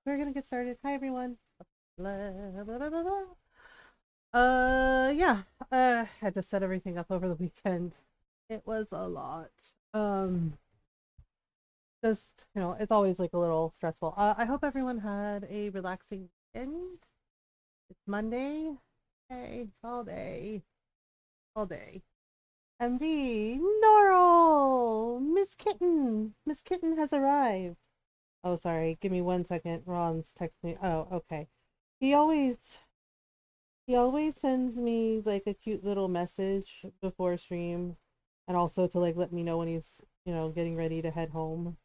we're gonna get started. Hi everyone. Blah, blah, blah, blah, blah. Yeah. I just set everything up over the weekend. It was a lot. Um, just it's always like a little stressful. I hope everyone had a relaxing weekend. It's Monday. Hey, all day. MV, Normal, Miss Kitten. Miss Kitten has arrived. Oh, sorry. Give me 1 second. Ron's texting me. Oh, okay. He always he always sends me like a cute little message before stream, and also to like let me know when he's getting ready to head home.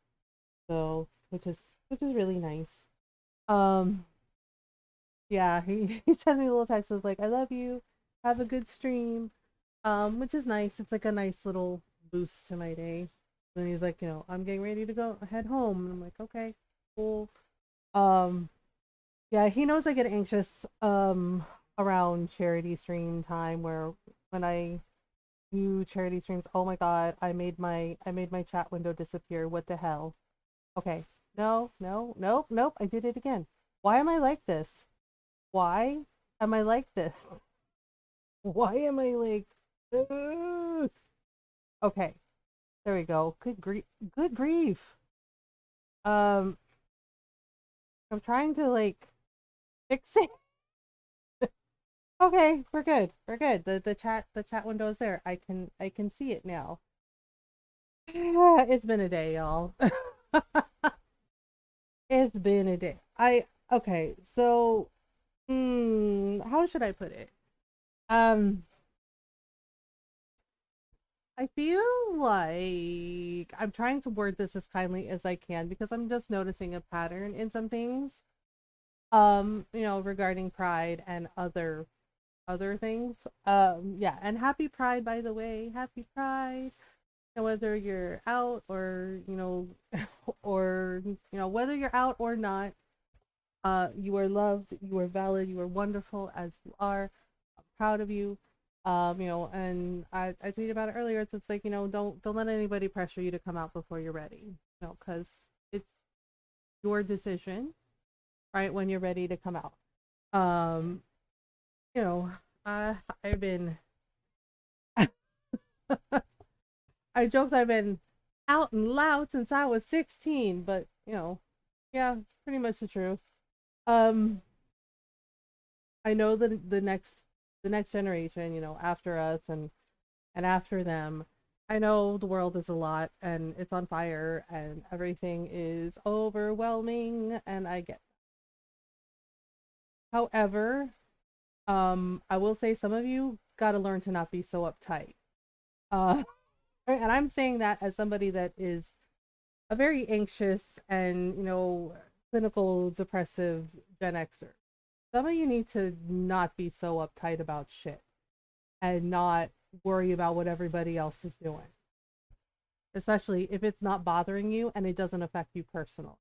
So which is really nice. Um, yeah, he sends me little texts like I love you, have a good stream. Which is nice. It's like a nice little boost to my day. Then he's like, I'm getting ready to go head home, and I'm like, okay, cool. Um, Yeah, he knows I get anxious around charity stream time where when I do charity streams, oh my god, I made my chat window disappear. What the hell? Okay. No, no, nope, nope, I did it again. Why am I like this? Why am I like this? Why am I like "Ugh." Okay, there we go. Good grief. Um I'm trying to like fix it. Okay, we're good. We're good. The chat window is there. I can see it now. It's been a day, y'all. It's been a day. I okay, so how should I put it? Um I feel like I'm trying to word this as kindly as I can because I'm just noticing a pattern in some things. Regarding pride and other things. Yeah, and happy pride by the way. Happy pride. And whether you're out or or whether you're out or not, you are loved, you are valid, you are wonderful as you are. I'm proud of you. And I tweeted about it earlier. It's like don't let anybody pressure you to come out before you're ready. Because it's your decision, right? When you're ready to come out. Um, you know, I've been I joked I've been out and loud since I was 16, but yeah, pretty much the truth. Um, I know that the next generation, after us and after them, I know the world is a lot and it's on fire and everything is overwhelming, and I get. However, I will say some of you got to learn to not be so uptight. Uh, and I'm saying that as somebody that is a very anxious and clinical depressive Gen Xer. Some of you need to not be so uptight about shit and not worry about what everybody else is doing, especially if it's not bothering you and it doesn't affect you personally,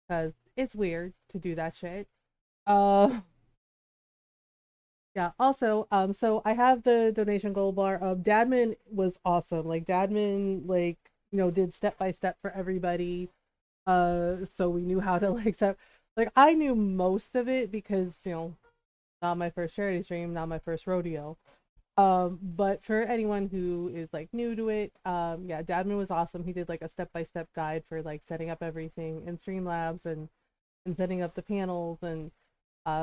because it's weird to do that shit. Uh, yeah. Also, so I have the donation gold bar. Dadman was awesome. Like Dadman, like did step by step for everybody. So we knew how to like set. Like I knew most of it because not my first charity stream, not my first rodeo. But for anyone who is like new to it, yeah, Dadman was awesome. He did like a step by step guide for like setting up everything in Streamlabs and setting up the panels and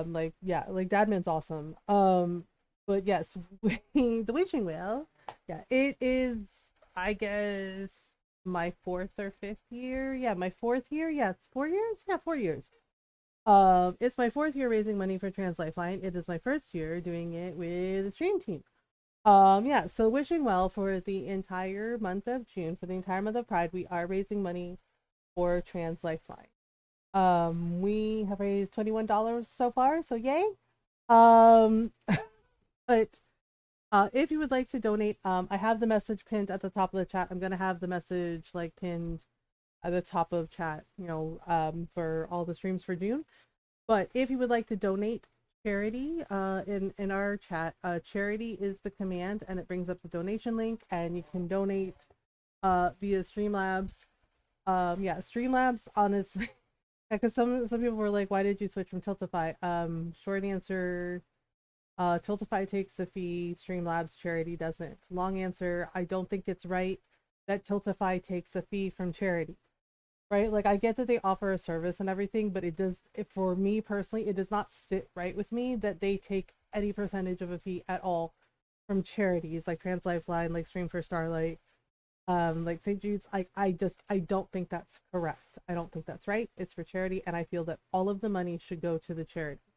like yeah, like Dadman's awesome. But yes, the wishing well, yeah, it is I guess my fourth or fifth year. Yeah, my fourth year. Yeah, it's 4 years. Yeah, 4 years. It's my fourth year raising money for Trans Lifeline. It is my first year doing it with the stream team. Yeah, so wishing well for the entire month of June, for the entire month of Pride, we are raising money for Trans Lifeline. We have raised $21 so far, so yay. Um, but if you would like to donate, I have the message pinned at the top of the chat. I'm gonna have the message like pinned at the top of chat, for all the streams for June. But if you would like to donate charity, in our chat, charity is the command, and it brings up the donation link, and you can donate via Streamlabs. Yeah, Streamlabs honestly Yeah, because some people were like, "Why did you switch from Tiltify?" Short answer, Tiltify takes a fee. Streamlabs charity doesn't. Long answer, I don't think it's right that Tiltify takes a fee from charity. Right? Like I get that they offer a service and everything, but for me personally, it does not sit right with me that they take any percentage of a fee at all from charities like Trans Lifeline, like Stream for Starlight, like St. Jude's. I don't think that's correct. I don't think that's right. It's for charity, and I feel that all of the money should go to the charity.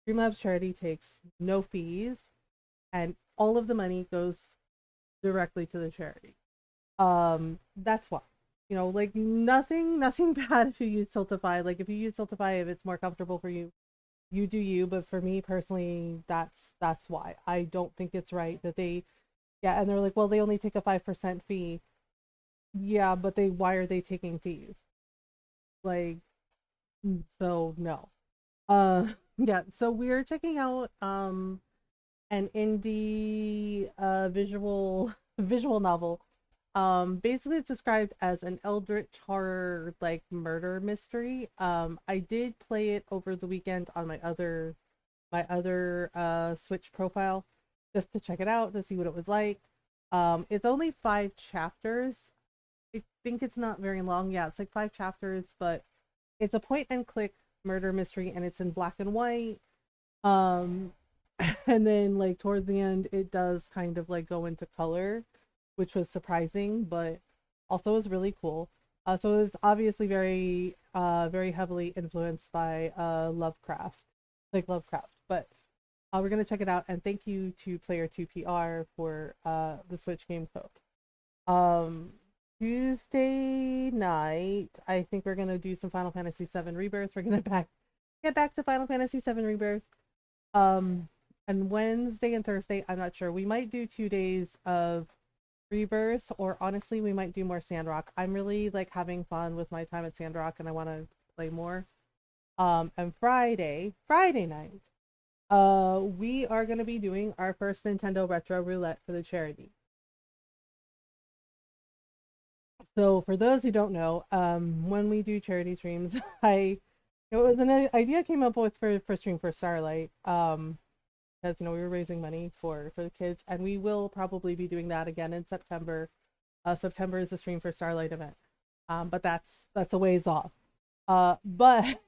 Streamlabs charity takes no fees, and all of the money goes directly to the charity. That's why. Like nothing bad if you use Tiltify. Like if you use Tiltify, if it's more comfortable for you, you do you. But for me personally, that's why. I don't think it's right that yeah, and they're like, well, they only take a 5% fee. Yeah, but why are they taking fees? Like, so no. Yeah, so we're checking out an indie visual novel. Basically it's described as an eldritch horror like murder mystery. I did play it over the weekend on my other Switch profile just to check it out to see what it was like. It's only 5 chapters. I think it's not very long. Yeah, it's like 5 chapters, but it's a point and click murder mystery and it's in black and white. Um and then like towards the end it does kind of like go into color, which was surprising, but also was really cool. So it's obviously very heavily influenced by Lovecraft. But we're gonna check it out, and thank you to Player 2PR for the Switch game code. Um, Tuesday night, I think we're gonna do some Final Fantasy VII Rebirth. We're gonna get back to Final Fantasy VII Rebirth. Um, and Wednesday and Thursday, I'm not sure. We might do 2 days of Rebirth, or honestly, we might do more Sandrock. I'm really like having fun with my time at Sandrock, and I want to play more. And Friday night, we are gonna be doing our first Nintendo Retro Roulette for the charity. So for those who don't know, when we do charity streams, it was an idea came up with for Stream for Starlight. Because we were raising money for the kids, and we will probably be doing that again in September. September is the Stream for Starlight event, but that's a ways off. But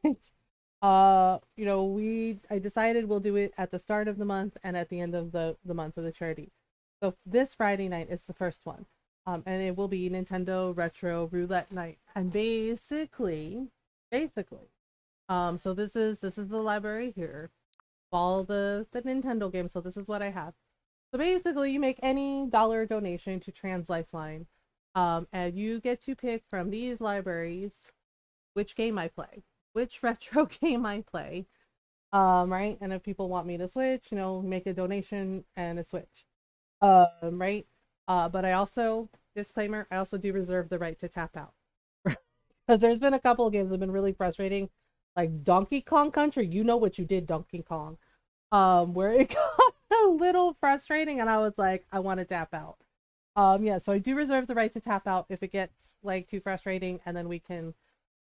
I decided we'll do it at the start of the month and at the end of the month of the charity. So this Friday night is the first one, and it will be Nintendo Retro Roulette night. And basically, so this is the library here, all the Nintendo games. So this is what I have. So basically, you make any dollar donation to Trans Lifeline, and you get to pick from these libraries which game I play, which retro game I play. Right? And if people want me to switch, make a donation and a switch. Right? But I also, disclaimer, I also do reserve the right to tap out. Because there's been a couple of games that have been really frustrating. Like Donkey Kong Country, you know what you did, Donkey Kong. Where it got a little frustrating and I was like, I want to tap out. Yeah, so I do reserve the right to tap out if it gets like too frustrating, and then we can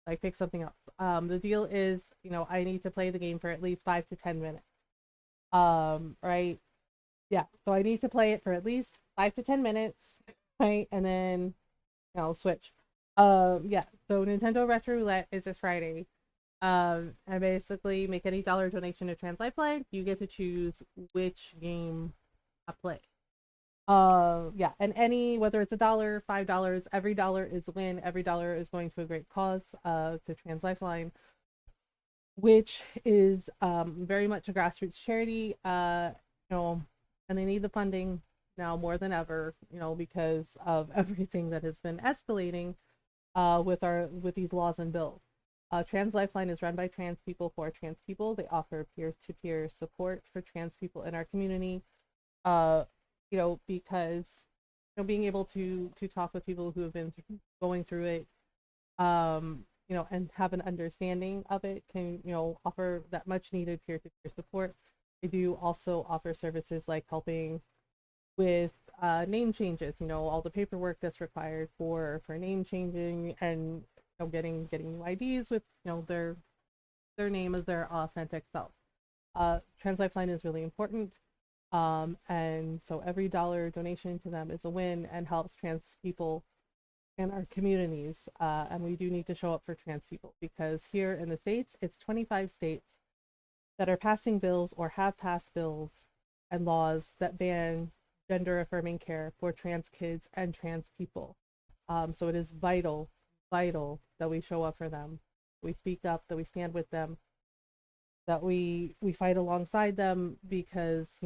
like pick something else. The deal is, I need to play the game for at least 5 to 10 minutes. Right? Yeah, so I need to play it for at least 5 to 10 minutes, right? And then switch. Yeah, so Nintendo Retro Roulette is this Friday. I basically make any dollar donation to Trans Lifeline. You get to choose which game I play. Yeah, and whether it's $1, $5, every dollar is a win. Every dollar is going to a great cause. To Trans Lifeline, which is very much a grassroots charity. And they need the funding now more than ever. Because of everything that has been escalating with these laws and bills. Trans Lifeline is run by trans people for trans people. They offer peer-to-peer support for trans people in our community. Uh, because being able to talk with people who have been going through it, and have an understanding of it can offer that much needed peer-to-peer support. They do also offer services like helping with name changes, all the paperwork that's required for name changing, and getting new IDs with their name as their authentic self. Trans Lifeline is really important. And so every dollar donation to them is a win and helps trans people in our communities. And we do need to show up for trans people, because here in the States, it's 25 states that are passing bills or have passed bills and laws that ban gender affirming care for trans kids and trans people. So it is vital that we show up for them, we speak up, that we stand with them, that we fight alongside them, because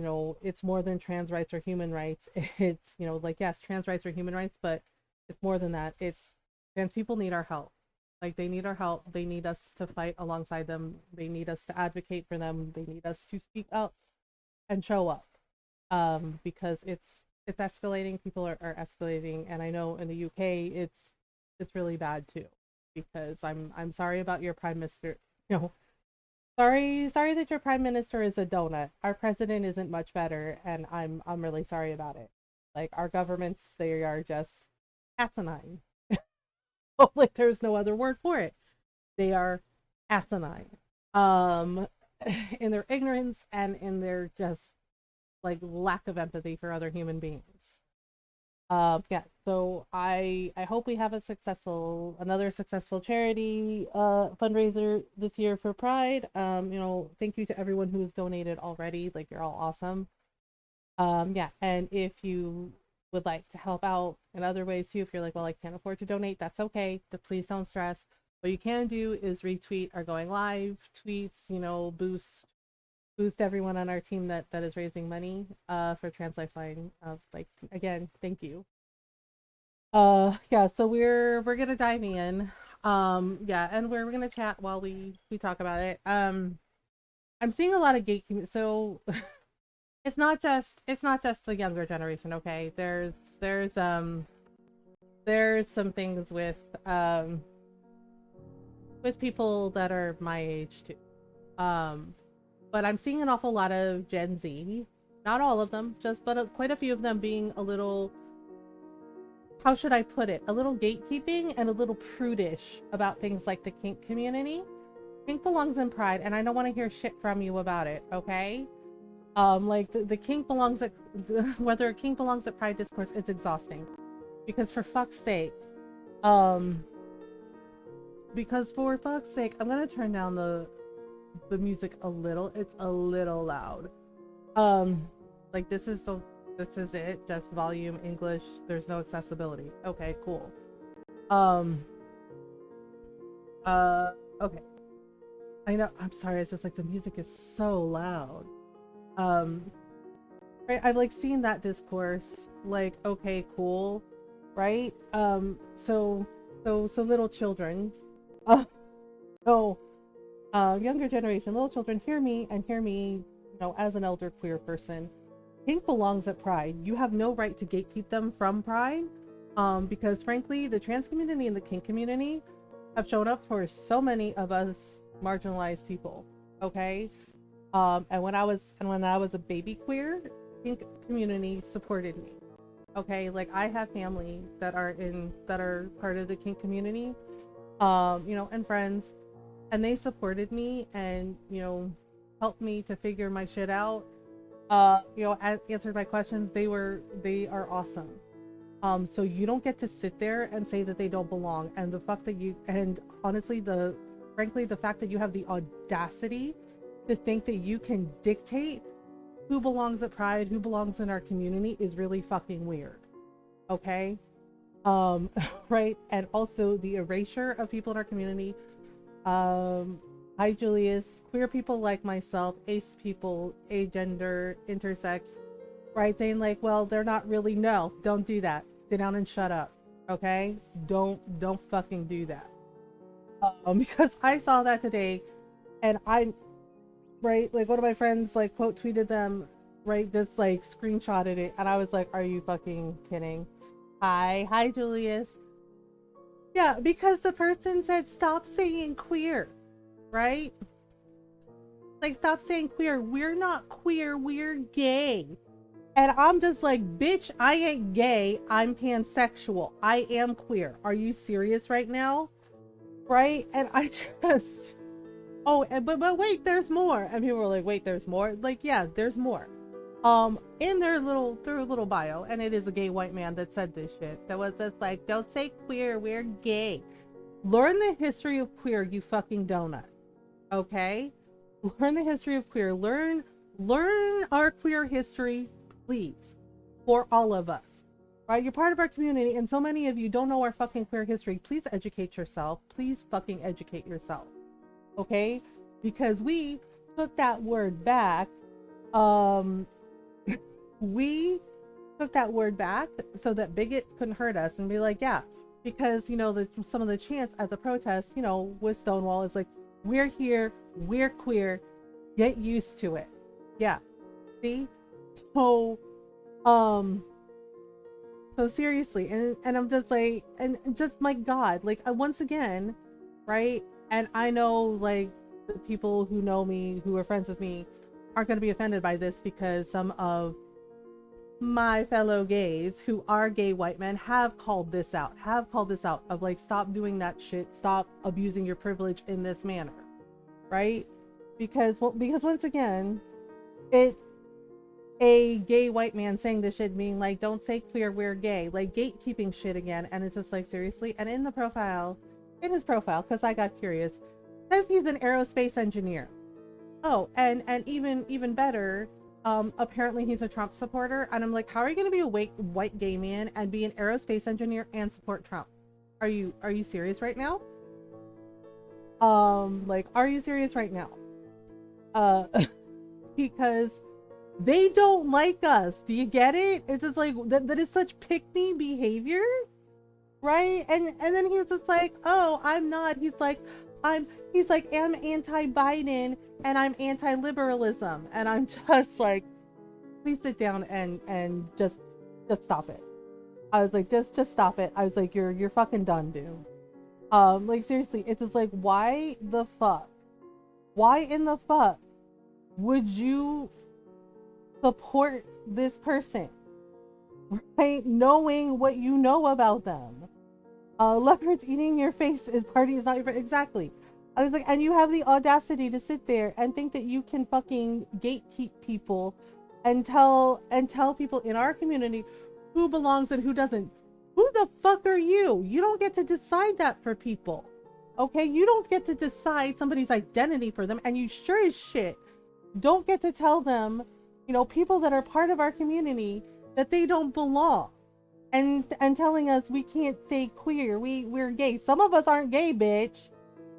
it's more than trans rights or human rights. It's like, yes, trans rights are human rights, but it's more than that. It's trans people need our help. Like, they need our help. They need us to fight alongside them. They need us to advocate for them. They need us to speak up and show up, because it's escalating. People are escalating, and I know in the UK it's really bad too, because I'm sorry about your prime minister. Sorry that your prime minister is a donut. Our president isn't much better, and I'm really sorry about it. Like, our governments, they are just asinine. Like, there's no other word for it. They are asinine. In their ignorance and in their just like lack of empathy for other human beings. Yeah, so I hope we have another successful charity fundraiser this year for Pride. Thank you to everyone who has donated already. Like, you're all awesome. Yeah, and if you would like to help out in other ways too, if you're like, well, I can't afford to donate, that's okay. Please don't stress. What you can do is retweet our going live tweets, boost everyone on our team that is raising money for Trans Lifeline. Like, again, thank you. Yeah, so we're gonna dive in. Yeah, and we're gonna chat while we talk about it. I'm seeing a lot of gatekeeping, so it's not just the younger generation, okay? There's some things with people that are my age too. But I'm seeing an awful lot of Gen Z. Not all of them, but quite a few of them being a little, how should I put it? A little gatekeeping and a little prudish about things like the kink community. Kink belongs in Pride, and I don't want to hear shit from you about it, okay? Like, the kink belongs at, whether a kink belongs at Pride discourse, it's exhausting. Because for fuck's sake, I'm gonna turn down the music a little. It's a little loud. Like, this is it, just volume English. There's no accessibility. Okay, cool. Okay. I know, I'm sorry, it's just like the music is so loud. Right, I've like seen that discourse, like, okay, cool, right? So little children, younger generation, little children, hear me, as an elder queer person. Kink belongs at Pride. You have no right to gatekeep them from Pride, because frankly, the trans community and the kink community have shown up for so many of us marginalized people. Okay, and when I was a baby queer, kink community supported me. Okay, like, I have family that are part of the kink community, and friends, and they supported me and helped me to figure my shit out. Answered my questions. They are awesome. So you don't get to sit there and say that they don't belong. And honestly, the fact that you have the audacity to think that you can dictate who belongs at Pride, who belongs in our community, is really fucking weird. Okay? Right? And also the erasure of people in our community. Hi, Julius. Queer people like myself, ace people, agender, intersex, right? Saying like, well, they're not really. No, don't do that. Sit down and shut up. Okay? Don't fucking do that. Because I saw that today, and right, like, one of my friends like quote tweeted them, right, just like screenshotted it, and I was like, are you fucking kidding? Hi, Julius. Yeah, because the person said stop saying queer, right? Like, stop saying queer. We're not queer, we're gay. And I'm just like, bitch, I ain't gay, I'm pansexual. I am queer. Are you serious right now? right? And I just, oh, but wait, there's more. And people were like, wait, there's more? Like, yeah, there's more. In their little bio, and it is a gay white man that said this shit, that was just like, don't say queer, we're gay. Learn the history of queer, you fucking donut. Okay? Learn the history of queer. Learn our queer history, please. For all of us. Right? You're part of our community, and so many of you don't know our fucking queer history. Please educate yourself. Please fucking educate yourself. Okay? Because we took that word back. We took that word back so that bigots couldn't hurt us and be like, yeah, because, you know, some of the chants at the protest, you know, with Stonewall is like, we're here, we're queer, get used to it. Yeah. See? So, so seriously, and I'm just like, and just my God, like, once again, right? And I know, like, the people who know me, who are friends with me, aren't going to be offended by this because some of my fellow gays who are gay white men have called this out of like, stop doing that shit, stop abusing your privilege in this manner, right? Because once again, it's a gay white man saying this shit, being like, don't say queer, we're gay, like gatekeeping shit again. And it's just like, seriously. And in his profile, because I got curious, says he's an aerospace engineer. Oh, and even better, apparently he's a Trump supporter. And I'm like, how are you going to be a white gay man and be an aerospace engineer and support Trump? Are you serious right now? Like, are you serious right now? Because they don't like us. Do you get it? It's just like, that is such pick-me behavior, right? And then he was just like, oh, I'm not. He's like, I'm anti-Biden and I'm anti-liberalism. And I'm just like, please sit down and just stop it. I was like, just stop it. I was like, you're fucking done, dude. Like, seriously, it's just like, why the fuck? Why in the fuck would you support this person, right? Knowing what you know about them. Leopards eating your face is party is not your exactly. I was like, and you have the audacity to sit there and think that you can fucking gatekeep people and tell people in our community who belongs and who doesn't. Who the fuck are you? You don't get to decide that for people. Okay? You don't get to decide somebody's identity for them, and you sure as shit don't get to tell them, you know, people that are part of our community, that they don't belong. And telling us we can't say queer, we're gay. Some of us aren't gay, bitch.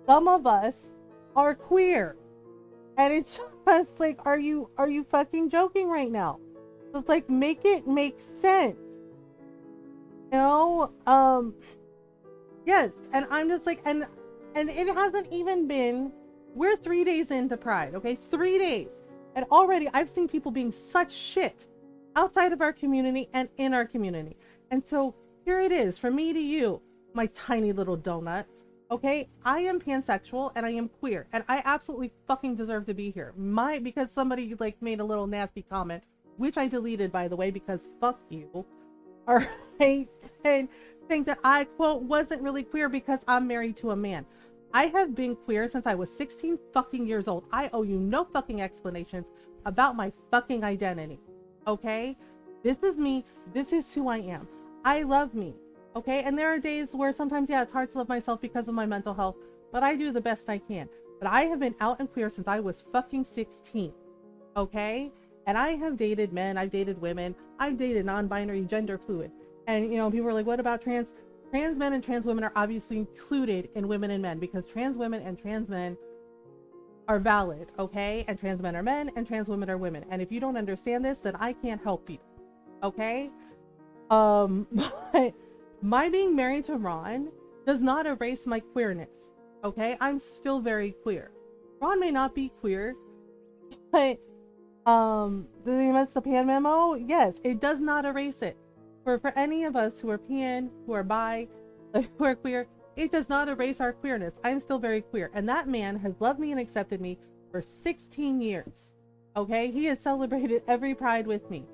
Some of us are queer. And it's just like, are you fucking joking right now? It's like, make it make sense. You know? Yes. And I'm just like, and it hasn't even been, we're 3 days into Pride, okay? 3 days. And already I've seen people being such shit outside of our community and in our community. And so here it is, from me to you, my tiny little donuts. Okay, I am pansexual and I am queer, and I absolutely fucking deserve to be here. Because somebody like made a little nasty comment, which I deleted, by the way, because fuck you. All right, and saying that I, quote, wasn't really queer because I'm married to a man. I have been queer since I was 16 fucking years old. I owe you no fucking explanations about my fucking identity. Okay, this is me. This is who I am. I love me. Okay, and there are days where sometimes, yeah, it's hard to love myself because of my mental health, but I do the best I can. But I have been out and queer since I was fucking 16. Okay, and I have dated men, I've dated women, I've dated non-binary, gender fluid. And, you know, people are like, what about trans men and trans women are obviously included in women and men, because trans women and trans men are valid, okay? And trans men are men and trans women are women. And if you don't understand this, then I can't help you, okay? But my being married to Ron does not erase my queerness, okay? I'm still very queer. Ron may not be queer, but does he miss the pan memo? Yes, it does not erase it. For any of us who are pan, who are bi, who are queer, it does not erase our queerness. I'm still very queer. And that man has loved me and accepted me for 16 years. Okay? He has celebrated every Pride with me.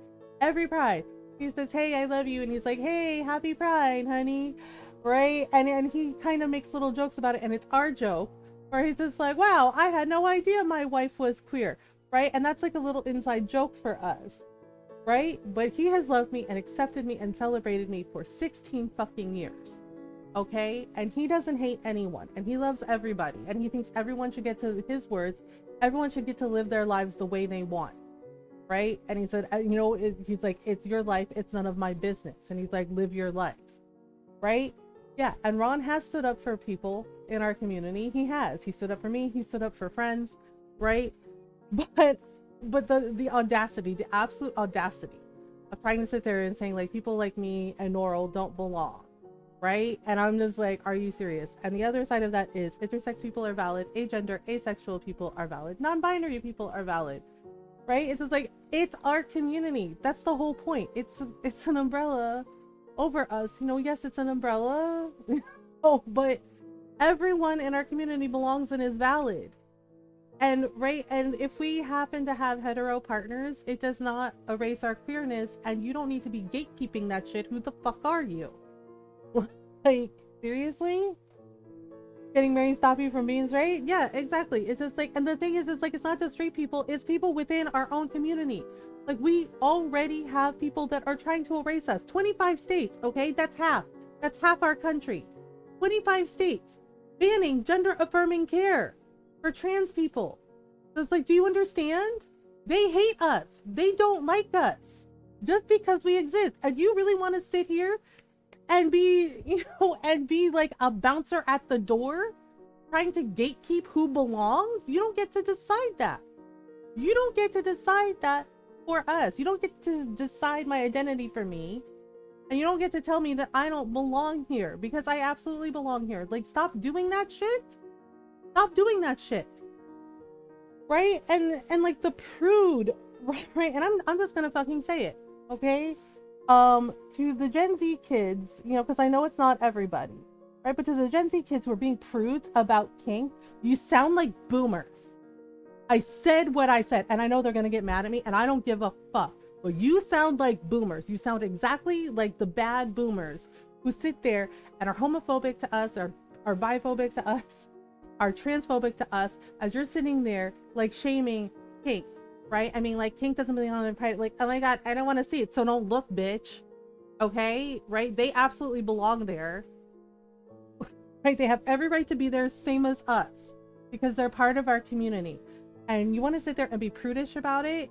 Every Pride. He says, hey, I love you. And he's like, hey, happy Pride, honey. right? And he kind of makes little jokes about it, and it's our joke where he's just like, wow, I had no idea my wife was queer, right? And that's like a little inside joke for us, right? But he has loved me and accepted me and celebrated me for 16 fucking years, okay? And he doesn't hate anyone, and he loves everybody, and he thinks everyone should get to, his words, everyone should get to live their lives the way they want, right? And he said, you know, he's like, it's your life, it's none of my business. And he's like, live your life, right? Yeah. And Ron has stood up for people in our community. He stood up for me, he stood up for friends, right? But the audacity, the absolute audacity of trying to sit there and saying like people like me and Norl don't belong, right? And I'm just like, are you serious? And the other side of that is intersex people are valid, agender, asexual people are valid, non-binary people are valid, right? It's just like, it's our community. That's the whole point. It's an umbrella over us. You know, yes, it's an umbrella. Oh, but everyone in our community belongs and is valid. And right, and if we happen to have hetero partners, it does not erase our queerness, and you don't need to be gatekeeping that shit. Who the fuck are you? Like, seriously? Getting married stop you from being straight? Yeah, exactly. It's just like, and the thing is, it's like, it's not just straight people, it's people within our own community. Like, we already have people that are trying to erase us. 25 states, okay? That's half our country. 25 states banning gender affirming care for trans people. So it's like, do you understand? They hate us. They don't like us just because we exist. And you really want to sit here and be, you know, and be like a bouncer at the door trying to gatekeep who belongs? You don't get to decide that. You don't get to decide that for us. You don't get to decide my identity for me. And you don't get to tell me that I don't belong here, because I absolutely belong here. Like, stop doing that shit. Stop doing that shit. Right? And like the prude, right? And I'm just gonna fucking say it, okay? To the Gen Z kids, you know, because I know it's not everybody, right? But to the Gen Z kids who are being prudes about kink, you sound like boomers. I said what I said, and I know they're gonna get mad at me, and I don't give a fuck. But you sound like boomers. You sound exactly like the bad boomers who sit there and are homophobic to us, or are biphobic to us, are transphobic to us, as you're sitting there like shaming kink, right? I mean, like, kink doesn't belong in private. Like, oh my god, I don't want to see it, so don't look, bitch. Okay, right? They absolutely belong there. Right? They have every right to be there, same as us, because they're part of our community. And you want to sit there and be prudish about it,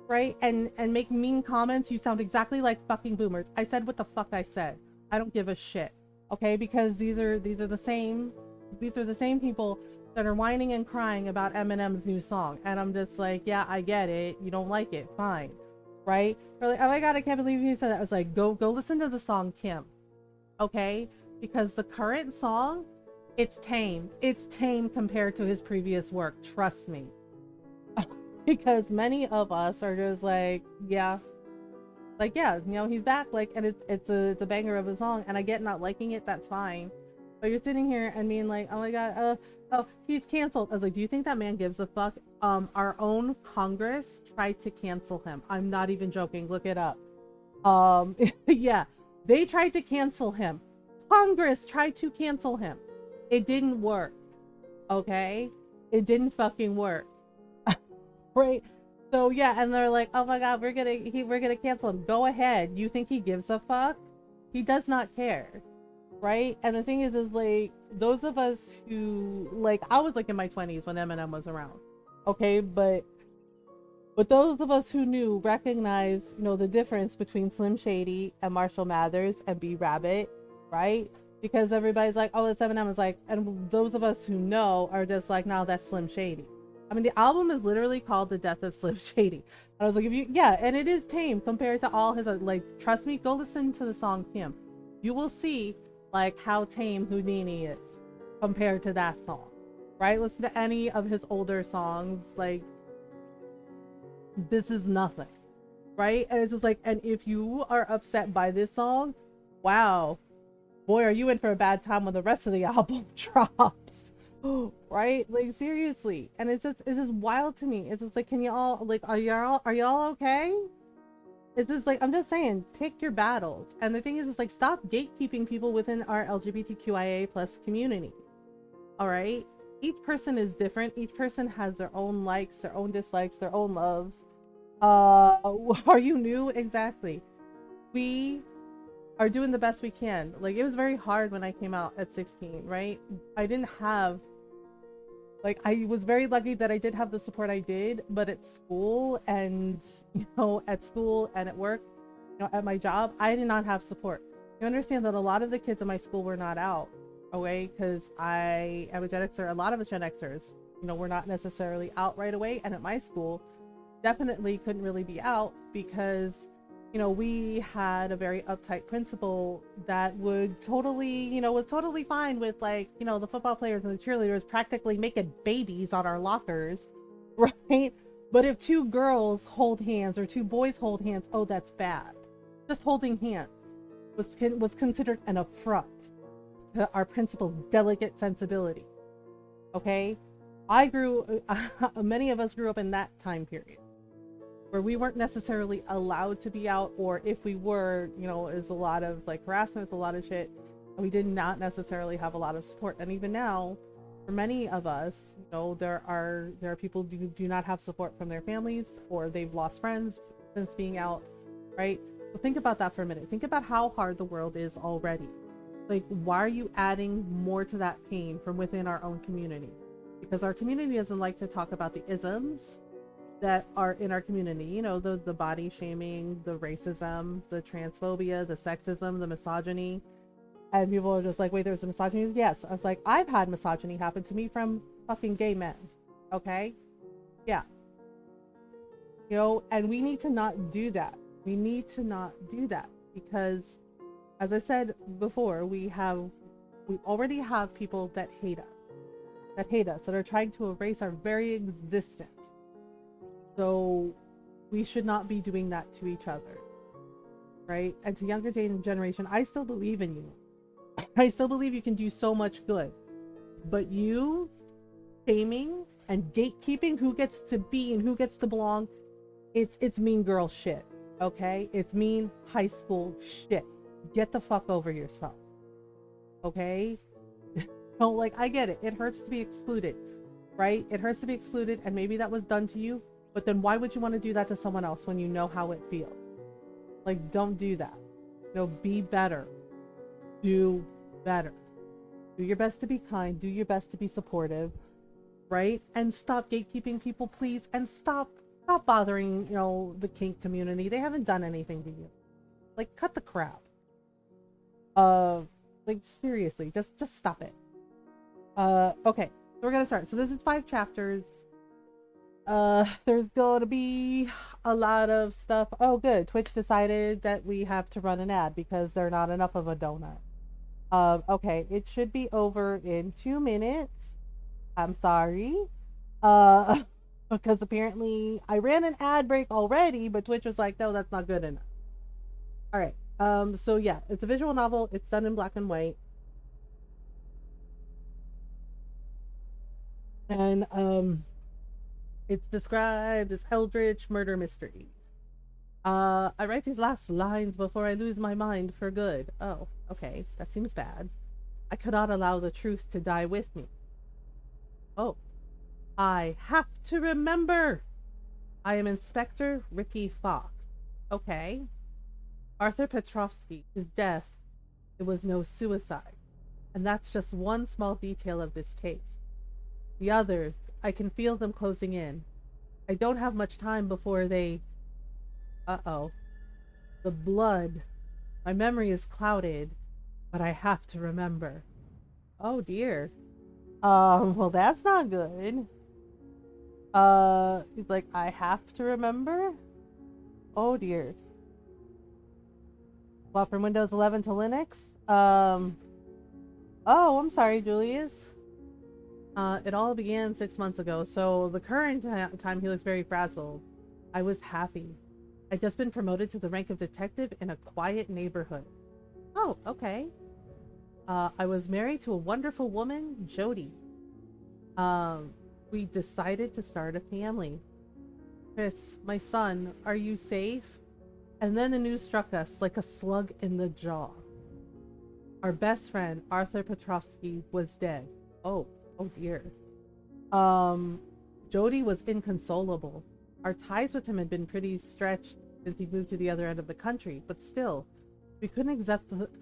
right? And make mean comments. You sound exactly like fucking boomers. I said what the fuck I said. I don't give a shit. Okay, because these are the same people that are whining and crying about Eminem's new song, and I'm just like, yeah, I get it. You don't like it, fine, right? They're like, oh my god, I can't believe he said that. I was like, go listen to the song, Kim. Okay, because the current song, it's tame. It's tame compared to his previous work. Trust me. Because many of us are just like, yeah, you know, he's back, like, and it's a banger of a song, and I get not liking it, that's fine. But you're sitting here and being like, oh my god, oh, he's canceled. I was like, do you think that man gives a fuck? Our own Congress tried to cancel him. I'm not even joking. Look it up. Yeah, they tried to cancel him. Congress tried to cancel him. It didn't work. Okay? It didn't fucking work. Right? So yeah, and they're like, oh my god, we're gonna cancel him. Go ahead. You think he gives a fuck? He does not care. Right? And the thing is like, those of us who, like, I was like in my 20s when Eminem was around, okay, but those of us who knew recognize, you know, the difference between Slim Shady and Marshall Mathers and B Rabbit, right? Because everybody's like, oh, it's Eminem. Is like, and those of us who know are just like, no, that's Slim Shady. I mean, the album is literally called The Death of Slim Shady. And I was like, yeah, and it is tame compared to all his, like, trust me, go listen to the song Kim. You will see like how tame Houdini is compared to that song, right? Listen to any of his older songs, like, this is nothing, right? And it's just like, and if you are upset by this song, wow, boy, are you in for a bad time when the rest of the album drops. Right? Like, seriously. And it's just wild to me. It's just like, can you all, like, are y'all okay? It's just like, I'm just saying, pick your battles. And the thing is, it's like, stop gatekeeping people within our LGBTQIA plus community. All right. Each person is different. Each person has their own likes, their own dislikes, their own loves. Are you new? Exactly. We are doing the best we can. Like, it was very hard when I came out at 16, right? I didn't have, like, I was very lucky that I did have the support I did, but at school and, at school and at work, at my job, I did not have support. You understand that a lot of the kids in my school were not out away because I am a Gen Xer. A lot of us Gen Xers, we're not necessarily out right away. And at my school, definitely couldn't really be out because we had a very uptight principal that would totally, was totally fine with, like, the football players and the cheerleaders practically making babies on our lockers, right? But if two girls hold hands or two boys hold hands, oh, that's bad. Just holding hands was considered an affront to our principal's delicate sensibility. Okay? Many of us grew up in that time period, where we weren't necessarily allowed to be out, or if we were, is a lot of like harassment, a lot of shit. We did not necessarily have a lot of support. And even now, for many of us, there are people who do not have support from their families, or they've lost friends since being out, right? So think about that for a minute. Think about how hard the world is already. Like, why are you adding more to that pain from within our own community? Because our community doesn't like to talk about the isms that are in our community, the body shaming, the racism, the transphobia, the sexism, the misogyny. And people are just like, wait, there's a misogyny? Yes. I was like, I've had misogyny happen to me from fucking gay men. Okay? Yeah. And we need to not do that. We need to not do that because, as I said before, we already have people that hate us, that are trying to erase our very existence. So we should not be doing that to each other, right? And to younger generation, I still believe in you. I still believe you can do so much good. But you shaming and gatekeeping who gets to be and who gets to belong, it's mean girl shit, okay? It's mean high school shit. Get the fuck over yourself, okay? So, like, I get it. It hurts to be excluded, right? It hurts to be excluded, and maybe that was done to you. But then why would you want to do that to someone else when you know how it feels? Like, don't do that. Be better. Do better. Do your best to be kind. Do your best to be supportive, right? And stop gatekeeping people, please. And stop bothering, the kink community. They haven't done anything to you. Like, cut the crap. Like, seriously, just stop it. Okay, so we're gonna start. So this is 5 chapters. There's going to be a lot of stuff. Oh, good. Twitch decided that we have to run an ad because they're not enough of a donut. Okay, it should be over in 2 minutes. I'm sorry. Because apparently I ran an ad break already, but Twitch was like, no, that's not good enough. All right. So yeah, it's a visual novel. It's done in black and white. And, it's described as eldritch murder mystery. I write these last lines before I lose my mind for good. Oh, okay. That seems bad. I cannot allow the truth to die with me. Oh. I have to remember. I am Inspector Ricky Fox. Okay. Arthur Petrovsky, his death, it was no suicide. And that's just one small detail of this case. The others, I can feel them closing in. I don't have much time before they... Uh-oh. The blood. My memory is clouded, but I have to remember. Oh dear. Well, that's not good. He's like, I have to remember? Oh dear. Well, from Windows 11 to Linux? Oh, I'm sorry, Julius. It all began 6 months ago, so the current time he looks very frazzled. I was happy. I'd just been promoted to the rank of detective in a quiet neighborhood. Oh, okay. I was married to a wonderful woman, Jody. We decided to start a family. Chris, my son, are you safe? And then the news struck us like a slug in the jaw. Our best friend, Arthur Petrovsky, was dead. Oh, oh dear. Um, Jody was inconsolable. Our ties with him had been pretty stretched since he moved to the other end of the country, but still, we couldn't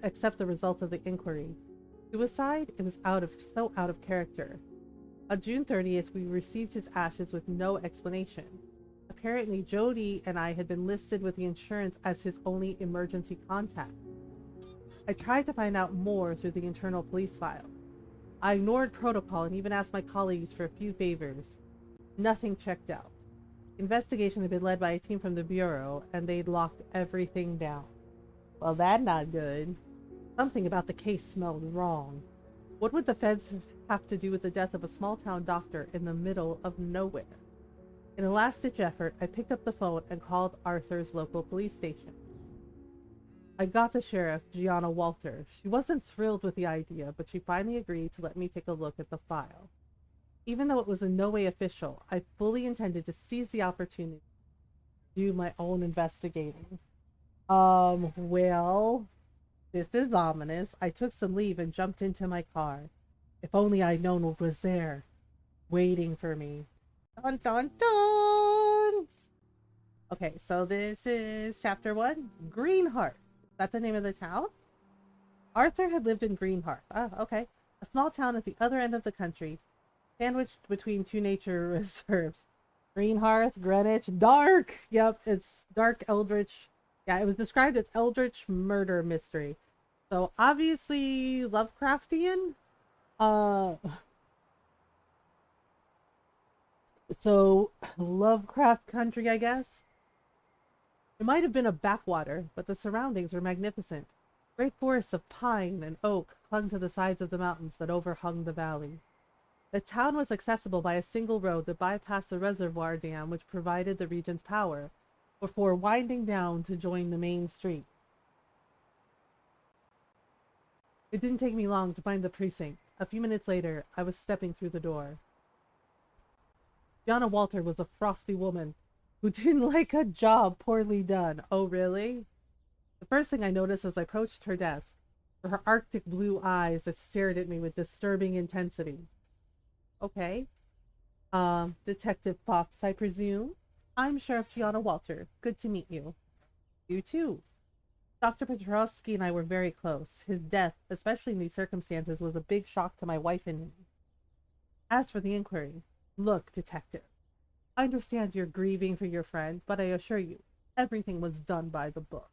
accept the result of the inquiry. Suicide? It was so out of character. On June 30th, we received his ashes with no explanation. Apparently, Jody and I had been listed with the insurance as his only emergency contact. I tried to find out more through the internal police file. I ignored protocol and even asked my colleagues for a few favors. Nothing checked out. Investigation had been led by a team from the Bureau, and they'd locked everything down. Well, that's not good. Something about the case smelled wrong. What would the feds have to do with the death of a small-town doctor in the middle of nowhere? In a last-ditch effort, I picked up the phone and called Arthur's local police station. I got the sheriff, Gianna Walter. She wasn't thrilled with the idea, but she finally agreed to let me take a look at the file. Even though it was in no way official, I fully intended to seize the opportunity to do my own investigating. Well, this is ominous. I took some leave and jumped into my car. If only I'd known what was there, waiting for me. Dun dun dun! Okay, so this is chapter 1, Greenheart. Is that the name of the town? Arthur had lived in Greenheart. Ah, okay. A small town at the other end of the country, sandwiched between two nature reserves. Greenhearth, Greenwich, dark! Yep, it's dark eldritch. Yeah, it was described as eldritch murder mystery. So, obviously, Lovecraftian? So, Lovecraft country, I guess? It might have been a backwater, but the surroundings were magnificent. Great forests of pine and oak clung to the sides of the mountains that overhung the valley. The town was accessible by a single road that bypassed the reservoir dam which provided the region's power, before winding down to join the main street. It didn't take me long to find the precinct. A few minutes later, I was stepping through the door. Gianna Walter was a frosty woman who didn't like a job poorly done. Oh, really? The first thing I noticed as I approached her desk were her arctic blue eyes that stared at me with disturbing intensity. Okay. Detective Fox, I presume? I'm Sheriff Gianna Walter. Good to meet you. You too. Dr. Petrovsky and I were very close. His death, especially in these circumstances, was a big shock to my wife and me. As for the inquiry, look, detective, I understand you're grieving for your friend, but I assure you, everything was done by the book.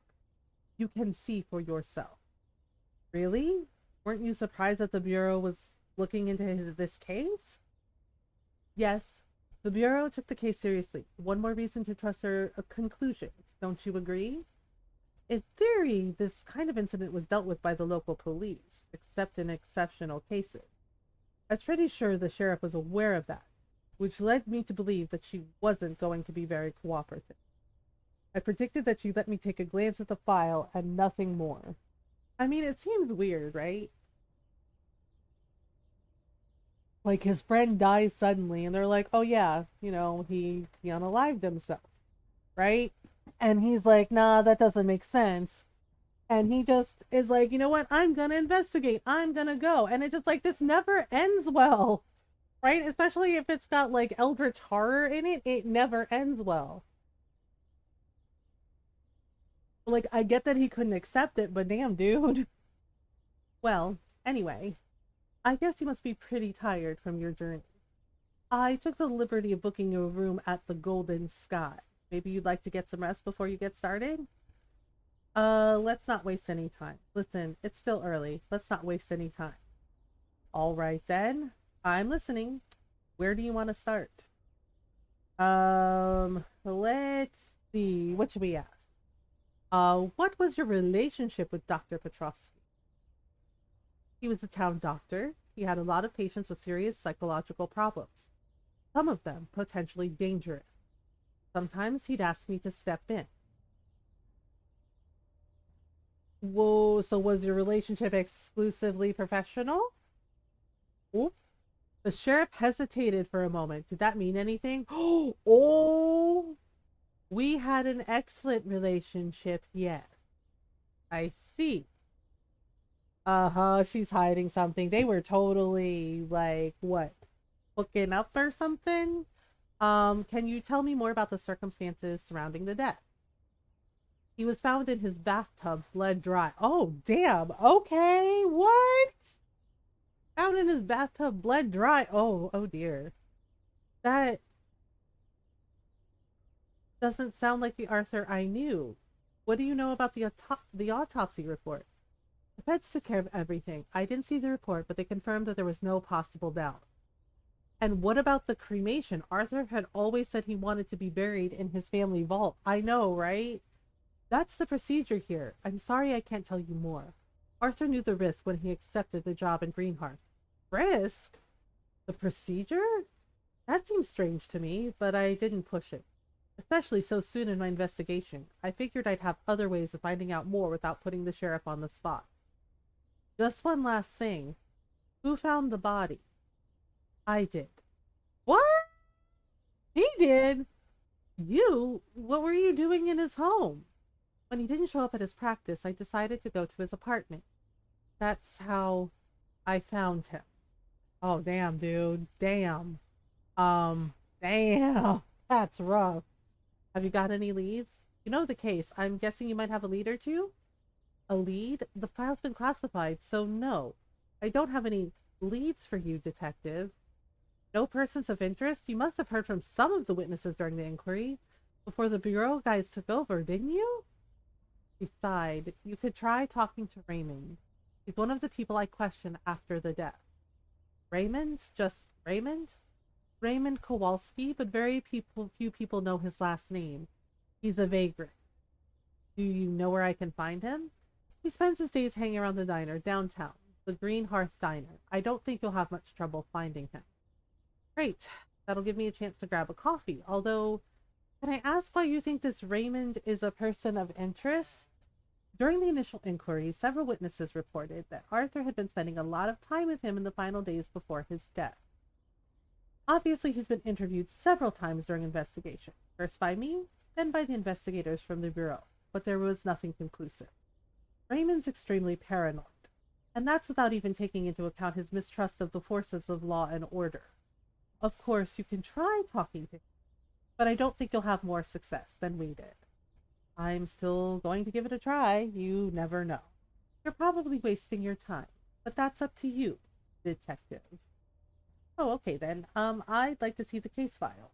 You can see for yourself. Really? Weren't you surprised that the Bureau was looking into this case? Yes, the Bureau took the case seriously. One more reason to trust their conclusions. Don't you agree? In theory, this kind of incident was dealt with by the local police, except in exceptional cases. I was pretty sure the sheriff was aware of that, which led me to believe that she wasn't going to be very cooperative. I predicted that she'd let me take a glance at the file and nothing more. I mean, it seems weird, right? Like his friend dies suddenly and they're like, oh yeah, he unalived himself, right? And he's like, nah, that doesn't make sense. And he just is like, you know what? I'm gonna investigate. I'm gonna go. And it's just like, this never ends well, right? Especially if it's got like eldritch horror in it, it never ends well. Like, I get that he couldn't accept it, but damn, dude. Well, anyway, I guess you must be pretty tired from your journey. I took the liberty of booking you a room at the Golden Sky. Maybe you'd like to get some rest before you get started? Let's not waste any time. Listen, it's still early. Let's not waste any time. All right then. I'm listening. Where do you want to start? Let's see. What should we ask? What was your relationship with Dr. Petrovsky? He was a town doctor. He had a lot of patients with serious psychological problems, some of them potentially dangerous. Sometimes he'd ask me to step in. Whoa, so was your relationship exclusively professional? Oop. The sheriff hesitated for a moment. Did that mean anything? Oh! We had an excellent relationship, yes. I see. Uh-huh, she's hiding something. They were totally like what? Hooking up or something? Can you tell me more about the circumstances surrounding the death? He was found in his bathtub, bled dry. Oh, damn. Okay, what? Found in his bathtub, bled dry. Oh dear. That doesn't sound like the Arthur I knew. What do you know about the autopsy report? The feds took care of everything. I didn't see the report, but they confirmed that there was no possible doubt. And what about the cremation? Arthur had always said he wanted to be buried in his family vault. I know, right? That's the procedure here. I'm sorry I can't tell you more. Arthur knew the risk when he accepted the job in Greenhearth. Risk? The procedure? That seems strange to me, but I didn't push it. Especially so soon in my investigation. I figured I'd have other ways of finding out more without putting the sheriff on the spot. Just one last thing. Who found the body? I did. What? He did? You? What were you doing in his home? When he didn't show up at his practice, I decided to go to his apartment. That's how I found him. Oh, damn, dude. Damn. Damn. That's rough. Have you got any leads? You know the case. I'm guessing you might have a lead or two? A lead? The file's been classified, so no. I don't have any leads for you, detective. No persons of interest? You must have heard from some of the witnesses during the inquiry. Before the bureau guys took over, didn't you? He sighed. You could try talking to Raymond. He's one of the people I questioned after the death. Raymond? Just Raymond? Raymond Kowalski, but few people know his last name. He's a vagrant. Do you know where I can find him? He spends his days hanging around the diner downtown, the Green Hearth Diner. I don't think you'll have much trouble finding him. Great. That'll give me a chance to grab a coffee. Although, can I ask why you think this Raymond is a person of interest? During the initial inquiry, several witnesses reported that Arthur had been spending a lot of time with him in the final days before his death. Obviously, he's been interviewed several times during investigation, first by me, then by the investigators from the Bureau, but there was nothing conclusive. Raymond's extremely paranoid, and that's without even taking into account his mistrust of the forces of law and order. Of course, you can try talking to him, but I don't think you'll have more success than we did. I'm still going to give it a try. You never know. You're probably wasting your time, but that's up to you, detective. Oh, okay then. I'd like to see the case file.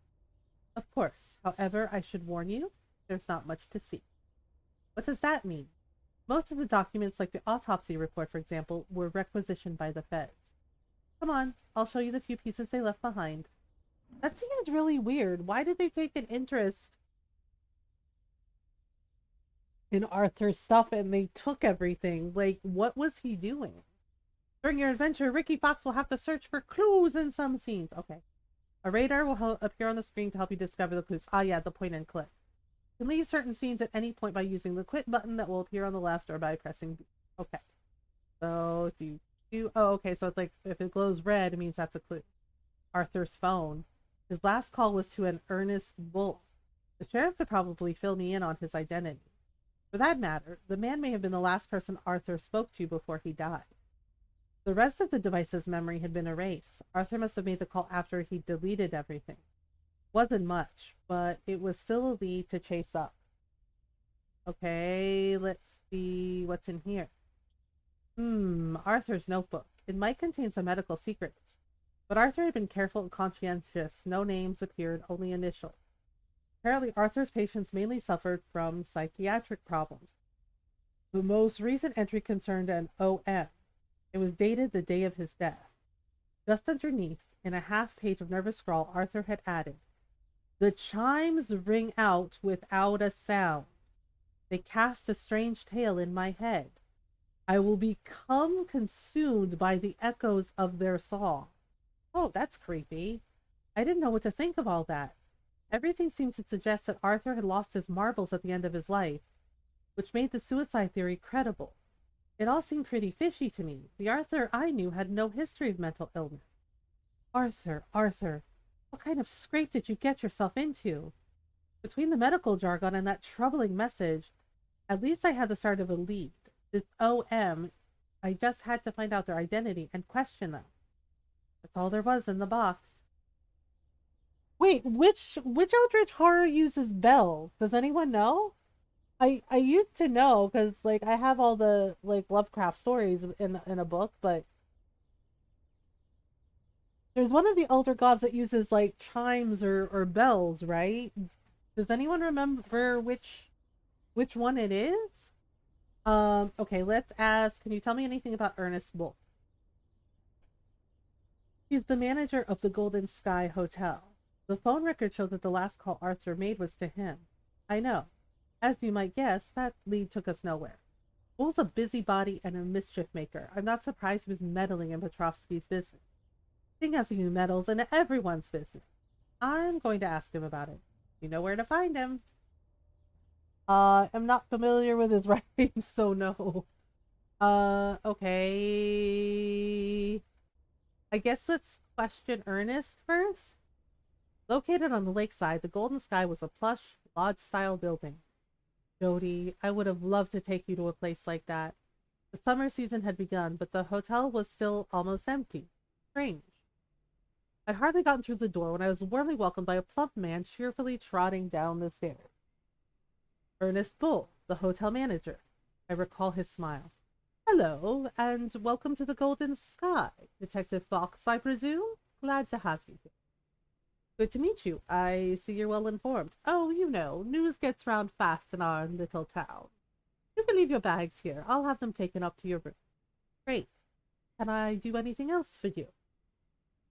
Of course. However, I should warn you, there's not much to see. What does that mean? Most of the documents, like the autopsy report, for example, were requisitioned by the feds. Come on, I'll show you the few pieces they left behind. That seems really weird. Why did they take an interest in Arthur's stuff and they took everything? Like, what was he doing? During your adventure, Ricky Fox will have to search for clues in some scenes. Okay. A radar will appear on the screen to help you discover the clues. Ah, yeah, the point and click. You can leave certain scenes at any point by using the quit button that will appear on the left or by pressing B. Okay. So, oh, okay, so it's like, if it glows red, it means that's a clue. Arthur's phone. His last call was to an Ernest Bull. The sheriff could probably fill me in on his identity. For that matter, the man may have been the last person Arthur spoke to before he died. The rest of the device's memory had been erased. Arthur must have made the call after he deleted everything. Wasn't much, but it was still a lead to chase up. Okay, let's see what's in here. Arthur's notebook. It might contain some medical secrets. But Arthur had been careful and conscientious. No names appeared, only initials. Apparently, Arthur's patients mainly suffered from psychiatric problems. The most recent entry concerned an OM. It was dated the day of his death. Just underneath, in a half-page of nervous scrawl, Arthur had added, "The chimes ring out without a sound. They cast a strange tale in my head. I will become consumed by the echoes of their song." Oh, that's creepy. I didn't know what to think of all that. Everything seemed to suggest that Arthur had lost his marbles at the end of his life, which made the suicide theory credible. It all seemed pretty fishy to me. The Arthur I knew had no history of mental illness. Arthur, what kind of scrape did you get yourself into? Between the medical jargon and that troubling message, at least I had the start of a lead. This OM, I just had to find out their identity and question them. That's all there was in the box. Wait, which Eldritch horror uses bells? Does anyone know? I used to know because like I have all the like Lovecraft stories in a book, but there's one of the elder gods that uses like chimes or bells, right? Does anyone remember which one it is? Okay, let's ask. Can you tell me anything about Ernest Wolf? He's the manager of the Golden Sky Hotel. The phone record showed that the last call Arthur made was to him. I know. As you might guess, that lead took us nowhere. Bull's a busybody and a mischief maker. I'm not surprised he was meddling in Petrovsky's business. Seeing as he meddles in everyone's business. I'm going to ask him about it. You know where to find him. I'm not familiar with his writing, so no. Okay. I guess let's question Ernest first. Located on the lakeside, the Golden Sky was a plush, lodge-style building. Jody, I would have loved to take you to a place like that. The summer season had begun, but the hotel was still almost empty. Strange. I'd hardly gotten through the door when I was warmly welcomed by a plump man cheerfully trotting down the stairs. Ernest Bull, the hotel manager. I recall his smile. Hello, and welcome to the Golden Sky. Detective Fox, I presume? Glad to have you here. Good to meet you. I see you're well informed. Oh, you know, news gets round fast in our little town. You can leave your bags here. I'll have them taken up to your room. Great. Can I do anything else for you?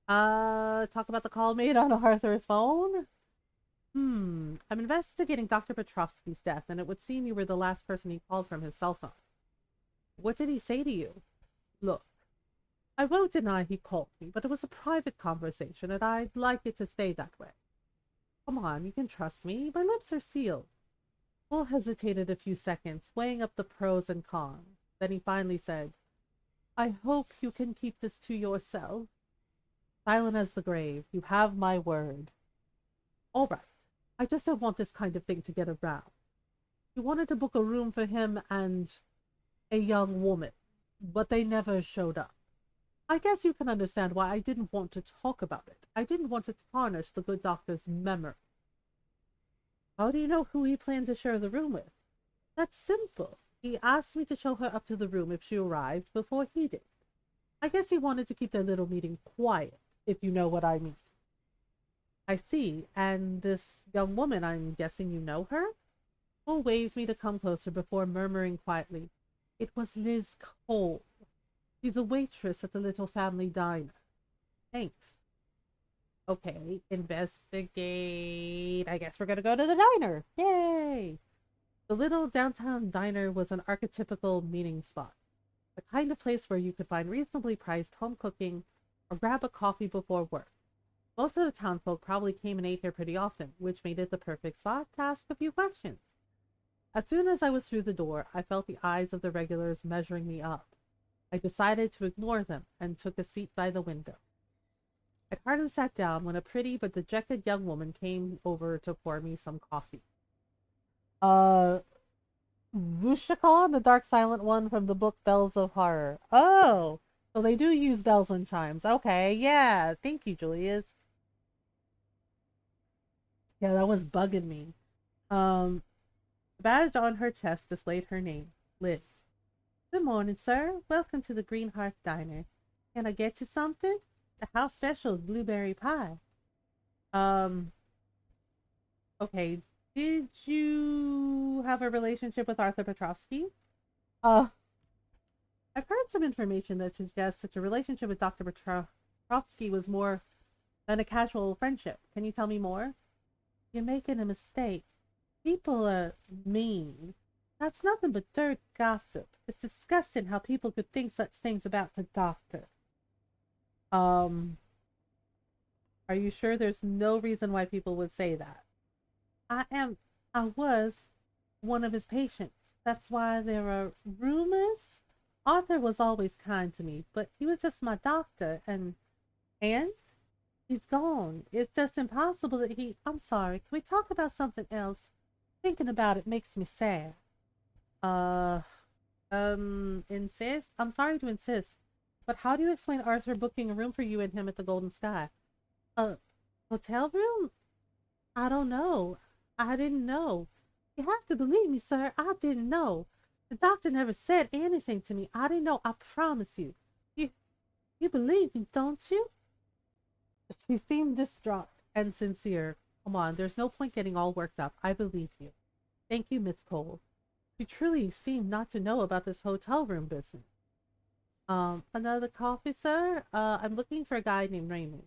Talk about the call made on Arthur's phone? I'm investigating Dr. Petrovsky's death, and it would seem you were the last person he called from his cell phone. What did he say to you? Look, I won't deny he called me, but it was a private conversation, and I'd like it to stay that way. Come on, you can trust me. My lips are sealed. Bull hesitated a few seconds, weighing up the pros and cons. Then he finally said, I hope you can keep this to yourself. Silent as the grave. You have my word. All right. I just don't want this kind of thing to get around. You wanted to book a room for him and a young woman, but they never showed up. I guess you can understand why I didn't want to talk about it. I didn't want to tarnish the good doctor's memory. How do you know who he planned to share the room with? That's simple. He asked me to show her up to the room if she arrived before he did. I guess he wanted to keep their little meeting quiet, if you know what I mean. I see. And this young woman, I'm guessing you know her? Bull waved me to come closer before murmuring quietly, It was Liz Cole. She's a waitress at the little family diner. Thanks. Okay, investigate. I guess we're gonna go to the diner. Yay! The little downtown diner was an archetypical meeting spot. The kind of place where you could find reasonably priced home cooking or grab a coffee before work. Most of the townfolk probably came and ate here pretty often, which made it the perfect spot to ask a few questions. As soon as I was through the door, I felt the eyes of the regulars measuring me up. I decided to ignore them and took a seat by the window. I'd hardly sat down when a pretty but dejected young woman came over to pour me some coffee. Vushakon, the dark silent one from the book Bells of Horror. Oh, so they do use bells and chimes. Okay, yeah. Thank you, Julius. Yeah, that was bugging me. The badge on her chest displayed her name, Liz. Good morning, sir. Welcome to the Green Hearth Diner. Can I get you something? The house special is blueberry pie. Okay. Did you have a relationship with Arthur Petrovsky? I've heard some information that suggests such a relationship with Dr. Petrovsky was more than a casual friendship. Can you tell me more? You're making a mistake. People are mean. That's nothing but dirt gossip. It's disgusting how people could think such things about the doctor. Are you sure there's no reason why people would say that? I was one of his patients. That's why there are rumors. Arthur was always kind to me, but he was just my doctor, and? He's gone. It's just impossible that he. I'm sorry. Can we talk about something else? Thinking about it makes me sad. Uh, insist? I'm sorry to insist, but how do you explain Arthur booking a room for you and him at the Golden Sky? A hotel room? I don't know. I didn't know. You have to believe me, sir. I didn't know. The doctor never said anything to me. I didn't know. I promise you. You, you believe me, don't you? She seemed distraught and sincere. Come on, there's no point getting all worked up. I believe you. Thank you, Miss Cole. You truly seem not to know about this hotel room business. Another coffee, sir? I'm looking for a guy named Raymond.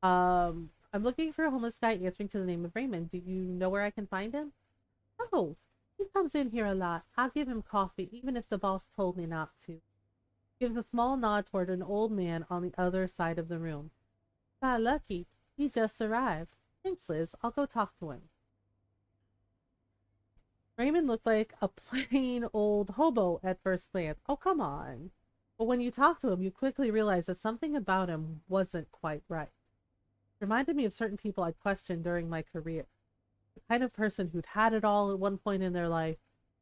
I'm looking for a homeless guy answering to the name of Raymond. Do you know where I can find him? Oh, he comes in here a lot. I'll give him coffee, even if the boss told me not to. Gives a small nod toward an old man on the other side of the room. Got lucky. He just arrived. Thanks, Liz. I'll go talk to him. Raymond looked like a plain old hobo at first glance. Oh, come on. But when you talk to him, you quickly realize that something about him wasn't quite right. It reminded me of certain people I'd questioned during my career. The kind of person who'd had it all at one point in their life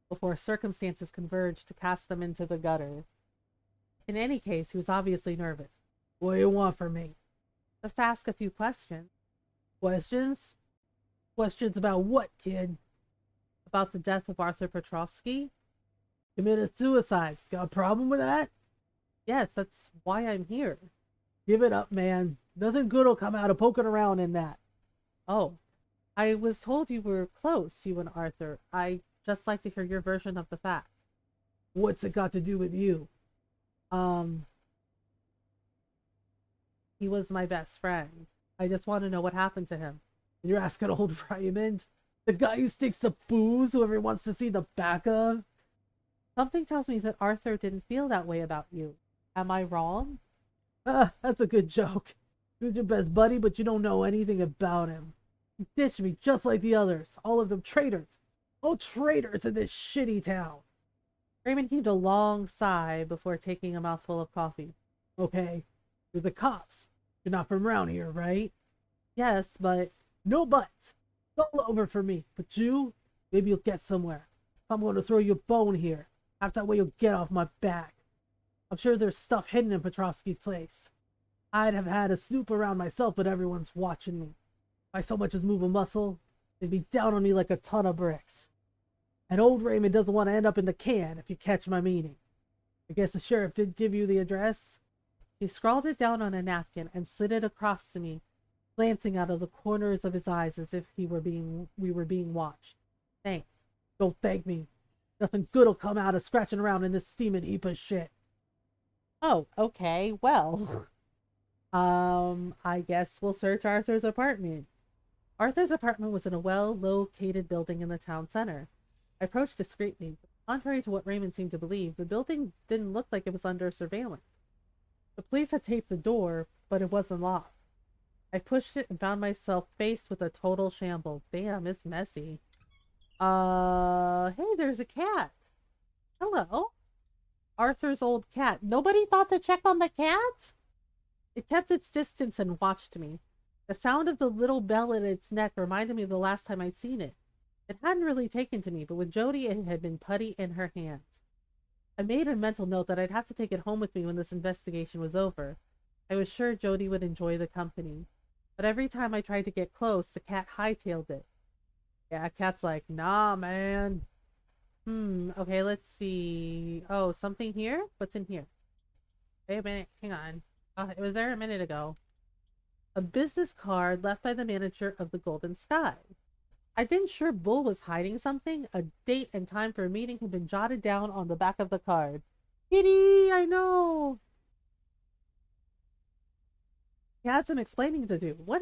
before circumstances converged to cast them into the gutter. In any case, he was obviously nervous. What do you want from me? Just ask a few questions. Questions? Questions about what, kid? About the death of Arthur Petrovsky? Committed suicide. Got a problem with that? Yes, that's why I'm here. Give it up, man. Nothing good'll come out of poking around in that. Oh, I was told you were close, you and Arthur. I just like to hear your version of the facts. What's it got to do with you? He was my best friend. I just want to know what happened to him. You're asking old Raymond? The guy who sticks to booze, who everyone wants to see the back of? Something tells me that Arthur didn't feel that way about you. Am I wrong? That's a good joke. He was your best buddy, but you don't know anything about him. He ditched me just like the others. All of them traitors. All traitors in this shitty town. Raymond heaved a long sigh before taking a mouthful of coffee. Okay, you're the cops. You're not from around here, right? Yes, but... No buts. It's all over for me. But you, maybe you'll get somewhere. I'm going to throw you a bone here. That's that way you'll get off my back. I'm sure there's stuff hidden in Petrovsky's place. I'd have had a snoop around myself, but everyone's watching me. If I so much as move a muscle, they'd be down on me like a ton of bricks. And old Raymond doesn't want to end up in the can, if you catch my meaning. I guess the sheriff did give you the address? He scrawled it down on a napkin and slid it across to me, glancing out of the corners of his eyes as if we were being watched. Thanks. Don't thank me. Nothing good'll come out of scratching around in this steaming heap of shit. Oh, okay. Well, I guess we'll search Arthur's apartment. Arthur's apartment was in a well-located building in the town center. I approached discreetly. Contrary to what Raymond seemed to believe, the building didn't look like it was under surveillance. The police had taped the door, but it wasn't locked. I pushed it and found myself faced with a total shambles. Damn, it's messy. Hey, there's a cat. Hello. Arthur's old cat. Nobody thought to check on the cat? It kept its distance and watched me. The sound of the little bell in its neck reminded me of the last time I'd seen it. It hadn't really taken to me, but with Jody, it had been putty in her hands. I made a mental note that I'd have to take it home with me when this investigation was over. I was sure Jody would enjoy the company. But every time I tried to get close, the cat hightailed it. Yeah, cat's like, nah, man. Okay, let's see. Oh, something here? What's in here? Wait a minute, hang on. It was there a minute ago. A business card left by the manager of the Golden Sky. I'd been sure Bull was hiding something. A date and time for a meeting had been jotted down on the back of the card. Kitty, I know. He had some explaining to do. What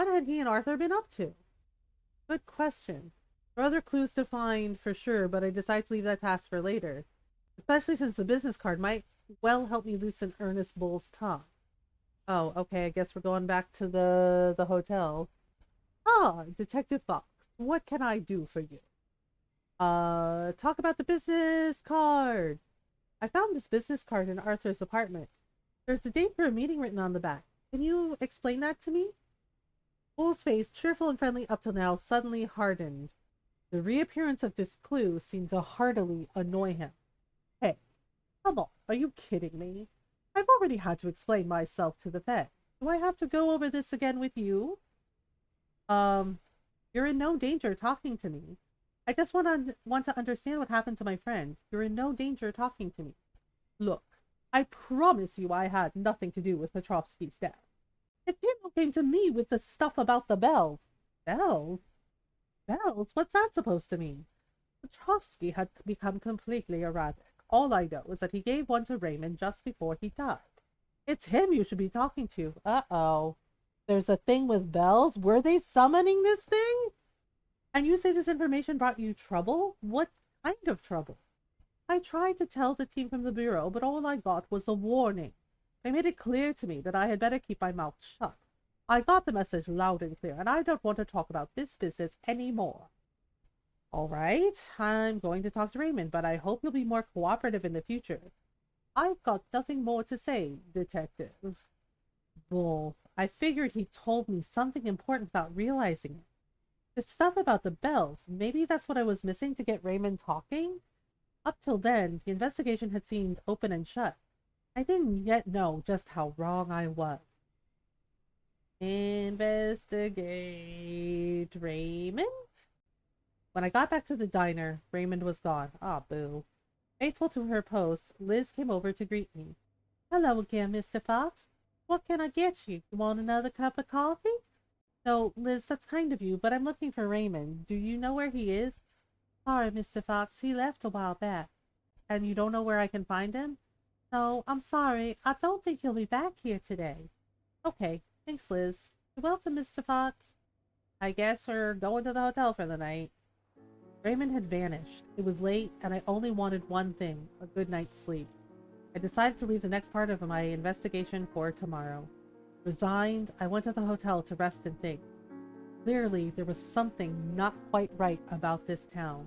had he and Arthur been up to? Good question. There are other clues to find for sure, but I decided to leave that task for later. Especially since the business card might well help me loosen Ernest Bull's tongue. Oh, okay, I guess we're going back to the hotel. Ah, Detective Fox, what can I do for you? Talk about the business card. I found this business card in Arthur's apartment. There's a date for a meeting written on the back. Can you explain that to me? Bull's face, cheerful and friendly up till now, suddenly hardened. The reappearance of this clue seemed to heartily annoy him. Hey, come on, are you kidding me? I've already had to explain myself to the vet. Do I have to go over this again with you? Um, you're in no danger talking to me. I just want to understand what happened to my friend. You're in no danger talking to me. Look, I promise you I had nothing to do with Petrovsky's death. It's him who came to me with the stuff about the bells. Bells? Bells? What's that supposed to mean? Petrovsky had become completely erratic. All I know is that he gave one to Raymond just before he died. It's him you should be talking to. Uh-oh. There's a thing with bells? Were they summoning this thing? And you say this information brought you trouble? What kind of trouble? I tried to tell the team from the Bureau, but all I got was a warning. They made it clear to me that I had better keep my mouth shut. I got the message loud and clear, and I don't want to talk about this business anymore. All right, I'm going to talk to Raymond, but I hope you'll be more cooperative in the future. I've got nothing more to say, Detective. Bull, I figured he told me something important without realizing it. The stuff about the bells, maybe that's what I was missing to get Raymond talking? Up till then, the investigation had seemed open and shut. I didn't yet know just how wrong I was. Investigate Raymond? When I got back to the diner, Raymond was gone. Ah, boo. Faithful to her post, Liz came over to greet me. Hello again, Mr. Fox. What can I get you? You want another cup of coffee? No, Liz, that's kind of you, but I'm looking for Raymond. Do you know where he is? Sorry, Mr. Fox, he left a while back. And you don't know where I can find him? No, I'm sorry. I don't think he'll be back here today. Okay, thanks, Liz. You're welcome, Mr. Fox. I guess we're going to the hotel for the night. Raymond had vanished. It was late, and I only wanted one thing, a good night's sleep. I decided to leave the next part of my investigation for tomorrow. Resigned, I went to the hotel to rest and think. Clearly, there was something not quite right about this town.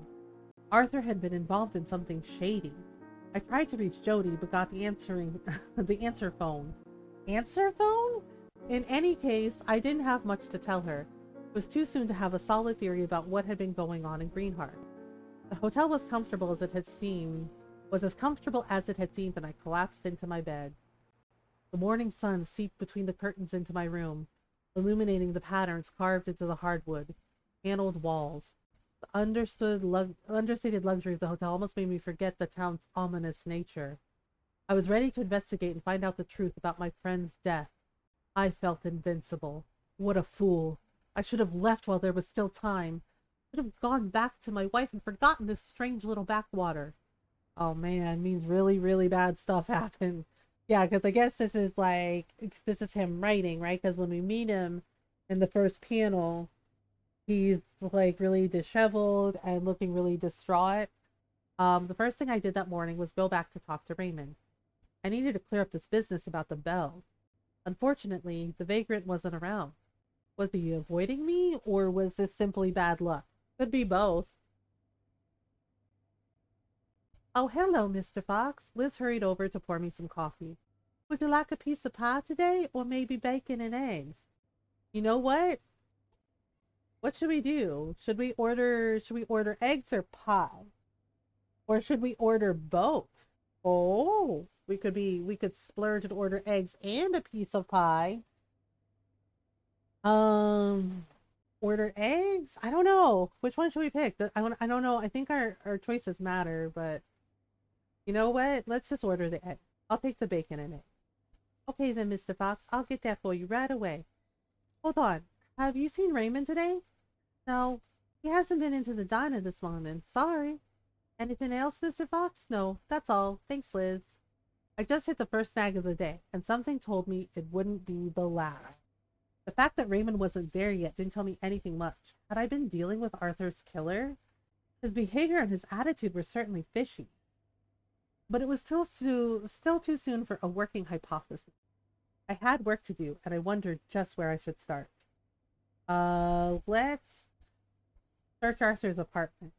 Arthur had been involved in something shady. I tried to reach Jody, but got the answer phone. Answer phone? In any case, I didn't have much to tell her. It was too soon to have a solid theory about what had been going on in Greenheart. The hotel was as comfortable as it had seemed when I collapsed into my bed. The morning sun seeped between the curtains into my room, illuminating the patterns carved into the hardwood, paneled walls. The understated luxury of the hotel almost made me forget the town's ominous nature. I was ready to investigate and find out the truth about my friend's death. I felt invincible. What a fool. I should have left while there was still time. I should have gone back to my wife and forgotten this strange little backwater. Oh man, means really, really bad stuff happened. Yeah, because I guess this is him writing, right? Because when we meet him in the first panel, he's like really disheveled and looking really distraught. The first thing I did that morning was go back to talk to Raymond. I needed to clear up this business about the bells. Unfortunately, the vagrant wasn't around. Was he avoiding me, or was this simply bad luck? Could be both. Oh, hello, Mr. Fox. Liz hurried over to pour me some coffee. Would you like a piece of pie today, or maybe bacon and eggs? You know what? What should we do? Should we order eggs or pie? Or should we order both? Oh, we could splurge and order eggs and a piece of pie. Um, order eggs? I don't know. Which one should we pick? I don't know. I think our choices matter, but you know what? Let's just order the egg. I'll take the bacon and egg. Okay then, Mr. Fox. I'll get that for you right away. Hold on. Have you seen Raymond today? No, he hasn't been into the diner this morning. Sorry. Anything else, Mr. Fox? No, that's all. Thanks, Liz. I just hit the first snag of the day, and something told me it wouldn't be the last. The fact that Raymond wasn't there yet didn't tell me anything much. Had I been dealing with Arthur's killer? His behavior and his attitude were certainly fishy. But it was still too soon for a working hypothesis. I had work to do, and I wondered just where I should start. Let's search Arthur's apartment.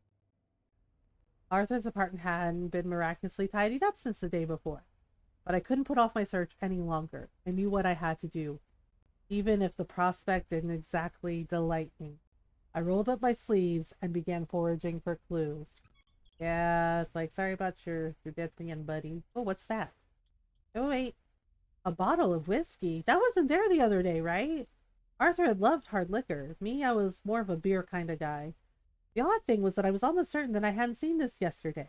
Arthur's apartment hadn't been miraculously tidied up since the day before, but I couldn't put off my search any longer. I knew what I had to do. even if the prospect didn't exactly delight me. I rolled up my sleeves and began foraging for clues. Yeah, it's like, sorry about your dead man, buddy. Oh, what's that? Oh, wait. A bottle of whiskey? That wasn't there the other day, right? Arthur had loved hard liquor. Me, I was more of a beer kind of guy. The odd thing was that I was almost certain that I hadn't seen this yesterday.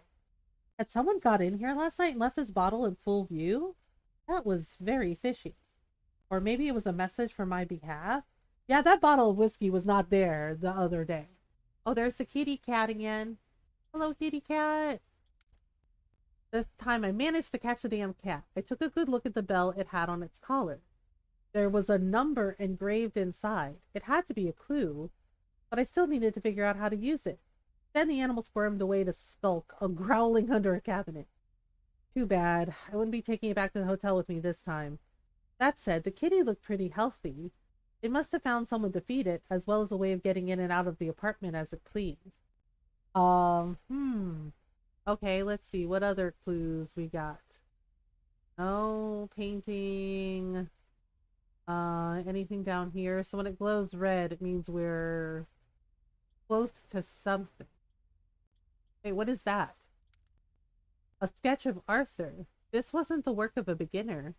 Had someone got in here last night and left this bottle in full view? That was very fishy. Or maybe it was a message for my behalf? Yeah, that bottle of whiskey was not there the other day. Oh, there's the kitty cat again. Hello, kitty cat. This time I managed to catch the damn cat. I took a good look at the bell it had on its collar. There was a number engraved inside. It had to be a clue, but I still needed to figure out how to use it. Then the animal squirmed away to skulk, growling under a cabinet. Too bad. I wouldn't be taking it back to the hotel with me this time. That said, the kitty looked pretty healthy. It must have found someone to feed it, as well as a way of getting in and out of the apartment as it pleased. Okay, let's see. What other clues we got? Oh, painting. Anything down here? So when it glows red, it means we're close to something. Wait, what is that? A sketch of Arthur. This wasn't the work of a beginner.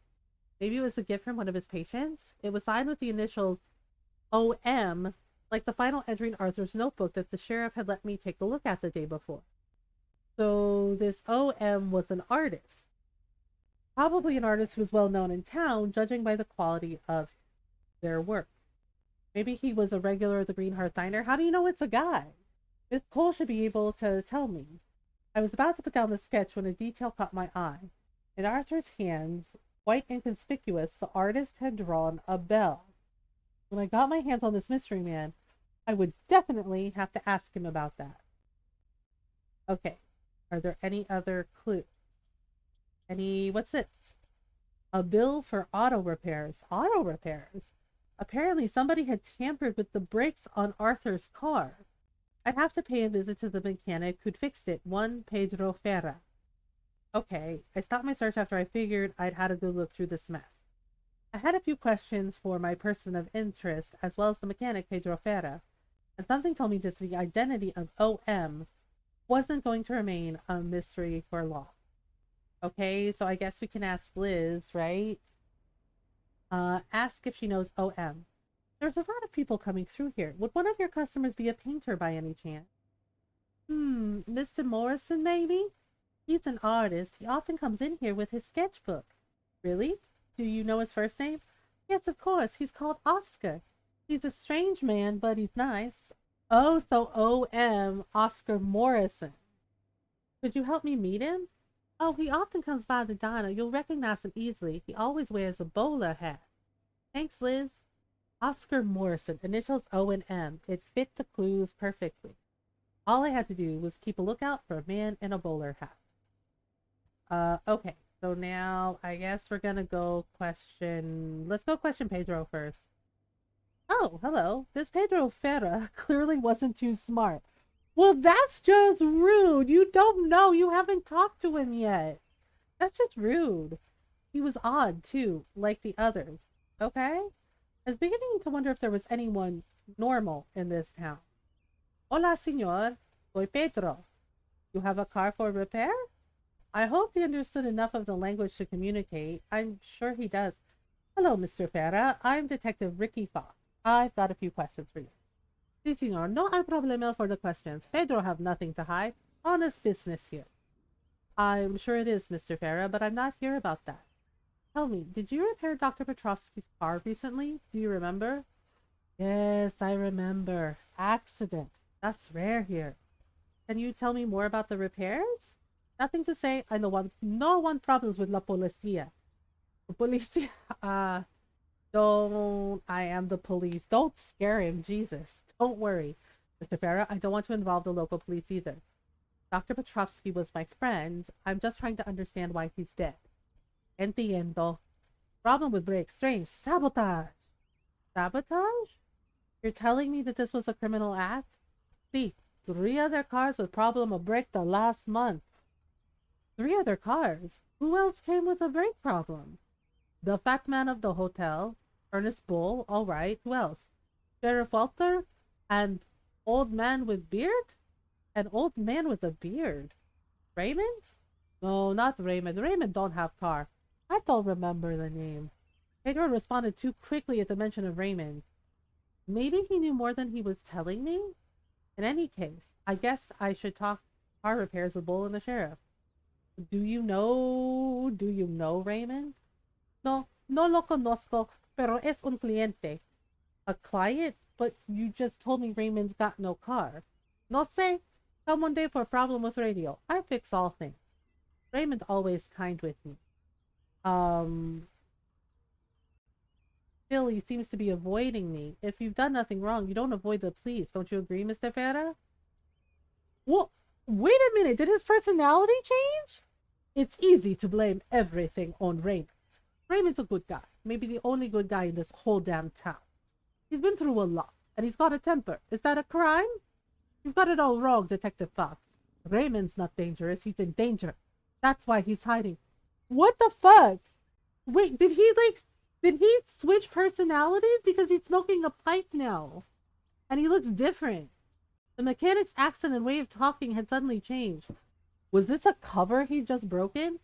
Maybe it was a gift from one of his patients? It was signed with the initials OM, like the final entry in Arthur's notebook that the sheriff had let me take a look at the day before. So this OM was an artist. Probably an artist who was well known in town, judging by the quality of their work. Maybe he was a regular at the Green Heart Diner. How do you know it's a guy? Miss Cole should be able to tell me. I was about to put down the sketch when a detail caught my eye. In Arthur's hands, quite inconspicuous, the artist had drawn a bell. When I got my hands on this mystery man, I would definitely have to ask him about that. Okay. Are there any other clues? What's this? A bill for auto repairs. Auto repairs? Apparently somebody had tampered with the brakes on Arthur's car. I'd have to pay a visit to the mechanic who'd fixed it, one Pedro Ferra. Okay, I stopped my search after I figured I'd had a good look through this mess. I had a few questions for my person of interest, as well as the mechanic Pedro Ferra, and something told me that the identity of OM wasn't going to remain a mystery for long. Okay, so I guess we can ask Liz, right? Ask if she knows OM. There's a lot of people coming through here. Would one of your customers be a painter by any chance? Mr. Morrison, maybe? He's an artist. He often comes in here with his sketchbook. Really? Do you know his first name? Yes, of course. He's called Oscar. He's a strange man, but he's nice. Oh, so O.M. Oscar Morrison. Could you help me meet him? Oh, he often comes by the diner. You'll recognize him easily. He always wears a bowler hat. Thanks, Liz. Oscar Morrison, initials O and M. It fit the clues perfectly. All I had to do was keep a lookout for a man in a bowler hat. Okay. So now I guess we're gonna go question... Let's go question Pedro first. Oh, hello. This Pedro Ferra clearly wasn't too smart. Well, that's just rude. You don't know. You haven't talked to him yet. That's just rude. He was odd, too, like the others. Okay? I was beginning to wonder if there was anyone normal in this town. Hola, señor. Soy Pedro. You have a car for repair? I hoped he understood enough of the language to communicate. I'm sure he does. Hello, Mr. Ferra. I'm Detective Ricky Fox. I've got a few questions for you. Si, senor. No hay problema for the questions. Pedro have nothing to hide. Honest business here. I'm sure it is, Mr. Ferra, but I'm not here about that. Tell me, did you repair Dr. Petrovsky's car recently? Do you remember? Yes, I remember. Accident. That's rare here. Can you tell me more about the repairs? Nothing to say. I know no one problems with la policía. The policia, don't. I am the police. Don't scare him, Jesus. Don't worry. Mr. Farah, I don't want to involve the local police either. Dr. Petrovsky was my friend. I'm just trying to understand why he's dead. Entiendo. Problem with brakes. Strange. Sabotage. Sabotage? You're telling me that this was a criminal act? See, 3 other cars with problem of brake the last month. 3 other cars? Who else came with a brake problem? The fat man of the hotel, Ernest Bull, all right. Who else? Sheriff Walter and old man with beard? An old man with a beard. Raymond? No, not Raymond. Raymond don't have car. I don't remember the name. Pedro responded too quickly at the mention of Raymond. Maybe he knew more than he was telling me? In any case, I guess I should talk car repairs with Bull and the sheriff. Do you know Raymond? No, no lo conozco, pero es un cliente. A client? But you just told me Raymond's got no car. No sé. Come one day for a problem with radio. I fix all things. Raymond's always kind with me. Um, Still, he seems to be avoiding me. If you've done nothing wrong, you don't avoid the police. Don't you agree, Mr. Ferrer? Well, wait a minute. Did his personality change? It's easy to blame everything on Raymond. Raymond's a good guy. Maybe the only good guy in this whole damn town. He's been through a lot, and he's got a temper. Is that a crime? You've got it all wrong, Detective Fox. Raymond's not dangerous. He's in danger. That's why he's hiding. What the fuck? Wait, did he switch personalities? Because he's smoking a pipe now. And he looks different. The mechanic's accent and way of talking had suddenly changed. Was this a cover he'd just broken?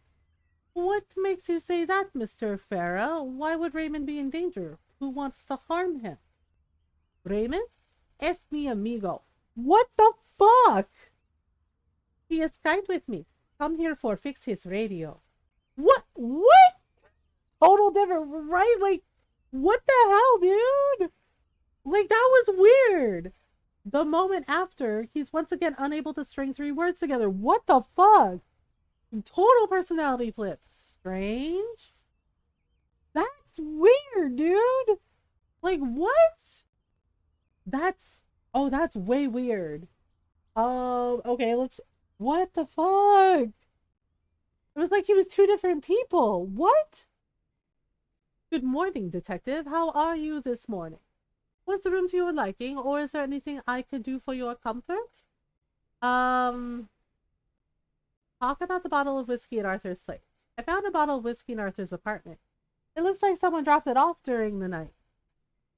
What makes you say that, Mr. Farah? Why would Raymond be in danger? Who wants to harm him? Raymond? Es mi amigo. What the fuck? He is kind with me. Come here for fix his radio. What? What? Total different, right? Like, what the hell, dude? Like, that was weird. The moment after, he's once again unable to string 3 words together. What the fuck? Total personality flip. Strange? That's weird, dude. Like, what? That's way weird. Okay, what the fuck? It was like he was 2 different people. What? Good morning, Detective. How are you this morning? Was the room to your liking, or is there anything I could do for your comfort? Talk about the bottle of whiskey at Arthur's place. I found a bottle of whiskey in Arthur's apartment. It looks like someone dropped it off during the night.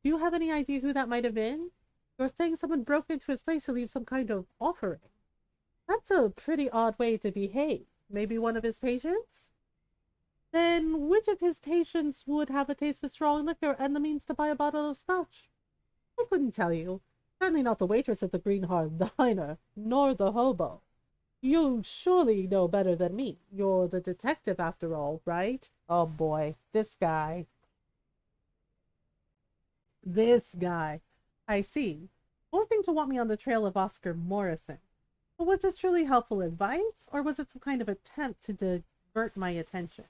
Do you have any idea who that might have been? You're saying someone broke into his place to leave some kind of offering. That's a pretty odd way to behave. Maybe one of his patients? Then which of his patients would have a taste for strong liquor and the means to buy a bottle of scotch? I couldn't tell you. Certainly not the waitress at the Greenheart Diner, nor the hobo. You surely know better than me. You're the detective after all, right? Oh boy, this guy. This guy. I see. Both seem to want me on the trail of Oscar Morrison. But was this truly helpful advice, or was it some kind of attempt to divert my attention?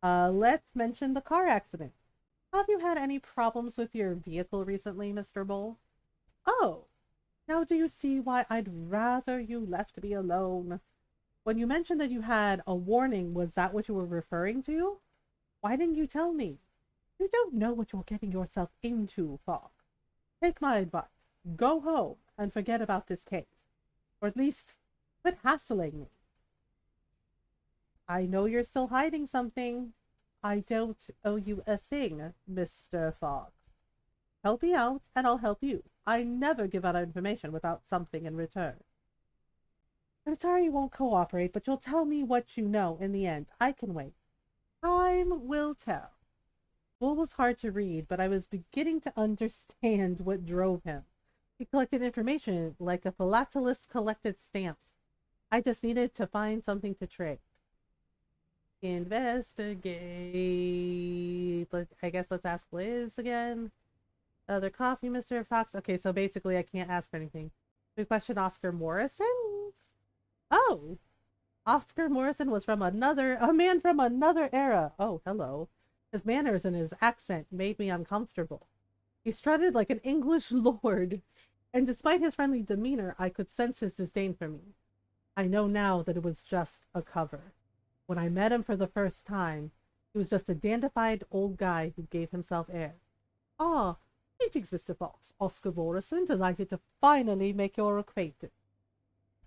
Let's mention the car accident. Have you had any problems with your vehicle recently, Mr. Bull? Oh, now do you see why I'd rather you left me alone? When you mentioned that you had a warning, was that what you were referring to? Why didn't you tell me? You don't know what you're getting yourself into, Fox. Take my advice. Go home and forget about this case. Or at least, quit hassling me. I know you're still hiding something. I don't owe you a thing, Mr. Fox. Help me out, and I'll help you. I never give out information without something in return. I'm sorry you won't cooperate, but you'll tell me what you know in the end. I can wait. Time will tell. Bull was hard to read, but I was beginning to understand what drove him. He collected information like a philatelist collected stamps. I just needed to find something to trade. Investigate. I guess let's ask Liz again. Other coffee, Mr. Fox. Okay, so basically I can't ask for anything. We question Oscar Morrison? Oh! Oscar Morrison was a man from another era. Oh, hello. His manners and his accent made me uncomfortable. He strutted like an English lord, and despite his friendly demeanor, I could sense his disdain for me. I know now that it was just a cover. When I met him for the first time, he was just a dandified old guy who gave himself airs. Ah, greetings, Mr. Fox. Oscar Morrison, delighted to finally make your acquaintance.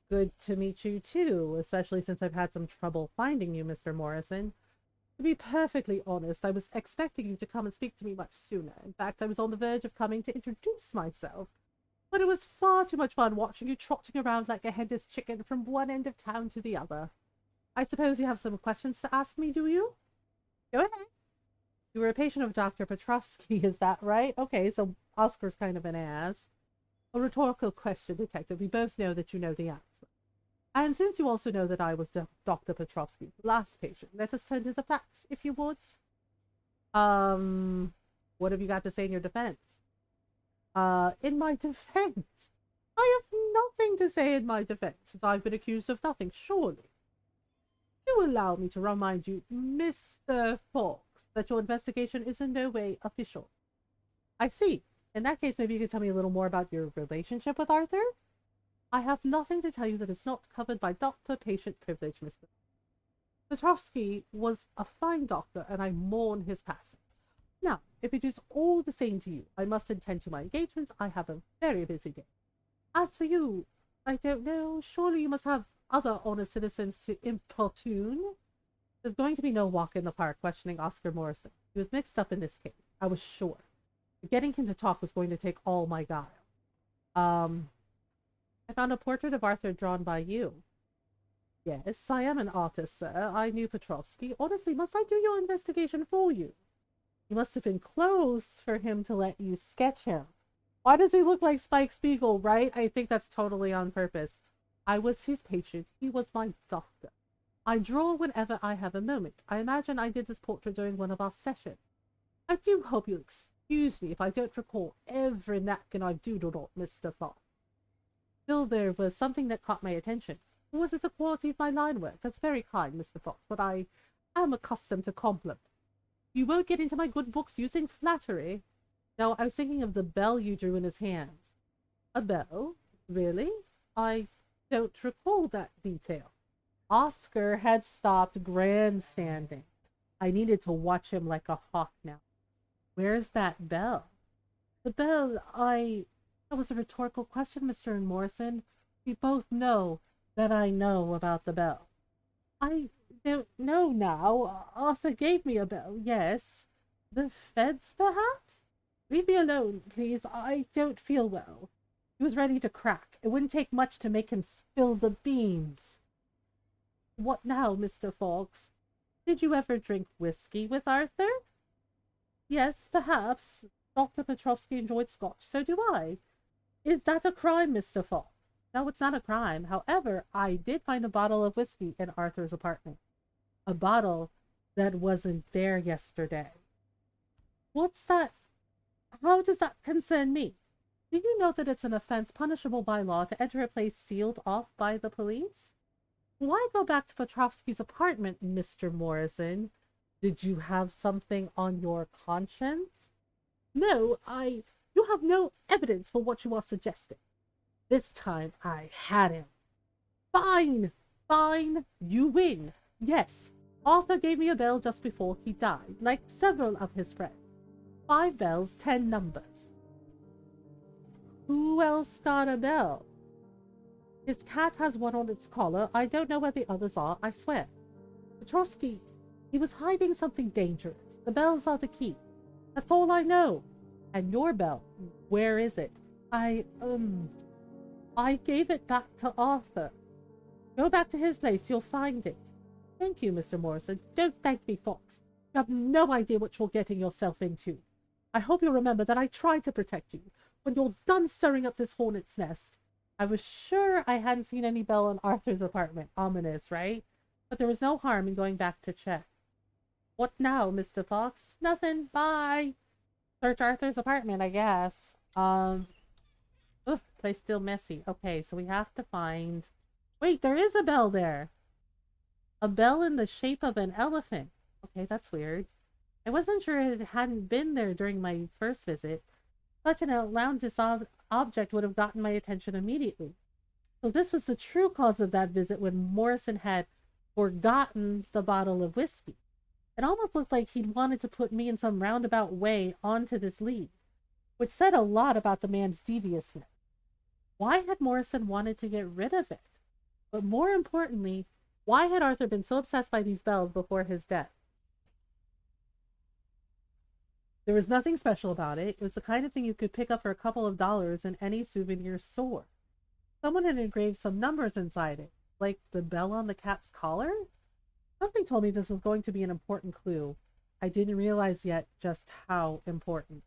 Good to meet you, too, especially since I've had some trouble finding you, Mr. Morrison. To be perfectly honest, I was expecting you to come and speak to me much sooner. In fact, I was on the verge of coming to introduce myself. But it was far too much fun watching you trotting around like a headless chicken from one end of town to the other. I suppose you have some questions to ask me, do you? Go ahead. You were a patient of Dr. Petrovsky, is that right? Okay, so Oscar's kind of an ass. A rhetorical question, Detective. We both know that you know the answer. And since you also know that I was Dr. Petrovsky's last patient, let us turn to the facts, if you would. What have you got to say in your defense? In my defense? I have nothing to say in my defense, since I've been accused of nothing, surely. Do allow me to remind you, Mr. Fox, that your investigation is in no way official. I see. In that case, maybe you could tell me a little more about your relationship with Arthur? I have nothing to tell you that is not covered by doctor-patient privilege, Mr. Petrovsky was a fine doctor, and I mourn his passing. Now, if it is all the same to you, I must attend to my engagements. I have a very busy day. As for you, I don't know. Surely you must have other honest citizens to importune. There's going to be no walk in the park questioning Oscar Morrison. He was mixed up in this case. I was sure. Getting him to talk was going to take all my guile. I found a portrait of Arthur drawn by you. Yes, I am an artist, sir. I knew Petrovsky. Honestly, must I do your investigation for you? You must have been close for him to let you sketch him. Why does he look like Spike Spiegel, right? I think that's totally on purpose. I was his patient. He was my doctor. I draw whenever I have a moment. I imagine I did this portrait during one of our sessions. I do hope you'll excuse me if I don't recall every napkin I've doodled on, Mr. Fox. Still, there was something that caught my attention. Was it the quality of my line work? That's very kind, Mr. Fox, but I am accustomed to compliments. You won't get into my good books using flattery. No, I was thinking of the bell you drew in his hands. A bell? Really? I don't recall that detail. Oscar had stopped grandstanding. I needed to watch him like a hawk now. Where's that bell? The bell, That was a rhetorical question, Mr. Morrison. We both know that I know about the bell. I don't know now. Arthur gave me a bell, yes. The feds, perhaps? Leave me alone, please. I don't feel well. He was ready to crack. It wouldn't take much to make him spill the beans. What now, Mr. Fox? Did you ever drink whiskey with Arthur? Yes, perhaps. Dr. Petrovsky enjoyed Scotch. So do I. Is that a crime, Mr. Fox? No, it's not a crime. However, I did find a bottle of whiskey in Arthur's apartment. A bottle that wasn't there yesterday. What's that? How does that concern me? Do you know that it's an offense punishable by law to enter a place sealed off by the police? Why go back to Petrovsky's apartment, Mr. Morrison? Did you have something on your conscience? No, You have no evidence for what you are suggesting. This time I had him. Fine, fine, you win. Yes, Arthur gave me a bell just before he died, like several of his friends. 5 bells, 10 numbers. Who else got a bell? His cat has one on its collar. I don't know where the others are, I swear. Petrovsky, he was hiding something dangerous. The bells are the key. That's all I know. And your bell, where is it? I gave it back to Arthur. Go back to his place, you'll find it. Thank you, Mr. Morrison. Don't thank me, Fox. You have no idea what you're getting yourself into. I hope you'll remember that I tried to protect you. When you're done stirring up this hornet's nest. I was sure I hadn't seen any bell in Arthur's apartment. Ominous, right? But there was no harm in going back to check. What now, Mr. Fox? Nothing. Bye. Search Arthur's apartment, I guess. Place still messy. Okay, so we have to find... Wait, there is a bell there. A bell in the shape of an elephant. Okay, that's weird. I wasn't sure it hadn't been there during my first visit. Such an outlandish object would have gotten my attention immediately. So this was the true cause of that visit when Morrison had forgotten the bottle of whiskey. It almost looked like he'd wanted to put me in some roundabout way onto this lead, which said a lot about the man's deviousness. Why had Morrison wanted to get rid of it? But more importantly, why had Arthur been so obsessed by these bells before his death? There was nothing special about it. It was the kind of thing you could pick up for a couple of dollars in any souvenir store. Someone had engraved some numbers inside it, like the bell on the cat's collar. Something told me this was going to be an important clue. I didn't realize yet just how important.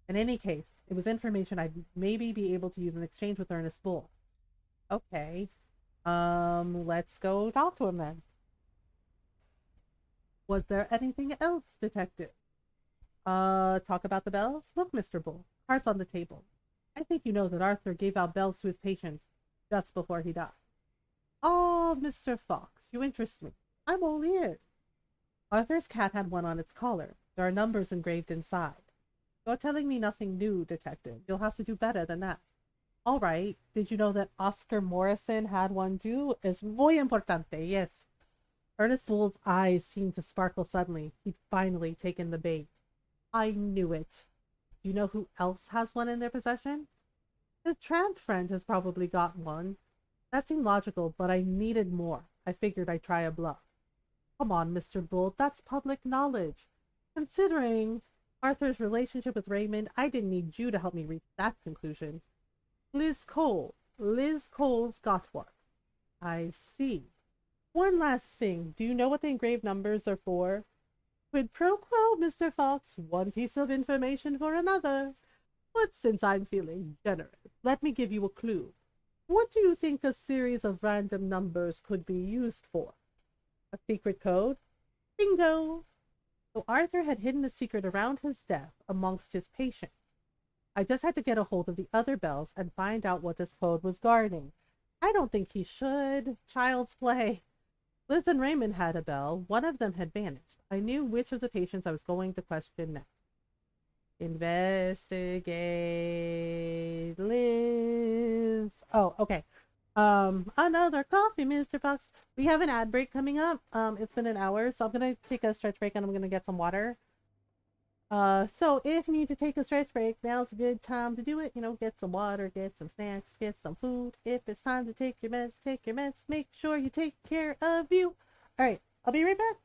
In any case, it was information I'd maybe be able to use in exchange with Ernest Bull. Okay. Let's go talk to him then. Was there anything else, Detective? Talk about the bells? Look, Mr. Bull, cards on the table. I think you know that Arthur gave out bells to his patients just before he died. Oh, Mr. Fox, you interest me. I'm all ears. Arthur's cat had one on its collar. There are numbers engraved inside. You're telling me nothing new, Detective. You'll have to do better than that. All right. Did you know that Oscar Morrison had one too? Es muy importante, yes. Ernest Bull's eyes seemed to sparkle suddenly. He'd finally taken the bait. I knew it. Do you know who else has one in their possession? His tramp friend has probably got one. That seemed logical, but I needed more. I figured I'd try a bluff. Come on, Mr. Bull, that's public knowledge. Considering Arthur's relationship with Raymond, I didn't need you to help me reach that conclusion. Liz Cole. Liz Cole's got one. I see. One last thing. Do you know what the engraved numbers are for? Quid pro quo, Mr. Fox. One piece of information for another. But since I'm feeling generous, let me give you a clue. What do you think a series of random numbers could be used for? A secret code? Bingo! So Arthur had hidden the secret around his death amongst his patients. I just had to get a hold of the other bells and find out what this code was guarding. I don't think he should. Child's play. Liz and Raymond had a bell. One of them had vanished. I knew which of the patients I was going to question next. Investigate Liz. Oh, okay. Another coffee, Mr. Fox. We have an ad break coming up. It's been an hour, so I'm gonna take a stretch break and I'm gonna get some water. So if you need to take a stretch break, now's a good time to do it. You know, get some water, get some snacks, get some food. If it's time to take your meds, take your meds. Make sure you take care of you. All right, I'll be right back.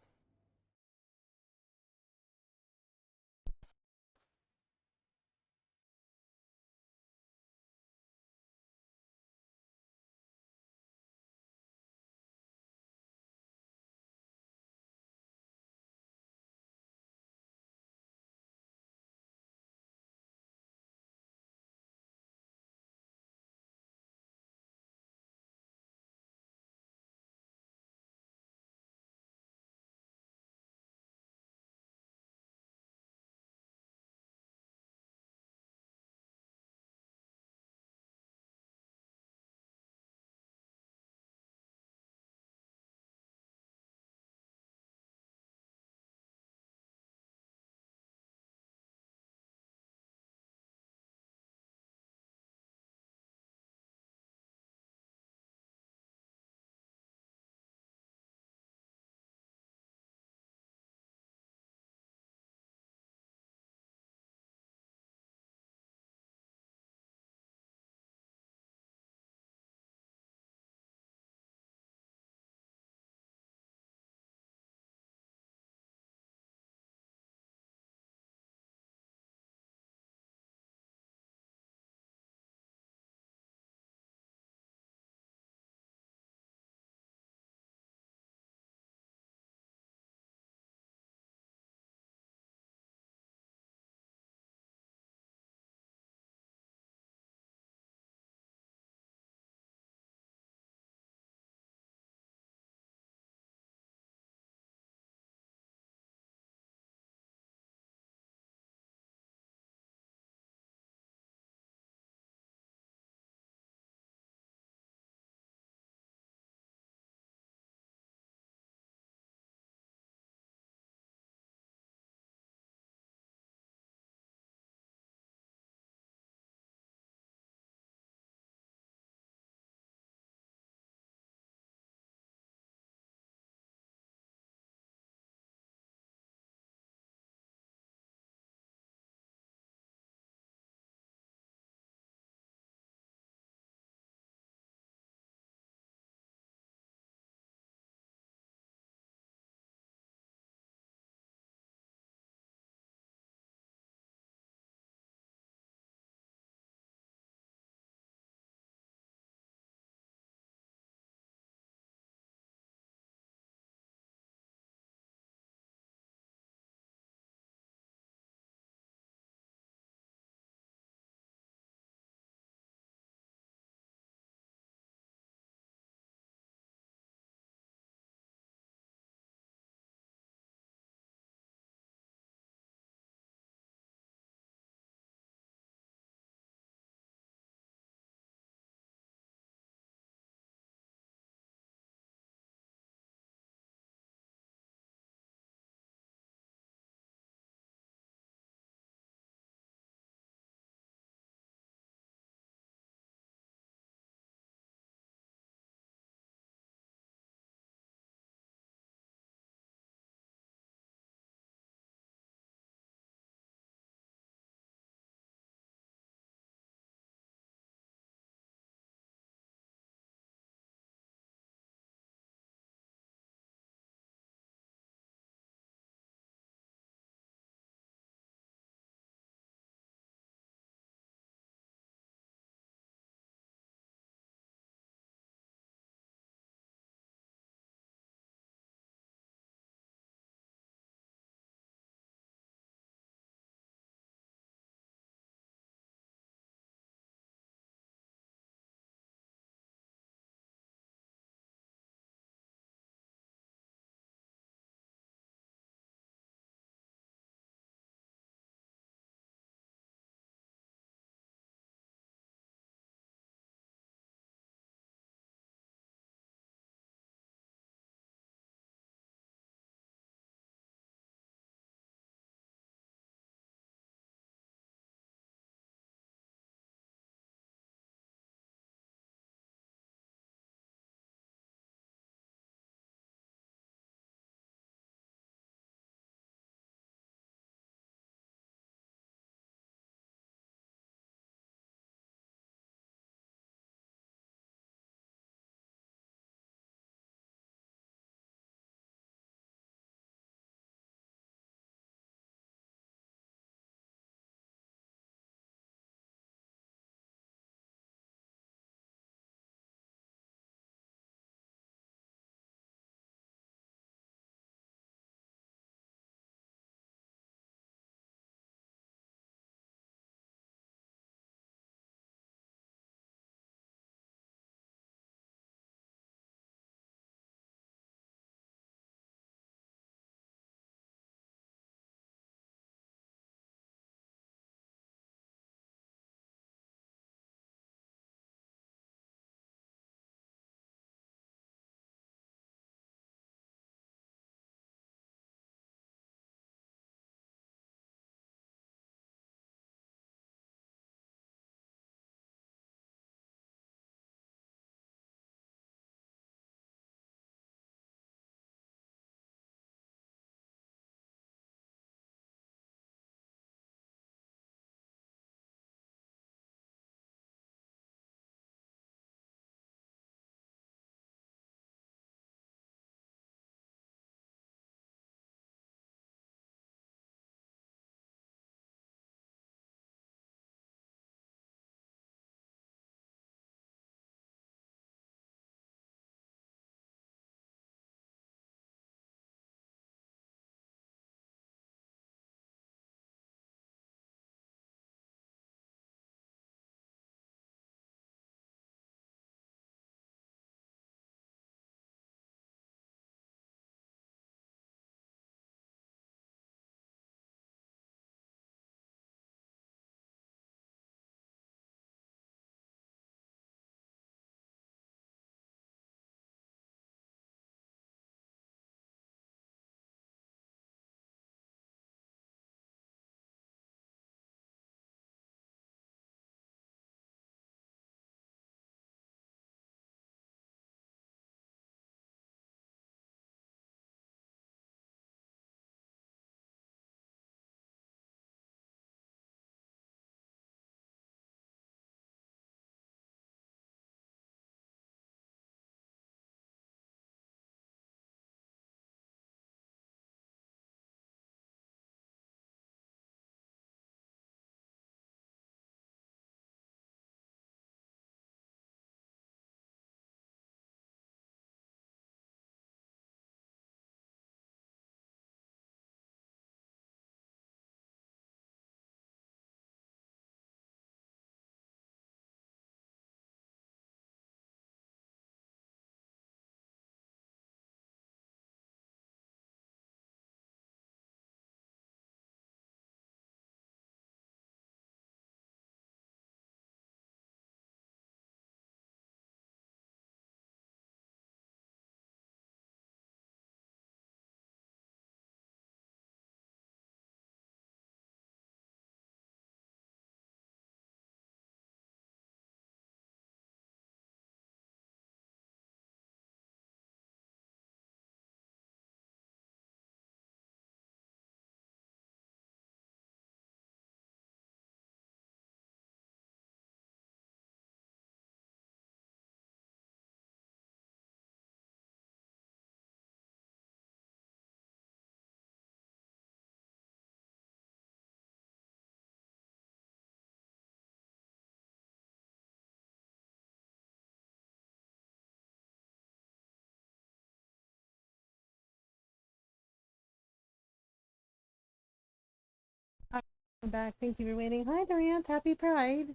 I'm back. Thank you for waiting. Hi, Durant. Happy Pride.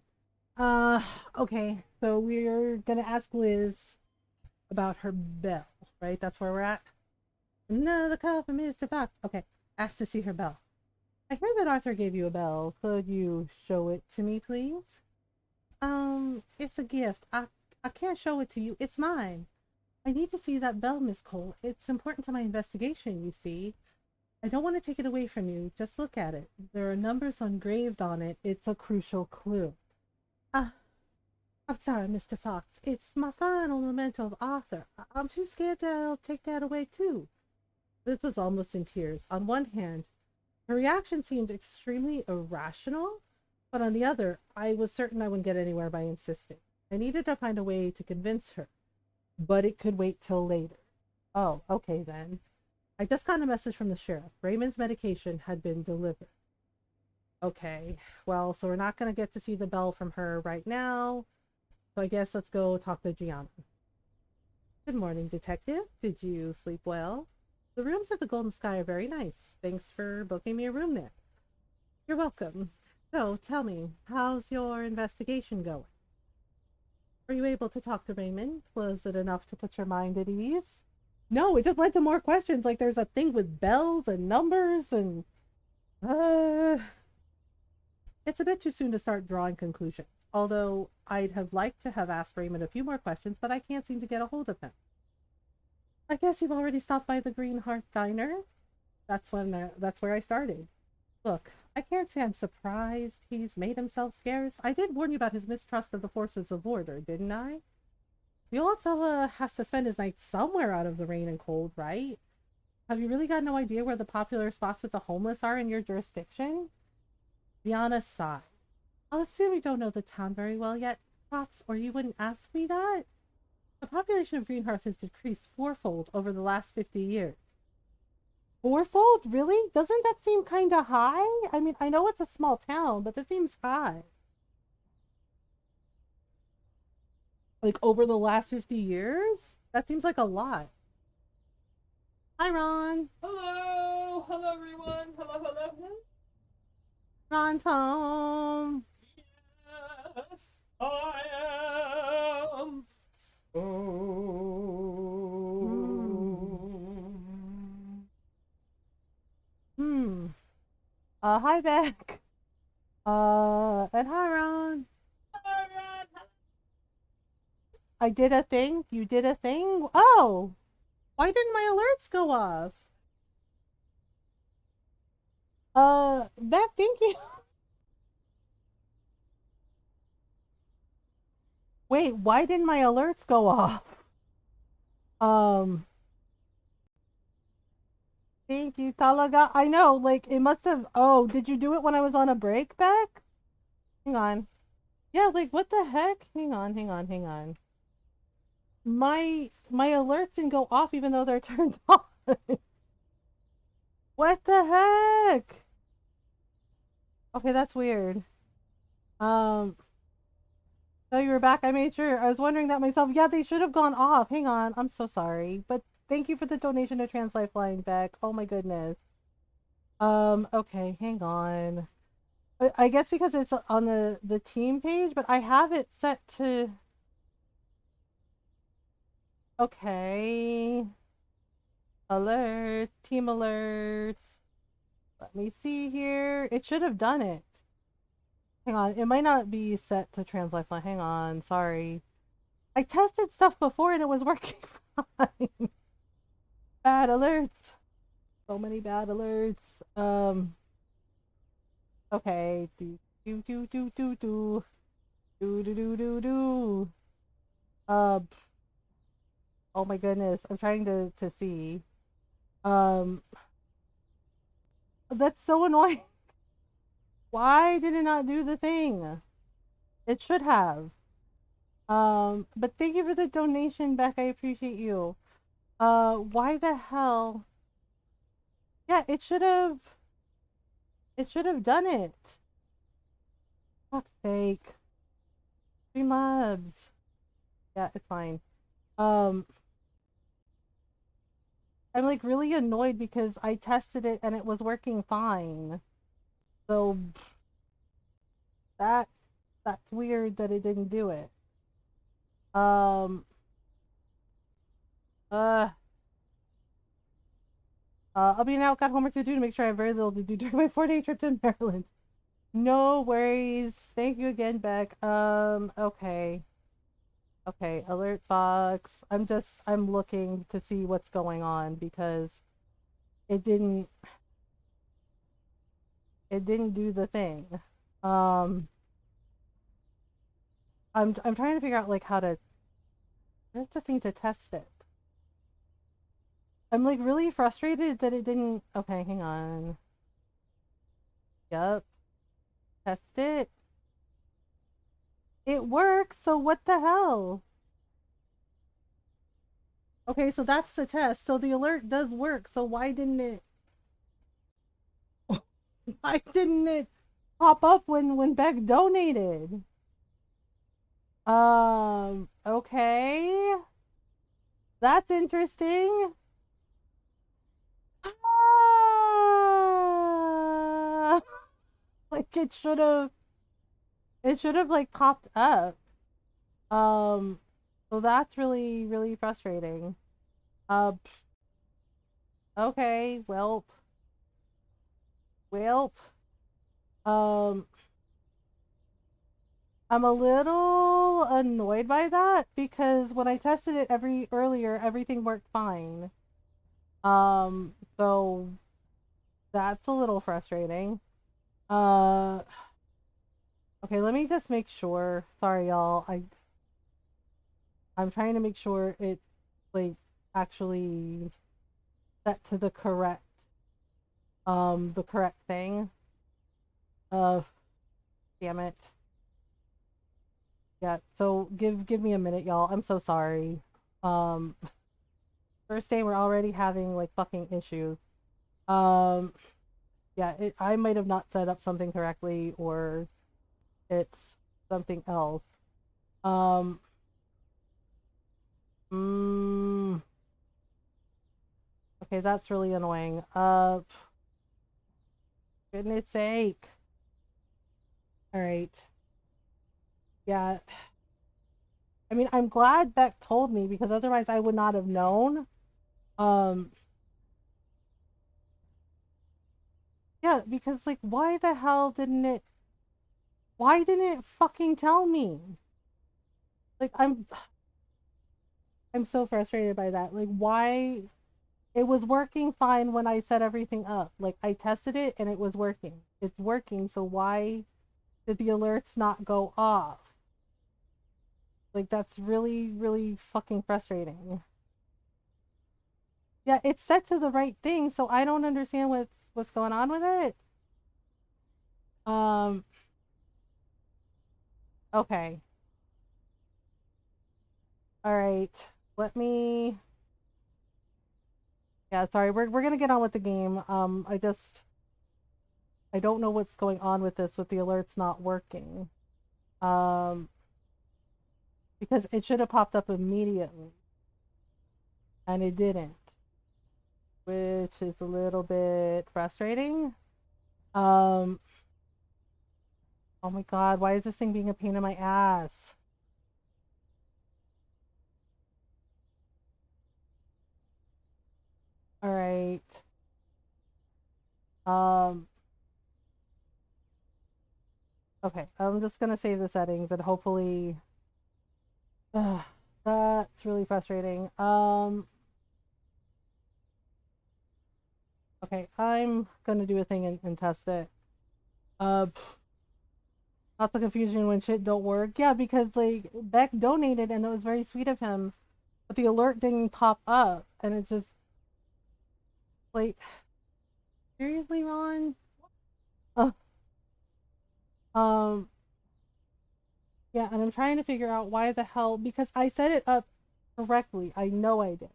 Uh, okay. So we're gonna ask Liz about her bell, right? That's where we're at. Another call from Mr. Fox. Okay. Asked to see her bell. I hear that Arthur gave you a bell. Could you show it to me, please? It's a gift. I can't show it to you. It's mine. I need to see that bell, Miss Cole. It's important to my investigation, you see. I don't want to take it away from you. Just look at it. There are numbers engraved on it. It's a crucial clue. Ah, I'm sorry, Mr. Fox. It's my final memento of Arthur. I'm too scared that I'll take that away, too. Liz was almost in tears. On one hand, her reaction seemed extremely irrational, but on the other, I was certain I wouldn't get anywhere by insisting. I needed to find a way to convince her, but it could wait till later. Oh, okay then. I just got a message from the sheriff. Raymond's medication had been delivered. Okay, well, so we're not going to get to see the bell from her right now. So I guess let's go talk to Gianna. Good morning, Detective. Did you sleep well? The rooms at the Golden Sky are very nice. Thanks for booking me a room there. You're welcome. So, tell me, how's your investigation going? Were you able to talk to Raymond? Was it enough to put your mind at ease? No, it just led to more questions. Like there's a thing with bells and numbers and uh it's a bit too soon to start drawing conclusions. Although I'd have liked to have asked Raymond a few more questions, but I can't seem to get a hold of him. I guess you've already stopped by the Green Hearth Diner. That's where I started. Look, I can't say I'm surprised he's made himself scarce. I did warn you about his mistrust of the forces of order, didn't I? The old fella has to spend his nights somewhere out of the rain and cold, right? Have you really got no idea where the popular spots with the homeless are in your jurisdiction? Diana sighed. I'll assume you don't know the town very well yet, Fox, or you wouldn't ask me that. The population of Greenhearth has decreased fourfold over the last 50 years. Fourfold? Really? Doesn't that seem kind of high? I mean, I know it's a small town, but that seems high. Like over the last 50 years? That seems like a lot. Hi, Ron. Hello, hello everyone. Hello, hello. Ron's home. Yes, I am home. Hmm. Hi, Beck. And hi, Ron. Alright. I did a thing. You did a thing. Oh, why didn't my alerts go off? Beck, thank you. Wait, why didn't my alerts go off? Um, thank you, Talaga. I know, like, it must have. Oh, did you do it when I was on a break, Beck? Hang on. Yeah, like, what the heck? Hang on. My alerts didn't go off even though they're turned on. What the heck? Okay, that's weird. Um, so you were back. I made sure. I was wondering that myself. Yeah, they should have gone off. Hang on. I'm so sorry. But thank you for the donation to Trans Lifeline, Beck. Oh my goodness. Okay, hang on. I guess because it's on the team page, but I have it set to. Okay. Alerts, team alerts. Let me see here. It should have done it. Hang on. It might not be set to Trans Lifeline. Hang on. Sorry. I tested stuff before and it was working fine. Bad alerts. So many bad alerts. Okay. Do do do do do do do do do do do. Uh. Oh my goodness. I'm trying to see. Um. That's so annoying. Why did it not do the thing? It should have. But thank you for the donation, Beck. I appreciate you. Why the hell? Yeah, it should have. It should have done it. Fuck's sake. Streamlabs. Yeah, it's fine. Um, I'm like really annoyed because I tested it and it was working fine. So That's that's weird that it didn't do it. Um uh I'll be now got homework to do to make sure I have very little to do during my 4-day trip to Maryland. No worries. Thank you again, Beck. Okay. Okay, alert box. I'm looking to see what's going on because it didn't it didn't do the thing. Um I'm trying to figure out like how to where's the thing to test it. I'm like really frustrated that it didn't okay, hang on. Yep. Test it. It works, so what the hell? Okay, so that's the test. So the alert does work. So why didn't it pop up when Beck donated? Okay. That's interesting. Ah, like it should have like popped up. Um, so that's really really frustrating. Uh, okay, welp. Um, I'm a little annoyed by that because when I tested it earlier, everything worked fine. So that's a little frustrating. Uh, okay, let me just make sure. Sorry, y'all. I'm trying to make sure it like actually set to the correct thing. Uh, damn it. Yeah. So give me a minute, y'all. I'm so sorry. Um, first day we're already having like fucking issues. Um, yeah. I might have not set up something correctly, or it's something else. Um. Mm, okay, that's really annoying. Goodness sake. All right. Yeah. I mean, I'm glad Beck told me because otherwise I would not have known. Um, yeah, because like, why didn't it fucking tell me? Like, I'm so frustrated by that. Like, why it was working fine when I set everything up. Like, I tested it and it was working. It's working, so why did the alerts not go off? Like, that's really, really fucking frustrating. Yeah, it's set to the right thing, so I don't understand what's going on with it. Um, okay. All right. Let me Yeah, sorry. We're going to get on with the game. I don't know what's going on with this with the alerts not working. Um because it should have popped up immediately and it didn't, which is a little bit frustrating. Um oh my god, why is this thing being a pain in my ass? All right. Um okay, I'm just going to save the settings and hopefully that's really frustrating. Okay, I'm going to do a thing and test it. Uh Not the confusion when shit don't work. Yeah, because like Beck donated and it was very sweet of him, but the alert didn't pop up, and it just like seriously, Ron. Uh, um, yeah, and I'm trying to figure out why the hell because I set it up correctly. I know I did.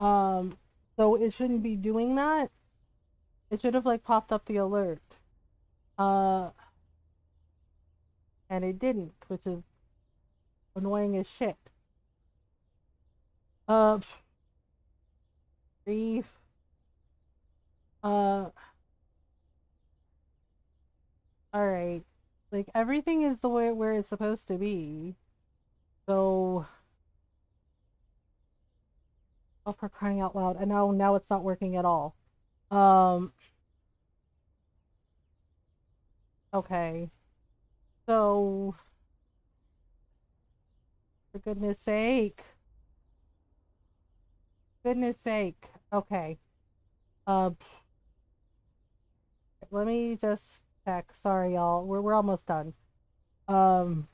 Um, so it shouldn't be doing that. It should have like popped up the alert. Uh, and it didn't, which is annoying as shit. Uh, grief. Uh, all right. Like everything is the way where it's supposed to be. So, oh, for crying out loud! And now it's not working at all. Um. Okay. So, for goodness sake, goodness sake. Okay. Uh, let me just check. Sorry, y'all. We're almost done. Um,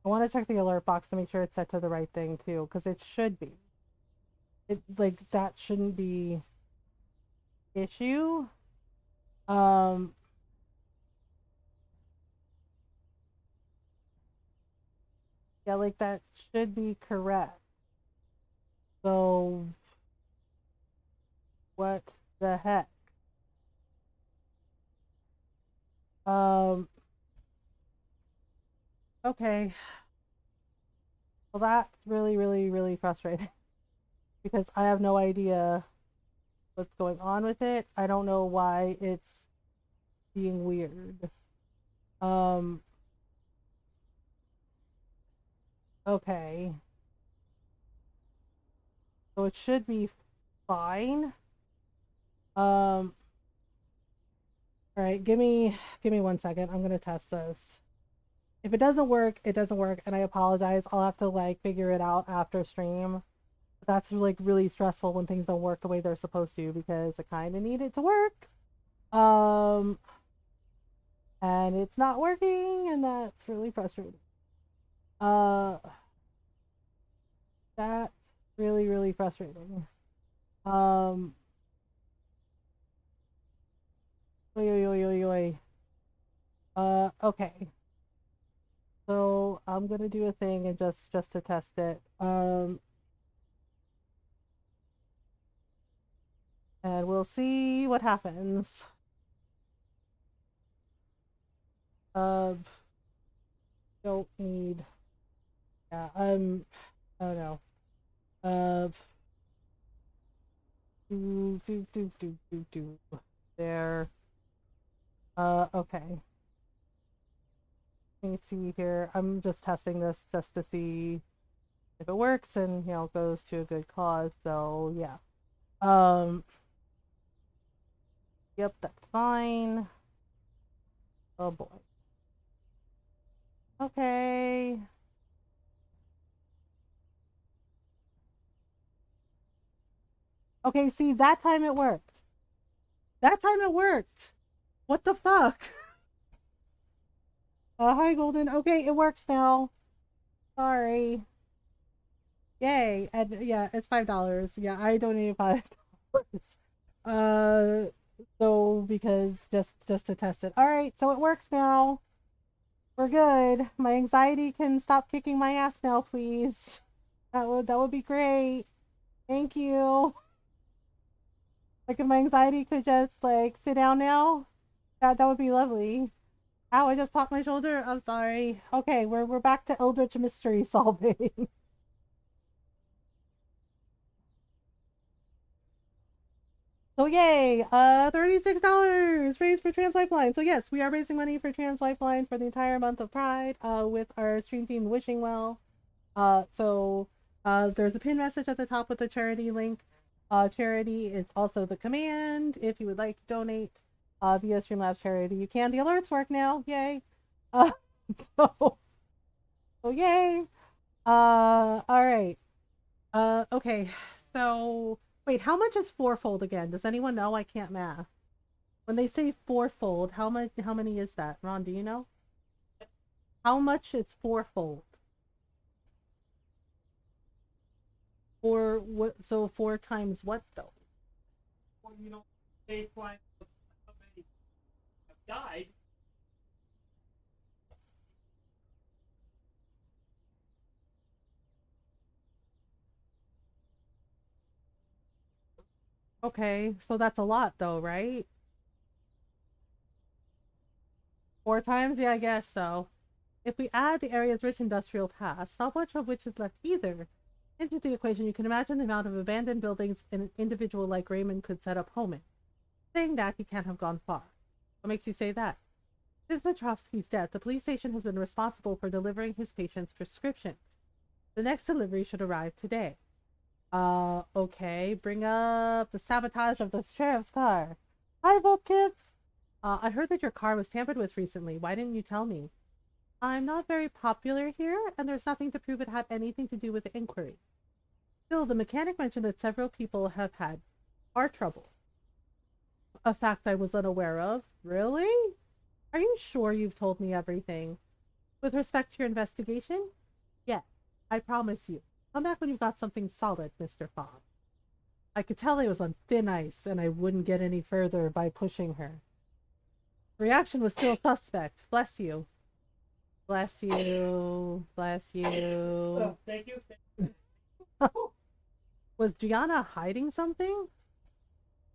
I want to check the alert box to make sure it's set to the right thing too, because it should be. It like that shouldn't be issue. Um, yeah, like that should be correct. So what the heck? Um, okay. Well, that's really, really, really frustrating because I have no idea what's going on with it. I don't know why it's being weird. Um, okay. So it should be fine. All right, give me 1 second. I'm gonna test this. If it doesn't work, it doesn't work, and I apologize. I'll have to like figure it out after stream. That's like really stressful when things don't work the way they're supposed to because I kind of need it to work. Um, and it's not working, and that's really frustrating. Uh, that's really, really frustrating. Um, oi, oi, oi, oi, oi. Okay. So I'm gonna do a thing and just to test it. And we'll see what happens. Uh, don't need. Yeah. Oh no. Uh. Do. There. Okay. Let me see here. I'm just testing this just to see if it works and goes to a good cause. So yeah. Um. Yep, that's fine. Oh boy. Okay. Okay, see, that time it worked. That time it worked. What the fuck? Hi, Golden. Okay, it works now. Sorry. Yay. And yeah, it's $5. Yeah, I donated $5. Uh, so because just to test it. All right, so it works now. We're good. My anxiety can stop kicking my ass now, please. That would be great. Thank you. Like if my anxiety could just like sit down now, that would be lovely. Ow, I just popped my shoulder. I'm sorry. Okay, we're back to Eldritch mystery solving. So yay! $36 raised for Trans Lifeline. So yes, we are raising money for Trans Lifeline for the entire month of Pride. With our stream team Wishing Well. There's a pin message at the top with the charity link. Charity is also the command if you would like to donate via Streamlabs charity. You can. The alerts work now. Yay! Uh, so so yay! All right. Okay. So wait, how much is fourfold again? Does anyone know? I can't math. When they say fourfold, how much? How many is that? Ron, do you know? How much is fourfold? Or what? So four times what though? Well, you know, baseline of how many have died. Okay, so that's a lot though, right? Four times? Yeah, I guess so. If we add the area's rich industrial past, not much of which is left either, into the equation, you can imagine the amount of abandoned buildings an individual like Raymond could set up home in. Saying that, he can't have gone far. What makes you say that? Since Petrovsky's death, the police station has been responsible for delivering his patient's prescriptions. The next delivery should arrive today. Okay. Bring up the sabotage of the sheriff's car. Hi, Volkip. I heard that your car was tampered with recently. Why didn't you tell me? I'm not very popular here, and there's nothing to prove it had anything to do with the inquiry. Still, the mechanic mentioned that several people have had car trouble. A fact I was unaware of. Really? Are you sure you've told me everything? With respect to your investigation? Yes, I promise you. Come back when you've got something solid, Mr. Fogg. I could tell I was on thin ice, and I wouldn't get any further by pushing her. The reaction was still suspect. Bless you. Bless you. Bless you. Thank you. Was Gianna hiding something?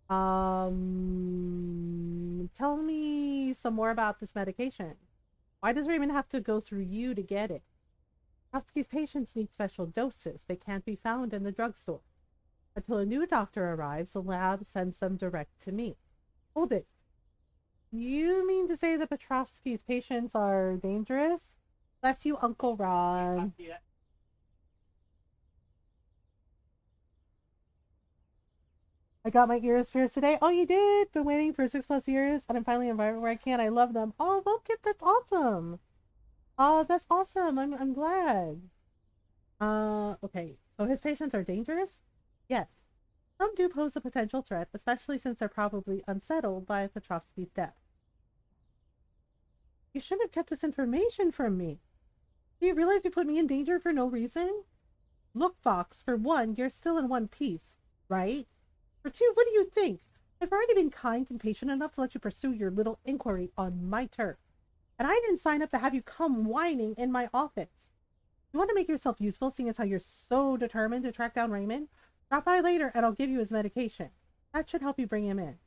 Tell me some more about this medication. Why does Raymond have to go through you to get it? Trotsky's patients need special doses. They can't be found in the drugstore. Until a new doctor arrives, the lab sends them direct to me. Hold it. You mean to say that Petrovsky's patients are dangerous? Bless you, Uncle Ron. I got my ears pierced today. Oh, you did? Been waiting for 6+ years, and I'm finally in an environment where I can. I love them. Oh, well, Kip, that's awesome. Oh, that's awesome. I'm glad. Okay. So his patients are dangerous? Yes. Some do pose a potential threat, especially since they're probably unsettled by Petrovsky's death. You shouldn't have kept this information from me. Do you realize you put me in danger for no reason? Look, Fox, for one, you're still in one piece, right? For two, what do you think? I've already been kind and patient enough to let you pursue your little inquiry on my turf. And I didn't sign up to have you come whining in my office. You want to make yourself useful, seeing as how you're so determined to track down Raymond? Drop by later and I'll give you his medication. That should help you bring him in.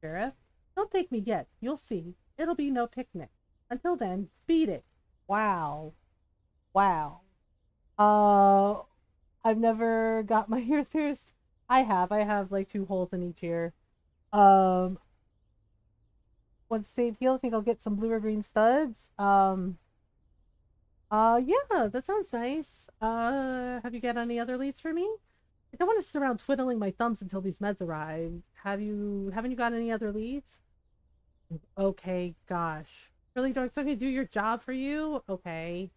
Sheriff, don't thank me yet. You'll see. It'll be no picnic. Until then, beat it. Wow. Wow. I've never got my ears pierced. I have like 2 holes in each ear. Once they've healed, I think I'll get some blue or green studs. Yeah, that sounds nice. Have you got any other leads for me? I don't want to sit around twiddling my thumbs until these meds arrive. Haven't you got any other leads? Okay, gosh. Really don't expect me to do your job for you? Okay.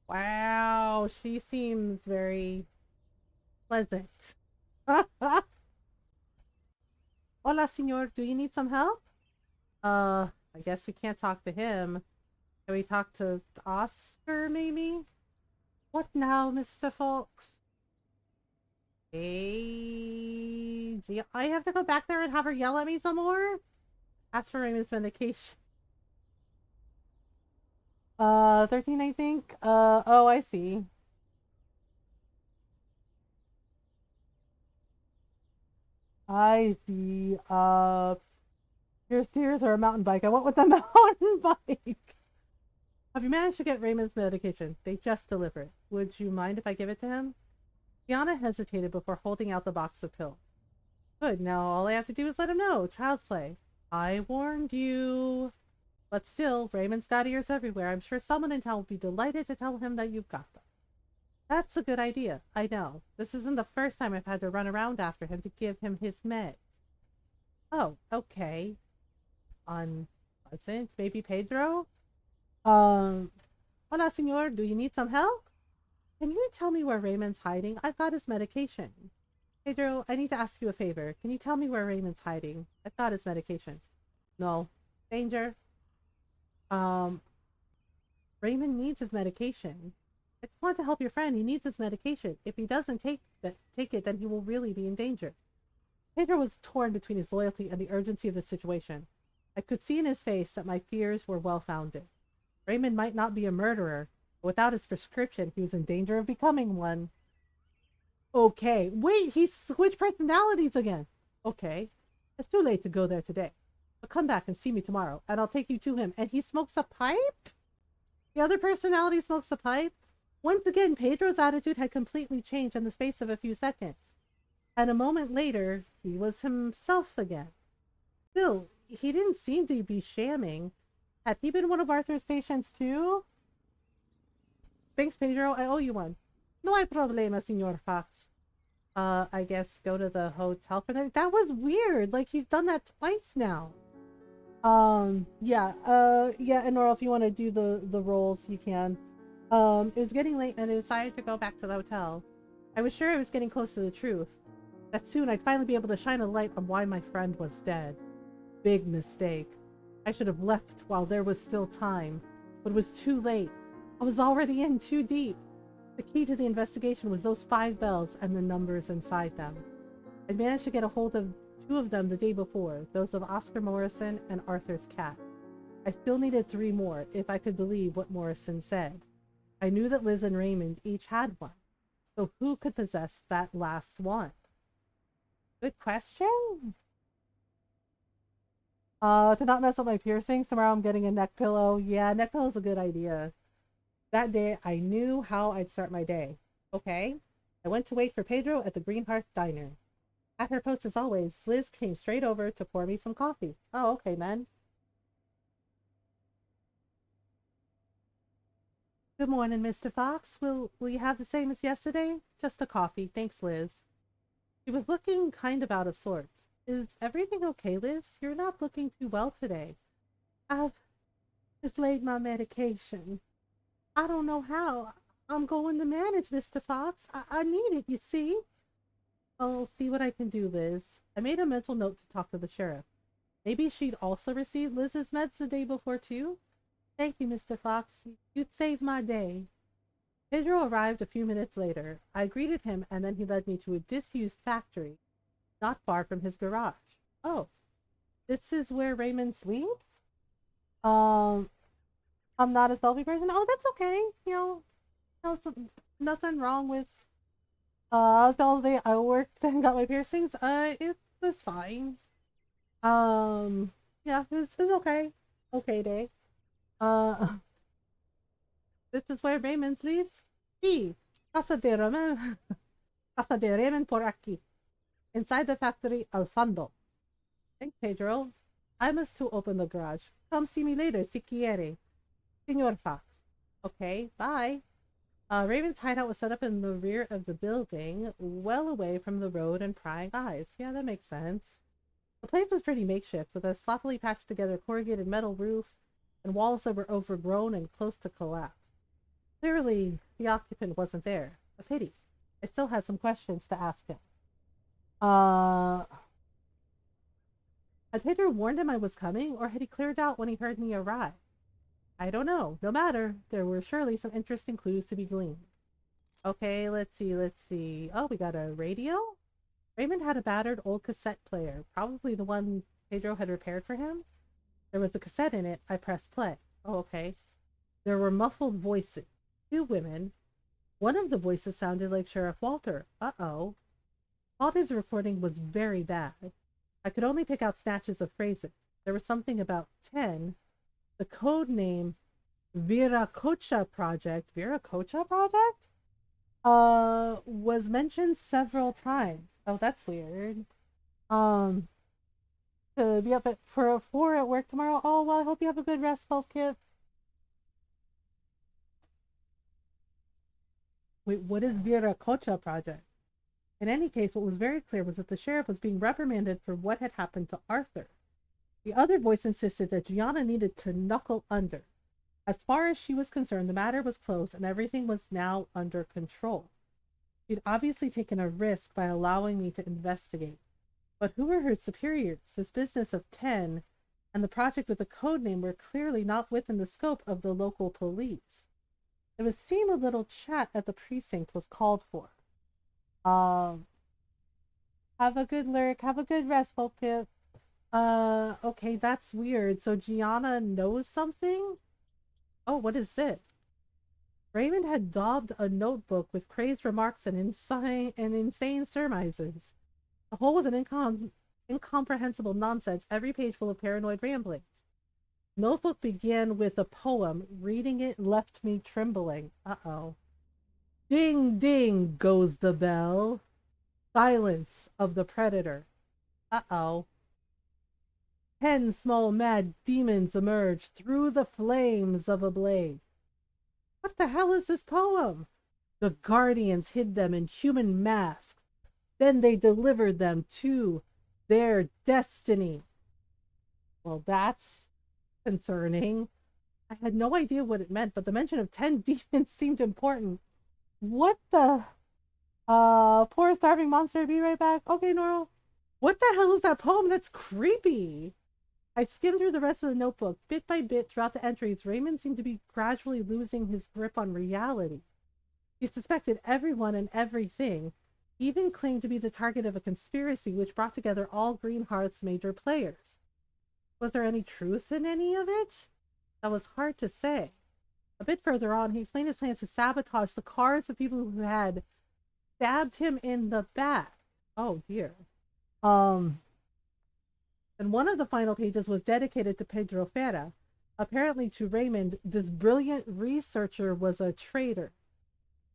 Wow, she seems very pleasant. Hola, senor. Do you need some help? I guess we can't talk to him. Can we talk to Oscar, maybe? What now, Mr. Fox? Hey, I have to go back there and have her yell at me some more? Ask for Raymond's medication. 13, I think. Oh, I see. I see. Your steers or a mountain bike? I went with the mountain bike. Have you managed to get Raymond's medication? They just delivered. Would you mind if I give it to him? Gianna hesitated before holding out the box of pills. Good, now all I have to do is let him know. Child's play. I warned you. But still, Raymond's got ears everywhere. I'm sure someone in town will be delighted to tell him that you've got them. That's a good idea. I know. This isn't the first time I've had to run around after him to give him his meds. Oh, okay. Unpleasant. Maybe Pedro? Hola, senor. Do you need some help? Can you tell me where Raymond's hiding? I've got his medication. Pedro, I need to ask you a favor. Can you tell me where Raymond's hiding? I've got his medication. No. Danger. Raymond needs his medication. I just want to help your friend. He needs his medication. If he doesn't take it, then he will really be in danger. Pedro was torn between his loyalty and the urgency of the situation. I could see in his face that my fears were well-founded. Raymond might not be a murderer, but without his prescription, he was in danger of becoming one. Okay, wait, he switched personalities again. Okay, it's too late to go there today. But come back and see me tomorrow, and I'll take you to him. And he smokes a pipe? The other personality smokes a pipe? Once again, Pedro's attitude had completely changed in the space of a few seconds. And a moment later, he was himself again. Still, he didn't seem to be shamming. Had he been one of Arthur's patients too? Thanks, Pedro. I owe you one. No hay problema, Senor Fox. I guess go to the hotel for that. That was weird. Like, he's done that twice now. Yeah, yeah, and Nora, if you want to do the rolls, you can. It was getting late and I decided to go back to the hotel. I was sure I was getting close to the truth. That soon I'd finally be able to shine a light on why my friend was dead. Big mistake. I should have left while there was still time, but it was too late. I was already in too deep. The key to the investigation was those 5 bells and the numbers inside them. I'd managed to get a hold of 2 of them the day before, those of Oscar Morrison and Arthur's cat. I still needed 3 more, if I could believe what Morrison said. I knew that Liz and Raymond each had one, so who could possess that last one? Good question. To not mess up my piercings, tomorrow I'm getting a neck pillow. Yeah, neck pillow's a good idea. That day, I knew how I'd start my day. Okay. I went to wait for Pedro at the Green Hearth Diner. At her post as always, Liz came straight over to pour me some coffee. Oh, okay then. Good morning, Mr. Fox. Will you have the same as yesterday? Just a coffee. Thanks, Liz. She was looking kind of out of sorts. Is everything okay, Liz? You're not looking too well today. I've mislaid my medication. I don't know how I'm going to manage, Mr. Fox. I need it, you see. I'll see what I can do, Liz. I made a mental note to talk to the sheriff. Maybe she'd also received Liz's meds the day before, too? Thank you, Mr. Fox. You'd saved my day. Pedro arrived a few minutes later. I greeted him, and then he led me to a disused factory not far from his garage. Oh, this is where Raymond sleeps? Um, I'm not a selfie person. Oh, that's okay. No, nothing wrong with the day I worked and got my piercings. It was fine. Um, yeah, it's okay. Okay day. Uh, this is where Raymond sleeps? Sí, casa de Raymond, casa de Raymond por aquí. Inside the factory, al fondo. Thanks, Pedro. I must to open the garage. Come see me later, si quiere. Senor Fox. Okay, bye. Raven's hideout was set up in the rear of the building, well away from the road and prying eyes. Yeah, that makes sense. The place was pretty makeshift, with a sloppily patched together corrugated metal roof and walls that were overgrown and close to collapse. Clearly, the occupant wasn't there. A pity. I still had some questions to ask him. Uh, had Pedro warned him I was coming, or had he cleared out when he heard me arrive? I don't know. No matter. There were surely some interesting clues to be gleaned. Okay, let's see. Oh, we got a radio? Raymond had a battered old cassette player, probably the one Pedro had repaired for him. There was a cassette in it. I pressed play. Oh, okay. There were muffled voices. 2 women. One of the voices sounded like Sheriff Walter. Uh-oh. Walter's recording was very bad. I could only pick out snatches of phrases. There was something about 10. The code name Viracocha Project. Viracocha Project? Was mentioned several times. Oh, that's weird. Um, to be up at for 4 at work tomorrow. Oh, well, I hope you have a good rest, Kip. Wait, what is Viracocha Project? In any case, what was very clear was that the sheriff was being reprimanded for what had happened to Arthur. The other voice insisted that Gianna needed to knuckle under. As far as she was concerned, the matter was closed and everything was now under control. She'd obviously taken a risk by allowing me to investigate. But who were her superiors? This business of 10 and the project with the code name were clearly not within the scope of the local police. It would seem a little chat at the precinct was called for. Have a good lurk. Have a good rest, Pip. Okay, that's weird. So Gianna knows something? Oh, what is this? Raymond had daubed a notebook with crazed remarks and insane surmises. The whole was an incomprehensible nonsense, every page full of paranoid ramblings. Notebook began with a poem. Reading it left me trembling. Uh-oh. Ding, ding, goes the bell. Silence of the predator. Uh-oh. 10 small mad demons emerged through the flames of a blaze. What the hell is this poem? The guardians hid them in human masks. Then they delivered them to their destiny. Well, that's concerning. I had no idea what it meant, but the mention of 10 demons seemed important. What the? Poor starving monster, be right back. Okay, Noro. What the hell is that poem? That's creepy. I skimmed through the rest of the notebook. Bit by bit, throughout the entries, Raymond seemed to be gradually losing his grip on reality. He suspected everyone and everything, even claimed to be the target of a conspiracy which brought together all Greenhearth's major players. Was there any truth in any of it? That was hard to say. A bit further on, he explained his plans to sabotage the cars of people who had stabbed him in the back. Oh dear. And one of the final pages was dedicated to Pedro Ferra. Apparently, to Raymond, this brilliant researcher was a traitor.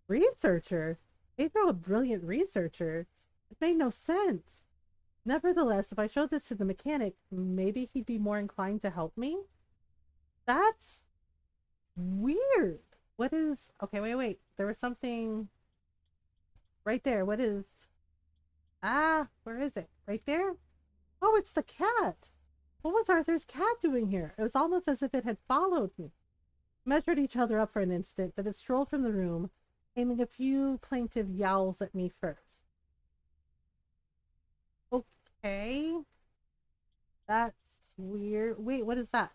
Researcher? Pedro, a brilliant researcher? It made no sense. Nevertheless, if I showed this to the mechanic, maybe he'd be more inclined to help me? That's weird. What is... Okay, wait. There was something right there. What is... where is it? Right there? Oh, it's the cat. What was Arthur's cat doing here? It was almost as if it had followed me. Measured each other up for an instant, then it strolled from the room, aiming a few plaintive yowls at me first. Okay. That's weird. Wait, what is that?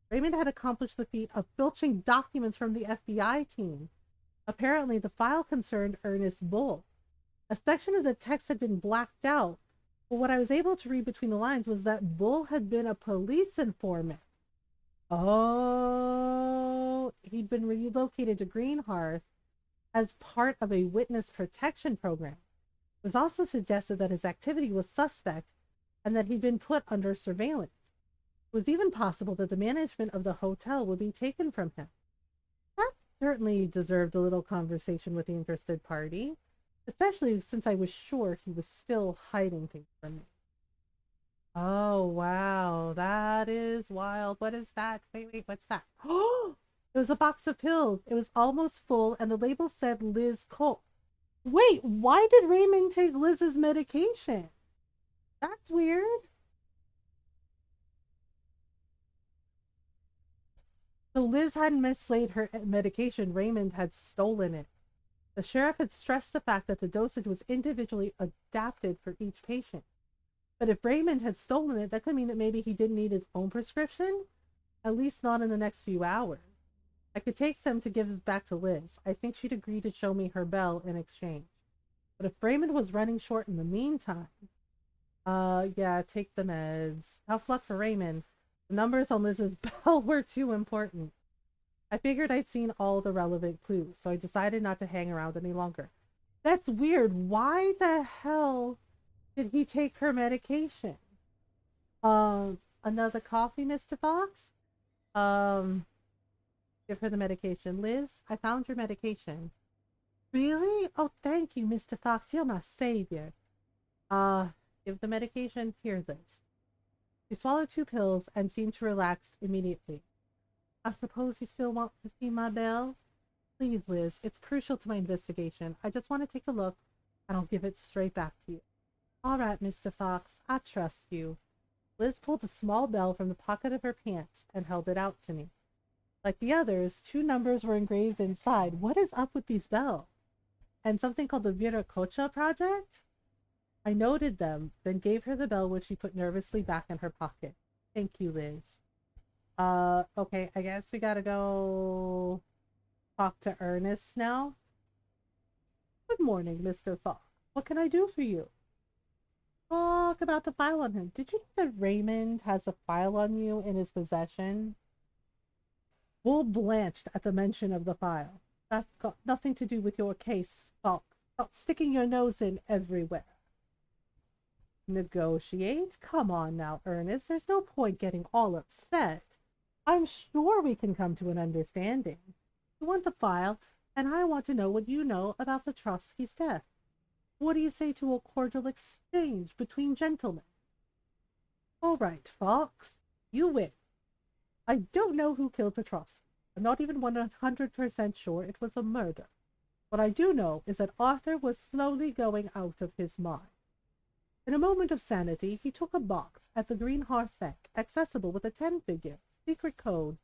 Raymond had accomplished the feat of filching documents from the FBI team. Apparently, the file concerned Ernest Bull. A section of the text had been blacked out, but what I was able to read between the lines was that Bull had been a police informant. Oh, he'd been relocated to Greenhearth as part of a witness protection program. It was also suggested that his activity was suspect and that he'd been put under surveillance. It was even possible that the management of the hotel would be taken from him. That certainly deserved a little conversation with the interested party, especially since I was sure he was still hiding things from me. Oh, wow. That is wild. What is that? Wait, what's that? Oh, it was a box of pills. It was almost full, and the label said Liz Cole. Wait, why did Raymond take Liz's medication? That's weird. So Liz hadn't mislaid her medication. Raymond had stolen it. The sheriff had stressed the fact that the dosage was individually adapted for each patient. But if Raymond had stolen it, that could mean that maybe he didn't need his own prescription, at least not in the next few hours. I could take them to give it back to Liz. I think she'd agree to show me her bell in exchange. But if Raymond was running short in the meantime, yeah, take the meds. Tough luck for Raymond. The numbers on Liz's bell were too important. I figured I'd seen all the relevant clues, so I decided not to hang around any longer. That's weird. Why the hell did he take her medication? Another coffee, Mr. Fox? Give her the medication. Liz, I found your medication. Really? Oh, thank you, Mr. Fox. You're my savior. Give the medication. Here, Liz. She swallowed 2 pills and seemed to relax immediately. I suppose you still want to see my bell? Please, Liz. It's crucial to my investigation. I just want to take a look, and I'll give it straight back to you. All right, Mr. Fox. I trust you. Liz pulled a small bell from the pocket of her pants and held it out to me. Like the others, 2 numbers were engraved inside. What is up with these bells? And something called the Viracocha Project? I noted them, then gave her the bell, which she put nervously back in her pocket. Thank you, Liz. Okay, I guess we gotta go talk to Ernest now. Good morning, Mr. Fox. What can I do for you? Talk about the file on him. Did you know that Raymond has a file on you in his possession? Bull blanched at the mention of the file. That's got nothing to do with your case, Fox. Stop sticking your nose in everywhere. Negotiate? Come on now, Ernest. There's no point getting all upset. I'm sure we can come to an understanding. You want the file, and I want to know what you know about Petrovsky's death. What do you say to a cordial exchange between gentlemen? All right, Fox, you win. I don't know who killed Petrovsky. I'm not even 100% sure it was a murder. What I do know is that Arthur was slowly going out of his mind. In a moment of sanity, he took a box at the Green Hearth Bank, accessible with a 10-figure secret code,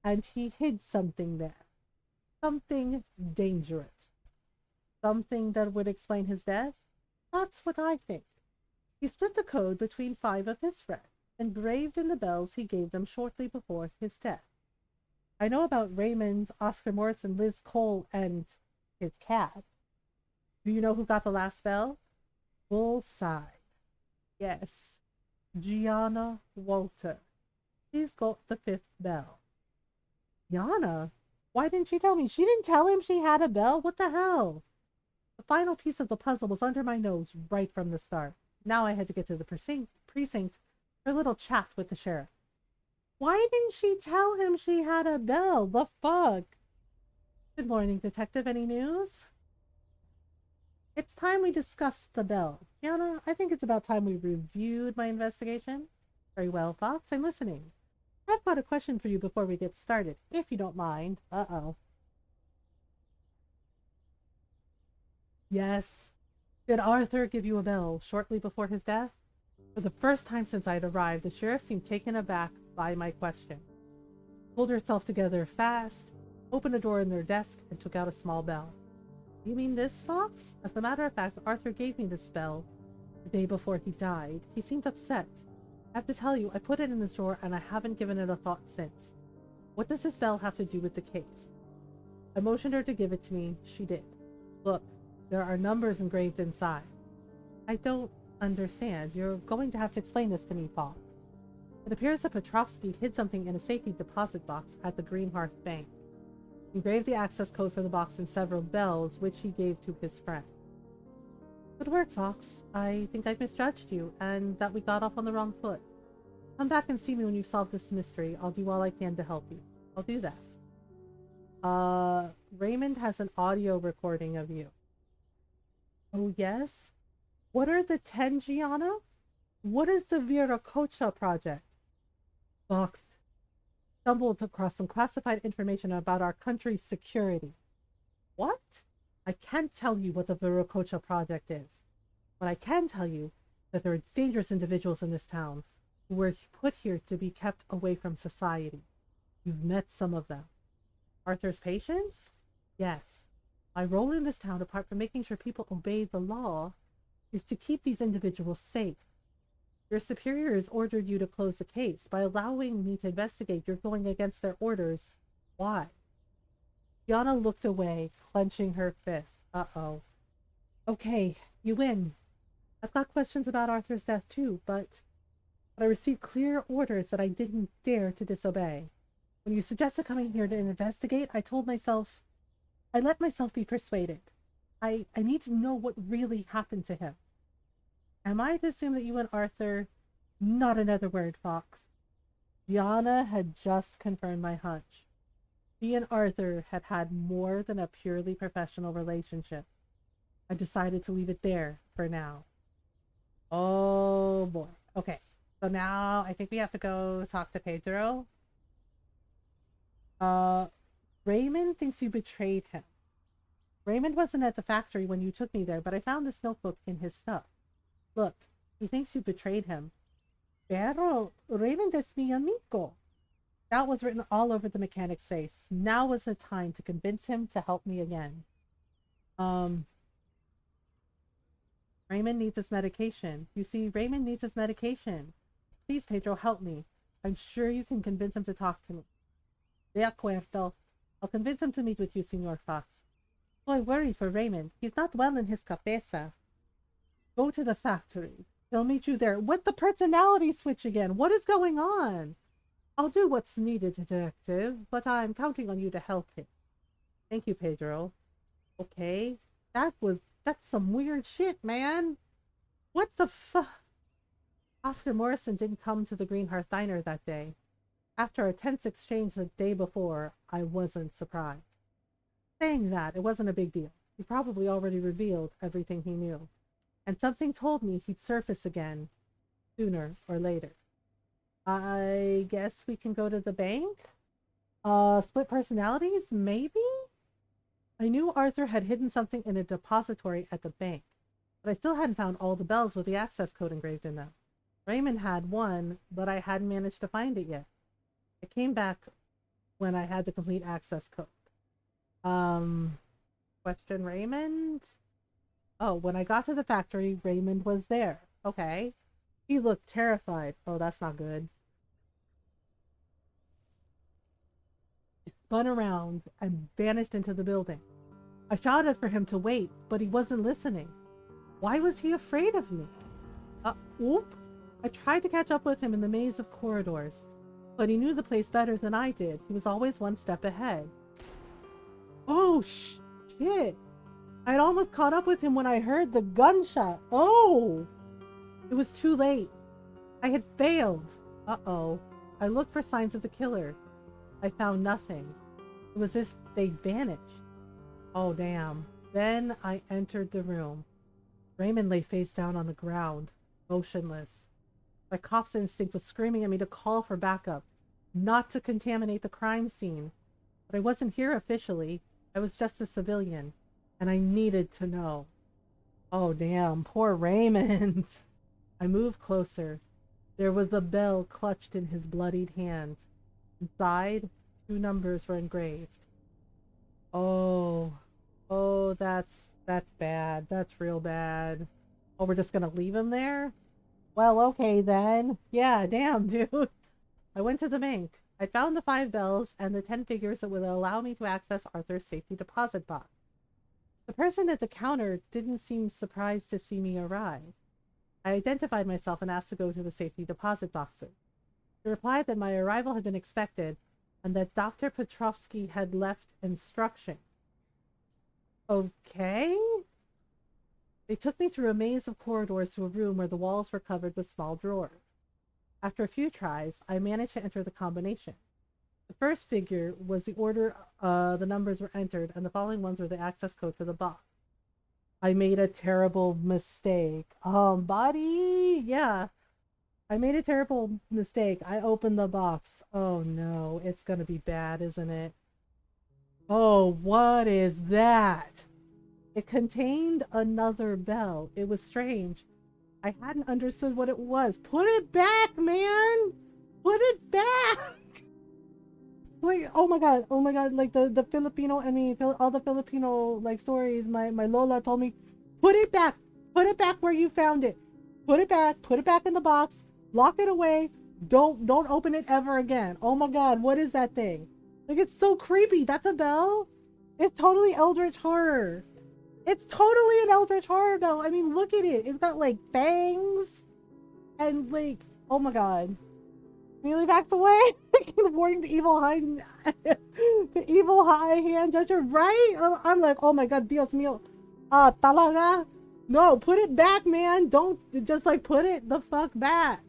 and he hid something there. Something dangerous. Something that would explain his death? That's what I think. He split the code between 5 of his friends, engraved in the bells he gave them shortly before his death. I know about Raymond, Oscar Morrison, Liz Cole, and his cat. Do you know who got the last bell? Bullseye. Yes. Gianna Walter. She's got the 5th bell. Gianna? Why didn't she tell me? She didn't tell him she had a bell? What the hell? The final piece of the puzzle was under my nose right from the start. Now I had to get to the precinct for a little chat with the sheriff. Why didn't she tell him she had a bell? The fuck? Good morning, Detective. Any news? It's time we discussed the bell. Gianna, I think it's about time we reviewed my investigation. Very well, Fox. I'm listening. I've got a question for you before we get started, if you don't mind. Uh-oh. Yes. Did Arthur give you a bell shortly before his death? For the first time since I'd arrived, the sheriff seemed taken aback by my question. Pulled herself together fast, opened a door in their desk, and took out a small bell. You mean this, Fox? As a matter of fact, Arthur gave me this bell the day before he died. He seemed upset. I have to tell you, I put it in the drawer and I haven't given it a thought since. What does this bell have to do with the case? I motioned her to give it to me. She did. Look, there are numbers engraved inside. I don't understand. You're going to have to explain this to me, Fox. It appears that Petrovsky hid something in a safety deposit box at the Green Hearth Bank. He engraved the access code for the box in several bells, which he gave to his friend. Good work, Fox. I think I've misjudged you, and that we got off on the wrong foot. Come back and see me when you've solved this mystery. I'll do all I can to help you. I'll do that. Raymond has an audio recording of you. Oh, yes? What are the 10, Gianna? What is the Viracocha project? Fox stumbled across some classified information about our country's security. What? I can't tell you what the Viracocha project is, but I can tell you that there are dangerous individuals in this town who were put here to be kept away from society. You've met some of them. Arthur's patients? Yes. My role in this town, apart from making sure people obey the law, is to keep these individuals safe. Your superiors ordered you to close the case. By allowing me to investigate, you're going against their orders. Why? Yana looked away, clenching her fists. Uh-oh. Okay, you win. I've got questions about Arthur's death too, but I received clear orders that I didn't dare to disobey. When you suggested coming here to investigate, I let myself be persuaded. I need to know what really happened to him. Am I to assume that you and Arthur... Not another word, Fox. Yana had just confirmed my hunch. He and Arthur had had more than a purely professional relationship. I decided to leave it there for now. Oh boy. Okay, so now I think we have to go talk to Pedro. Raymond thinks you betrayed him. Raymond wasn't at the factory when you took me there, but I found this notebook in his stuff. Look, he thinks you betrayed him. Pero Raymond es mi amigo. That was written all over the mechanic's face. Now was the time to convince him to help me again. Raymond needs his medication. You see, Raymond needs his medication. Please, Pedro, help me. I'm sure you can convince him to talk to me. De acuerdo. I'll convince him to meet with you, Senor Fox. Oh, I worry for Raymond. He's not well in his cabeza. Go to the factory. He'll meet you there. With the personality switch again. What is going on? I'll do what's needed, detective, but I'm counting on you to help him. Thank you, Pedro. Okay. That's some weird shit, man. What the fuck? Oscar Morrison didn't come to the Green Hearth Diner that day. After a tense exchange the day before, I wasn't surprised. Saying that, it wasn't a big deal. He probably already revealed everything he knew. And something told me he'd surface again, sooner or later. I guess we can go to the bank. Split personalities, maybe? I knew Arthur had hidden something in a depository at the bank, but I still hadn't found all the bells with the access code engraved in them. Raymond had one, but I hadn't managed to find it yet. It came back when I had the complete access code. Um, question Raymond? Oh, when I got to the factory, Raymond was there. Okay. He looked terrified. Oh, that's not good. He spun around and vanished into the building. I shouted for him to wait, but he wasn't listening. Why was he afraid of me? Oop. I tried to catch up with him in the maze of corridors, but he knew the place better than I did. He was always one step ahead. Oh, shit. I'd almost caught up with him when I heard the gunshot. Oh! It was too late. I had failed. Uh-oh. I looked for signs of the killer. I found nothing. It was as if they'd vanished. Oh, damn. Then I entered the room. Raymond lay face down on the ground, motionless. My cop's instinct was screaming at me to call for backup, not to contaminate the crime scene. But I wasn't here officially. I was just a civilian, and I needed to know. Oh, damn. Poor Raymond. I moved closer. There was a bell clutched in his bloodied hand. Inside, 2 numbers were engraved. Oh. Oh, that's bad. That's real bad. Oh, we're just gonna leave him there? Well, okay then. Yeah, damn, dude. I went to the bank. I found the 5 bells and the 10 figures that would allow me to access Arthur's safety deposit box. The person at the counter didn't seem surprised to see me arrive. I identified myself and asked to go to the safety deposit boxes. He replied that my arrival had been expected and that Dr. Petrovsky had left instructions. Okay? They took me through a maze of corridors to a room where the walls were covered with small drawers. After a few tries, I managed to enter the combination. The first figure was the order the numbers were entered, and the following ones were the access code for the box. I made a terrible mistake. Buddy? Yeah. I made a terrible mistake. I opened the box. Oh no, it's gonna be bad, isn't it? Oh, what is that? It contained another bell. It was strange. I hadn't understood what it was. Put it back, man! Put it back! Like, oh my god, like the Filipino, I mean, all the Filipino, like, stories, my Lola told me, put it back where you found it. Put it back in the box, lock it away, don't open it ever again. Oh my god, what is that thing? Like, it's so creepy. That's a bell? It's totally Eldritch Horror. It's totally an Eldritch Horror bell. I mean, look at it. It's got, like, fangs. And, like, oh my god. Amelie backs away. Warning the evil high... the evil high hand judger, right? I'm like, oh my god, Dios mío. Talaga? No, put it back, man. Don't just, like, put it the fuck back.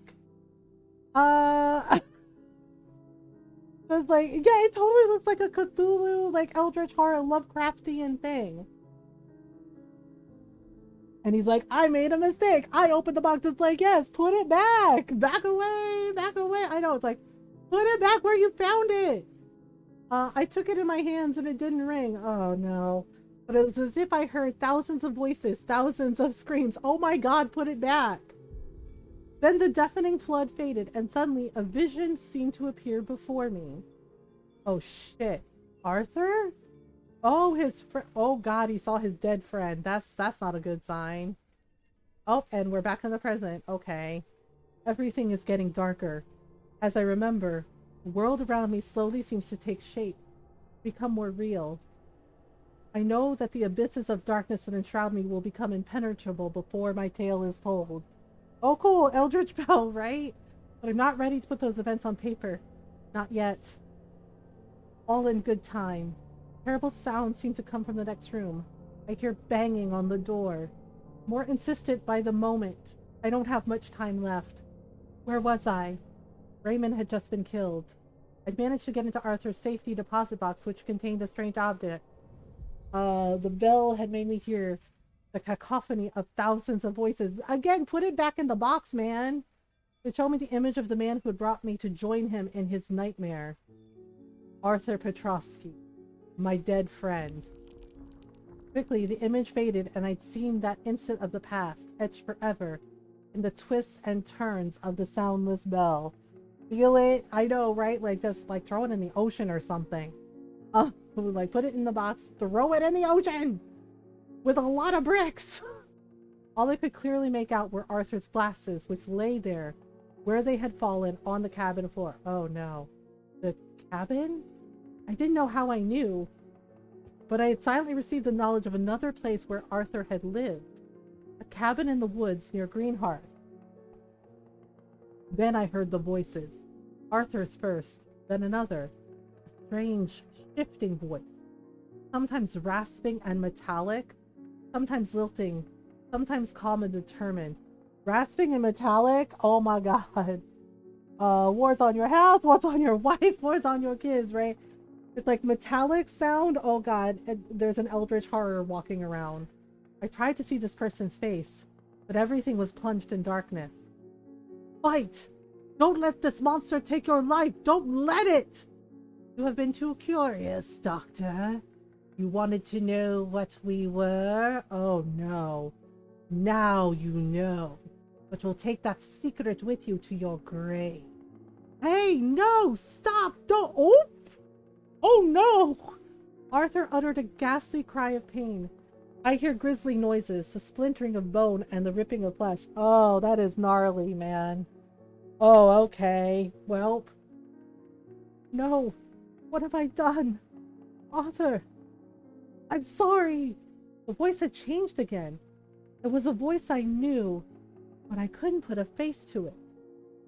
It's like, yeah, it totally looks like a Cthulhu, like, Eldritch Horror, Lovecraftian thing. And he's like, I made a mistake. I opened the box. It's like, yes, put it back. Back away. Back away. I know. It's like, put it back where you found it. I took it in my hands and it didn't ring. Oh, no. But it was as if I heard thousands of voices, thousands of screams. Oh, my God, put it back. Then the deafening flood faded, and suddenly a vision seemed to appear before me. Oh, shit. Arthur? Oh, his friend. Oh, God, he saw his dead friend. That's not a good sign. Oh, and we're back in the present. Okay. Everything is getting darker. As I remember, the world around me slowly seems to take shape, become more real. I know that the abysses of darkness that enshroud me will become impenetrable before my tale is told. Oh, cool. Eldritch Bell, right? But I'm not ready to put those events on paper. Not yet. All in good time. Terrible sounds seem to come from the next room. I hear banging on the door. More insistent by the moment. I don't have much time left. Where was I? Raymond had just been killed. I'd managed to get into Arthur's safety deposit box, which contained a strange object. The bell had made me hear the cacophony of thousands of voices. Again, put it back in the box, man. It showed me the image of the man who had brought me to join him in his nightmare. Arthur Petrovsky, my dead friend. Quickly, the image faded, and I'd seen that instant of the past, etched forever in the twists and turns of the soundless bell. Feel it? I know, right? Like, just like throw it in the ocean or something. Like put it in the box, throw it in the ocean with a lot of bricks. All I could clearly make out were Arthur's glasses, which lay there where they had fallen on the cabin floor. Oh no. The cabin? I didn't know how I knew, but I had silently received the knowledge of another place where Arthur had lived. A cabin in the woods near Greenheart. Then I heard the voices. Arthur's first, then another. A strange, shifting voice. Sometimes rasping and metallic, sometimes lilting, sometimes calm and determined. Rasping and metallic? Oh my god. Wars on your house, wars on your wife, wars on your kids, right? It's like metallic sound. Oh god, there's an eldritch horror walking around. I tried to see this person's face, but everything was plunged in darkness. Fight! Don't let this monster take your life! Don't let it! You have been too curious, Doctor. You wanted to know what we were? Oh no. Now you know. But you'll take that secret with you to your grave. Hey, no! Stop! Don't! Oh! Oh no! Arthur uttered a ghastly cry of pain. I hear grisly noises, the splintering of bone and the ripping of flesh. Oh, that is gnarly, man. Oh, okay. Well. No. What have I done? Arthur! I'm sorry! The voice had changed again. It was a voice I knew, but I couldn't put a face to it.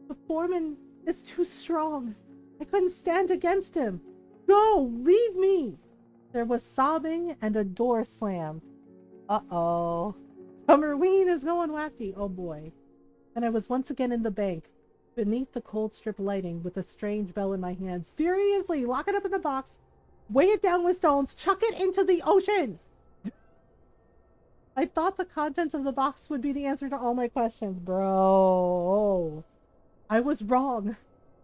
The foreman is too strong. I couldn't stand against him. Go! Leave me! There was sobbing and a door slammed. Uh-oh. Summerween is going wacky. Oh boy. And I was once again in the bank, beneath the cold strip lighting, with a strange bell in my hand. Seriously, lock it up in the box, weigh it down with stones, chuck it into the ocean! I thought the contents of the box would be the answer to all my questions. Bro. I was wrong.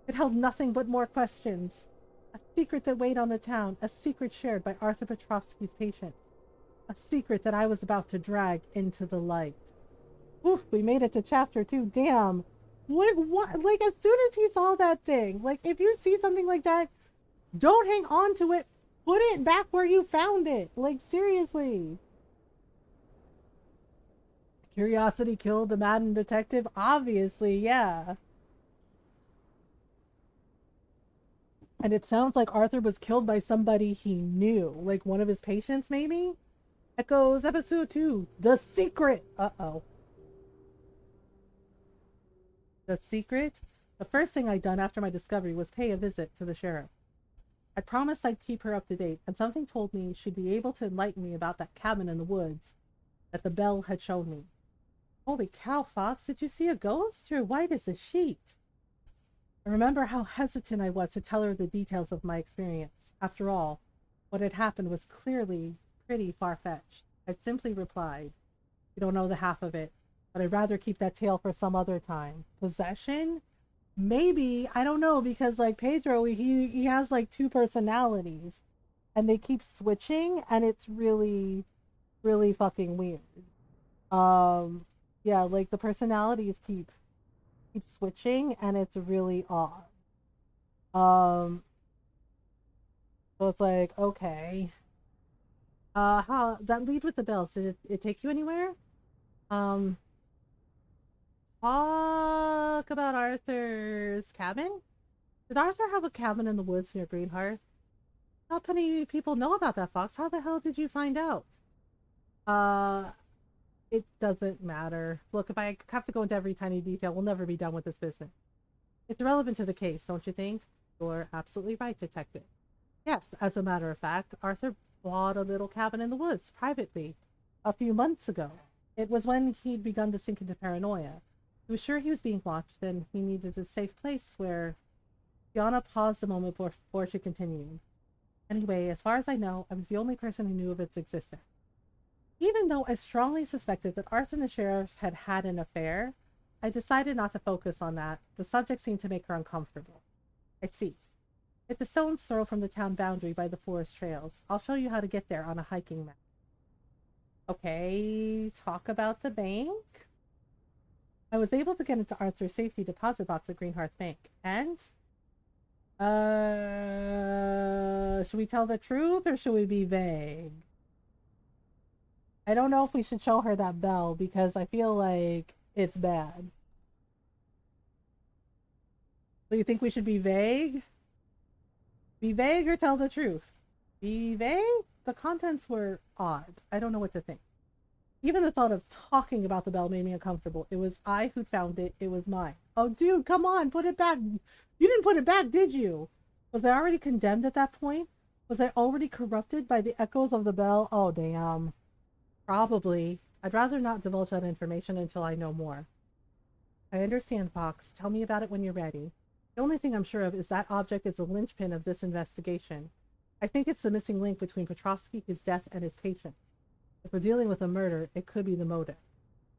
It held nothing but more questions. A secret that weighed on the town. A secret shared by Arthur Petrovsky's patient. A secret that I was about to drag into the light. Oof, we made it to chapter 2. Damn. What? Like, as soon as he saw that thing, like, if you see something like that, don't hang on to it. Put it back where you found it. Like, seriously. Curiosity killed the maddened detective? Obviously, yeah. And it sounds like Arthur was killed by somebody he knew. Like one of his patients, maybe? Echoes, episode 2. The Secret! Uh-oh. The Secret? The first thing I'd done after my discovery was pay a visit to the sheriff. I promised I'd keep her up to date, and something told me she'd be able to enlighten me about that cabin in the woods that the bell had shown me. Holy cow, Fox, did you see a ghost? You're white as a sheet. I remember how hesitant I was to tell her the details of my experience. After all, what had happened was clearly pretty far-fetched. I'd simply replied, "You don't know the half of it, but I'd rather keep that tale for some other time." Possession? Maybe, I don't know, because like Pedro, he has like 2 personalities, and they keep switching, and it's really, really fucking weird. Yeah, like the personalities keep switching, and it's really odd. So it's like, okay. How that lead with the bells, did it take you anywhere? Talk about Arthur's cabin? Did Arthur have a cabin in the woods near Greenheart? Not many people know about that, Fox. How the hell did you find out? It doesn't matter. Look, if I have to go into every tiny detail, we'll never be done with this business. It's irrelevant to the case, don't you think? You're absolutely right, Detective. Yes, as a matter of fact, Arthur bought a little cabin in the woods, privately, a few months ago. It was when he'd begun to sink into paranoia. He was sure he was being watched, and he needed a safe place where... Fiona paused a moment before she continued. Anyway, as far as I know, I was the only person who knew of its existence. Even though I strongly suspected that Arthur and the sheriff had had an affair, I decided not to focus on that. The subject seemed to make her uncomfortable. I see. It's a stone's throw from the town boundary by the forest trails. I'll show you how to get there on a hiking map. Okay, talk about the bank. I was able to get into Arthur's safety deposit box at Greenhearth Bank. And? Should we tell the truth or should we be vague? I don't know if we should show her that bell because I feel like it's bad. So you think we should be vague? Be vague or tell the truth? Be vague? The contents were odd. I don't know what to think. Even the thought of talking about the bell made me uncomfortable. It was I who found it. It was mine. Oh, dude, come on, put it back. You didn't put it back, did you? Was I already condemned at that point? Was I already corrupted by the echoes of the bell? Oh, damn. Probably. I'd rather not divulge that information until I know more. I understand, Fox. Tell me about it when you're ready. The only thing I'm sure of is that object is the linchpin of this investigation. I think it's the missing link between Petrovsky, his death, and his patient. If we're dealing with a murder, it could be the motive.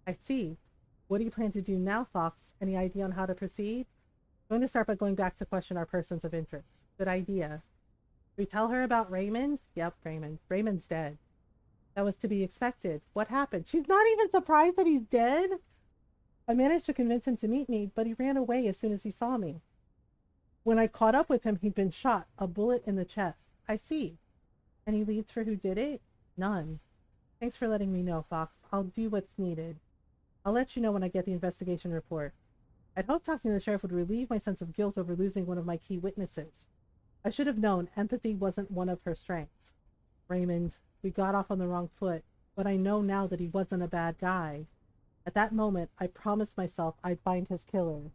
I see. What do you plan to do now, Fox? Any idea on how to proceed? I'm going to start by going back to question our persons of interest. Good idea. We tell her about Raymond? Yep, Raymond. Raymond's dead. That was to be expected. What happened? She's not even surprised that he's dead? I managed to convince him to meet me, but he ran away as soon as he saw me. When I caught up with him, he'd been shot, a bullet in the chest. I see. Any leads for who did it? None. Thanks for letting me know, Fox. I'll do what's needed. I'll let you know when I get the investigation report. I'd hoped talking to the sheriff would relieve my sense of guilt over losing one of my key witnesses. I should have known empathy wasn't one of her strengths. Raymond, we got off on the wrong foot, but I know now that he wasn't a bad guy. At that moment, I promised myself I'd find his killer.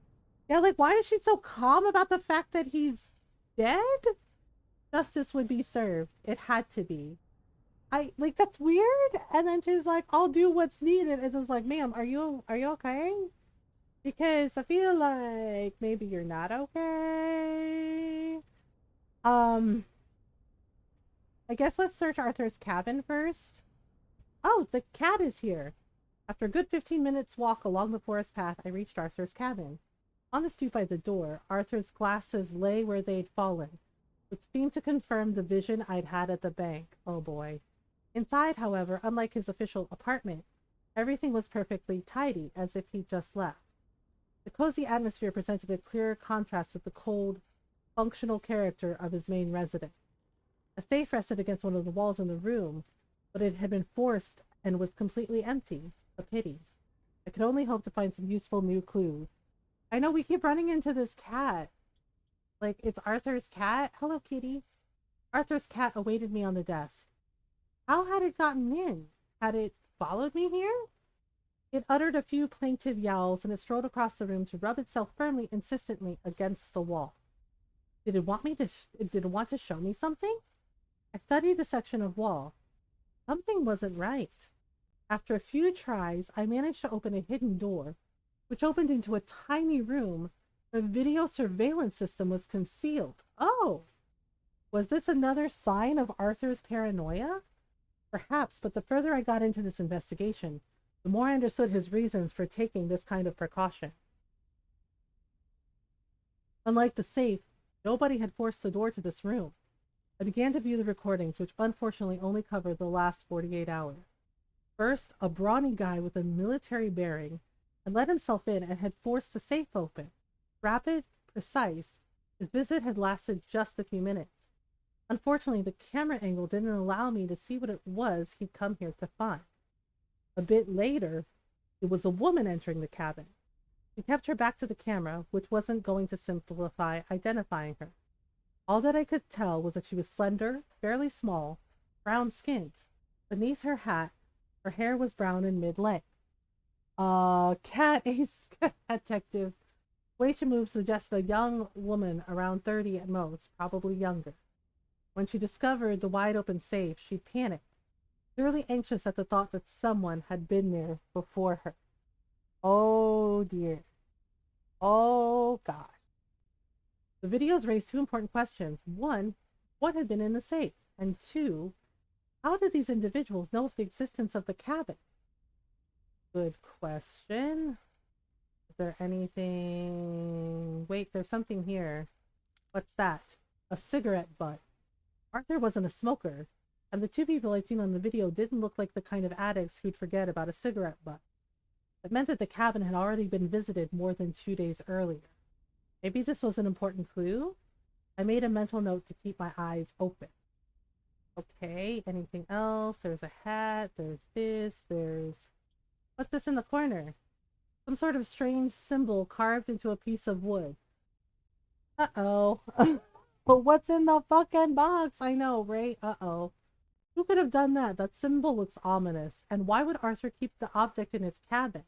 Yeah, like, why is she so calm about the fact that he's dead? Justice would be served. It had to be. That's weird. And then she's like, I'll do what's needed. And it's like, ma'am, are you okay? Because I feel like maybe you're not okay. I guess let's search Arthur's cabin first. Oh, the cat is here. After a good 15 minutes walk along the forest path, I reached Arthur's cabin. On the stoop by the door, Arthur's glasses lay where they'd fallen, which seemed to confirm the vision I'd had at the bank. Oh boy. Inside, however, unlike his official apartment, everything was perfectly tidy, as if he'd just left. The cozy atmosphere presented a clear contrast with the cold, functional character of his main residence. A safe rested against one of the walls in the room, but it had been forced and was completely empty. A pity. I could only hope to find some useful new clues. I know we keep running into this cat. Like, it's Arthur's cat? Hello, kitty. Arthur's cat awaited me on the desk. How had it gotten in? Had it followed me here? It uttered a few plaintive yowls, and it strolled across the room to rub itself firmly, insistently against the wall. Did it want to show me something? I studied the section of wall. Something wasn't right. After a few tries, I managed to open a hidden door, which opened into a tiny room where the video surveillance system was concealed. Oh! Was this another sign of Arthur's paranoia? Perhaps, but the further I got into this investigation, the more I understood his reasons for taking this kind of precaution. Unlike the safe, nobody had forced the door to this room. I began to view the recordings, which unfortunately only covered the last 48 hours. First, a brawny guy with a military bearing had let himself in and had forced the safe open. Rapid, precise, his visit had lasted just a few minutes. Unfortunately, the camera angle didn't allow me to see what it was he'd come here to find. A bit later, it was a woman entering the cabin. She kept her back to the camera, which wasn't going to simplify identifying her. All that I could tell was that she was slender, fairly small, brown-skinned. Beneath her hat, her hair was brown and mid-length. Cat ace detective. The way she moved suggested a young woman around 30 at most, probably younger. When she discovered the wide-open safe, she panicked, clearly anxious at the thought that someone had been there before her. Oh dear. Oh gosh. The videos raised two important questions. One, what had been in the safe? And two, how did these individuals know of the existence of the cabin? Good question. Is there anything... Wait, there's something here. What's that? A cigarette butt. Arthur wasn't a smoker, and the two people I'd seen on the video didn't look like the kind of addicts who'd forget about a cigarette butt. It meant that the cabin had already been visited more than 2 days earlier. Maybe this was an important clue? I made a mental note to keep my eyes open. Okay, anything else? There's a hat, there's this, there's... What's this in the corner? Some sort of strange symbol carved into a piece of wood. Uh-oh. But what's in the fucking box? I know, right? Uh-oh. Who could have done that? That symbol looks ominous. And why would Arthur keep the object in his cabin?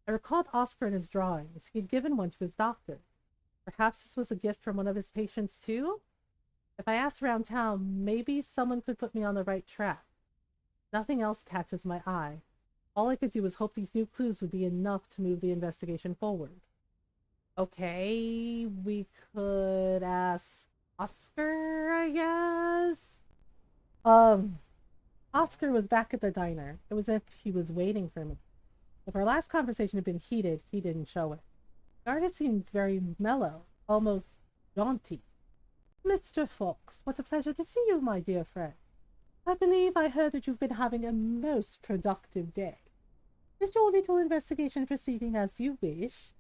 I recalled Oscar in his drawings. He'd given one to his doctor. Perhaps this was a gift from one of his patients, too? If I asked around town, maybe someone could put me on the right track. Nothing else catches my eye. All I could do was hope these new clues would be enough to move the investigation forward. Okay, we could ask Oscar, I guess? Oscar was back at the diner. It was as if he was waiting for me. If our last conversation had been heated, he didn't show it. The artist seemed very mellow, almost jaunty. Mr. Fox, what a pleasure to see you, my dear friend. I believe I heard that you've been having a most productive day. Is your little investigation proceeding as you wished?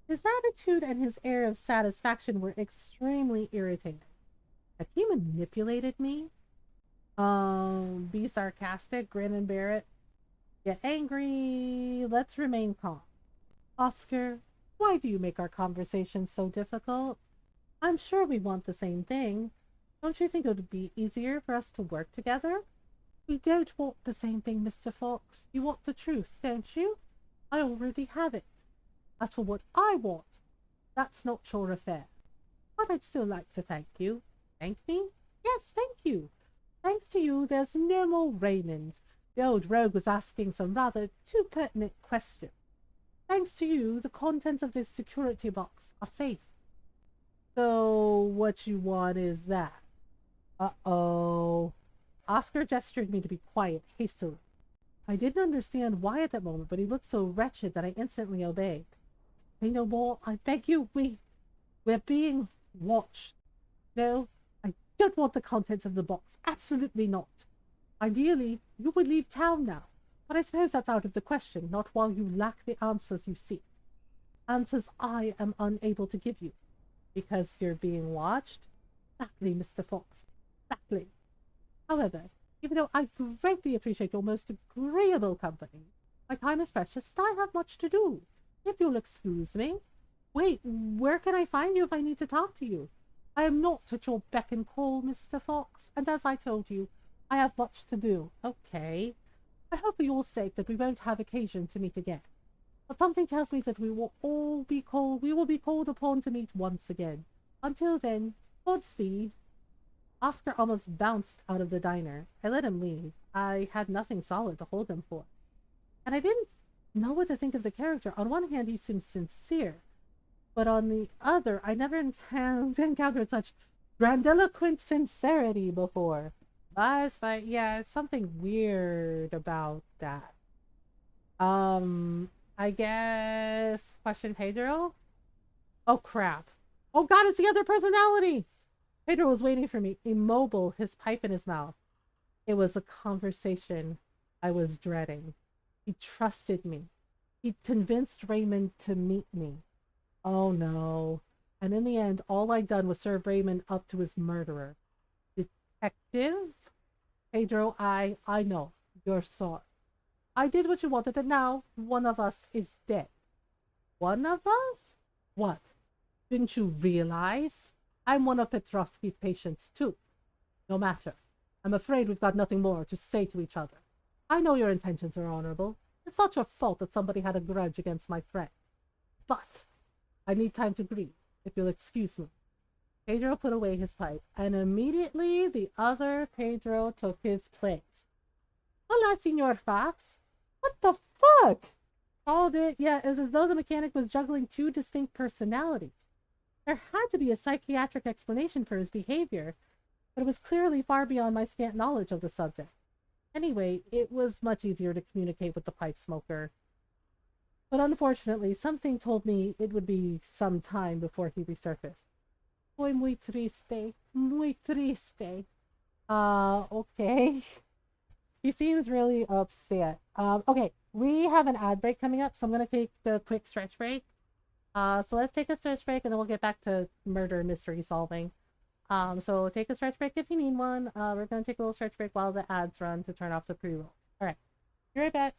His attitude and his air of satisfaction were extremely irritating. Had he manipulated me? Be sarcastic, grin and bear it. Get angry. Let's remain calm. Oscar, why do you make our conversation so difficult? I'm sure we want the same thing. Don't you think it would be easier for us to work together? We don't want the same thing, Mr. Fox. You want the truth, don't you? I already have it. As for what I want, that's not your affair. But I'd still like to thank you. Thank me? Yes, thank you. Thanks to you, there's no more Raymond. The old rogue was asking some rather too pertinent questions. Thanks to you, the contents of this security box are safe. So, what you want is that? Uh-oh. Oscar gestured me to be quiet, hastily. I didn't understand why at that moment, but he looked so wretched that I instantly obeyed. Say no more, I beg you, we're being watched. No, I don't want the contents of the box, absolutely not. Ideally, you would leave town now, but I suppose that's out of the question, not while you lack the answers you seek. Answers I am unable to give you. Because you're being watched? Exactly, Mr. Fox, exactly. However, even though I greatly appreciate your most agreeable company, my time is precious and I have much to do. If you'll excuse me. Wait, where can I find you if I need to talk to you? I am not at your beck and call, Mr. Fox, and as I told you, I have much to do. Okay. I hope for your sake that we won't have occasion to meet again. But something tells me that we will be called upon to meet once again. Until then, Godspeed. Oscar almost bounced out of the diner. I let him leave. I had nothing solid to hold him for. And I didn't know what to think of the character. On one hand, he seemed sincere. But on the other, I never encountered such grandiloquent sincerity before. But yeah, something weird about that. I guess... Question Pedro? Oh, crap. Oh, God, it's the other personality! Pedro was waiting for me, immobile, his pipe in his mouth. It was a conversation I was dreading. He trusted me. He'd convinced Raymond to meet me. Oh, no. And in the end, all I'd done was serve Raymond up to his murderer. Detective? Pedro, I know. You're sorry. I did what you wanted, and now one of us is dead. One of us? What? Didn't you realize? I'm one of Petrovsky's patients, too. No matter. I'm afraid we've got nothing more to say to each other. I know your intentions are honorable. It's not your fault that somebody had a grudge against my friend. But I need time to grieve, if you'll excuse me. Pedro put away his pipe, and immediately the other Pedro took his place. Hola, Senor Fox. What the fuck? Called it. Yeah, it was as though the mechanic was juggling two distinct personalities. There had to be a psychiatric explanation for his behavior, but it was clearly far beyond my scant knowledge of the subject. Anyway, it was much easier to communicate with the pipe smoker. but unfortunately, something told me it would be some time before he resurfaced. Foi muy triste, muy triste. Okay. He seems really upset. Okay, we have an ad break coming up, so I'm gonna take a quick stretch break. So let's take a stretch break and then we'll get back to murder mystery solving. So take a stretch break if you need one. We're gonna take a little stretch break while the ads run to turn off the pre-rolls. All right, be right back.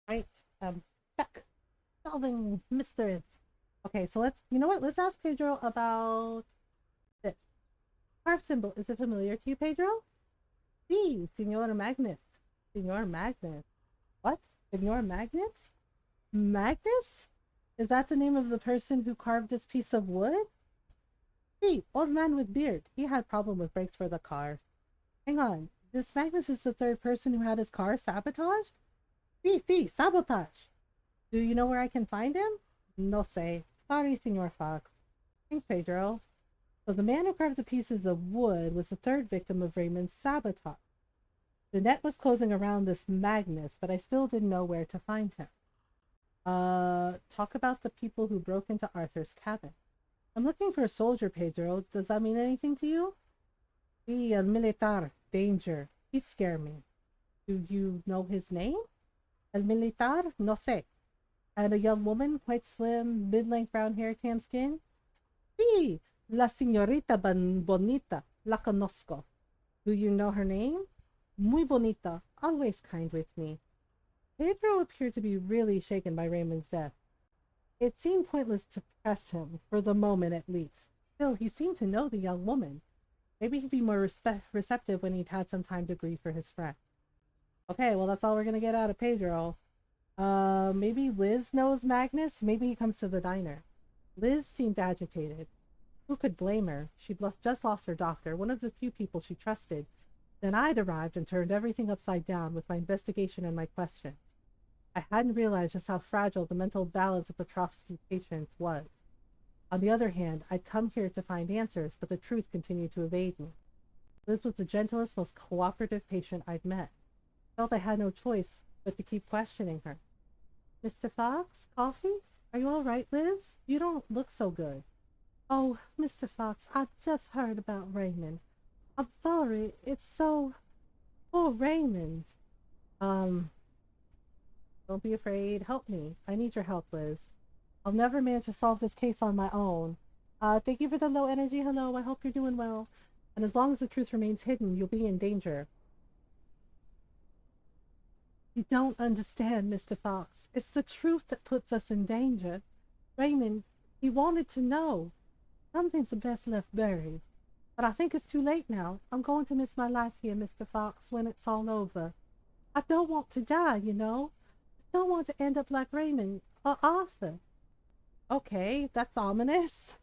Right, back solving mysteries. Okay, so let's. You know what? Let's ask Pedro about this carp symbol. Is it familiar to you, Pedro? Sí, Senor Magnus. Senor Magnus. What? Senor Magnus? Magnus? Is that the name of the person who carved this piece of wood? See, old man with beard. He had problem with brakes for the car. Hang on. This Magnus is the third person who had his car sabotaged? See, sabotage. Do you know where I can find him? No say. Sorry, Senor Fox. Thanks, Pedro. So the man who carved the pieces of wood was the third victim of Raymond's sabotage. The net was closing around this Magnus, but I still didn't know where to find him. Talk about the people who broke into Arthur's cabin. I'm looking for a soldier, Pedro. Does that mean anything to you? Sí, el militar. Danger. He scared me. Do you know his name? El militar? No sé. And a young woman, quite slim, mid-length brown hair, tan skin? Sí, la señorita bonita. La conozco. Do you know her name? Muy bonita. Always kind with me. Pedro appeared to be really shaken by Raymond's death. It seemed pointless to press him, for the moment at least. Still, he seemed to know the young woman. Maybe he'd be more receptive when he'd had some time to grieve for his friend. Okay, well, that's all we're gonna get out of Pedro. Maybe Liz knows Magnus? Maybe he comes to the diner. Liz seemed agitated. Who could blame her? She'd just lost her doctor, one of the few people she trusted. Then I'd arrived and turned everything upside down with my investigation and my questions. I hadn't realized just how fragile the mental balance of Petrovsky's patients was. On the other hand, I'd come here to find answers, but the truth continued to evade me. Liz was the gentlest, most cooperative patient I'd met. I felt I had no choice but to keep questioning her. Mr. Fox, coffee? Are you all right, Liz? You don't look so good. Oh, Mr. Fox, I've just heard about Raymond. I'm sorry, it's so... Poor Raymond. Don't be afraid. Help me. I need your help, Liz. I'll never manage to solve this case on my own. Thank you for the low energy. Hello, I hope you're doing well. And as long as the truth remains hidden, you'll be in danger. You don't understand, Mr. Fox. It's the truth that puts us in danger. Raymond, he wanted to know. Some things are best left buried. But I think it's too late now. I'm going to miss my life here, Mr. Fox, when it's all over. I don't want to die, you know. I don't want to end up like Raymond or Arthur. Okay, that's ominous.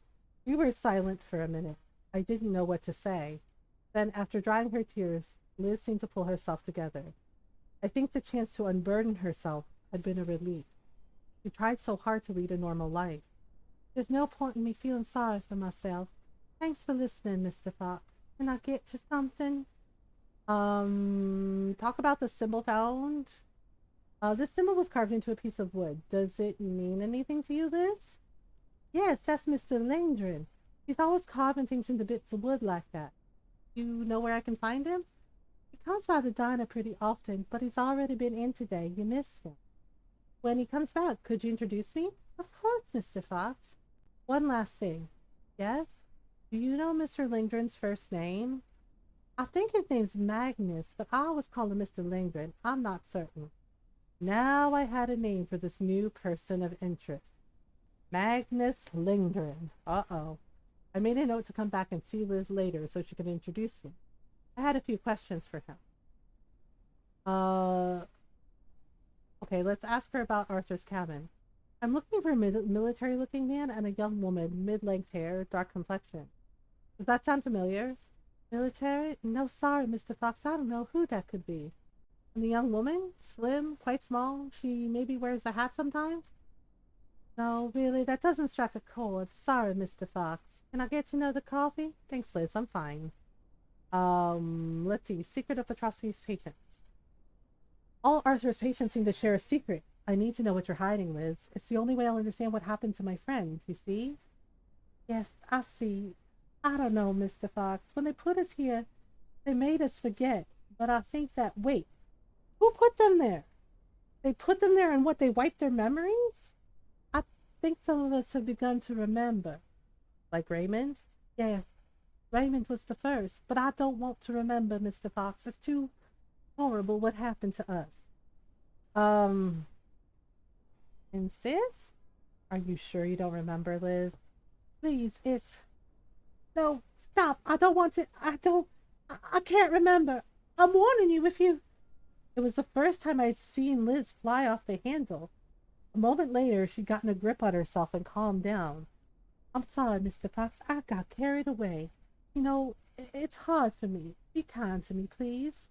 We were silent for a minute. I didn't know what to say. Then, after drying her tears, Liz seemed to pull herself together. I think the chance to unburden herself had been a relief. She tried so hard to lead a normal life. There's no point in me feeling sorry for myself. Thanks for listening, Mr. Fox. Can I get to something? Talk about the symbol found. This symbol was carved into a piece of wood. Does it mean anything to you, Liz? Yes, that's Mr. Langdon. He's always carving things into bits of wood like that. You know where I can find him? He comes by the diner pretty often, but he's already been in today. You missed him. When he comes back, could you introduce me? Of course, Mr. Fox. One last thing. Yes? Do you know Mr. Lindgren's first name? I think his name's Magnus, but I always call him Mr. Lindgren. I'm not certain. Now I had a name for this new person of interest. Magnus Lindgren. Uh-oh. I made a note to come back and see Liz later so she could introduce me. I had a few questions for him. Okay, let's ask her about Arthur's cabin. I'm looking for a military-looking man and a young woman, mid-length hair, dark complexion. Does that sound familiar? Military? No, sorry, Mr. Fox. I don't know who that could be. And the young woman? Slim, quite small. She maybe wears a hat sometimes? No, really, that doesn't strike a chord. Sorry, Mr. Fox. Can I get you another coffee? Thanks, Liz. I'm fine. Let's see. Secret of Petrovsky's patients. All Arthur's patients seem to share a secret. I need to know what you're hiding, Liz. It's the only way I'll understand what happened to my friend, you see? Yes, I see. I don't know, Mr. Fox. When they put us here, they made us forget. But I think that... Wait. Who put them there? They put them there and what, they wiped their memories? I think some of us have begun to remember. Like Raymond? Yes. Raymond was the first, but I don't want to remember, Mr. Fox. It's too horrible what happened to us. Insist? Are you sure you don't remember, Liz? Please, it's... No, stop. I don't want to... I can't remember. I'm warning you if you... It was the first time I'd seen Liz fly off the handle. A moment later, she'd gotten a grip on herself and calmed down. I'm sorry, Mr. Fox. I got carried away. You know, it's hard for me. Be kind to me, please.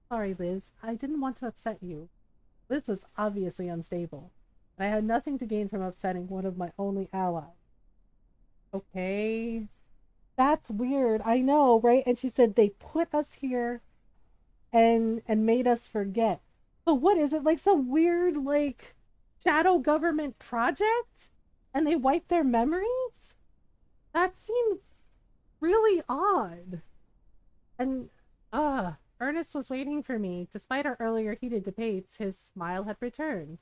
Sorry, Liz. I didn't want to upset you. Liz was obviously unstable, and I had nothing to gain from upsetting one of my only allies. Okay. That's weird. I know, right? And she said they put us here and made us forget. But what is it? Like some weird, like, shadow government project? And they wiped their memories? That seems really odd. And, Ernest was waiting for me. Despite our earlier heated debates, his smile had returned.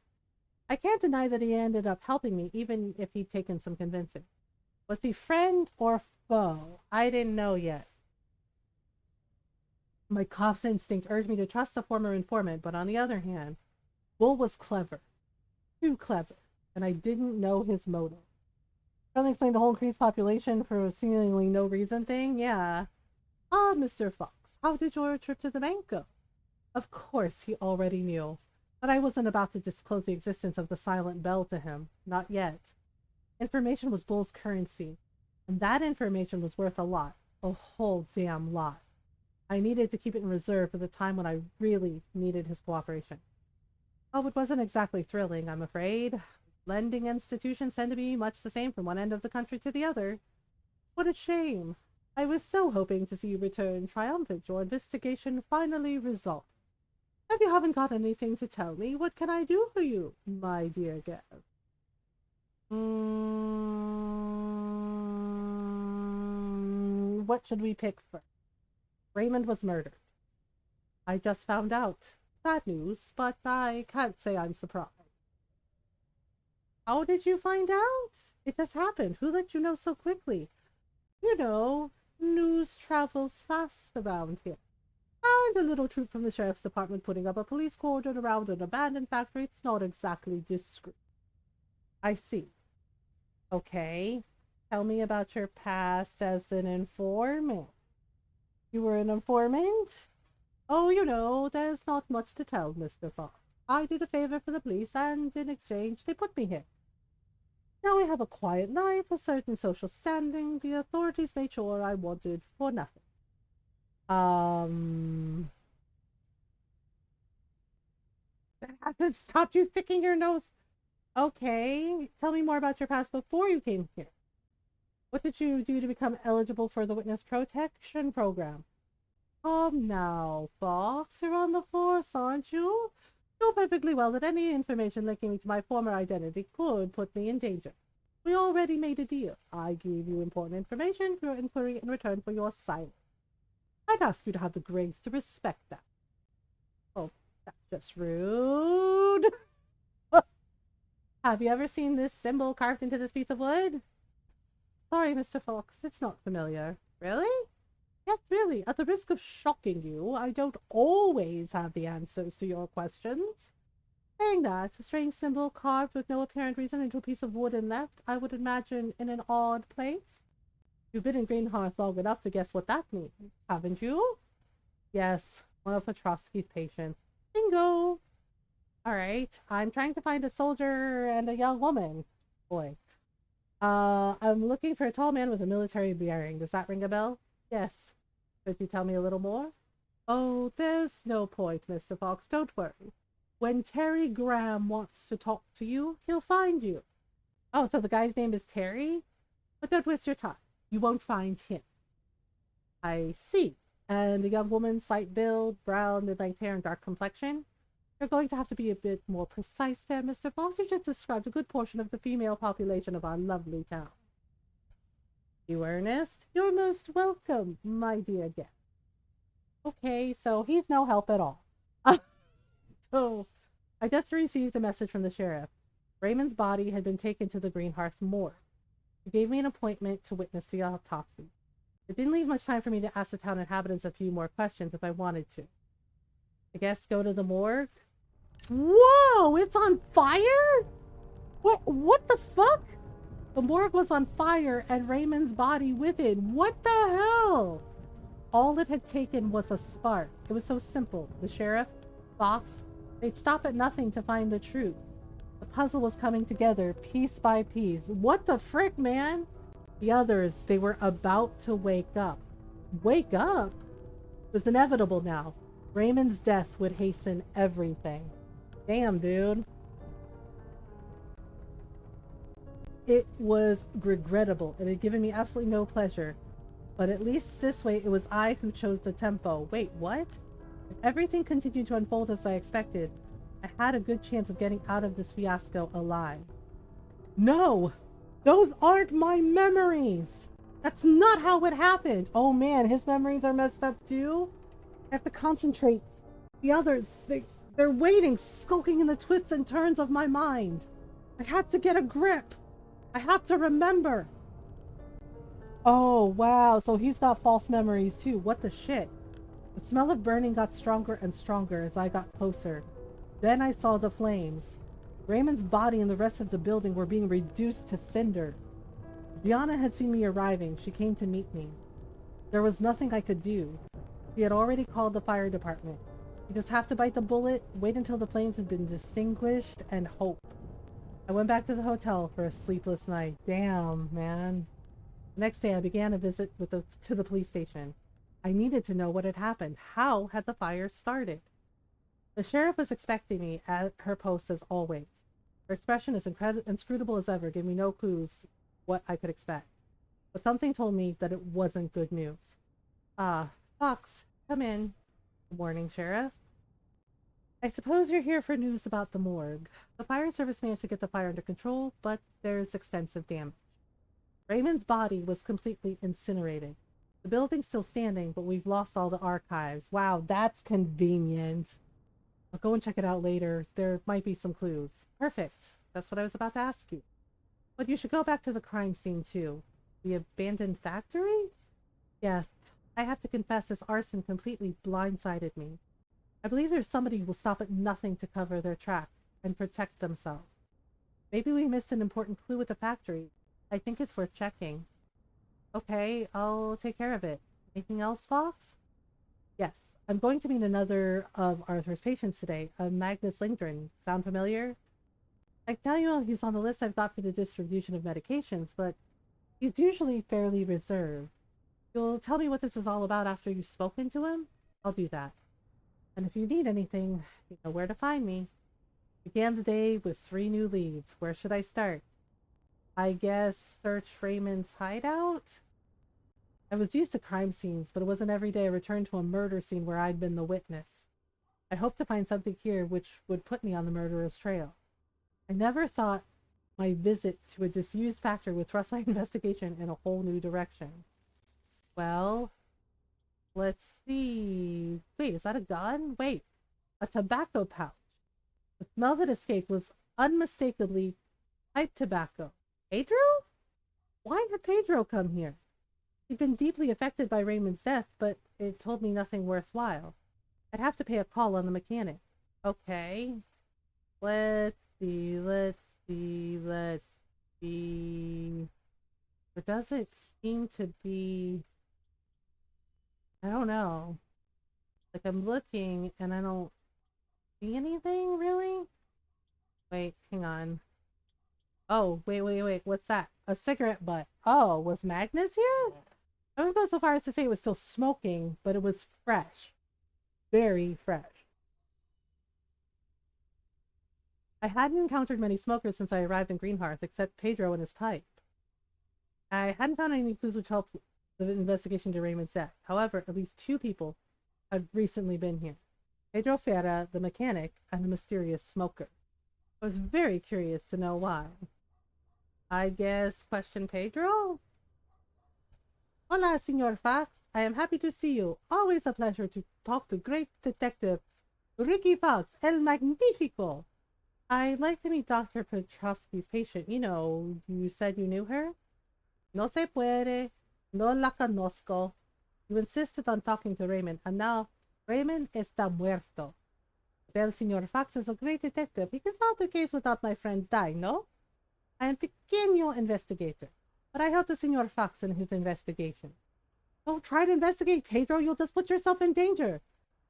I can't deny that he ended up helping me, even if he'd taken some convincing. Was he friend or foe? I didn't know yet. My cop's instinct urged me to trust a former informant, but on the other hand, Bull was clever. Too clever. And I didn't know his motive. Trying to explain the whole increased population for a seemingly no reason thing? Yeah. Ah, Mr. Fox, how did your trip to the bank go? Of course, he already knew. But I wasn't about to disclose the existence of the silent bell to him. Not yet. Information was Bull's currency. And that information was worth a lot. A whole damn lot. I needed to keep it in reserve for the time when I really needed his cooperation. Oh, it wasn't exactly thrilling, I'm afraid. Lending institutions tend to be much the same from one end of the country to the other. What a shame. I was so hoping to see you return triumphant, your investigation finally resolved. If you haven't got anything to tell me, what can I do for you, my dear guest? What should we pick first? Raymond was murdered. I just found out. Sad news, but I can't say I'm surprised. How did you find out? It just happened. Who let you know so quickly? You know, news travels fast around here. And a little troop from the sheriff's department putting up a police cordon around an abandoned factory, it's not exactly discreet. I see. Okay. Tell me about your past as an informant. You were an informant? Oh, you know, there's not much to tell, Mr. Fox. I did a favor for the police, and in exchange, they put me here. Now we have a quiet life, a certain social standing. The authorities made sure I wanted for nothing. That hasn't stopped you sticking your nose. Okay, tell me more about your past before you came here. What did you do to become eligible for the witness protection program? Now, Fox, you're on the force, aren't you? You know perfectly well that any information linking me to my former identity could put me in danger. We already made a deal. I gave you important information for your inquiry in return for your silence. I'd ask you to have the grace to respect that. Oh, that's just rude. Have you ever seen this symbol carved into this piece of wood? Sorry, Mr. Fox, it's not familiar. Really? Yes, really. At the risk of shocking you, I don't always have the answers to your questions. Saying that, a strange symbol carved with no apparent reason into a piece of wood and left, I would imagine, in an odd place. You've been in Greenhearth long enough to guess what that means, haven't you? Yes, one of Petrovsky's patients. Bingo! Alright, I'm trying to find a soldier and a young woman. Boy. I'm looking for a tall man with a military bearing. Does that ring a bell? Yes. Could you tell me a little more? Oh, there's no point, Mr. Fox. Don't worry. When Terry Graham wants to talk to you, he'll find you. Oh, so the guy's name is Terry? But don't waste your time. You won't find him. I see. And the young woman, slight build, brown, mid-length hair, and dark complexion? You're going to have to be a bit more precise there, Mr. Fox. You just described a good portion of the female population of our lovely town. You, Ernest? You're most welcome, my dear guest. Okay, so he's no help at all. So, I just received a message from the sheriff. Raymond's body had been taken to the Greenhearth morgue. He gave me an appointment to witness the autopsy. It didn't leave much time for me to ask the town inhabitants a few more questions if I wanted to. I guess go to the morgue? Whoa! It's on fire? What the fuck? The morgue was on fire and Raymond's body with it. What the hell? All it had taken was a spark. It was so simple. The sheriff, Fox, they'd stop at nothing to find the truth. The puzzle was coming together piece by piece. What the frick, man? The others, they were about to wake up. Wake up? It was inevitable now. Raymond's death would hasten everything. Damn, dude. It was regrettable. It had given me absolutely no pleasure. But at least this way, it was I who chose the tempo. Wait, what? If everything continued to unfold as I expected, I had a good chance of getting out of this fiasco alive. No! Those aren't my memories! That's not how it happened. Oh man, his memories are messed up too. I have to concentrate. The others, they're waiting, skulking in the twists and turns of my mind. I have to get a grip. I have to remember. Oh, wow. So he's got false memories too. What the shit? The smell of burning got stronger and stronger as I got closer. Then I saw the flames. Raymond's body and the rest of the building were being reduced to cinders. Brianna had seen me arriving. She came to meet me. There was nothing I could do. She had already called the fire department. You just have to bite the bullet, wait until the flames had been extinguished, and hope. I went back to the hotel for a sleepless night. Damn, man. The next day I began a visit to the police station. I needed to know what had happened. How had the fire started? The sheriff was expecting me at her post as always. Her expression, as inscrutable as ever, gave me no clues what I could expect. But something told me that it wasn't good news. Ah, Fox, come in. Good morning, Sheriff. I suppose you're here for news about the morgue. The fire service managed to get the fire under control, but there's extensive damage. Raymond's body was completely incinerated. The building's still standing, but we've lost all the archives. Wow, that's convenient. I'll go and check it out later. There might be some clues. Perfect. That's what I was about to ask you. But you should go back to the crime scene, too. The abandoned factory? Yes. I have to confess this arson completely blindsided me. I believe there's somebody who will stop at nothing to cover their tracks and protect themselves. Maybe we missed an important clue with the factory. I think it's worth checking. Okay, I'll take care of it. Anything else, Fox? Yes, I'm going to meet another of Arthur's patients today, a Magnus Lindgren. Sound familiar? I tell you, he's on the list I've got for the distribution of medications, but he's usually fairly reserved. You'll tell me what this is all about after you've spoken to him? I'll do that. And if you need anything, you know where to find me. Began the day with 3 new leads. Where should I start? I guess search Raymond's hideout? I was used to crime scenes, but it wasn't every day I returned to a murder scene where I'd been the witness. I hoped to find something here which would put me on the murderer's trail. I never thought my visit to a disused factory would thrust my investigation in a whole new direction. Well, let's see. Wait, is that a gun? Wait, a tobacco pouch. The smell that escaped was unmistakably pipe tobacco. Pedro? Why had Pedro come here? He'd been deeply affected by Raymond's death, but it told me nothing worthwhile. I'd have to pay a call on the mechanic. Okay. Let's see. There doesn't seem to be... I don't know. Like, I'm looking and I don't see anything, really? Wait, hang on. Oh, wait. What's that? A cigarette butt. Oh, was Magnus here? I wouldn't go so far as to say it was still smoking, but it was fresh. Very fresh. I hadn't encountered many smokers since I arrived in Greenhearth, except Pedro and his pipe. I hadn't found any clues which helped the investigation to Raymond's death. However, at least 2 people had recently been here. Pedro Ferra, the mechanic, and the mysterious smoker. I was very curious to know why. I guess question Pedro? Hola, Senor Fox. I am happy to see you. Always a pleasure to talk to great detective Ricky Fox, El Magnifico. I'd like to meet Dr. Petrovsky's patient. You know, you said you knew her? No se puede. No la conozco. You insisted on talking to Raymond, and now Raymond está muerto. Well, Senor Fox is a great detective. He can solve the case without my friends dying, no? I am pequeño investigator, but I help the Senor Fox in his investigation. Don't try to investigate, Pedro. You'll just put yourself in danger.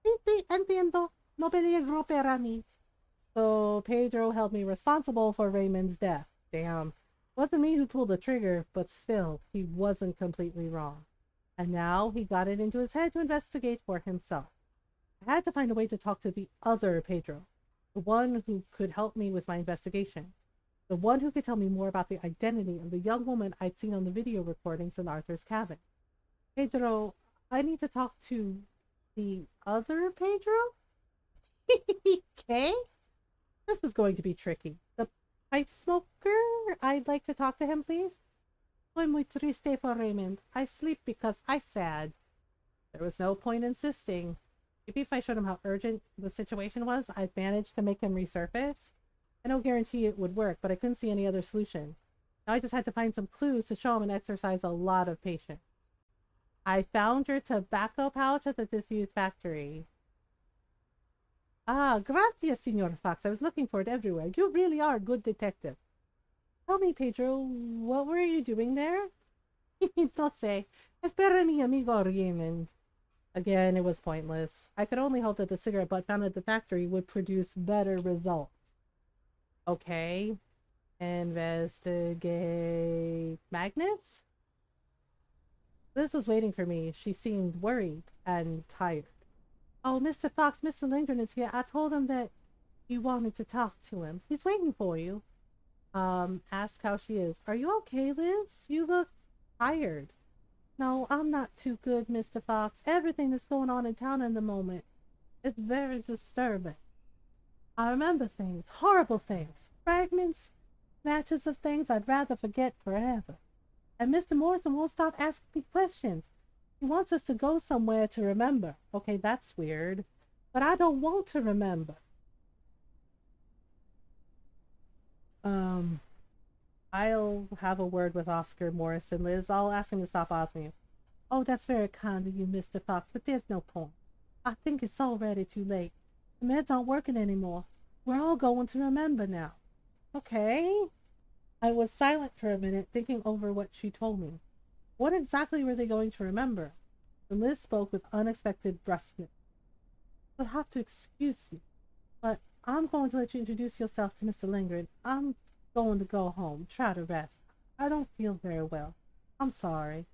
Sí, entiendo. No peligro para mí. So Pedro held me responsible for Raymond's death. Damn. Wasn't me who pulled the trigger, but still, he wasn't completely wrong. And now he got it into his head to investigate for himself. I had to find a way to talk to the other Pedro, the one who could help me with my investigation, the one who could tell me more about the identity of the young woman I'd seen on the video recordings in Arthur's cabin. Pedro, I need to talk to the other Pedro? Okay? This was going to be tricky. The pipe smoker? I'd like to talk to him, please. Soy muy triste for Raymond. I sleep because I sad. There was no point insisting. Maybe if I showed him how urgent the situation was, I'd manage to make him resurface. I no guarantee it would work, but I couldn't see any other solution. Now I just had to find some clues to show him and exercise a lot of patience. I found your tobacco pouch at the disused factory. Ah, gracias, Senor Fox. I was looking for it everywhere. You really are a good detective. Tell me, Pedro, what were you doing there? No sé. Espera mi amigo Raymond. Again, it was pointless. I could only hope that the cigarette butt found at the factory would produce better results. Okay. Investigate Magnus? Liz was waiting for me. She seemed worried and tired. Oh, Mr. Fox, Mr. Lindgren is here. I told him that you wanted to talk to him. He's waiting for you. Ask how she is. Are you okay, Liz? You look tired. No, I'm not too good, Mr. Fox. Everything that's going on in town in the moment is very disturbing. I remember things, horrible things, fragments, snatches of things I'd rather forget forever. And Mr. Morrison won't stop asking me questions. He wants us to go somewhere to remember. Okay, that's weird. But I don't want to remember. I'll have a word with Oscar Morrison, Liz. I'll ask him to stop bothering you. Oh, that's very kind of you, Mr. Fox, but there's no point. I think it's already too late. The meds aren't working anymore. We're all going to remember now. Okay. I was silent for a minute, thinking over what she told me. What exactly were they going to remember? And Liz spoke with unexpected brusqueness. You'll have to excuse me, but I'm going to let you introduce yourself to Mr. Lindgren. I'm going to go home, try to rest. I don't feel very well. I'm sorry.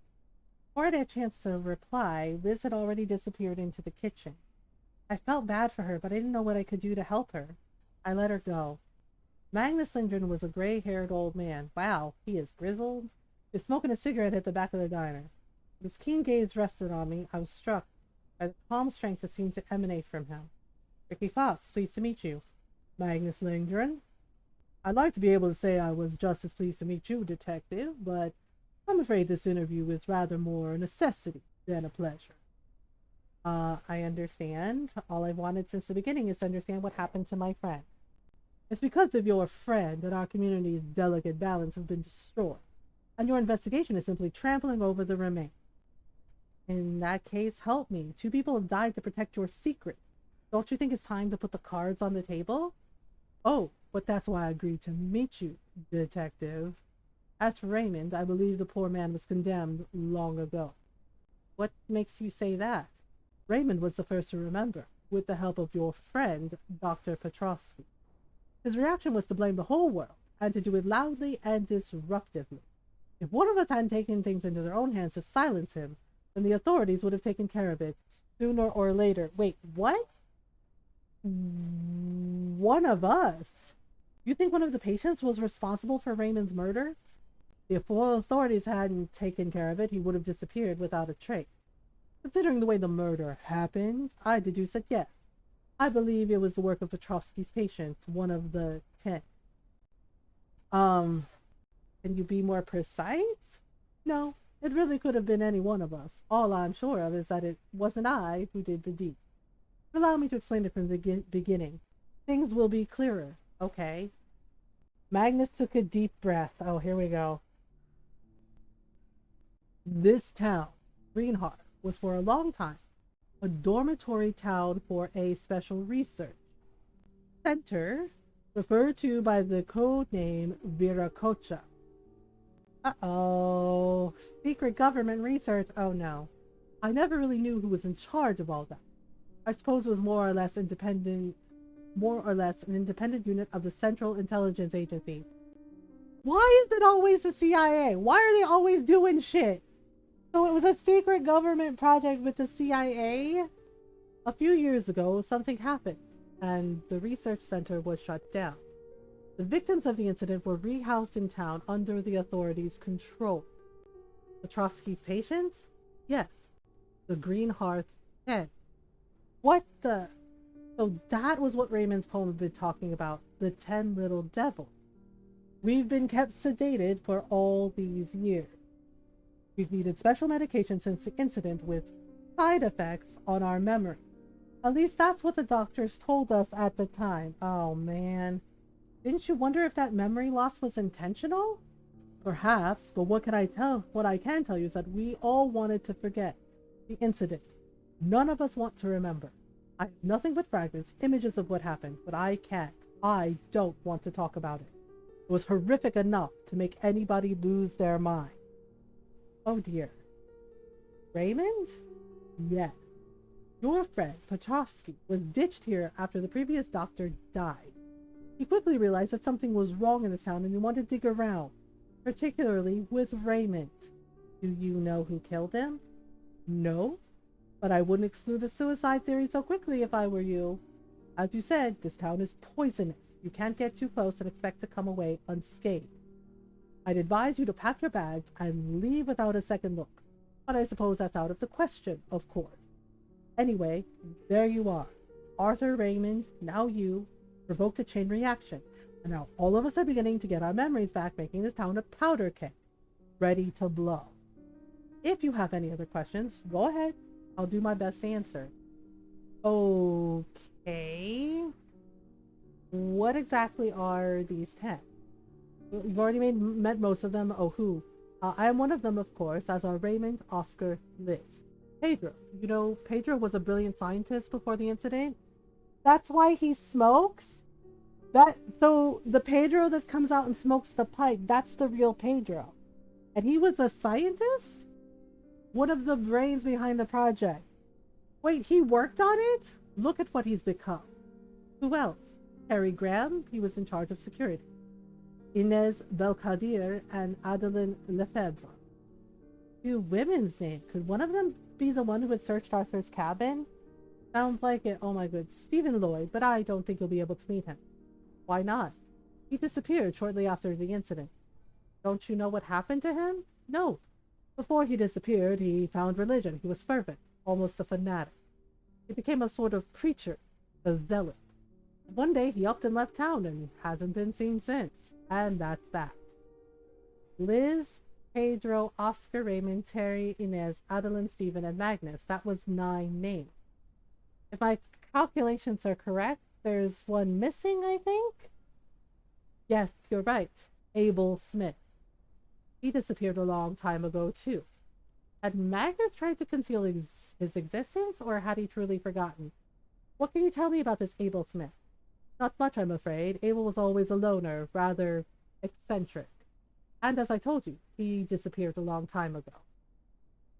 Before I had a chance to reply, Liz had already disappeared into the kitchen. I felt bad for her, but I didn't know what I could do to help her. I let her go. Magnus Lindgren was a gray-haired old man. Wow, he is grizzled. He was smoking a cigarette at the back of the diner. His keen gaze rested on me. I was struck by the calm strength that seemed to emanate from him. Ricky Fox, pleased to meet you. Magnus Lindgren. I'd like to be able to say I was just as pleased to meet you, Detective, but I'm afraid this interview is rather more a necessity than a pleasure. I understand. All I've wanted since the beginning is to understand what happened to my friend. It's because of your friend that our community's delicate balance has been destroyed, and your investigation is simply trampling over the remains. In that case, help me. 2 people have died to protect your secret. Don't you think it's time to put the cards on the table? Oh, but that's why I agreed to meet you, Detective. As for Raymond, I believe the poor man was condemned long ago. What makes you say that? Raymond was the first to remember, with the help of your friend, Dr. Petrovsky. His reaction was to blame the whole world, and to do it loudly and disruptively. If one of us hadn't taken things into their own hands to silence him, then the authorities would have taken care of it sooner or later. Wait, what? One of us? You think one of the patients was responsible for Raymond's murder? If the authorities hadn't taken care of it, he would have disappeared without a trace. Considering the way the murder happened, I deduce that yes. I believe it was the work of Petrovsky's patient, one of the 10. Can you be more precise? No, it really could have been any one of us. All I'm sure of is that it wasn't I who did the deed. Allow me to explain it from the beginning. Things will be clearer, okay? Magnus took a deep breath. Oh, here we go. This town, Greenheart, was for a long time a dormitory town for a special research center referred to by the code name Viracocha. Uh-oh. Secret government research. Oh no. I never really knew who was in charge of all that. I suppose it was more or less an independent unit of the Central Intelligence Agency. Why is it always the CIA? Why are they always doing shit? So it was a secret government project with the CIA? A few years ago, something happened, and the research center was shut down. The victims of the incident were rehoused in town under the authorities' control. Petrovsky's patients? Yes. The Green Hearth 10. What the? So that was what Raymond's poem had been talking about. The 10 little devils. We've been kept sedated for all these years. We've needed special medication since the incident with side effects on our memory. At least that's what the doctors told us at the time. Oh man. Didn't you wonder if that memory loss was intentional? Perhaps, but what can I tell? What I can tell you is that we all wanted to forget the incident. None of us want to remember. I have nothing but fragments, images of what happened, but I can't. I don't want to talk about it. It was horrific enough to make anybody lose their mind. Oh dear. Raymond? Yes. Your friend, Petrovsky, was ditched here after the previous doctor died. He quickly realized that something was wrong in this town and he wanted to dig around, particularly with Raymond. Do you know who killed him? No, but I wouldn't exclude the suicide theory so quickly if I were you. As you said, this town is poisonous. You can't get too close and expect to come away unscathed. I'd advise you to pack your bags and leave without a second look. But I suppose that's out of the question, of course. Anyway, there you are. Arthur, Raymond, now you, provoked a chain reaction. And now all of us are beginning to get our memories back, making this town a powder keg, ready to blow. If you have any other questions, go ahead. I'll do my best to answer. Okay. What exactly are these 10? You've already met most of them. Oh, who? I am one of them, of course, as are Raymond, Oscar, Liz. Pedro. You know, Pedro was a brilliant scientist before the incident. That's why he smokes? So the Pedro that comes out and smokes the pipe, that's the real Pedro. And he was a scientist? One of the brains behind the project. Wait, he worked on it? Look at what he's become. Who else? Harry Graham, he was in charge of security. Inez Belkadir and Adeline Lefebvre. Two women's names. Could one of them be the one who had searched Arthur's cabin? Sounds like it. Oh my god. Stephen Lloyd, but I don't think you'll be able to meet him. Why not? He disappeared shortly after the incident. Don't you know what happened to him? No. Before he disappeared, he found religion. He was fervent, almost a fanatic. He became a sort of preacher, a zealot. One day he upped and left town and hasn't been seen since. And that's that. Liz, Pedro, Oscar, Raymond, Terry, Inez, Adeline, Stephen, and Magnus. That was 9 names. If my calculations are correct, there's one missing, I think? Yes, you're right. Abel Smith. He disappeared a long time ago, too. Had Magnus tried to conceal his existence, or had he truly forgotten? What can you tell me about this Abel Smith? Not much, I'm afraid. Abel was always a loner, rather eccentric. And as I told you, he disappeared a long time ago.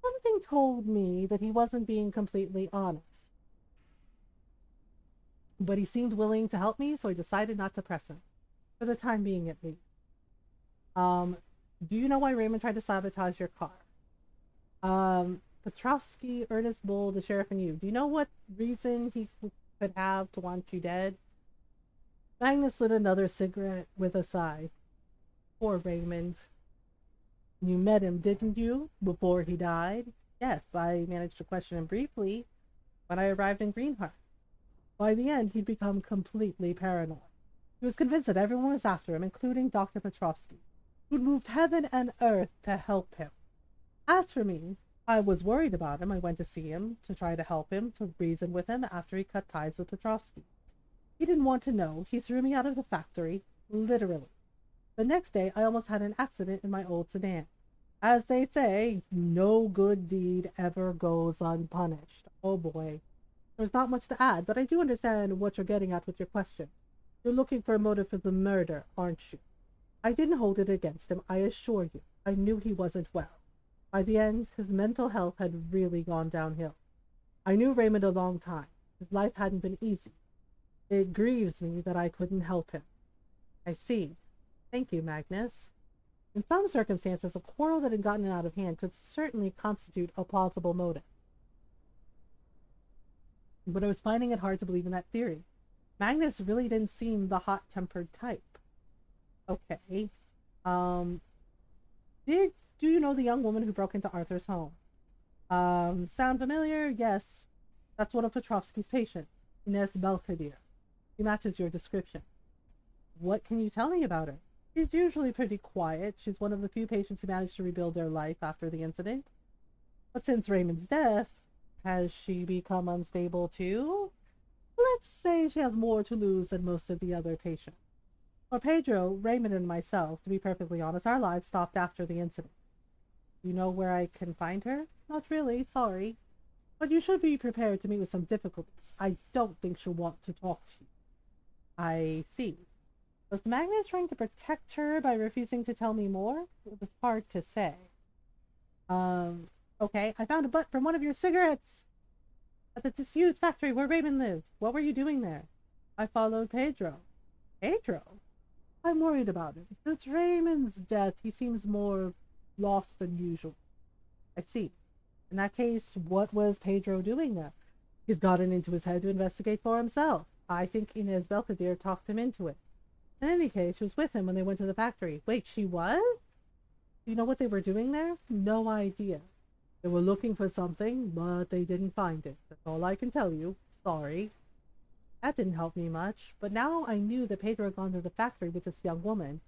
Something told me that he wasn't being completely honest. But he seemed willing to help me, so I decided not to press him. For the time being, at least. Do you know why Raymond tried to sabotage your car? Petrovsky, Ernest Bull, the sheriff, and you. Do you know what reason he could have to want you dead? Magnus lit another cigarette with a sigh. Poor Raymond. You met him, didn't you, before he died? Yes, I managed to question him briefly when I arrived in Greenheart. By the end, he'd become completely paranoid. He was convinced that everyone was after him, including Dr. Petrovsky, who'd moved heaven and earth to help him. As for me, I was worried about him. I went to see him, to try to help him, to reason with him after he cut ties with Petrovsky. He didn't want to know. He threw me out of the factory, literally. The next day, I almost had an accident in my old sedan. As they say, no good deed ever goes unpunished. Oh boy. There's not much to add, but I do understand what you're getting at with your question. You're looking for a motive for the murder, aren't you? I didn't hold it against him, I assure you. I knew he wasn't well. By the end, his mental health had really gone downhill. I knew Raymond a long time. His life hadn't been easy. It grieves me that I couldn't help him. I see. Thank you, Magnus. In some circumstances, a quarrel that had gotten out of hand could certainly constitute a plausible motive. But I was finding it hard to believe in that theory. Magnus really didn't seem the hot-tempered type. Okay. Do you know the young woman who broke into Arthur's home? Sound familiar? Yes. That's one of Petrovsky's patients, Inez Belkadir. She matches your description. What can you tell me about her? She's usually pretty quiet. She's one of the few patients who managed to rebuild their life after the incident. But since Raymond's death, has she become unstable too? Let's say she has more to lose than most of the other patients. For Pedro, Raymond, and myself, to be perfectly honest, our lives stopped after the incident. You know where I can find her? Not really, sorry. But you should be prepared to meet with some difficulties. I don't think she'll want to talk to you. I see. Was Magnus trying to protect her by refusing to tell me more? It was hard to say. Okay, I found a butt from one of your cigarettes at the disused factory where Raymond lived. What were you doing there? I followed Pedro. Pedro? I'm worried about him. Since Raymond's death, he seems more lost than usual. I see. In that case, what was Pedro doing there? He's gotten into his head to investigate for himself. I think Inez Belkadir talked him into it. In any case, she was with him when they went to the factory. Wait, she was? Do you know what they were doing there? No idea. They were looking for something, but they didn't find it. That's all I can tell you. Sorry. That didn't help me much, but now I knew that Pedro had gone to the factory with this young woman,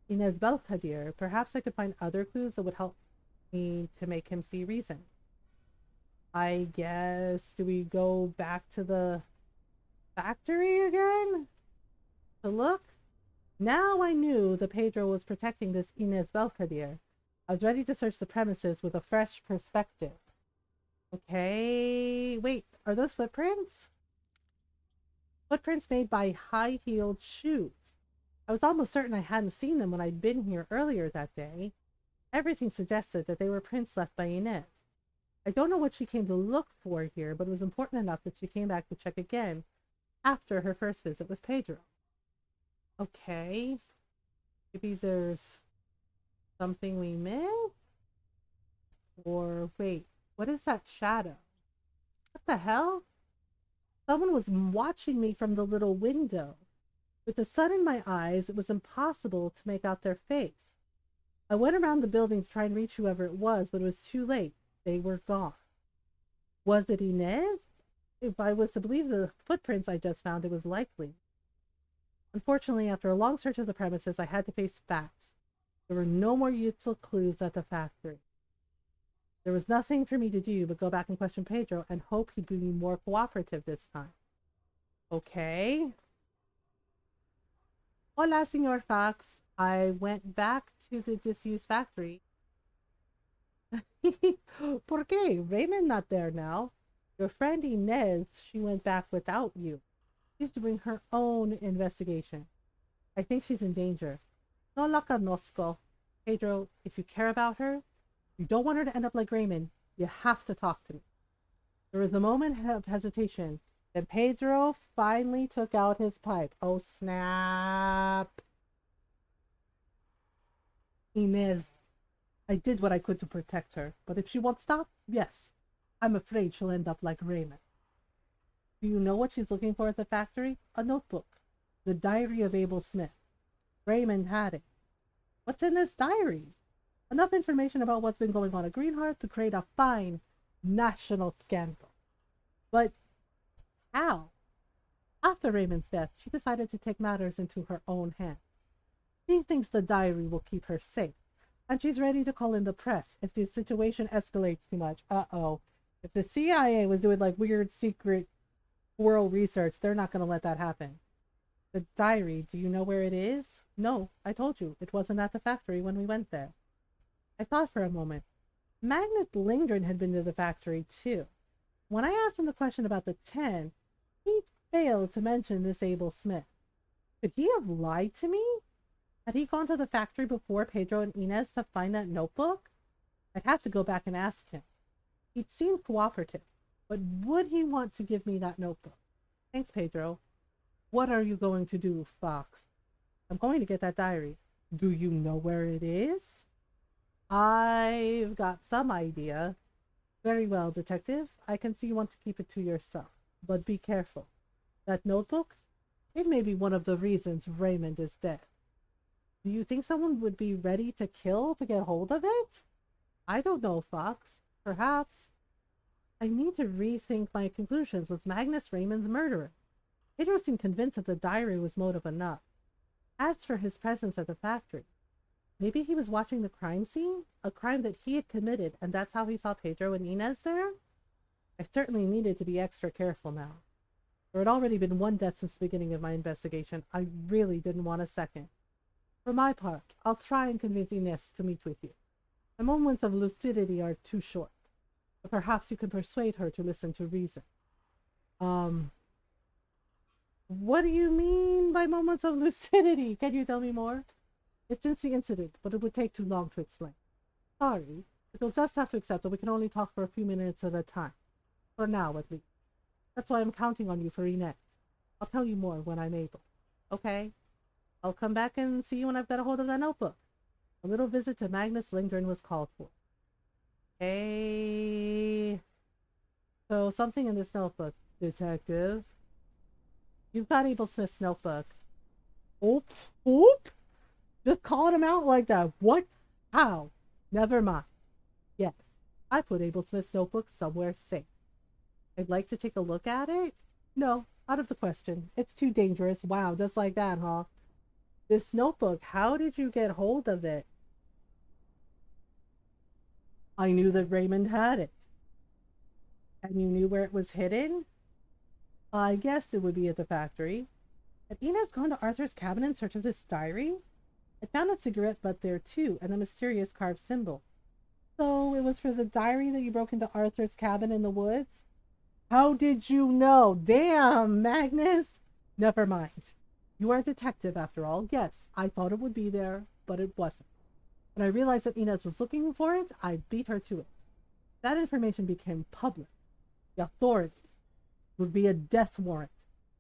Inez Belkadir. Perhaps I could find other clues that would help me to make him see reason. I guess, do we go back to the factory again? To look? Now I knew that Pedro was protecting this Inez Belkadir. I was ready to search the premises with a fresh perspective. Okay, wait, are those footprints? Footprints made by high-heeled shoes. I was almost certain I hadn't seen them when I'd been here earlier that day. Everything suggested that they were prints left by Inez. I don't know what she came to look for here, but it was important enough that she came back to check again after her first visit with Pedro. Okay. Maybe there's something we missed? Or wait, what is that shadow? What the hell? Someone was watching me from the little window. With the sun in my eyes, it was impossible to make out their face. I went around the building to try and reach whoever it was, but it was too late. They were gone. Was it Inez? If I was to believe the footprints I just found, it was likely. Unfortunately, after a long search of the premises, I had to face facts. There were no more useful clues at the factory. There was nothing for me to do but go back and question Pedro and hope he'd be more cooperative this time. Okay. Hola, Senor Fox. I went back to the disused factory. ¿Por qué? Raymond not there now. Your friend Inez, she went back without you. She's doing her own investigation. I think she's in danger. No la conozco. Pedro, if you care about her, you don't want her to end up like Raymond, you have to talk to me. There was a moment of hesitation. Then Pedro finally took out his pipe. Oh, snap. Inez, I did what I could to protect her, but if she won't stop, yes, I'm afraid she'll end up like Raymond. Do you know what she's looking for at the factory? A notebook. The diary of Abel Smith. Raymond had it. What's in this diary? Enough information about what's been going on at Greenheart to create a fine national scandal. But how? After Raymond's death, she decided to take matters into her own hands. She thinks the diary will keep her safe, and she's ready to call in the press if the situation escalates too much. Uh-oh. If the CIA was doing like weird secret world research, they're not going to let that happen. The diary, do you know where it is? No, I told you. It wasn't at the factory when we went there. I thought for a moment. Magnus Lindgren had been to the factory too. When I asked him the question about the 10, he failed to mention this Abel Smith. Could he have lied to me? Had he gone to the factory before Pedro and Inez to find that notebook? I'd have to go back and ask him. He'd seemed cooperative, but would he want to give me that notebook? Thanks, Pedro. What are you going to do, Fox? I'm going to get that diary. Do you know where it is? I've got some idea. Very well, Detective. I can see you want to keep it to yourself, but be careful. That notebook? It may be one of the reasons Raymond is dead. Do you think someone would be ready to kill to get hold of it? I don't know, Fox. Perhaps. I need to rethink my conclusions. Was Magnus Raymond's murderer? Pedro seemed convinced that the diary was motive enough. As for his presence at the factory, maybe he was watching the crime scene, a crime that he had committed, and that's how he saw Pedro and Inez there? I certainly needed to be extra careful now. There had already been one death since the beginning of my investigation. I really didn't want a second. For my part, I'll try and convince Inez to meet with you. My moments of lucidity are too short, but perhaps you can persuade her to listen to reason. Um, what do you mean by moments of lucidity? Can you tell me more? It's since the incident, but it would take too long to explain. Sorry, but you'll just have to accept that we can only talk for a few minutes at a time. For now, at least. That's why I'm counting on you for Inez. I'll tell you more when I'm able. Okay? I'll come back and see you when I've got a hold of that notebook. A little visit to Magnus Lindgren was called for. Hey. So something in this notebook, detective. You've got Abel Smith's notebook. Oop, oop. Just calling him out like that. What? How? Never mind. Yes, I put Abel Smith's notebook somewhere safe. I'd like to take a look at it? No, out of the question. It's too dangerous. Wow, just like that, huh? This notebook, how did you get hold of it? I knew that Raymond had it. And you knew where it was hidden? I guessed it would be at the factory. Had Inez gone to Arthur's cabin in search of this diary? I found a cigarette butt there too, and a mysterious carved symbol. So it was for the diary that you broke into Arthur's cabin in the woods? How did you know? Damn, Magnus! Never mind. You are a detective after all. Yes, I thought it would be there, but it wasn't. When I realized that Inez was looking for it, I beat her to it. That information became public. The authorities would be a death warrant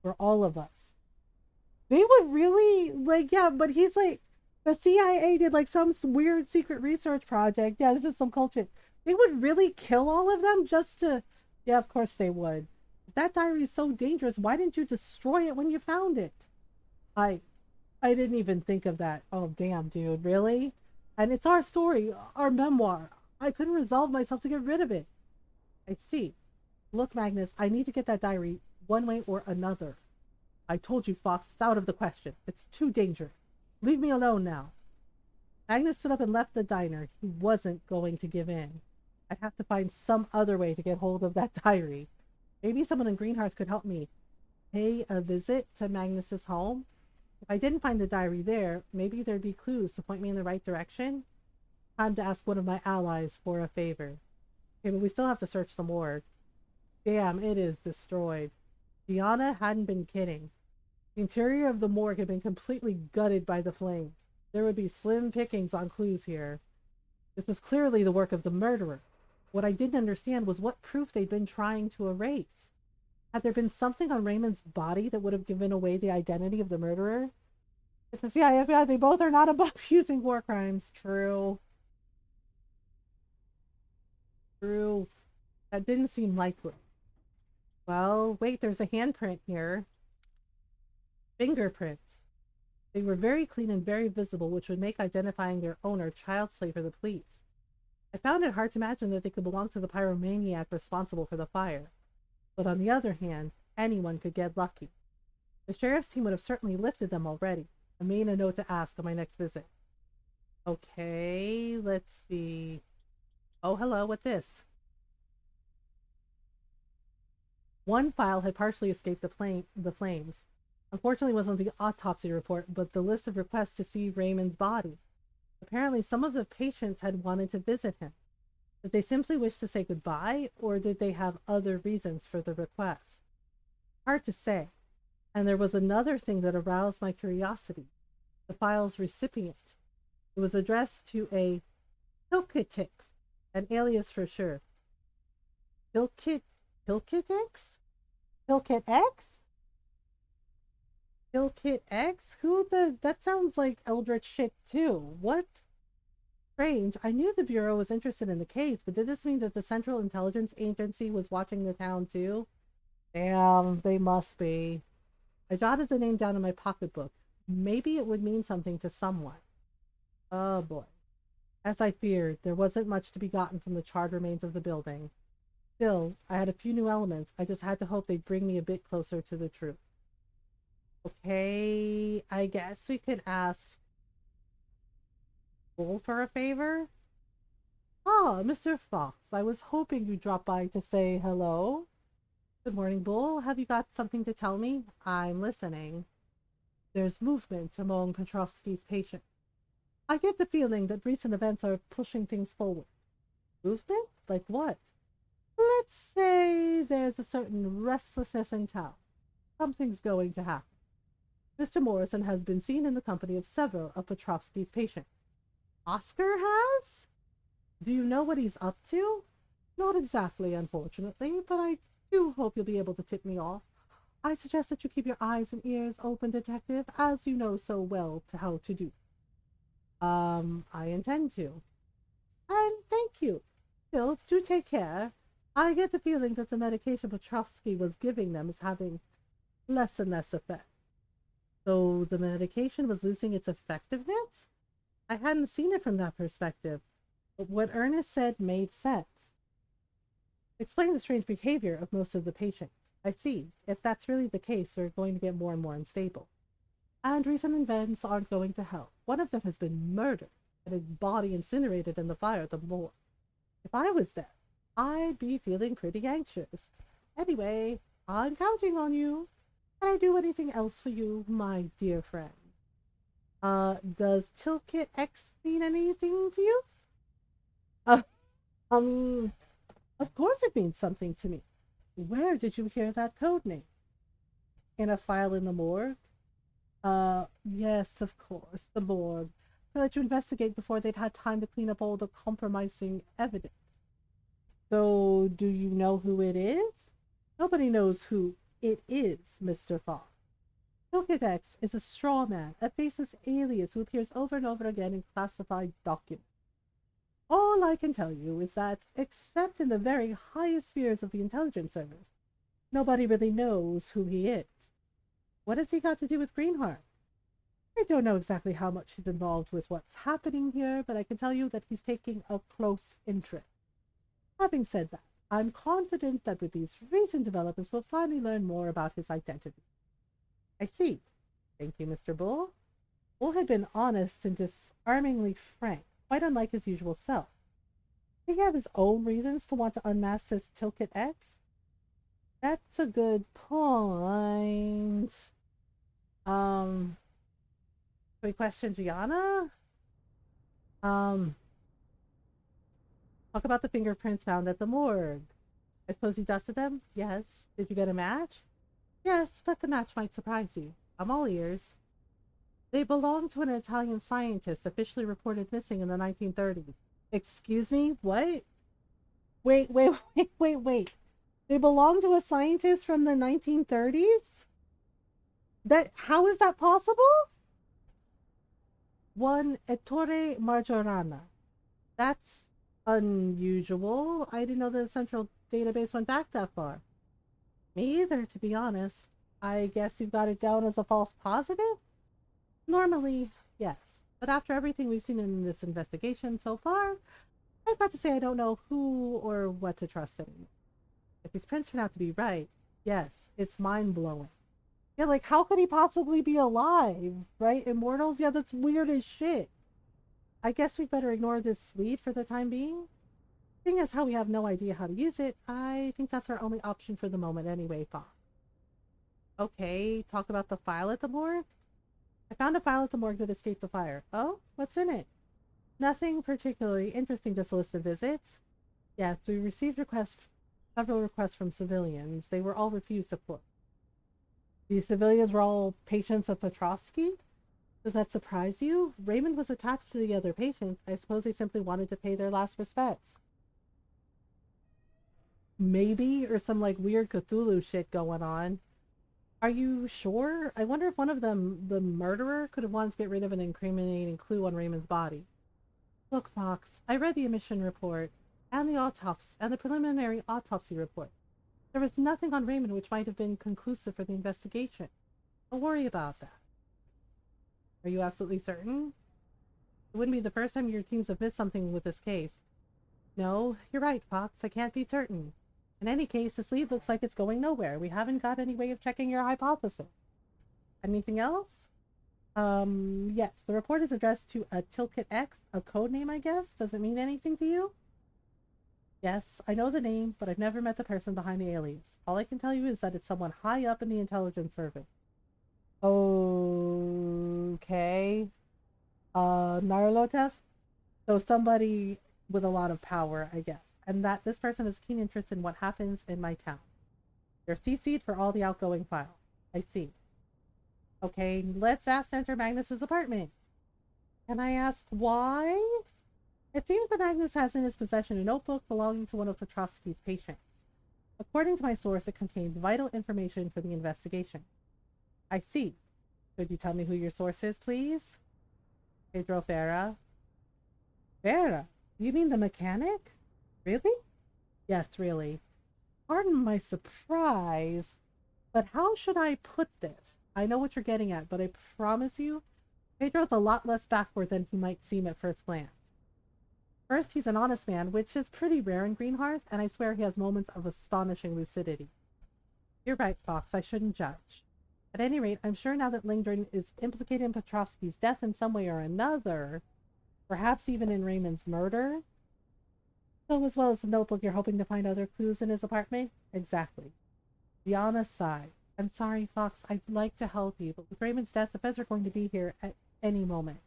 for all of us. They would really, like, yeah, but he's like, the CIA did like some weird secret research project. Yeah, this is some culture. They would really kill all of them just to, yeah, of course they would. If that diary is so dangerous, why didn't you destroy it when you found it? I I didn't even think of that. Oh damn, dude, really? And it's our story, our memoir. I couldn't resolve myself to get rid of it. I see. Look, Magnus, I need to get that diary one way or another. I told you, Fox, it's out of the question. It's too dangerous. Leave me alone now. Magnus stood up and left the diner. He wasn't going to give in. I'd have to find some other way to get hold of that diary. Maybe someone in Greenhearts could help me pay a visit to Magnus's home. If I didn't find the diary there, maybe there'd be clues to point me in the right direction. Time to ask one of my allies for a favor. Okay, but we still have to search the morgue. Damn, it is destroyed. Diana hadn't been kidding. The interior of the morgue had been completely gutted by the flames. There would be slim pickings on clues here. This was clearly the work of the murderer. What I didn't understand was what proof they'd been trying to erase. Had there been something on Raymond's body that would have given away the identity of the murderer? It's the CIA, FBI, they both are not above using war crimes. True. True. That didn't seem likely. Well, wait, there's a handprint here. Fingerprints. They were very clean and very visible, which would make identifying their owner child's play for the police. I found it hard to imagine that they could belong to the pyromaniac responsible for the fire. But on the other hand, anyone could get lucky. The sheriff's team would have certainly lifted them already. I made a note to ask on my next visit. Okay, let's see. Oh, hello, what's this? One file had partially escaped the flames. Unfortunately, it wasn't the autopsy report, but the list of requests to see Raymond's body. Apparently, some of the patients had wanted to visit him. Did they simply wish to say goodbye, or did they have other reasons for the request? Hard to say. And there was another thing that aroused my curiosity. The file's recipient. It was addressed to a Pilkitix, an alias for sure. Pilkitix? Pilkit X? Pilkit X? That sounds like Eldritch shit too. What? Strange. I knew the Bureau was interested in the case, but did this mean that the Central Intelligence Agency was watching the town too? Damn, they must be. I jotted the name down in my pocketbook. Maybe it would mean something to someone. Oh boy. As I feared, there wasn't much to be gotten from the charred remains of the building. Still, I had a few new elements. I just had to hope they'd bring me a bit closer to the truth. Okay, I guess we could ask Bull for a favor? Ah, Mr. Fox, I was hoping you'd drop by to say hello. Good morning, Bull. Have you got something to tell me? I'm listening. There's movement among Petrovsky's patients. I get the feeling that recent events are pushing things forward. Movement? Like what? Let's say there's a certain restlessness in town. Something's going to happen. Mr. Morrison has been seen in the company of several of Petrovsky's patients. Oscar has? Do you know what he's up to? Not exactly, unfortunately, but I do hope you'll be able to tip me off. I suggest that you keep your eyes and ears open, detective, as you know so well how to do. I intend to. And thank you. Still, do take care. I get the feeling that the medication Petrovsky was giving them is having less and less effect. So the medication was losing its effectiveness? I hadn't seen it from that perspective, but what Ernest said made sense. Explain the strange behavior of most of the patients. I see. If that's really the case, they're going to get more and more unstable. And recent events aren't going to help. One of them has been murdered and his body incinerated in the fire at the morgue. If I was there, I'd be feeling pretty anxious. Anyway, I'm counting on you. Can I do anything else for you, my dear friend? Does Tilkit X mean anything to you? Uh, um, of course it means something to me. Where did you hear that code name? In a file in the morgue? Yes, of course, the morgue. To let you investigate before they'd had time to clean up all the compromising evidence. So, do you know who it is? Nobody knows who it is, Mr. Fox. Tilkadex is a straw man, a faceless alias who appears over and over again in classified documents. All I can tell you is that, except in the very highest spheres of the intelligence service, nobody really knows who he is. What has he got to do with Greenheart? I don't know exactly how much he's involved with what's happening here, but I can tell you that he's taking a close interest. Having said that, I'm confident that with these recent developments, we'll finally learn more about his identity. I see. Thank you, Mr. Bull. Bull had been honest and disarmingly frank, quite unlike his usual self. Did he have his own reasons to want to unmask this Tilkit X? That's a good point. Can we question Gianna? Um, Talk about the fingerprints found at the morgue. I suppose you dusted them? Yes. Did you get a match? Yes, but the match might surprise you. I'm all ears. They belong to an Italian scientist officially reported missing in the 1930s. Excuse me? What? Wait. They belong to a scientist from the 1930s? How is that possible? One Ettore Margiorana. That's unusual. I didn't know the central database went back that far. Me either, to be honest. I guess you've got it down as a false positive? Normally, yes. But after everything we've seen in this investigation so far, I've got to say I don't know who or what to trust anymore. If these prints turn out to be right, yes, it's mind-blowing. Yeah, like, how could he possibly be alive, right? Immortals? Yeah, that's weird as shit. I guess we'd better ignore this lead for the time being. Seeing as how we have no idea how to use it, I think that's our only option for the moment anyway, Fox. Okay, talk about the file at the morgue? I found a file at the morgue that escaped the fire. Oh, what's in it? Nothing particularly interesting to solicit visits. Yes, we received several requests from civilians. They were all refused, of course. These civilians were all patients of Petrovsky? Does that surprise you? Raymond was attached to the other patients. I suppose they simply wanted to pay their last respects. Maybe, or some like weird Cthulhu shit going on. Are you sure? I wonder if one of them, the murderer, could have wanted to get rid of an incriminating clue on Raymond's body. Look, Fox, I read the emission report and the preliminary autopsy report. There was nothing on Raymond which might have been conclusive for the investigation. Don't worry about that. Are you absolutely certain? It wouldn't be the first time your teams have missed something with this case. No, you're right, Fox. I can't be certain. In any case, this lead looks like it's going nowhere. We haven't got any way of checking your hypothesis. Anything else? Yes, the report is addressed to a Tilkit X, a code name, I guess. Does it mean anything to you? Yes, I know the name, but I've never met the person behind the alias. All I can tell you is that it's someone high up in the intelligence service. Okay. Narlotev? So somebody with a lot of power, I guess. And that this person has keen interest in what happens in my town. You're CC'd for all the outgoing files. I see. Okay, let's ask enter Magnus's apartment. Can I ask why? It seems that Magnus has in his possession a notebook belonging to one of Petrovsky's patients. According to my source, it contains vital information for the investigation. I see. Could you tell me who your source is, please? Pedro Vera. Vera? You mean the mechanic? Really? Yes, really. Pardon my surprise, but how should I put this? I know what you're getting at, but I promise you, Pedro's a lot less backward than he might seem at first glance. First, he's an honest man, which is pretty rare in Greenhearth, and I swear he has moments of astonishing lucidity. You're right, Fox, I shouldn't judge. At any rate, I'm sure now that Lindgren is implicated in Petrovsky's death in some way or another, perhaps even in Raymond's murder. So as well as the notebook, you're hoping to find other clues in his apartment? Exactly. Diana sighed. I'm sorry, Fox, I'd like to help you, but with Raymond's death, the feds are going to be here at any moment.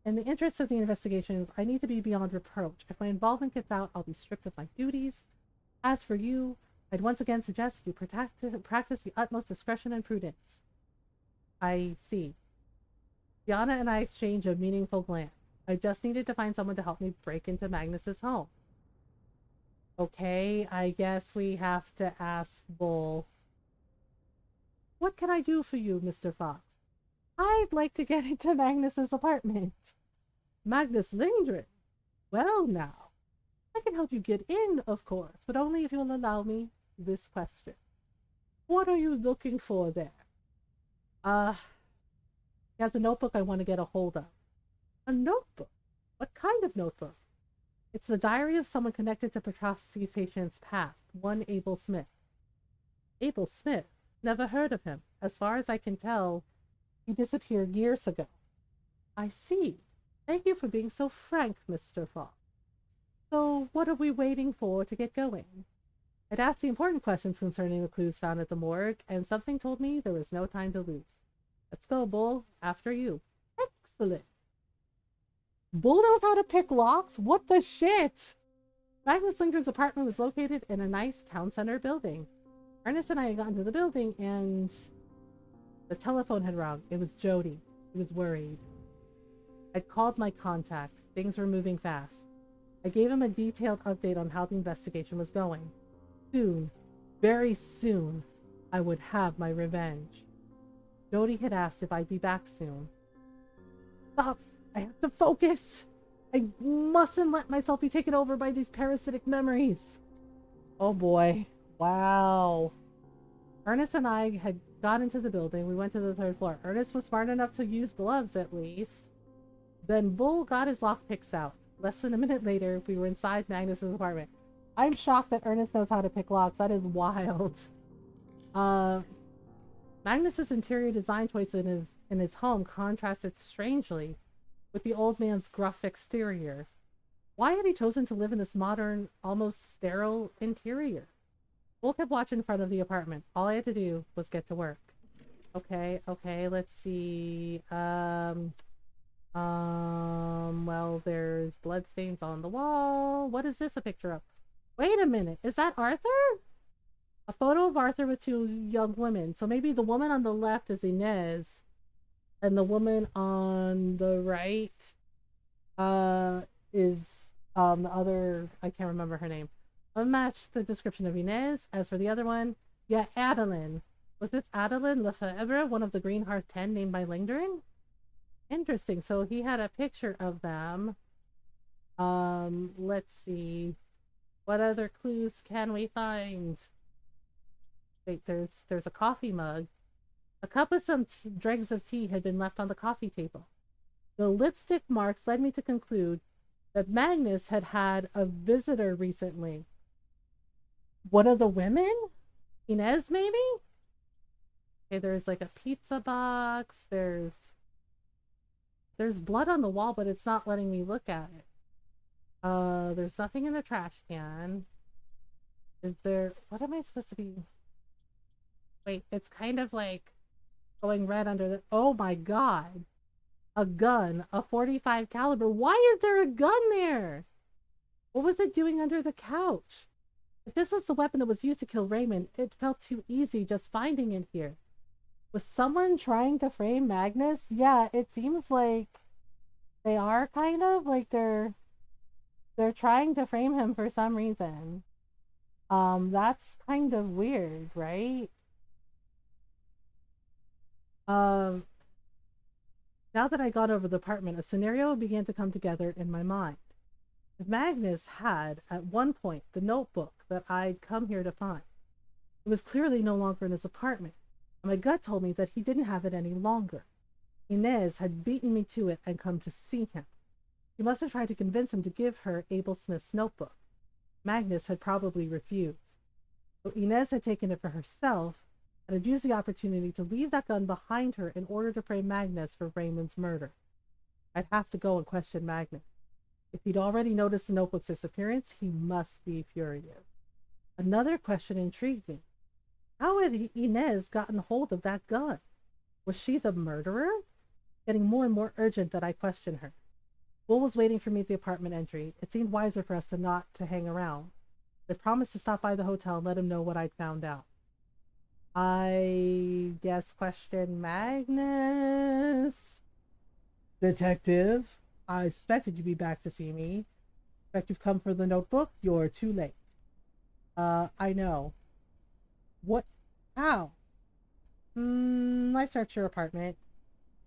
In the interest of the investigations, I need to be beyond reproach. If my involvement gets out, I'll be stripped of my duties. As for you, I'd once again suggest you practice the utmost discretion and prudence. I see. Diana and I exchange a meaningful glance. I just needed to find someone to help me break into Magnus's home. Okay, I guess we have to ask Bull. What can I do for you, Mr. Fox? I'd like to get into Magnus's apartment. Magnus Lindgren? Well now, I can help you get in, of course, but only if you'll allow me this question. What are you looking for there? He has a notebook I want to get a hold of. A notebook? What kind of notebook? It's the diary of someone connected to Petrovsky's patient's past, one Abel Smith. Abel Smith? Never heard of him. As far as I can tell, he disappeared years ago. I see. Thank you for being so frank, Mr. Fox. So, what are we waiting for to get going? I'd asked the important questions concerning the clues found at the morgue, and something told me there was no time to lose. Let's go, Bull. After you. Excellent. Bull knows how to pick locks? What the shit? Magnus Lindgren's apartment was located in a nice town center building. Ernest and I had gotten to the building, and the telephone had rung. It was Jody. He was worried. I'd called my contact. Things were moving fast. I gave him a detailed update on how the investigation was going. Soon, very soon, I would have my revenge. Jody had asked if I'd be back soon. Stop! I have to focus! I mustn't let myself be taken over by these parasitic memories. Oh boy. Wow. Ernest and I had got into the building. We went to the third floor. Ernest was smart enough to use gloves, at least. Then Bull got his lockpicks out. Less than a minute later, we were inside Magnus's apartment. I'm shocked that Ernest knows how to pick locks. That is wild. Magnus's interior design choice in his home contrasted strangely with the old man's gruff exterior. Why had he chosen to live in this modern, almost sterile interior? Bull kept watch in front of the apartment. All I had to do was get to work. Okay, let's see. Well, there's bloodstains on the wall. What is this a picture of? Wait a minute, is that Arthur? A photo of Arthur with two young women. So maybe the woman on the left is Inez, and the woman on the right is the other, I can't remember her name. I'll match the description of Inez. As for the other one, yeah, Adeline. Was this Adeline Lefebvre, one of the Greenhearth 10 named by Lindgren? Interesting. So he had a picture of them. Let's see. What other clues can we find? Wait, there's a coffee mug. A cup with some dregs of tea had been left on the coffee table. The lipstick marks led me to conclude that Magnus had had a visitor recently. One of the women? Inez, maybe? Okay, there's like a pizza box. There's blood on the wall, but it's not letting me look at it. There's nothing in the trash can. Is there, what am I supposed to be? Wait, it's kind of like going red under the, oh my god. A gun, a 45 caliber. Why is there a gun there? What was it doing under the couch? If this was the weapon that was used to kill Raymond, it felt too easy just finding it here. Was someone trying to frame Magnus? Yeah, it seems like they are kind of like they're trying to frame him for some reason. That's kind of weird, right? Um, Now that I got over the apartment, a scenario began to come together in my mind. If Magnus had, at one point, the notebook that I'd come here to find, it was clearly no longer in his apartment, and my gut told me that he didn't have it any longer. Inez had beaten me to it and come to see him. He must have tried to convince him to give her Abel Smith's notebook. Magnus had probably refused. So Inez had taken it for herself and had used the opportunity to leave that gun behind her in order to frame Magnus for Raymond's murder. I'd have to go and question Magnus. If he'd already noticed the notebook's disappearance, he must be furious. Another question intrigued me. How had Inez gotten hold of that gun? Was she the murderer? Getting more and more urgent that I question her. Will was waiting for me at the apartment entry. It seemed wiser for us not to hang around. I promised to stop by the hotel and let him know what I'd found out. I guess question Magnus. Detective, I expected you'd be back to see me. Expect you've come for the notebook? You're too late. I know. What? How? I searched your apartment.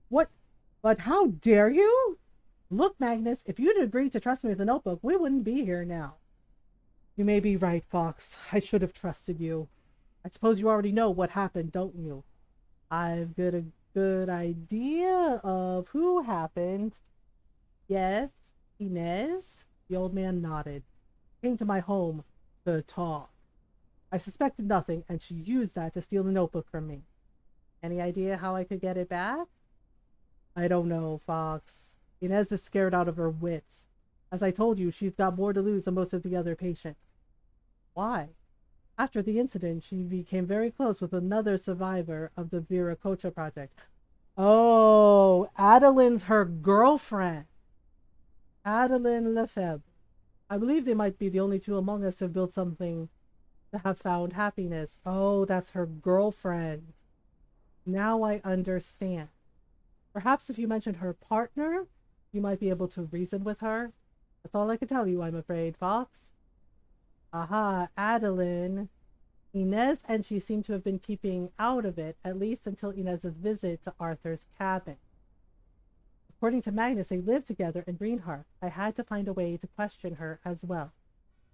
What? But how dare you? Look, Magnus, if you'd agreed to trust me with the notebook, we wouldn't be here now. You may be right, Fox. I should have trusted you. I suppose you already know what happened, don't you? I've got a good idea of who happened. Yes, Inez? The old man nodded. Came to my home to talk. I suspected nothing, and she used that to steal the notebook from me. Any idea how I could get it back? I don't know, Fox. Inez is scared out of her wits. As I told you, she's got more to lose than most of the other patients. Why? After the incident, she became very close with another survivor of the Viracocha project. Oh, Adeline's her girlfriend. Adeline Lefebvre. I believe they might be the only two among us who have built something to have found happiness. Oh, that's her girlfriend. Now I understand. Perhaps if you mentioned her partner, you might be able to reason with her. That's all I can tell you, I'm afraid, Fox. Aha, Adeline. Inez and she seem to have been keeping out of it, at least until Inez's visit to Arthur's cabin. According to Magnus, they lived together in Greenhearth. I had to find a way to question her as well.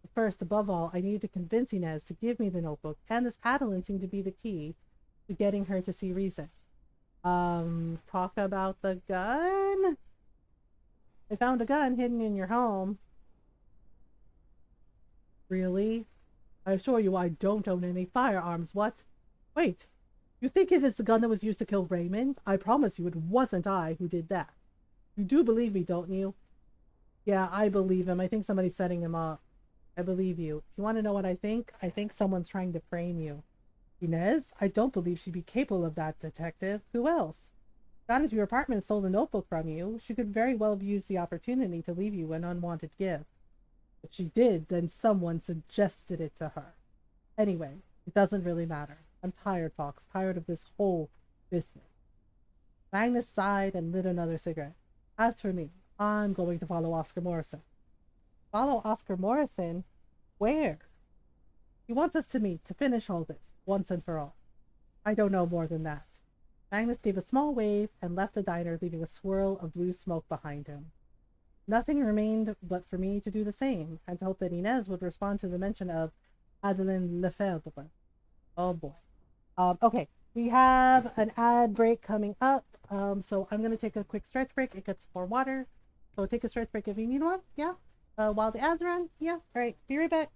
But first, above all, I needed to convince Inez to give me the notebook, and this Adeline seemed to be the key to getting her to see reason. Talk about the gun? I found a gun hidden in your home. Really? I assure you I don't own any firearms. What? Wait. You think it is the gun that was used to kill Raymond? I promise you it wasn't I who did that. You do believe me, don't you? Yeah, I believe him. I think somebody's setting him up. I believe you. If you want to know what I think someone's trying to frame you. Inez? I don't believe she'd be capable of that, detective. Who else? Got into your apartment and stole the notebook from you. She could very well have used the opportunity to leave you an unwanted gift. If she did, then someone suggested it to her. Anyway, it doesn't really matter. I'm tired, Fox. Tired of this whole business. Magnus sighed and lit another cigarette. As for me, I'm going to follow Oscar Morrison. Follow Oscar Morrison? Where? He wants us to meet to finish all this, once and for all. I don't know more than that. Magnus gave a small wave and left the diner, leaving a swirl of blue smoke behind him. Nothing remained but for me to do the same, and to hope that Inez would respond to the mention of Adeline Lefebvre. Oh boy. Okay, we have an ad break coming up, so I'm going to take a quick stretch break and get some more water. So take a stretch break if you need one, yeah? While the ads run, yeah? Alright, be right back.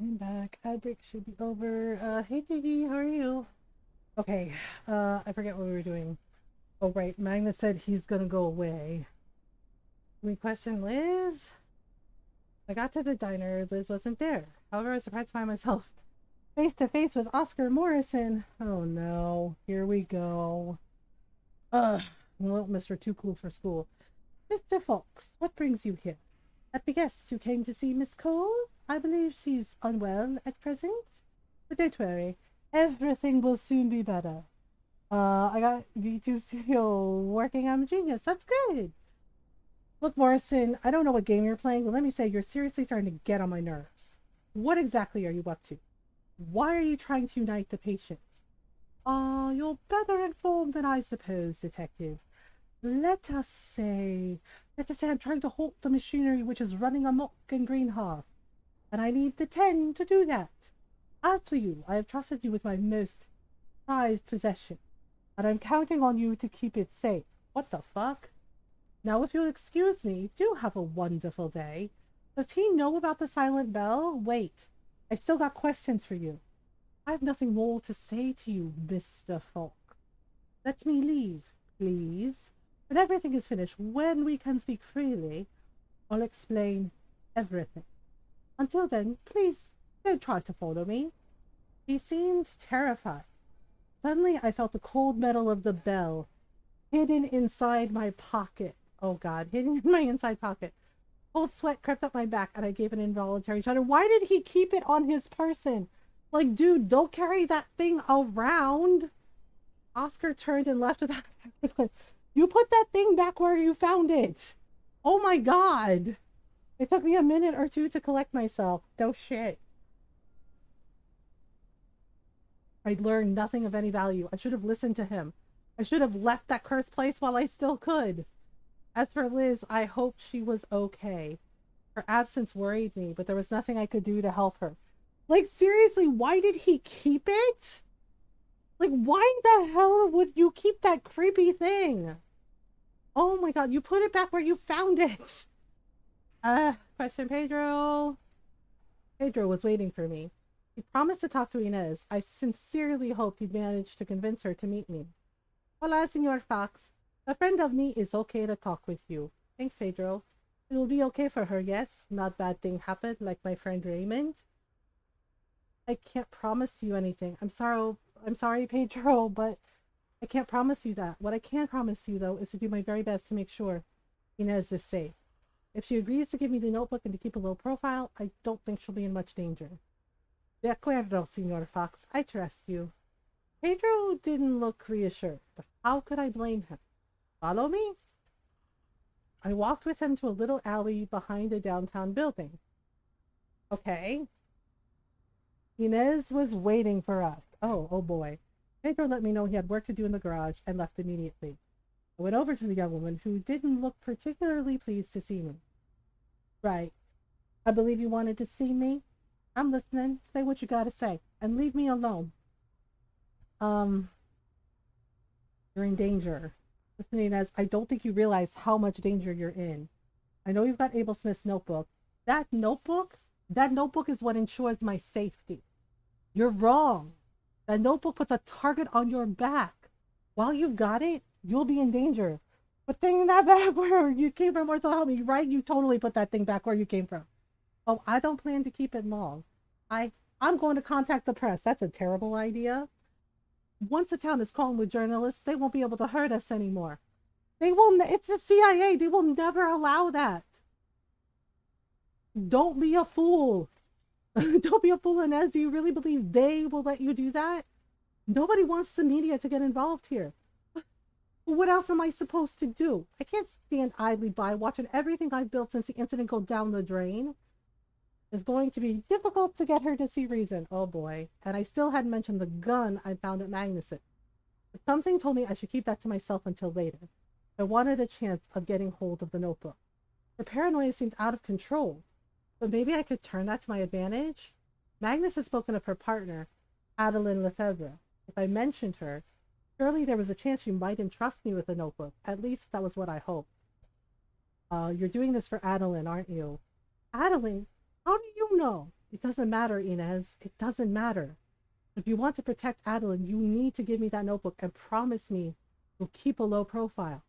I'm back. Ad break should be over. Hey Diggy, how are you? Okay, I forget what we were doing. Oh, right. Magnus said he's gonna go away. We questioned Liz. I got to the diner. Liz wasn't there. However, I was surprised to find myself face to face with Oscar Morrison. Oh no, here we go. Ugh, well, Mr. Too Cool for School. Mr. Fox, what brings you here? Let me guess, you came to see Miss Cole? I believe she's unwell at present. But don't worry, everything will soon be better. I got V2 Studio working. I'm a genius. That's good. Look, Morrison, I don't know what game you're playing, but let me say you're seriously starting to get on my nerves. What exactly are you up to? Why are you trying to unite the patients? You're better informed than I suppose, Detective. Let us say I'm trying to halt the machinery which is running amok in Greenhearth, and I need the 10 to do that. As for you, I have trusted you with my most prized possession, and I'm counting on you to keep it safe. What the fuck? Now, if you'll excuse me, do have a wonderful day. Does he know about the silent bell? Wait, I've still got questions for you. I have nothing more to say to you, Mr. Falk. Let me leave, please. When everything is finished, when we can speak freely, I'll explain everything. Until then, please don't try to follow me. He seemed terrified. Suddenly, I felt the cold metal of the bell hidden inside my pocket. Oh God, hidden in my inside pocket. Cold sweat crept up my back, and I gave an involuntary shudder. Why did he keep it on his person? Like, dude, don't carry that thing around. Oscar turned and left without a You put that thing back where you found it. Oh my God. It took me a minute or two to collect myself. No shit. I'd learned nothing of any value. I should have listened to him. I should have left that cursed place while I still could. As for Liz, I hoped she was okay. Her absence worried me, but there was nothing I could do to help her. Like, seriously, why did he keep it? Like, why the hell would you keep that creepy thing? Oh my God, you put it back where you found it. Question Pedro. Pedro was waiting for me. He promised to talk to Inez. I sincerely hoped he'd manage to convince her to meet me. Hola, Senor Fox. A friend of me is okay to talk with you. Thanks, Pedro. It will be okay for her, yes? Not bad thing happened, like my friend Raymond. I can't promise you anything. I'm sorry, Pedro, but I can't promise you that. What I can promise you, though, is to do my very best to make sure Inez is safe. If she agrees to give me the notebook and to keep a low profile, I don't think she'll be in much danger. De acuerdo, Senor Fox. I trust you. Pedro didn't look reassured, but how could I blame him? Follow me? I walked with him to a little alley behind a downtown building. Okay. Inez was waiting for us. Oh boy. Pedro let me know he had work to do in the garage and left immediately. I went over to the young woman, who didn't look particularly pleased to see me. Right. I believe you wanted to see me. I'm listening. Say what you gotta say, and leave me alone. You're in danger. Listen, Inez, I don't think you realize how much danger you're in. I know you've got Abel Smith's notebook. That notebook is what ensures my safety. You're wrong. That notebook puts a target on your back. While you've got it, you'll be in danger. But thing that back where you came from, or so help me, right? You totally put that thing back where you came from. Oh, I don't plan to keep it long. I'm going to contact the press. That's a terrible idea. Once the town is crawling with journalists, they won't be able to hurt us anymore. It's the CIA. They will never allow that. Don't be a fool. Don't be a fool, Inez. Do you really believe they will let you do that? Nobody wants the media to get involved here. What else am I supposed to do? I can't stand idly by watching everything I've built since the incident go down the drain. It's going to be difficult to get her to see reason. Oh boy. And I still hadn't mentioned the gun I found at Magnus's. But something told me I should keep that to myself until later. I wanted a chance of getting hold of the notebook. Her paranoia seemed out of control. But maybe I could turn that to my advantage? Magnus had spoken of her partner, Adeline Lefebvre. If I mentioned her, surely there was a chance she might entrust me with the notebook. At least that was what I hoped. You're doing this for Adeline, aren't you? Adeline? How do you know? It doesn't matter, Inez. It doesn't matter. If you want to protect Adeline, you need to give me that notebook and promise me you'll keep a low profile.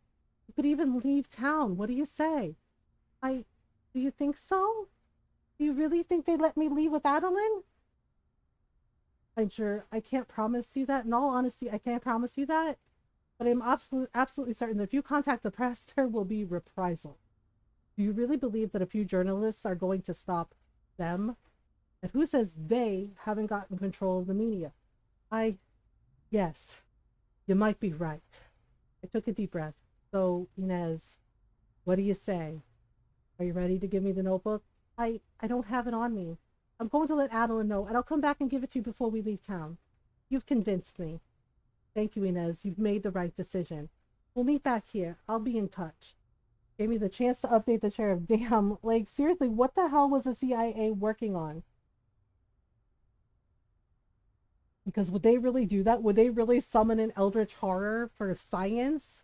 You could even leave town. What do you say? I... Do you think so? Do you really think they'd let me leave with Adeline? I'm sure I can't promise you that. In all honesty, I can't promise you that. But I'm absolutely certain that if you contact the press, there will be reprisal. Do you really believe that a few journalists are going to stop them? And who says they haven't gotten control of the media? Yes, you might be right. I took a deep breath. So, Inez, what do you say? Are you ready to give me the notebook? I don't have it on me. I'm going to let Adeline know, and I'll come back and give it to you before we leave town. You've convinced me. Thank you, Inez. You've made the right decision. We'll meet back here. I'll be in touch. Gave me the chance to update the sheriff. Damn, like, seriously, what the hell was the CIA working on? Because would they really do that? Would they really summon an eldritch horror for science?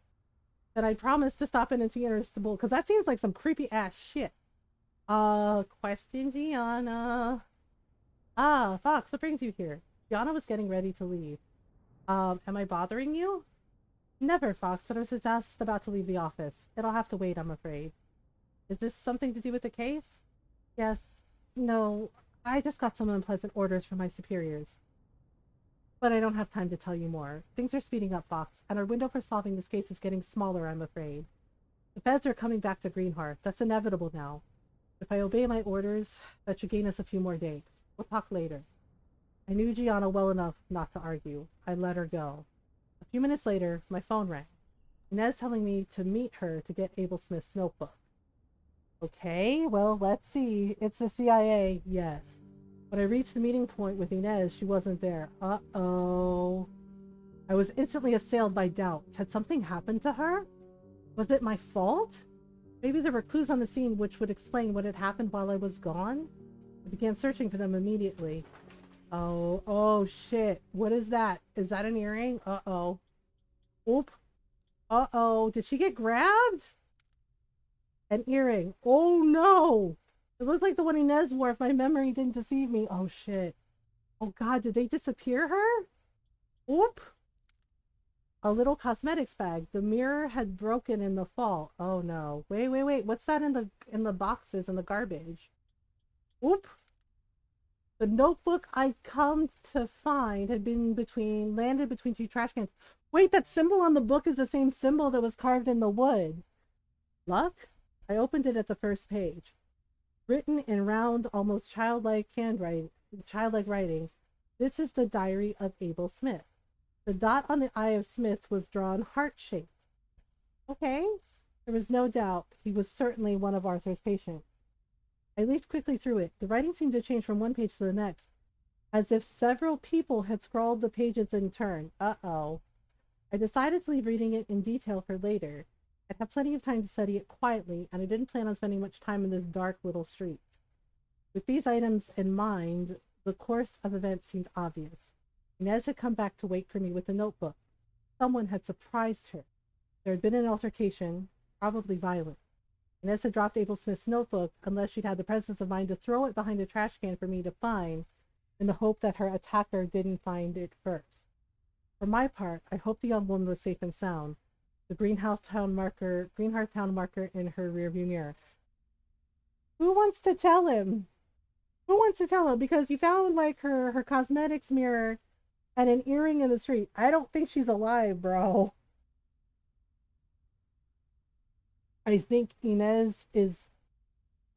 That I promised to stop in and see Irresistible, because that seems like some creepy ass shit. Question, Gianna. Ah, Fox, what brings you here? Gianna was getting ready to leave. Am I bothering you? Never, Fox, but I was just about to leave the office. It'll have to wait, I'm afraid. Is this something to do with the case? Yes. No, I just got some unpleasant orders from my superiors. But I don't have time to tell you more. Things are speeding up, Fox, and our window for solving this case is getting smaller, I'm afraid. The feds are coming back to Greenhearth. That's inevitable now. If I obey my orders, that should gain us a few more days. We'll talk later. I knew Gianna well enough not to argue. I let her go. A few minutes later, my phone rang. Inez telling me to meet her to get Abel Smith's notebook. Okay, well, let's see. It's the CIA, yes. When I reached the meeting point with Inez, she wasn't there. Uh-oh. I was instantly assailed by doubts. Had something happened to her? Was it my fault? Maybe there were clues on the scene which would explain what had happened while I was gone? I began searching for them immediately. Oh shit. What is that? Is that an earring? Uh-oh. Oop. Uh-oh. Did she get grabbed? An earring. Oh no! It looked like the one Inez wore if my memory didn't deceive me. Oh shit. Oh god, did they disappear her? Oop. A little cosmetics bag. The mirror had broken in the fall. Oh no. Wait. What's that in the boxes in the garbage? Oop. The notebook I come to find had landed between two trash cans. Wait, that symbol on the book is the same symbol that was carved in the wood. Luck? I opened it at the first page. Written in round, almost childlike writing, this is the diary of Abel Smith. The dot on the eye of Smith was drawn heart-shaped. Okay. There was no doubt he was certainly one of Arthur's patients. I leafed quickly through it. The writing seemed to change from one page to the next, as if several people had scrawled the pages in turn. Uh-oh. I decided to leave reading it in detail for later. I'd have plenty of time to study it quietly, and I didn't plan on spending much time in this dark little street. With these items in mind, the course of events seemed obvious. Inez had come back to wait for me with the notebook. Someone had surprised her. There had been an altercation, probably violent. Inez had dropped Abel Smith's notebook unless she'd had the presence of mind to throw it behind a trash can for me to find, in the hope that her attacker didn't find it first. For my part, I hoped the young woman was safe and sound. The Greenhearth Town marker in her rearview mirror. Who wants to tell him? Who wants to tell him? Because you found like her cosmetics mirror and an earring in the street. I don't think she's alive, bro. I think Inez is,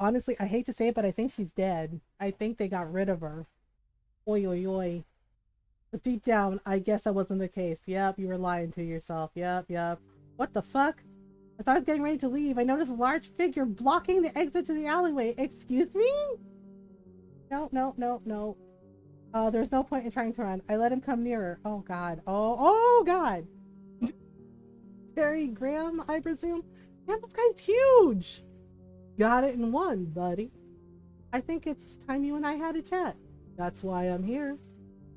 honestly, I hate to say it, but I think she's dead. I think they got rid of her. Oi, oi, oi. But deep down, I guess that wasn't the case. Yep, you were lying to yourself. Yep. What the fuck? As I was getting ready to leave, I noticed a large figure blocking the exit to the alleyway. Excuse me? No. There's no point in trying to run. I let him come nearer. Oh god. Oh god. Terry Graham, I presume? Yeah, this guy's huge. Got it in one, buddy. I think it's time you and I had a chat. That's why I'm here.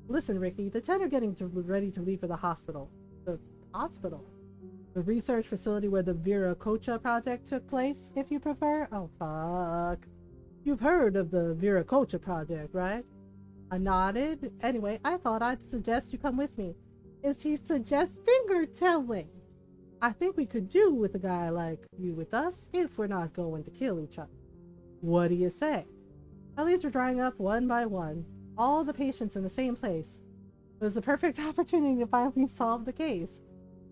Listen, Ricky, the 10 are getting ready to leave for the hospital. The hospital? The research facility where the Viracocha project took place, if you prefer. Oh, fuck. You've heard of the Viracocha project, right? I nodded. Anyway, I thought I'd suggest you come with me. Is he suggesting or telling? I think we could do with a guy like you with us if we're not going to kill each other. What do you say? My leads were drying up one by one, all the patients in the same place. It was the perfect opportunity to finally solve the case.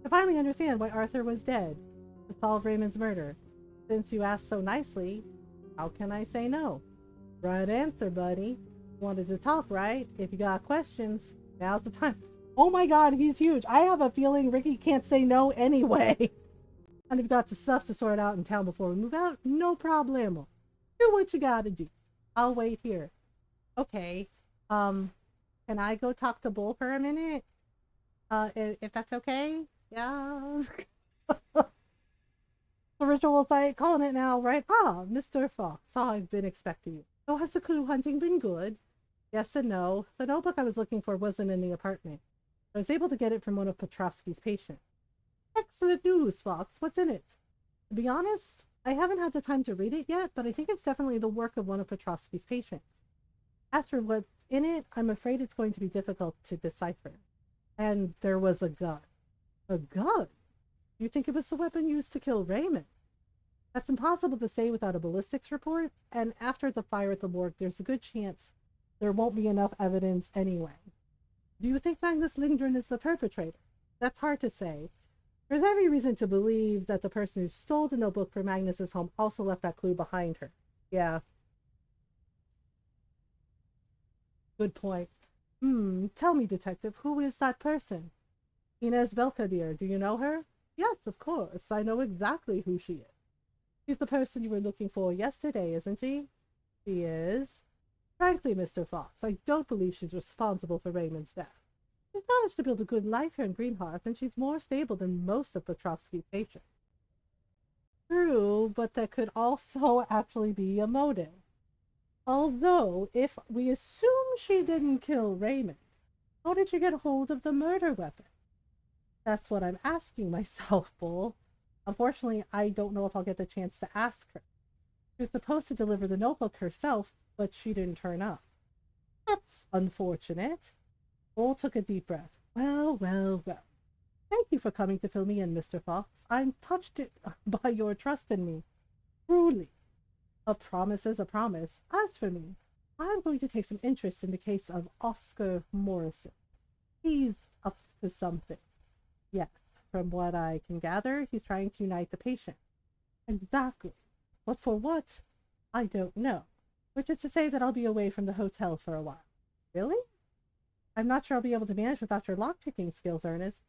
To finally understand why Arthur was dead. To solve Raymond's murder. Since you asked so nicely, how can I say no? Right answer, buddy. Wanted to talk, right? If you got questions, now's the time. Oh my god, he's huge. I have a feeling Ricky can't say no anyway. And if you got the stuff to sort out in town before we move out, no problemo. Do what you gotta do. I'll wait here. Okay. Can I go talk to Bull for a minute? If that's okay? Yeah. The ritual site, calling it now, right? Ah, Mr. Fox, I've been expecting you. So has the clue hunting been good? Yes and no. The notebook I was looking for wasn't in the apartment. I was able to get it from one of Petrovsky's patients. Excellent news, Fox. What's in it? To be honest, I haven't had the time to read it yet, but I think it's definitely the work of one of Petrovsky's patients. As for what's in it, I'm afraid it's going to be difficult to decipher. And there was a gun. A gun? You think it was the weapon used to kill Raymond? That's impossible to say without a ballistics report, and after the fire at the morgue, there's a good chance there won't be enough evidence anyway. Do you think Magnus Lindgren is the perpetrator? That's hard to say. There's every reason to believe that the person who stole the notebook from Magnus's home also left that clue behind her. Yeah. Good point. Tell me, detective, who is that person? Inez Belkadir, do you know her? Yes, of course. I know exactly who she is. She's the person you were looking for yesterday, isn't she? She is. Frankly, Mr. Fox, I don't believe she's responsible for Raymond's death. She's managed to build a good life here in Greenhearth, and she's more stable than most of Petrovsky's patients. True, but there could also actually be a motive. Although, if we assume she didn't kill Raymond, how did she get hold of the murder weapon? That's what I'm asking myself, Bull. Unfortunately, I don't know if I'll get the chance to ask her. She was supposed to deliver the notebook herself, but she didn't turn up. That's unfortunate. Bull took a deep breath. Well, well, well. Thank you for coming to fill me in, Mr. Fox. I'm touched by your trust in me. Truly. A promise is a promise. As for me, I'm going to take some interest in the case of Oscar Morrison. He's up to something. Yes, from what I can gather, he's trying to unite the patient. Exactly. But for what? I don't know. Which is to say that I'll be away from the hotel for a while. Really? I'm not sure I'll be able to manage without your lockpicking skills, Ernest.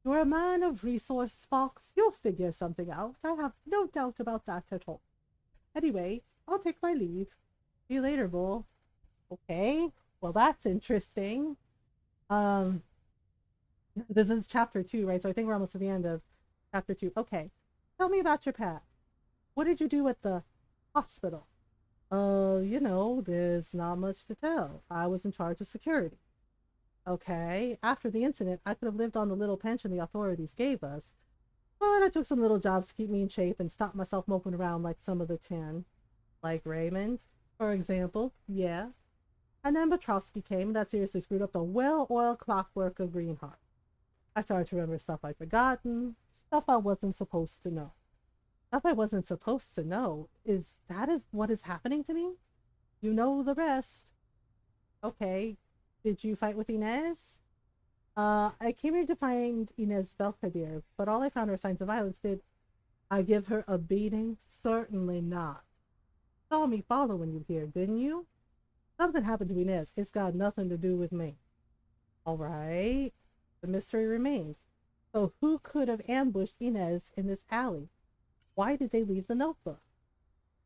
You're a man of resource, Fox. You'll figure something out. I have no doubt about that at all. Anyway, I'll take my leave. See you later, Bull. Okay. Well, that's interesting. This is chapter 2, right? So I think we're almost at the end of chapter 2. Okay. Tell me about your past. What did you do at the hospital? There's not much to tell. I was in charge of security. Okay. After the incident, I could have lived on the little pension the authorities gave us. But I took some little jobs to keep me in shape and stop myself moping around like some of the 10. Like Raymond, for example. Yeah. And then Petrovsky came, and that seriously screwed up the well-oiled clockwork of Greenheart. I started to remember stuff I'd forgotten, stuff I wasn't supposed to know. Stuff I wasn't supposed to know. Is what is happening to me? You know the rest. Okay. Did you fight with Inez? I came here to find Inez Belkadir, but all I found were signs of violence. Did I give her a beating? Certainly not. Saw me following you here, didn't you? Something happened to Inez. It's got nothing to do with me. All right. The mystery remained. So who could have ambushed Inez in this alley? Why did they leave the notebook?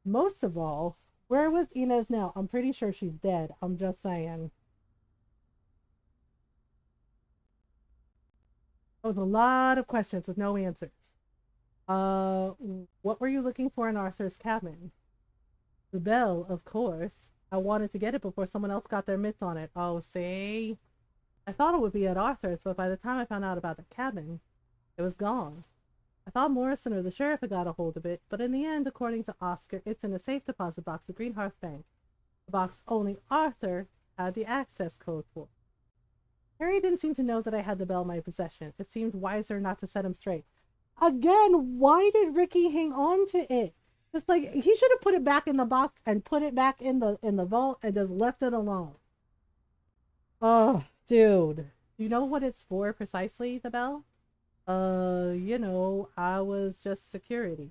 Most of all, where was Inez now? I'm pretty sure she's dead. I'm just saying. There was a lot of questions with no answers. What were you looking for in Arthur's cabin? The bell, of course. I wanted to get it before someone else got their mitts on it. Oh, see? I thought it would be at Arthur's, but by the time I found out about the cabin, it was gone. I thought Morrison or the sheriff had got a hold of it, but in the end, according to Oscar, it's in a safe deposit box at Green Hearth Bank. A box only Arthur had the access code for. Harry didn't seem to know that I had the bell in my possession. It seemed wiser not to set him straight. Again, why did Ricky hang on to it? Just like he should have put it back in the box and put it back in the vault and just left it alone. Oh, dude. Do you know what it's for precisely, the bell? I was just security.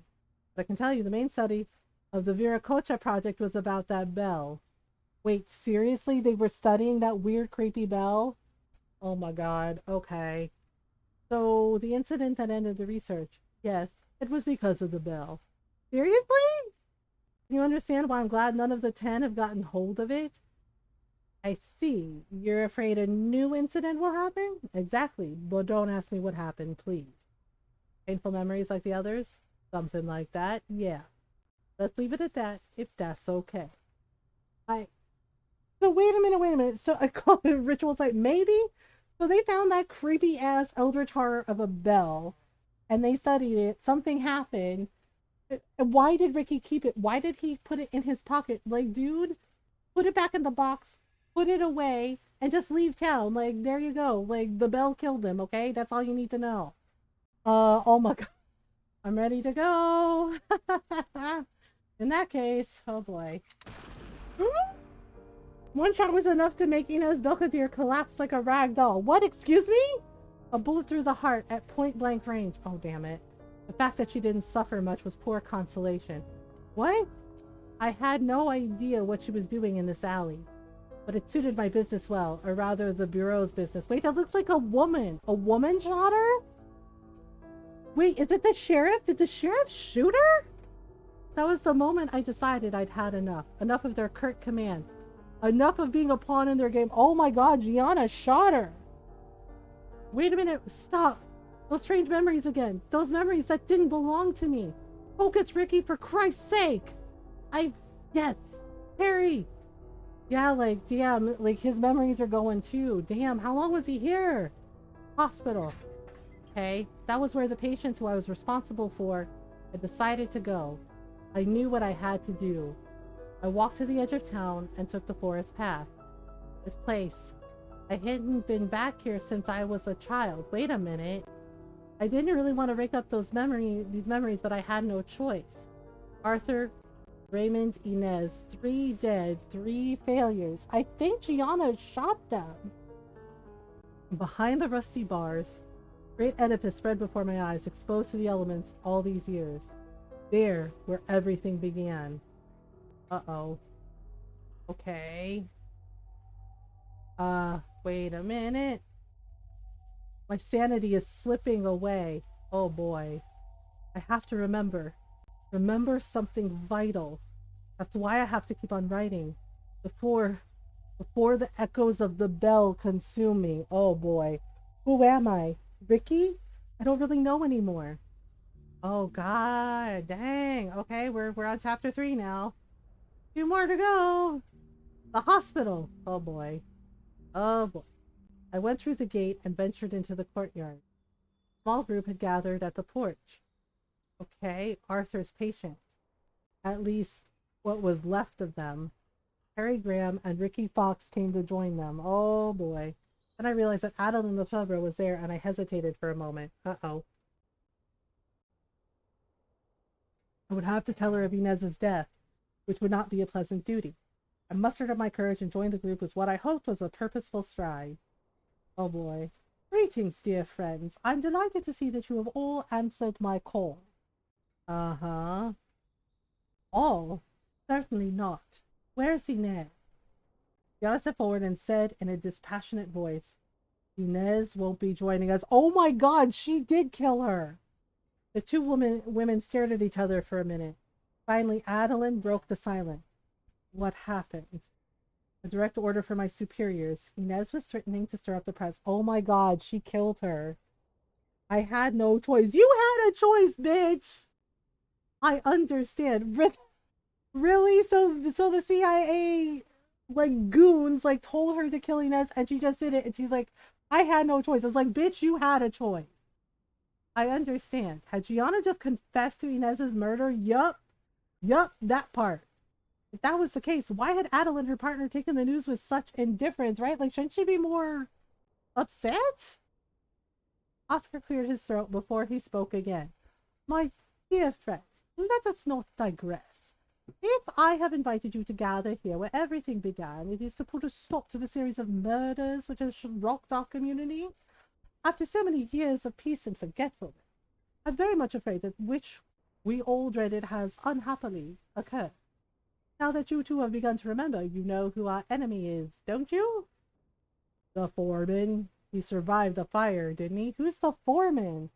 But I can tell you the main study of the Viracocha project was about that bell. Wait, seriously? They were studying that weird, creepy bell? Oh my god, okay. So, the incident that ended the research, yes, it was because of the bell. Seriously? You understand why I'm glad none of the 10 have gotten hold of it? I see. You're afraid a new incident will happen? Exactly. But don't ask me what happened, please. Painful memories like the others? Something like that? Yeah. Let's leave it at that, if that's okay. So wait a minute. So I call it ritual site. Maybe? So they found that creepy ass eldritch horror of a bell and they studied it. Something happened. Why did Ricky keep it? Why did he put it in his pocket? Like, dude, put it back in the box, put it away, and just leave town. Like, there you go. Like, the bell killed him, okay? That's all you need to know. Oh my god. I'm ready to go. In that case, oh boy. One shot was enough to make Inez Belkadir collapse like a rag doll. What? Excuse me? A bullet through the heart at point blank range. Oh, damn it. The fact that she didn't suffer much was poor consolation. What? I had no idea what she was doing in this alley. But it suited my business well, or rather the Bureau's business. Wait, that looks like a woman. A woman shot her? Wait, is it the sheriff? Did the sheriff shoot her? That was the moment I decided I'd had enough. Enough of their curt commands. Enough of being a pawn in their game. Oh my god, Gianna shot her. Wait a minute, stop. Those strange memories again. Those memories that didn't belong to me. Focus, Ricky, for Christ's sake. Yes, Harry. Yeah, like, damn, like his memories are going too. Damn, how long was he here? Hospital. Okay, that was where the patients who I was responsible for had decided to go. I knew what I had to do. I walked to the edge of town and took the forest path. This place. I hadn't been back here since I was a child. Wait a minute. I didn't really want to rake up these memories, but I had no choice. Arthur, Raymond, Inez, 3 dead, 3 failures. I think Gianna shot them. Behind the rusty bars, great edifice spread before my eyes, exposed to the elements all these years. There, where everything began. Uh-oh. Okay. Wait a minute. My sanity is slipping away. Oh boy. I have to remember. Remember something vital. That's why I have to keep on writing. Before the echoes of the bell consume me. Oh boy. Who am I? Ricky? I don't really know anymore. Oh god. Dang. Okay, we're on chapter 3 now. 2 more to go. The hospital. Oh boy. Oh boy. I went through the gate and ventured into the courtyard. A small group had gathered at the porch. Okay, Arthur's patients. At least what was left of them. Harry Graham and Ricky Fox came to join them. Oh boy. Then I realized that Adeline Lefebvre was there and I hesitated for a moment. Uh-oh. I would have to tell her of Inez's death, which would not be a pleasant duty. I mustered up my courage and joined the group with what I hoped was a purposeful stride. Oh boy. Greetings, dear friends. I'm delighted to see that you have all answered my call. Uh-huh. All? Certainly not. Where's Inez? Yana stepped forward and said in a dispassionate voice, Inez won't be joining us. Oh my god, she did kill her! The 2 women stared at each other for a minute. Finally, Adeline broke the silence. What happened? A direct order from my superiors. Inez was threatening to stir up the press. Oh my god, she killed her. I had no choice. You had a choice, bitch! I understand. Really? So the CIA, like, goons, like, told her to kill Inez and she just did it and she's like, I had no choice. It's like, bitch, you had a choice. I understand. Had Gianna just confessed to Inez's murder? Yup. Yup, that part. If that was the case, why had Adeline, her partner, taken the news with such indifference, right? Like, shouldn't she be more upset? Oscar cleared his throat before he spoke again. My dear friends, let us not digress. If I have invited you to gather here where everything began, it is to put a stop to the series of murders which has rocked our community. After so many years of peace and forgetfulness, I'm very much afraid that which we all dreaded has unhappily occurred. Now that you two have begun to remember, you know who our enemy is, don't you? The foreman. He survived the fire, didn't he? Who's the foreman?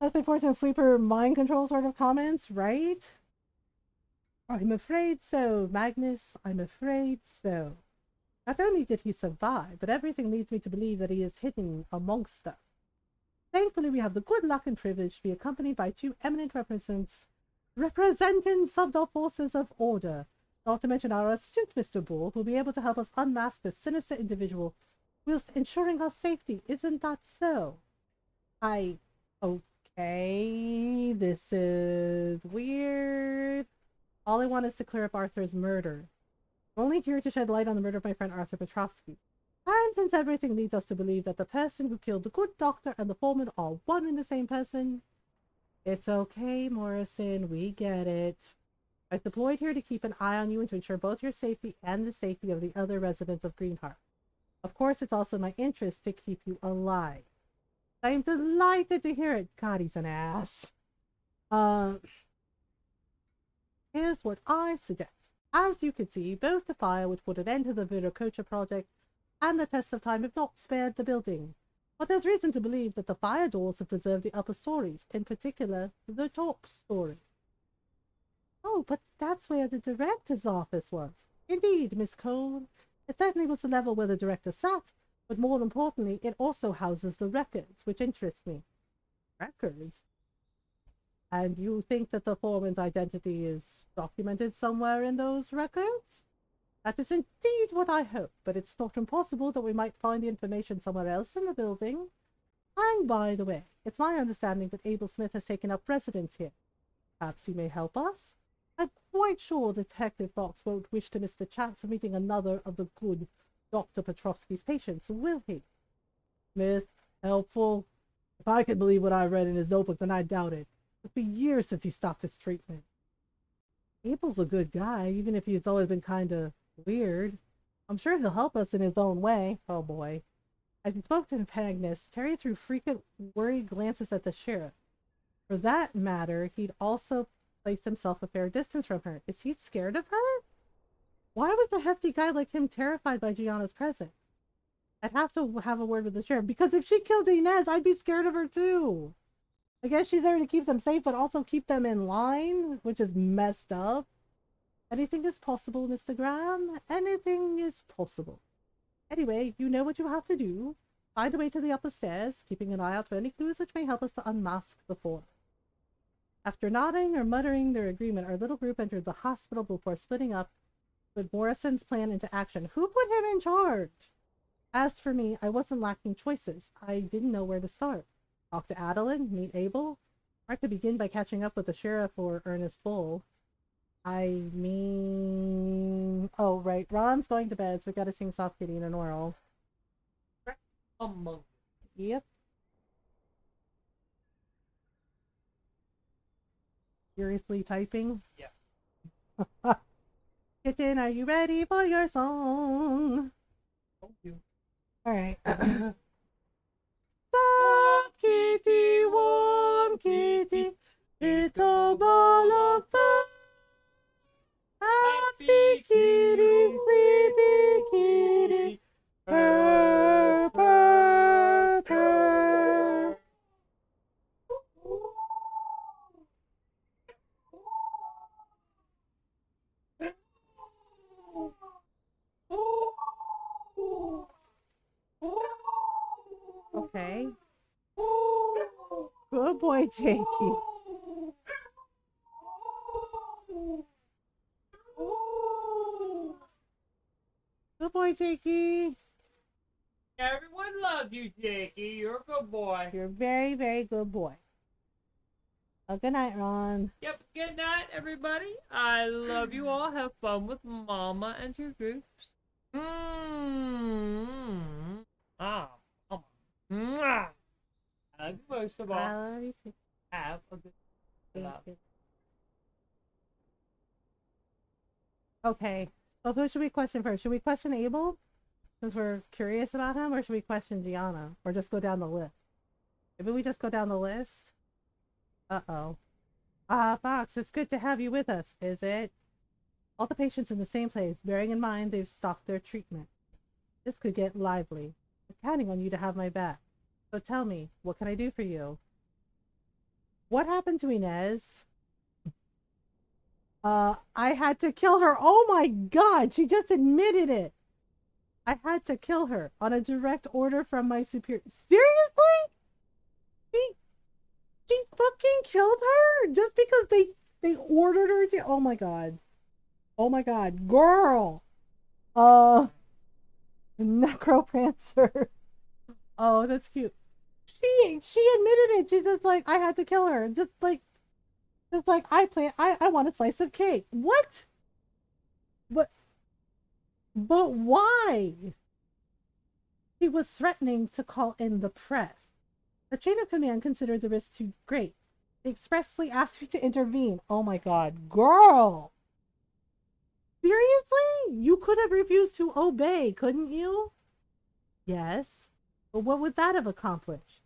That's like forcing sleeper mind control sort of comments, right? I'm afraid so, Magnus. I'm afraid so. Not only did he survive, but everything leads me to believe that he is hidden amongst us. Thankfully, we have the good luck and privilege to be accompanied by two eminent representants of the forces of order, not to mention our astute Mr. Bull, who will be able to help us unmask this sinister individual whilst ensuring our safety. Isn't that so? Okay, this is weird. All I want is to clear up Arthur's murder. I'm only here to shed light on the murder of my friend Arthur Petrovsky. And since everything leads us to believe that the person who killed the good doctor and the foreman are one and the same person, it's okay, Morrison, we get it. I was deployed here to keep an eye on you and to ensure both your safety and the safety of the other residents of Greenheart. Of course, it's also my interest to keep you alive. I am delighted to hear it. God, he's an ass. Here's what I suggest. As you can see, both the fire which put an end to the Viracocha project and the test of time have not spared the building. But there's reason to believe that the fire doors have preserved the upper stories, in particular, the top story. Oh, but that's where the director's office was. Indeed, Miss Cole. It certainly was the level where the director sat, but more importantly, it also houses the records, which interest me. Records? And you think that the foreman's identity is documented somewhere in those records? That is indeed what I hope, but it's not impossible that we might find the information somewhere else in the building. And by the way, it's my understanding that Abel Smith has taken up residence here. Perhaps he may help us? I'm quite sure Detective Fox won't wish to miss the chance of meeting another of the good Dr. Petrovsky's patients, will he? Smith, helpful? If I could believe what I read in his notebook, then I doubt it. It's been years since he stopped his treatment. Abel's a good guy, even if he's always been kinda weird. I'm sure he'll help us in his own way. Oh boy. As he spoke to Magnus, Terry threw frequent worried glances at the sheriff. For that matter, he'd also placed himself a fair distance from her. Is he scared of her? Why was a hefty guy like him terrified by Gianna's presence? I'd have to have a word with the sheriff, because if she killed Inez, I'd be scared of her too. I guess she's there to keep them safe, but also keep them in line, which is messed up. Anything is possible, Mr. Graham. Anything is possible. Anyway, you know what you have to do. Find a way to the upper stairs, keeping an eye out for any clues which may help us to unmask the four. After nodding or muttering their agreement, our little group entered the hospital before splitting up, with Morrison's plan into action. Who put him in charge? As for me, I wasn't lacking choices. I didn't know where to start. Talk to Adeline, meet Abel, or I could begin by catching up with the sheriff or Ernest Bull. I mean... Oh, right. Ron's going to bed, so we gotta sing Soft Kitty and an oral. Among. Yep. Furiously typing? Yeah. Kitten, are you ready for your song? Thank you. Alright. Soft kitty, warm kitty, little ball of fur. Happy kitty, sleepy kitty, purr, purr, purr. Okay. Good boy, Jakey. Good boy, Jakey. Everyone loves you, Jakey. You're a good boy. You're a very, very good boy. Oh, good night, Ron. Yep, good night, everybody. I love you all. Have fun with Mama and your groups. Mm-hmm. Ah, Mama. Mwah. I love you most of all. I love you too. Have a good night. Okay, so who should we question first? Should we question Abel, since we're curious about him, or should we question Gianna, or just go down the list? Maybe we just go down the list? Uh-oh. Fox, it's good to have you with us, is it? All the patients in the same place, bearing in mind they've stopped their treatment. This could get lively. I'm counting on you to have my back. So tell me, what can I do for you? What happened to Inez? I had to kill her. Oh my god, she just admitted it. I had to kill her on a direct order from my superior. Seriously? She fucking killed her just because they ordered her to. Oh my god. Oh my god, girl. Necroprancer. Oh, that's cute. She admitted it. She's just like, I had to kill her. Just like I want a slice of cake. What? But why? He was threatening to call in the press. The chain of command considered the risk too great. They expressly asked me to intervene. Oh my god, girl! Seriously? You could have refused to obey, couldn't you? Yes. But what would that have accomplished?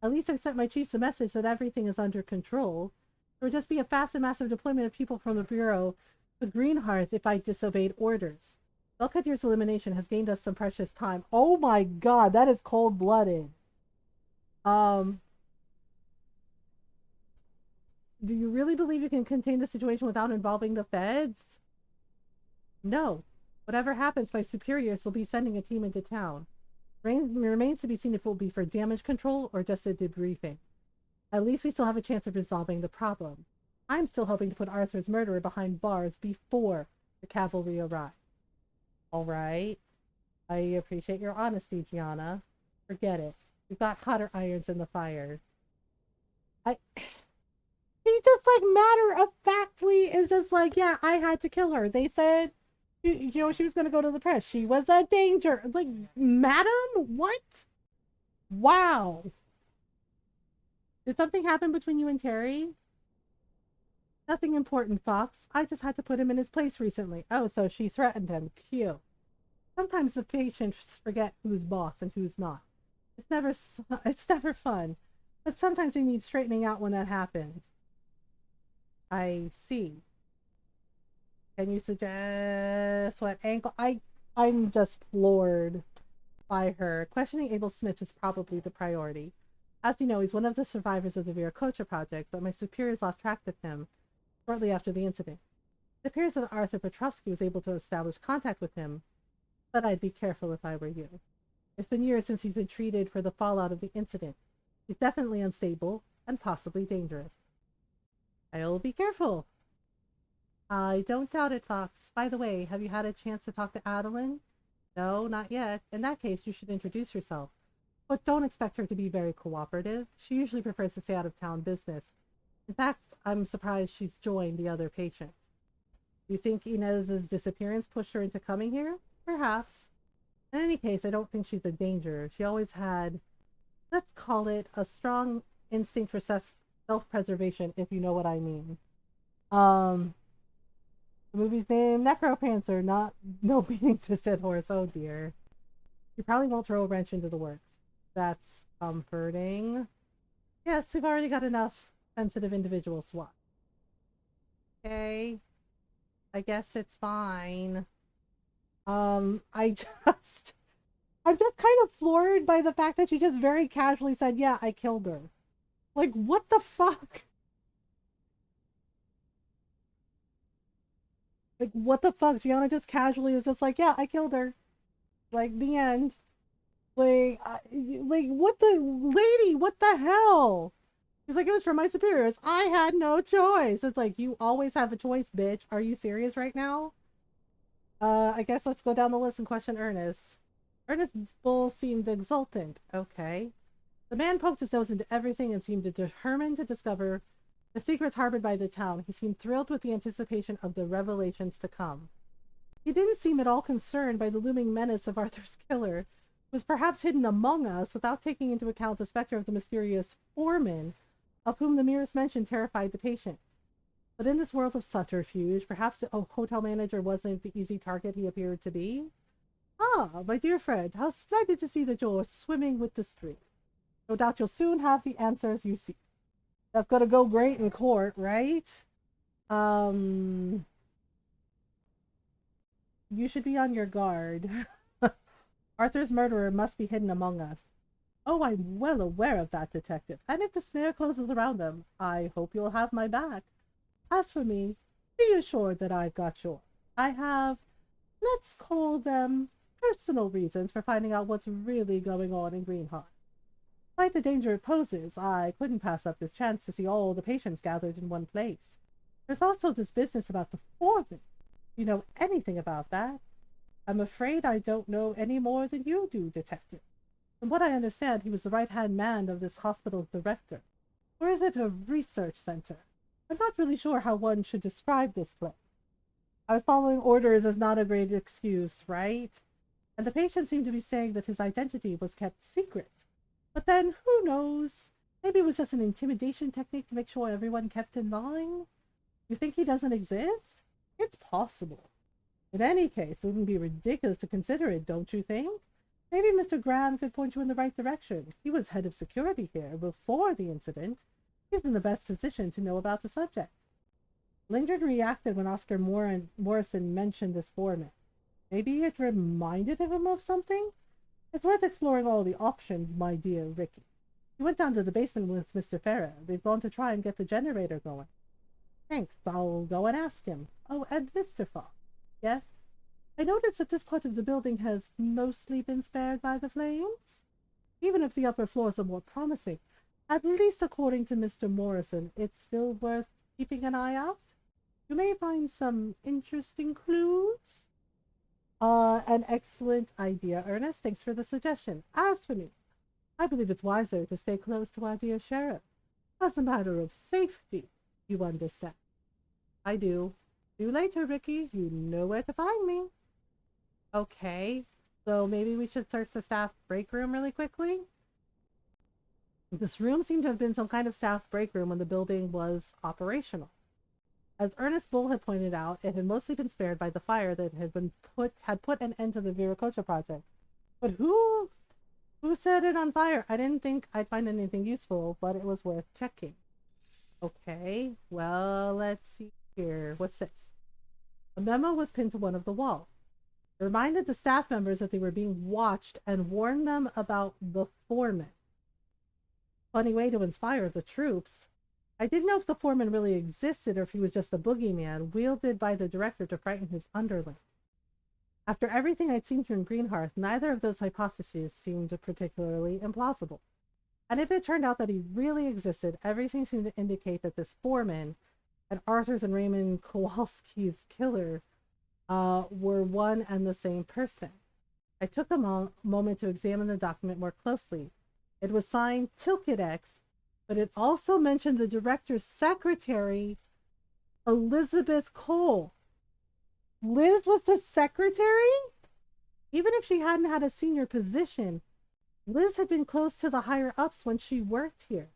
At least I've sent my chiefs a message that everything is under control. There would just be a fast and massive deployment of people from the Bureau to Greenhearth if I disobeyed orders. Belkadir's elimination has gained us some precious time. Oh my god, that is cold-blooded. Do you really believe you can contain the situation without involving the feds? No. Whatever happens, my superiors will be sending a team into town. Remains to be seen if it will be for damage control or just a debriefing. At least we still have a chance of resolving the problem. I'm still hoping to put Arthur's murderer behind bars before the cavalry arrive. All right. I appreciate your honesty, Gianna. Forget it. We've got hotter irons in the fire. He just like matter of factly is just like, yeah, I had to kill her. They said, you know, she was going to go to the press. She was a danger. Like, madam? What? Wow. Did something happen between you and Terry? Nothing important, Fox. I just had to put him in his place recently. Oh, so she threatened him. Cute. Sometimes the patients forget who's boss and who's not. It's never fun. But sometimes they need straightening out when that happens. I see. Can you suggest what ankle? I'm just floored by her. Questioning Abel Smith is probably the priority. As you know, he's one of the survivors of the Viracocha project, but my superiors lost track of him shortly after the incident. It appears that Arthur Petrovsky was able to establish contact with him, but I'd be careful if I were you. It's been years since he's been treated for the fallout of the incident. He's definitely unstable and possibly dangerous. I'll be careful. I don't doubt it, Fox. By the way, have you had a chance to talk to Adeline? No, not yet. In that case, you should introduce yourself. But don't expect her to be very cooperative. She usually prefers to stay out of town business. In fact, I'm surprised she's joined the other patients. Do you think Inez's disappearance pushed her into coming here? Perhaps. In any case, I don't think she's a danger. She always had, let's call it, a strong instinct for self-preservation, if you know what I mean. The movie's name, Necroprancer, not No Beating to Dead Horse. Oh dear. You probably won't throw a wrench into the works. That's comforting. Yes, we've already got enough sensitive individual SWAT. Okay. I guess it's fine. I'm just kind of floored by the fact that she just very casually said, yeah, I killed her. Like, what the fuck? Like, what the fuck? Gianna just casually was just like, yeah, I killed her. Like, the end. Like, what the lady? What the hell? She's like, it was from my superiors. I had no choice. It's like, you always have a choice, bitch. Are you serious right now? I guess let's go down the list and question Ernest. Ernest Bull seemed exultant. Okay. The man poked his nose into everything and seemed determined to discover the secrets harbored by the town. He seemed thrilled with the anticipation of the revelations to come. He didn't seem at all concerned by the looming menace of Arthur's killer, who was perhaps hidden among us without taking into account the specter of the mysterious foreman, of whom the merest mention terrified the patient. But in this world of subterfuge, perhaps the hotel manager wasn't the easy target he appeared to be. Ah, my dear friend, how splendid to see that you're swimming with the stream. No doubt you'll soon have the answers you seek. That's gonna go great in court, right? Um, you should be on your guard. Arthur's murderer must be hidden among us. Oh, I'm well aware of that, detective. And if the snare closes around them, I hope you'll have my back. As for me, be assured that I've got yours. I have, let's call them, personal reasons for finding out what's really going on in Greenheart. Despite the danger it poses, I couldn't pass up this chance to see all the patients gathered in one place. There's also this business about the foreman. You know anything about that? I'm afraid I don't know any more than you do, detective. From what I understand, he was the right-hand man of this hospital's director. Or is it a research center? I'm not really sure how one should describe this place. I was following orders as not a great excuse, right? And the patient seemed to be saying that his identity was kept secret. But then, who knows? Maybe it was just an intimidation technique to make sure everyone kept in line? You think he doesn't exist? It's possible. In any case, it wouldn't be ridiculous to consider it, don't you think? Maybe Mr. Graham could point you in the right direction. He was head of security here before the incident. He's in the best position to know about the subject. Lingard reacted when Oscar Morrison mentioned this foreman. Maybe it reminded him of something? It's worth exploring all the options, my dear Ricky. He went down to the basement with Mr. Farah. They've gone to try and get the generator going. Thanks, I'll go and ask him. Oh, and Mr. Fox. Yes? I noticed that this part of the building has mostly been spared by the flames. Even if the upper floors are more promising, at least according to Mr. Morrison, it's still worth keeping an eye out. You may find some interesting clues. An excellent idea, Ernest. Thanks for the suggestion. As for me, I believe it's wiser to stay close to our dear sheriff. As a matter of safety, you understand. I do. See you later, Ricky. You know where to find me. Okay, so maybe we should search the staff break room really quickly. This room seemed to have been some kind of staff break room when the building was operational. As Ernest Bull had pointed out, it had mostly been spared by the fire that had put an end to the Viracocha project. But who set it on fire? I didn't think I'd find anything useful, but it was worth checking. Okay, well, let's see here. What's this? A memo was pinned to one of the walls. It reminded the staff members that they were being watched and warned them about the foreman. Funny way to inspire the troops. I didn't know if the foreman really existed or if he was just a boogeyman wielded by the director to frighten his underlings. After everything I'd seen from Greenhearth, neither of those hypotheses seemed particularly implausible. And if it turned out that he really existed, everything seemed to indicate that this foreman and Arthur's and Raymond Kowalski's killer were one and the same person. I took a moment to examine the document more closely. It was signed Tilkedex, but it also mentioned the director's secretary, Elizabeth Cole. Liz was the secretary? Even if she hadn't had a senior position, Liz had been close to the higher ups when she worked here.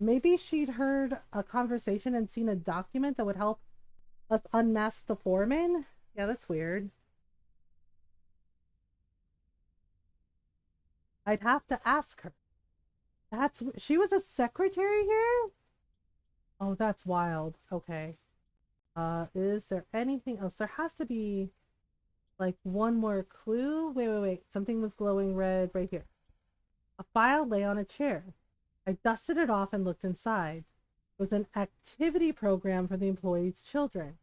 Maybe she'd heard a conversation and seen a document that would help us unmask the foreman? Yeah, that's weird. I'd have to ask her. She was a secretary here? Oh, that's wild. Okay. Is there anything else? There has to be like one more clue. Wait. Something was glowing red right here. A file lay on a chair. I dusted it off and looked inside. It was an activity program for the employees' children.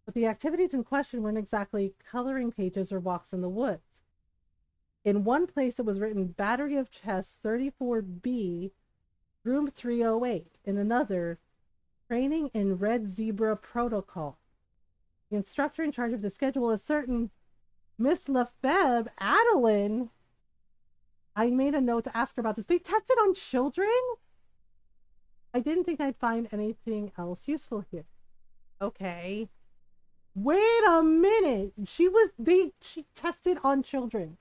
But the activities in question weren't exactly coloring pages or walks in the woods. In one place it was written Battery of Chess 34B, Room 308. In another, Training in Red Zebra Protocol. The instructor in charge of the schedule, a certain Miss Lefebvre, Adeline. I made a note to ask her about this. They tested on children? I didn't think I'd find anything else useful here. Okay. Wait a minute. She tested on children.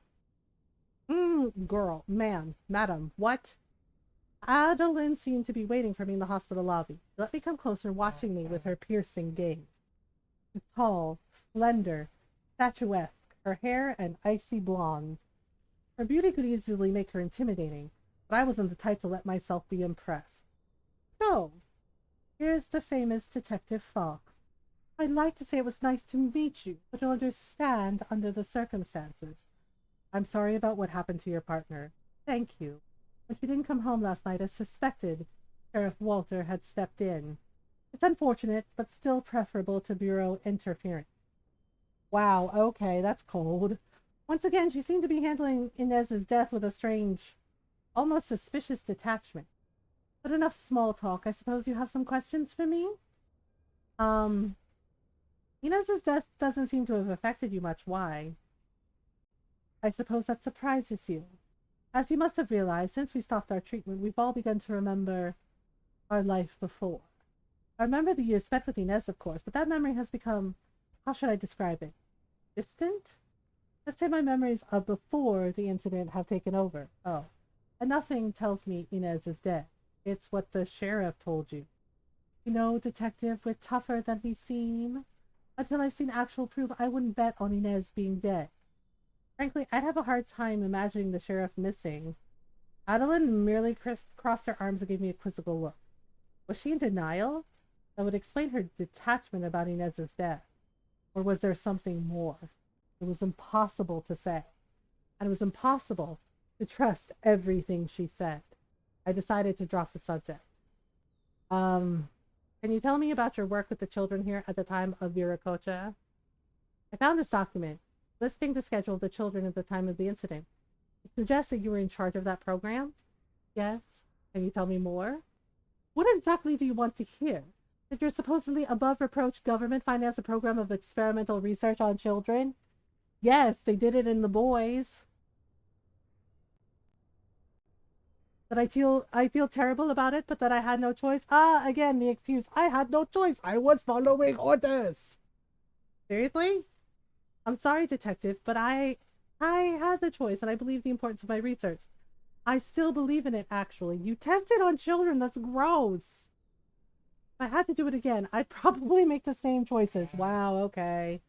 Girl, ma'am, madam, what? Adeline seemed to be waiting for me in the hospital lobby. Let me come closer, watching me with her piercing gaze. She's tall, slender, statuesque, her hair an icy blonde. Her beauty could easily make her intimidating, but I wasn't the type to let myself be impressed. So, here's the famous Detective Fox. I'd like to say it was nice to meet you, but you'll understand under the circumstances. I'm sorry about what happened to your partner. Thank you. When she didn't come home last night, as suspected, Sheriff Walter had stepped in. It's unfortunate, but still preferable to bureau interference. Wow, okay, that's cold. Once again, she seemed to be handling Inez's death with a strange, almost suspicious detachment. But enough small talk. I suppose you have some questions for me? Inez's death doesn't seem to have affected you much. Why? I suppose that surprises you. As you must have realized, since we stopped our treatment, we've all begun to remember our life before. I remember the years spent with Inez, of course, but that memory has become, how should I describe it? Distant? Let's say my memories of before the incident have taken over. Oh. And nothing tells me Inez is dead. It's what the sheriff told you. You know, detective, we're tougher than we seem. Until I've seen actual proof, I wouldn't bet on Inez being dead. Frankly, I'd have a hard time imagining the sheriff missing. Adeline merely crossed her arms and gave me a quizzical look. Was she in denial? That would explain her detachment about Inez's death. Or was there something more? It was impossible to say. And it was impossible to trust everything she said. I decided to drop the subject. Can you tell me about your work with the children here at the time of Viracocha? I found this document, listing the schedule of the children at the time of the incident. It suggests that you were in charge of that program? Yes. Can you tell me more? What exactly do you want to hear? That your supposedly above-reproach government financed a program of experimental research on children? Yes, they did it in the boys. That I feel terrible about it, but that I had no choice. Again, the excuse. I had no choice. I was following orders. Seriously? I'm sorry, detective, but I had the choice, and I believe the importance of my research. I still believe in it, actually. You tested on children. That's gross. If I had to do it again, I'd probably make the same choices. Wow, okay.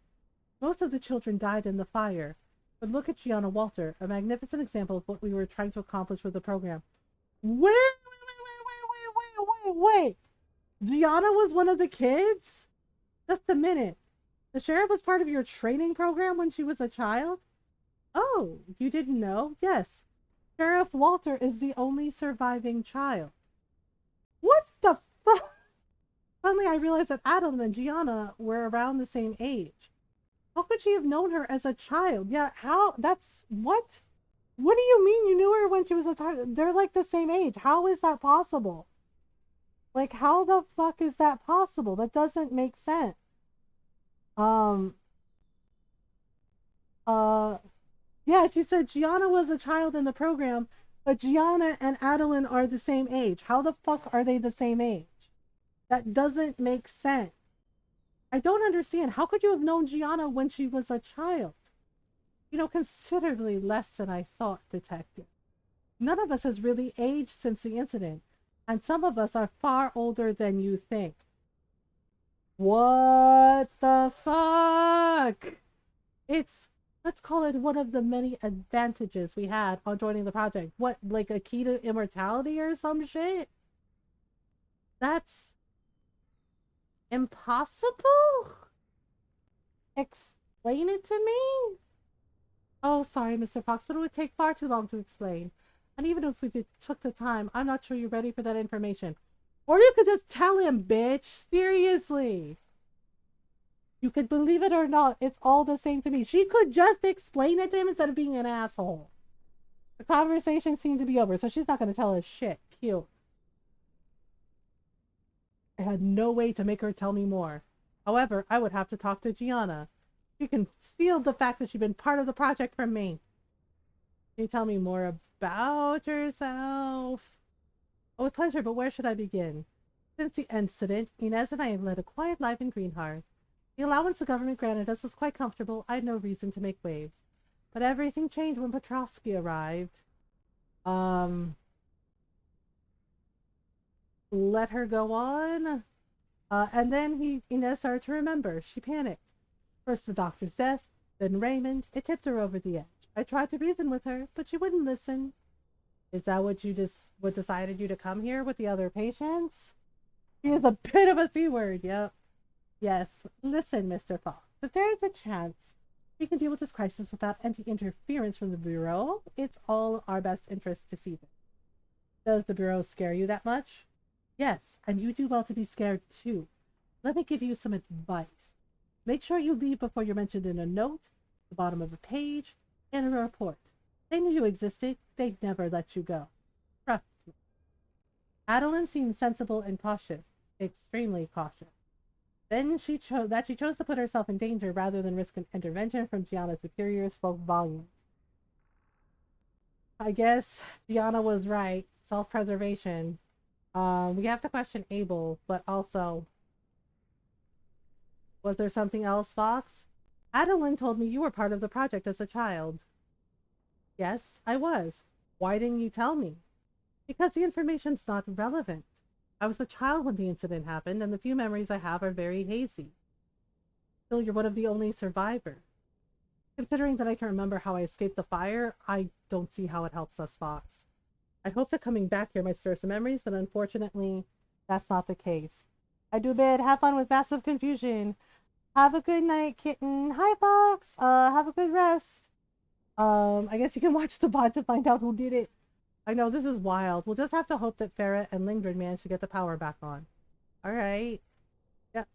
Most of the children died in the fire. But look at Gianna Walter, a magnificent example of what we were trying to accomplish with the program. Wait. Gianna was one of the kids? Just a minute. The sheriff was part of your training program when she was a child? Oh, you didn't know? Yes. Sheriff Walter is the only surviving child. What the fuck? Suddenly I realized that Adam and Gianna were around the same age. How could she have known her as a child? Yeah, how? That's... What? What do you mean you knew her when she was a child? They're like the same age. How is that possible? Like, how the fuck is that possible? That doesn't make sense. Yeah, she said Gianna was a child in the program, but Gianna and Adeline are the same age. How the fuck are they the same age? That doesn't make sense. I don't understand. How could you have known Gianna when she was a child? You know, considerably less than I thought, detective. None of us has really aged since the incident, and some of us are far older than you think. What the fuck? It's, let's call it one of the many advantages we had on joining the project. What, like a key to immortality or some shit? That's impossible? Explain it to me? Oh, sorry, Mr. Fox, but it would take far too long to explain. And even if we took the time, I'm not sure you're ready for that information. Or you could just tell him, bitch. Seriously. You could believe it or not, it's all the same to me. She could just explain it to him instead of being an asshole. The conversation seemed to be over, so she's not going to tell us shit. Cute. I had no way to make her tell me more. However, I would have to talk to Gianna. She concealed the fact that she'd been part of the project from me. Can you tell me more about yourself? Oh, with pleasure, but where should I begin? Since the incident, Inez and I have led a quiet life in Greenhearth. The allowance the government granted us was quite comfortable. I had no reason to make waves. But everything changed when Petrovsky arrived. Let her go on. And then Inez started to remember. She panicked. First the doctor's death, then Raymond. It tipped her over the edge. I tried to reason with her, but she wouldn't listen. Is that what decided you to come here with the other patients? She is a bit of a C word, yep. Yes. Listen, Mr. Fox. If there's a chance we can deal with this crisis without any interference from the Bureau, it's all our best interest to see this. Does the Bureau scare you that much? Yes, and you do well to be scared too. Let me give you some advice. Make sure you leave before you're mentioned in a note, the bottom of a page, in a report. They knew you existed. They'd never let you go. Trust me. Adeline seemed sensible and cautious, extremely cautious. Then she chose to put herself in danger rather than risk an intervention from Gianna's superiors spoke volumes. I guess Gianna was right. Self-preservation. We have to question Abel, but also, was there something else, Fox? Adeline told me you were part of the project as a child. Yes, I was. Why didn't you tell me? Because the information's not relevant. I was a child when the incident happened, and the few memories I have are very hazy. Still, you're one of the only survivors. Considering that I can remember how I escaped the fire, I don't see how it helps us, Fox. I hope that coming back here might stir some memories, but unfortunately, that's not the case. I do bid. Have fun with massive confusion. Have a good night, kitten. Hi, Fox. Have a good rest. I guess you can watch the bot to find out who did it. I know, this is wild. We'll just have to hope that Farrah and Lingard manage to get the power back on. Alright. Yep.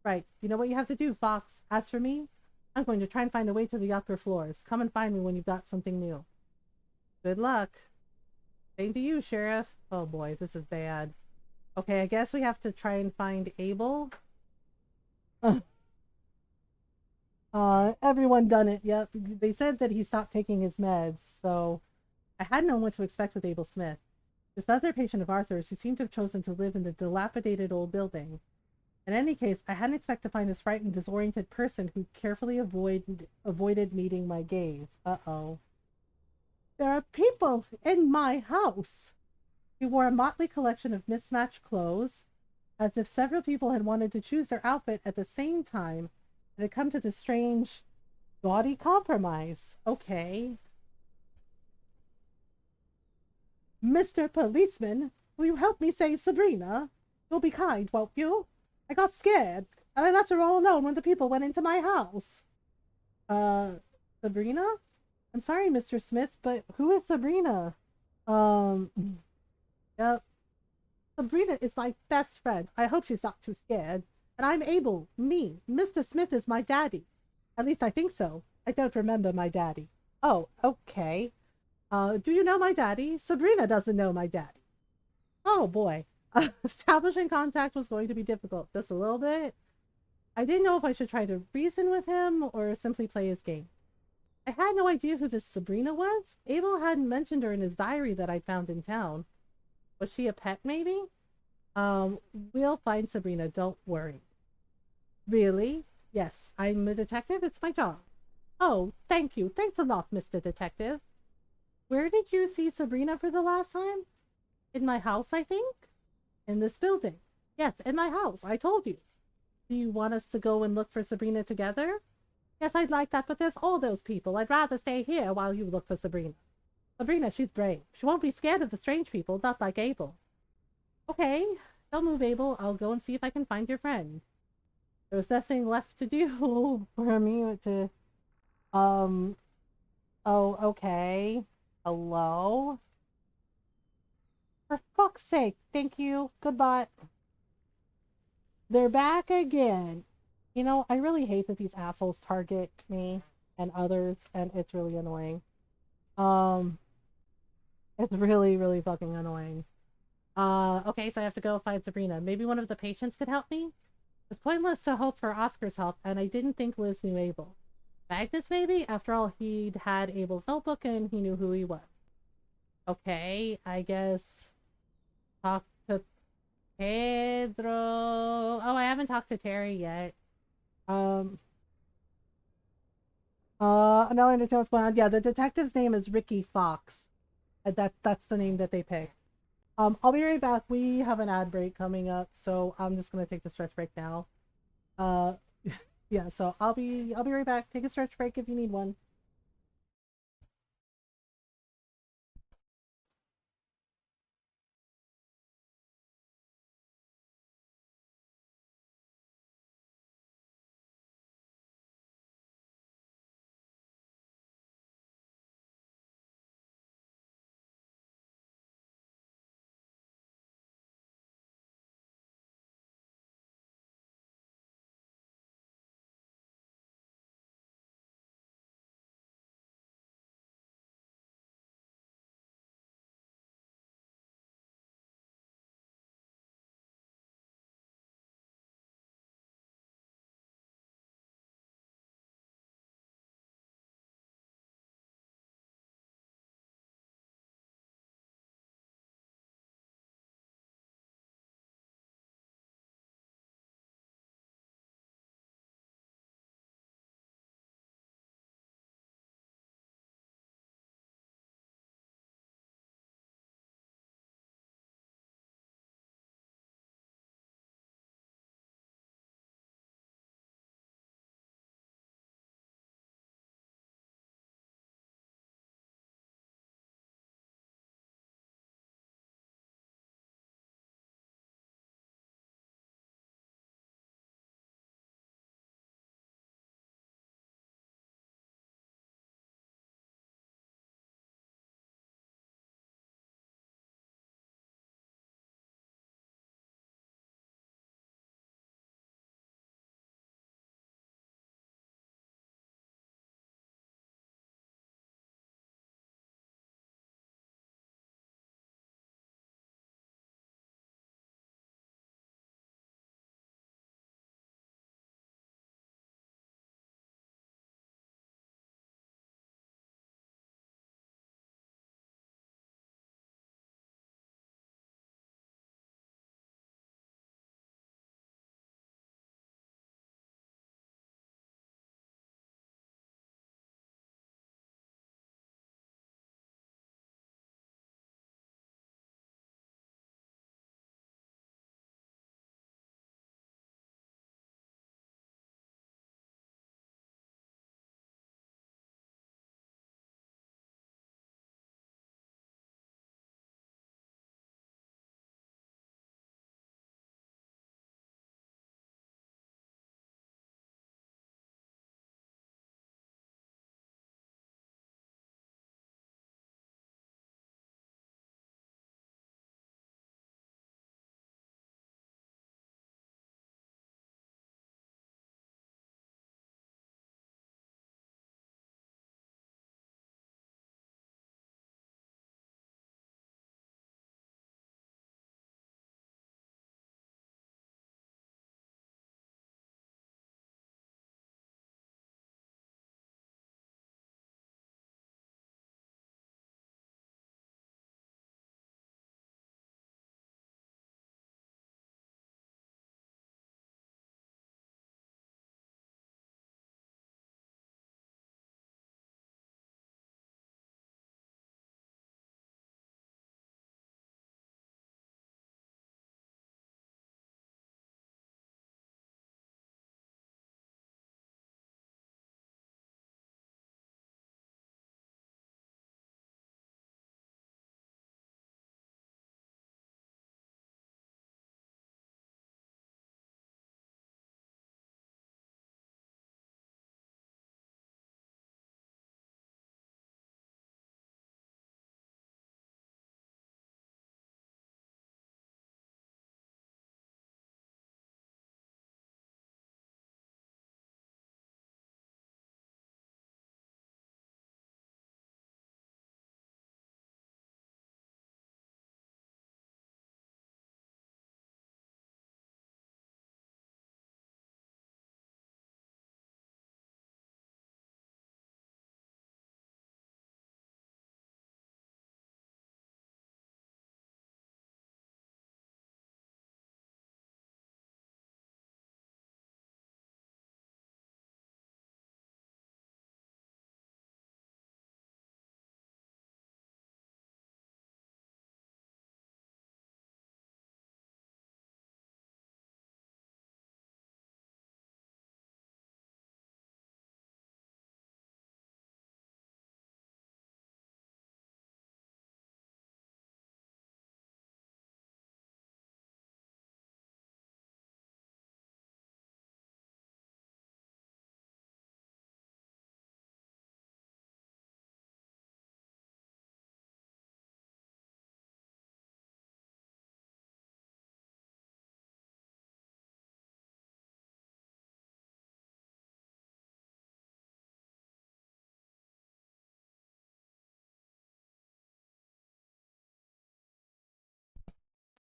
Right. You know what you have to do, Fox. As for me, I'm going to try and find a way to the upper floors. Come and find me when you've got something new. Good luck. Same to you, Sheriff. Oh boy, this is bad. Okay, I guess we have to try and find Abel. Everyone done it. Yep. They said that he stopped taking his meds, so I had known what to expect with Abel Smith. This other patient of Arthur's who seemed to have chosen to live in the dilapidated old building. In any case, I hadn't expected to find this frightened, disoriented person who carefully avoided meeting my gaze. Uh-oh. There are people in my house. He wore a motley collection of mismatched clothes, as if several people had wanted to choose their outfit at the same time and had come to this strange, gaudy compromise. Okay. Mr. Policeman, will you help me save Sabrina? You'll be kind, won't you? I got scared, and I left her all alone when the people went into my house. Sabrina? I'm sorry, Mr. Smith, but who is Sabrina? Yep. Sabrina is my best friend. I hope she's not too scared. And I'm Abel. Me. Mr. Smith is my daddy. At least I think so. I don't remember my daddy. Oh, okay. Do you know my daddy? Sabrina doesn't know my daddy. Oh boy. Establishing contact was going to be difficult. Just a little bit. I didn't know if I should try to reason with him or simply play his game. I had no idea who this Sabrina was. Abel hadn't mentioned her in his diary that I found in town. Was she a pet, maybe? We'll find Sabrina, don't worry. Really? Yes, I'm a detective. It's my job. Oh, thank you. Thanks a lot, Mr. Detective. Where did you see Sabrina for the last time? In my house, I think? In this building. Yes, in my house. I told you. Do you want us to go and look for Sabrina together? Yes, I'd like that, but there's all those people. I'd rather stay here while you look for Sabrina. Sabrina, she's brave. She won't be scared of the strange people, not like Abel. Okay, don't move, Abel. I'll go and see if I can find your friend. There was nothing left to do for me to... Oh, okay. Hello? For fuck's sake, thank you. Goodbye. They're back again. You know, I really hate that these assholes target me and others, and it's really annoying. It's really, really fucking annoying. Okay, so I have to go find Sabrina. Maybe one of the patients could help me? It's pointless to hope for Oscar's help, and I didn't think Liz knew Abel. Magnus, maybe? After all, he'd had Abel's notebook and he knew who he was. Okay, I guess talk to Pedro. Oh, I haven't talked to Terry yet. Um, now I understand what's going on. Yeah, the detective's name is Ricky Fox. That's the name that they picked. I'll be right back. We have an ad break coming up, so I'm just gonna take the stretch break now. Uh, yeah, so I'll be right back. Take a stretch break if you need one.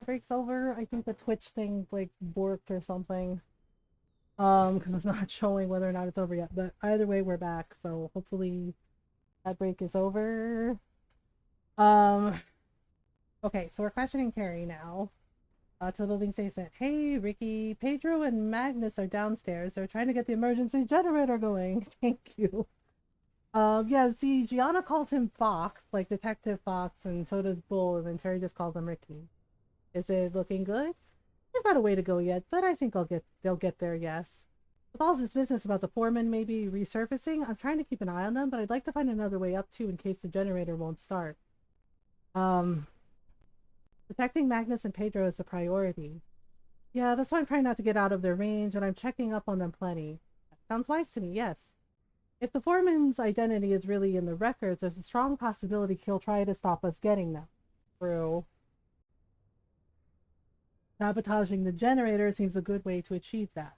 break's over. I think the Twitch thing like borked or something. Because it's not showing whether or not it's over yet. But either way, we're back. So hopefully that break is over. Um, okay, so we're questioning Terry now. To the building station. Hey, Ricky, Pedro and Magnus are downstairs. They're trying to get the emergency generator going. Thank you. Yeah, see, Gianna calls him Fox, like Detective Fox, and so does Bull, and then Terry just calls him Ricky. Is it looking good? They've got a way to go yet, but I think they'll get there, yes. With all this business about the foreman maybe resurfacing, I'm trying to keep an eye on them, but I'd like to find another way up too in case the generator won't start. Protecting Magnus and Pedro is a priority. Yeah, that's why I'm trying not to get out of their range, and I'm checking up on them plenty. That sounds wise to me, yes. If the foreman's identity is really in the records, there's a strong possibility he'll try to stop us getting them. True. Sabotaging the generator seems a good way to achieve that.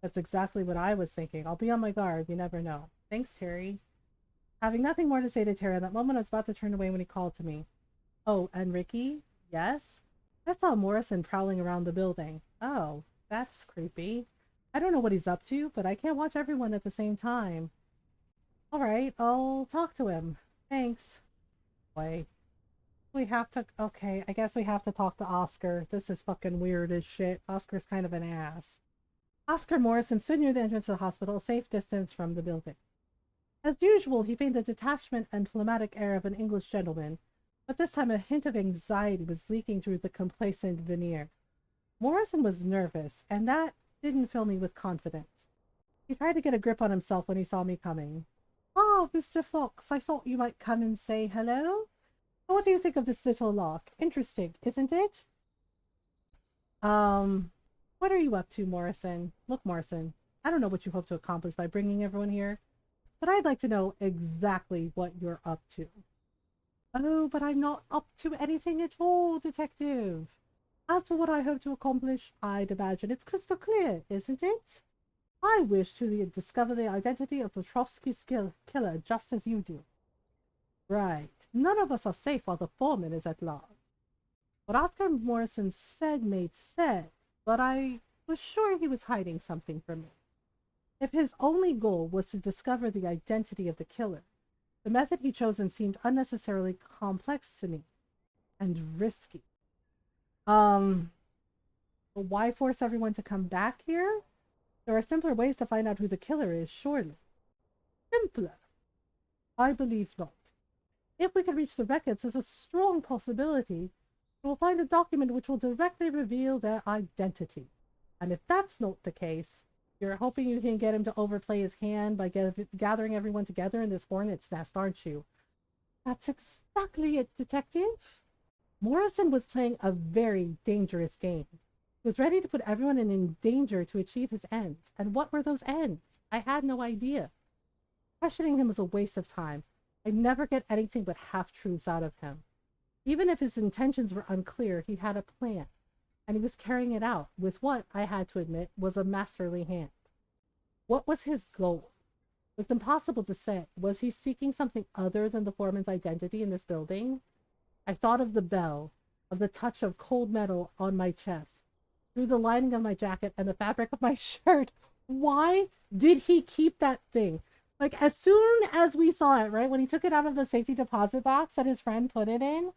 That's exactly what I was thinking. I'll be on my guard. You never know. Thanks, Terry. Having nothing more to say to Terry at that moment, I was about to turn away when he called to me. Oh, and Ricky? Yes? I saw Morrison prowling around the building. Oh, that's creepy. I don't know what he's up to, but I can't watch everyone at the same time. All right, I'll talk to him. Thanks. Boy. We have to... Okay, I guess we have to talk to Oscar. This is fucking weird as shit. Oscar's kind of an ass. Oscar Morrison stood near the entrance of the hospital, a safe distance from the building. As usual, he feigned the detachment and phlegmatic air of an English gentleman, but this time a hint of anxiety was leaking through the complacent veneer. Morrison was nervous, and that didn't fill me with confidence. He tried to get a grip on himself when he saw me coming. "Ah, Mr. Fox, I thought you might come and say hello. What do you think of this little lock? Interesting, isn't it?" What are you up to, Morrison? Look, Morrison, I don't know what you hope to accomplish by bringing everyone here, but I'd like to know exactly what you're up to. Oh, but I'm not up to anything at all, Detective. As for what I hope to accomplish, I'd imagine it's crystal clear, isn't it? I wish to discover the identity of Petrovsky's killer, just as you do. Right. None of us are safe while the foreman is at large. What Oscar Morrison said made sense, but I was sure he was hiding something from me. If his only goal was to discover the identity of the killer, the method he chosen seemed unnecessarily complex to me and risky. Why force everyone to come back here? There are simpler ways to find out who the killer is, surely. Simpler? I believe not. If we can reach the records, there's a strong possibility we'll find a document which will directly reveal their identity. And if that's not the case, you're hoping you can get him to overplay his hand by gathering everyone together in this hornet's nest, aren't you? That's exactly it, Detective. Morrison was playing a very dangerous game. He was ready to put everyone in danger to achieve his ends. And what were those ends? I had no idea. Questioning him was a waste of time. I'd never get anything but half-truths out of him. Even if his intentions were unclear, he had a plan, and he was carrying it out with what, I had to admit, was a masterly hand. What was his goal? It was impossible to say. Was he seeking something other than the foreman's identity in this building? I thought of the bell, of the touch of cold metal on my chest, through the lining of my jacket and the fabric of my shirt. Why did he keep that thing? Like, as soon as we saw it, right, when he took it out of the safety deposit box that his friend put it in,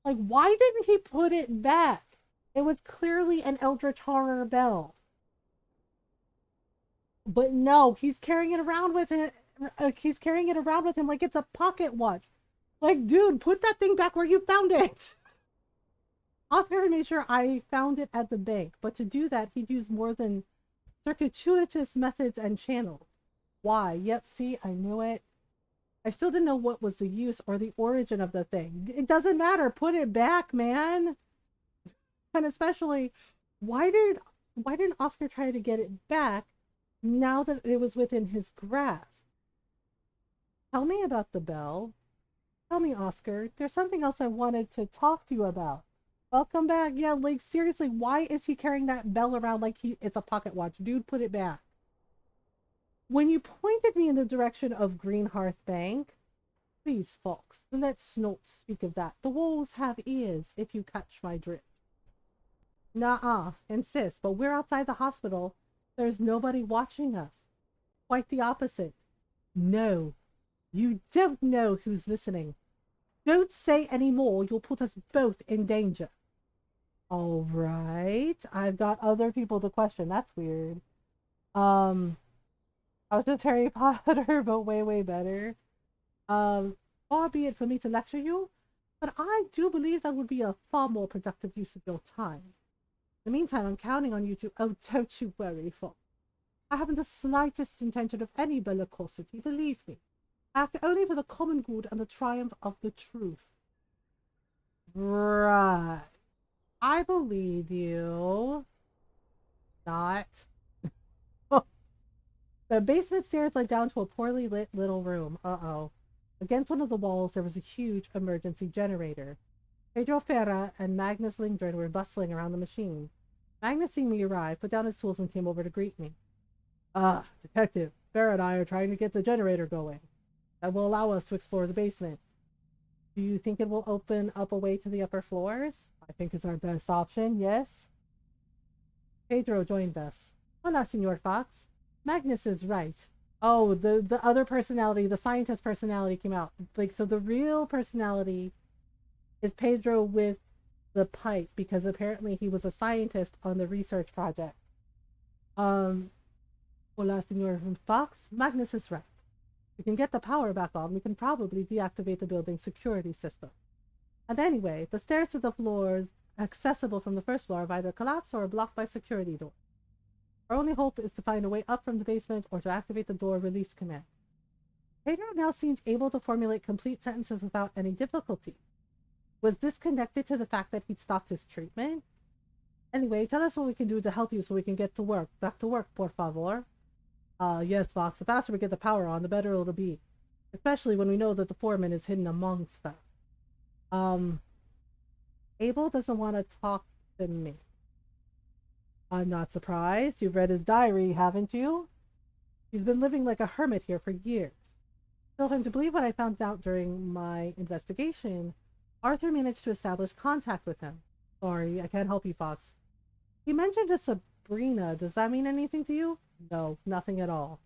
like, why didn't he put it back? It was clearly an Eldritch Horror bell. But no, he's carrying it around with him. He's carrying it around with him like it's a pocket watch. Like, dude, put that thing back where you found it. Oscar made sure I found it at the bank, but to do that, he'd use more than circuitous methods and channels. Why? Yep, see, I knew it. I still didn't know what was the use or the origin of the thing. It doesn't matter. Put it back, man. And especially, why didn't Oscar try to get it back now that it was within his grasp? Tell me about the bell. Tell me, Oscar. There's something else I wanted to talk to you about. Welcome back. Yeah, like, seriously, why is he carrying that bell around like it's a pocket watch? Dude, put it back. When you pointed me in the direction of Greenhearth Bank, please, Fox, let's not speak of that. The walls have ears, if you catch my drift. Nuh-uh. Insist, but we're outside the hospital. There's nobody watching us. Quite the opposite. No, you don't know who's listening. Don't say any more. You'll put us both in danger. All right. I've got other people to question. That's weird. Um, I was just Harry Potter, but way, way better. Far be it for me to lecture you, but I do believe that would be a far more productive use of your time. In the meantime, I'm counting on you to. Oh, don't you worry, Fox. I haven't the slightest intention of any bellicosity, believe me. I act only for the common good and the triumph of the truth. Right. I believe you. Not. The basement stairs led down to a poorly lit little room. Uh-oh. Against one of the walls, there was a huge emergency generator. Pedro Ferra and Magnus Lindgren were bustling around the machine. Magnus, seeing me arrive, put down his tools and came over to greet me. Ah, Detective, Ferra and I are trying to get the generator going. That will allow us to explore the basement. Do you think it will open up a way to the upper floors? I think it's our best option, yes? Pedro joined us. Hola, Senor Fox. Magnus is right. Oh, the other personality, the scientist personality came out. Like, so the real personality is Pedro with the pipe, because apparently he was a scientist on the research project. Hola, Senor Fox. Magnus is right. We can get the power back on. We can probably deactivate the building's security system. And anyway, the stairs to the floors accessible from the first floor have either collapsed or are blocked by security doors. Our only hope is to find a way up from the basement or to activate the door release command. Pedro now seemed able to formulate complete sentences without any difficulty. Was this connected to the fact that he'd stopped his treatment? Anyway, tell us what we can do to help you so we can get to work. Back to work, por favor. Yes, Fox. The faster we get the power on, the better it'll be. Especially when we know that the foreman is hidden amongst us. Abel doesn't want to talk to me. I'm not surprised. You've read his diary, haven't you? He's been living like a hermit here for years. Tell him to believe what I found out during my investigation. Arthur managed to establish contact with him. Sorry, I can't help you, Fox. He mentioned a Sabrina. Does that mean anything to you? No, nothing at all.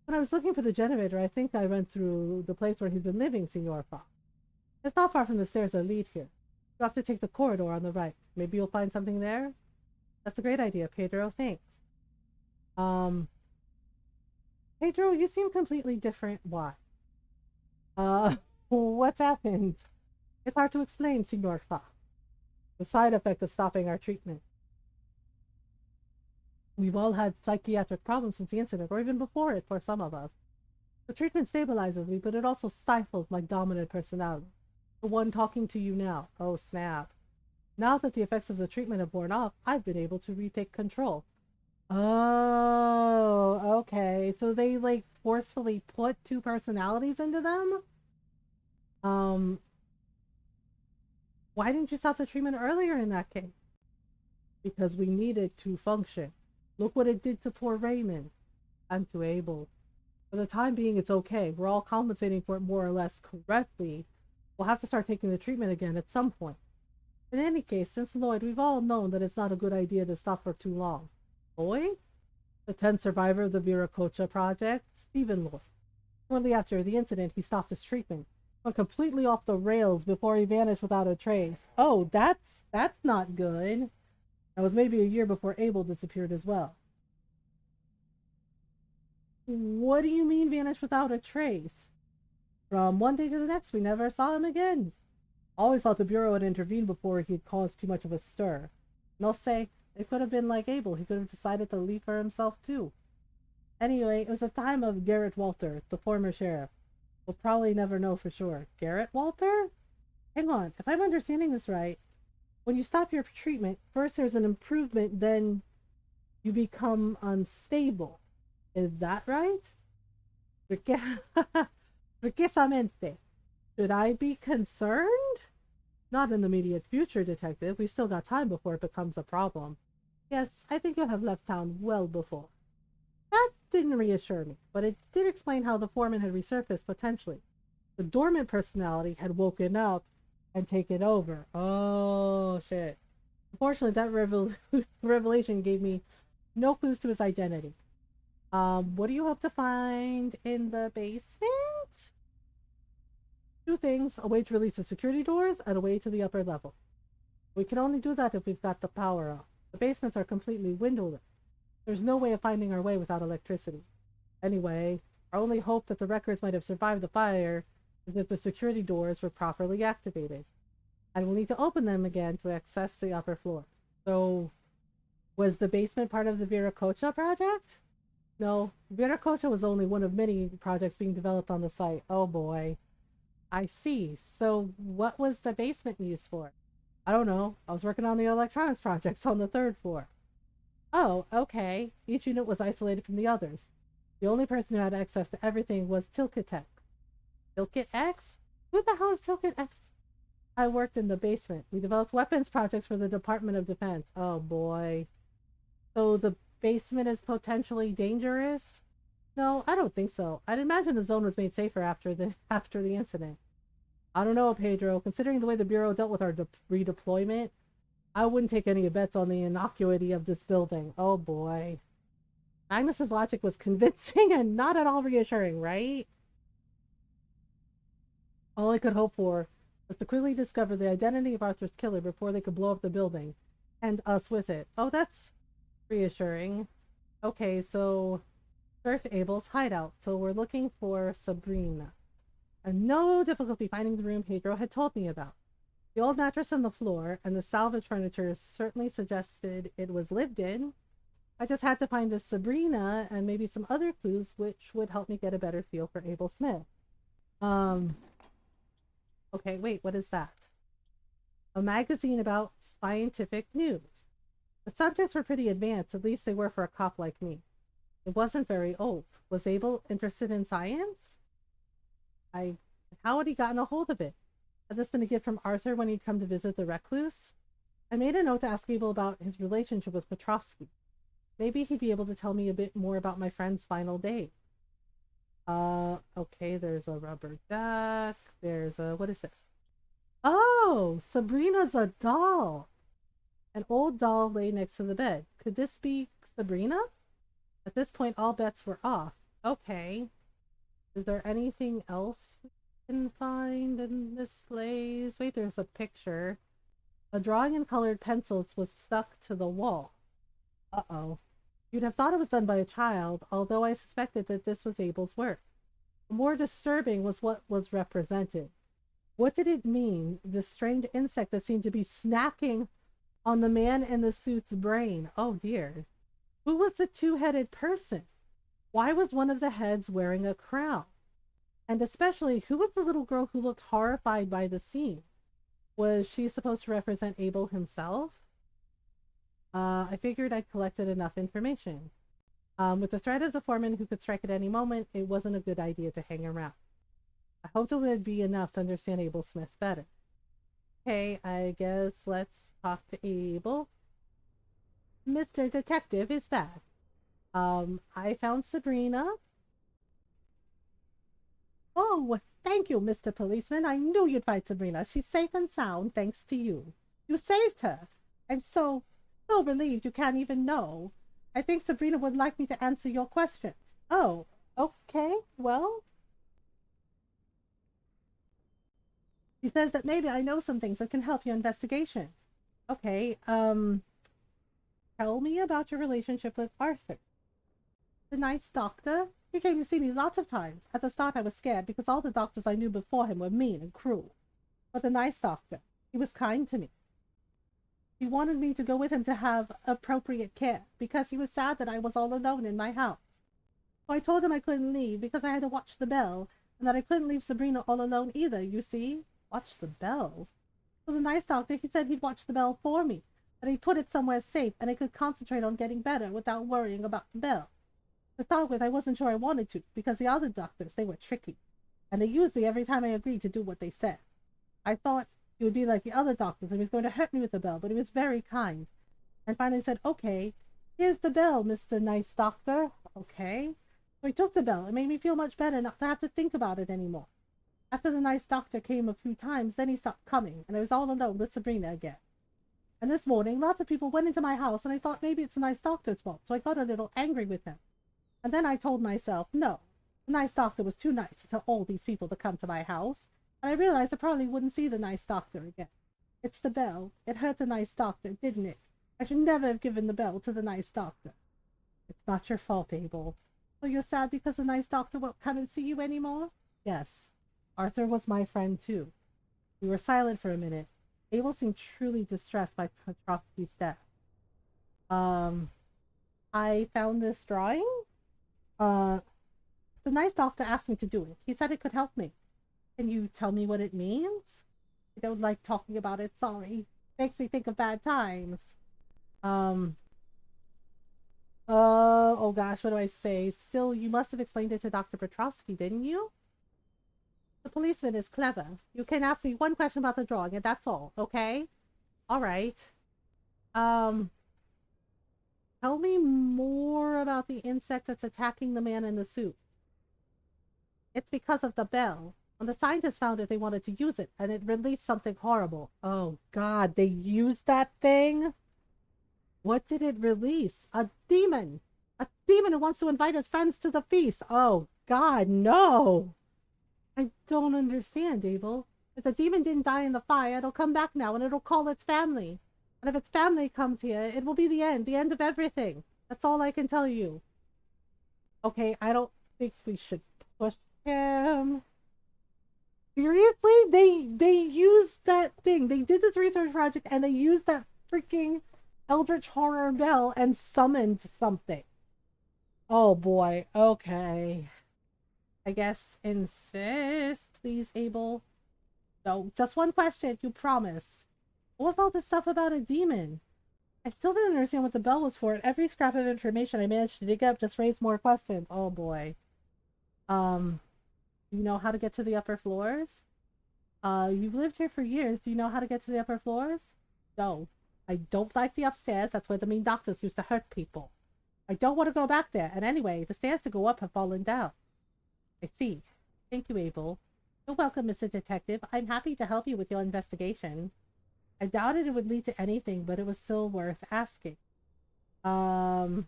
When I was looking for the generator, I think I went through the place where he's been living, Senor Fox. It's not far from the stairs that lead here. You have to take the corridor on the right. Maybe you'll find something there? That's a great idea, Pedro. Thanks. Pedro, you seem completely different. Why? What's happened? It's hard to explain, Senor Fox. The side effect of stopping our treatment. We've all had psychiatric problems since the incident, or even before it, for some of us. The treatment stabilizes me, but it also stifles my dominant personality. The one talking to you now. Oh, snap. Now that the effects of the treatment have worn off, I've been able to retake control. Oh, okay. So they, like, forcefully put two personalities into them? Why didn't you stop the treatment earlier in that case? Because we needed to function. Look what it did to poor Raymond. And to Abel. For the time being, it's okay. We're all compensating for it more or less correctly. We'll have to start taking the treatment again at some point. In any case, since Lloyd, we've all known that it's not a good idea to stop for too long. Lloyd? The 10th survivor of the Viracocha project, Stephen Lloyd. Shortly after the incident, he stopped his treatment. Went completely off the rails before he vanished without a trace. Oh, that's not good. That was maybe a year before Abel disappeared as well. What do you mean vanished without a trace? From one day to the next, we never saw him again. Always thought the Bureau had intervened before he had caused too much of a stir. No say, it could have been like Abel. He could have decided to leave for himself too. Anyway, it was the time of Garrett Walter, the former sheriff. We'll probably never know for sure. Garrett Walter? Hang on, if I'm understanding this right, when you stop your treatment, first there's an improvement, then you become unstable. Is that right? Precisamente. Should I be concerned? Not in the immediate future, Detective. We've still got time before it becomes a problem. Yes, I think you have left town well before. That didn't reassure me, but it did explain how the foreman had resurfaced potentially. The dormant personality had woken up and taken over. Oh, shit. Unfortunately, that revelation gave me no clues to his identity. What do you hope to find in the basement? Two things: a way to release the security doors and a way to the upper level. We can only do that if we've got the power off. The basements are completely windowless. There's no way of finding our way without electricity. Anyway, our only hope that the records might have survived the fire is if the security doors were properly activated. And we'll need to open them again to access the upper floors. So, was the basement part of the Viracocha project? No, Viracocha was only one of many projects being developed on the site. Oh boy. I see. So, what was the basement used for? I don't know. I was working on the electronics projects on the third floor. Oh, okay. Each unit was isolated from the others. The only person who had access to everything was Tilkitek. Tilkit X? Who the hell is Tilkit X? I worked in the basement. We developed weapons projects for the Department of Defense. Oh boy. So the basement is potentially dangerous? No, I don't think so. I'd imagine the zone was made safer after the incident. I don't know, Pedro. Considering the way the Bureau dealt with our redeployment, I wouldn't take any bets on the innocuity of this building. Oh boy. Magnus's logic was convincing and not at all reassuring, right? All I could hope for was to quickly discover the identity of Arthur's killer before they could blow up the building. And us with it. Oh, that's reassuring. Okay, so search Abel's hideout. So we're looking for Sabrina. And no difficulty finding the room Pedro had told me about. The old mattress on the floor and the salvage furniture certainly suggested it was lived in. I just had to find this Sabrina and maybe some other clues which would help me get a better feel for Abel Smith. Um, okay, wait, what is that? A magazine about scientific news. The subjects were pretty advanced, at least they were for a cop like me. It wasn't very old. Was Abel interested in science? How had he gotten a hold of it? Had this been a gift from Arthur when he'd come to visit the recluse? I made a note to ask Abel about his relationship with Petrovsky. Maybe he'd be able to tell me a bit more about my friend's final day. Okay, there's a rubber duck. There's a, what is this? Oh, Sabrina's a doll. An old doll lay next to the bed. Could this be Sabrina? At this point, all bets were off. Okay. Is there anything else we can find in this place? Wait, there's a picture. A drawing in colored pencils was stuck to the wall. Uh-oh. You'd have thought it was done by a child, although I suspected that this was Abel's work. More disturbing was what was represented. What did it mean, this strange insect that seemed to be snacking on the man in the suit's brain? Oh dear. Who was the two-headed person? Why was one of the heads wearing a crown? And especially, who was the little girl who looked horrified by the scene? Was she supposed to represent Abel himself? I figured I'd collected enough information. With the threat of the foreman who could strike at any moment, it wasn't a good idea to hang around. I hoped it would be enough to understand Abel Smith better. Okay, I guess let's talk to Abel. Mr. Detective is back. I found Sabrina. Oh, thank you, Mr. Policeman. I knew you'd find Sabrina. She's safe and sound, thanks to you. You saved her. I'm so relieved you can't even know. I think Sabrina would like me to answer your questions. Oh, okay, well. She says that maybe I know some things that can help your investigation. Okay, tell me about your relationship with Arthur. The nice doctor? He came to see me lots of times. At the start I was scared because all the doctors I knew before him were mean and cruel. But the nice doctor, he was kind to me. He wanted me to go with him to have appropriate care because he was sad that I was all alone in my house. So I told him I couldn't leave because I had to watch the bell and that I couldn't leave Sabrina all alone either, you see. Watch the bell? So the nice doctor, he said he'd watch the bell for me, that he'd put it somewhere safe and I could concentrate on getting better without worrying about the bell. To start with, I wasn't sure I wanted to because the other doctors, they were tricky, and they used me every time I agreed to do what they said. I thought he would be like the other doctors and he was going to hurt me with the bell, but he was very kind, and finally said, okay, here's the bell, Mr. Nice Doctor. Okay. So he took the bell. It made me feel much better not to have to think about it anymore. After the nice doctor came a few times, then he stopped coming, and I was all alone with Sabrina again. And this morning, lots of people went into my house, and I thought maybe it's a nice doctor's fault, so I got a little angry with him. And then I told myself, no, the nice doctor was too nice to all these people to come to my house. And I realized I probably wouldn't see the nice doctor again. It's the bell. It hurt the nice doctor, didn't it? I should never have given the bell to the nice doctor. It's not your fault, Abel. So you're sad because the nice doctor won't come and see you anymore? Yes. Arthur was my friend, too. We were silent for a minute. Abel seemed truly distressed by Petrovsky's death. I found this drawing. The nice doctor asked me to do it. He said it could help me. Can you tell me what it means? I don't like talking about it, sorry. Makes me think of bad times. Oh gosh, what do I say? Still, you must have explained it to Dr. Petrovsky, didn't you? The policeman is clever. You can ask me one question about the drawing, and that's all, okay? Alright. Tell me more about the insect that's attacking the man in the suit. It's because of the bell. When the scientists found it, they wanted to use it, and it released something horrible. Oh, God, they used that thing? What did it release? A demon! A demon who wants to invite his friends to the feast! Oh, God, no! I don't understand, Abel. If the demon didn't die in the fire, it'll come back now, and it'll call its family. And if its family comes here, it will be the end of everything. That's all I can tell you. Okay, I don't think we should push him. Seriously? They used that thing. They did this research project and they used that freaking Eldritch Horror bell and summoned something. Oh boy. Okay. I guess insist, please, Abel. No, just one question. You promised. What was all this stuff about a demon? I still didn't understand what the bell was for, and every scrap of information I managed to dig up just raised more questions. Oh boy. You know how to get to the upper floors? You've lived here for years. Do you know how to get to the upper floors? No. I don't like the upstairs. That's where the mean doctors used to hurt people. I don't want to go back there. And anyway, the stairs to go up have fallen down. I see. Thank you, Abel. You're welcome, Mr. Detective. I'm happy to help you with your investigation. I doubted it would lead to anything, but it was still worth asking. I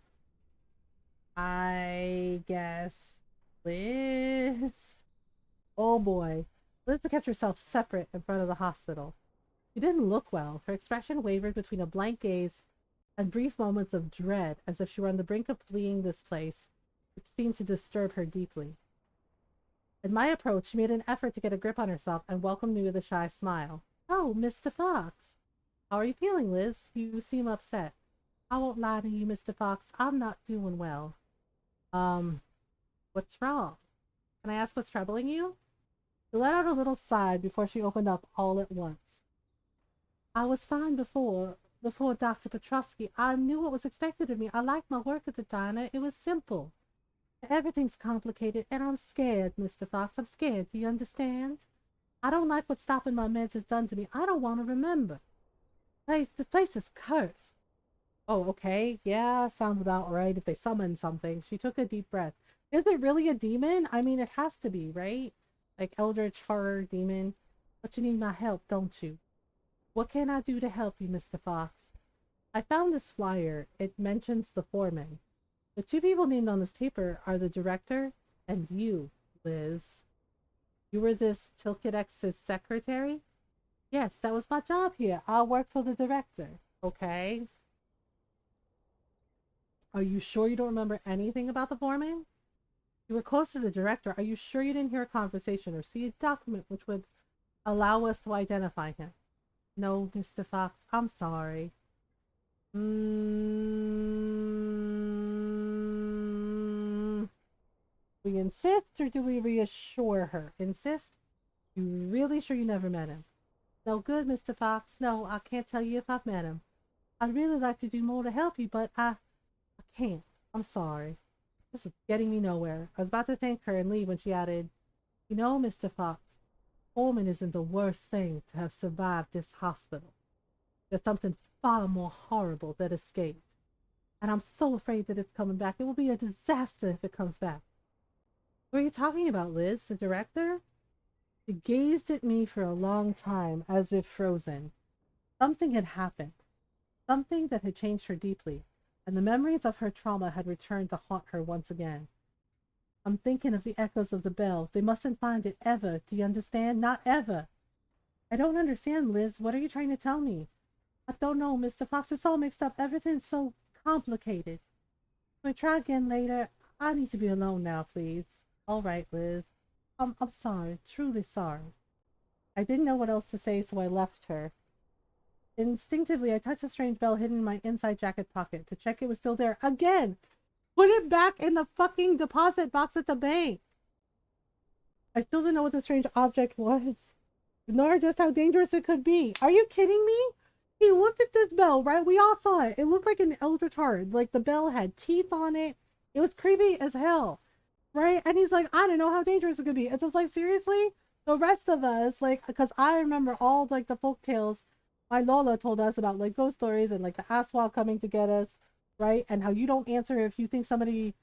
guess Liz. Oh boy. Liz kept herself separate in front of the hospital. She didn't look well. Her expression wavered between a blank gaze and brief moments of dread, as if she were on the brink of fleeing this place, which seemed to disturb her deeply. At my approach, she made an effort to get a grip on herself and welcomed me with a shy smile. Oh, Mr. Fox. How are you feeling, Liz? You seem upset. I won't lie to you, Mr. Fox. I'm not doing well. What's wrong? Can I ask what's troubling you? She let out a little sigh before she opened up all at once. I was fine before Dr. Petrovsky. I knew what was expected of me. I liked my work at the diner. It was simple. Everything's complicated, and I'm scared, Mr. Fox. I'm scared. Do you understand? I don't like what stopping my meds has done to me. I don't want to remember. This place is cursed. Oh, okay. Yeah, sounds about right. If they summon something. She took a deep breath. Is it really a demon? I mean, it has to be, right? Like Eldritch Horror demon. But you need my help, don't you? What can I do to help you, Mr. Fox? I found this flyer. It mentions the foreman. The two people named on this paper are the director and you, Liz. You were this Tilkedex's secretary? Yes, that was my job here. I work for the director. Okay. Are you sure you don't remember anything about the foreman? You were close to the director. Are you sure you didn't hear a conversation or see a document which would allow us to identify him? No, Mr. Fox. I'm sorry. We insist, or do we reassure her? Insist? You really sure you never met him? No good, Mr. Fox. No, I can't tell you if I've met him. I'd really like to do more to help you, but I can't. I'm sorry. This was getting me nowhere. I was about to thank her and leave when she added, You know, Mr. Fox, Orman isn't the worst thing to have survived this hospital. There's something far more horrible that escaped. And I'm so afraid that it's coming back. It will be a disaster if it comes back. What are you talking about, Liz? The director? She gazed at me for a long time, as if frozen. Something had happened. Something that had changed her deeply, and the memories of her trauma had returned to haunt her once again. I'm thinking of the echoes of the bell. They mustn't find it ever. Do you understand? Not ever. I don't understand, Liz. What are you trying to tell me? I don't know, Mr. Fox. It's all mixed up. Everything's so complicated. Can we try again later? I need to be alone now, please. All right, Liz. I'm sorry. Truly sorry. I didn't know what else to say, so I left her. Instinctively, I touched a strange bell hidden in my inside jacket pocket to check it was still there. Again! Put it back in the fucking deposit box at the bank! I still didn't know what the strange object was, nor just how dangerous it could be. Are you kidding me? He looked at this bell, right? We all saw it. It looked like an Eldritard. Like the bell had teeth on it. It was creepy as hell, right? And he's like, I don't know how dangerous it could be. It's just like, seriously? The rest of us, like, because I remember all like the folk tales my Lola told us about, like ghost stories and like the Aswal coming to get us, right? And how you don't answer if you think somebody,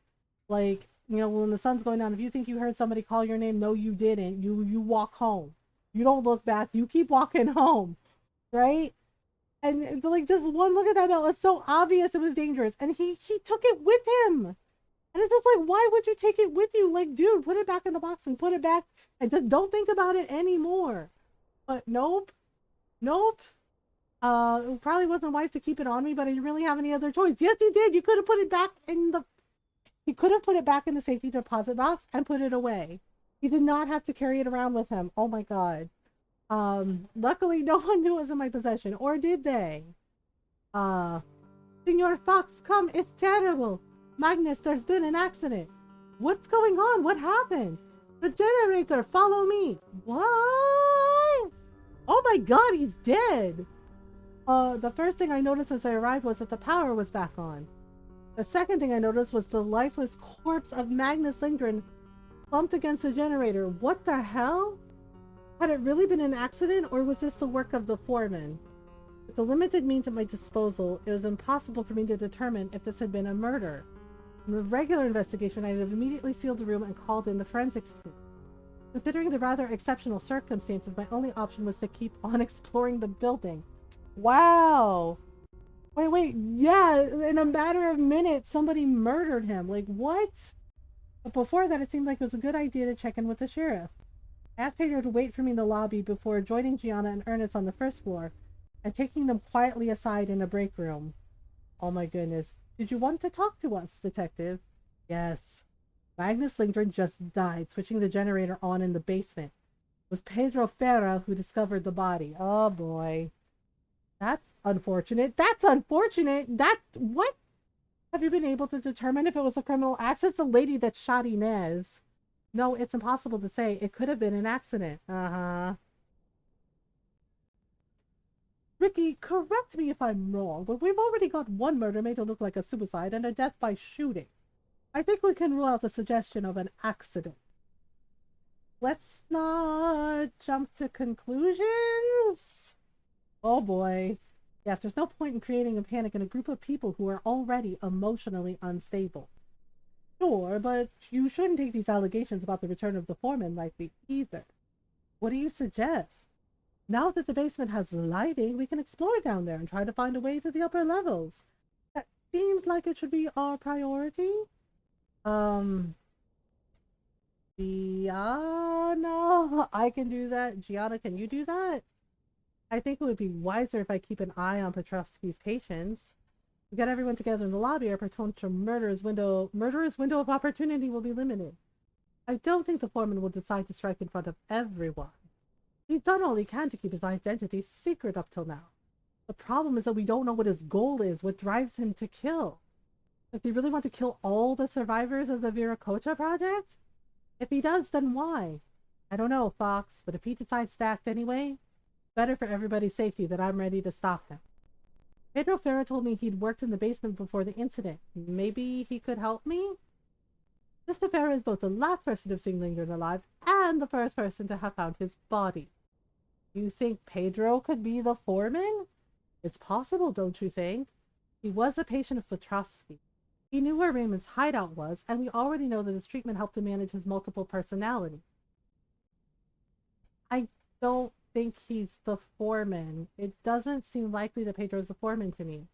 like, you know, when the sun's going down, if you think you heard somebody call your name, no, you didn't. You walk home. You don't look back. You keep walking home, right? And like just one look at that bell, it's so obvious it was dangerous, and he took it with him. And it's just like, why would you take it with you? Like, dude, put it back in the box and put it back, and just don't think about it anymore. But nope, nope. It probably wasn't wise to keep it on me, but I didn't really have any other choice. Yes, you did. You could have put it back in the. He could have put it back in the safety deposit box and put it away. He did not have to carry it around with him. Oh my god. Luckily no one knew it was in my possession, or did they? Senor Fox, come, it's terrible. Magnus, there's been an accident. What's going on? What happened? The generator, follow me. What? Oh my god, he's dead. The first thing I noticed as I arrived was that the power was back on. The second thing I noticed was the lifeless corpse of Magnus Lindgren bumped against the generator. What the hell? Had it really been an accident, or was this the work of the foreman? With the limited means at my disposal, it was impossible for me to determine if this had been a murder. In the regular investigation, I had immediately sealed the room and called in the forensics team. Considering the rather exceptional circumstances, my only option was to keep on exploring the building. Wow! Wait, yeah, in a matter of minutes, somebody murdered him. Like, what? But before that, it seemed like it was a good idea to check in with the sheriff. I asked Pedro to wait for me in the lobby before joining Gianna and Ernest on the first floor and taking them quietly aside in a break room. Oh my goodness. Did you want to talk to us, detective? Yes. Magnus Lindgren just died, switching the generator on in the basement. It was Pedro Ferra who discovered the body. Oh boy. That's unfortunate. That's unfortunate. That's what? Have you been able to determine if it was a criminal act? It's the lady that shot Inez. No, it's impossible to say. It could have been an accident. Uh-huh. Ricky, correct me if I'm wrong, but we've already got one murder made to look like a suicide and a death by shooting. I think we can rule out the suggestion of an accident. Let's not jump to conclusions. Oh boy. Yes, there's no point in creating a panic in a group of people who are already emotionally unstable. Sure, but you shouldn't take these allegations about the return of the foreman lightly either. What do you suggest? Now that the basement has lighting, we can explore down there and try to find a way to the upper levels. That seems like it should be our priority. Gianna, I can do that. Gianna, can you do that? I think it would be wiser if I keep an eye on Petrovsky's patients. We get everyone together in the lobby, our potential murderer's window of opportunity will be limited. I don't think the foreman will decide to strike in front of everyone. He's done all he can to keep his identity secret up till now. The problem is that we don't know what his goal is, what drives him to kill. Does he really want to kill all the survivors of the Viracocha project? If he does, then why? I don't know, Fox, but if he decides to act anyway, better for everybody's safety that I'm ready to stop him. Pedro Ferra told me he'd worked in the basement before the incident. Maybe he could help me? Mr. Ferra is both the last person to have seen Lindgren alive and the first person to have found his body. You think Pedro could be the foreman? It's possible, don't you think? He was a patient of Petrovsky. He knew where Raymond's hideout was, and we already know that his treatment helped him manage his multiple personality. I don't think he's the foreman. It doesn't seem likely that Pedro's the foreman to me.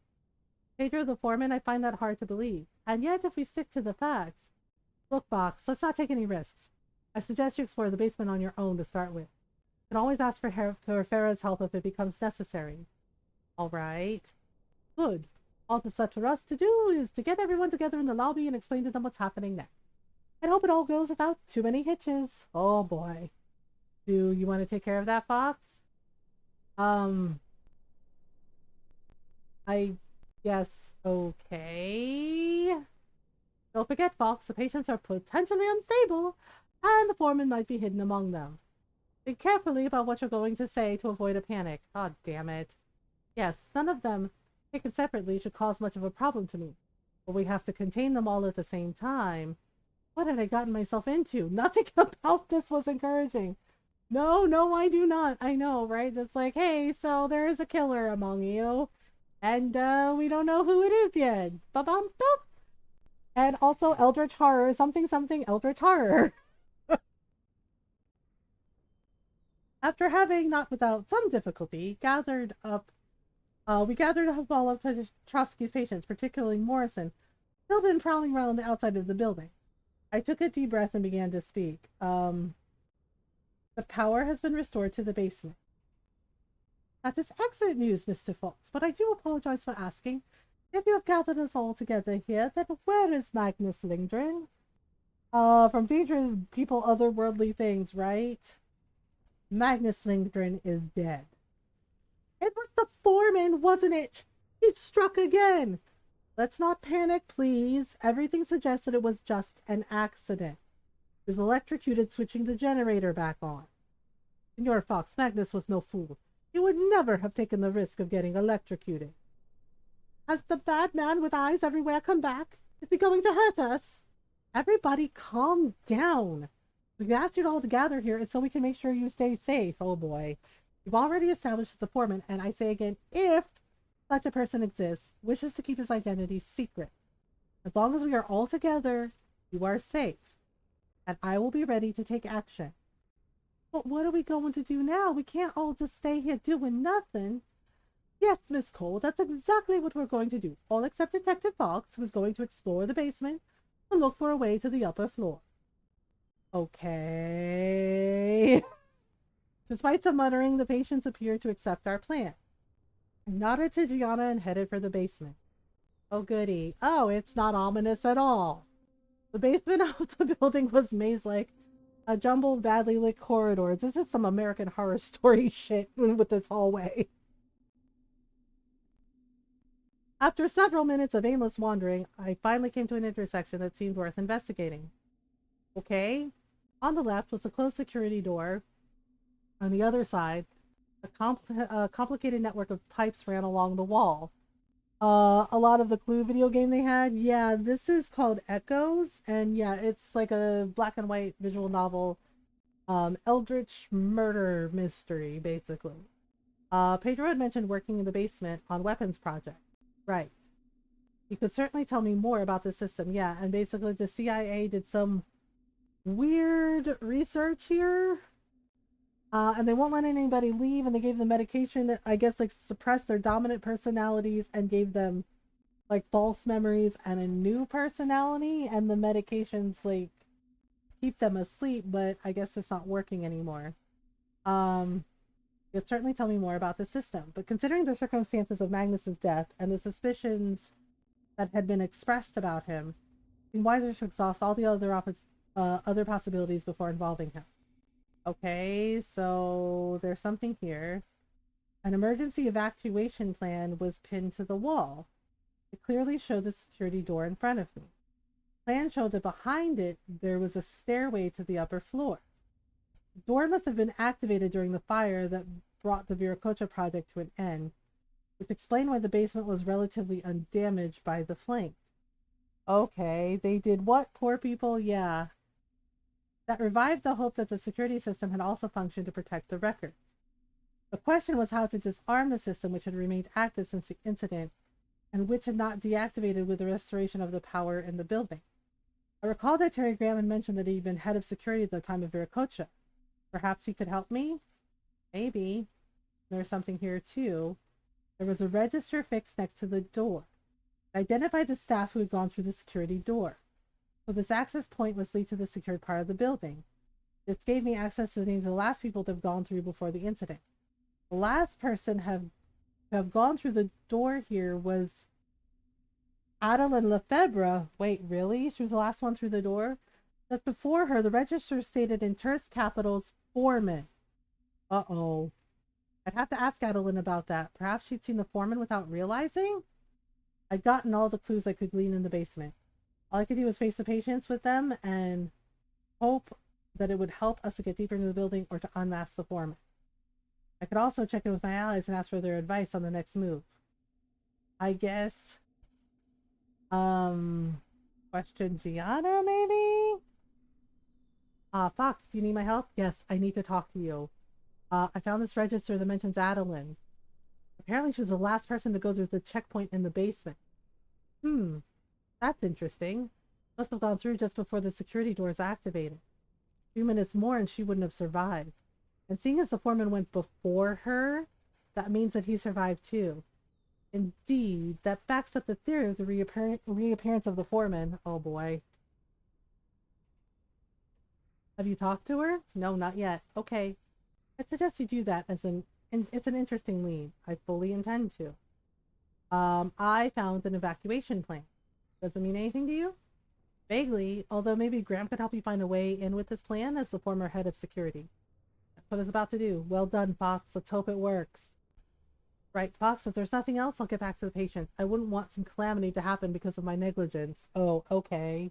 Pedro the foreman, I find that hard to believe. And yet, if we stick to the facts... Look, Fox, let's not take any risks. I suggest you explore the basement on your own to start with. You can always ask for Farah's help if it becomes necessary. All right. Good. All that's left for us to do is to get everyone together in the lobby and explain to them what's happening next. And hope it all goes without too many hitches. Oh boy. Do you want to take care of that, Fox? I guess okay. Don't forget, Fox, the patients are potentially unstable, and the foreman might be hidden among them. Think carefully about what you're going to say to avoid a panic. God damn it. Yes, none of them, taken separately, should cause much of a problem to me. But we have to contain them all at the same time. What had I gotten myself into? Nothing about this was encouraging. No, I do not. I know, right? It's like, hey, so there is a killer among you. And we don't know who it is yet. Ba-bum-bum. And also Eldritch Horror, something Eldritch Horror. After having, not without some difficulty, we gathered up all of Trotsky's patients, particularly Morrison, still been prowling around the outside of the building. I took a deep breath and began to speak. The power has been restored to the basement. That is excellent news, Mr. Fox, but I do apologize for asking. If you have gathered us all together here, then where is Magnus Lindgren? From dangerous people, otherworldly things, right? Magnus Lindgren is dead. It was the foreman, wasn't it? He struck again. Let's not panic, please. Everything suggests that it was just an accident. He was electrocuted switching the generator back on. Senor Fox, Magnus was no fool. He would never have taken the risk of getting electrocuted. Has the bad man with eyes everywhere come back? Is he going to hurt us? Everybody calm down. We've asked you all to gather here and so we can make sure you stay safe. Oh boy. We've already established the foreman, and I say again, if such a person exists, wishes to keep his identity secret. As long as we are all together, you are safe. And I will be ready to take action. But what are we going to do now? We can't all just stay here doing nothing. Yes, Miss Cole, that's exactly what we're going to do. All except Detective Fox, who's going to explore the basement and look for a way to the upper floor. Okay. Despite some muttering, the patients appeared to accept our plan. I nodded to Gianna and headed for the basement. Oh goody. Oh, it's not ominous at all. The basement of the building was maze-like, a jumbled, badly lit corridors. This is some American Horror Story shit with this hallway. After several minutes of aimless wandering, I finally came to an intersection that seemed worth investigating. Okay. On the left was a closed security door. On the other side, a complicated network of pipes ran along the wall. A lot of the Clue video game they had, yeah, this is called Echoes, and yeah, it's like a black and white visual novel, eldritch murder mystery, basically. Pedro had mentioned working in the basement on weapons project. Right. He could certainly tell me more about the system, yeah, and basically the CIA did some weird research here. And they won't let anybody leave, and they gave them medication that I guess like suppressed their dominant personalities and gave them like false memories and a new personality, and the medications like keep them asleep, but I guess it's not working anymore. You'd certainly tell me more about the system, but considering the circumstances of Magnus's death and the suspicions that had been expressed about him, it seemed wiser to exhaust all the other possibilities before involving him. Okay, so there's something here. An emergency evacuation plan was pinned to the wall. It clearly showed the security door in front of me. The plan showed that behind it, there was a stairway to the upper floors. The door must have been activated during the fire that brought the Viracocha project to an end, which explained why the basement was relatively undamaged by the flames. Okay, they did what, poor people? Yeah. That revived the hope that the security system had also functioned to protect the records. The question was how to disarm the system, which had remained active since the incident, and which had not deactivated with the restoration of the power in the building. I recalled that Terry Graham had mentioned that he'd been head of security at the time of Viracocha. Perhaps he could help me? Maybe there's something here too. There was a register fixed next to the door. It identified the staff who had gone through the security door. So this access point was lead to the secured part of the building. This gave me access to the names of the last people to have gone through before the incident. The last person to have gone through the door here was Adeline Lefebvre. Wait, really? She was the last one through the door? Just before her, the register stated in terse capitals, foreman. Uh-oh. I'd have to ask Adeline about that. Perhaps she'd seen the foreman without realizing? I'd gotten all the clues I could glean in the basement. All I could do was face the patients with them and hope that it would help us to get deeper into the building or to unmask the foreman. I could also check in with my allies and ask for their advice on the next move. I guess, question Gianna, maybe? Fox, do you need my help? Yes, I need to talk to you. I found this register that mentions Adeline. Apparently she was the last person to go through the checkpoint in the basement. That's interesting. Must have gone through just before the security doors activated. A few minutes more and she wouldn't have survived. And seeing as the foreman went before her, that means that he survived too. Indeed, that backs up the theory of the reappearance of the foreman. Oh boy. Have you talked to her? No, not yet. Okay. I suggest you do that as it's an interesting lead. I fully intend to. I found an evacuation plan. Does it mean anything to you? Vaguely, although maybe Graham could help you find a way in with this plan as the former head of security. That's what it's about to do. Well done, Fox. Let's hope it works. Right, Fox, if there's nothing else, I'll get back to the patient. I wouldn't want some calamity to happen because of my negligence. Oh, okay.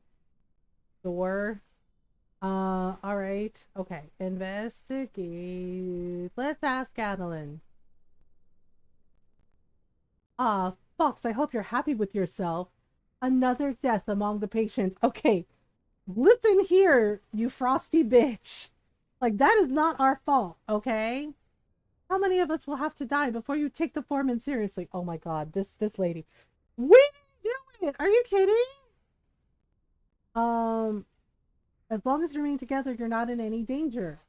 Sure. Alright. Okay. Investigate. Let's ask Adeline. Fox, I hope you're happy with yourself. Another death among the patients. Okay. Listen here, you frosty bitch. Like, that is not our fault, okay? How many of us will have to die before you take the foreman seriously? Oh my god, this lady. We didn't do it! Are you kidding? As long as you remain together, you're not in any danger.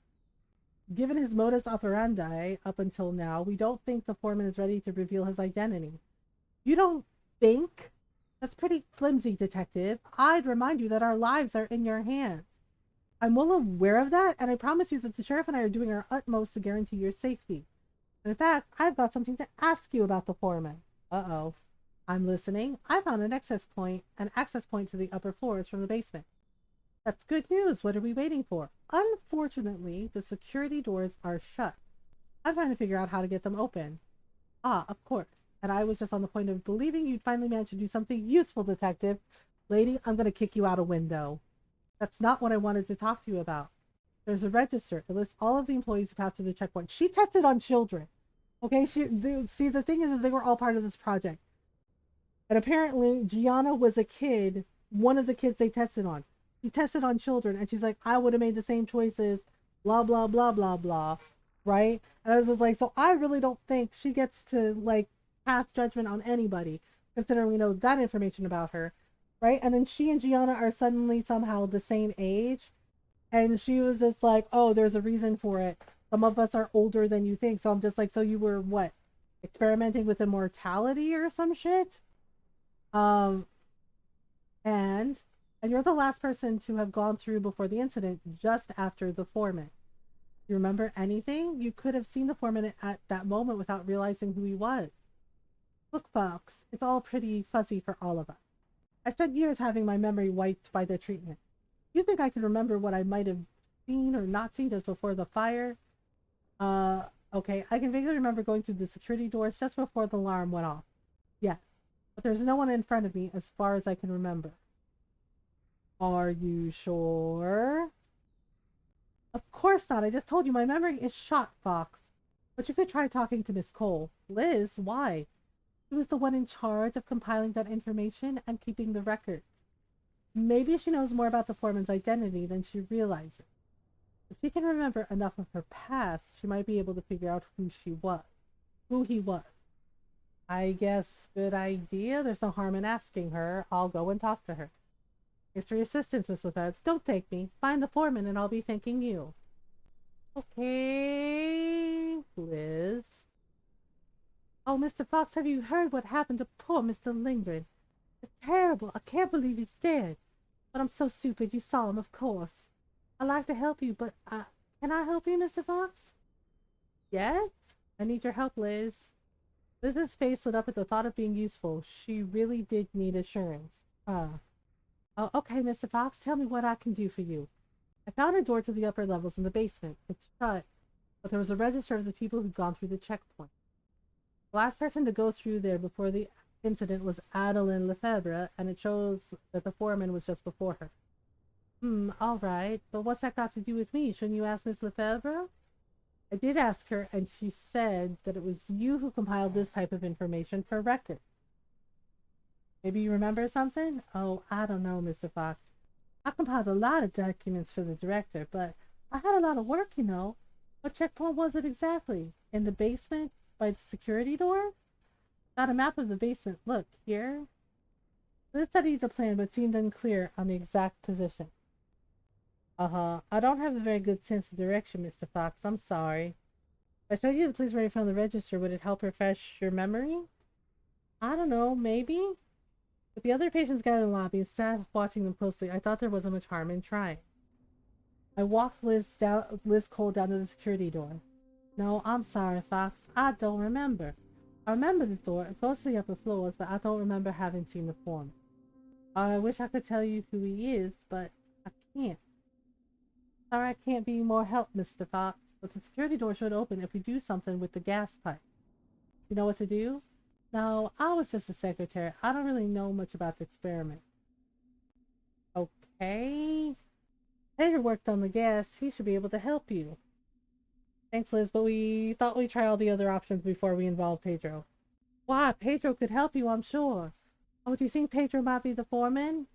Given his modus operandi up until now, we don't think the foreman is ready to reveal his identity. You don't think? That's pretty flimsy, detective. I'd remind you that our lives are in your hands. I'm well aware of that, and I promise you that the sheriff and I are doing our utmost to guarantee your safety. And in fact, I've got something to ask you about the foreman. Uh-oh. I'm listening. I found an access point to the upper floors from the basement. That's good news. What are we waiting for? Unfortunately, the security doors are shut. I'm trying to figure out how to get them open. Ah, of course. And I was just on the point of believing you'd finally manage to do something useful, detective. Lady, I'm going to kick you out a window. That's not what I wanted to talk to you about. There's a register. It lists all of the employees who passed through the checkpoint. She tested on children. Okay, see, the thing is they were all part of this project. And apparently, Gianna was a kid, one of the kids they tested on. She tested on children, and she's like, I would have made the same choices, blah, blah, blah, blah, blah, right? And I was just like, so I really don't think she gets to, like, pass judgment on anybody, considering we know that information about her, right? And then she and Gianna are suddenly somehow the same age, and she was just like, oh, there's a reason for it. Some of us are older than you think. So I'm just like, so you were what? Experimenting with immortality or some shit? Um, and you're the last person to have gone through before the incident, just after the foreman. You remember anything? You could have seen the foreman at that moment without realizing who he was. Look, Fox, it's all pretty fuzzy for all of us. I spent years having my memory wiped by the treatment. You think I can remember what I might have seen or not seen just before the fire? Okay, I can vaguely remember going through the security doors just before the alarm went off. Yes, but there's no one in front of me as far as I can remember. Are you sure? Of course not. I just told you my memory is shot, Fox. But you could try talking to Miss Cole. Liz, why? She was the one in charge of compiling that information and keeping the records. Maybe she knows more about the foreman's identity than she realizes. If she can remember enough of her past, she might be able to figure out who he was. I guess good idea. There's no harm in asking her. I'll go and talk to her. Thanks for your assistance, Miss Lefebvre. Don't take me. Find the foreman and I'll be thanking you. Okay, Liz. Oh, Mr. Fox, have you heard what happened to poor Mr. Lindgren? It's terrible. I can't believe he's dead. But I'm so stupid. You saw him, of course. I'd like to help you, but can I help you, Mr. Fox? Yes? I need your help, Liz. Liz's face lit up at the thought of being useful. She really did need assurance. Oh, okay, Mr. Fox, tell me what I can do for you. I found a door to the upper levels in the basement. It's shut, but there was a register of the people who'd gone through the checkpoint. The last person to go through there before the incident was Adeline Lefebvre, and it shows that the foreman was just before her. All right, but what's that got to do with me? Shouldn't you ask Miss Lefebvre? I did ask her, and she said that it was you who compiled this type of information for record. Maybe you remember something? Oh, I don't know, Mr. Fox. I compiled a lot of documents for the director, but I had a lot of work, you know. What checkpoint was it exactly? In the basement? By the security door? Got a map of the basement. Look, here. Liz studied the plan, but seemed unclear on the exact position. Uh-huh. I don't have a very good sense of direction, Mr. Fox. I'm sorry. If I showed you the place where you found the register, would it help refresh your memory? I don't know, maybe? With the other patients gathered in the lobby and staff watching them closely, I thought there wasn't much harm in trying. I walked Liz Cole down to the security door. No, I'm sorry, Fox. I don't remember. I remember the door. It goes to the upper floors, but I don't remember having seen the form. I wish I could tell you who he is, but I can't. Sorry I can't be more help, Mr. Fox, but the security door should open if we do something with the gas pipe. You know what to do? No, I was just a secretary. I don't really know much about the experiment. Okay. Pedro worked on the gas. He should be able to help you. Thanks, Liz, but we thought we'd try all the other options before we involved Pedro. Why, Pedro could help you, I'm sure. Oh, do you think Pedro might be the foreman?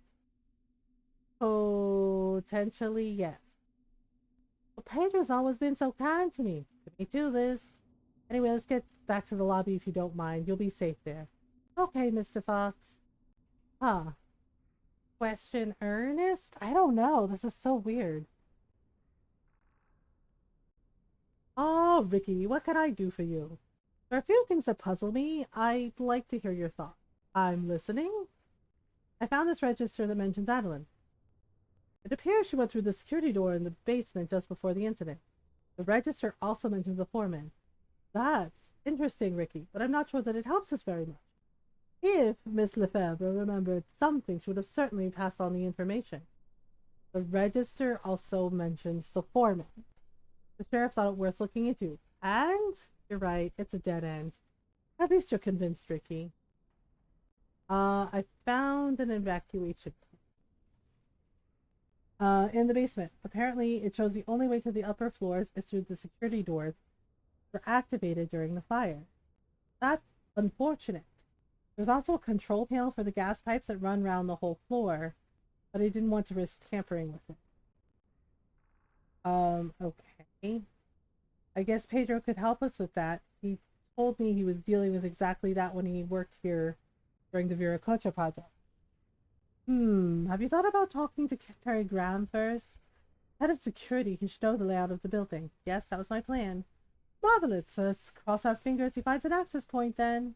Potentially, yes. But Pedro's always been so kind to me. To me too, Liz. Anyway, let's get back to the lobby if you don't mind. You'll be safe there. Okay, Mr. Fox. Huh. Question Ernest? I don't know. This is so weird. Oh, Ricky, what can I do for you? There are a few things that puzzle me. I'd like to hear your thoughts. I'm listening. I found this register that mentions Adeline. It appears she went through the security door in the basement just before the incident. The register also mentions the foreman. That's interesting, Ricky, but I'm not sure that it helps us very much. If Miss Lefebvre remembered something, she would have certainly passed on the information. The register also mentions the foreman. The sheriff thought it worth looking into. And, you're right, it's a dead end. At least you're convinced, Ricky. I found an evacuation in the basement. Apparently, it shows the only way to the upper floors is through the security doors that were activated during the fire. That's unfortunate. There's also a control panel for the gas pipes that run around the whole floor, but I didn't want to risk tampering with it. Okay. I guess Pedro could help us with that. He told me he was dealing with exactly that when he worked here during the Viracocha project. Have you thought about talking to Terry Graham first? Head of security, he should know the layout of the building. Yes, that was my plan. Marvelous. Let's cross our fingers he finds an access point then.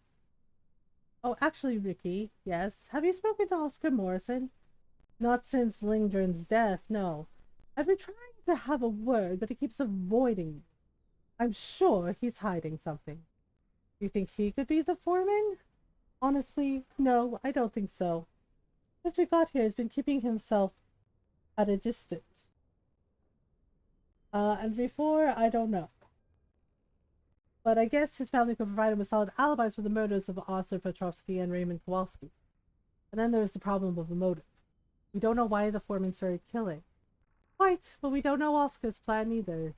Oh, actually, Ricky, yes. Have you spoken to Oscar Morrison? Not since Lindgren's death, no. I've been trying to have a word, but he keeps avoiding me. I'm sure he's hiding something. Do you think he could be the foreman? Honestly, no, I don't think so. Since we got here, he's been keeping himself at a distance. And before, I don't know. But I guess his family could provide him with solid alibis for the murders of Arthur Petrovsky and Raymond Kowalski. And then there's the problem of the motive. We don't know why the foreman started killing. Quite, but we don't know Oscar's plan either.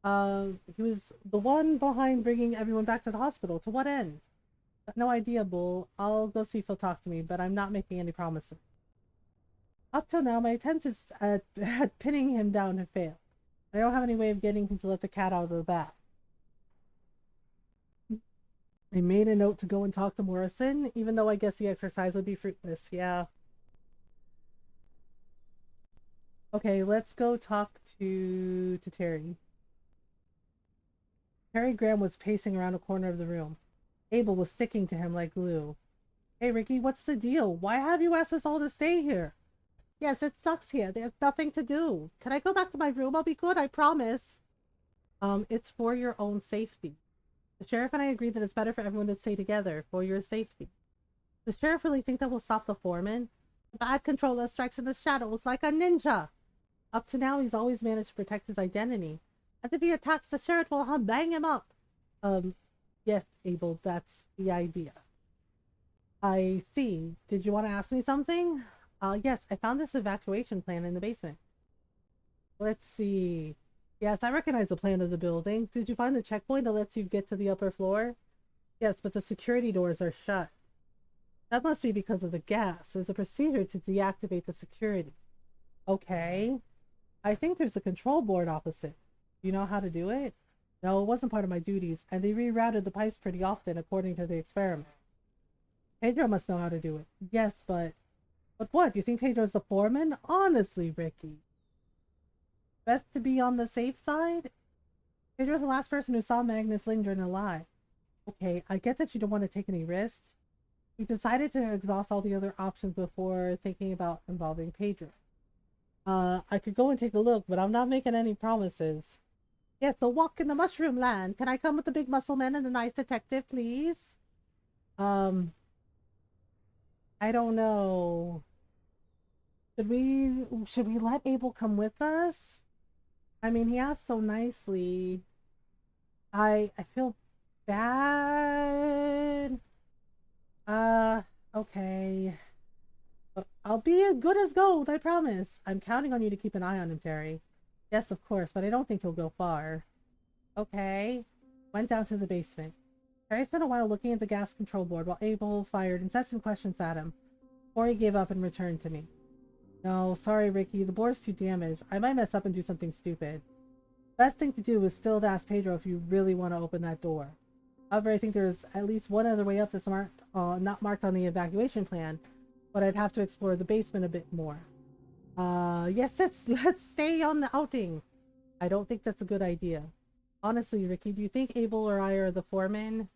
He was the one behind bringing everyone back to the hospital. To what end? No idea, Bull. I'll go see if he'll talk to me, but I'm not making any promises. Up till now, my attempts at pinning him down have failed. I don't have any way of getting him to let the cat out of the bag. I made a note to go and talk to Morrison, even though I guess the exercise would be fruitless, yeah. Okay, let's go talk to Terry. Terry Graham was pacing around a corner of the room. Abel was sticking to him like glue. Hey, Ricky, what's the deal? Why have you asked us all to stay here? Yes, it sucks here. There's nothing to do. Can I go back to my room? I'll be good, I promise. It's for your own safety. The sheriff and I agreed that it's better for everyone to stay together, for your safety. Does the sheriff really think that will stop the foreman? The bad controller strikes in the shadows like a ninja. Up to now, he's always managed to protect his identity. And if he attacks the sheriff, we'll bang him up. Yes, Abel, that's the idea. I see. Did you want to ask me something? Yes, I found this evacuation plan in the basement. Let's see. Yes, I recognize the plan of the building. Did you find the checkpoint that lets you get to the upper floor? Yes, but the security doors are shut. That must be because of the gas. There's a procedure to deactivate the security. Okay. I think there's a control board opposite. Do you know how to do it? No, it wasn't part of my duties, and they rerouted the pipes pretty often according to the experiment. Pedro must know how to do it. Yes, but... But what? Do you think Pedro's the foreman? Honestly, Ricky. Best to be on the safe side? Pedro's the last person who saw Magnus Lindgren alive. Okay, I get that you don't want to take any risks. We decided to exhaust all the other options before thinking about involving Pedro. I could go and take a look, but I'm not making any promises. Yes, the walk in the mushroom land. Can I come with the big muscle man and the nice detective, please? Um, I don't know. Should we let Abel come with us? I mean, he asked so nicely. I feel bad. Uh, okay. I'll be as good as gold, I promise. I'm counting on you to keep an eye on him, Terry. Yes, of course, but I don't think he'll go far. Okay. Went down to the basement. Terry spent a while looking at the gas control board while Abel fired incessant questions at him before he gave up and returned to me. No, sorry, Ricky. The board's too damaged. I might mess up and do something stupid. Best thing to do is still to ask Pedro if you really want to open that door. However, I think there's at least one other way up that's not marked on the evacuation plan, but I'd have to explore the basement a bit more. Yes, let's stay on the outing. I don't think that's a good idea. Honestly, Ricky, do you think Abel or I are the foreman?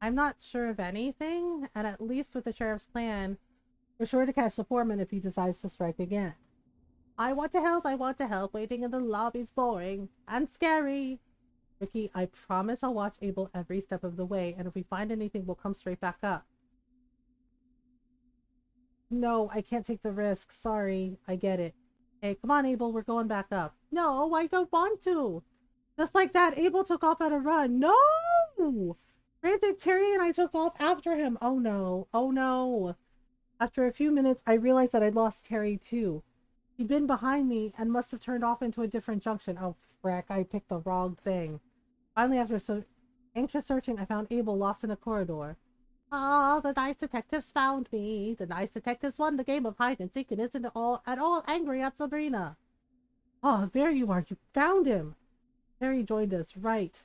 I'm not sure of anything, and at least with the sheriff's plan, we're sure to catch the foreman if he decides to strike again. I want to help, I want to help. Waiting in the lobby's boring and scary. Ricky, I promise I'll watch Abel every step of the way, and if we find anything, we'll come straight back up. No, I can't take the risk. Sorry, I get it. Hey, come on, Abel, we're going back up. No, I don't want to. Just like that, Abel took off at a run. No! Frantic Terry and I took off after him. Oh no, oh no. After a few minutes, I realized that I'd lost Terry too. He'd been behind me and must have turned off into a different junction. Oh, frick, I picked the wrong thing. Finally, after some anxious searching, I found Abel lost in a corridor. Ah, the nice detectives found me. The nice detectives won the game of hide and seek and isn't at all angry at Sabrina. Oh, there you are. You found him. Terry joined us. Right.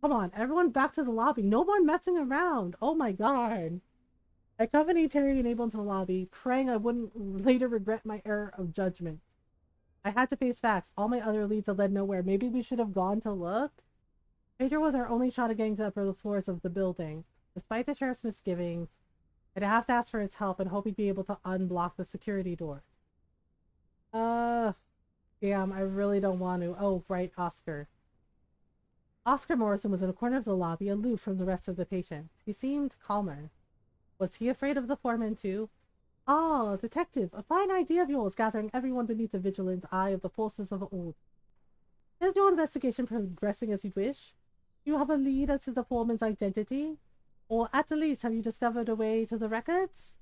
Come on, everyone back to the lobby. No more messing around. Oh my god. I accompanied Terry and Abel into the lobby, praying I wouldn't later regret my error of judgment. I had to face facts. All my other leads had led nowhere. Maybe we should have gone to look? Pedro was our only shot at getting to the upper floors of the building. Despite the sheriff's misgivings, I'd have to ask for his help and hope he'd be able to unblock the security doors. Damn, I really don't want to. Oh, right, Oscar. Oscar Morrison was in a corner of the lobby, aloof from the rest of the patients. He seemed calmer. Was he afraid of the foreman, too? Ah, detective, a fine idea of yours, gathering everyone beneath the vigilant eye of the forces of old. Is your investigation progressing as you'd wish? Do you have a lead as to the foreman's identity? Or at the least, have you discovered a way to the records?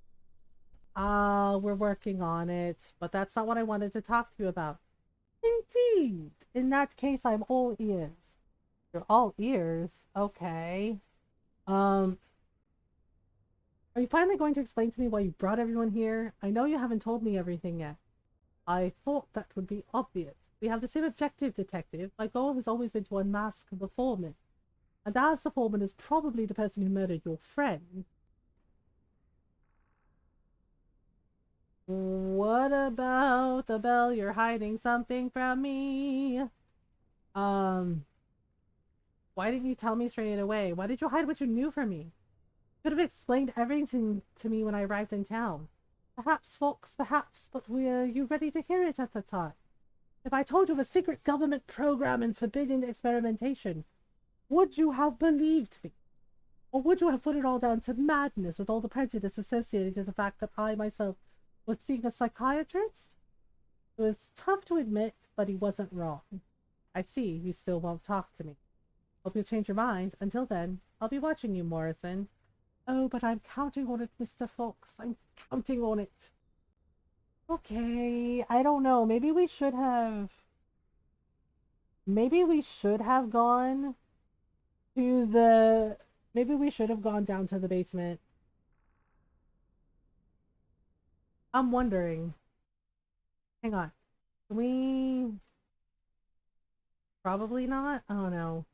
We're working on it, but that's not what I wanted to talk to you about. Indeed. In that case, I'm all ears. You're all ears? Okay. Are you finally going to explain to me why you brought everyone here? I know you haven't told me everything yet. I thought that would be obvious. We have the same objective, detective. My goal has always been to unmask the foreman. And as the foreman is probably the person who murdered your friend... What about the bell? You're hiding something from me. Um, why didn't you tell me straight away? Why did you hide what you knew from me? Could have explained everything to me when I arrived in town. Perhaps, folks, perhaps, but were you ready to hear it at the time? If I told you of a secret government program and forbidden experimentation, would you have believed me? Or would you have put it all down to madness with all the prejudice associated with the fact that I myself was seeing a psychiatrist? It was tough to admit, but he wasn't wrong. I see you still won't talk to me. Hope you'll change your mind. Until then, I'll be watching you, Morrison. Oh, but I'm counting on it, Mr. Fox. I'm counting on it. Okay, I don't know. Maybe we should have... Maybe we should have gone to the... Maybe we should have gone down to the basement. I'm wondering. Hang on. Can we... Probably not? I don't know.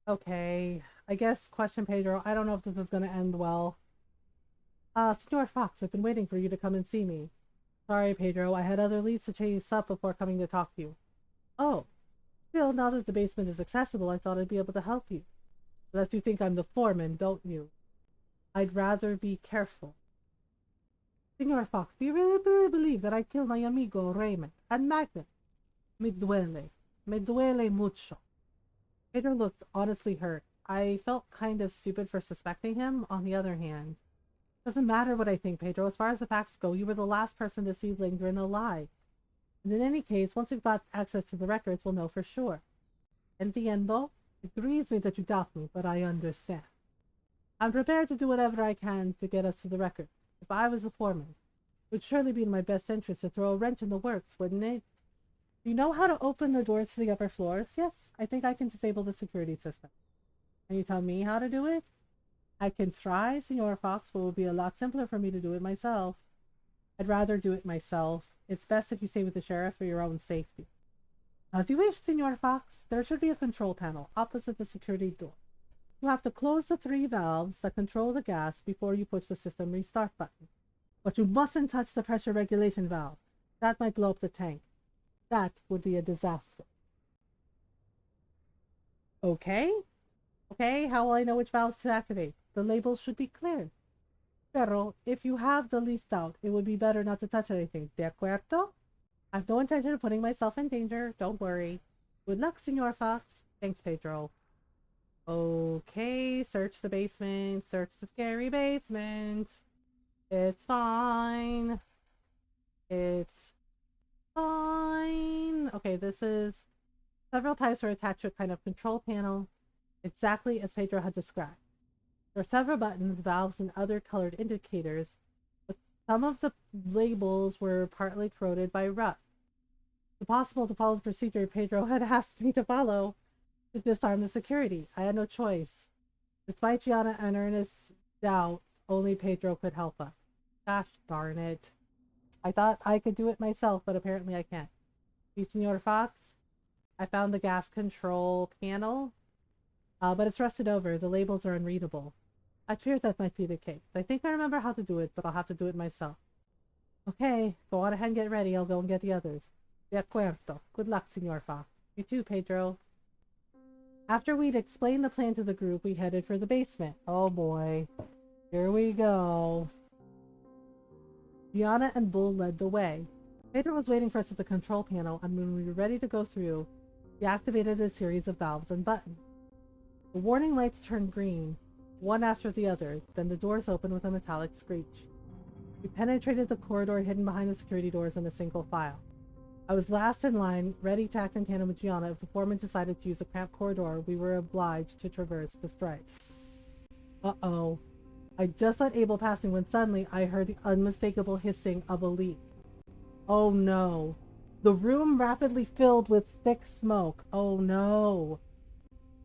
Okay. I guess question Pedro. I don't know if this is going to end well. Senor Fox, I've been waiting for you to come and see me. Sorry, Pedro. I had other leads to chase up before coming to talk to you. Oh. Still, now that the basement is accessible, I thought I'd be able to help you. Unless you think I'm the foreman, don't you? I'd rather be careful. Senor Fox, do you really believe that I killed my amigo Raymond and Magnus? Me duele. Me duele mucho. Pedro looked honestly hurt. I felt kind of stupid for suspecting him. On the other hand, doesn't matter what I think, Pedro. As far as the facts go, you were the last person to see Lindgren alive. And in any case, once we've got access to the records, we'll know for sure. Entiendo. It grieves me that you doubt me, but I understand. I'm prepared to do whatever I can to get us to the records. If I was the foreman, it would surely be in my best interest to throw a wrench in the works, wouldn't it? Do you know how to open the doors to the upper floors? Yes, I think I can disable the security system. Can you tell me how to do it? I can try, Senor Fox, but it will be a lot simpler for me to do it myself. I'd rather do it myself. It's best if you stay with the sheriff for your own safety. As you wish, Senor Fox. There should be a control panel opposite the security door. You have to close the 3 valves that control the gas before you push the system restart button. But you mustn't touch the pressure regulation valve. That might blow up the tank. That would be a disaster. Okay? Okay, how will I know which valves to activate? The labels should be clear. Pero, if you have the least doubt, it would be better not to touch anything. De acuerdo? I have no intention of putting myself in danger. Don't worry. Good luck, Senor Fox. Thanks, Pedro. Okay, search the basement. Search the scary basement. It's fine. It's fine. Okay, this is... Several pipes are attached to a kind of control panel, exactly as Pedro had described. There are several buttons, valves, and other colored indicators, but some of the labels were partly corroded by rust. It's impossible to follow the procedure Pedro had asked me to follow to disarm the security. I had no choice. Despite Gianna and Ernest's doubts, only Pedro could help us. Gosh darn it. I thought I could do it myself, but apparently I can't. See, Senor Fox? I found the gas control panel, but it's rusted over. The labels are unreadable. I feared that might be the case. I think I remember how to do it, but I'll have to do it myself. Okay, go on ahead and get ready. I'll go and get the others. De acuerdo. Good luck, Senor Fox. You too, Pedro. After we'd explained the plan to the group, we headed for the basement. Oh boy. Here we go. Gianna and Bull led the way. Pedro was waiting for us at the control panel, and when we were ready to go through, he activated a series of valves and buttons. The warning lights turned green, one after the other, then the doors opened with a metallic screech. We penetrated the corridor hidden behind the security doors in a single file. I was last in line, ready to act in tandem with Gianna if the foreman decided to use the cramped corridor we were obliged to traverse to strike. Uh-oh. I just let Abel pass me when suddenly I heard the unmistakable hissing of a leak. Oh no. The room rapidly filled with thick smoke. Oh no.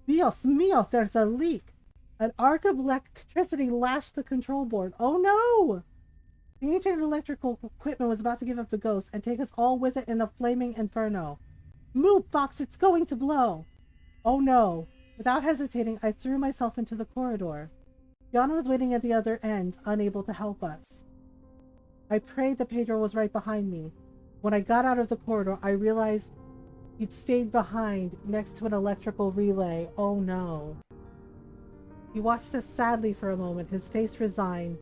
Dios mío, there's a leak. An arc of electricity lashed the control board. Oh no! The ancient electrical equipment was about to give up the ghost and take us all with it in a flaming inferno. Move, Fox, it's going to blow! Oh no. Without hesitating, I threw myself into the corridor. Gianna was waiting at the other end, unable to help us. I prayed that Pedro was right behind me. When I got out of the corridor, I realized he'd stayed behind next to an electrical relay. Oh no. He watched us sadly for a moment, his face resigned,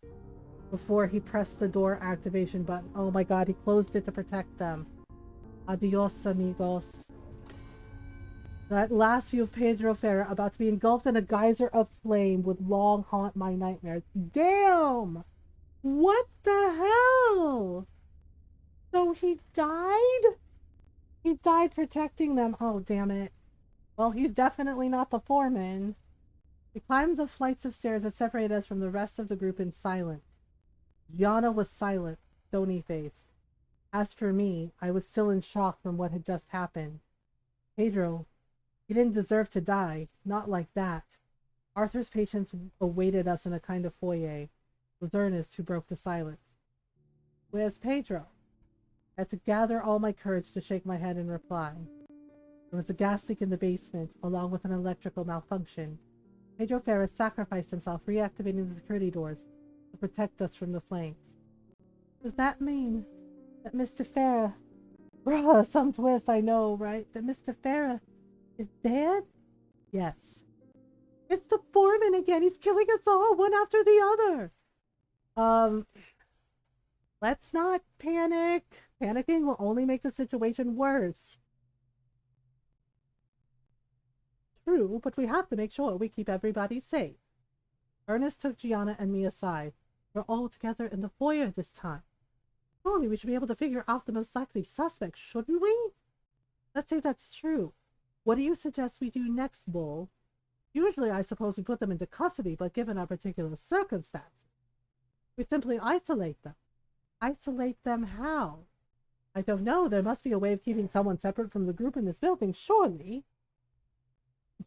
before he pressed the door activation button. Oh my god, he closed it to protect them. Adios, amigos. That last view of Pedro Ferrer about to be engulfed in a geyser of flame would long haunt my nightmares. Damn! What the hell? So he died? He died protecting them. Oh, damn it. Well, he's definitely not the foreman. We climbed the flights of stairs that separated us from the rest of the group in silence. Gianna was silent, stony-faced. As for me, I was still in shock from what had just happened. Pedro, he didn't deserve to die. Not like that. Arthur's patients awaited us in a kind of foyer. It was Ernest who broke the silence. Where's Pedro? I had to gather all my courage to shake my head in reply. There was a gas leak in the basement, along with an electrical malfunction. Pedro Ferris sacrificed himself, reactivating the security doors to protect us from the flames. Does that mean that Mr. Farah... Bruh, some twist, I know, right? That Mr. Farah is dead? Yes. It's the foreman again. He's killing us all, one after the other. Let's not panic. Panicking will only make the situation worse. True, but we have to make sure we keep everybody safe. Ernest took Gianna and me aside. We're all together in the foyer this time. Surely we should be able to figure out the most likely suspect, shouldn't we? Let's say that's true. What do you suggest we do next, Bull? Usually I suppose we put them into custody, but given our particular circumstances, we simply isolate them. Isolate them how? I don't know. There must be a way of keeping someone separate from the group in this building, surely.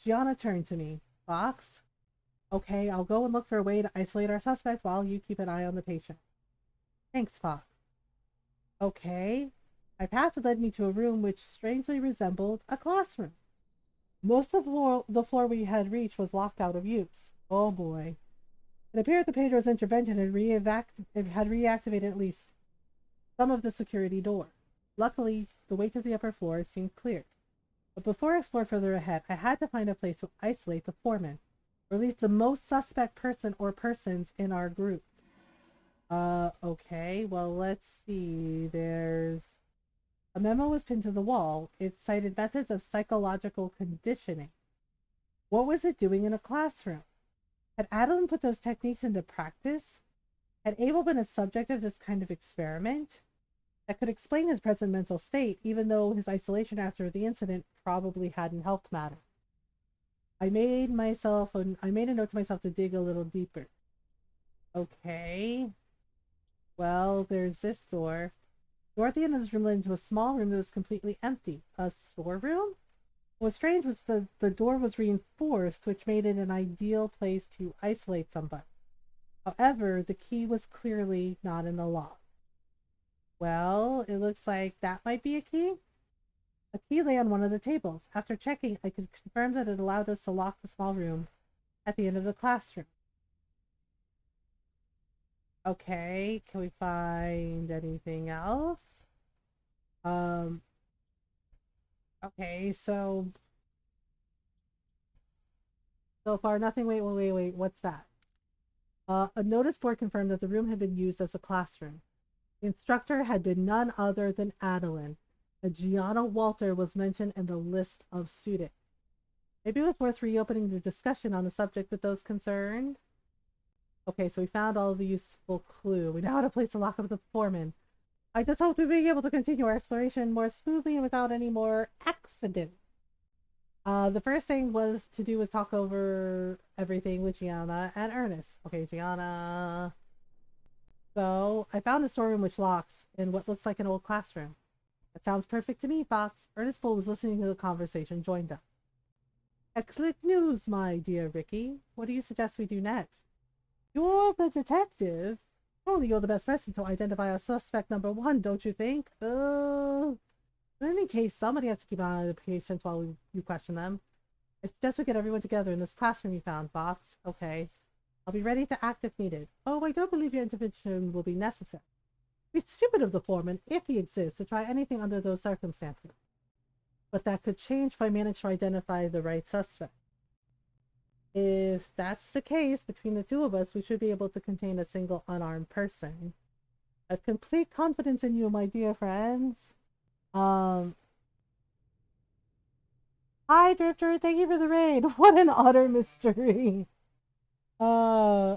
Gianna turned to me. Fox? Okay, I'll go and look for a way to isolate our suspect while you keep an eye on the patient. Thanks, Fox. Okay. My path led me to a room which strangely resembled a classroom. Most of the floor we had reached was locked out of use. Oh boy. It appeared that Pedro's intervention had reactivated at least some of the security doors. Luckily, the way to the upper floor seemed clear. But before I explored further ahead, I had to find a place to isolate the foreman, or at least the most suspect person or persons in our group. Okay, well, let's see. There's a memo was pinned to the wall. It cited methods of psychological conditioning. What was it doing in a classroom? Had Adeline put those techniques into practice? Had Abel been a subject of this kind of experiment? That could explain his present mental state, even though his isolation after the incident probably hadn't helped matters. I made a note to myself to dig a little deeper. Okay. Well, there's this door. The door at the end of this room led into a small room that was completely empty. A storeroom? What was strange was the door was reinforced, which made it an ideal place to isolate somebody. However, the key was clearly not in the lock. Well, it looks like that might be a key. A key lay on one of the tables. After checking, I could confirm that it allowed us to lock the small room at the end of the classroom. Okay, can we find anything else? Okay, so far nothing. Wait, what's that? A notice board confirmed that the room had been used as a classroom. The instructor had been none other than Adeline. Gianna Walter was mentioned in the list of students. Maybe it was worth reopening the discussion on the subject with those concerned. Okay, so we found all the useful clue. We now have a place to lock up the foreman. I just hope to be able to continue our exploration more smoothly and without any more accidents. The first thing was talk over everything with Gianna and Ernest. Okay, Gianna. So, I found a storeroom which locks in what looks like an old classroom. That sounds perfect to me, Fox. Ernest Bull was listening to the conversation, joined us. Excellent news, my dear Ricky. What do you suggest we do next? You're the detective. Surely you're the best person to identify our suspect number one, don't you think? In any case, somebody has to keep an eye on the patients while you question them. I suggest we get everyone together in this classroom you found, Fox. Okay. I'll be ready to act if needed. Oh, I don't believe your intervention will be necessary. It'd be stupid of the foreman, if he exists, to try anything under those circumstances. But that could change if I manage to identify the right suspect. If that's the case, between the two of us, we should be able to contain a single unarmed person. I have complete confidence in you, my dear friends. Um, Hi, Drifter. Thank you for the raid. What an utter mystery. Uh,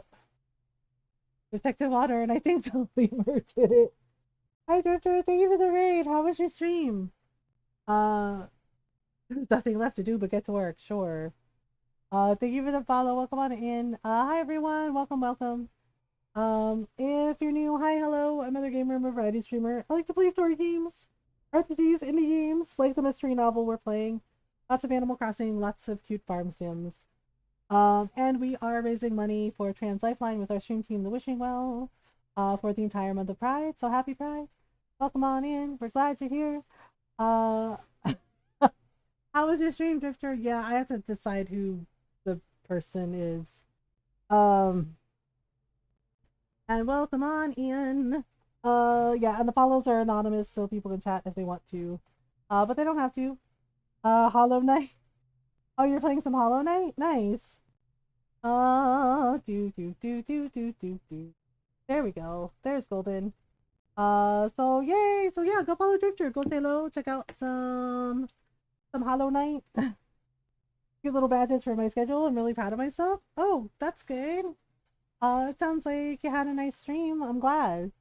Detective Otter, and I think the lemur did it. Hi, Drifter. Thank you for the raid. How was your stream? There's nothing left to do but get to work. Sure. Thank you for the follow. Welcome on in. Hi everyone. Welcome, welcome. If you're new, hi, hello. I'm Mothergamer. I'm a variety streamer. I like to play story games, RPGs, indie games, like the mystery novel we're playing. Lots of Animal Crossing, lots of cute farm sims. And we are raising money for Trans Lifeline with our stream team, the Wishing Well, for the entire month of Pride. So happy Pride. Welcome on in. We're glad you're here. Uh, how was your stream, Drifter? Yeah, I have to decide who the person is. And welcome on in. Yeah, and the follows are anonymous, so people can chat if they want to. But they don't have to. Hollow Knight. Oh, you're playing some Hollow Knight? Nice. Do. There we go. There's Golden. So yay. So yeah, go follow Drifter. Go say hello. Check out some Hollow Knight. Cute little badges for my schedule. I'm really proud of myself. Oh, that's good. It sounds like you had a nice stream. I'm glad.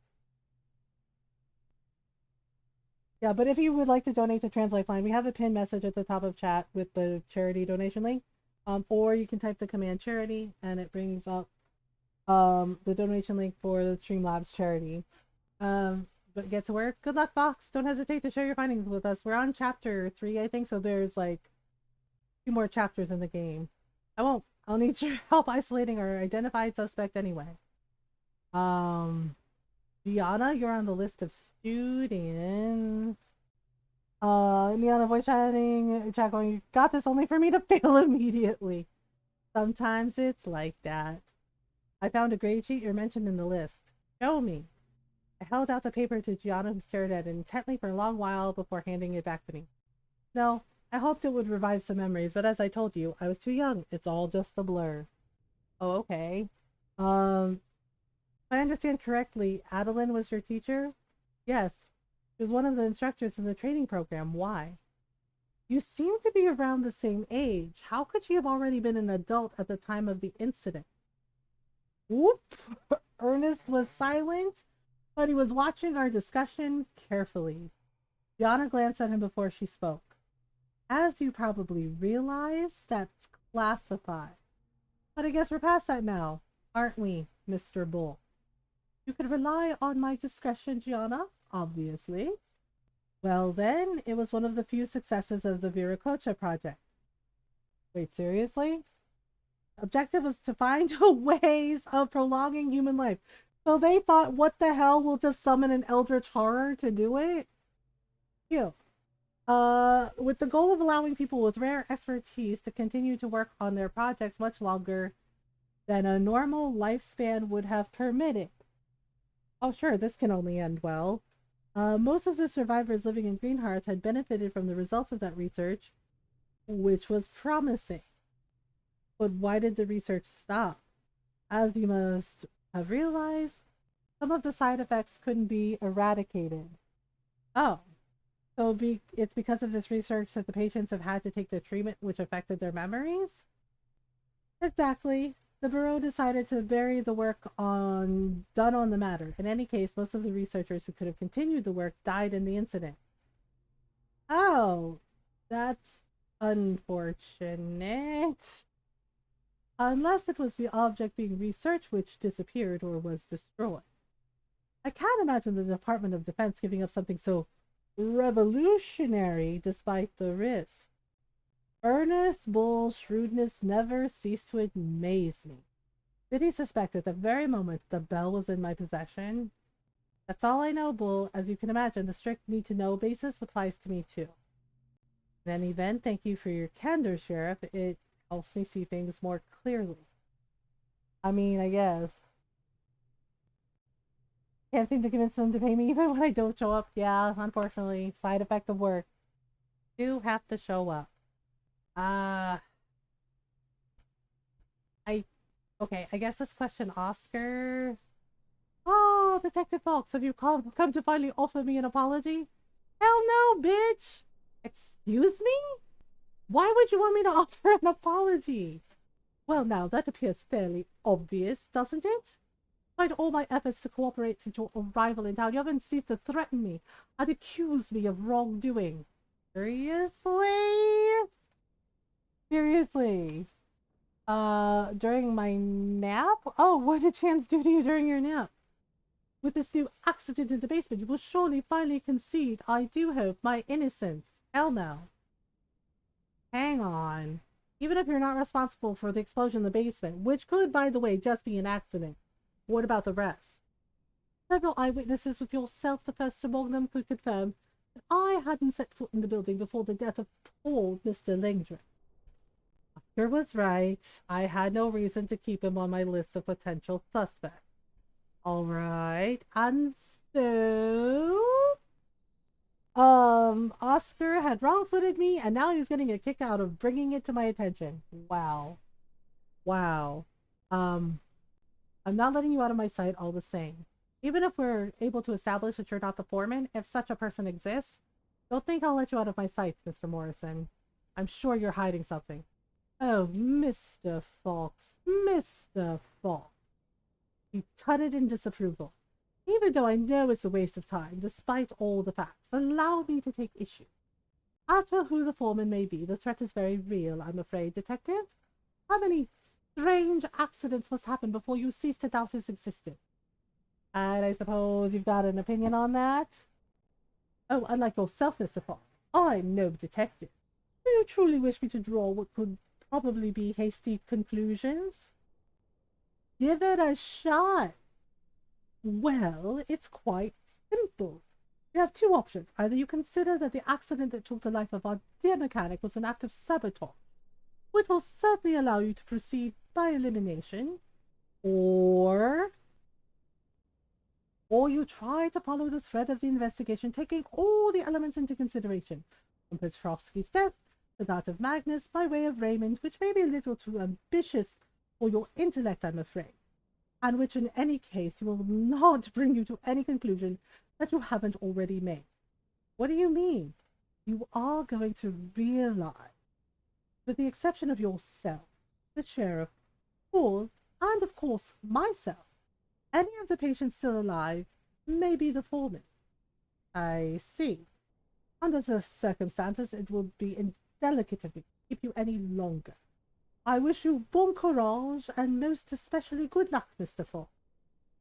Yeah, but if you would like to donate to Trans Lifeline, we have a pinned message at the top of chat with the charity donation link. Or you can type the command charity and it brings up the donation link for the Streamlabs charity. But get to work. Good luck, Fox. Don't hesitate to share your findings with us. We're on chapter 3, I think, so there's like 2 more chapters in the game. I'll need your help isolating our identified suspect anyway. Gianna, you're on the list of students. Liana voice chat going, you got this only for me to fail immediately. Sometimes it's like that. I found a grade sheet you're mentioned in the list. Show me. I held out the paper to Gianna, who stared at it intently for a long while before handing it back to me. No, I hoped it would revive some memories, but as I told you, I was too young. It's all just a blur. Oh, okay. If I understand correctly, Adeline was your teacher? Yes. She was one of the instructors in the training program. Why? You seem to be around the same age. How could she have already been an adult at the time of the incident? Whoop! Ernest was silent, but he was watching our discussion carefully. Gianna glanced at him before she spoke. As you probably realize, that's classified. But I guess we're past that now, aren't we, Mr. Bull? You could rely on my discretion, Gianna, obviously. Well then, it was one of the few successes of the Viracocha project. Wait, seriously? Objective was to find ways of prolonging human life. So they thought, what the hell, we'll just summon an eldritch horror to do it? Cute. With the goal of allowing people with rare expertise to continue to work on their projects much longer than a normal lifespan would have permitted. Oh sure, this can only end well. Most of the survivors living in Greenhearth had benefited from the results of that research, which was promising. But why did the research stop? As you must have realized, some of the side effects couldn't be eradicated. Oh, so it's because of this research that the patients have had to take the treatment which affected their memories? Exactly. The Bureau decided to bury the work done on the matter. In any case, most of the researchers who could have continued the work died in the incident. Oh, that's unfortunate. Unless it was the object being researched which disappeared or was destroyed. I can't imagine the Department of Defense giving up something so revolutionary despite the risk. Ernest Bull's shrewdness never ceased to amaze me. Did he suspect at the very moment the bell was in my possession? That's all I know, Bull. As you can imagine, the strict need-to-know basis applies to me too. In any event, thank you for your candor, Sheriff. It helps me see things more clearly. I mean, I guess. Can't seem to convince them to pay me even when I don't show up. Yeah, unfortunately, side effect of work. Do have to show up. Uh, I okay. I guess this question, Oscar. Oh, Detective Fox, have you come to finally offer me an apology? Hell no, bitch. Excuse me? Why would you want me to offer an apology? Well, now that appears fairly obvious, doesn't it? Despite all my efforts to cooperate since your arrival in town, you haven't ceased to threaten me and accuse me of wrongdoing. Seriously? Seriously? During my nap? Oh, what did Chance do to you during your nap? With this new accident in the basement, you will surely finally concede, I do hope, my innocence. Hell no. Hang on. Even if you're not responsible for the explosion in the basement, which could, by the way, just be an accident, what about the rest? Several eyewitnesses with yourself, the first among them, could confirm that I hadn't set foot in the building before the death of poor Mr. Lingdon. Oscar was right. I had no reason to keep him on my list of potential suspects. All right. And so, Oscar had wrong-footed me, and now he's getting a kick out of bringing it to my attention. Wow. Wow. Um, I'm not letting you out of my sight all the same. Even if we're able to establish that you're not the foreman, if such a person exists, don't think I'll let you out of my sight, Mr. Morrison. I'm sure you're hiding something. Oh, Mr. Fox, Mr. Fox. He tutted in disapproval. Even though I know it's a waste of time, despite all the facts, allow me to take issue. As for who the foreman may be, the threat is very real, I'm afraid, Detective. How many strange accidents must happen before you cease to doubt his existence? And I suppose you've got an opinion on that? Oh, unlike yourself, Mr. Fox, I'm no detective. Do you truly wish me to draw what could probably be hasty conclusions? Give it a shot. Well, it's quite simple. You have two options. Either you consider that the accident that took the life of our dear mechanic was an act of sabotage, which will certainly allow you to proceed by elimination, or you try to follow the thread of the investigation, taking all the elements into consideration, from Petrovsky's death to that of Magnus by way of Raymond, which may be a little too ambitious for your intellect, I'm afraid, and which in any case will not bring you to any conclusion that you haven't already made. What do you mean? You are going to realize, with the exception of yourself, the sheriff, Paul, and of course myself, any of the patients still alive may be the foreman. I see. Under the circumstances, it will be indelicate of me to keep you any longer. I wish you bon courage and most especially good luck, Mr. Fox.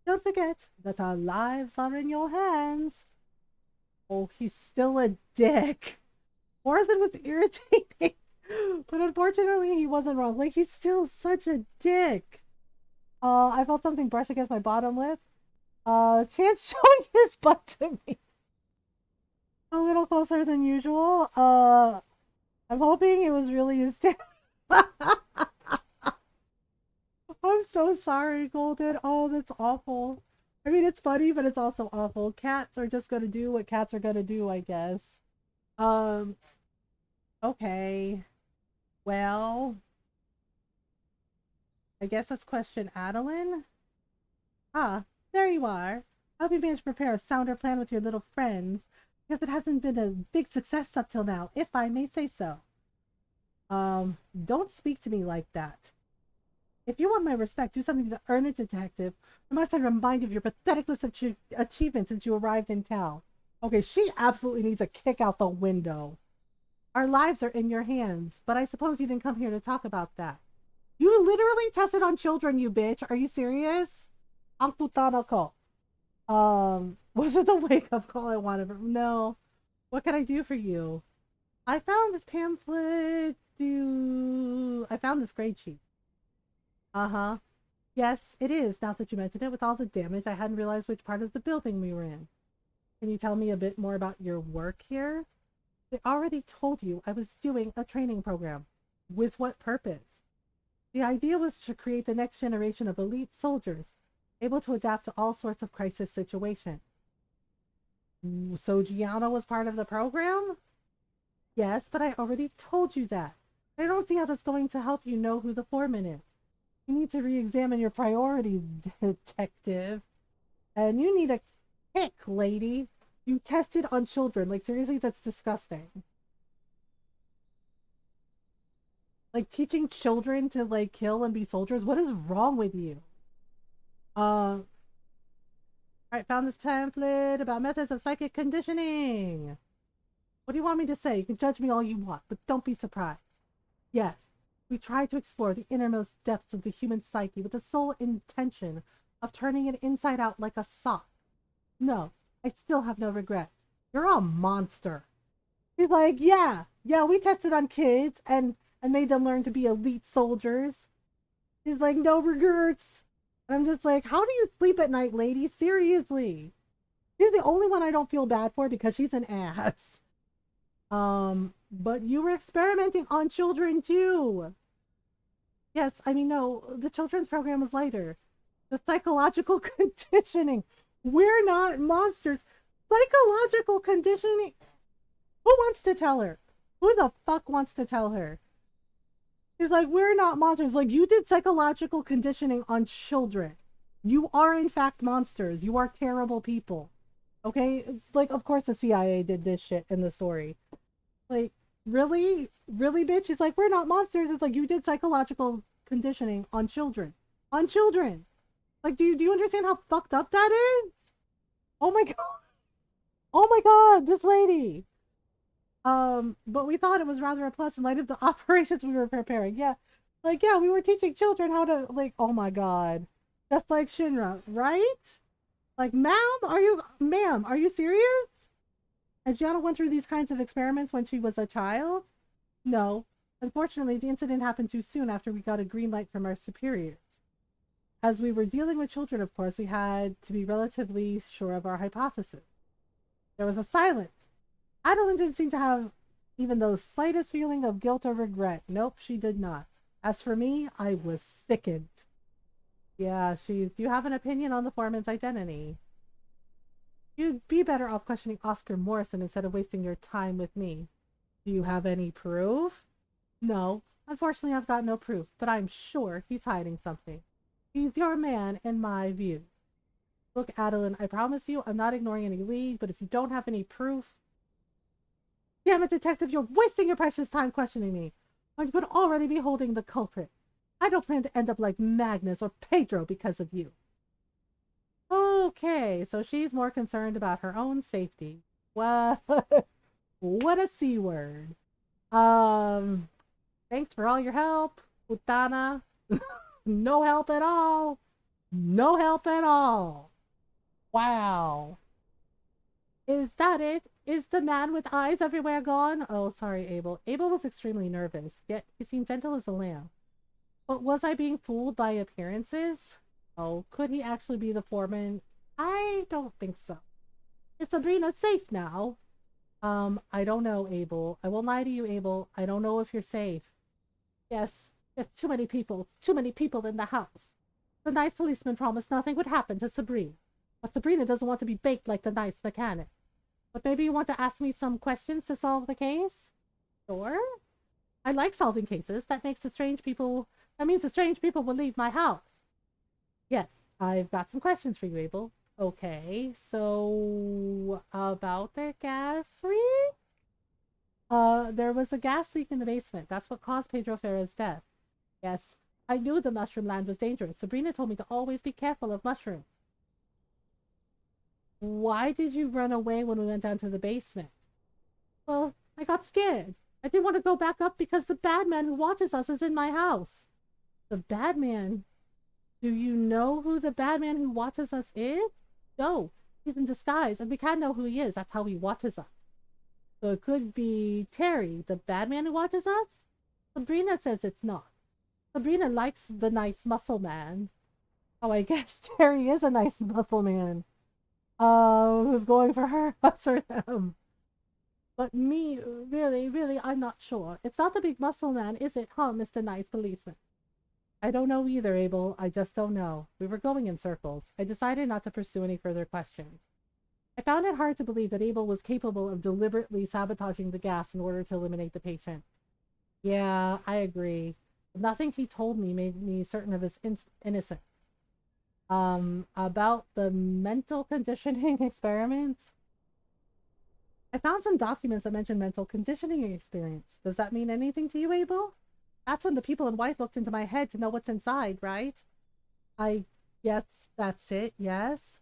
Don't forget that our lives are in your hands. Oh, he's still a dick. Morrison was irritating, but unfortunately he wasn't wrong. Like, he's still such a dick. I felt something brush against my bottom lip. Chance showing his butt to me. A little closer than usual. I'm hoping it was really his tail. I'm so sorry, Golden. Oh, that's awful. I mean, it's funny, but it's also awful. Cats are just gonna do what cats are gonna do, I guess. Um, okay. Well, I guess let's question Adeline. Ah, there you are. I hope you managed to prepare a sounder plan with your little friends, because it hasn't been a big success up till now, if I may say so. Don't speak to me like that. If you want my respect, do something to earn it, Detective. Or must I remind you of your pathetic list of achievements since you arrived in town? Okay, she absolutely needs a kick out the window. Our lives are in your hands, but I suppose you didn't come here to talk about that. You literally tested on children, you bitch. Are you serious? Ang putana ko. Was it the wake-up call I wanted? No. What can I do for you? I found this pamphlet. I found this grade sheet. Uh-huh. Yes, it is, now that you mention it. With all the damage, I hadn't realized which part of the building we were in. Can you tell me a bit more about your work here? I already told you I was doing a training program. With what purpose? The idea was to create the next generation of elite soldiers, able to adapt to all sorts of crisis situations. So Gianna was part of the program? Yes, but I already told you that. I don't see how that's going to help you know who the foreman is. You need to re-examine your priorities, detective. And you need a kick, lady. You tested on children. Like, seriously, that's disgusting. Like, teaching children to, like, kill and be soldiers? What is wrong with you? Alright, found this pamphlet about methods of psychic conditioning. What do you want me to say? You can judge me all you want, but don't be surprised. Yes, we try to explore the innermost depths of the human psyche with the sole intention of turning it inside out like a sock. No, I still have no regrets. You're a monster. He's like, yeah, we tested on kids and made them learn to be elite soldiers. He's like, no regrets. And I'm just like, how do you sleep at night, lady? Seriously. She's the only one I don't feel bad for because she's an ass. But you were experimenting on children too. Yes, I mean, no, the children's program was later. The psychological conditioning. We're not monsters. Psychological conditioning. Who wants to tell her? Who the fuck wants to tell her? He's like, we're not monsters. Like, you did psychological conditioning on children. You are, in fact, monsters. You are terrible people. Okay? It's like, of course the CIA did this shit in the story. Like, really? Really, bitch? He's like, we're not monsters. It's like, you did psychological conditioning on children. On children. Like, do you understand how fucked up that is? Oh my god. Oh my god, this lady. But we thought it was rather a plus in light of the operations we were preparing. Yeah. Like, yeah, we were teaching children how to, like, oh my god. Just like Shinra, right? Like, ma'am, are you serious? Has Gianna went through these kinds of experiments when she was a child? No. Unfortunately, the incident happened too soon after we got a green light from our superiors. As we were dealing with children, of course, we had to be relatively sure of our hypothesis. There was a silence. Adeline didn't seem to have even the slightest feeling of guilt or regret. Nope, she did not. As for me, I was sickened. Yeah, do you have an opinion on the foreman's identity? You'd be better off questioning Oscar Morrison instead of wasting your time with me. Do you have any proof? No, unfortunately I've got no proof, but I'm sure he's hiding something. He's your man in my view. Look, Adeline, I promise you I'm not ignoring any lead, but if you don't have any proof... Damn it, detective, you're wasting your precious time questioning me. When you could already be holding the culprit. I don't plan to end up like Magnus or Pedro because of you. Okay, so she's more concerned about her own safety. What? What a C word. Thanks for all your help, Utana. No help at all. No help at all. Wow. Is that it? Is the man with eyes everywhere gone? Oh, sorry, Abel. Abel was extremely nervous, yet he seemed gentle as a lamb. But was I being fooled by appearances? Oh, could he actually be the foreman? I don't think so. Is Sabrina safe now? I don't know, Abel. I won't lie to you, Abel. I don't know if you're safe. Yes, there's too many people in the house. The nice policeman promised nothing would happen to Sabrina. But Sabrina doesn't want to be baked like the nice mechanic. But maybe you want to ask me some questions to solve the case? Sure. I like solving cases. That means the strange people will leave my house. Yes, I've got some questions for you, Abel. Okay, so about the gas leak? There was a gas leak in the basement. That's what caused Pedro Ferra's death. Yes, I knew the mushroom land was dangerous. Sabrina told me to always be careful of mushrooms. Why did you run away when we went down to the basement? Well, I got scared. I didn't want to go back up because the bad man who watches us is in my house. The bad man? Do you know who the bad man who watches us is? No, he's in disguise, and we can't know who he is. That's how he watches us. So it could be Terry, the bad man who watches us? Sabrina says it's not. Sabrina likes the nice muscle man. Oh, I guess Terry is a nice muscle man. Who's going for her, us or them? But me, really, I'm not sure. It's not the big muscle man, is it, huh, Mr. Nice Policeman? I don't know either, Abel. I just don't know. We were going in circles. I decided not to pursue any further questions. I found it hard to believe that Abel was capable of deliberately sabotaging the gas in order to eliminate the patient. Yeah, I agree. Nothing he told me made me certain of his innocence. About the mental conditioning experiments, I found some documents that mention mental conditioning experience. Does that mean anything to you, Abel? That's when the people in white looked into my head to know what's inside, right? I guess that's it, yes?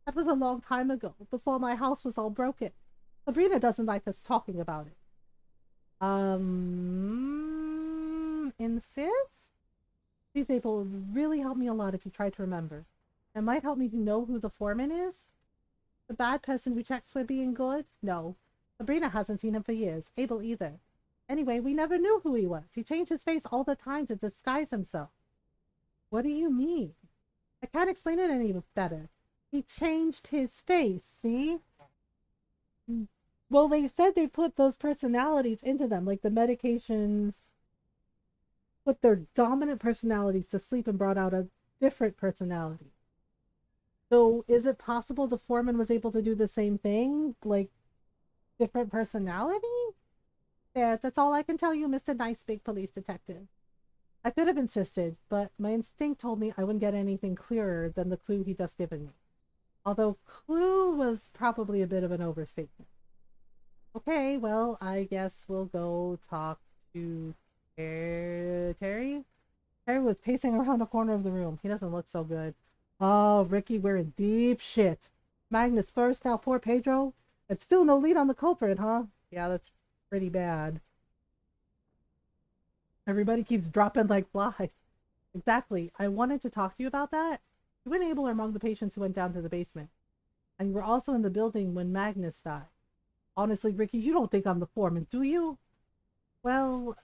That was a long time ago, before my house was all broken. Sabrina doesn't like us talking about it. Insist? These April would really help me a lot if you try to remember. It might help me to know who the foreman is. The bad person who checks for being good? No. Sabrina hasn't seen him for years. Abel either. Anyway, we never knew who he was. He changed his face all the time to disguise himself. What do you mean? I can't explain it any better. He changed his face, see? Well, they said they put those personalities into them, like the medications put their dominant personalities to sleep and brought out a different personality. So is it possible the foreman was able to do the same thing? Like different personality? Yeah, that's all I can tell you, Mr. Nice Big Police Detective. I could have insisted, but my instinct told me I wouldn't get anything clearer than the clue he just given me. Although clue was probably a bit of an overstatement. Okay, well, I guess we'll go talk to Terry. Terry was pacing around the corner of the room. He doesn't look so good. Oh, Ricky, we're in deep shit. Magnus first, now poor Pedro. And still no lead on the culprit, huh? Yeah, that's pretty bad. Everybody keeps dropping like flies. Exactly. I wanted to talk to you about that. You and Abel are among the patients who went down to the basement. And you were also in the building when Magnus died. Honestly, Ricky, you don't think I'm the foreman, do you? Well,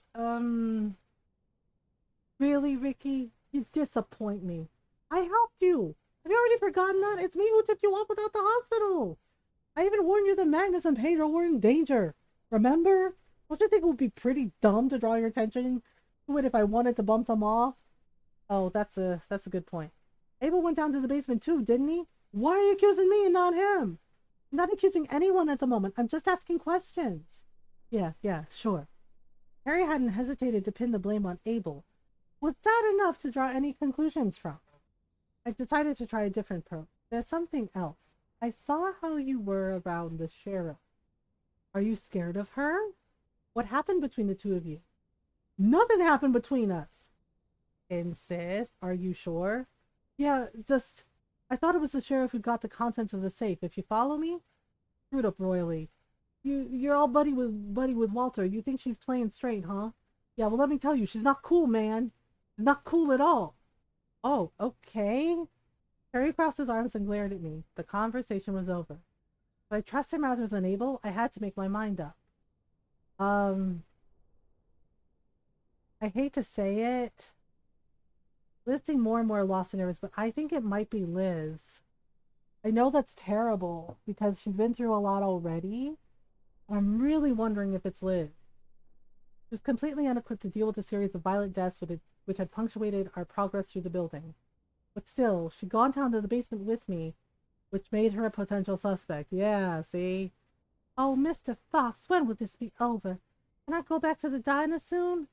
really, Ricky? You disappoint me. I helped you. Have you already forgotten that? It's me who tipped you off about the hospital. I even warned you that Magnus and Pedro were in danger. Remember? Don't you think it would be pretty dumb to draw your attention to it if I wanted to bump them off? Oh, that's a good point. Abel went down to the basement too, didn't he? Why are you accusing me and not him? I'm not accusing anyone at the moment. I'm just asking questions. Yeah, sure. Harry hadn't hesitated to pin the blame on Abel. Was that enough to draw any conclusions from? I decided to try a different approach. There's something else. I saw how you were around the sheriff. Are you scared of her? What happened between the two of you? Nothing happened between us. Insist. Are you sure? Yeah, just I thought it was the sheriff who got the contents of the safe. If you follow me? Screwed up royally. You're all buddy with Walter. You think she's playing straight, huh? Yeah, well let me tell you, she's not cool, man. She's not cool at all. Oh, okay. Harry crossed his arms and glared at me. The conversation was over. But I trusted him rather than Abel. I had to make my mind up. I hate to say it. Liz being more and more lost in nervous, but I think it might be Liz. I know that's terrible because she's been through a lot already. I'm really wondering if it's Liz. She was completely unequipped to deal with a series of violent deaths which had punctuated our progress through the building. But still, she'd gone down to the basement with me, which made her a potential suspect. Yeah, see? Oh, Mr. Fox, when will this be over? Can I go back to the diner soon?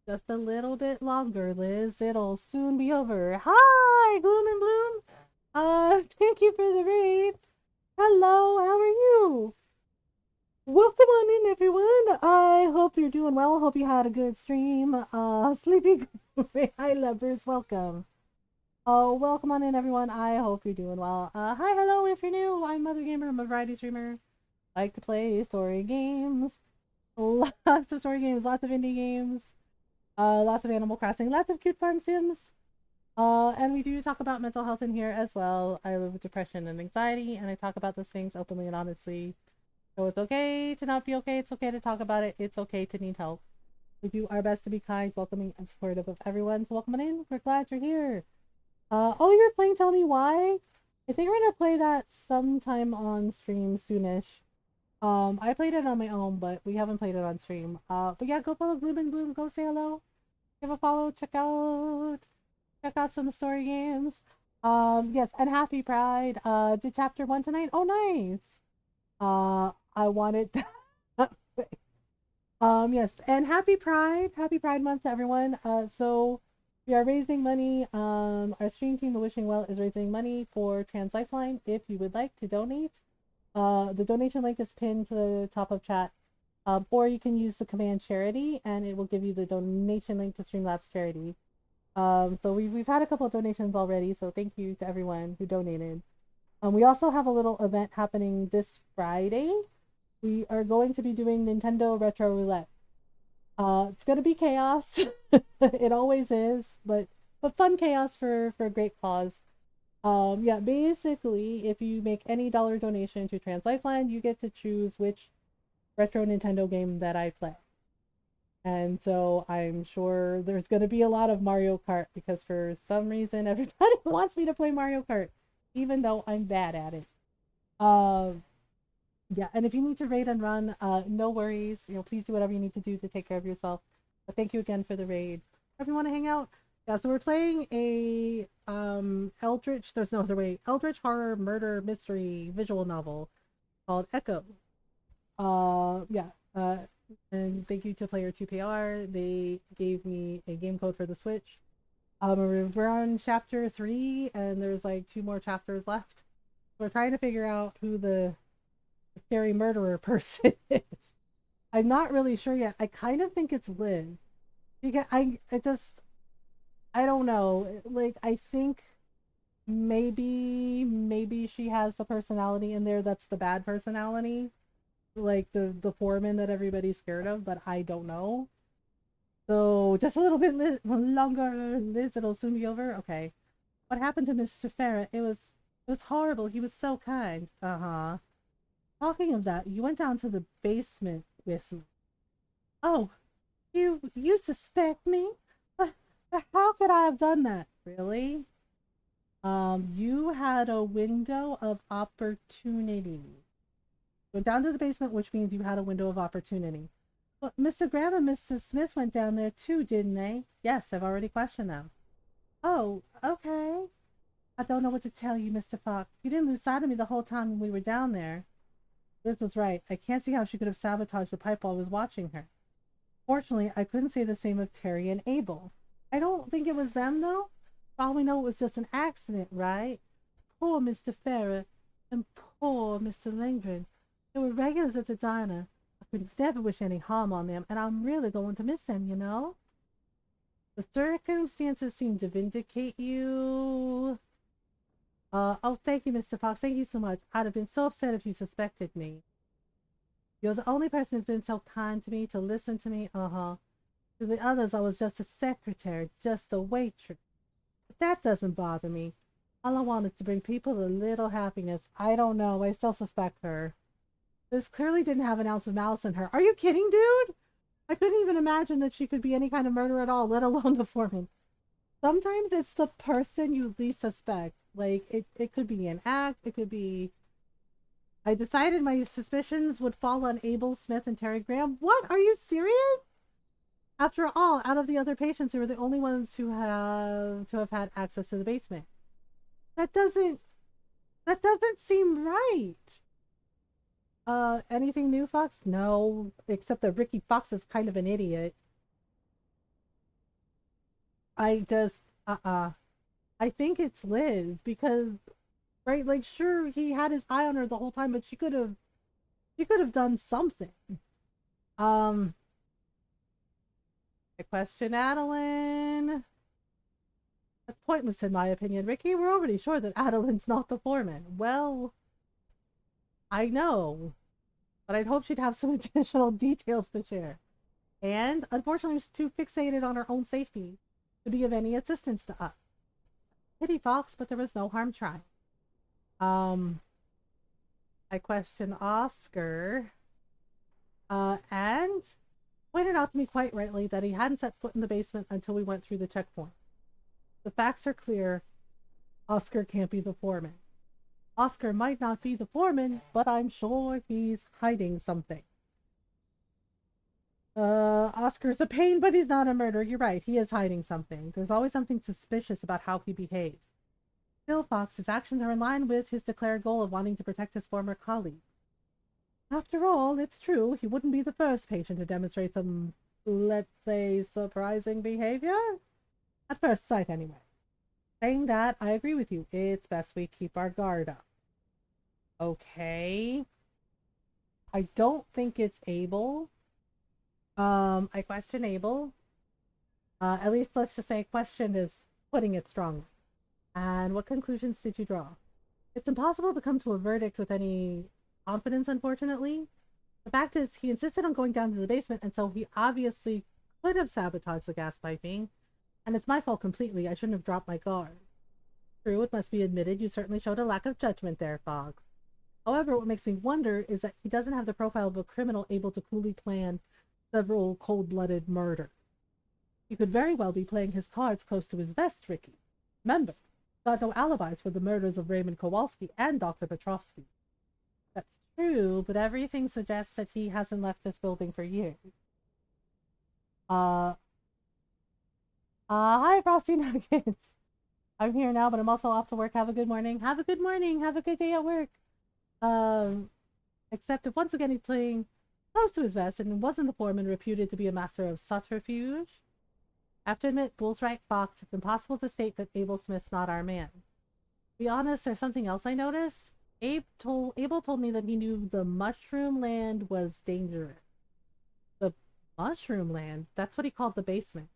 Just a little bit longer, Liz. It'll soon be over. Hi, Gloom and Bloom. Thank you for the raid. Hello, how are you? Welcome on in, everyone. I hope you're doing well. Hope you had a good stream. Sleepy Hi, lovers. Welcome. Oh, welcome on in, everyone. I hope you're doing well. Hi, hello, if you're new. I'm Mothergamer. I'm a variety streamer. I like to play story games. Lots of story games, lots of indie games. Lots of Animal Crossing, lots of cute farm sims. And we do talk about mental health in here as well. I live with depression and anxiety, and I talk about those things openly and honestly. So it's okay to not be okay. It's okay to talk about it. It's okay to need help. We do our best to be kind, welcoming, and supportive of everyone. So welcome on in. We're glad you're here. Oh, you're playing Tell Me Why? I think we're gonna play that sometime on stream soonish. I played it on my own, but we haven't played it on stream. But yeah, go follow Gloom and Bloom. Go say hello. give a follow, check out some story games. Yes, and happy Pride. Did chapter 1 tonight? Oh, nice. I wanted yes, and happy Pride month to everyone. So we are raising money. Our stream team, the Wishing Well, is raising money for Trans Lifeline. If you would like to donate, the donation link is pinned to the top of chat. Or you can use the command charity, and it will give you the donation link to Streamlabs charity. So we've had a couple of donations already, so thank you to everyone who donated. We also have a little event happening this Friday. We are going to be doing Nintendo Retro Roulette. It's gonna be chaos. It always is, but fun chaos for a great cause. Yeah, basically, if you make any dollar donation to Trans Lifeline, you get to choose which retro Nintendo game that I play. And so I'm sure there's going to be a lot of Mario Kart because for some reason everybody wants me to play Mario Kart, even though I'm bad at it. Yeah, and if you need to raid and run, no worries. Please do whatever you need to do to take care of yourself. But thank you again for the raid. If you want to hang out, yeah. So we're playing a Eldritch. There's no other way. Eldritch horror murder mystery visual novel called Echo. Yeah. And thank you to Player 2PR. They gave me a game code for the Switch. We're on chapter 3, and there's like 2 more chapters left. We're trying to figure out who the scary murderer person is. I'm not really sure yet. I kind of think it's Liz. Because I don't know. Like, I think maybe she has the personality in there that's the bad personality, like the foreman that everybody's scared of, but I don't know. So just a little bit longer, Liz. It'll soon be over. Okay. What happened to Mr. Farrah? It was horrible. He was so kind. Uh-huh. Talking of that, you went down to the basement with me. Oh, you suspect me? But how could I have done that? Really? You had a window of opportunity. Went down to the basement, which means you had a window of opportunity. Well, Mr. Graham and Mrs. Smith went down there too, didn't they? Yes, I've already questioned them. Oh, okay. I don't know what to tell you, Mr. Fox. You didn't lose sight of me the whole time when we were down there. Liz was right. I can't see how she could have sabotaged the pipe while I was watching her. Fortunately, I couldn't say the same of Terry and Abel. I don't think it was them, though. For all we know, it was just an accident, right? Poor Mr. Farrah and poor Mr. Lindgren. They were regulars at the diner. I could never wish any harm on them, and I'm really going to miss them, you know? The circumstances seem to vindicate you. Oh, thank you, Mr. Fox. Thank you so much. I'd have been so upset if you suspected me. You're the only person who's been so kind to me, to listen to me. Uh-huh. To the others, I was just a secretary, just a waitress. But that doesn't bother me. All I want is to bring people a little happiness. I don't know. I still suspect her. This clearly didn't have an ounce of malice in her. Are you kidding, dude? I couldn't even imagine that she could be any kind of murderer at all, let alone the foreman. Sometimes it's the person you least suspect. Like, it could be an act. It could be... I decided my suspicions would fall on Abel, Smith, and Terry Graham. What? Are you serious? After all, out of the other patients, they were the only ones who have had access to the basement. That doesn't seem right. Anything new, Fox? No, except that Ricky Fox is kind of an idiot. I just, I think it's Liz because, right, like, sure, he had his eye on her the whole time, but she could have done something. I question Adeline. That's pointless in my opinion. Ricky, we're already sure that Adeline's not the foreman. Well, I know, but I'd hope she'd have some additional details to share. And, unfortunately, she's too fixated on her own safety to be of any assistance to us. Pity Fox, but there was no harm trying. I question Oscar. And pointed out to me quite rightly that he hadn't set foot in the basement until we went through the checkpoint. The facts are clear. Oscar can't be the foreman. Oscar might not be the foreman, but I'm sure he's hiding something. Oscar's a pain, but he's not a murderer. You're right. He is hiding something. There's always something suspicious about how he behaves. Still, Fox, his actions are in line with his declared goal of wanting to protect his former colleague. After all, it's true, he wouldn't be the first patient to demonstrate some, let's say, surprising behavior? At first sight, anyway. Saying that, I agree with you. It's best we keep our guard up. Okay. I don't think it's Abel. I question Abel. At least let's just say question is putting it strongly. And what conclusions did you draw? It's impossible to come to a verdict with any confidence, unfortunately. The fact is, he insisted on going down to the basement, and so he obviously could have sabotaged the gas piping. And it's my fault completely. I shouldn't have dropped my guard. True, it must be admitted, you certainly showed a lack of judgment there, Fox. However, what makes me wonder is that he doesn't have the profile of a criminal able to coolly plan several cold-blooded murders. He could very well be playing his cards close to his vest, Ricky. Remember, got no alibis for the murders of Raymond Kowalski and Dr. Petrovsky. That's true, but everything suggests that he hasn't left this building for years. Hi, Frosty Nuggets. I'm here now, but I'm also off to work. Have a good morning. Have a good morning. Have a good day at work. Except if once again he's playing close to his vest and wasn't the foreman reputed to be a master of subterfuge. I have to admit, Bull's right, Fox. It's impossible to state that Abel Smith's not our man. To be honest, there's something else I noticed. Abel told me that he knew the mushroom land was dangerous. The mushroom land? That's what he called the basement.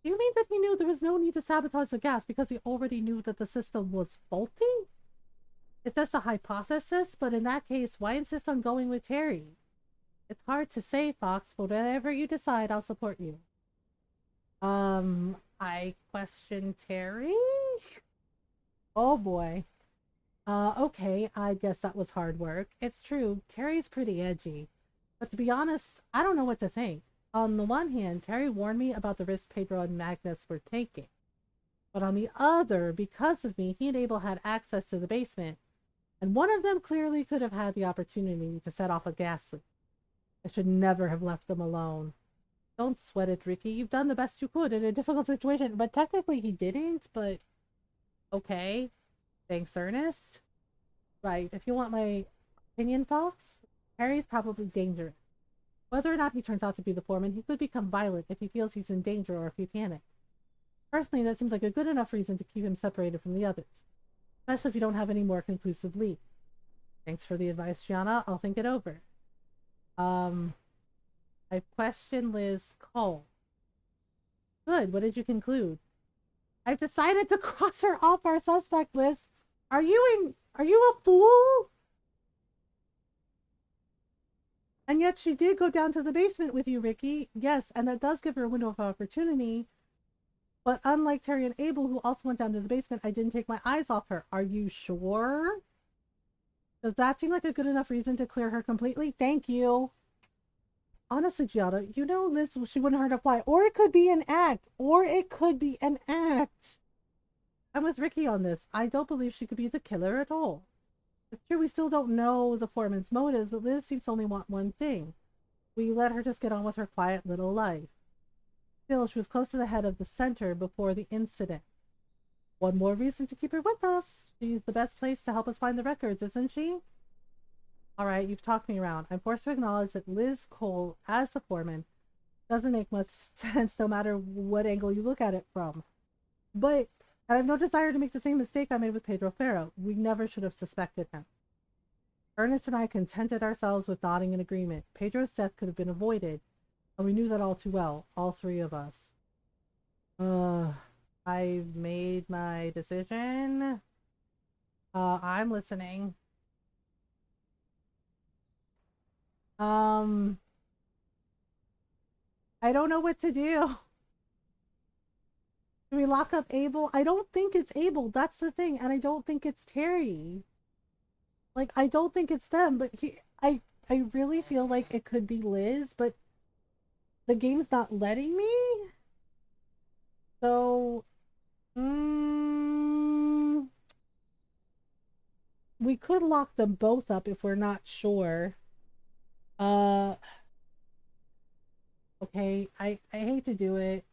Do you mean that he knew there was no need to sabotage the gas because he already knew that the system was faulty? It's just a hypothesis, but in that case, why insist on going with Terry? It's hard to say, Fox, but whatever you decide, I'll support you. I question Terry? Oh boy. Okay, I guess that was hard work. It's true, Terry's pretty edgy. But to be honest, I don't know what to think. On the one hand, Terry warned me about the risk Pedro and Magnus were taking. But on the other, because of me, he and Abel had access to the basement, and one of them clearly could have had the opportunity to set off a gas leak. I should never have left them alone. Don't sweat it, Ricky. You've done the best you could in a difficult situation, but technically he didn't, but okay. Thanks, Ernest. Right, if you want my opinion, Fox, Harry's probably dangerous. Whether or not he turns out to be the foreman, he could become violent if he feels he's in danger or if he panics. Personally, that seems like a good enough reason to keep him separated from the others, especially if you don't have any more conclusive leads. Thanks for the advice, Gianna. I'll think it over. I questioned Liz Cole. Good, what did you conclude? I've decided to cross her off our suspect list. Are you a fool? And yet she did go down to the basement with you, Ricky. Yes, and that does give her a window of opportunity. But unlike Terry and Abel, who also went down to the basement, I didn't take my eyes off her. Are you sure? Does that seem like a good enough reason to clear her completely? Thank you. Honestly, Giada, you know Liz, she wouldn't hurt a fly. Or it could be an act. I'm with Ricky on this. I don't believe she could be the killer at all. It's true we still don't know the foreman's motives, but Liz seems to only want one thing. We let her just get on with her quiet little life. Still, she was close to the head of the center before the incident. One more reason to keep her with us. She's the best place to help us find the records, isn't she? Alright, you've talked me around. I'm forced to acknowledge that Liz Cole, as the foreman, doesn't make much sense no matter what angle you look at it from. But I have no desire to make the same mistake I made with Pedro Ferro. We never should have suspected him. Ernest and I contented ourselves with nodding in agreement. Pedro's death could have been avoided, and we knew that all too well, all three of us. I've made my decision. I'm listening. I don't know what to do. Do we lock up Abel? I don't think it's Abel. That's the thing. And I don't think it's Terry. Like, I don't think it's them, but I really feel like it could be Liz, but the game's not letting me. So, we could lock them both up if we're not sure. Okay, I hate to do it.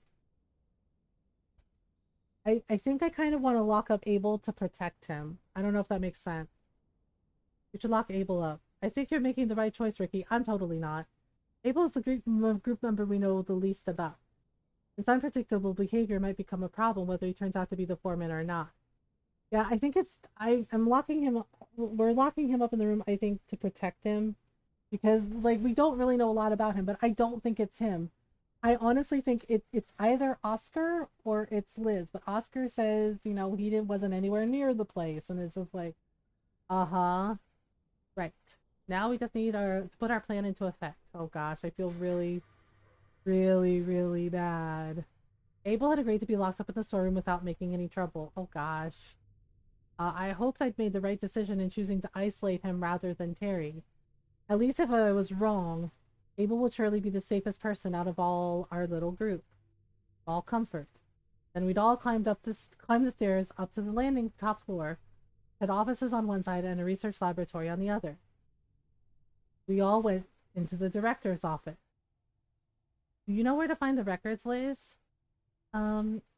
I think I kind of want to lock up Abel to protect him. I don't know if that makes sense. You should lock Abel up. I think you're making the right choice, Ricky. I'm totally not. Abel is the group member we know the least about. His unpredictable behavior might become a problem whether he turns out to be the foreman or not. Yeah, I think it's. I'm locking him up. We're locking him up in the room, I think, to protect him. Because, like, we don't really know a lot about him, but I don't think it's him. I honestly think it's either Oscar or it's Liz. But Oscar says, wasn't anywhere near the place. And it's just like, uh-huh. Right. Now we just need to put our plan into effect. Oh gosh, I feel really, really, really bad. Abel had agreed to be locked up in the storeroom without making any trouble. Oh gosh. I hoped I'd made the right decision in choosing to isolate him rather than Terry. At least if I was wrong, Abel would surely be the safest person out of all our little group. All comfort. Then we'd all climb the stairs up to the landing top floor, had offices on one side and a research laboratory on the other. We all went into the director's office. Do you know where to find the records, Liz?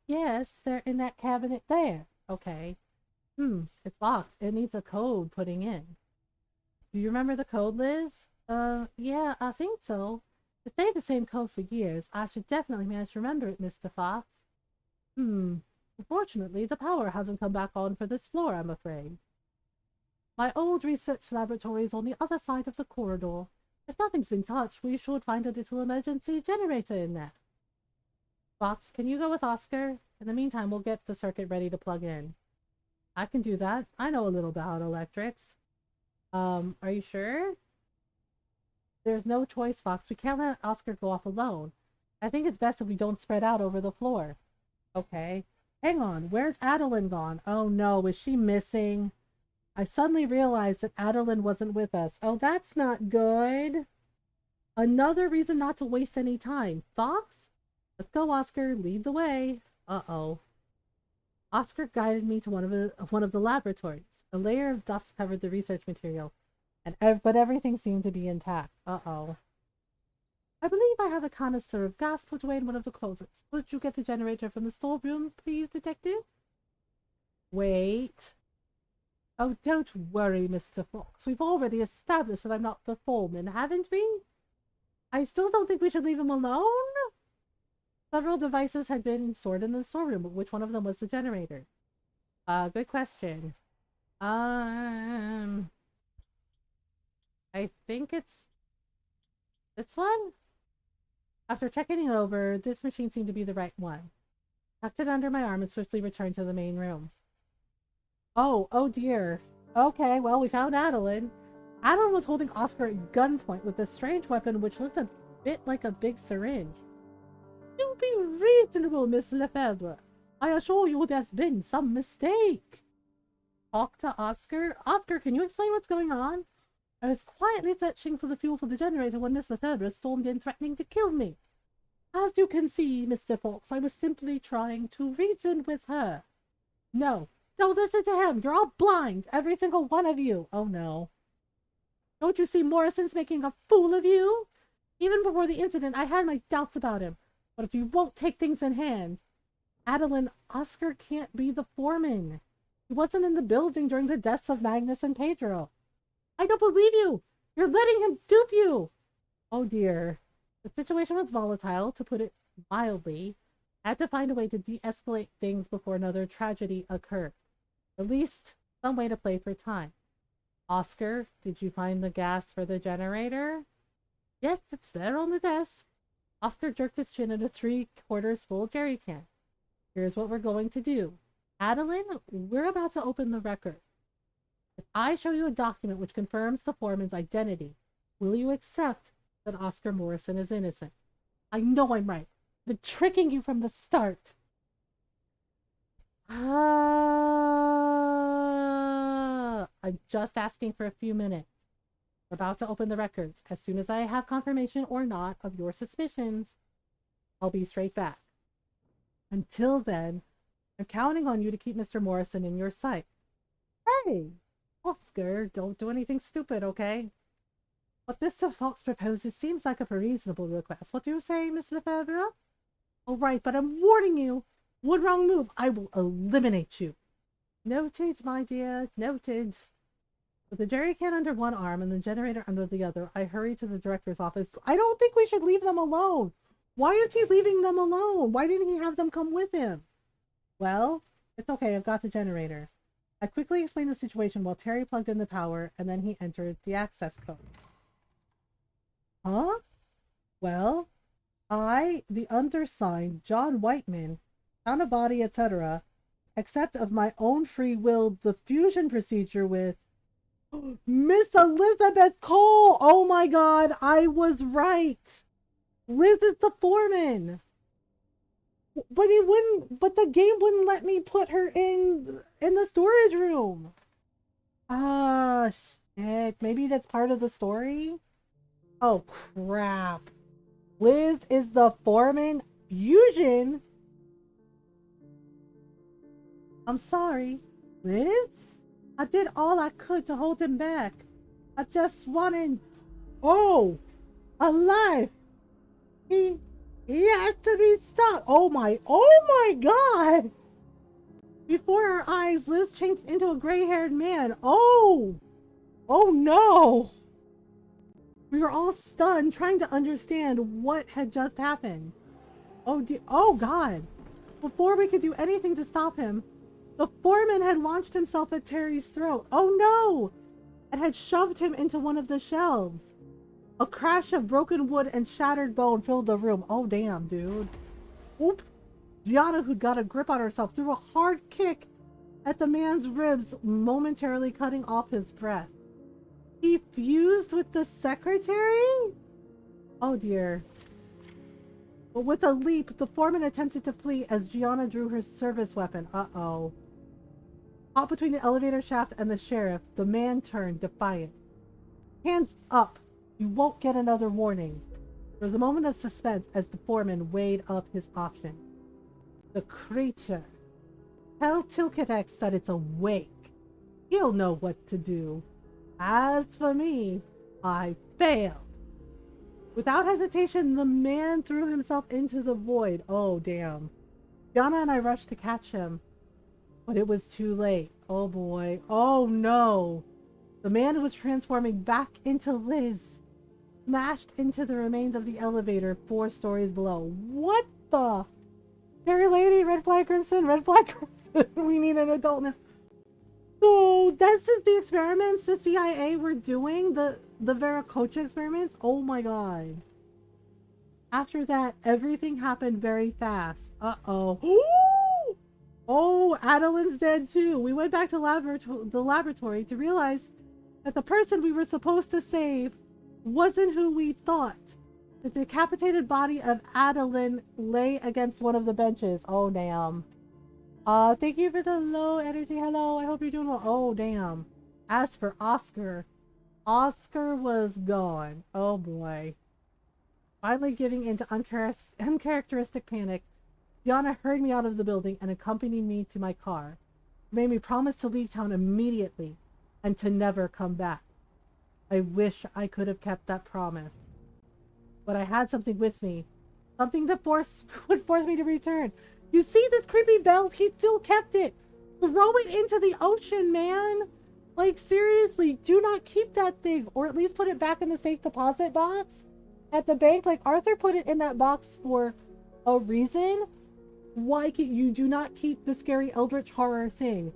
Yes, they're in that cabinet there. Okay. It's locked. It needs a code putting in. Do you remember the code, Liz? Yeah, I think so. It's stayed the same code for years. I should definitely manage to remember it, Mr. Fox. Unfortunately, the power hasn't come back on for this floor, I'm afraid. My old research laboratory is on the other side of the corridor. If nothing's been touched, we should find a little emergency generator in there. Fox, can you go with Oscar? In the meantime, we'll get the circuit ready to plug in. I can do that. I know a little about electrics. Are you sure? There's no choice, Fox. We can't let Oscar go off alone. I think it's best if we don't spread out over the floor. Okay. Hang on. Where's Adeline gone? Oh no, is she missing? I suddenly realized that Adeline wasn't with us. Oh, that's not good. Another reason not to waste any time. Fox? Let's go, Oscar. Lead the way. Uh-oh. Oscar guided me to one of the laboratories. A layer of dust covered the research material, but everything seemed to be intact. Uh-oh. I believe I have a canister of gas put away in one of the closets. Would you get the generator from the storeroom, please, Detective? Wait. Oh, don't worry, Mr. Fox. We've already established that I'm not the foreman, haven't we? I still don't think we should leave him alone. Several devices had been stored in the storeroom, but which one of them was the generator? Good question. I think it's this one? After checking it over, this machine seemed to be the right one. Tucked it under my arm and swiftly returned to the main room. Oh dear. Okay, well, we found Adeline. Adeline was holding Oscar at gunpoint with a strange weapon which looked a bit like a big syringe. Do be reasonable, Miss Lefebvre. I assure you there's been some mistake. Talk to Oscar? Oscar, can you explain what's going on? I was quietly searching for the fuel for the generator when Miss Lefebvre stormed in threatening to kill me. As you can see, Mr. Fox, I was simply trying to reason with her. No, don't listen to him. You're all blind, every single one of you. Oh no. Don't you see Morrison's making a fool of you? Even before the incident, I had my doubts about him. But if you won't take things in hand, Adeline, Oscar can't be the foreman. He wasn't in the building during the deaths of Magnus and Pedro. I don't believe you. You're letting him dupe you. Oh dear. The situation was volatile, to put it mildly. I had to find a way to de-escalate things before another tragedy occurred. At least some way to play for time. Oscar, did you find the gas for the generator? Yes, it's there on the desk. Oscar jerked his chin at a 3/4 full jerry can. Here's what we're going to do. Adeline, we're about to open the record. If I show you a document which confirms the foreman's identity, will you accept that Oscar Morrison is innocent? I know I'm right. I've been tricking you from the start. I'm just asking for a few minutes. We're about to open the records. As soon as I have confirmation or not of your suspicions, I'll be straight back. Until then, I'm counting on you to keep Mr. Morrison in your sight. Hey, Oscar, don't do anything stupid, okay? What Mr. Fox proposes seems like a reasonable request. What do you say, Miss Lefebvre? All right, but I'm warning you. One wrong move, I will eliminate you. Noted, my dear, noted. With the jerry can under one arm and the generator under the other, I hurried to the director's office. I don't think we should leave them alone. Why is he leaving them alone? Why didn't he have them come with him? Well, it's okay, I've got the generator. I quickly explained the situation while Terry plugged in the power, and then he entered the access code. Huh? Well, I, the undersigned, John Whiteman, found a body, etc., except of my own free will, the fusion procedure with Miss Elizabeth Cole! Oh my god, I was right! Liz is the foreman! But the game wouldn't let me put her in the storage room. Ah, shit. Maybe that's part of the story? Oh, crap. Liz is the foreman? Fusion? I'm sorry. Liz? I did all I could to hold him back. I just wanted... Oh! Alive! He has to be stopped! Oh my god! Before our eyes, Liz changed into a gray-haired man. Oh! Oh no! We were all stunned, trying to understand what had just happened. Oh dear, oh god! Before we could do anything to stop him, the foreman had launched himself at Terry's throat. Oh no! And had shoved him into one of the shelves. A crash of broken wood and shattered bone filled the room. Oh damn, dude. Oop! Gianna, who'd got a grip on herself, threw a hard kick at the man's ribs, momentarily cutting off his breath. He fused with the secretary? Oh dear. But with a leap, the foreman attempted to flee as Gianna drew her service weapon. Uh-oh. Caught between the elevator shaft and the sheriff, the man turned defiant. Hands up! You won't get another warning. There was a moment of suspense as the foreman weighed up his option. The creature. Tell Tilketex that it's awake. He'll know what to do. As for me, I failed. Without hesitation, the man threw himself into the void. Oh, damn. Yana and I rushed to catch him. But it was too late. Oh, boy. Oh, no. The man who was transforming back into Liz smashed into the remains of the elevator 4 stories below. What the? Fairy lady, red flag crimson, red flag crimson. We need an adult now. So that's the experiments the CIA were doing, the Veracocha experiments. Oh my god. After that, everything happened very fast. Uh-oh. Oh, Adeline's dead too. We went back to the laboratory to realize that the person we were supposed to save wasn't who we thought. The decapitated body of Adeline lay against one of the benches. Oh, damn. Thank you for the low energy. Hello, I hope you're doing well. Oh, damn. As for Oscar, Oscar was gone. Oh, boy. Finally giving into uncharacteristic panic, Yana hurried me out of the building and accompanied me to my car. It made me promise to leave town immediately and to never come back. I wish I could have kept that promise. But I had something with me. Something that would force me to return. You see this creepy belt? He still kept it. Throw it into the ocean, man. Like, seriously, do not keep that thing. Or at least put it back in the safe deposit box at the bank. Like, Arthur put it in that box for a reason. Why can you do not keep the scary eldritch horror thing?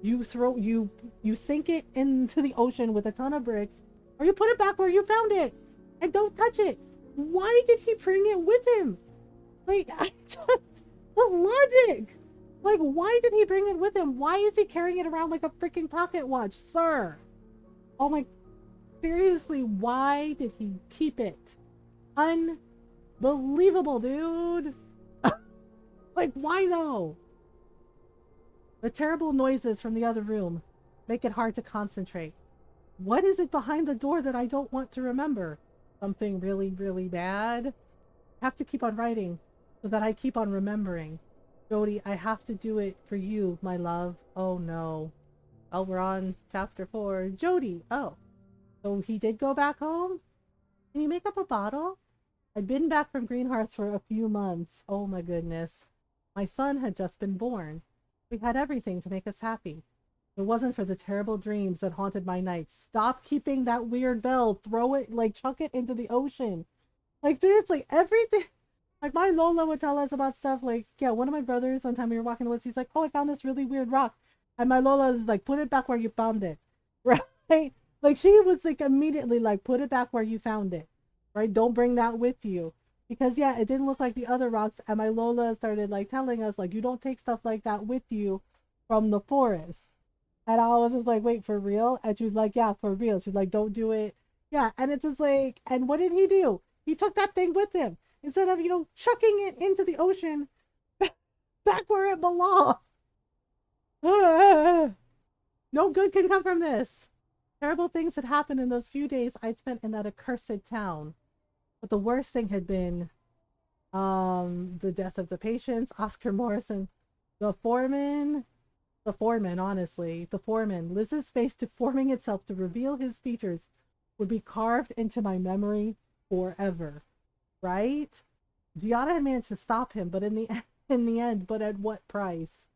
You sink it into the ocean with a ton of bricks, or you put it back where you found it and don't touch it. Why did he bring it with him? Like, the logic. Like, why did he bring it with him? Why is he carrying it around like a freaking pocket watch, sir? Oh my, seriously, why did he keep it? Unbelievable, dude. Like, why though? The terrible noises from the other room make it hard to concentrate. What is it behind the door that I don't want to remember? Something really, really bad? I have to keep on writing so that I keep on remembering. Jody, I have to do it for you, my love. Oh no. Oh, we're on chapter 4. Jody, oh. So he did go back home. Can you make up a bottle? I'd been back from Greenhearth for a few months. Oh my goodness. My son had just been born. We had everything to make us happy. If it wasn't for the terrible dreams that haunted my nights. Stop keeping that weird bell. Throw it, like, chuck it into the ocean. Like, seriously, everything. Like, my Lola would tell us about stuff like, yeah, one of my brothers, one time we were walking in the woods, he's like, oh, I found this really weird rock. And my Lola is like, put it back where you found it. Right? Like, she was like, immediately like, put it back where you found it. Right? Don't bring that with you. Because, yeah, it didn't look like the other rocks. And my Lola started like telling us, like, you don't take stuff like that with you from the forest. And I was just like, wait, for real? And she was like, yeah, for real. She's like, don't do it. Yeah. And it's just like, and what did he do? He took that thing with him instead of, chucking it into the ocean back where it belongs. No good can come from this. Terrible things had happened in those few days I'd spent in that accursed town. But the worst thing had been the death of the patients, Oscar Morrison, the foreman, honestly, the foreman, Liz's face deforming itself to reveal his features, would be carved into my memory forever. Right? Gianna had managed to stop him, but in the end, but at what price?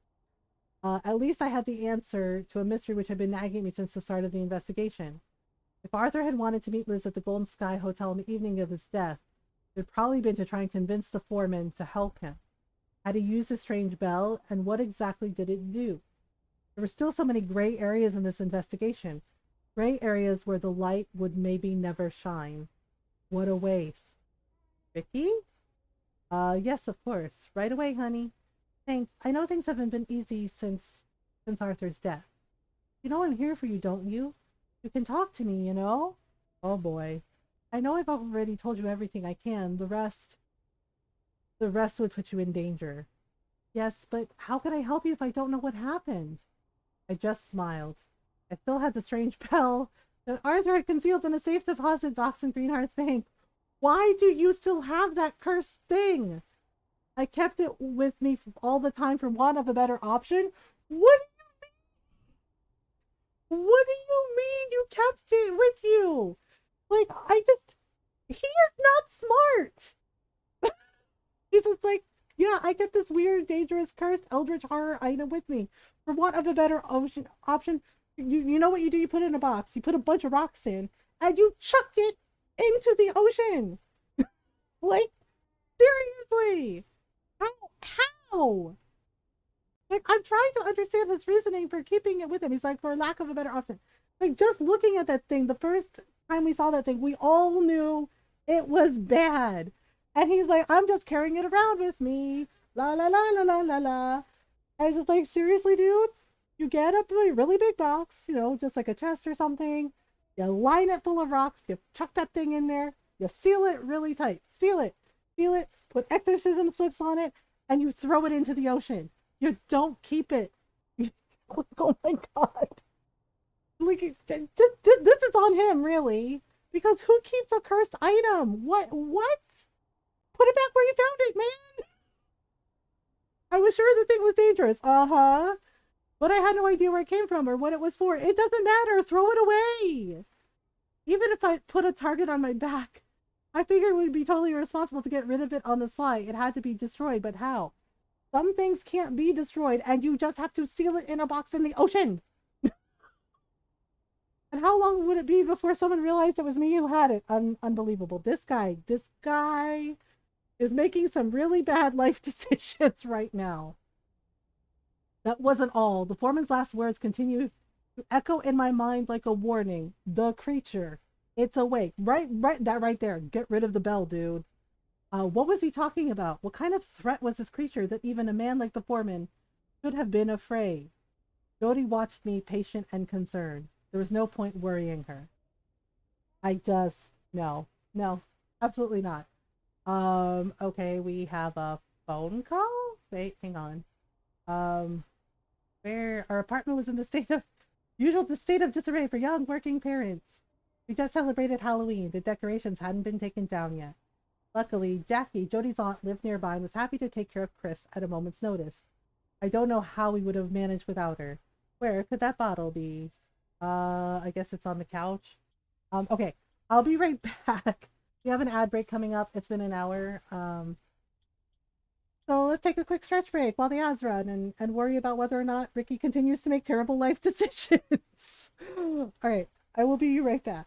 At least I had the answer to a mystery which had been nagging me since the start of the investigation. If Arthur had wanted to meet Liz at the Golden Sky Hotel on the evening of his death, it had probably been to try and convince the foreman to help him. Had he used the strange bell, and what exactly did it do? There were still so many gray areas in this investigation. Gray areas where the light would maybe never shine. What a waste. Vicky? Yes, of course. Right away, honey. Thanks. I know things haven't been easy since Arthur's death. You know I'm here for you, don't you? You can talk to me, you know? Oh boy. I know I've already told you everything I can. The rest would put you in danger. Yes, but how can I help you if I don't know what happened? I just smiled. I still had the strange bell that Arthur had concealed in a safe deposit box in Greenheart's bank. Why do you still have that cursed thing? I kept it with me all the time for want of a better option. What What do you mean you kept it with you? Like, he is not smart. He's just like, yeah, I get this weird, dangerous, cursed, eldritch horror item with me. For want of a better option, you know what you do? You put it in a box. You put a bunch of rocks in, and you chuck it into the ocean. Like, seriously. How? How? Like, I'm trying to understand his reasoning for keeping it with him. He's like, for lack of a better option. Like, just looking at that thing, the first time we saw that thing, we all knew it was bad. And he's like, I'm just carrying it around with me. La la la la la la la. I was just like, seriously, dude? You get a really big box, just like a chest or something. You line it full of rocks. You chuck that thing in there. You seal it really tight. Seal it. Seal it. Put exorcism slips on it. And you throw it into the ocean. You don't keep it. Oh my god. Like, this is on him, really. Because who keeps a cursed item? What? Put it back where you found it, man. I was sure the thing was dangerous. Uh-huh. But I had no idea where it came from or what it was for. It doesn't matter. Throw it away. Even if I put a target on my back, I figured it would be totally irresponsible to get rid of it on the sly. It had to be destroyed, but how? Some things can't be destroyed, and you just have to seal it in a box in the ocean. And how long would it be before someone realized it was me who had it? Unbelievable. This guy is making some really bad life decisions right now. That wasn't all. The foreman's last words continued to echo in my mind like a warning. The creature. It's awake. Right, that right there. Get rid of the bell, dude. What was he talking about? What kind of threat was this creature that even a man like the foreman should have been afraid? Jody watched me, patient and concerned. There was no point worrying her. No, absolutely not. Okay, we have a phone call? Wait, hang on. Where our apartment was in the state of disarray for young working parents. We just celebrated Halloween. The decorations hadn't been taken down yet. Luckily, Jackie, Jody's aunt, lived nearby and was happy to take care of Chris at a moment's notice. I don't know how we would have managed without her. Where could that bottle be? I guess it's on the couch. Okay, I'll be right back. We have an ad break coming up. It's been an hour. So let's take a quick stretch break while the ads run and worry about whether or not Ricky continues to make terrible life decisions. All right, I will be right back.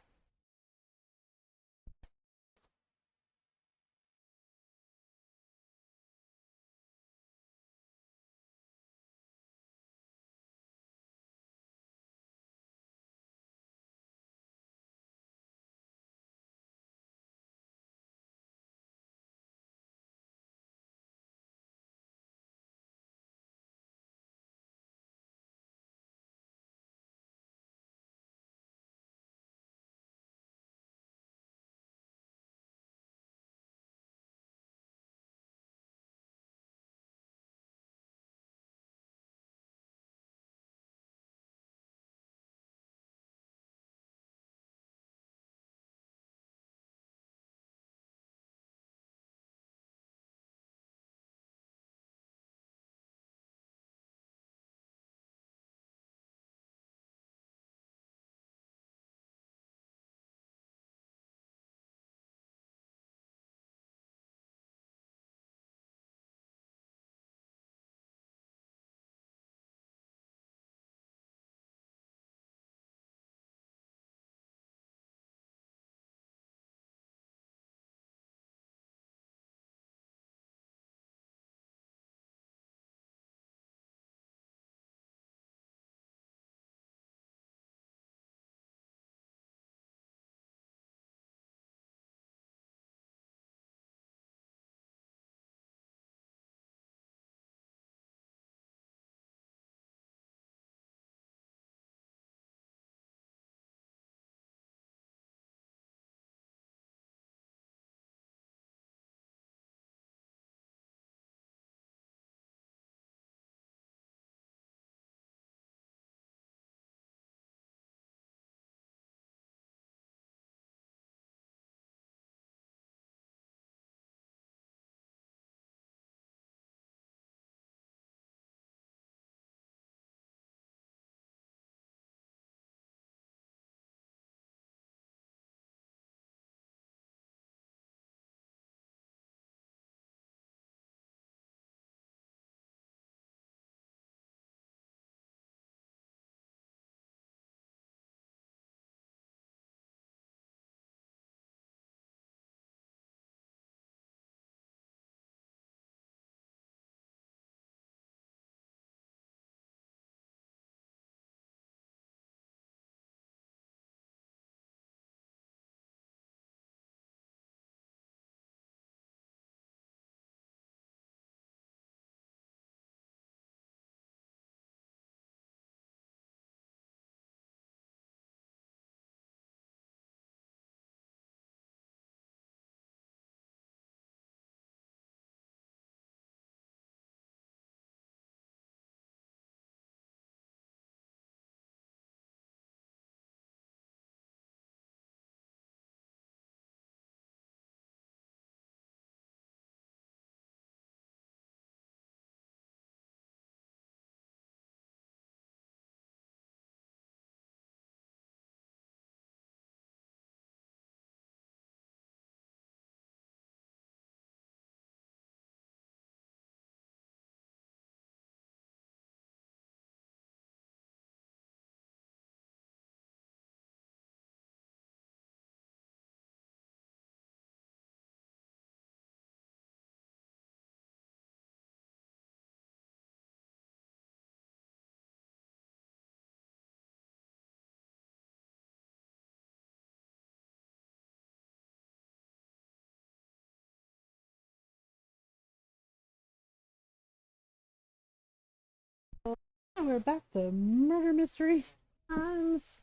And we're back to murder mystery times.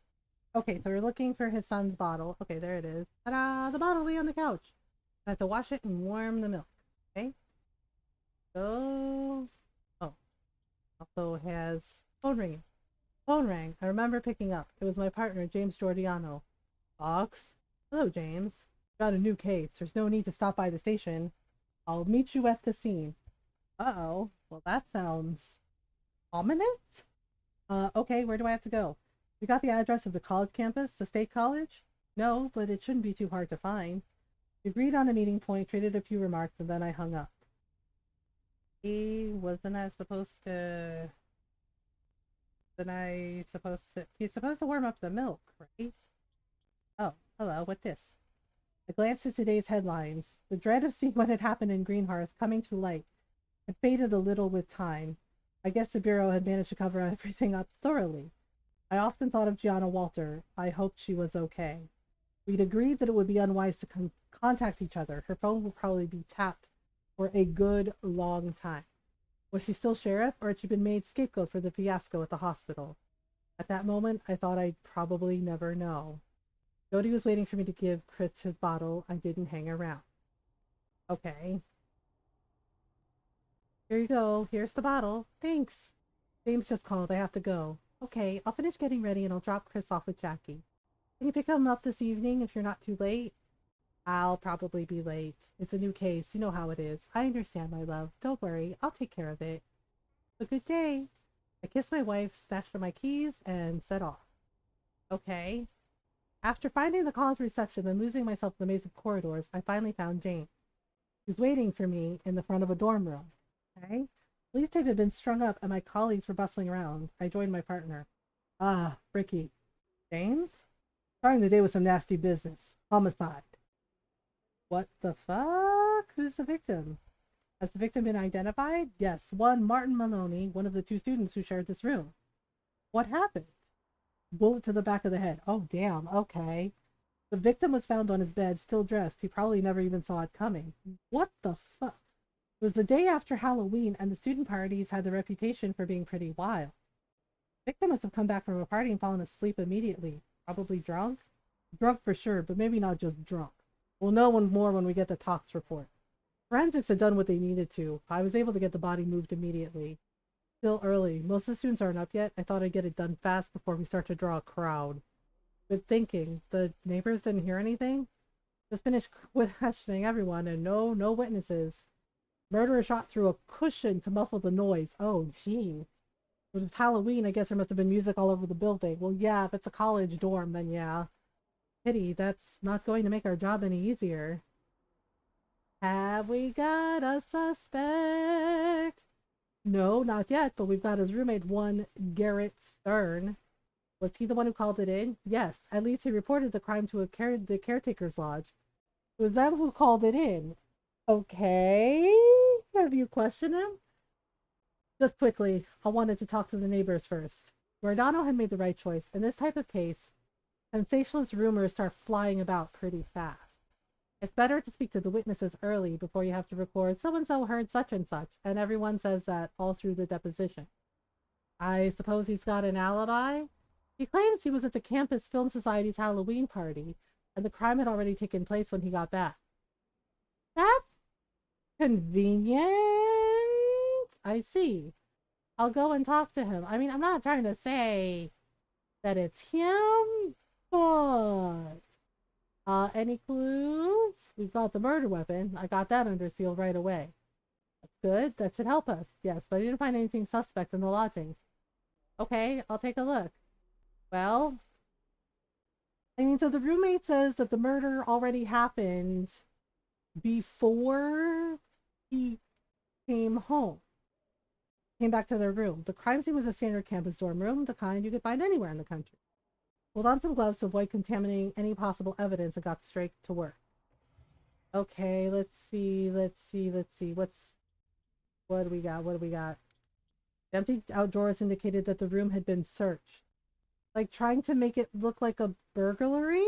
Okay, so we're looking for his son's bottle. Okay, there it is. Ta-da! The bottle lay on the couch. I have to wash it and warm the milk. Okay. So, oh, also has phone ringing. Phone rang. I remember picking up. It was my partner, James Giordano. Fox. Hello, James. Got a new case. There's no need to stop by the station. I'll meet you at the scene. Uh-oh. Well, that sounds ominous. Okay, where do I have to go? You got the address of the college campus, the state college? No, but it shouldn't be too hard to find. We agreed on a meeting point, traded a few remarks, and then I hung up. Wasn't I supposed to... He's supposed to warm up the milk, right? Oh, hello, what this? I glanced at today's headlines. The dread of seeing what had happened in Greenhearth coming to light had faded a little with time. I guess the Bureau had managed to cover everything up thoroughly. I often thought of Gianna Walter. I hoped she was okay. We'd agreed that it would be unwise to contact each other. Her phone would probably be tapped for a good long time. Was she still sheriff, or had she been made scapegoat for the fiasco at the hospital? At that moment, I thought I'd probably never know. Jody was waiting for me to give Chris his bottle. I didn't hang around. Okay. Here you go. Here's the bottle. Thanks. James just called. I have to go. Okay, I'll finish getting ready and I'll drop Chris off with Jackie. Can you pick him up this evening if you're not too late? I'll probably be late. It's a new case. You know how it is. I understand, my love. Don't worry. I'll take care of it. A good day. I kissed my wife, snatched for my keys, and set off. Okay. After finding the college reception and losing myself in the maze of corridors, I finally found Jane. She was waiting for me in the front of a dorm room. Okay. Police tape had been strung up and my colleagues were bustling around. I joined my partner. Ah, Ricky. James? Starting the day with some nasty business. Homicide. What the fuck? Who's the victim? Has the victim been identified? Yes, one Martin Maloney, one of the two students who shared this room. What happened? Bullet to the back of the head. Oh, damn. Okay. The victim was found on his bed, still dressed. He probably never even saw it coming. What the fuck? It was the day after Halloween, and the student parties had the reputation for being pretty wild. The victim must have come back from a party and fallen asleep immediately. Probably drunk? Drunk for sure, but maybe not just drunk. We'll know more when we get the tox report. Forensics had done what they needed to. I was able to get the body moved immediately. Still early. Most of the students aren't up yet. I thought I'd get it done fast before we start to draw a crowd. Good thinking. The neighbors didn't hear anything? Just finished questioning everyone and no witnesses. Murderer shot through a cushion to muffle the noise. Oh, gee. It was Halloween. I guess there must have been music all over the building. Well, yeah, if it's a college dorm, then yeah. Pity. That's not going to make our job any easier. Have we got a suspect? No, not yet, but we've got his roommate, one Garrett Stern. Was he the one who called it in? Yes, at least he reported the crime to the caretaker's lodge. It was them who called it in. Okay. Have you questioned him? Just quickly, I wanted to talk to the neighbors first. Giordano had made the right choice. In this type of case, sensationalist rumors start flying about pretty fast. It's better to speak to the witnesses early before you have to record so-and-so heard such and such, and everyone says that all through the deposition. I suppose he's got an alibi? He claims he was at the campus film society's Halloween party, and the crime had already taken place when he got back. That's convenient. I see. I'll go and talk to him. I mean, I'm not trying to say that it's him, but any clues? We've got the murder weapon. I got that under seal right away. That's good. That should help us. Yes, but I didn't find anything suspect in the lodgings. Okay, I'll take a look. Well, I mean, so the roommate says that the murder already happened before he came home. Came back to their room. The crime scene was a standard campus dorm room, the kind you could find anywhere in the country. Pulled on some gloves to avoid contaminating any possible evidence and got straight to work. Okay, let's see. What do we got? The empty outdoors indicated that the room had been searched. Like trying to make it look like a burglary?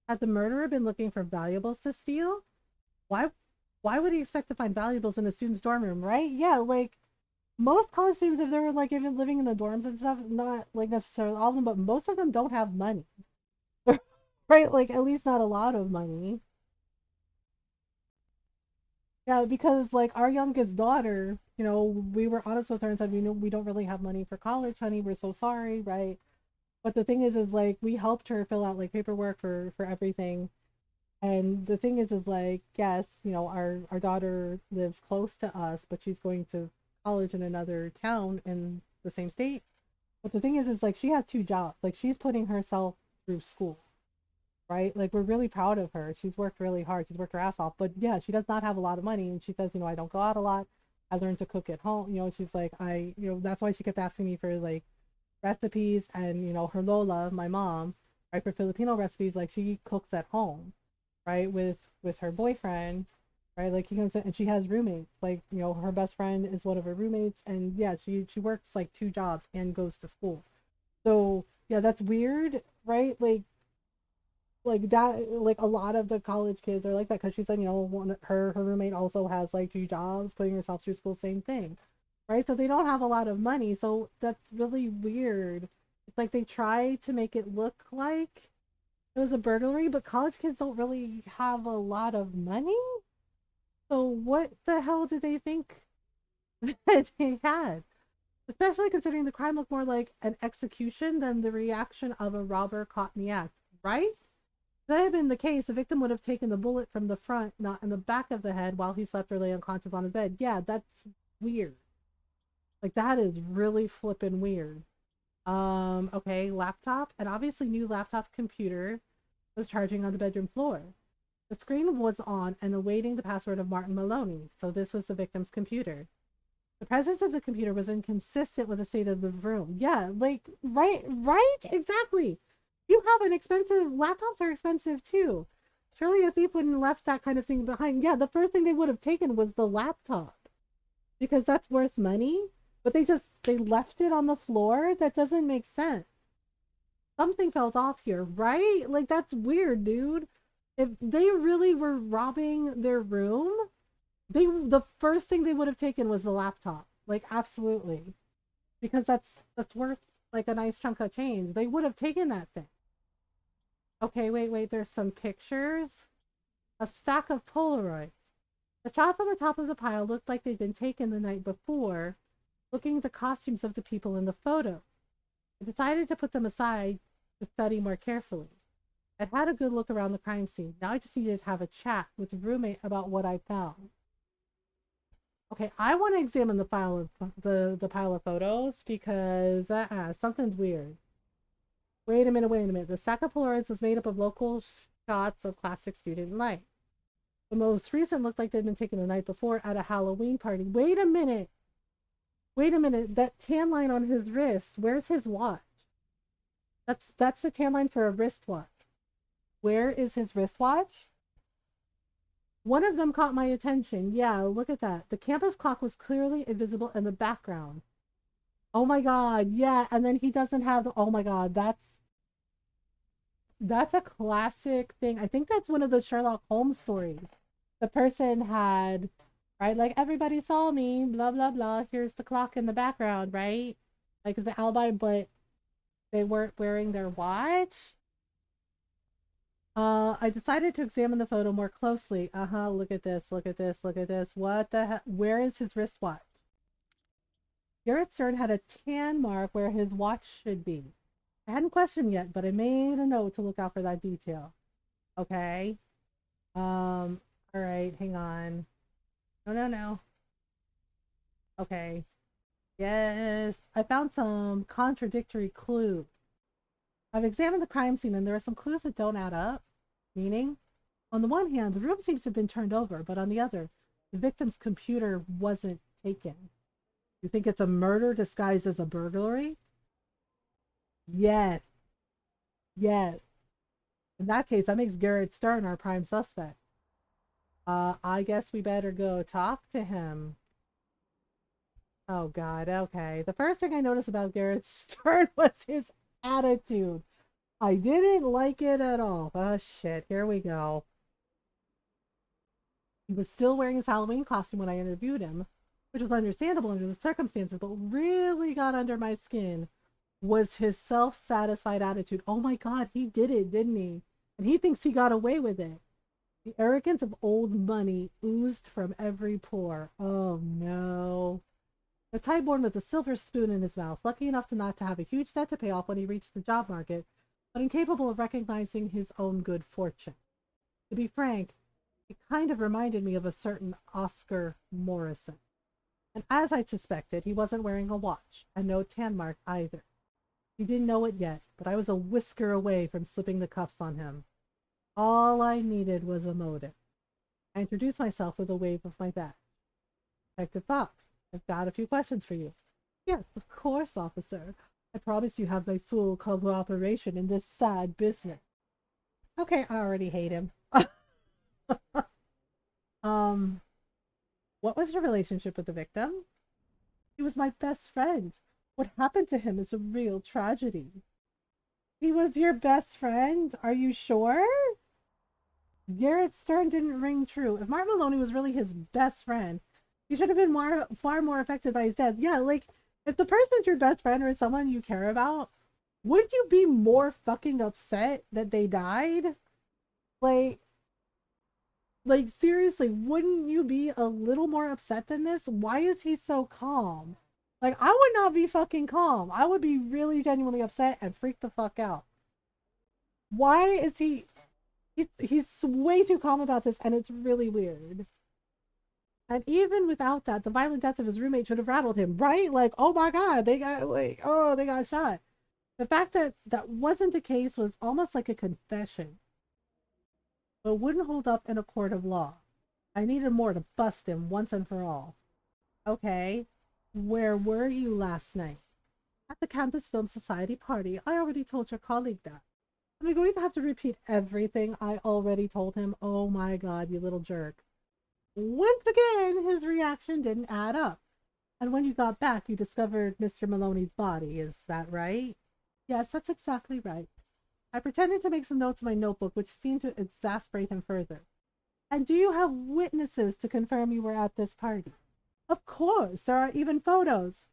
Had the murderer been looking for valuables to steal? Why would he expect to find valuables in a student's dorm room, right? Yeah, like most college students, if they're like even living in the dorms and stuff, not like necessarily all of them, but most of them don't have money. Right? Like at least not a lot of money. Yeah, because like our youngest daughter, we were honest with her and said, we don't really have money for college, honey. We're so sorry, right? But the thing is like we helped her fill out like paperwork for everything. And the thing is like, yes, our daughter lives close to us, but she's going to college in another town in the same state. But the thing is like she has two jobs. Like she's putting herself through school. right? Like we're really proud of her. She's worked really hard. She's worked her ass off. But yeah, she does not have a lot of money, and she says, I don't go out a lot. I learned to cook at home. She's like, that's why she kept asking me for like recipes, and her Lola, my mom, right, for Filipino recipes, like she cooks at home, right, with her boyfriend, right, like he comes in and she has roommates, like her best friend is one of her roommates, and yeah, she works like two jobs and goes to school. So yeah, that's weird, right? Like that, like a lot of the college kids are like that, because she said her roommate also has like two jobs, putting herself through school, same thing, right? So they don't have a lot of money, so that's really weird. It's like they try to make it look like it was a burglary, but college kids don't really have a lot of money, so what the hell did they think that they had, especially considering the crime looked more like an execution than the reaction of a robber caught in the act, right? If that had been the case, the victim would have taken the bullet from the front, not in the back of the head, while he slept or lay unconscious on his bed. Yeah, that's weird. Like that is really flippin' weird. Okay, laptop, an obviously new laptop computer was charging on the bedroom floor. The screen was on and awaiting the password of Martin Maloney, so this was the victim's computer. The presence of the computer was inconsistent with the state of the room. Yeah, like right, exactly. You have an expensive laptops are expensive too. Surely a thief wouldn't have left that kind of thing behind. Yeah, the first thing they would have taken was the laptop, because that's worth money. But they left it on the floor. That doesn't make sense. Something felt off here, right? Like that's weird, dude. If they really were robbing their room, the first thing they would have taken was the laptop. Like absolutely. Because that's worth like a nice chunk of change. They would have taken that thing. Okay, wait, there's some pictures. A stack of Polaroids. The shots on the top of the pile looked like they'd been taken the night before, looking at the costumes of the people in the photos. I decided to put them aside to study more carefully. I'd had a good look around the crime scene. Now I just needed to have a chat with the roommate about what I found. Okay, I want to examine the file of the pile of photos, because something's weird. Wait a minute. The stack of Polaroids was made up of local shots of classic student life. The most recent looked like they'd been taken the night before at a Halloween party. Wait a minute. Wait a minute. That tan line on his wrist. Where's his watch? That's the tan line for a wristwatch. Where is his wristwatch? One of them caught my attention. Yeah, look at that. The campus clock was clearly invisible in the background. Oh my god, yeah, and then he doesn't have the, oh my god, that's a classic thing. I think that's one of the Sherlock Holmes stories. The person had, right, like everybody saw me, blah blah blah. Here's the clock in the background, right? Like the alibi, but they weren't wearing their watch. I decided to examine the photo more closely. Look at this, look at this, look at this. What the heck? Where is his wristwatch? Garrett Stern had a tan mark where his watch should be. I hadn't questioned yet, but I made a note to look out for that detail. Okay. All right, hang on. No. Okay. Yes, I found some contradictory clues. I've examined the crime scene and there are some clues that don't add up. Meaning, on the one hand, the room seems to have been turned over, but on the other, the victim's computer wasn't taken. You think it's a murder disguised as a burglary? Yes. Yes. In that case, that makes Garrett Stern our prime suspect. I guess we better go talk to him. Oh god, okay. The first thing I noticed about Garrett Stern was his attitude. I didn't like it at all. Oh shit, here we go. He was still wearing his Halloween costume when I interviewed him, which was understandable under the circumstances, but what really got under my skin was his self-satisfied attitude. Oh my god, he did it, didn't he? And he thinks he got away with it. The arrogance of old money oozed from every pore. Oh no. The Tyborn with a silver spoon in his mouth, lucky enough to not to have a huge debt to pay off when he reached the job market, but incapable of recognizing his own good fortune. To be frank, he kind of reminded me of a certain Oscar Morrison. And as I suspected, he wasn't wearing a watch, and no tan mark either. He didn't know it yet, but I was a whisker away from slipping the cuffs on him. All I needed was a motive. I introduced myself with a wave of my badge. Detective Fox, I've got a few questions for you. Yes, of course, officer. I promise you have my full cooperation in this sad business. Okay, I already hate him. um, what was your relationship with the victim? He was my best friend. What happened to him is a real tragedy. He was your best friend? Are you sure? Garrett's Stern didn't ring true. If Martin Maloney was really his best friend, he should have been far more affected by his death. Yeah, like, if the person's your best friend or someone you care about, would you be more fucking upset that they died? Like, like seriously, wouldn't you be a little more upset than this? Why is he so calm? Like, I would not be fucking calm. I would be really genuinely upset and freak the fuck out. Why is he's way too calm about this, and it's really weird. And even without that, the violent death of his roommate should have rattled him, right? Like, oh my god, they got like, oh, they got shot. The fact that that wasn't the case was almost like a confession, but wouldn't hold up in a court of law. I needed more to bust him once and for all. Okay, where were you last night? At the Campus Film Society party. I already told your colleague that. Am I going to have to repeat everything I already told him? Oh my god, you little jerk. Once again, his reaction didn't add up. And when you got back, you discovered Mr. Maloney's body. Is that right? Yes, that's exactly right. I pretended to make some notes in my notebook, which seemed to exasperate him further. And do you have witnesses to confirm you were at this party? Of course, there are even photos.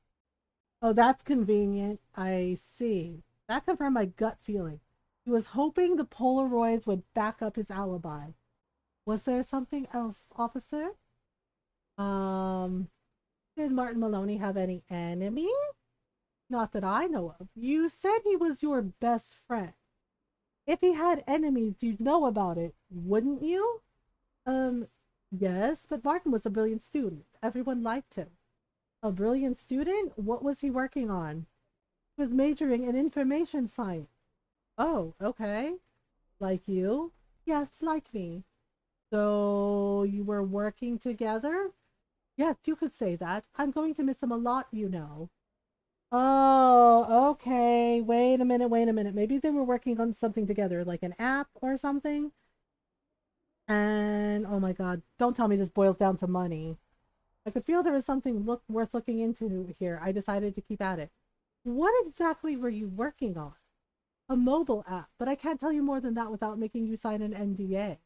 Oh, that's convenient. I see. That confirmed my gut feeling. He was hoping the Polaroids would back up his alibi. Was there something else, officer? Um, did Martin Maloney have any enemies? Not that I know of. You said he was your best friend. If he had enemies, you'd know about it, wouldn't you? Um, yes, but Martin was a brilliant student. Everyone liked him. A brilliant student? What was he working on? He was majoring in information science. Oh, okay. Like you? Yes, like me. So you were working together? Yes, you could say that. I'm going to miss him a lot, you know. Oh, okay. Wait a minute, wait a minute. Maybe they were working on something together, like an app or something. And oh my god, don't tell me this boils down to money. I could feel there was something worth looking into here. I decided to keep at it. What exactly were you working on? A mobile app, but I can't tell you more than that without making you sign an NDA.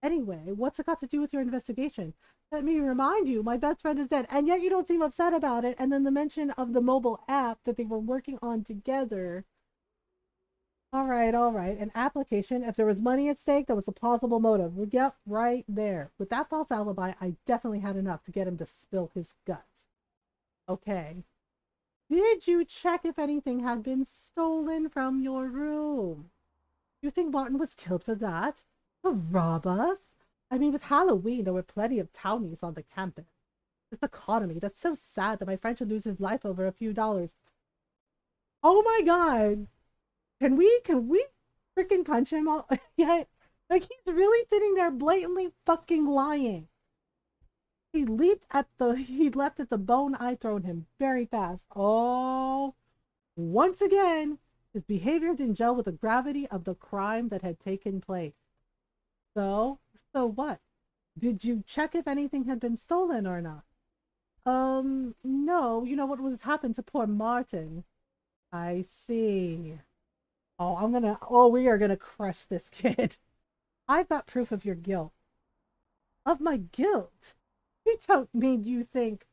Anyway, what's it got to do with your investigation? Let me remind you, my best friend is dead, and yet you don't seem upset about it. And then the mention of the mobile app that they were working on together. All right. An application. If there was money at stake, that was a plausible motive. Yep, right there. With that false alibi, I definitely had enough to get him to spill his guts. Okay. Did you check if anything had been stolen from your room? You think Martin was killed for that? To rob us? I mean, with Halloween, there were plenty of townies on the campus. This economy, that's so sad that my friend should lose his life over a few dollars. Oh my god. Can we freaking punch him all yeah. Like he's really sitting there blatantly fucking lying. He leapt at the bone I'd thrown him very fast. Oh, once again, his behavior didn't gel with the gravity of the crime that had taken place. So, so what? Did you check if anything had been stolen or not? No. You know what would have happened to poor Martin? I see. We are gonna crush this kid. I've got proof of your guilt. Of my guilt? You don't mean you think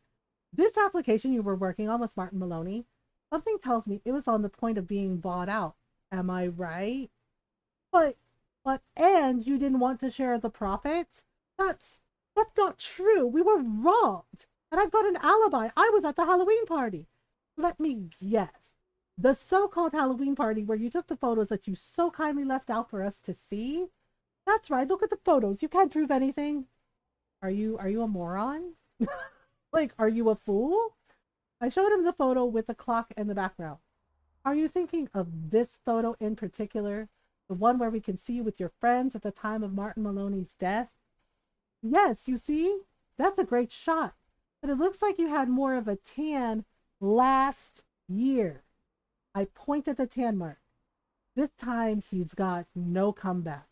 this application you were working on with Martin Maloney? Something tells me it was on the point of being bought out. Am I right? But, and you didn't want to share the profits? That's, that's not true. We were robbed. And I've got an alibi. I was at the Halloween party. Let me guess. The so-called Halloween party where you took the photos that you so kindly left out for us to see? That's right. Look at the photos. You can't prove anything. Are you a moron? Like, are you a fool? I showed him the photo with the clock in the background. Are you thinking of this photo in particular? The one where we can see you with your friends at the time of Martin Maloney's death? Yes, you see? That's a great shot. But it looks like you had more of a tan last year. I point at the tan mark. This time he's got no comeback.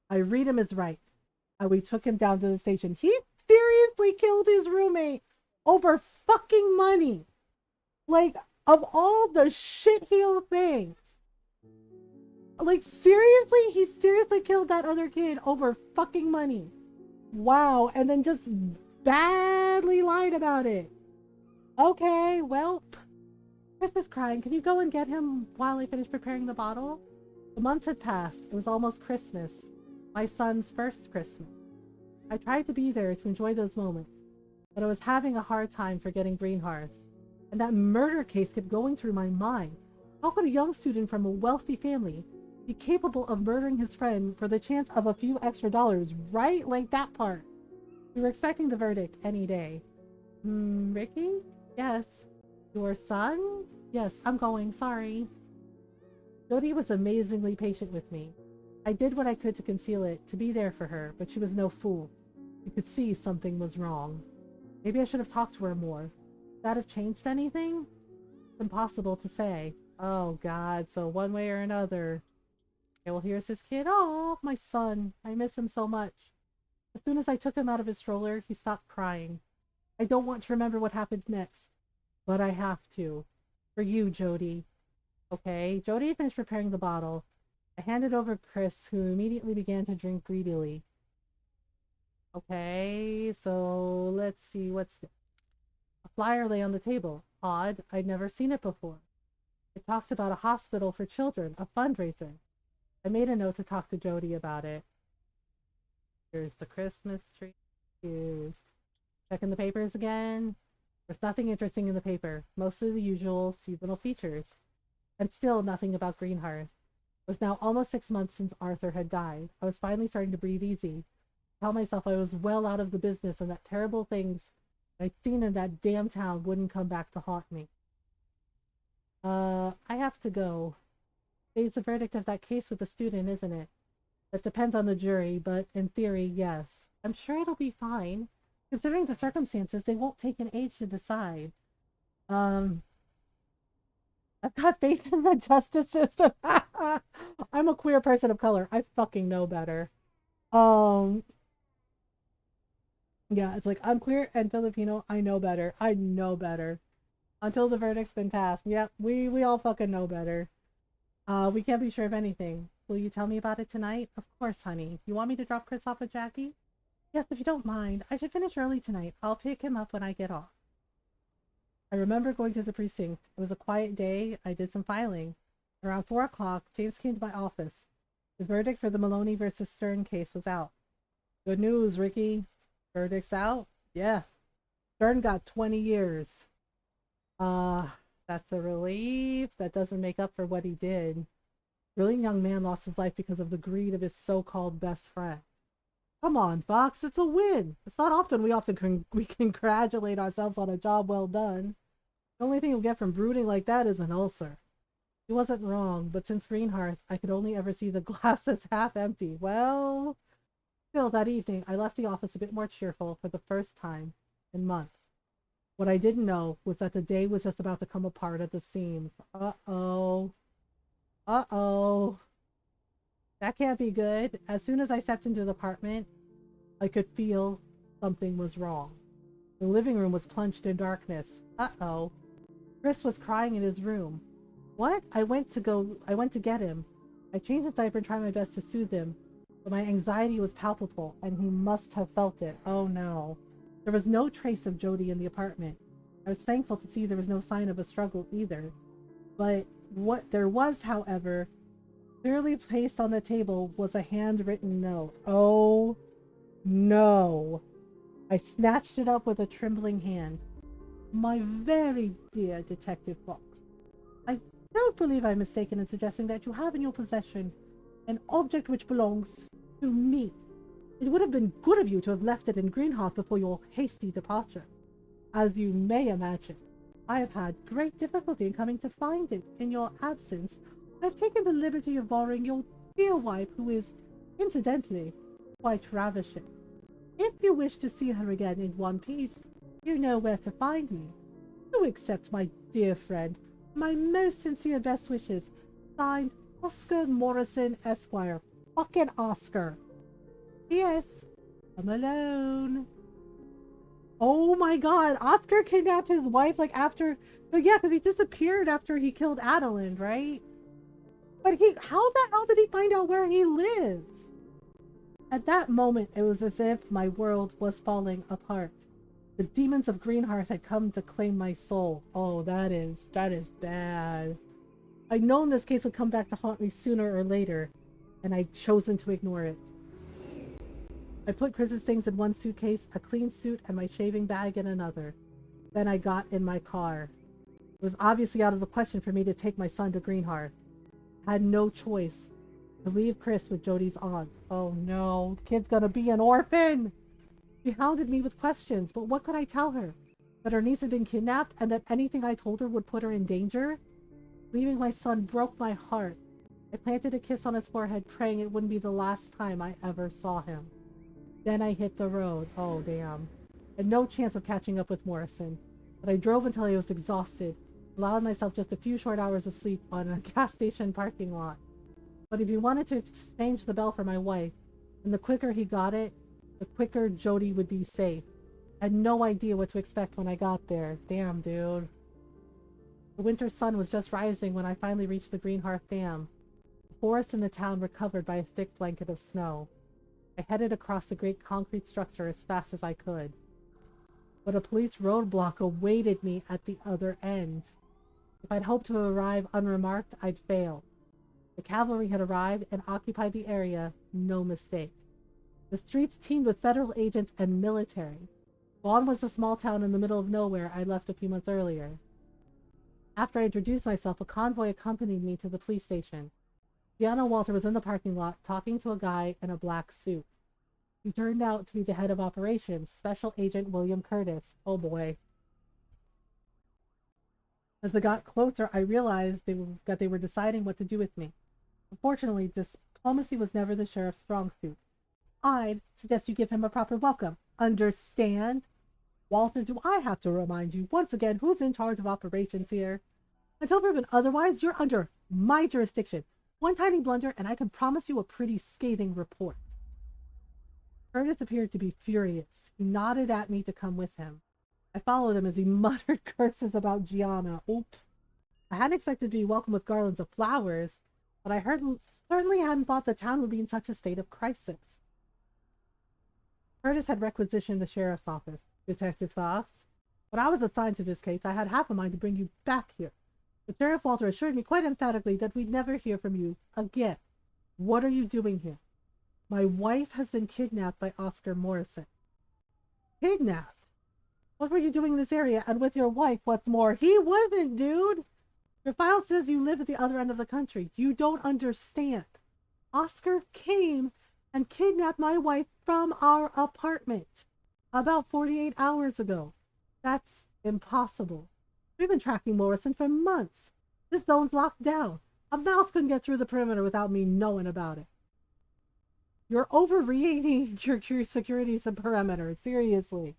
I read him his rights. And we took him down to the station. He seriously killed his roommate over fucking money. Like, of all the shitheel things. Like, seriously? He seriously killed that other kid over fucking money. Wow. And then just badly lied about it. Okay, well, Chris is crying. Can you go and get him while I finish preparing the bottle? The months had passed. It was almost Christmas. My son's first Christmas. I tried to be there to enjoy those moments, but I was having a hard time forgetting Greenhearth. And that murder case kept going through my mind. How could a young student from a wealthy family be capable of murdering his friend for the chance of a few extra dollars, right? Like that part. We were expecting the verdict any day. Ricky? Yes. Your son? Yes, I'm going, sorry. Jody was amazingly patient with me. I did what I could to conceal it, to be there for her, but she was no fool. You could see something was wrong. Maybe I should have talked to her more. Would that have changed anything? It's impossible to say. Oh God, so one way or another. Okay, well here's his kid. Oh, my son. I miss him so much. As soon as I took him out of his stroller, he stopped crying. I don't want to remember what happened next, but I have to. For you, Jody. Okay, Jody finished preparing the bottle. I handed over Chris, who immediately began to drink greedily. Okay, so let's see, what's this? A flyer lay on the table. Odd, I'd never seen it before. It talked about a hospital for children, a fundraiser. I made a note to talk to Jody about it. Here's the Christmas tree. Here's... Checking the papers again. There's nothing interesting in the paper. Mostly the usual seasonal features. And still nothing about Greenhearth. It was now almost 6 months since Arthur had died. I was finally starting to breathe easy. Tell myself I was well out of the business and that terrible things I'd seen in that damn town wouldn't come back to haunt me. I have to go. Today's the verdict of that case with the student, isn't it? That depends on the jury, but in theory, yes. I'm sure it'll be fine. Considering the circumstances, they won't take an age to decide. I've got faith in the justice system. I'm a queer person of color. I fucking know better. Yeah, it's like, I'm queer and Filipino. I know better. I know better. Until the verdict's been passed. Yep, we all fucking know better. We can't be sure of anything. Will you tell me about it tonight? Of course, honey. You want me to drop Chris off with Jackie? Yes, if you don't mind. I should finish early tonight. I'll pick him up when I get off. I remember going to the precinct. It was a quiet day. I did some filing. Around 4 o'clock, James came to my office. The verdict for the Maloney versus Stern case was out. Good news, Ricky. Verdict's out? Yeah. Stern got 20 years. That's a relief. That doesn't make up for what he did. Brilliant young man lost his life because of the greed of his so-called best friend. Come on, Fox, it's a win. It's not often we congratulate ourselves on a job well done. The only thing you'll get from brooding like that is an ulcer. He wasn't wrong, but since Greenhearth, I could only ever see the glass as half empty. Well, still, that evening, I left the office a bit more cheerful for the first time in months. What I didn't know was that the day was just about to come apart at the seams. Uh-oh. Uh-oh. That can't be good. As soon as I stepped into the apartment, I could feel something was wrong. The living room was plunged in darkness. Uh-oh. Chris was crying in his room. What? I went to get him. I changed his diaper and tried my best to soothe him, but my anxiety was palpable, and he must have felt it. Oh no. There was no trace of Jody in the apartment. I was thankful to see there was no sign of a struggle either. But what there was, however, clearly placed on the table was a handwritten note. Oh no. I snatched it up with a trembling hand. My very dear Detective Fox, I don't believe I'm mistaken in suggesting that you have in your possession an object which belongs to me. It would have been good of you to have left it in Greenhearth before your hasty departure. As you may imagine, I have had great difficulty in coming to find it. In your absence, I've taken the liberty of borrowing your dear wife who is, incidentally, quite ravishing. If you wish to see her again in one piece, you know where to find me. Do accept, my dear friend, my most sincere best wishes. Signed, Oscar Morrison, Esquire. Fucking Oscar. P.S. I'm alone. Oh my god, Oscar kidnapped his wife like after... Yeah, because he disappeared after he killed Adeline, right? But how the hell did he find out where he lives? At that moment, it was as if my world was falling apart. The demons of Greenhearth had come to claim my soul. Oh, that is bad. I'd known this case would come back to haunt me sooner or later, and I'd chosen to ignore it. I put Chris's things in one suitcase, a clean suit, and my shaving bag in another. Then I got in my car. It was obviously out of the question for me to take my son to Greenhearth. I had no choice to leave Chris with Jodie's aunt. Oh no, the kid's gonna be an orphan! She hounded me with questions, but what could I tell her? That her niece had been kidnapped and that anything I told her would put her in danger? Leaving my son broke my heart. I planted a kiss on his forehead, praying it wouldn't be the last time I ever saw him. Then I hit the road. Oh, damn. I had no chance of catching up with Morrison, but I drove until I was exhausted, allowed myself just a few short hours of sleep on a gas station parking lot. But if he wanted to exchange the bell for my wife, and the quicker he got it, the quicker Jodie would be safe. I had no idea what to expect when I got there. Damn, dude. The winter sun was just rising when I finally reached the Greenhearth Dam. The forest in the town were covered by a thick blanket of snow. I headed across the great concrete structure as fast as I could. But a police roadblock awaited me at the other end. If I'd hoped to arrive unremarked, I'd failed. The cavalry had arrived and occupied the area, no mistake. The streets teemed with federal agents and military. Vaughn was a small town in the middle of nowhere I left a few months earlier. After I introduced myself, a convoy accompanied me to the police station. Deanna Walter was in the parking lot, talking to a guy in a black suit. He turned out to be the head of operations, Special Agent William Curtis. Oh boy. As I got closer, I realized that they were deciding what to do with me. Unfortunately, diplomacy was never the sheriff's strong suit. I'd suggest you give him a proper welcome. Understand? Walter, do I have to remind you once again who's in charge of operations here? Until proven otherwise, you're under my jurisdiction. One tiny blunder, and I can promise you a pretty scathing report. Curtis appeared to be furious. He nodded at me to come with him. I followed him as he muttered curses about Gianna. Oop. I hadn't expected to be welcomed with garlands of flowers, but I certainly hadn't thought the town would be in such a state of crisis. Curtis had requisitioned the sheriff's office. Detective Fox, when I was assigned to this case, I had half a mind to bring you back here. But Sheriff Walter assured me quite emphatically that we'd never hear from you again. What are you doing here? My wife has been kidnapped by Oscar Morrison. Kidnapped? What were you doing in this area and with your wife? What's more, he wasn't, dude. Your file says you live at the other end of the country. You don't understand. Oscar came and kidnapped my wife from our apartment about 48 hours ago. That's impossible. We've been tracking Morrison for months. This zone's locked down. A mouse couldn't get through the perimeter without me knowing about it. You're overreating your security perimeter. Seriously.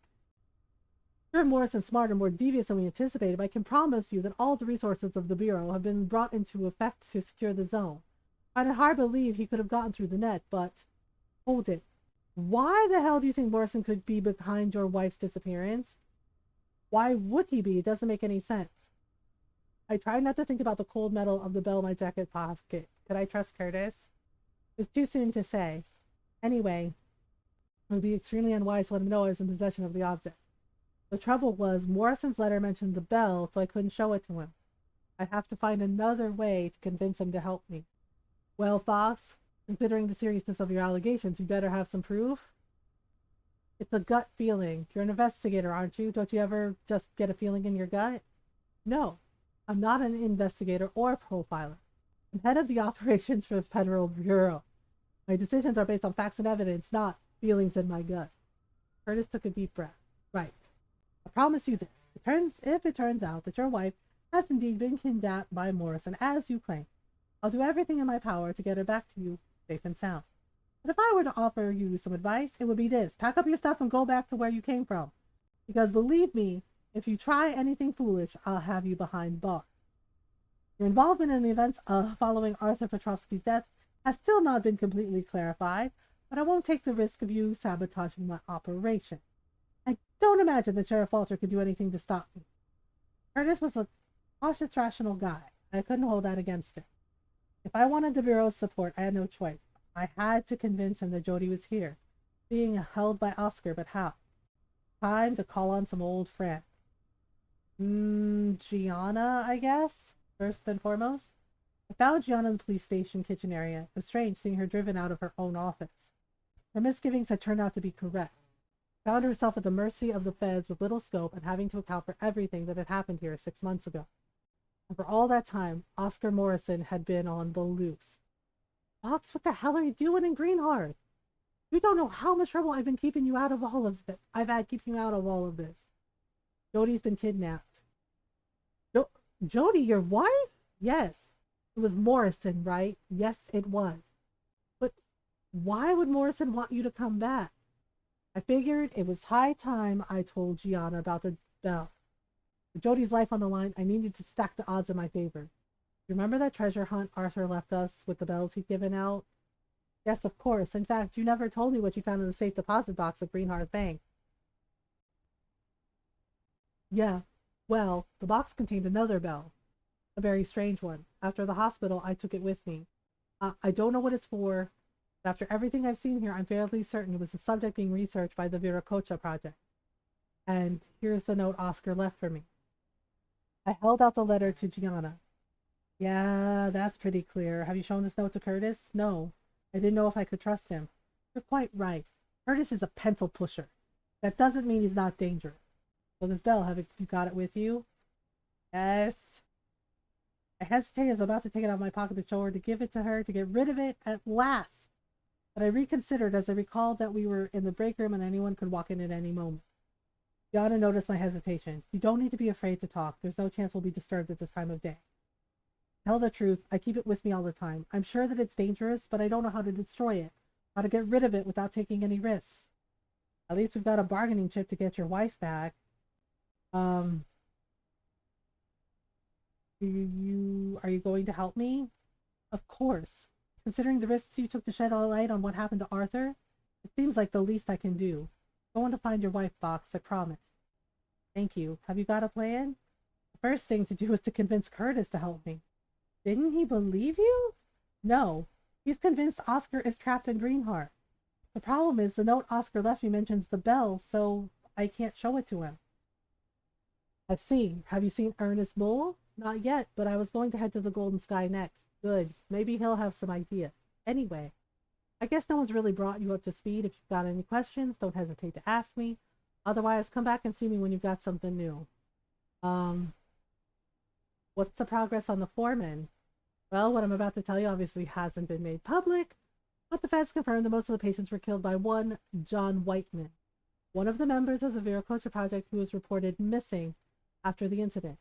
Sure, Morrison's smarter and more devious than we anticipated, but I can promise you that all the resources of the Bureau have been brought into effect to secure the zone. I'd hard believe he could have gotten through the net, but... Hold it. Why the hell do you think Morrison could be behind your wife's disappearance? Why would he be? It doesn't make any sense. I tried not to think about the cold metal of the bell in my jacket pocket. Could I trust Curtis? It's too soon to say. Anyway, it would be extremely unwise to let him know I was in possession of the object. The trouble was, Morrison's letter mentioned the bell, so I couldn't show it to him. I'd have to find another way to convince him to help me. Well, Fox, considering the seriousness of your allegations, you better have some proof. It's a gut feeling. You're an investigator, aren't you? Don't you ever just get a feeling in your gut? No, I'm not an investigator or a profiler. I'm head of the operations for the Federal Bureau. My decisions are based on facts and evidence, not feelings in my gut. Curtis took a deep breath. Right. I promise you this. If it turns out that your wife has indeed been kidnapped by Morrison, as you claim, I'll do everything in my power to get her back to you safe and sound. But if I were to offer you some advice, it would be this: pack up your stuff and go back to where you came from. Because believe me, if you try anything foolish, I'll have you behind bars. Your involvement in the events following Arthur Petrovsky's death has still not been completely clarified, but I won't take the risk of you sabotaging my operation. I don't imagine that Sheriff Walter could do anything to stop me. Curtis was a cautious, rational guy. I couldn't hold that against him. If I wanted the Bureau's support, I had no choice. I had to convince him that Jody was here, being held by Oscar, but how? Time to call on some old friends. Gianna, I guess, first and foremost. I found Gianna in the police station kitchen area. It was strange seeing her driven out of her own office. Her misgivings had turned out to be correct. She found herself at the mercy of the feds with little scope and having to account for everything that had happened here 6 months ago. And for all that time, Oscar Morrison had been on the loose. Fox, what the hell are you doing in Greenheart? You don't know how much trouble I've been keeping you out of all of this. Keeping you out of all of this. Jody's been kidnapped. Jody, your wife? Yes. It was Morrison, right? Yes, it was. But why would Morrison want you to come back? I figured it was high time I told Gianna about the bell. With Jody's life on the line, I needed to stack the odds in my favor. Remember that treasure hunt Arthur left us with the bells he'd given out? Yes, of course. In fact, you never told me what you found in the safe deposit box at Greenheart Bank. Yeah, well, the box contained another bell. A very strange one. After the hospital, I took it with me. I don't know what it's for, but after everything I've seen here, I'm fairly certain it was the subject being researched by the Viracocha project. And here's the note Oscar left for me. I held out the letter to Gianna. Yeah, that's pretty clear. Have you shown this note to Curtis? No. I didn't know if I could trust him. You're quite right. Curtis is a pencil pusher. That doesn't mean he's not dangerous. So this bell, have you got it with you? Yes. I hesitated. I was about to take it out of my pocket to show her, to give it to her, to get rid of it at last. But I reconsidered as I recalled that we were in the break room and anyone could walk in at any moment. Gianna noticed my hesitation. You don't need to be afraid to talk. There's no chance we'll be disturbed at this time of day. Tell the truth, I keep it with me all the time. I'm sure that it's dangerous, but I don't know how to destroy it. How to get rid of it without taking any risks. At least we've got a bargaining chip to get your wife back. Are you going to help me? Of course. Considering the risks you took to shed all light on what happened to Arthur, it seems like the least I can do. Go on to find your wife, Box, I promise. Thank you. Have you got a plan? The first thing to do is to convince Curtis to help me. Didn't he believe you? No. He's convinced Oscar is trapped in Greenheart. The problem is the note Oscar left me mentions the bell, so I can't show it to him. I see. Have you seen Ernest Bull? Not yet, but I was going to head to the Golden Sky next. Good. Maybe he'll have some ideas. Anyway, I guess no one's really brought you up to speed. If you've got any questions, don't hesitate to ask me. Otherwise, come back and see me when you've got something new. What's the progress on the foreman? Well, what I'm about to tell you obviously hasn't been made public, but the feds confirmed that most of the patients were killed by one John Whiteman, one of the members of the Viracocha project who was reported missing after the incident.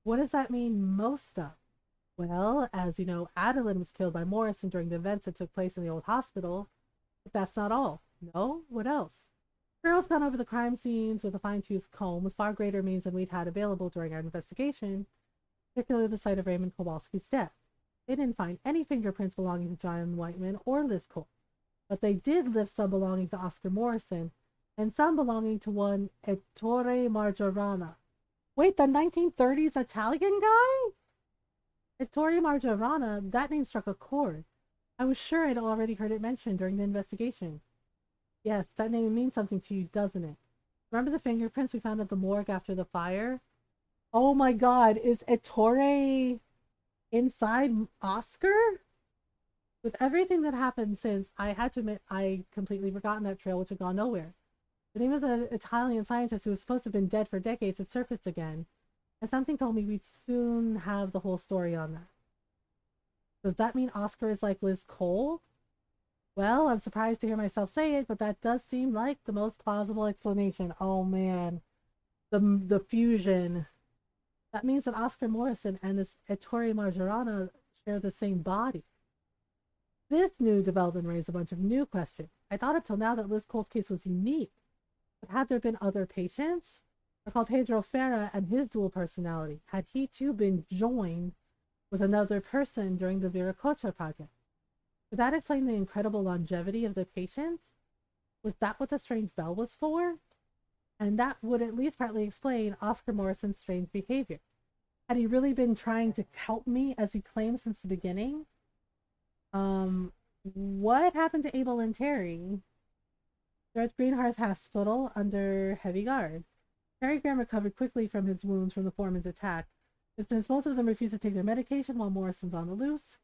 What does that mean, most of? Well, as you know, Adeline was killed by Morrison during the events that took place in the old hospital. But that's not all. No? What else? Girls gone over the crime scenes with a fine-tooth comb with far greater means than we'd had available during our investigation, particularly the site of Raymond Kowalski's death. They didn't find any fingerprints belonging to John Whiteman or Liz Cole, but they did lift some belonging to Oscar Morrison and some belonging to one Ettore Margiorana. Wait, the 1930s Italian guy? Ettore Margiorana, that name struck a chord. I was sure I'd already heard it mentioned during the investigation. Yes, that name means something to you, doesn't it? Remember the fingerprints we found at the morgue after the fire? Oh my god, is Ettore inside Oscar? With everything that happened since, I had to admit I completely forgotten that trail, which had gone nowhere. The name of the Italian scientist who was supposed to have been dead for decades had surfaced again, and something told me we'd soon have the whole story on that. Does that mean Oscar is like Liz Cole? Well, I'm surprised to hear myself say it, but that does seem like the most plausible explanation. Oh man, the fusion. That means that Oscar Morrison and this Ettore Margiorana share the same body. This new development raised a bunch of new questions. I thought up till now that Liz Cole's case was unique. But had there been other patients? I called Pedro Ferra and his dual personality. Had he too been joined with another person during the Viracocha project? Would that explain the incredible longevity of the patients? Was that what the strange bell was for? And that would at least partly explain Oscar Morrison's strange behavior. Had he really been trying to help me as he claimed since the beginning? What happened to Abel and Terry? They're at Greenheart's hospital under heavy guard. Terry Graham recovered quickly from his wounds from the foreman's attack, but since most of them refuse to take their medication while Morrison's on the loose,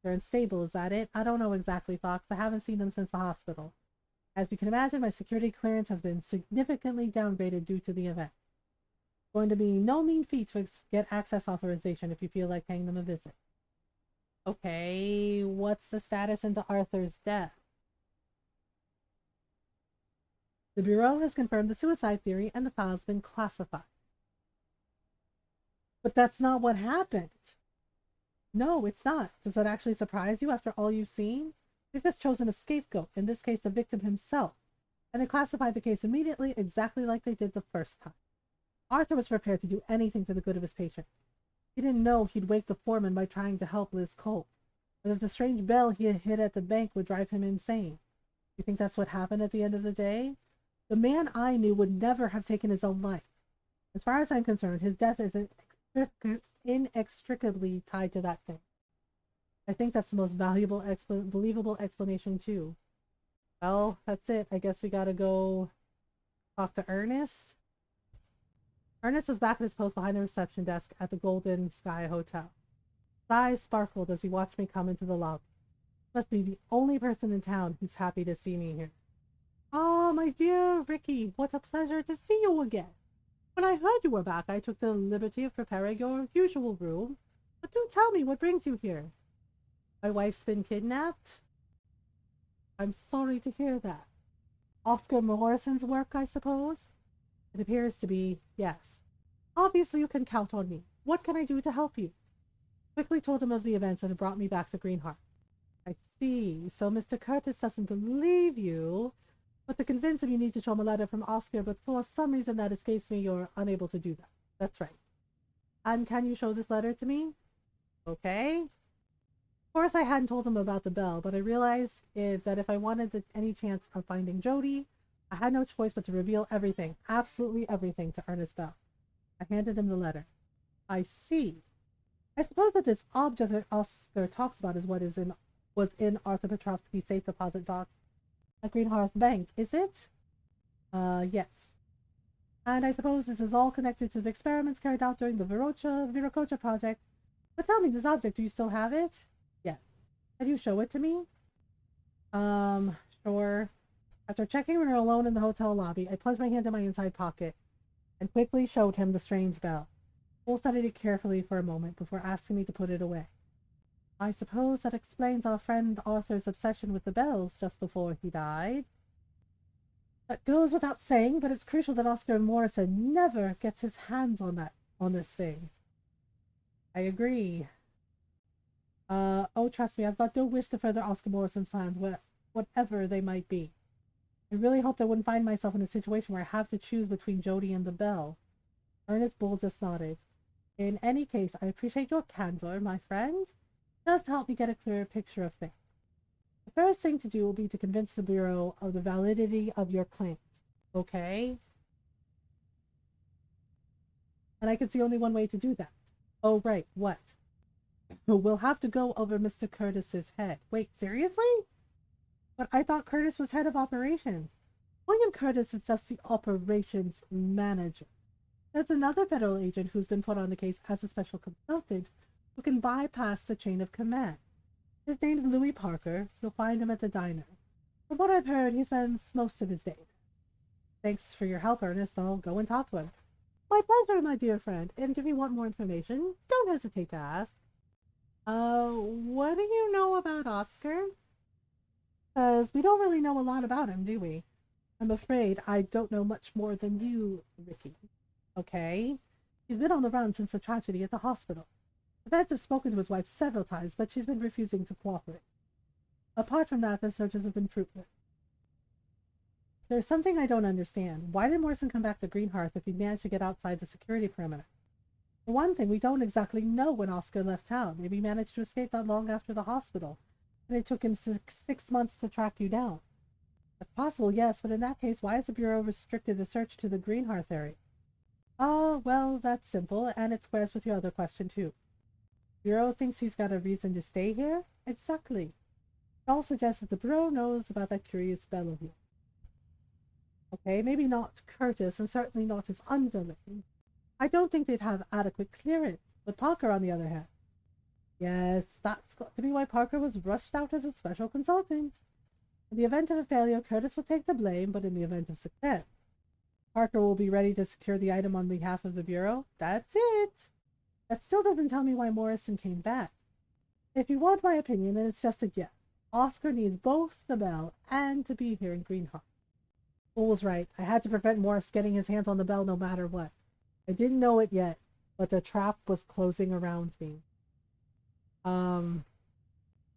they're unstable. Is that it? I don't know exactly, Fox. I haven't seen them since the hospital. As you can imagine, my security clearance has been significantly downgraded due to the event. Going to be no mean feat to get access authorization if you feel like paying them a visit. Okay, what's the status into Arthur's death? The Bureau has confirmed the suicide theory and the file's been classified. But that's not what happened. No, it's not. Does that actually surprise you after all you've seen? They've just chosen a scapegoat, in this case the victim himself, and they classified the case immediately exactly like they did the first time. Arthur was prepared to do anything for the good of his patient. He didn't know he'd wake the foreman by trying to help Liz Cole, or that the strange bell he had hit at the bank would drive him insane. You think that's what happened at the end of the day? The man I knew would never have taken his own life. As far as I'm concerned, his death is inextricably tied to that thing. I think that's the most valuable, believable explanation, too. Well, that's it. I guess we gotta go talk to Ernest. Ernest was back at his post behind the reception desk at the Golden Sky Hotel. His eyes sparkled as he watched me come into the lobby. He must be the only person in town who's happy to see me here. Oh, my dear Ricky, what a pleasure to see you again. When I heard you were back, I took the liberty of preparing your usual room. But do tell me what brings you here. My wife's been kidnapped? I'm sorry to hear that. Oscar Morrison's work, I suppose? It appears to be, yes. Obviously you can count on me. What can I do to help you? Quickly told him of the events that had brought me back to Greenheart. I see. So Mr. Curtis doesn't believe you, but to convince him you need to show him a letter from Oscar, but for some reason that escapes me, you're unable to do that. That's right. And can you show this letter to me? Okay. Of course, I hadn't told him about the bell, but I realized that if I wanted any chance of finding Jody, I had no choice but to reveal everything, absolutely everything, to Ernest Bell. I handed him the letter. I see. I suppose that this object that Oscar talks about is what was in Arthur Petrovsky's safe deposit box at Greenhearth Bank, is it? Yes. And I suppose this is all connected to the experiments carried out during the Viracocha project. But tell me, this object, do you still have it? Yes. Can you show it to me? Sure. After checking we were alone in the hotel lobby, I plunged my hand in my inside pocket and quickly showed him the strange bell. Cole studied it carefully for a moment before asking me to put it away. I suppose that explains our friend Arthur's obsession with the bells just before he died. That goes without saying, but it's crucial that Oscar Morrison never gets his hands on this thing. I agree. Oh, trust me, I've got no wish to further Oscar Morrison's plans, whatever they might be. I really hoped I wouldn't find myself in a situation where I have to choose between Jody and the bell. Ernest Bull just nodded. In any case, I appreciate your candor, my friend. It does help me get a clearer picture of things. The first thing to do will be to convince the Bureau of the validity of your claims. Okay? And I can see only one way to do that. Oh, right, what? We'll have to go over Mr. Curtis's head. Wait, seriously? But I thought Curtis was head of operations. William Curtis is just the operations manager. There's another federal agent who's been put on the case as a special consultant who can bypass the chain of command. His name's Louis Parker. You'll find him at the diner. From what I've heard, he spends most of his day there. Thanks for your help, Ernest. I'll go and talk to him. My pleasure, my dear friend. And if you want more information, don't hesitate to ask. What do you know about Oscar? Because we don't really know a lot about him, do we? I'm afraid I don't know much more than you, Ricky. Okay? He's been on the run since the tragedy at the hospital. The vets have spoken to his wife several times, but she's been refusing to cooperate. Apart from that, their searches have been fruitless. There's something I don't understand. Why did Morrison come back to Greenhearth if he managed to get outside the security perimeter? For one thing, we don't exactly know when Oscar left town. Maybe he managed to escape not long after the hospital, and it took him 6 months to track you down. That's possible, yes, but in that case, why has the Bureau restricted the search to the Greenhearth area? Oh, well, that's simple, and it squares with your other question, too. Bureau thinks he's got a reason to stay here? Exactly. It all suggests that the Bureau knows about that curious bell of yours. Okay, maybe not Curtis, and certainly not his underlings. I don't think they'd have adequate clearance. But Parker, on the other hand. Yes, that's got to be why Parker was rushed out as a special consultant. In the event of a failure, Curtis will take the blame, but in the event of success, Parker will be ready to secure the item on behalf of the Bureau. That's it. That still doesn't tell me why Morrison came back. If you want my opinion, then it's just a guess. Oscar needs both the bell and to be here in Greenheart. Fool's right. I had to prevent Morris getting his hands on the bell no matter what. I didn't know it yet, but the trap was closing around me.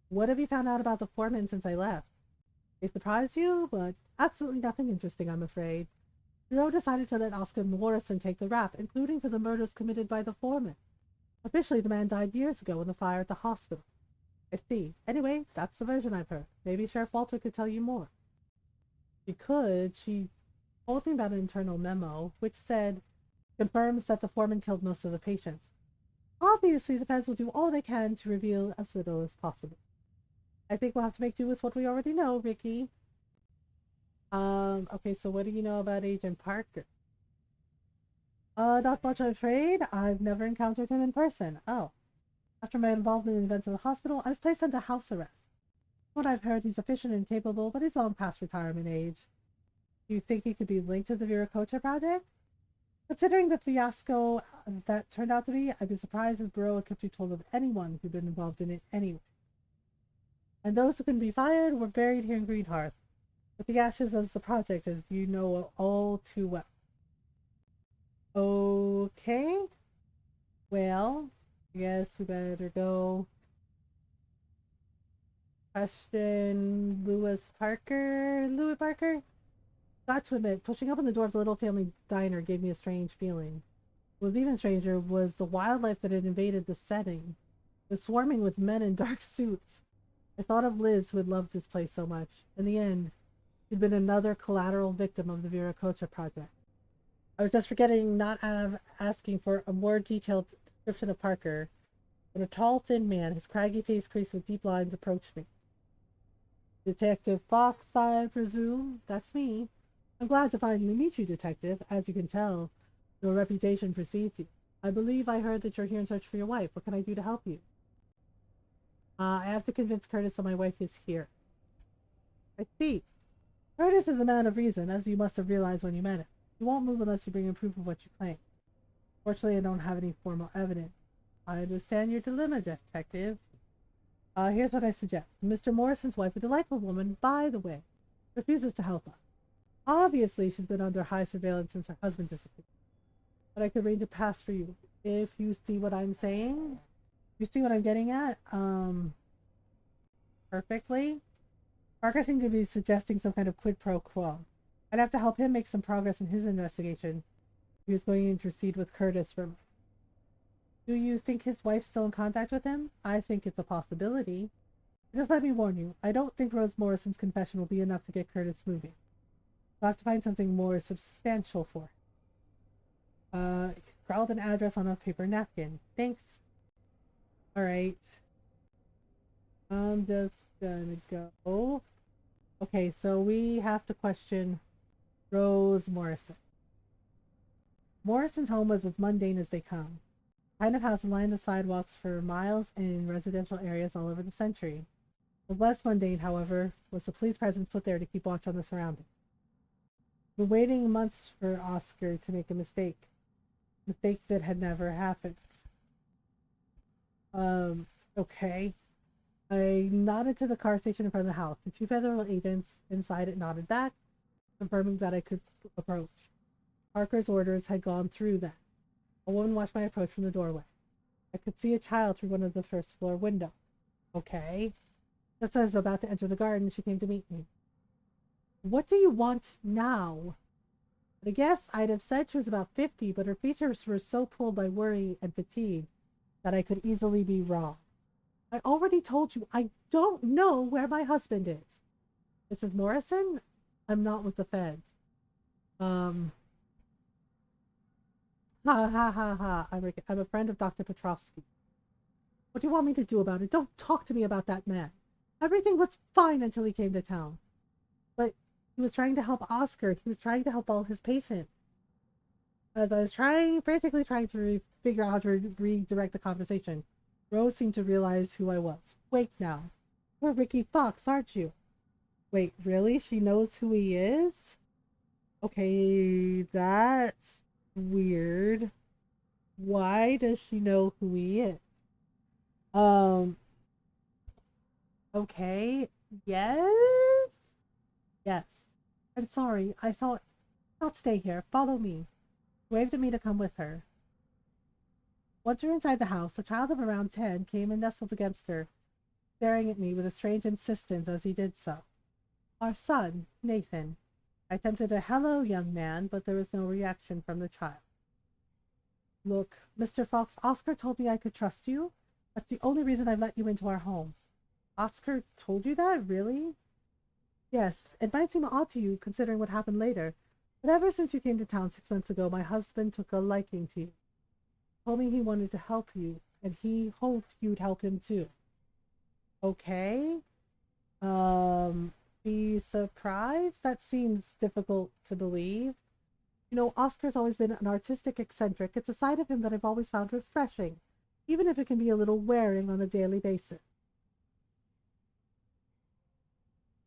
What have you found out about the foreman since I left? They surprised you, but absolutely nothing interesting, I'm afraid. Bureau decided to let Oscar Morrison take the rap, including for the murders committed by the foreman. Officially, the man died years ago in the fire at the hospital. I see. Anyway, that's the version I've heard. Maybe Sheriff Walter could tell you more. She could. She told me about an internal memo, which said, confirms that the foreman killed most of the patients. Obviously, the feds will do all they can to reveal as little as possible. I think we'll have to make do with what we already know, Ricky. Okay, so what do you know about Agent Parker? Not much, I'm afraid. I've never encountered him in person. Oh. After my involvement in events in the hospital, I was placed under house arrest. From what I've heard, he's efficient and capable, but he's long past retirement age. Do you think he could be linked to the Viracocha project? Considering the fiasco that turned out to be, I'd be surprised if Bureau could be told of anyone who'd been involved in it anyway. And those who couldn't be fired were buried here in Greenhearth, with the ashes of the project, as you know all too well. Okay. Well, I guess we better go question Louis Parker? Got to admit, pushing open the door of the little family diner gave me a strange feeling. What was even stranger was the wildlife that had invaded the setting. It was swarming with men in dark suits. I thought of Liz, who had loved this place so much. In the end, she'd been another collateral victim of the Viracocha project. I was just forgetting not asking for a more detailed description of Parker when a tall, thin man, his craggy face creased with deep lines, approached me. Detective Fox, I presume? That's me. I'm glad to finally meet you, Detective. As you can tell, your reputation precedes you. I believe I heard that you're here in search for your wife. What can I do to help you? I have to convince Curtis that my wife is here. I see. Curtis is a man of reason, as you must have realized when you met him. He won't move unless you bring him proof of what you claim. Fortunately, I don't have any formal evidence. I understand your dilemma, Detective. Here's what I suggest. Mr. Morrison's wife, a delightful woman, by the way, refuses to help us. Obviously, she's been under high surveillance since her husband disappeared. But I could arrange a pass for you, if you see what I'm saying. You see what I'm getting at? Perfectly. Parker seemed to be suggesting some kind of quid pro quo. I'd have to help him make some progress in his investigation. He was going to intercede with Curtis for me. Do you think his wife's still in contact with him? I think it's a possibility. Just let me warn you, I don't think Rose Morrison's confession will be enough to get Curtis moving. We'll have to find something more substantial for him. He scrawled an address on a paper napkin. Thanks. Alright. I'm just gonna go. Okay, so we have to question Rose Morrison. Morrison's home was as mundane as they come. The kind of house lined the sidewalks for miles in residential areas all over the century. What was less mundane, however, was the police presence put there to keep watch on the surroundings. We're waiting months for Oscar to make a mistake. Mistake that had never happened. Okay. I nodded to the car station in front of the house. The two federal agents inside it nodded back, confirming that I could approach. Parker's orders had gone through then. A woman watched my approach from the doorway. I could see a child through one of the first floor windows. Okay. Just as I was about to enter the garden, she came to meet me. What do you want now? I guess I'd have said she was about 50, but her features were so pulled by worry and fatigue that I could easily be wrong. I already told you I don't know where my husband is. Mrs. Morrison, I'm not with the feds. Um, ha ha ha ha. I'm a friend of Dr. Petrovsky. What do you want me to do about it? Don't talk to me about that man. Everything was fine until he came to town. But he was trying to help Oscar. He was trying to help all his patients. As I was frantically trying to figure out how to redirect the conversation, Rose seemed to realize who I was. Wait now. You're Ricky Fox, aren't you? Wait, really? She knows who he is? Okay, that's weird. Why does she know who he is? Um, okay. Yes? Yes. I'm sorry. I thought I'll stay here. Follow me. Waved at me to come with her. Once we were inside the house, a child of around 10 came and nestled against her, staring at me with a strange insistence as he did so. Our son, Nathan. I attempted a hello, young man, but there was no reaction from the child. Look, Mr. Fox, Oscar told me I could trust you. That's the only reason I've let you into our home. Oscar told you that? Really? Yes, it might seem odd to you, considering what happened later, but ever since you came to town 6 months ago, my husband took a liking to you. Told me he wanted to help you, and he hoped you'd help him too. Okay? Be surprised? That seems difficult to believe. You know, Oscar's always been an artistic eccentric. It's a side of him that I've always found refreshing, even if it can be a little wearing on a daily basis.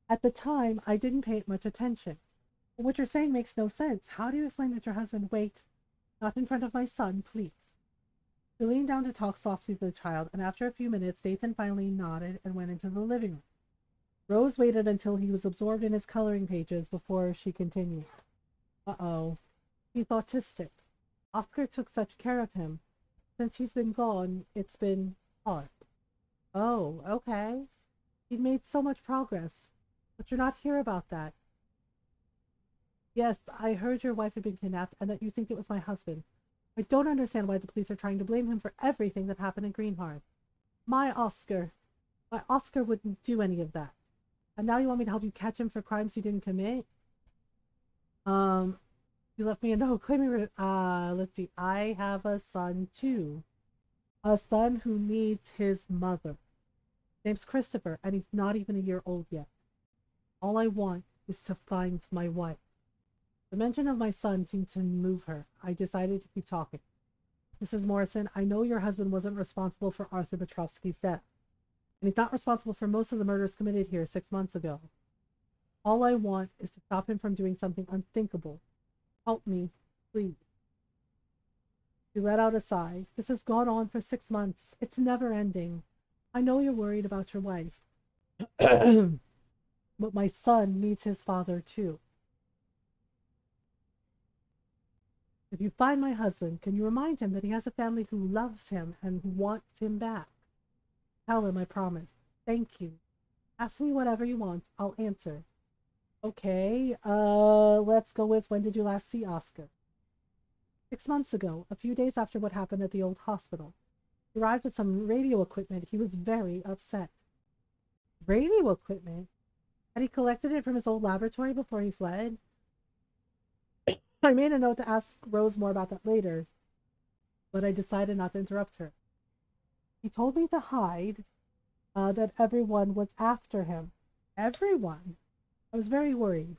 At the time, I didn't pay it much attention. But what you're saying makes no sense. How do you explain that your husband, wait, not in front of my son, please? He leaned down to talk softly to the child, and after a few minutes, Nathan finally nodded and went into the living room. Rose waited until he was absorbed in his coloring pages before she continued. Uh-oh. He's autistic. Oscar took such care of him. Since he's been gone, it's been hard. Oh, okay. He's made so much progress. But you're not here about that. Yes, I heard your wife had been kidnapped and that you think it was my husband. I don't understand why the police are trying to blame him for everything that happened in Greenheart. My Oscar. My Oscar wouldn't do any of that. And now you want me to help you catch him for crimes he didn't commit? You left me a note claiming, let's see. I have a son too. A son who needs his mother. Name's Christopher, and he's not even a year old yet. All I want is to find my wife. The mention of my son seemed to move her. I decided to keep talking. Mrs. Morrison, I know your husband wasn't responsible for Arthur Petrovsky's death, and he's not responsible for most of the murders committed here 6 months ago. All I want is to stop him from doing something unthinkable. Help me, please. She let out a sigh. This has gone on for 6 months. It's never ending. I know you're worried about your wife. But my son needs his father too. If you find my husband, can you remind him that he has a family who loves him and who wants him back? Tell him I promise. Thank you. Ask me whatever you want. I'll answer. Okay, let's go with when did you last see Oscar? 6 months ago, a few days after what happened at the old hospital. He arrived with some radio equipment. He was very upset. Radio equipment? Had he collected it from his old laboratory before he fled? I made a note to ask Rose more about that later, but I decided not to interrupt her. He told me to hide, that everyone was after him. Everyone? I was very worried.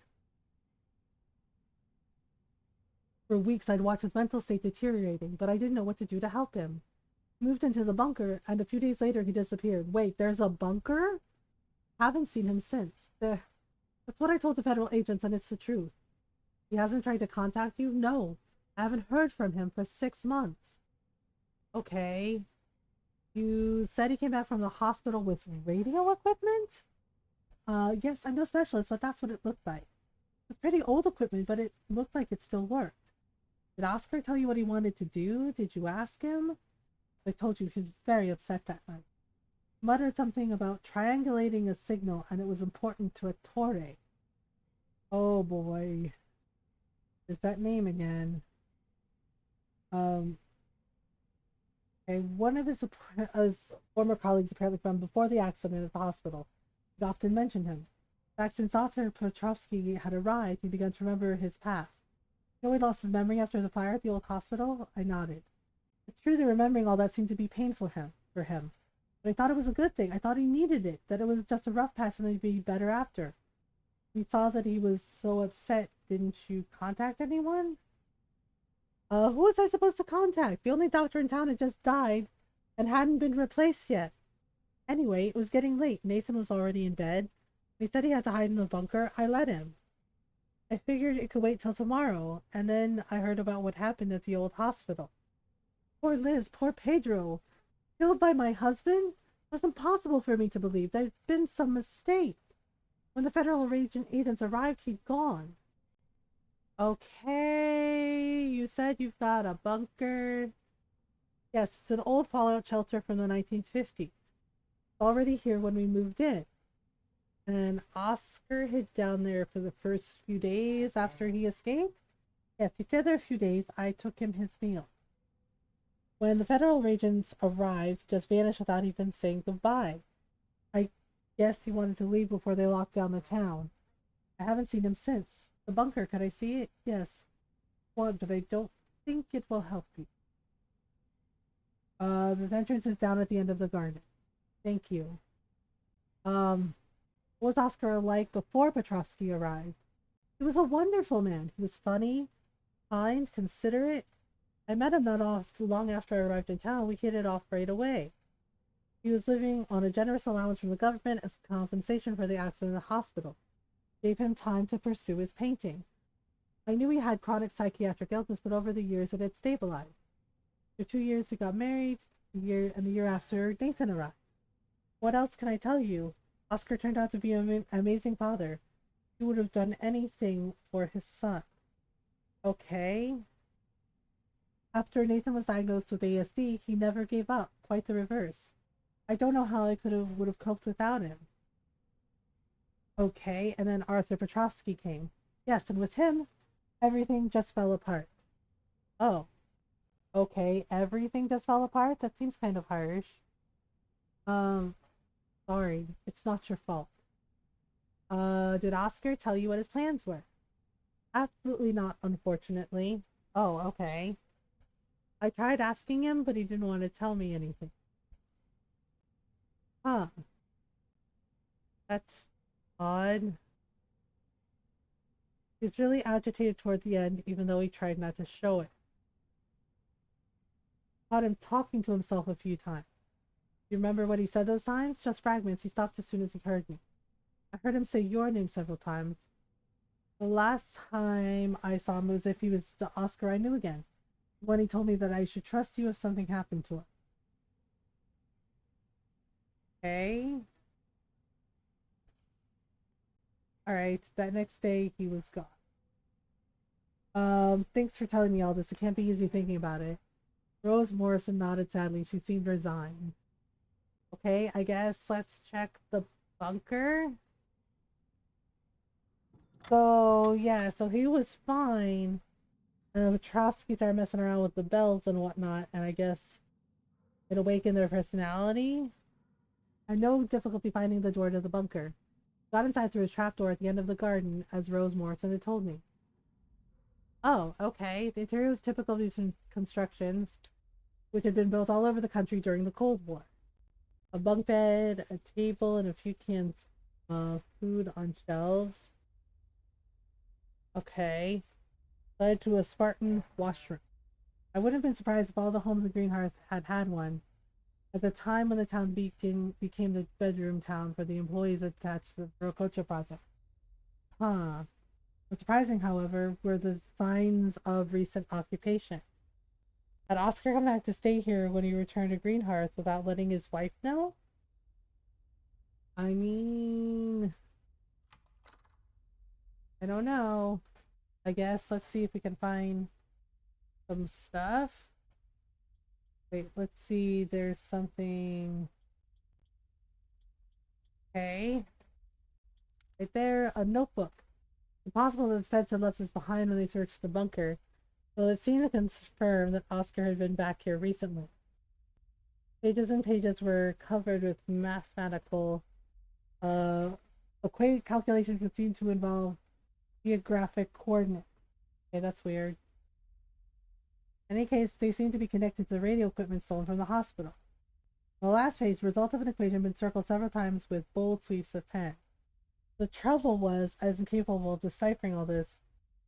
For weeks, I'd watched his mental state deteriorating, but I didn't know what to do to help him. He moved into the bunker, and a few days later, he disappeared. Wait, there's a bunker? Haven't seen him since. That's what I told the federal agents, and it's the truth. He hasn't tried to contact you? No. I haven't heard from him for 6 months. Okay. You said he came back from the hospital with radio equipment? Yes, I'm no specialist, but that's what it looked like. It was pretty old equipment, but it looked like it still worked. Did Oscar tell you what he wanted to do? Did you ask him? I told you he was very upset that night. Muttered something about triangulating a signal and it was important to a Torre. Oh boy. Is that name again? Um, one of his former colleagues, apparently from before the accident at the hospital, had often mentioned him. Back since Dr. Petrovsky had arrived, he began to remember his past. You know he lost his memory after the fire at the old hospital? I nodded. It's true that remembering all that seemed to be painful for him. But I thought it was a good thing. I thought he needed it, that it was just a rough patch and that he'd be better after. You saw that he was so upset. Didn't you contact anyone? Who was I supposed to contact? The only doctor in town had just died and hadn't been replaced yet. Anyway, it was getting late. Nathan was already in bed. He said he had to hide in the bunker. I let him. I figured it could wait till tomorrow, and then I heard about what happened at the old hospital. Poor Liz, poor Pedro. Killed by my husband? It was impossible for me to believe. There'd been some mistake. When the federal agents arrived, he'd gone. Okay, you said you've got a bunker. Yes, it's an old fallout shelter from the 1950s. Already here when we moved in. And Oscar hid down there for the first few days after he escaped? Yes, he stayed there a few days. I took him his meal. When the federal agents arrived, just vanished without even saying goodbye. I guess he wanted to leave before they locked down the town. I haven't seen him since. The bunker, could I see it? Yes. One, but I don't think it will help you. The entrance is down at the end of the garden. Thank you. What was Oscar like before Petrovsky arrived? He was a wonderful man. He was funny, kind, considerate. I met him not long after I arrived in town. We hit it off right away. He was living on a generous allowance from the government as compensation for the accident in the hospital. Gave him time to pursue his painting. I knew he had chronic psychiatric illness, but over the years it had stabilized. For 2 years we got married, the year after Nathan arrived. What else can I tell you? Oscar turned out to be an amazing father. He would have done anything for his son. Okay. After Nathan was diagnosed with ASD, he never gave up. Quite the reverse. I don't know how I would have coped without him. Okay, and then Arthur Petrovsky came. Yes, and with him, everything just fell apart. Oh, okay, everything just fell apart? That seems kind of harsh. Um, sorry, it's not your fault. Did Oscar tell you what his plans were? Absolutely not, unfortunately. Oh, okay. I tried asking him, but he didn't want to tell me anything. Huh. That's odd. He's really agitated toward the end, even though he tried not to show it. Caught him talking to himself a few times. You remember what he said those times? Just fragments. He stopped as soon as he heard me. I heard him say your name several times. The last time I saw him, it was as if he was the Oscar I knew again. When he told me that I should trust you if something happened to him. Okay. Alright, that next day he was gone. Thanks for telling me all this. It can't be easy thinking about it. Rose Morrison nodded sadly. She seemed resigned. Okay, I guess let's check the bunker. So, yeah, so he was fine. Petrovsky started messing around with the bells and whatnot, and I guess it awakened their personality. I had no difficulty finding the door to the bunker. Got inside through a trapdoor at the end of the garden, as Rose Morrison had told me. Oh, okay. The interior was typical of these constructions, which had been built all over the country during the Cold War. A bunk bed, a table, and a few cans of food on shelves. Okay. Led to a Spartan washroom. I wouldn't have been surprised if all the homes in Greenhearth had had one. At the time when the town became the bedroom town for the employees attached to the Rococha project. Huh. What's surprising, however, were the signs of recent occupation. Had Oscar come back to stay here when he returned to Greenhearth without letting his wife know? I mean, I don't know. I guess let's see if we can find some stuff. Wait, let's see. There's something. Okay. Right there, a notebook. It's possible that the feds had left this behind when they searched the bunker, so it seemed to confirm that Oscar had been back here recently. Pages and pages were covered with mathematical uh, equate calculations that seemed to involve geographic coordinates. Okay, that's weird. In any case, they seem to be connected to the radio equipment stolen from the hospital. On the last page, the result of an equation had been circled several times with bold sweeps of pen. The trouble was, I was incapable of deciphering all this,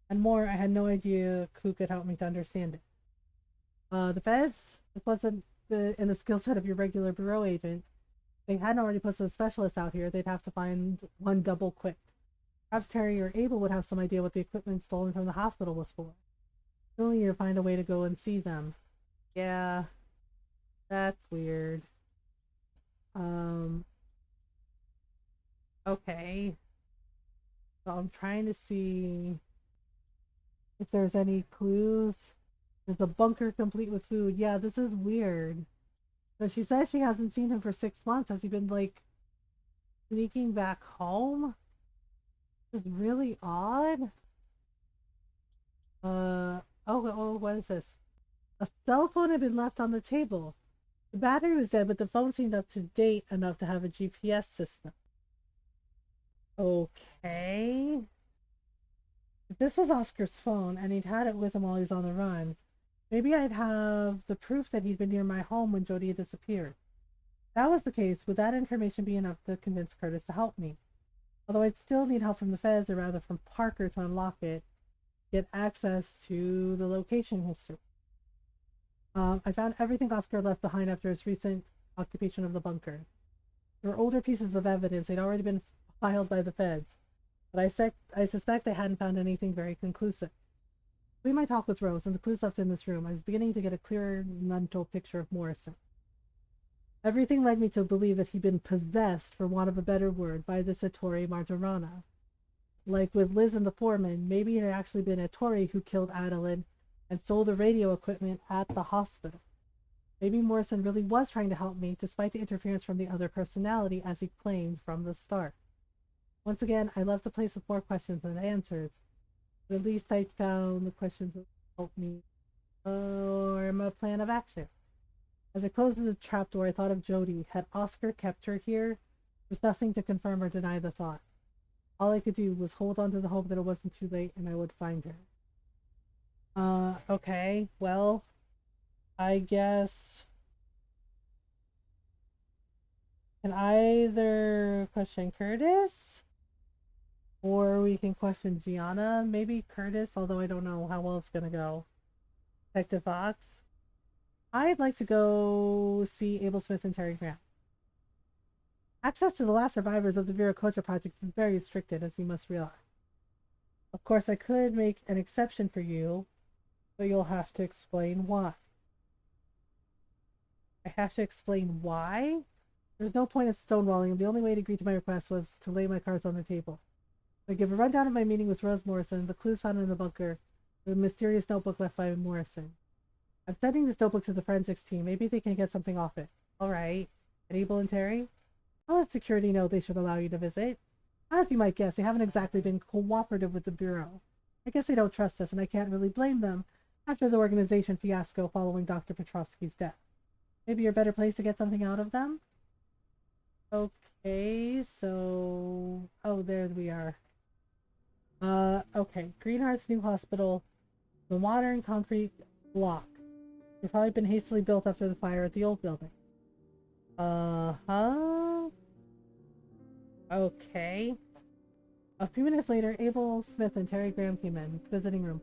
and more, I had no idea who could help me to understand it. The feds? This wasn't in the skill set of your regular bureau agent. They hadn't already put some specialists out here. They'd have to find one double quick. Perhaps Terry or Abel would have some idea what the equipment stolen from the hospital was for. Still need to find a way to go and see them. Yeah, that's weird. Um, okay. So I'm trying to see if there's any clues. There's a bunker complete with food. Yeah, this is weird. So she says she hasn't seen him for 6 months. Has he been like sneaking back home? This is really odd. What is this? A cell phone had been left on the table. The battery was dead, but the phone seemed up to date enough to have a GPS system. Okay. If this was Oscar's phone and he'd had it with him while he was on the run, maybe I'd have the proof that he'd been near my home when Jody had disappeared. If that was the case, would that information be enough to convince Curtis to help me? Although I'd still need help from the feds, or rather from Parker, to unlock it, get access to the location history. I found everything Oscar left behind after his recent occupation of the bunker. There were older pieces of evidence. They'd already been filed by the feds, but I suspect they hadn't found anything very conclusive. Between my talk with Rose and the clues left in this room, I was beginning to get a clearer mental picture of Morrison. Everything led me to believe that he'd been possessed, for want of a better word, by this Ettore Martorana. Like with Liz and the foreman, maybe it had actually been Ettore who killed Adeline and stole the radio equipment at the hospital. Maybe Morrison really was trying to help me, despite the interference from the other personality, as he claimed from the start. Once again, I left the place with more questions than answers, but at least I found the questions that helped me form a plan of action. As I closed the trapdoor, I thought of Jody. Had Oscar kept her here? There was nothing to confirm or deny the thought. All I could do was hold on to the hope that it wasn't too late and I would find her. Okay, well, I guess can either question Curtis or we can question Gianna. Maybe Curtis, although I don't know how well it's gonna go. Detective Fox. I'd like to go see Abel Smith and Terry Grant. Access to the last survivors of the Viracocha project is very restricted, as you must realize. Of course, I could make an exception for you, but you'll have to explain why. I have to explain why? There's no point in stonewalling. The only way to agree to my request was to lay my cards on the table. I give a rundown of my meeting with Rose Morrison, the clues found in the bunker, the mysterious notebook left by Morrison. I'm sending this notebook to the forensics team. Maybe they can get something off it. All right. And Abel and Terry? I'll let security know they should allow you to visit. As you might guess, they haven't exactly been cooperative with the Bureau. I guess they don't trust us, and I can't really blame them after the organization fiasco following Dr. Petrovsky's death. Maybe you're a better place to get something out of them? Okay, so... Oh, there we are. Okay. Greenheart's new hospital. The modern concrete block. It's probably been hastily built after the fire at the old building. Uh-huh. Okay. A few minutes later, Abel Smith and Terry Graham came in, visiting room.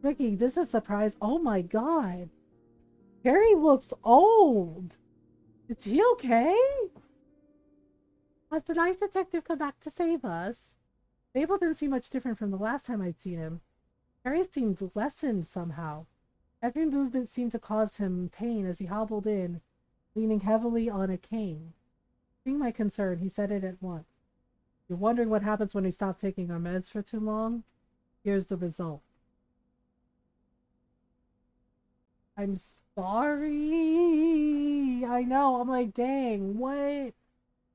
Ricky, this is a surprise. Oh my god. Terry looks old. Is he okay? Has the nice detective come back to save us? Abel didn't seem much different from the last time I'd seen him. Terry seemed lessened somehow. Every movement seemed to cause him pain as he hobbled in, leaning heavily on a cane. Seeing my concern, he said it at once. You're wondering what happens when we stop taking our meds for too long? Here's the result. I'm sorry. I know. I'm like, dang, what?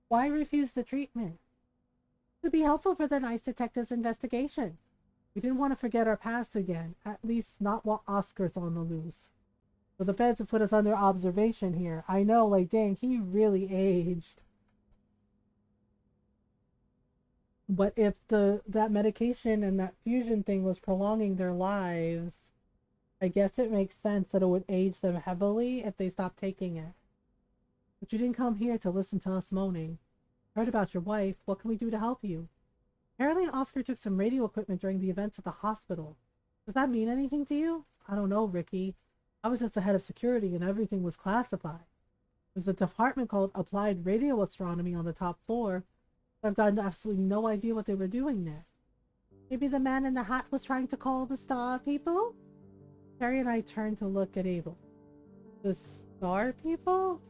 Why refuse the treatment? To be helpful for the nice detective's investigation. We didn't want to forget our past again, at least not while Oscar's on the loose. So the feds have put us under observation here. I know, like, dang, he really aged. But if that medication and that fusion thing was prolonging their lives, I guess it makes sense that it would age them heavily if they stopped taking it. But you didn't come here to listen to us moaning. Heard about your wife. What can we do to help you? Apparently Oscar took some radio equipment during the events at the hospital. Does that mean anything to you? I don't know, Ricky. I was just the head of security and everything was classified. There's a department called Applied Radio Astronomy on the top floor, but I've got absolutely no idea what they were doing there. Maybe the man in the hat was trying to call the star people? Terry and I turned to look at Abel. The star people?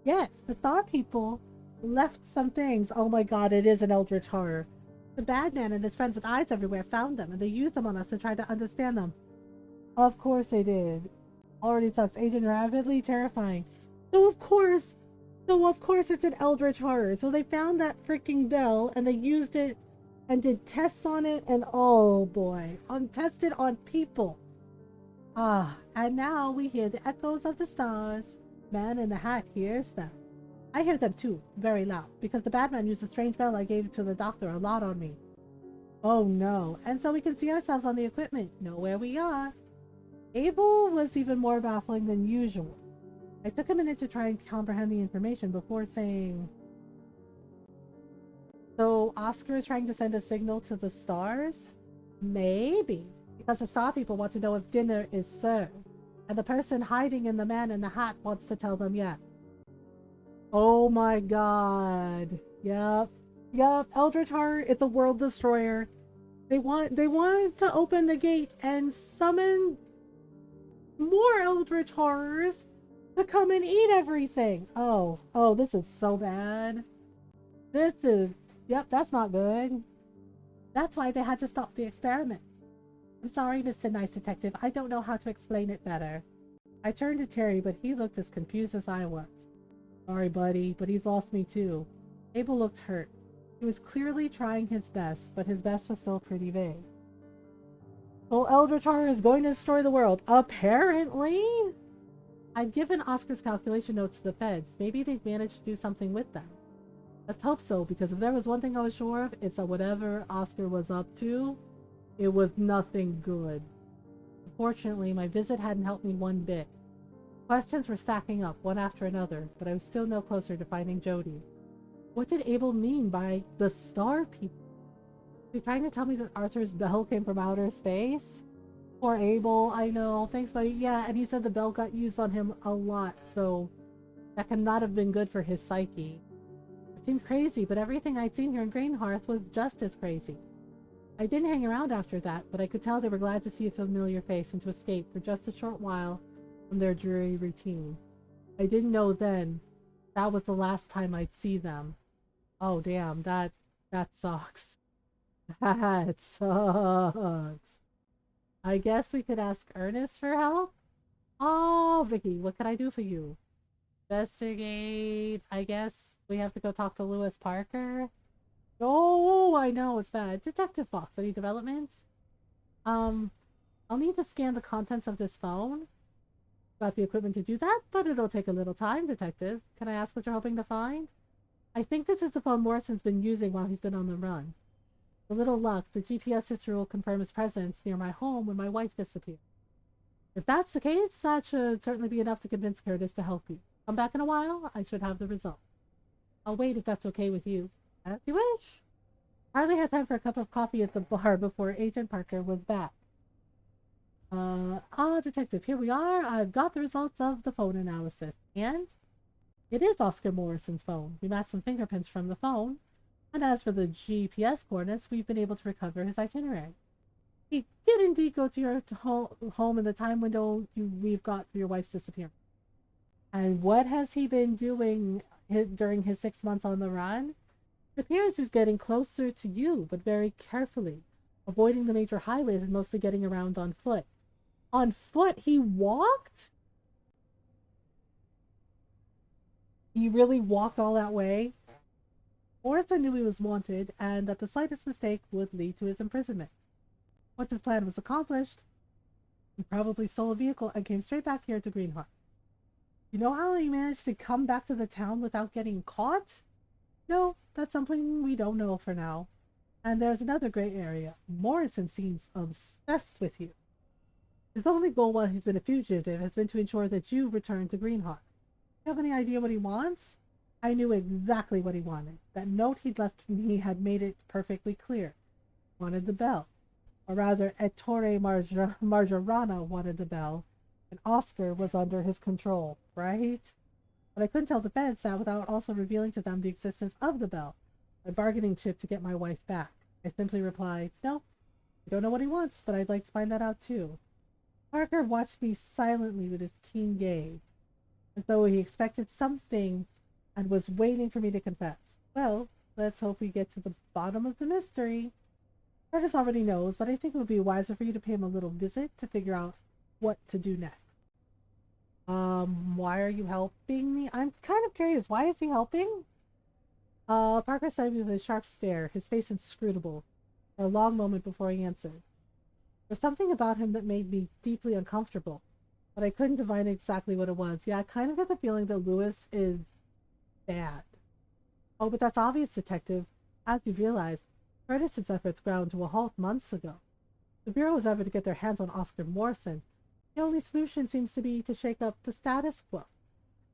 Yes, the star people left some things. Oh my god, it is an eldritch horror. The bad man and his friend with eyes everywhere found them, and they used them on us to try to understand them. Of course they did. Already sucks. Agent Rapidly terrifying. So of course it's an eldritch horror. So they found that freaking bell, and they used it and did tests on it, and oh boy, tested on people. And now we hear the echoes of the stars. Man in the hat hears them. I hear them too, very loud, because the bad man used a strange bell I gave to the doctor a lot on me. Oh no, and so we can see ourselves on the equipment, know where we are. Abel was even more baffling than usual. I took a minute to try and comprehend the information before saying, so Oscar is trying to send a signal to the stars? Maybe, because the star people want to know if dinner is served, and the person hiding in the man in the hat wants to tell them yes. Oh my god. Yep, Eldritch Horror, it's a world destroyer. They want to open the gate and summon more Eldritch Horrors to come and eat everything. Oh, this is so bad. Yep, that's not good. That's why they had to stop the experiments. I'm sorry, Mr. Nice Detective. I don't know how to explain it better. I turned to Terry, but he looked as confused as I was. Sorry, buddy, but he's lost me too. Abel looked hurt. He was clearly trying his best, but his best was still pretty vague. Well, Eldritch Horror is going to destroy the world. Apparently! I'd given Oscar's calculation notes to the feds. Maybe they'd managed to do something with them. Let's hope so, because if there was one thing I was sure of, it's that whatever Oscar was up to, it was nothing good. Unfortunately, my visit hadn't helped me one bit. Questions were stacking up, one after another, but I was still no closer to finding Jody. What did Abel mean by the star people? Was he trying to tell me that Arthur's bell came from outer space? Poor Abel, I know. Thanks, buddy. Yeah, and he said the bell got used on him a lot, so that could not have been good for his psyche. It seemed crazy, but everything I'd seen here in Greenhearth was just as crazy. I didn't hang around after that, but I could tell they were glad to see a familiar face and to escape for just a short while from their dreary routine. I didn't know then that was the last time I'd see them. Oh damn, that sucks. That sucks. I guess we could ask Ernest for help? Oh, Vicky, what can I do for you? Investigate. I guess we have to go talk to Lewis Parker. Oh, I know, it's bad. Detective Fox, any developments? I'll need to scan the contents of this phone. Got the equipment to do that, but it'll take a little time, Detective. Can I ask what you're hoping to find? I think this is the phone Morrison's been using while he's been on the run. With a little luck, the GPS history will confirm his presence near my home when my wife disappeared. If that's the case, that should certainly be enough to convince Curtis to help you. Come back in a while, I should have the result. I'll wait if that's okay with you. As you wish. Hardly had time for a cup of coffee at the bar before Agent Parker was back. Detective, here we are. I've got the results of the phone analysis. And it is Oscar Morrison's phone. We matched some fingerprints from the phone. And as for the GPS coordinates, we've been able to recover his itinerary. He did indeed go to your home in the time window we've got for your wife's disappearance. And what has he been doing during his 6 months on the run? It appears he's getting closer to you, but very carefully, avoiding the major highways and mostly getting around on foot. On foot? He walked? He really walked all that way? Morrison knew he was wanted and that the slightest mistake would lead to his imprisonment. Once his plan was accomplished, he probably stole a vehicle and came straight back here to Greenheart. You know how he managed to come back to the town without getting caught? No, that's something we don't know for now. And there's another gray area. Morrison seems obsessed with you. His only goal while he's been a fugitive has been to ensure that you return to Greenheart. Do you have any idea what he wants? I knew exactly what he wanted. That note he'd left me had made it perfectly clear. He wanted the bell. Or rather, Ettore Marjarana wanted the bell, and Oscar was under his control, right? But I couldn't tell the feds that without also revealing to them the existence of the bell, my bargaining chip to get my wife back. I simply replied, no, I don't know what he wants, but I'd like to find that out too. Parker watched me silently with his keen gaze, as though he expected something and was waiting for me to confess. Well, let's hope we get to the bottom of the mystery. Curtis already knows, but I think it would be wiser for you to pay him a little visit to figure out what to do next. Why are you helping me? I'm kind of curious. Why is he helping? Parker said with a sharp stare, his face inscrutable, for a long moment before he answered. There's something about him that made me deeply uncomfortable, but I couldn't divine exactly what it was. Yeah, I kind of get the feeling that Lewis is bad. Oh, but that's obvious, Detective. As you realize, Curtis's efforts ground to a halt months ago. If the Bureau was ever to get their hands on Oscar Morrison, the only solution seems to be to shake up the status quo.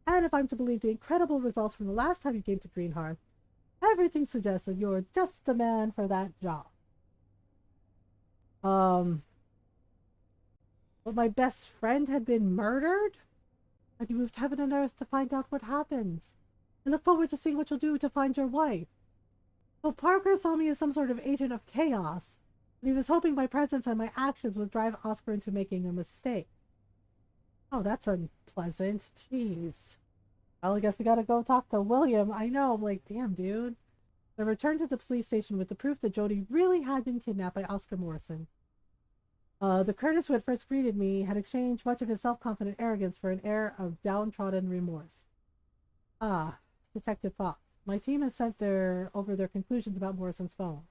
And if I'm to believe the incredible results from the last time you came to Greenheart, everything suggests that you're just the man for that job. But my best friend had been murdered? And you moved heaven and earth to find out what happened. I look forward to seeing what you'll do to find your wife. So Parker saw me as some sort of agent of chaos, and he was hoping my presence and my actions would drive Oscar into making a mistake. Oh, that's unpleasant. Jeez. Well, I guess we gotta go talk to William. I know, I'm like, damn, dude. I returned to the police station with the proof that Jody really had been kidnapped by Oscar Morrison. The Curtis who had first greeted me had exchanged much of his self-confident arrogance for an air of downtrodden remorse. Ah, Detective Fox. My team has sent over their conclusions about Morrison's phone.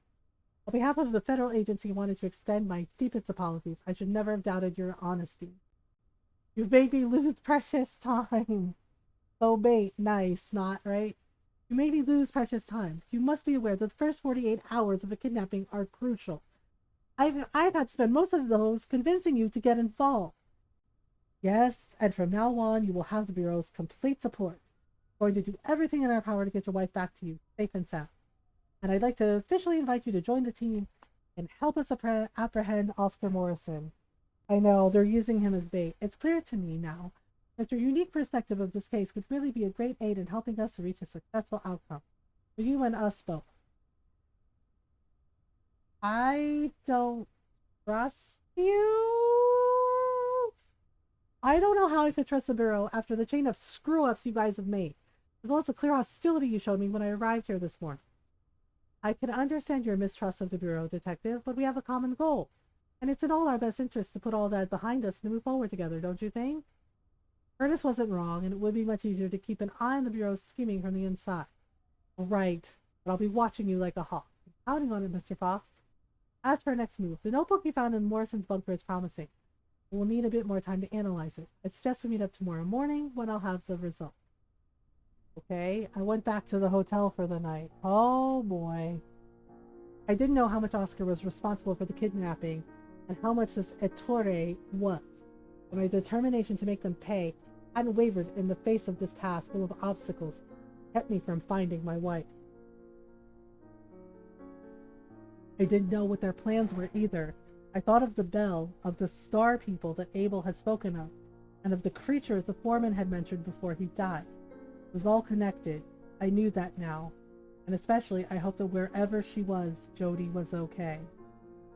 On behalf of the federal agency, I wanted to extend my deepest apologies. I should never have doubted your honesty. You've made me lose precious time. So bait, nice, not right? You made me lose precious time. You must be aware that the first 48 hours of a kidnapping are crucial. I've had to spend most of those convincing you to get involved. Yes, and from now on, you will have the Bureau's complete support. We're going to do everything in our power to get your wife back to you, safe and sound. And I'd like to officially invite you to join the team and help us apprehend Oscar Morrison. I know, they're using him as bait. It's clear to me now that your unique perspective of this case could really be a great aid in helping us to reach a successful outcome. For you and us both. I don't trust you. I don't know how I could trust the Bureau after the chain of screw-ups you guys have made, as well as the clear hostility you showed me when I arrived here this morning. I can understand your mistrust of the Bureau, Detective, but we have a common goal, and it's in all our best interest to put all that behind us and move forward together, don't you think? Curtis wasn't wrong, and it would be much easier to keep an eye on the Bureau's scheming from the inside. Right, but I'll be watching you like a hawk. Counting on it, Mr. Fox. As for our next move, the notebook we found in Morrison's bunker is promising. We'll need a bit more time to analyze it. I suggest we meet up tomorrow morning when I'll have the result. Okay, I went back to the hotel for the night. Oh boy. I didn't know how much Oscar was responsible for the kidnapping and how much this Ettore was. But my determination to make them pay hadn't wavered in the face of this path full of obstacles, kept me from finding my wife. I didn't know what their plans were either. I thought of the bell, of the star people that Abel had spoken of, and of the creature the foreman had mentioned before he died. It was all connected. I knew that now. And especially, I hoped that wherever she was, Jody was okay.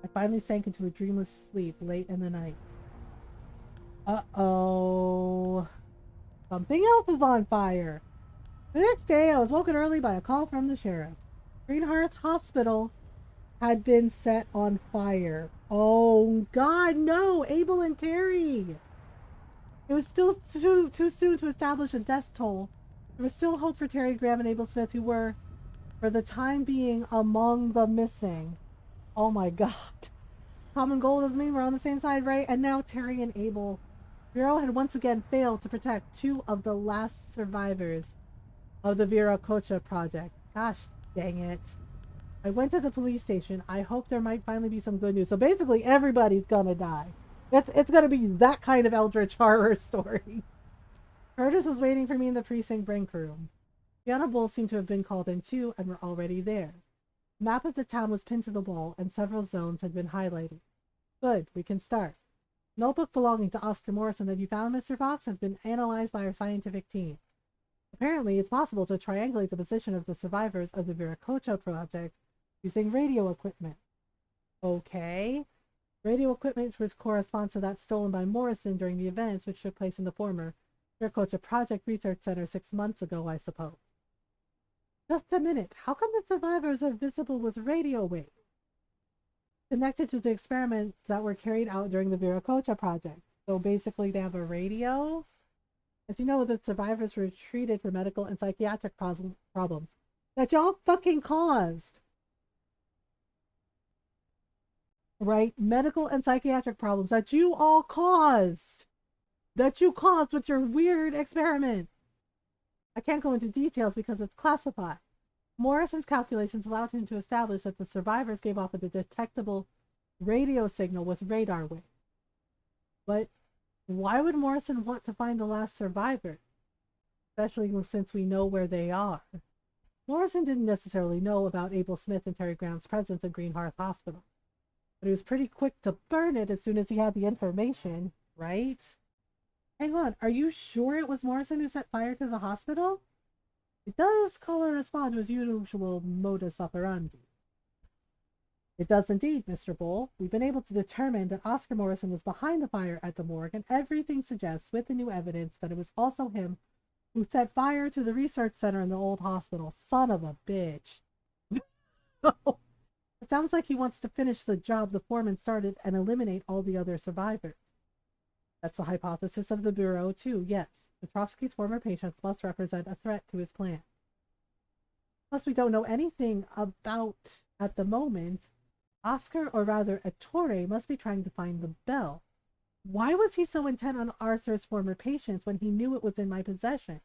I finally sank into a dreamless sleep late in the night. Uh-oh. Something else is on fire. The next day, I was woken early by a call from the sheriff. Greenhearth Hospital had been set on fire. Oh, God, no! Abel and Terry! It was still too soon to establish a death toll. There was still hope for Terry, Graham, and Abel Smith, who were, For the time being, among the missing. Oh my god. Common goal doesn't mean we're on the same side, right? And now Terry and Abel. Bureau had once again failed to protect two of the last survivors of the Viracocha project. Gosh dang it. I went to the police station. I hope there might finally be some good news. So basically, everybody's gonna die. It's gonna be that kind of eldritch horror story. Curtis was waiting for me in the precinct break room. Fiona Bull seemed to have been called in too and were already there. The map of the town was pinned to the wall and several zones had been highlighted. Good, we can start. Notebook belonging to Oscar Morrison that you found, Mr. Fox, has been analyzed by our scientific team. Apparently, it's possible to triangulate the position of the survivors of the Viracocha project using radio equipment. Okay. Radio equipment which corresponds to that stolen by Morrison during the events which took place in the former Viracocha Project Research Center 6 months ago, I suppose. Just a minute. How come the survivors are visible with radio waves? Connected to the experiments that were carried out during the Viracocha project. So basically they have a radio. As you know, the survivors were treated for medical and psychiatric problems that y'all fucking caused. Right? Medical and psychiatric problems that you all caused. That you caused with your weird experiment. I can't go into details because it's classified. Morrison's calculations allowed him to establish that the survivors gave off a detectable radio signal with radar waves. But why would Morrison want to find the last survivors? Especially since we know where they are. Morrison didn't necessarily know about Abel Smith and Terry Graham's presence in Green Hearth Hospital. But he was pretty quick to burn it as soon as he had the information, right? Hang on, are you sure it was Morrison who set fire to the hospital? It does call and respond to his usual modus operandi. It does indeed, Mr. Bull. We've been able to determine that Oscar Morrison was behind the fire at the morgue, and everything suggests, with the new evidence, that it was also him who set fire to the research center in the old hospital. Son of a bitch. It sounds like he wants to finish the job the foreman started and eliminate all the other survivors. That's the hypothesis of the Bureau, too, yes. Petrovsky's former patients must represent a threat to his plan. Plus, we don't know anything about, at the moment, Oscar, or rather Ettore, must be trying to find the bell. Why was he so intent on Arthur's former patients when he knew it was in my possession?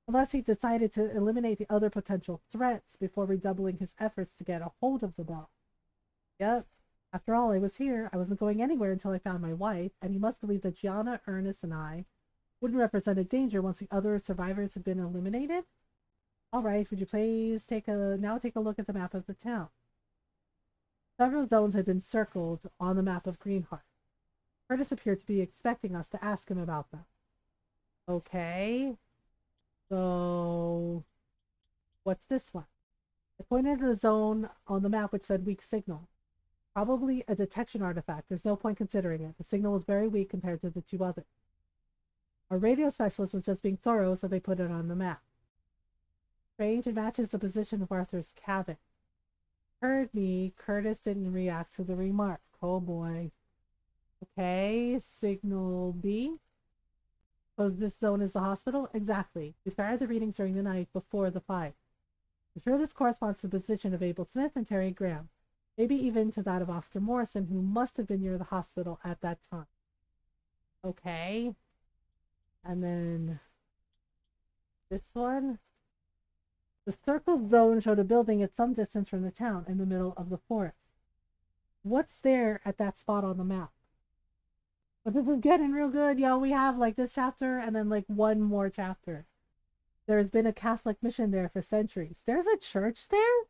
Unless he decided to eliminate the other potential threats before redoubling his efforts to get a hold of the bell. Yep. After all, I was here. I wasn't going anywhere until I found my wife, and he must believe that Gianna, Ernest, and I wouldn't represent a danger once the other survivors had been eliminated? All right, would you please take a look at the map of the town? Several zones had been circled on the map of Greenheart. Curtis appeared to be expecting us to ask him about them. Okay. So, what's this one? I pointed to the zone on the map which said weak signal. Probably a detection artifact. There's no point considering it. The signal was very weak compared to the two others. Our radio specialist was just being thorough, so they put it on the map. Strange, it matches the position of Arthur's cabin. Heard me. Curtis didn't react to the remark. Oh boy. Okay, signal B. Suppose this zone is the hospital? Exactly. We started the readings during the night before the fire. I'm sure this corresponds to the position of Abel Smith and Terry Graham. Maybe even to that of Oscar Morrison, who must have been near the hospital at that time. Okay. And then this one. The circled zone showed a building at some distance from the town in the middle of the forest. What's there at that spot on the map? But this is getting real good, yo. We have like this chapter and then like one more chapter. There's been a Catholic mission there for centuries. There's a church there?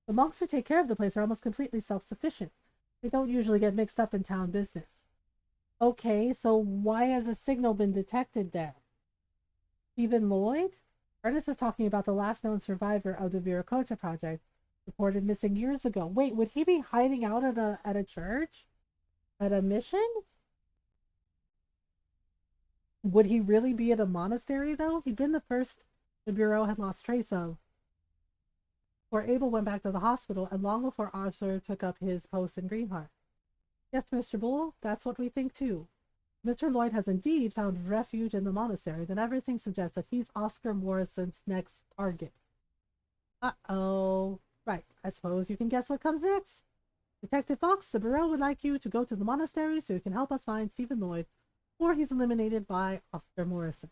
The monks who take care of the place are almost completely self-sufficient. They don't usually get mixed up in town business. Okay, so why has a signal been detected there? Stephen Lloyd? Ernest was talking about the last known survivor of the Viracocha project, reported missing years ago. Wait, would he be hiding out at a church? At a mission? Would he really be at a monastery, though? He'd been the first the Bureau had lost trace of. Before Abel went back to the hospital, and long before Arthur took up his post in Greenheart. Yes, Mr. Bull, that's what we think, too. Mr. Lloyd has indeed found refuge in the monastery, then everything suggests that he's Oscar Morrison's next target. Uh-oh. Right, I suppose you can guess what comes next. Detective Fox, the Bureau would like you to go to the monastery so you can help us find Stephen Lloyd, or he's eliminated by Oscar Morrison.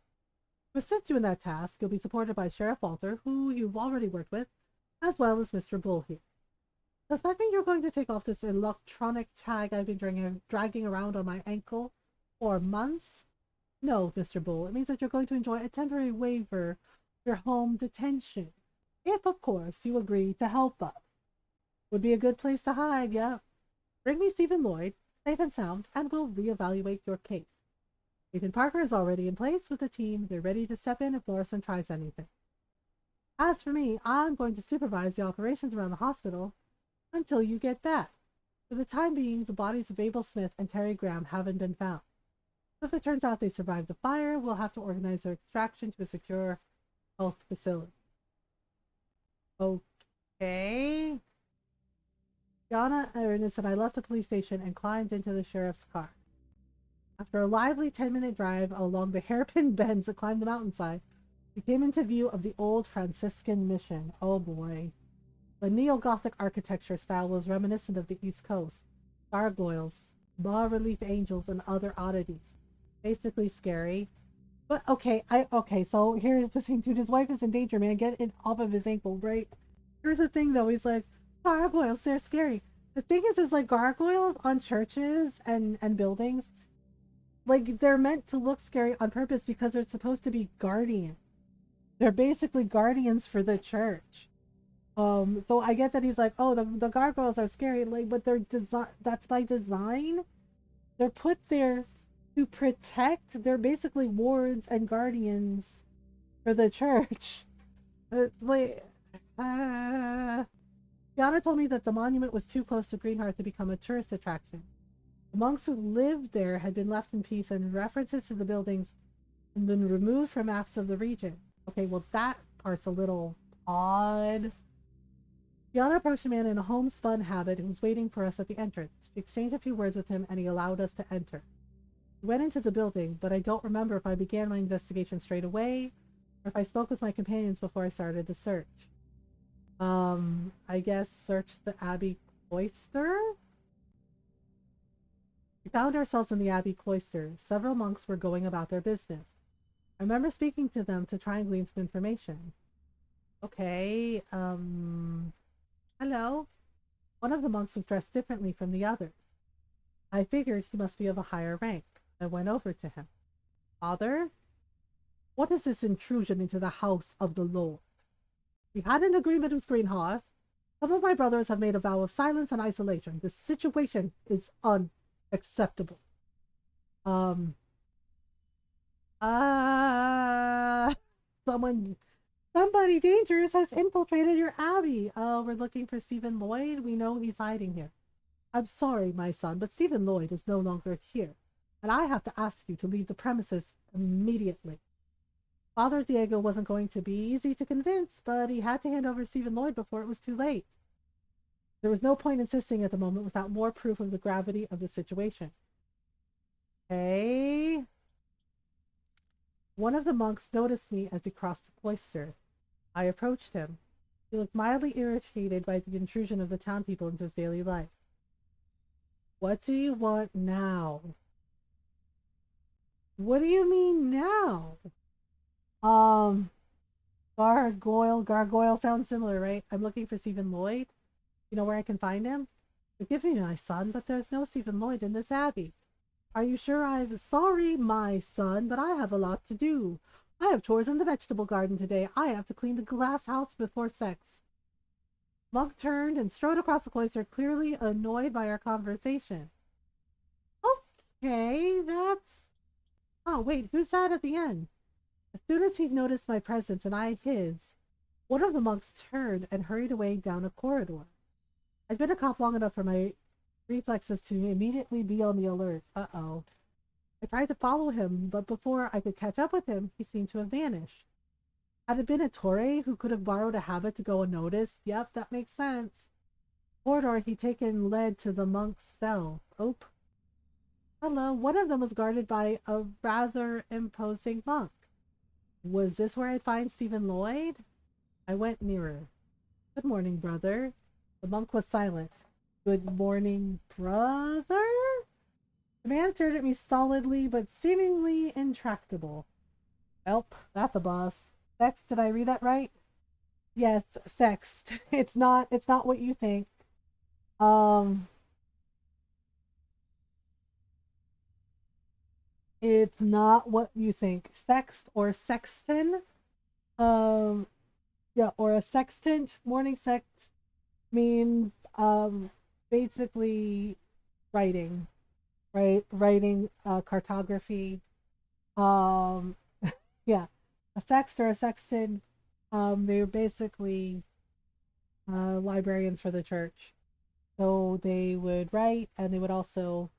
To assist you in that task, you'll be supported by Sheriff Walter, who you've already worked with, as well as Mr. Bull here. Does that mean you're going to take off this electronic tag I've been dragging around on my ankle for months? No, Mr. Bull. It means that you're going to enjoy a temporary waiver of your home detention. If, of course, you agree to help us. Would be a good place to hide, yeah. Bring me Stephen Lloyd, safe and sound, and we'll reevaluate your case. Ethan Parker is already in place with the team. They're ready to step in if Morrison tries anything. As for me, I'm going to supervise the operations around the hospital until you get back. For the time being, the bodies of Abel Smith and Terry Graham haven't been found. If it turns out they survived the fire, we'll have to organize their extraction to a secure health facility. Okay. Donna, Ernest, and I left the police station and climbed into the sheriff's car. After a lively 10-minute drive along the hairpin bends that climbed the mountainside, we came into view of the old Franciscan mission. Oh boy. The neo-Gothic architecture style was reminiscent of the East Coast. Gargoyles, bas-relief angels, and other oddities. Basically scary. But okay, so here's the thing, dude. His wife is in danger, man. Get it off of his ankle, right? Here's the thing, though. He's like, gargoyles, they're scary. The thing is like gargoyles on churches and buildings, like, they're meant to look scary on purpose because they're supposed to be guardians. They're basically guardians for the church. So I get that he's like, oh, the gargoyles are scary, like, but that's by design. They're put there to protect. They're basically wards and guardians for the church. Like, Yana told me that the monument was too close to Greenhearth to become a tourist attraction. The monks who lived there had been left in peace, and references to the buildings had been removed from maps of the region. Okay, well, that part's a little odd. Yana approached a man in a homespun habit who was waiting for us at the entrance. We exchanged a few words with him, and he allowed us to enter. We went into the building, but I don't remember if I began my investigation straight away, or if I spoke with my companions before I started the search. I guess search the Abbey Cloister? We found ourselves in the Abbey Cloister. Several monks were going about their business. I remember speaking to them to try and glean some information. Okay, hello? One of the monks was dressed differently from the others. I figured he must be of a higher rank. I went over to him. Father? What is this intrusion into the house of the Lord? We had an agreement with Greenhearth. Some of my brothers have made a vow of silence and isolation. This situation is unacceptable. Somebody dangerous has infiltrated your abbey. We're looking for Stephen Lloyd. We know he's hiding here. I'm sorry, my son, but Stephen Lloyd is no longer here, and I have to ask you to leave the premises immediately. Father Diego wasn't going to be easy to convince, but he had to hand over Stephen Lloyd before it was too late. There was no point insisting at the moment without more proof of the gravity of the situation. Okay. One of the monks noticed me as he crossed the cloister. I approached him. He looked mildly irritated by the intrusion of the town people into his daily life. What do you want now? What do you mean now? Gargoyle sounds similar, right? I'm looking for Stephen Lloyd. You know where I can find him? Forgive me, my son, but there's no Stephen Lloyd in this abbey. Are you sure sorry, my son, but I have a lot to do. I have chores in the vegetable garden today. I have to clean the glass house before sex. Monk turned and strode across the cloister, clearly annoyed by our conversation. Okay, that's... Oh, wait, who's that at the end? As soon as he noticed my presence and I his, one of the monks turned and hurried away down a corridor. I'd been a cop long enough for my reflexes to immediately be on the alert. Uh-oh. I tried to follow him, but before I could catch up with him, he seemed to have vanished. Had it been a Torre who could have borrowed a habit to go unnoticed? Yep, that makes sense. Corridor he'd taken led to the monk's cell. Oh. Hello, one of them was guarded by a rather imposing monk. Was this where I'd find Stephen Lloyd? I went nearer. Good morning, brother. The monk was silent. Good morning, brother? The man stared at me stolidly, but seemingly intractable. Welp, that's a bust. Sext, did I read that right? Yes, sext. It's not what you think. Um, it's not what you think. Sext or sexton. Um, yeah, or a sextant. Morning sext means basically writing, right? Writing, cartography. Um, yeah, a sext or a sexton. They're basically librarians for the church. So they would write, and they would also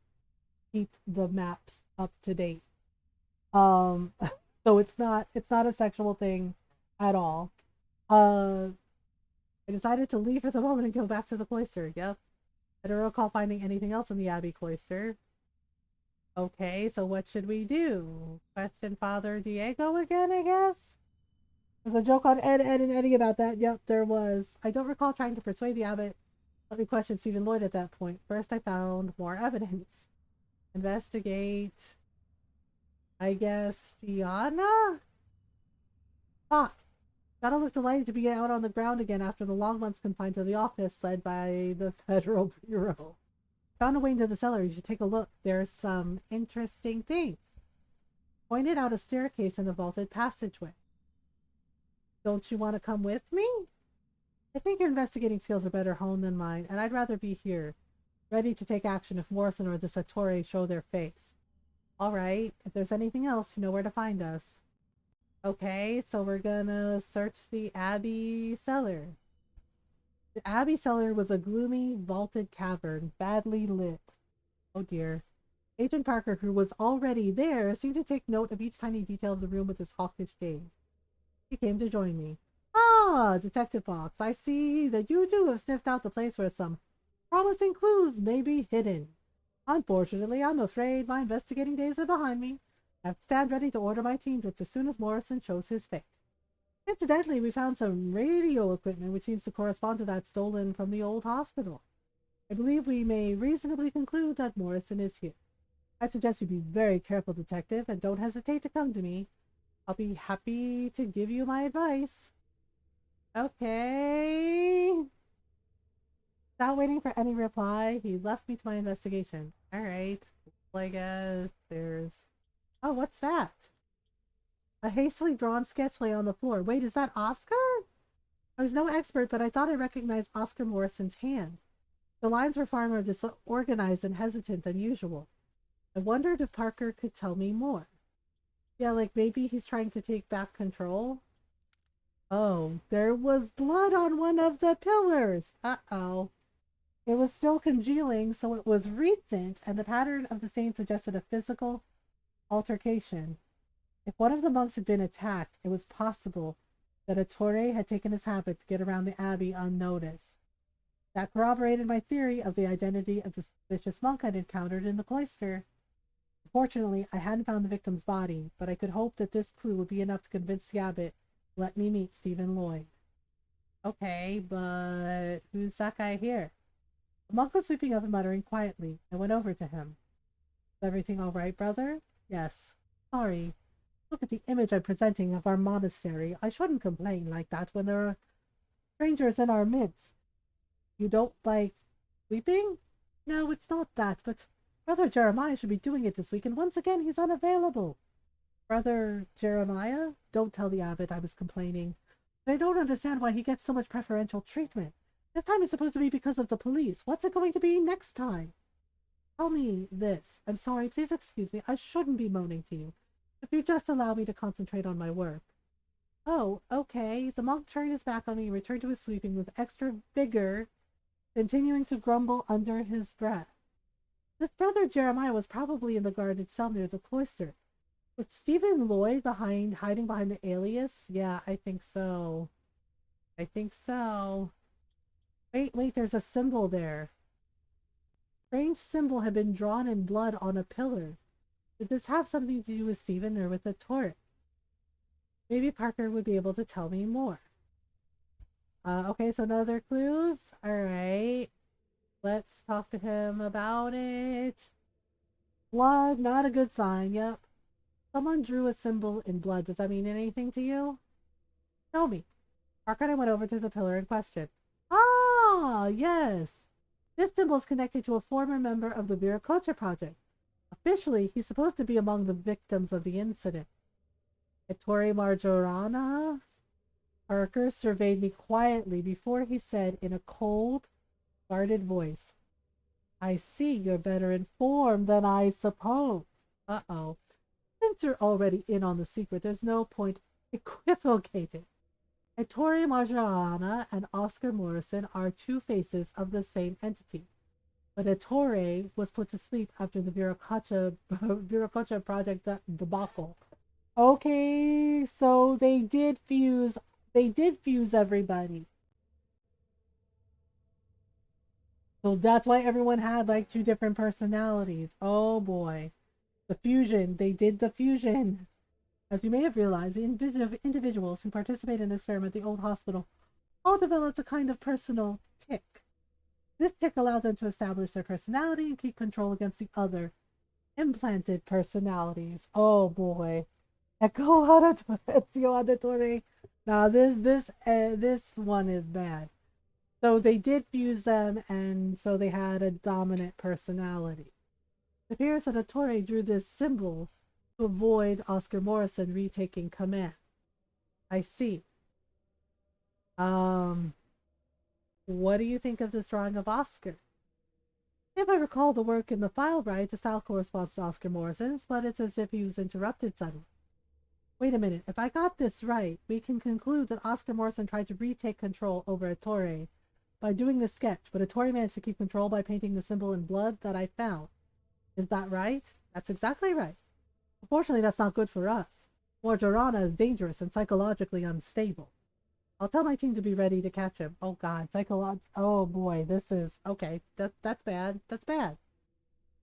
keep the maps up to date. Um, so it's not a sexual thing at all. Uh, I decided to leave for the moment and go back to the cloister. Yep. I don't recall finding anything else in the Abbey cloister. Okay, so what should we do? Question Father Diego again, I guess? There's a joke on Ed, and Eddie about that. Yep, there was. I don't recall trying to persuade the abbot. Let me question Stephen Lloyd at that point. First, I found more evidence. Investigate. I guess Fiona? Fox. Gotta look delighted to be out on the ground again after the long months confined to the office led by the Federal Bureau. Found a way into the cellar. You should take a look. There's some interesting things. Pointed out a staircase and a vaulted passageway. Don't you want to come with me? I think your investigating skills are better honed than mine, and I'd rather be here, ready to take action if Morrison or the Satori show their face. All right, if there's anything else, you know where to find us. Okay, so we're gonna search the Abbey cellar. The Abbey cellar was a gloomy, vaulted cavern, badly lit. Oh dear. Agent Parker, who was already there, seemed to take note of each tiny detail of the room with his hawkish gaze. He came to join me. Ah, Detective Fox, I see that you too have sniffed out the place where some promising clues may be hidden. Unfortunately, I'm afraid my investigating days are behind me. I have to stand ready to order my team just as soon as Morrison shows his face. Incidentally, we found some radio equipment which seems to correspond to that stolen from the old hospital. I believe we may reasonably conclude that Morrison is here. I suggest you be very careful, Detective, and don't hesitate to come to me. I'll be happy to give you my advice. Okay. Without waiting for any reply, he left me to my investigation. Alright. Well, I guess there's... Oh, what's that? A hastily drawn sketch lay on the floor. Wait, is that Oscar? I was no expert, but I thought I recognized Oscar Morrison's hand. The lines were far more disorganized and hesitant than usual. I wondered if Parker could tell me more. Yeah, like maybe he's trying to take back control. Oh, there was blood on one of the pillars. Uh-oh. It was still congealing, so it was recent, and the pattern of the stain suggested a physical altercation. If one of the monks had been attacked, it was possible that a Torre had taken his habit to get around the abbey unnoticed. That corroborated my theory of the identity of the suspicious monk I'd encountered in the cloister. Fortunately, I hadn't found the victim's body, but I could hope that this clue would be enough to convince the abbot to let me meet Stephen Lloyd. Okay, but who's that guy here? The monk was sweeping up and muttering quietly. I went over to him. Is everything all right, brother? Yes. Sorry. Look at the image I'm presenting of our monastery. I shouldn't complain like that when there are strangers in our midst. You don't like sleeping? No, it's not that, but Brother Jeremiah should be doing it this week, and once again he's unavailable. Brother Jeremiah? Don't tell the abbot I was complaining. But I don't understand why he gets so much preferential treatment. This time it's supposed to be because of the police. What's it going to be next time? Tell me this. I'm sorry, please excuse me. I shouldn't be moaning to you. If you just allow me to concentrate on my work. Oh, okay. The monk turned his back on me and returned to his sweeping with extra vigor, continuing to grumble under his breath. This brother Jeremiah was probably in the guarded cell near the cloister. Was Stephen Lloyd hiding behind the alias? Yeah, I think so. I think so. Wait, there's a symbol there. Strange symbol had been drawn in blood on a pillar. Did this have something to do with Stephen or with the torch? Maybe Parker would be able to tell me more. Okay, so no other clues? Alright. Let's talk to him about it. Blood, not a good sign, yep. Someone drew a symbol in blood. Does that mean anything to you? Tell me. Parker and I went over to the pillar in question. Ah, yes. This symbol is connected to a former member of the Viracocha Project. Officially, he's supposed to be among the victims of the incident. Ettore Marjorana? Parker surveyed me quietly before he said in a cold, guarded voice, I see you're better informed than I supposed. Uh-oh. Since you're already in on the secret, there's no point equivocating. Ettore Marjorana and Oscar Morrison are two faces of the same entity. But Ettore was put to sleep after the Viracocha project debacle. Okay, so they did fuse everybody. So that's why everyone had like two different personalities. Oh boy. The fusion, they did the fusion. As you may have realized, the individuals who participated in the experiment at the old hospital all developed a kind of personal tick. This tick allowed them to establish their personality and keep control against the other implanted personalities. Oh boy. Echo Auditore. Now this one is bad. So they did fuse them, and so they had a dominant personality. It appears that Ettore drew this symbol to avoid Oscar Morrison retaking command. I see. What do you think of this drawing of Oscar? If I recall the work in the file right, the style corresponds to Oscar Morrison's, but it's as if he was interrupted suddenly. Wait a minute, if I got this right, we can conclude that Oscar Morrison tried to retake control over Ettore by doing the sketch, but Ettore managed to keep control by painting the symbol in blood that I found. Is that right? That's exactly right. Unfortunately, that's not good for us. Marjorana is dangerous and psychologically unstable. I'll tell my team to be ready to catch him. Oh god, oh boy, this is okay. That's bad. That's bad.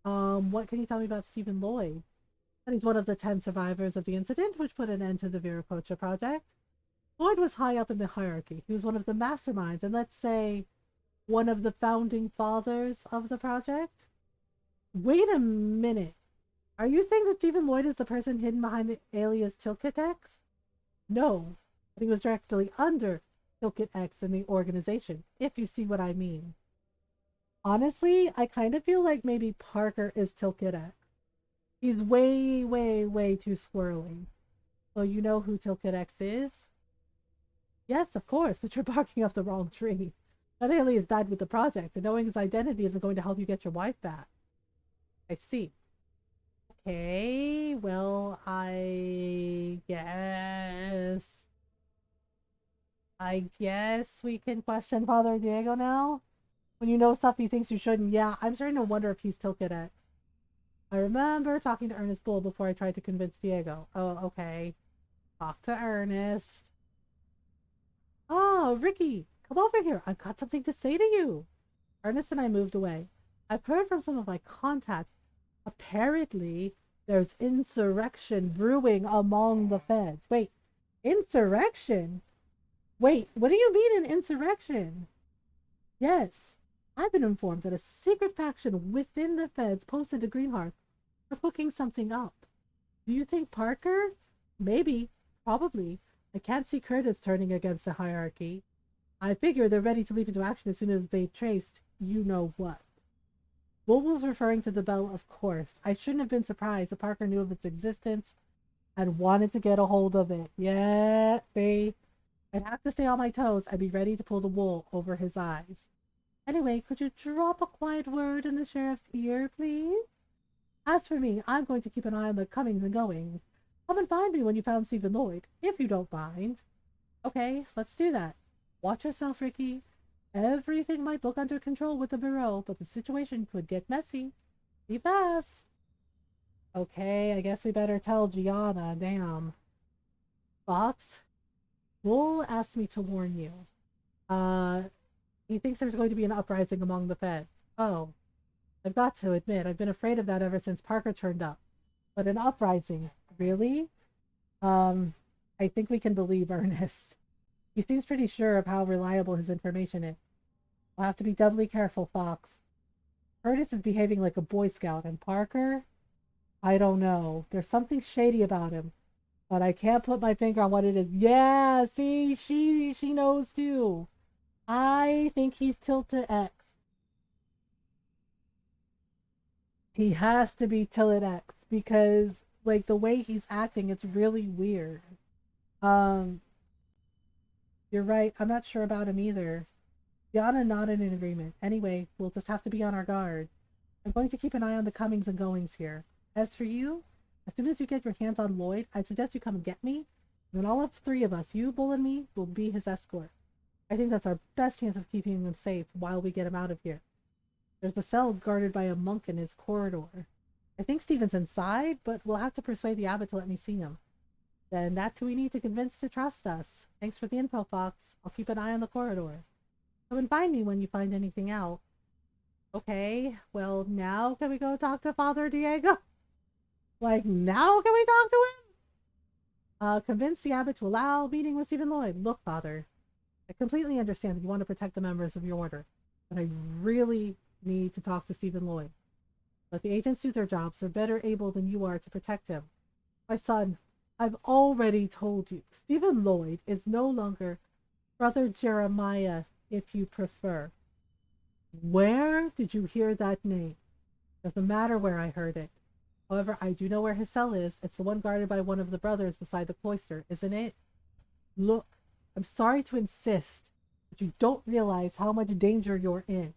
What can you tell me about Stephen Lloyd? That he's one of the 10 survivors of the incident, which put an end to the Viracocha project. Lloyd was high up in the hierarchy. He was one of the masterminds, and let's say one of the founding fathers of the project. Wait a minute. Are you saying that Stephen Lloyd is the person hidden behind the alias Tilkit X? No, but he was directly under Tilkit X in the organization, if you see what I mean. Honestly, I kind of feel like maybe Parker is Tilkit X. He's way, way, way too squirrely. So you know who Tilkit X is? Yes, of course, but you're barking up the wrong tree. That alias died with the project, and knowing his identity isn't going to help you get your wife back. I see. Okay, well, I guess we can question Father Diego now? When you know stuff he thinks you shouldn't, yeah, I'm starting to wonder if he's Tilkit X. I remember talking to Ernest Bull before I tried to convince Diego. Oh, okay. Talk to Ernest. Oh, Ricky, come over here. I've got something to say to you. Ernest and I moved away. I've heard from some of my contacts. Apparently, there's insurrection brewing among the feds. Wait, insurrection? Wait, what do you mean an insurrection? Yes, I've been informed that a secret faction within the feds posted to Greenhearth are cooking something up. Do you think Parker? Maybe, probably. I can't see Curtis turning against the hierarchy. I figure they're ready to leap into action as soon as they've traced you know what. Bull was referring to the bell, of course. I shouldn't have been surprised if Parker knew of its existence and wanted to get a hold of it. Yeah, see? I'd have to stay on my toes and be ready to pull the wool over his eyes. Anyway, could you drop a quiet word in the sheriff's ear, please? As for me, I'm going to keep an eye on the comings and goings. Come and find me when you found Stephen Lloyd, if you don't mind. Okay, let's do that. Watch yourself, Ricky. Everything might look under control with the Bureau, but the situation could get messy. Be fast. Okay, I guess we better tell Gianna, damn. Fox, Bull asked me to warn you. He thinks there's going to be an uprising among the feds. Oh, I've got to admit, I've been afraid of that ever since Parker turned up. But an uprising? Really? I think we can believe Ernest. He seems pretty sure of how reliable his information is. We'll have to be doubly careful, Fox. Curtis is behaving like a Boy Scout, and Parker? I don't know. There's something shady about him, but I can't put my finger on what it is. Yeah, see, she knows too. I think he's tilted X. He has to be tilted X because like the way he's acting, it's really weird. Um, you're right. I'm not sure about him either. Yana nodded in agreement. Anyway, we'll just have to be on our guard. I'm going to keep an eye on the comings and goings here. As for you, as soon as you get your hands on Lloyd, I suggest you come and get me. And then all of three of us, you, Bull, and me, will be his escort. I think that's our best chance of keeping him safe while we get him out of here. There's a cell guarded by a monk in his corridor. I think Stephen's inside, but we'll have to persuade the abbot to let me see him. Then that's who we need to convince to trust us. Thanks for the info, Fox. I'll keep an eye on the corridor. Come and find me when you find anything out. Okay, well, now can we go talk to Father Diego? Like, now can we talk to him? Convince the abbot to allow meeting with Stephen Lloyd. Look, Father, I completely understand that you want to protect the members of your order, but I really need to talk to Stephen Lloyd. Let the agents do their jobs. They're better able than you are to protect him. My son, I've already told you, Stephen Lloyd is no longer Brother Jeremiah, if you prefer. Where did you hear that name? Doesn't matter where I heard it. However, I do know where his cell is. It's the one guarded by one of the brothers beside the cloister, isn't it? Look, I'm sorry to insist, but you don't realize how much danger you're in.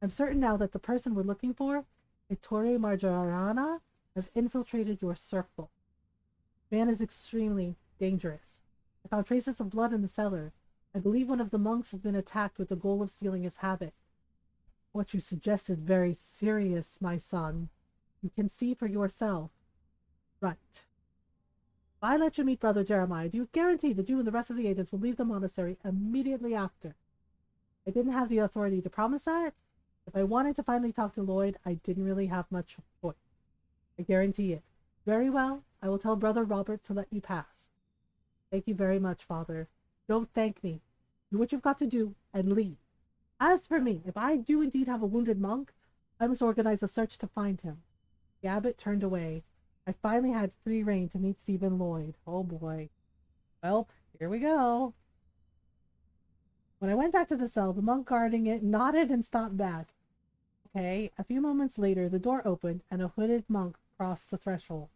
I'm certain now that the person we're looking for, Ettore Margarana, has infiltrated your circle. The man is extremely dangerous. I found traces of blood in the cellar. I believe one of the monks has been attacked with the goal of stealing his habit. What you suggest is very serious, my son. You can see for yourself. Right. If I let you meet Brother Jeremiah, do you guarantee that you and the rest of the agents will leave the monastery immediately after? I didn't have the authority to promise that. If I wanted to finally talk to Lloyd, I didn't really have much choice. I guarantee it. Very well, I will tell Brother Robert to let you pass. Thank you very much, Father. Don't thank me. Do what you've got to do and leave. As for me, if I do indeed have a wounded monk, I must organize a search to find him. The abbot turned away. I finally had free rein to meet Stephen Lloyd. Oh boy. Well, here we go. When I went back to the cell, the monk guarding it nodded and stopped back. Okay, a few moments later, the door opened and a hooded monk crossed the threshold.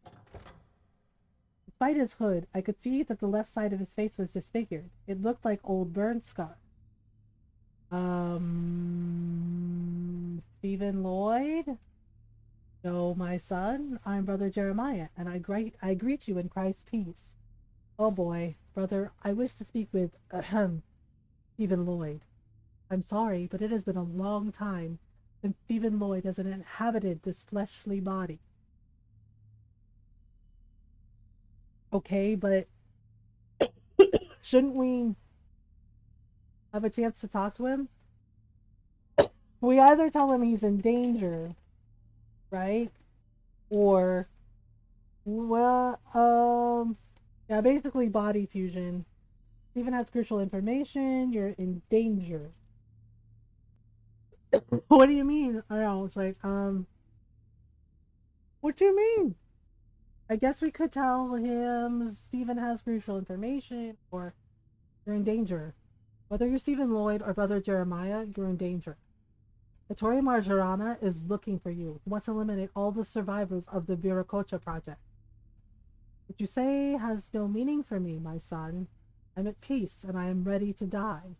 Despite his hood, I could see that the left side of his face was disfigured. It looked like old burn scars. Stephen Lloyd? No, my son, I'm Brother Jeremiah, and I greet you in Christ's peace. Oh boy, brother, I wish to speak with, Stephen Lloyd. I'm sorry, but it has been a long time since Stephen Lloyd has inhabited this fleshly body. Okay, but shouldn't we have a chance to talk to him? We either tell him he's in danger, right? Or, well, yeah, basically body fusion. Stephen has crucial information. You're in danger. What do you mean? I know. It's like, what do you mean? I guess we could tell him Stephen has crucial information, or you're in danger. Whether you're Stephen Lloyd or Brother Jeremiah, you're in danger. Ettore Margarana is looking for you. He wants to eliminate all the survivors of the Viracocha project. What you say has no meaning for me, my son. I'm at peace, and I am ready to die.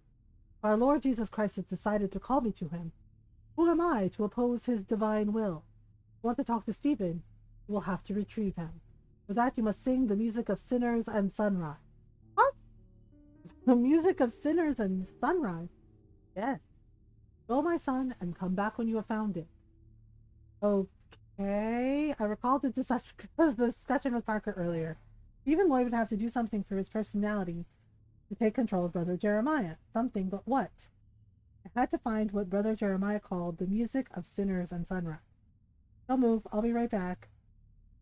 Our Lord Jesus Christ has decided to call me to him. Who am I to oppose his divine will? If you want to talk to Stephen, you will have to retrieve him. For that, you must sing the music of sinners and sunrise. What? The music of sinners and sunrise? Yes. Go, my son, and come back when you have found it. Okay. I recalled the discussion with Parker earlier. Stephen Lloyd would have to do something for his personality to take control of Brother Jeremiah. Something, but what? I had to find what Brother Jeremiah called the music of sinners and sunrise. Don't move. I'll be right back.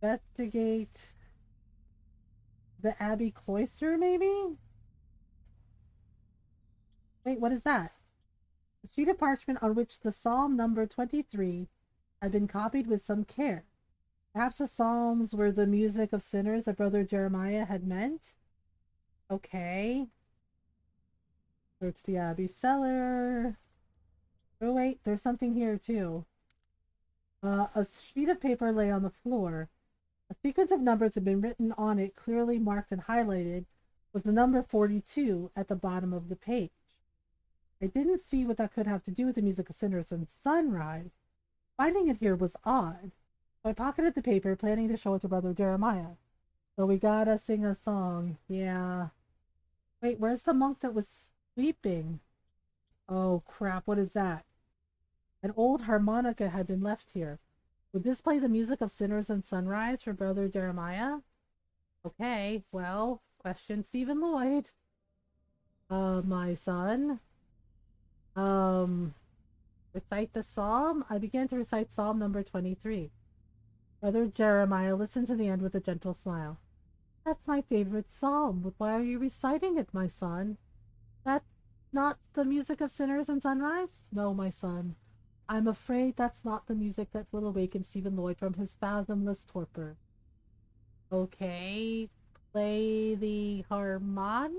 Investigate the Abbey cloister, maybe? Wait, what is that? A sheet of parchment on which the psalm number 23 had been copied with some care. Perhaps the psalms were the music of sinners that Brother Jeremiah had meant? Okay. Search the Abbey cellar. Oh, wait, there's something here, too. A sheet of paper lay on the floor. A sequence of numbers had been written on it, clearly marked and highlighted, was the number 42 at the bottom of the page. I didn't see what that could have to do with the music of sinners and sunrise. Finding it here was odd. So I pocketed the paper, planning to show it to Brother Jeremiah. So we gotta sing a song. Yeah. Wait, where's the monk that was sleeping? Oh crap, what is that? An old harmonica had been left here. Would this play the music of sinners and sunrise for Brother Jeremiah? Okay, well, question Stephen Lloyd. My son. Recite the psalm. I began to recite psalm number 23. Brother Jeremiah listened to the end with a gentle smile. That's my favorite psalm, but why are you reciting it, my son? That's not the music of sinners and sunrise? No, my son. I'm afraid that's not the music that will awaken Stephen Lloyd from his fathomless torpor. Okay, play the harmonica?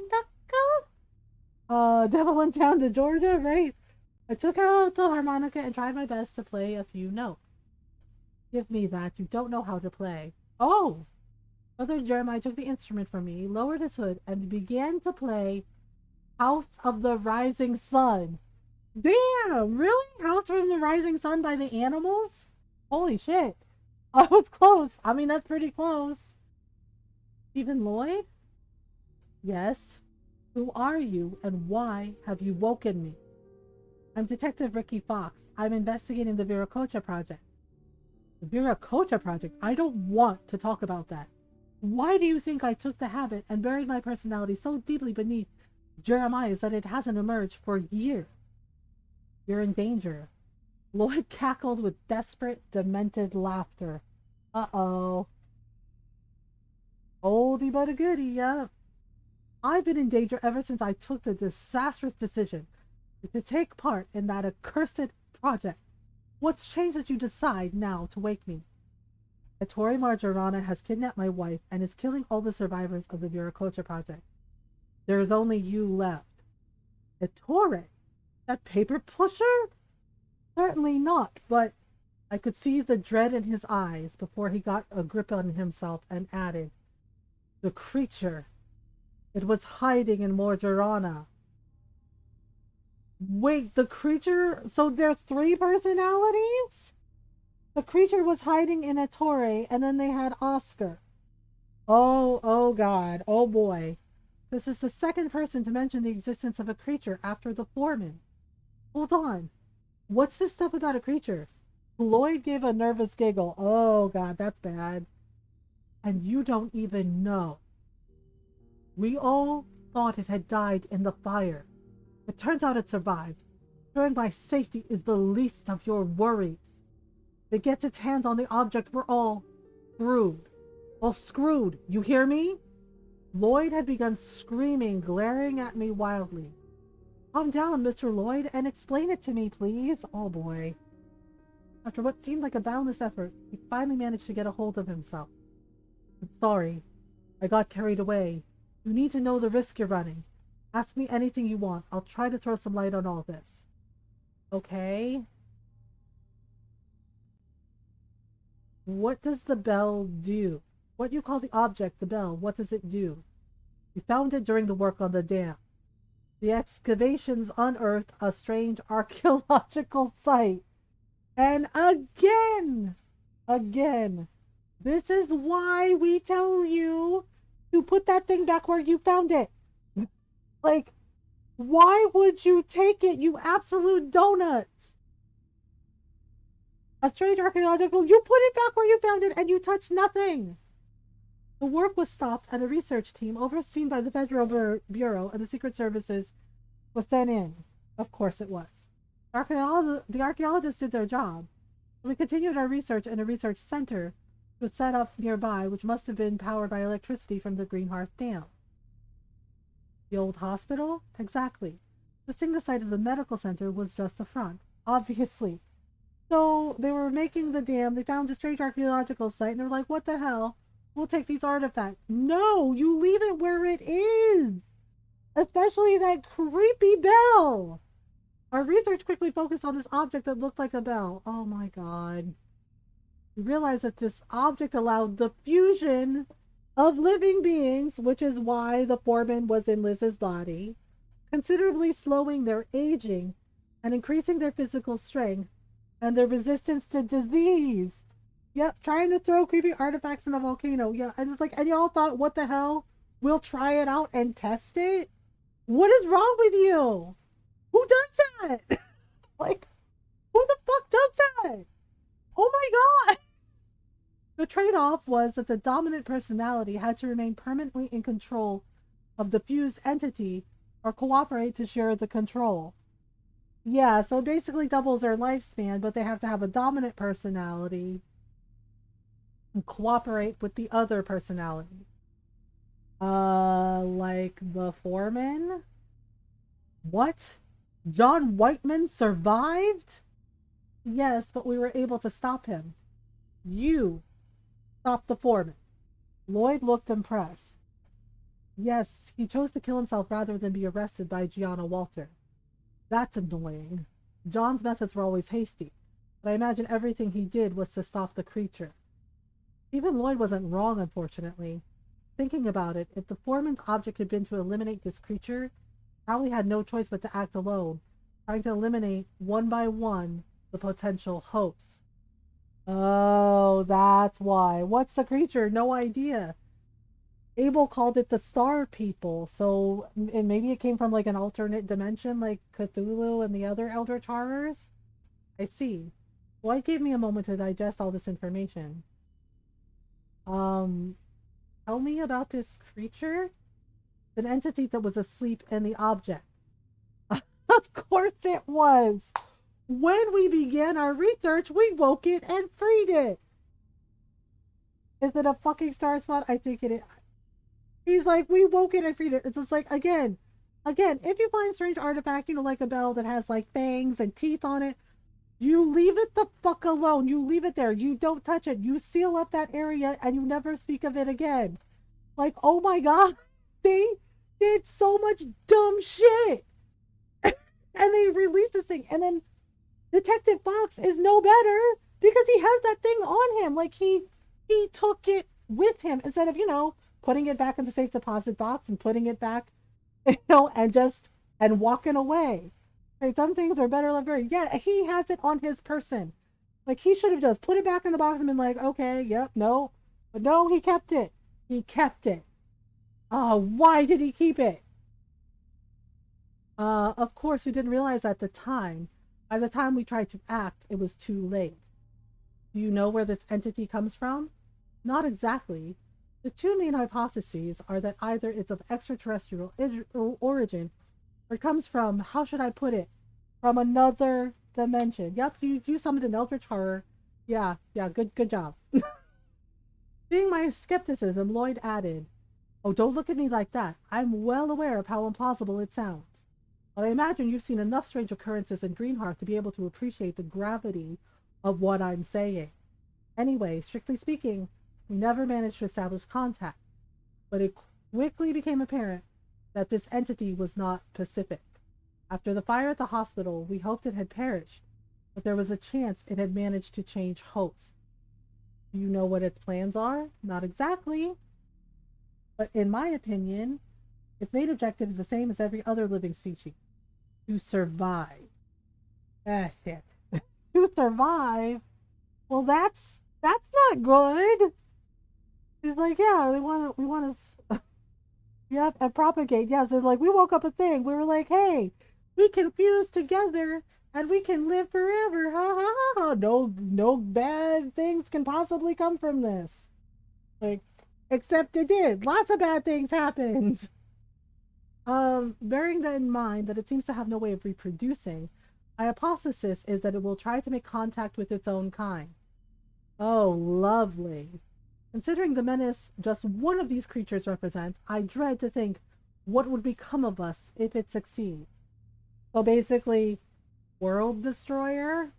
Devil went down to Georgia, right? I took out the harmonica and tried my best to play a few notes. Give me that. You don't know how to play. Oh! Brother Jeremiah took the instrument from me, lowered his hood, and began to play House of the Rising Sun. Damn! Really? House from the Rising Sun by the Animals? Holy shit. I was close. I mean, that's pretty close. Stephen Lloyd? Yes. Who are you, and why have you woken me? I'm Detective Ricky Fox. I'm investigating the Viracocha project. The Viracocha project? I don't want to talk about that. Why do you think I took the habit and buried my personality so deeply beneath Jeremiah's that it hasn't emerged for years? You're in danger. Lloyd cackled with desperate, demented laughter. Uh-oh. Oldie but a goodie, yeah. I've been in danger ever since I took the disastrous decision to take part in that accursed project. What's changed that you decide now to wake me? Ettore Margarana has kidnapped my wife and is killing all the survivors of the Viracocha project. There's only you left. Ettore? That paper pusher? Certainly not, but I could see the dread in his eyes before he got a grip on himself and added, the creature. It was hiding in Margarana. Wait, the creature? So there's 3 personalities? The creature was hiding in Ettore, and then they had Oscar. Oh God, oh boy. This is the second person to mention the existence of a creature after the foreman. Hold on. What's this stuff about a creature? Lloyd gave a nervous giggle. Oh God, that's bad. And you don't even know. We all thought it had died in the fire. It turns out it survived. Ensuring my safety is the least of your worries. If it gets its hands on the object, we're all screwed. Well, screwed. You hear me? Lloyd had begun screaming, glaring at me wildly. Calm down, Mr. Lloyd, and explain it to me, please. Oh boy. After what seemed like a boundless effort, he finally managed to get a hold of himself. I'm sorry. I got carried away. You need to know the risk you're running. Ask me anything you want. I'll try to throw some light on all this. Okay. What does the bell do? What you call the object, the bell, what does it do? We found it during the work on the dam. The excavations unearthed a strange archaeological site. And again, this is why we tell you to put that thing back where you found it. Like, why would you take it, you absolute donuts? A strange archaeological, you put it back where you found it and you touched nothing. The work was stopped and a research team overseen by the Federal Bureau and the Secret Services was sent in. Of course it was. The archaeologists did their job. We continued our research in a research center which was set up nearby, which must have been powered by electricity from the Green Hearth Dam. The old hospital? Exactly. The single site of the medical center was just the front, obviously. So they were making the dam. They found a strange archaeological site, and they're like, "What the hell? We'll take these artifacts." No, you leave it where it is, especially that creepy bell. Our research quickly focused on this object that looked like a bell. Oh my god. We realized that this object allowed the fusion of living beings, which is why the foreman was in Liz's body, considerably slowing their aging and increasing their physical strength and their resistance to disease. Yep, trying to throw creepy artifacts in a volcano. Yeah, and it's like, and y'all thought, what the hell? We'll try it out and test it? What is wrong with you? Who does that? Like, who the fuck does that? Oh my god! The trade off was that the dominant personality had to remain permanently in control of the fused entity or cooperate to share the control. Yeah, so it basically doubles their lifespan, but they have to have a dominant personality and cooperate with the other personality. Like the foreman? What? John Whiteman survived? Yes, but we were able to stop him. You stopped the foreman. Lloyd looked impressed. Yes, he chose to kill himself rather than be arrested by Gianna Walter. That's annoying. John's methods were always hasty, but I imagine everything he did was to stop the creature. Even Lloyd wasn't wrong, unfortunately. Thinking about it, if the foreman's object had been to eliminate this creature, probably had no choice but to act alone, trying to eliminate one by one the potential hosts. Oh, that's why. What's the creature? No idea. Abel called it the Star People, so and maybe it came from like an alternate dimension, like Cthulhu and the other Eldritch horrors. I see. Well, it gave me a moment to digest all this information. Tell me about this creature? An entity that was asleep in the object. Of course it was. When we began our research, we woke it and freed it. Is it a fucking star spot? I think it is. He's like, we woke it and freed it. It's just like, again, if you find strange artifact, like a bell that has like fangs and teeth on it, you leave it the fuck alone. You leave it there. You don't touch it. You seal up that area and you never speak of it again. Like, oh my god, they did so much dumb shit. And they released this thing. And then Detective Fox is no better because he has that thing on him. Like, he took it with him instead of, putting it back in the safe deposit box and putting it back, and walking away. Right? Some things are better left buried. Yeah, he has it on his person. Like, he should have just put it back in the box and been like, okay, yep, no. But no, he kept it. He kept it. Why did he keep it? Of course, we didn't realize at the time. By the time we tried to act, it was too late. Do you know where this entity comes from? Not exactly. The two main hypotheses are that either it's of extraterrestrial origin, or it comes from, how should I put it, from another dimension. Yep, you summoned an eldritch horror. Yeah, good job. Seeing my skepticism, Lloyd added, "Oh, don't look at me like that. I'm well aware of how implausible it sounds. But I imagine you've seen enough strange occurrences in Greenhearth to be able to appreciate the gravity of what I'm saying. Anyway, strictly speaking, we never managed to establish contact, but it quickly became apparent that this entity was not Pacific. After the fire at the hospital, we hoped it had perished, but there was a chance it had managed to change hosts. Do you know what its plans are? Not exactly. But in my opinion, its main objective is the same as every other living species. To survive." Shit. To survive? Well, that's not good. He's like, yeah, we want to, yep, and propagate. Yeah, so like, we woke up a thing. We were like, hey, we can fuse together and we can live forever. Ha ha ha ha. No bad things can possibly come from this. Like, except it did. Lots of bad things happened. Bearing that in mind that it seems to have no way of reproducing, my hypothesis is that it will try to make contact with its own kind. Oh, lovely. Considering the menace just one of these creatures represents, I dread to think what would become of us if it succeeds. So basically, world destroyer.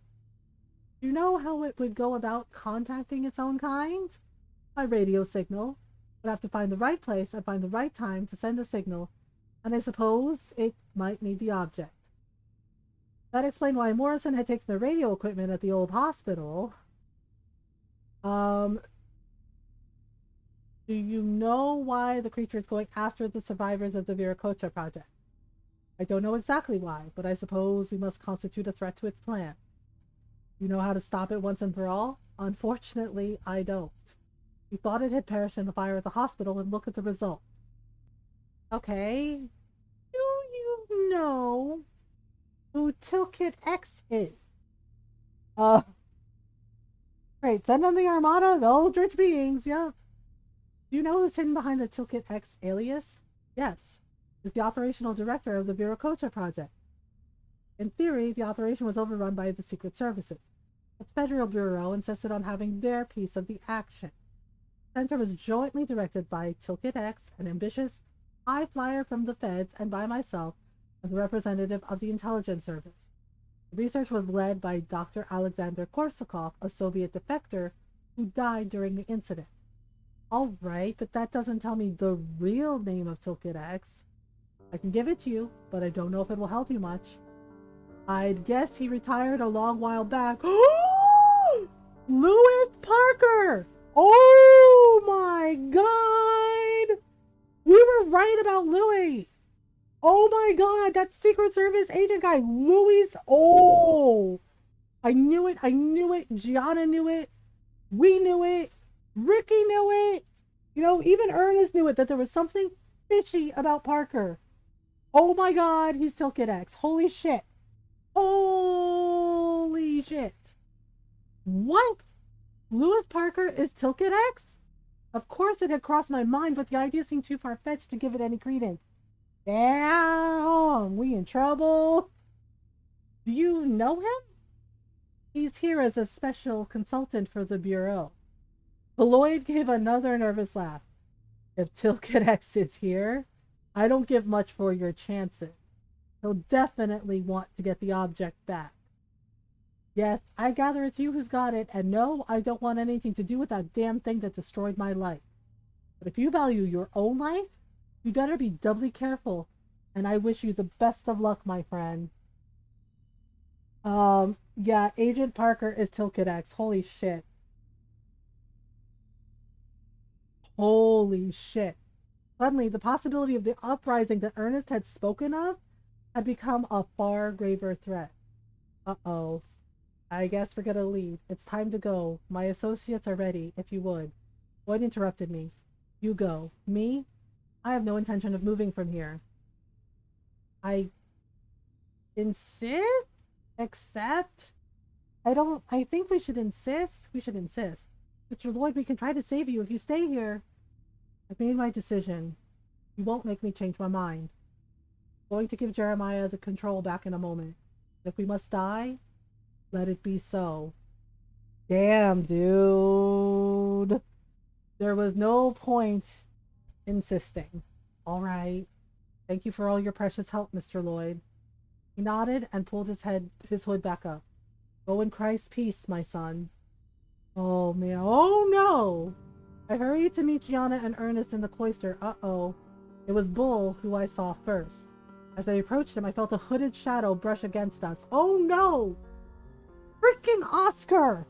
Do you know how it would go about contacting its own kind? By radio signal. Would have to find the right place and find the right time to send the signal, and I suppose it might need the object. That explained why Morrison had taken the radio equipment at the old hospital. Um, do you know why the creature is going after the survivors of the Viracocha project? I don't know exactly why, but I suppose we must constitute a threat to its plan. You know how to stop it once and for all? Unfortunately, I don't. We thought it had perished in the fire at the hospital, and look at the result. Okay. Do you know who Tilkit X is? Right, then on the Armada, the old rich beings, yep. Do you know who's hidden behind the Tilkit X alias? Yes. Is the operational director of the Viracocha project. In theory, the operation was overrun by the Secret Services. The Federal Bureau insisted on having their piece of the action. The center was jointly directed by Tilkit X, an ambitious high flyer from the feds, and by myself as a representative of the intelligence service. The research was led by Dr. Alexander Korsakov, a Soviet defector who died during the incident. All right, but that doesn't tell me the real name of Tilkit X. I can give it to you, but I don't know if it will help you much. I'd guess he retired a long while back. Louis Parker! Oh my god! We were right about Louis! Oh my god, that Secret Service agent guy, Louis. Oh! I knew it, Gianna knew it, we knew it, Ricky knew it. You know, even Ernest knew it, that there was something fishy about Parker. Oh my god, he's Tilkit X. Holy shit. Holy shit. What? Louis Parker is Tilkit X? Of course it had crossed my mind, but the idea seemed too far-fetched to give it any credence. Damn, we in trouble. Do you know him? He's here as a special consultant for the Bureau. Lloyd gave another nervous laugh. If Tilkit X is here, I don't give much for your chances. He'll definitely want to get the object back. Yes, I gather it's you who's got it, and no, I don't want anything to do with that damn thing that destroyed my life. But if you value your own life, you better be doubly careful, and I wish you the best of luck, my friend. Yeah, Agent Parker is Tilkit X. Holy shit. Holy shit. Suddenly, the possibility of the uprising that Ernest had spoken of had become a far graver threat. Uh-oh. I guess we're gonna leave. It's time to go. My associates are ready, if you would. Boyd interrupted me. You go. Me? I have no intention of moving from here. I insist? Accept? I think we should insist. We should insist. Mr. Lloyd, we can try to save you if you stay here. I've made my decision. You won't make me change my mind. I'm going to give Jeremiah the control back in a moment. If we must die, let it be so. Damn, dude. There was no point insisting. All right. Thank you for all your precious help, Mr. Lloyd. He nodded and pulled his hood back up. Go in Christ's peace, my son. Oh, man. Oh, no. I hurried to meet Gianna and Ernest in the cloister. Uh-oh. It was Bull who I saw first. As I approached him, I felt a hooded shadow brush against us. Oh, no. Freaking Oscar!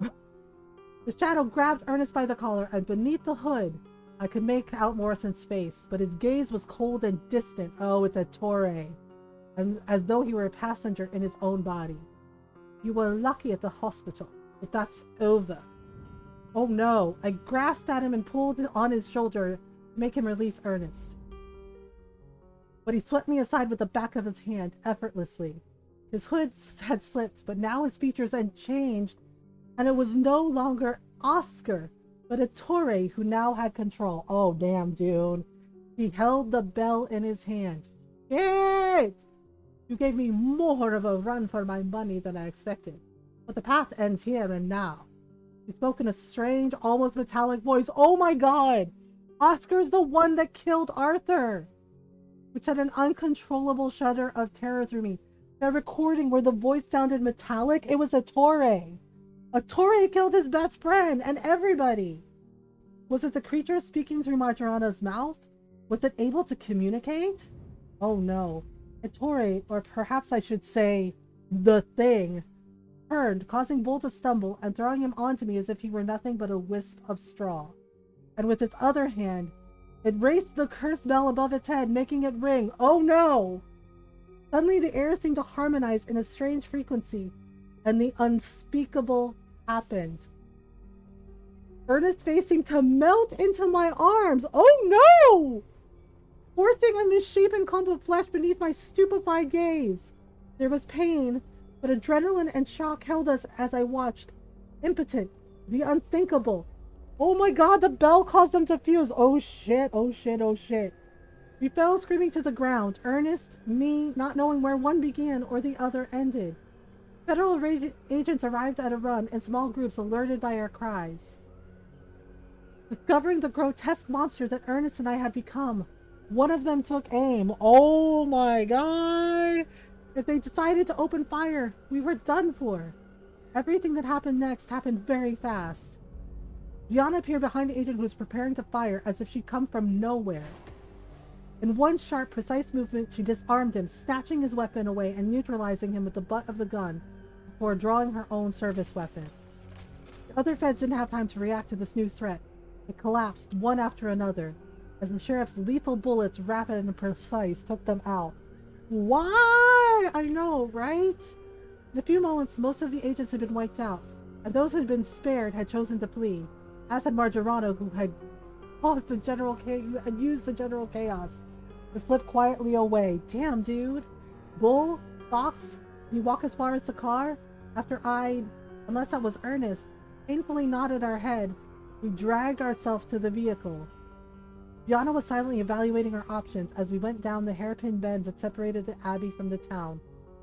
The shadow grabbed Ernest by the collar, and beneath the hood, I could make out Morrison's face, but his gaze was cold and distant. Oh, it's a Torre. And as though he were a passenger in his own body. You were lucky at the hospital, but that's over. Oh no, I grasped at him and pulled on his shoulder to make him release Ernest. But he swept me aside with the back of his hand, effortlessly. His hood had slipped, but now his features had changed, and it was no longer Oscar, but a Torre who now had control. Oh, damn, dude. He held the bell in his hand. Shit! You gave me more of a run for my money than I expected. But the path ends here and now. He spoke in a strange, almost metallic voice. Oh my god! Oscar's the one that killed Arthur! which sent an uncontrollable shudder of terror through me. That recording where the voice sounded metallic, it was Ettore. Ettore killed his best friend and everybody. Was it the creature speaking through Marjorana's mouth? Was it able to communicate? Oh no. Ettore, or perhaps I should say, the thing, turned, causing Bull to stumble and throwing him onto me as if he were nothing but a wisp of straw. And with its other hand, it raised the cursed bell above its head, making it ring. Oh no! Suddenly the air seemed to harmonize in a strange frequency, and the unspeakable happened. Ernest's face seemed to melt into my arms. Oh no! Poor thing, a misshapen clump of flesh beneath my stupefied gaze. There was pain, but adrenaline and shock held us as I watched. Impotent, the unthinkable. Oh my god, the bell caused them to fuse. Oh shit, oh shit, oh shit. We fell screaming to the ground, Ernest, me, not knowing where one began or the other ended. Federal agents arrived at a run in small groups, alerted by our cries. Discovering the grotesque monster that Ernest and I had become, one of them took aim. Oh my god! If they decided to open fire, we were done for. Everything that happened next happened very fast. Gianna appeared behind the agent who was preparing to fire as if she'd come from nowhere. In one sharp, precise movement, she disarmed him, snatching his weapon away and neutralizing him with the butt of the gun before drawing her own service weapon. The other feds didn't have time to react to this new threat. They collapsed one after another as the sheriff's lethal bullets, rapid and precise, took them out. Why? I know, right? In a few moments, most of the agents had been wiped out, and those who had been spared had chosen to flee, as had Marjorano, who had caused the general and used the general chaos to slip quietly away. Damn, dude. Bull, Fox, can you walk as far as the car? After unless that was Ernest, painfully nodded our head, we dragged ourselves to the vehicle. Gianna was silently evaluating our options as we went down the hairpin bends that separated the Abbey from the town,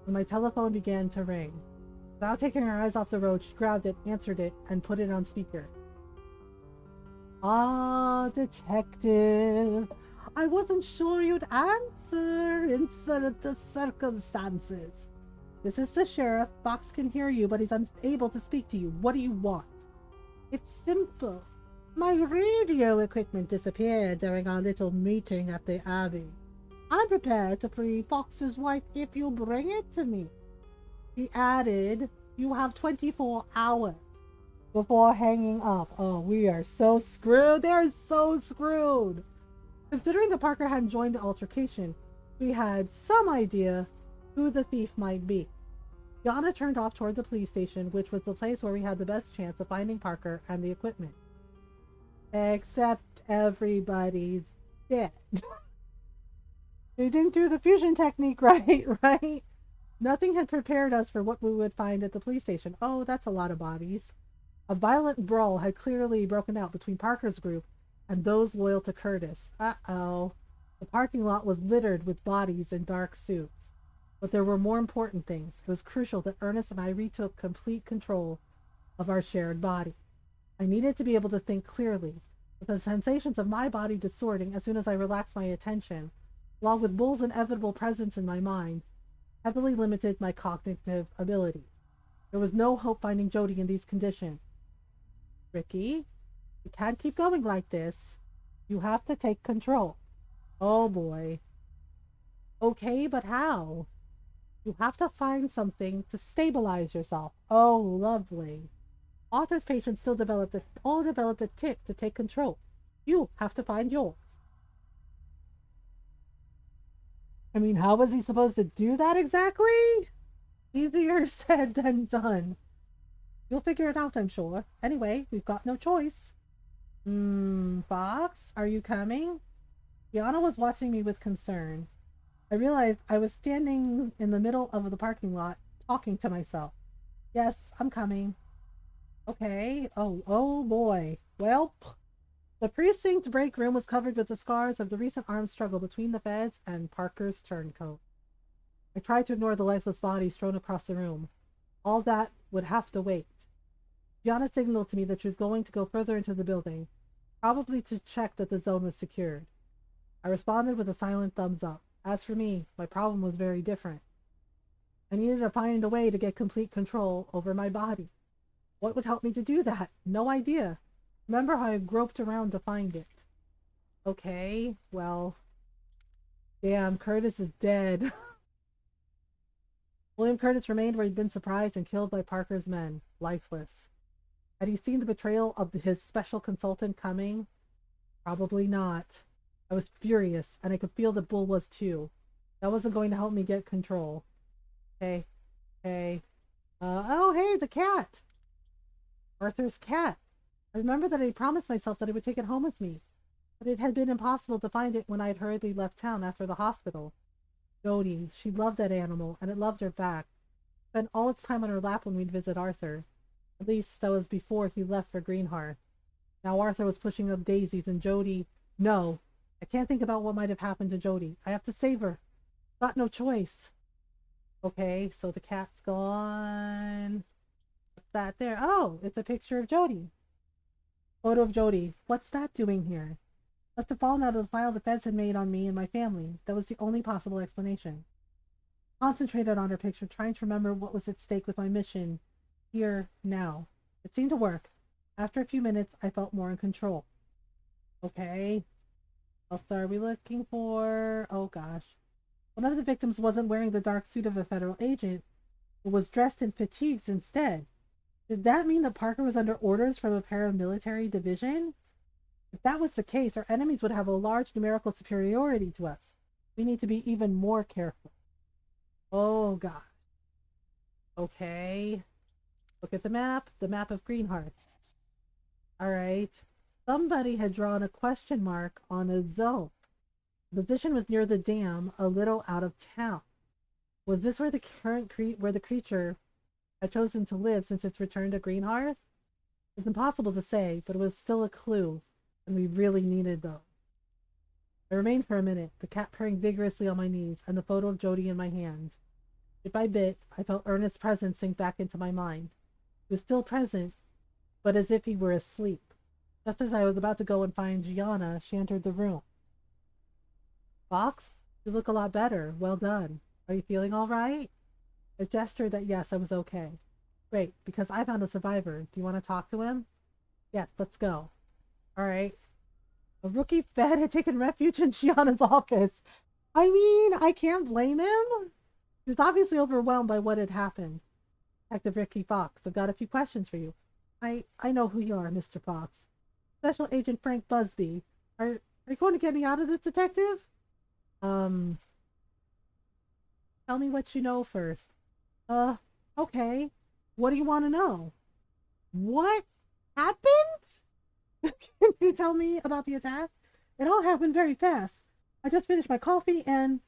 when my telephone began to ring. Without taking her eyes off the road, she grabbed it, answered it, and put it on speaker. Ah, detective. I wasn't sure you'd answer in certain circumstances. This is the sheriff. Fox can hear you, but he's unable to speak to you. What do you want? It's simple. My radio equipment disappeared during our little meeting at the Abbey. I'm prepared to free Fox's wife if you bring it to me. He added, you have 24 hours before hanging up. Oh, we are so screwed. They're so screwed. Considering the Parker hadn't joined the altercation, we had some idea who the thief might be. Yana turned off toward the police station, which was the place where we had the best chance of finding Parker and the equipment. Except everybody's dead. They didn't do the fusion technique right, right? Nothing had prepared us for what we would find at the police station. Oh, that's a lot of bodies. A violent brawl had clearly broken out between Parker's group and those loyal to Curtis. Uh-oh. The parking lot was littered with bodies in dark suits. But there were more important things. It was crucial that Ernest and I retook complete control of our shared body. I needed to be able to think clearly, with the sensations of my body distorting as soon as I relaxed my attention, along with Bull's inevitable presence in my mind, heavily limited my cognitive abilities. There was no hope finding Jody in these conditions. Ricky, you can't keep going like this. You have to take control. Oh boy. Okay, but how? You have to find something to stabilize yourself. Oh, lovely. Arthur's patients all developed a tick to take control. You have to find yours. I mean, how was he supposed to do that exactly? Easier said than done. You'll figure it out, I'm sure. Anyway, we've got no choice. Fox, are you coming? Yana was watching me with concern. I realized I was standing in the middle of the parking lot, talking to myself. Yes, I'm coming. Okay. Oh boy. Well, the precinct break room was covered with the scars of the recent armed struggle between the feds and Parker's turncoat. I tried to ignore the lifeless bodies strewn across the room. All that would have to wait. Gianna signaled to me that she was going to go further into the building, probably to check that the zone was secured. I responded with a silent thumbs up. As for me, my problem was very different. I needed to find a way to get complete control over my body. What would help me to do that? No idea. Remember how I groped around to find it? Okay, well, damn, Curtis is dead. William Curtis remained where he'd been surprised and killed by Parker's men, lifeless. Had he seen the betrayal of his special consultant coming? Probably not. I was furious, and I could feel that Bull was too. That wasn't going to help me get control. Hey, hey. Oh, hey, the cat! Arthur's cat. I remember that I promised myself that I would take it home with me, but it had been impossible to find it when I had hurriedly left town after the hospital. Jody, she loved that animal, and it loved her back. Spent all its time on her lap when we'd visit Arthur. At least that was before he left for Greenhearth. Now Arthur was pushing up daisies, and Jody... No, I can't think about what might have happened to Jody. I have to save her. Got no choice. Okay, so the cat's gone. What's that there? Oh, it's a picture of Jody. Photo of Jody. What's that doing here? Must have fallen out of the file the feds had made on me and my family. That was the only possible explanation. Concentrated on her picture, trying to remember what was at stake with my mission. Here, now. It seemed to work. After a few minutes, I felt more in control. Okay. What else are we looking for? Oh gosh. One of the victims wasn't wearing the dark suit of a federal agent, but was dressed in fatigues instead. Did that mean that Parker was under orders from a paramilitary division? If that was the case, our enemies would have a large numerical superiority to us. We need to be even more careful. Oh gosh. Okay. Look at the map of Greenhearth. Alright. Somebody had drawn a question mark on a zone. The position was near the dam, a little out of town. Was this where the creature had chosen to live since its return to Greenhearth? It's impossible to say, but it was still a clue, and we really needed those. I remained for a minute, the cat purring vigorously on my knees, and the photo of Jody in my hand. Bit by bit, I felt Ernest's presence sink back into my mind. He was still present, but as if he were asleep. Just as I was about to go and find Gianna, she entered the room. Fox, you look a lot better. Well done. Are you feeling all right? I gestured that yes, I was okay. Great, because I found a survivor. Do you want to talk to him? Yes, let's go. All right. A rookie Fed had taken refuge in Gianna's office. I mean, I can't blame him. He was obviously overwhelmed by what had happened. Detective Ricky Fox, I've got a few questions for you. I know who you are, Mr. Fox. Special Agent Frank Busby. Are you going to get me out of this, detective? Tell me what you know first. Okay. What do you want to know? What happened? Can you tell me about the attack? It all happened very fast. I just finished my coffee and...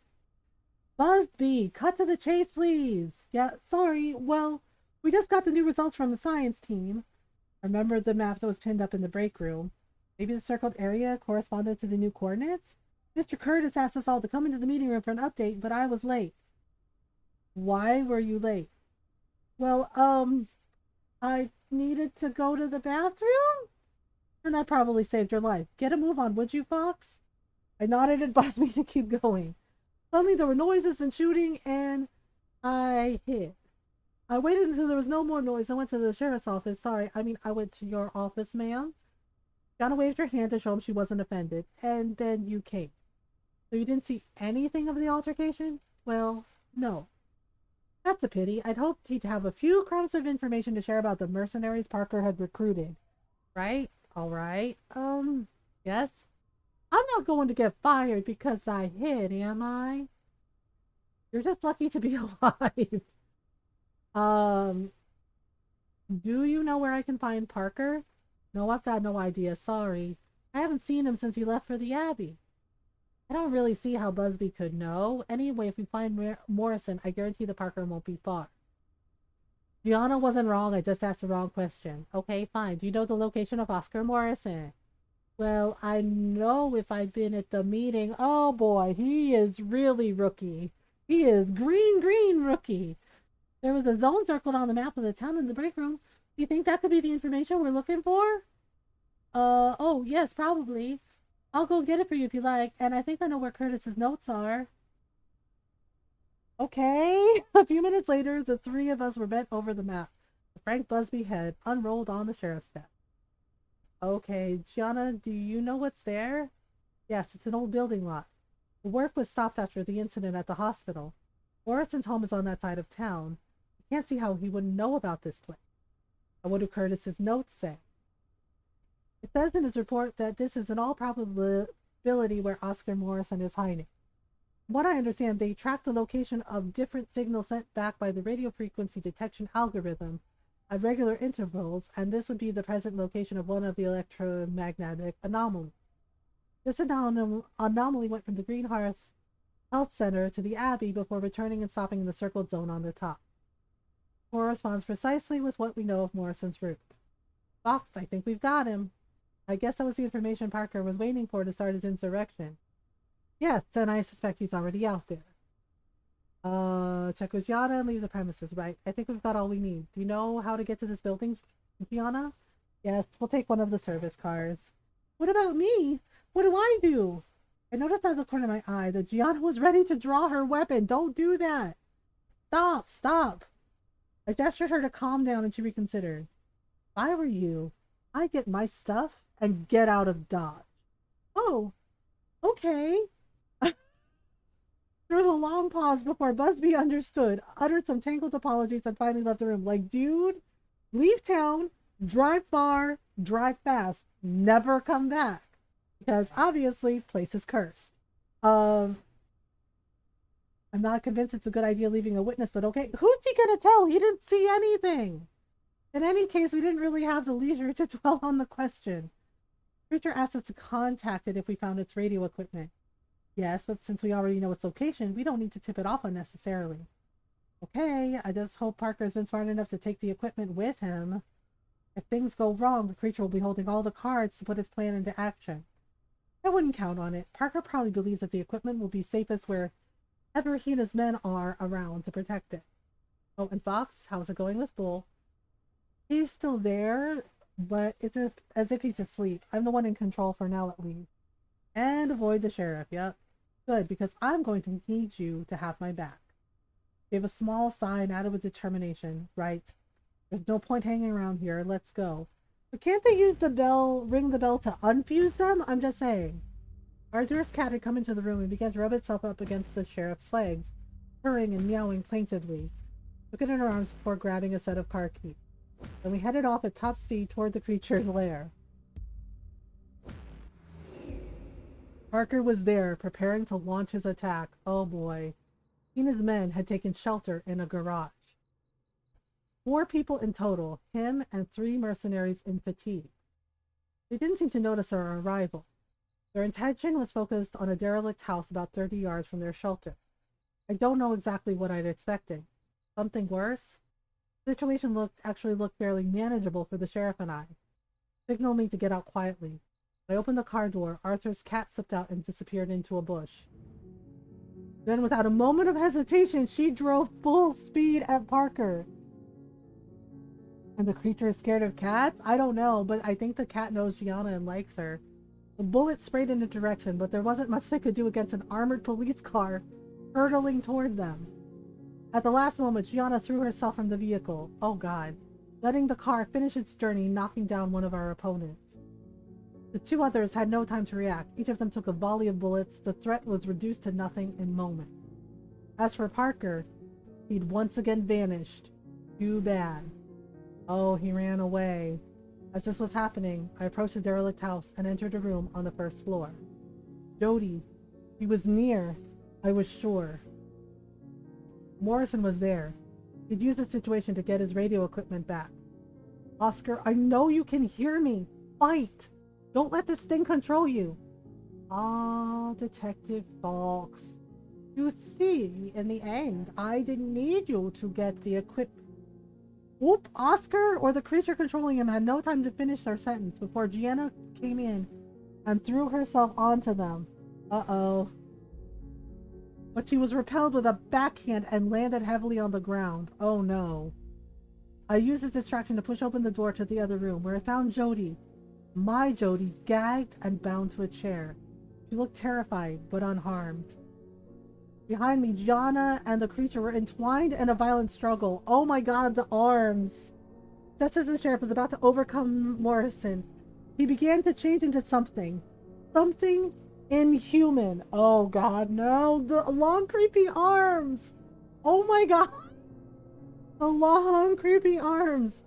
Busby, cut to the chase, please. Yeah, sorry. Well, we just got the new results from the science team. I remembered the map that was pinned up in the break room. Maybe the circled area corresponded to the new coordinates? Mr. Curtis asked us all to come into the meeting room for an update, but I was late. Why were you late? Well, I needed to go to the bathroom? And that probably saved your life. Get a move on, would you, Fox? I nodded at Busby to keep going. Suddenly there were noises and shooting, and I hid. I waited until there was no more noise. I went to the sheriff's office. Sorry, I went to your office, ma'am. Donna waved her hand to show him she wasn't offended, and then you came. So you didn't see anything of the altercation? Well, no. That's a pity. I'd hoped he'd have a few crumbs of information to share about the mercenaries Parker had recruited. Right? All right. Yes? I'm not going to get fired because I hid, am I? You're just lucky to be alive. Do you know where I can find Parker? No, I've got no idea. Sorry. I haven't seen him since he left for the Abbey. I don't really see how Busby could know. Anyway, if we find Morrison, I guarantee the Parker won't be far. Gianna wasn't wrong. I just asked the wrong question. Okay, fine. Do you know the location of Oscar Morrison? Well, I know if I'd been at the meeting. Oh boy, he is really rookie. He is green rookie. There was a zone circled on the map of the town in the break room. Do you think that could be the information we're looking for? Oh, yes, probably. I'll go get it for you if you like, and I think I know where Curtis's notes are. Okay. A few minutes later, the three of us were bent over the map. The Frank Busby head unrolled on the sheriff's desk. Okay, Gianna, do you know what's there? Yes, it's an old building lot. The work was stopped after the incident at the hospital. Morrison's home is on that side of town. I can't see how he wouldn't know about this place. What do Curtis's notes say? It says in his report that this is in all probability where Oscar Morrison is hiding. From what I understand, they track the location of different signals sent back by the radio frequency detection algorithm at regular intervals, and this would be the present location of one of the electromagnetic anomalies. This anomaly went from the Green Health Center to the Abbey before returning and stopping in the circled zone on the top. Corresponds precisely with what we know of Morrison's route. Fox, I think we've got him. I guess that was the information Parker was waiting for to start his insurrection. Yes, then I suspect he's already out there. Check with Gianna and leave the premises, right? I think we've got all we need. Do you know how to get to this building, Gianna? Yes, we'll take one of the service cars. What about me? What do I do? I noticed out of the corner of my eye that Gianna was ready to draw her weapon. Don't do that. Stop. I gestured her to calm down and she reconsidered. If I were you, I'd get my stuff and get out of Dodge. Oh, okay. There was a long pause before Busby understood, uttered some tangled apologies, and finally left the room. Like, dude, leave town, drive far, drive fast, never come back. Because obviously, place is cursed. I'm not convinced it's a good idea leaving a witness, but okay. Who's he gonna tell? He didn't see anything. In any case, we didn't really have the leisure to dwell on the question. Creature asked us to contact it if we found its radio equipment. Yes, but since we already know its location, we don't need to tip it off unnecessarily. Okay, I just hope Parker has been smart enough to take the equipment with him. If things go wrong, the creature will be holding all the cards to put his plan into action. I wouldn't count on it. Parker probably believes that the equipment will be safest wherever he and his men are around to protect it. Oh, and Fox, how's it going with Bull? He's still there, but it's as if he's asleep. I'm the one in control for now, at least. And avoid the sheriff, yep. Good, because I'm going to need you to have my back. Gave a small sigh and added with determination. Right. There's no point hanging around here. Let's go. But can't they ring the bell to unfuse them? I'm just saying. Arthur's cat had come into the room and began to rub itself up against the sheriff's legs, purring and meowing plaintively. Took it in her arms before grabbing a set of car keys. Then we headed off at top speed toward the creature's lair. Parker was there, preparing to launch his attack. Oh boy. He and his men had taken shelter in a garage. 4 people in total, him and 3 mercenaries in fatigue. They didn't seem to notice our arrival. Their attention was focused on a derelict house about 30 yards from their shelter. I don't know exactly what I'd expected. Something worse? The situation actually looked fairly manageable for the sheriff and I. Signaled me to get out quietly. I opened the car door. Arthur's cat slipped out and disappeared into a bush. Then, without a moment of hesitation, she drove full speed at Parker. And the creature is scared of cats? I don't know, but I think the cat knows Gianna and likes her. The bullet sprayed in a direction, but there wasn't much they could do against an armored police car hurtling toward them. At the last moment, Gianna threw herself from the vehicle. Oh God. Letting the car finish its journey, knocking down one of our opponents. The 2 others had no time to react. Each of them took a volley of bullets. The threat was reduced to nothing in moments. As for Parker, he'd once again vanished. Too bad. Oh, he ran away. As this was happening, I approached the derelict house and entered a room on the first floor. Jody. He was near. I was sure. Morrison was there. He'd used the situation to get his radio equipment back. Oscar, I know you can hear me. Fight! Don't let this thing control you. Ah, Detective Fox. You see, in the end, I didn't need you to get the equipment. Whoop! Oscar or the creature controlling him had no time to finish their sentence before Gianna came in and threw herself onto them. Uh-oh. But she was repelled with a backhand and landed heavily on the ground. Oh no. I used the distraction to push open the door to the other room, where I found Jody. My Jody, gagged and bound to a chair. She looked terrified, but unharmed. Behind me, Gianna and the creature were entwined in a violent struggle. Oh my god, the arms. Just as the sheriff was about to overcome Morrison, he began to change into something. Something inhuman. Oh god, no. The long, creepy arms. Oh my god. The long, creepy arms.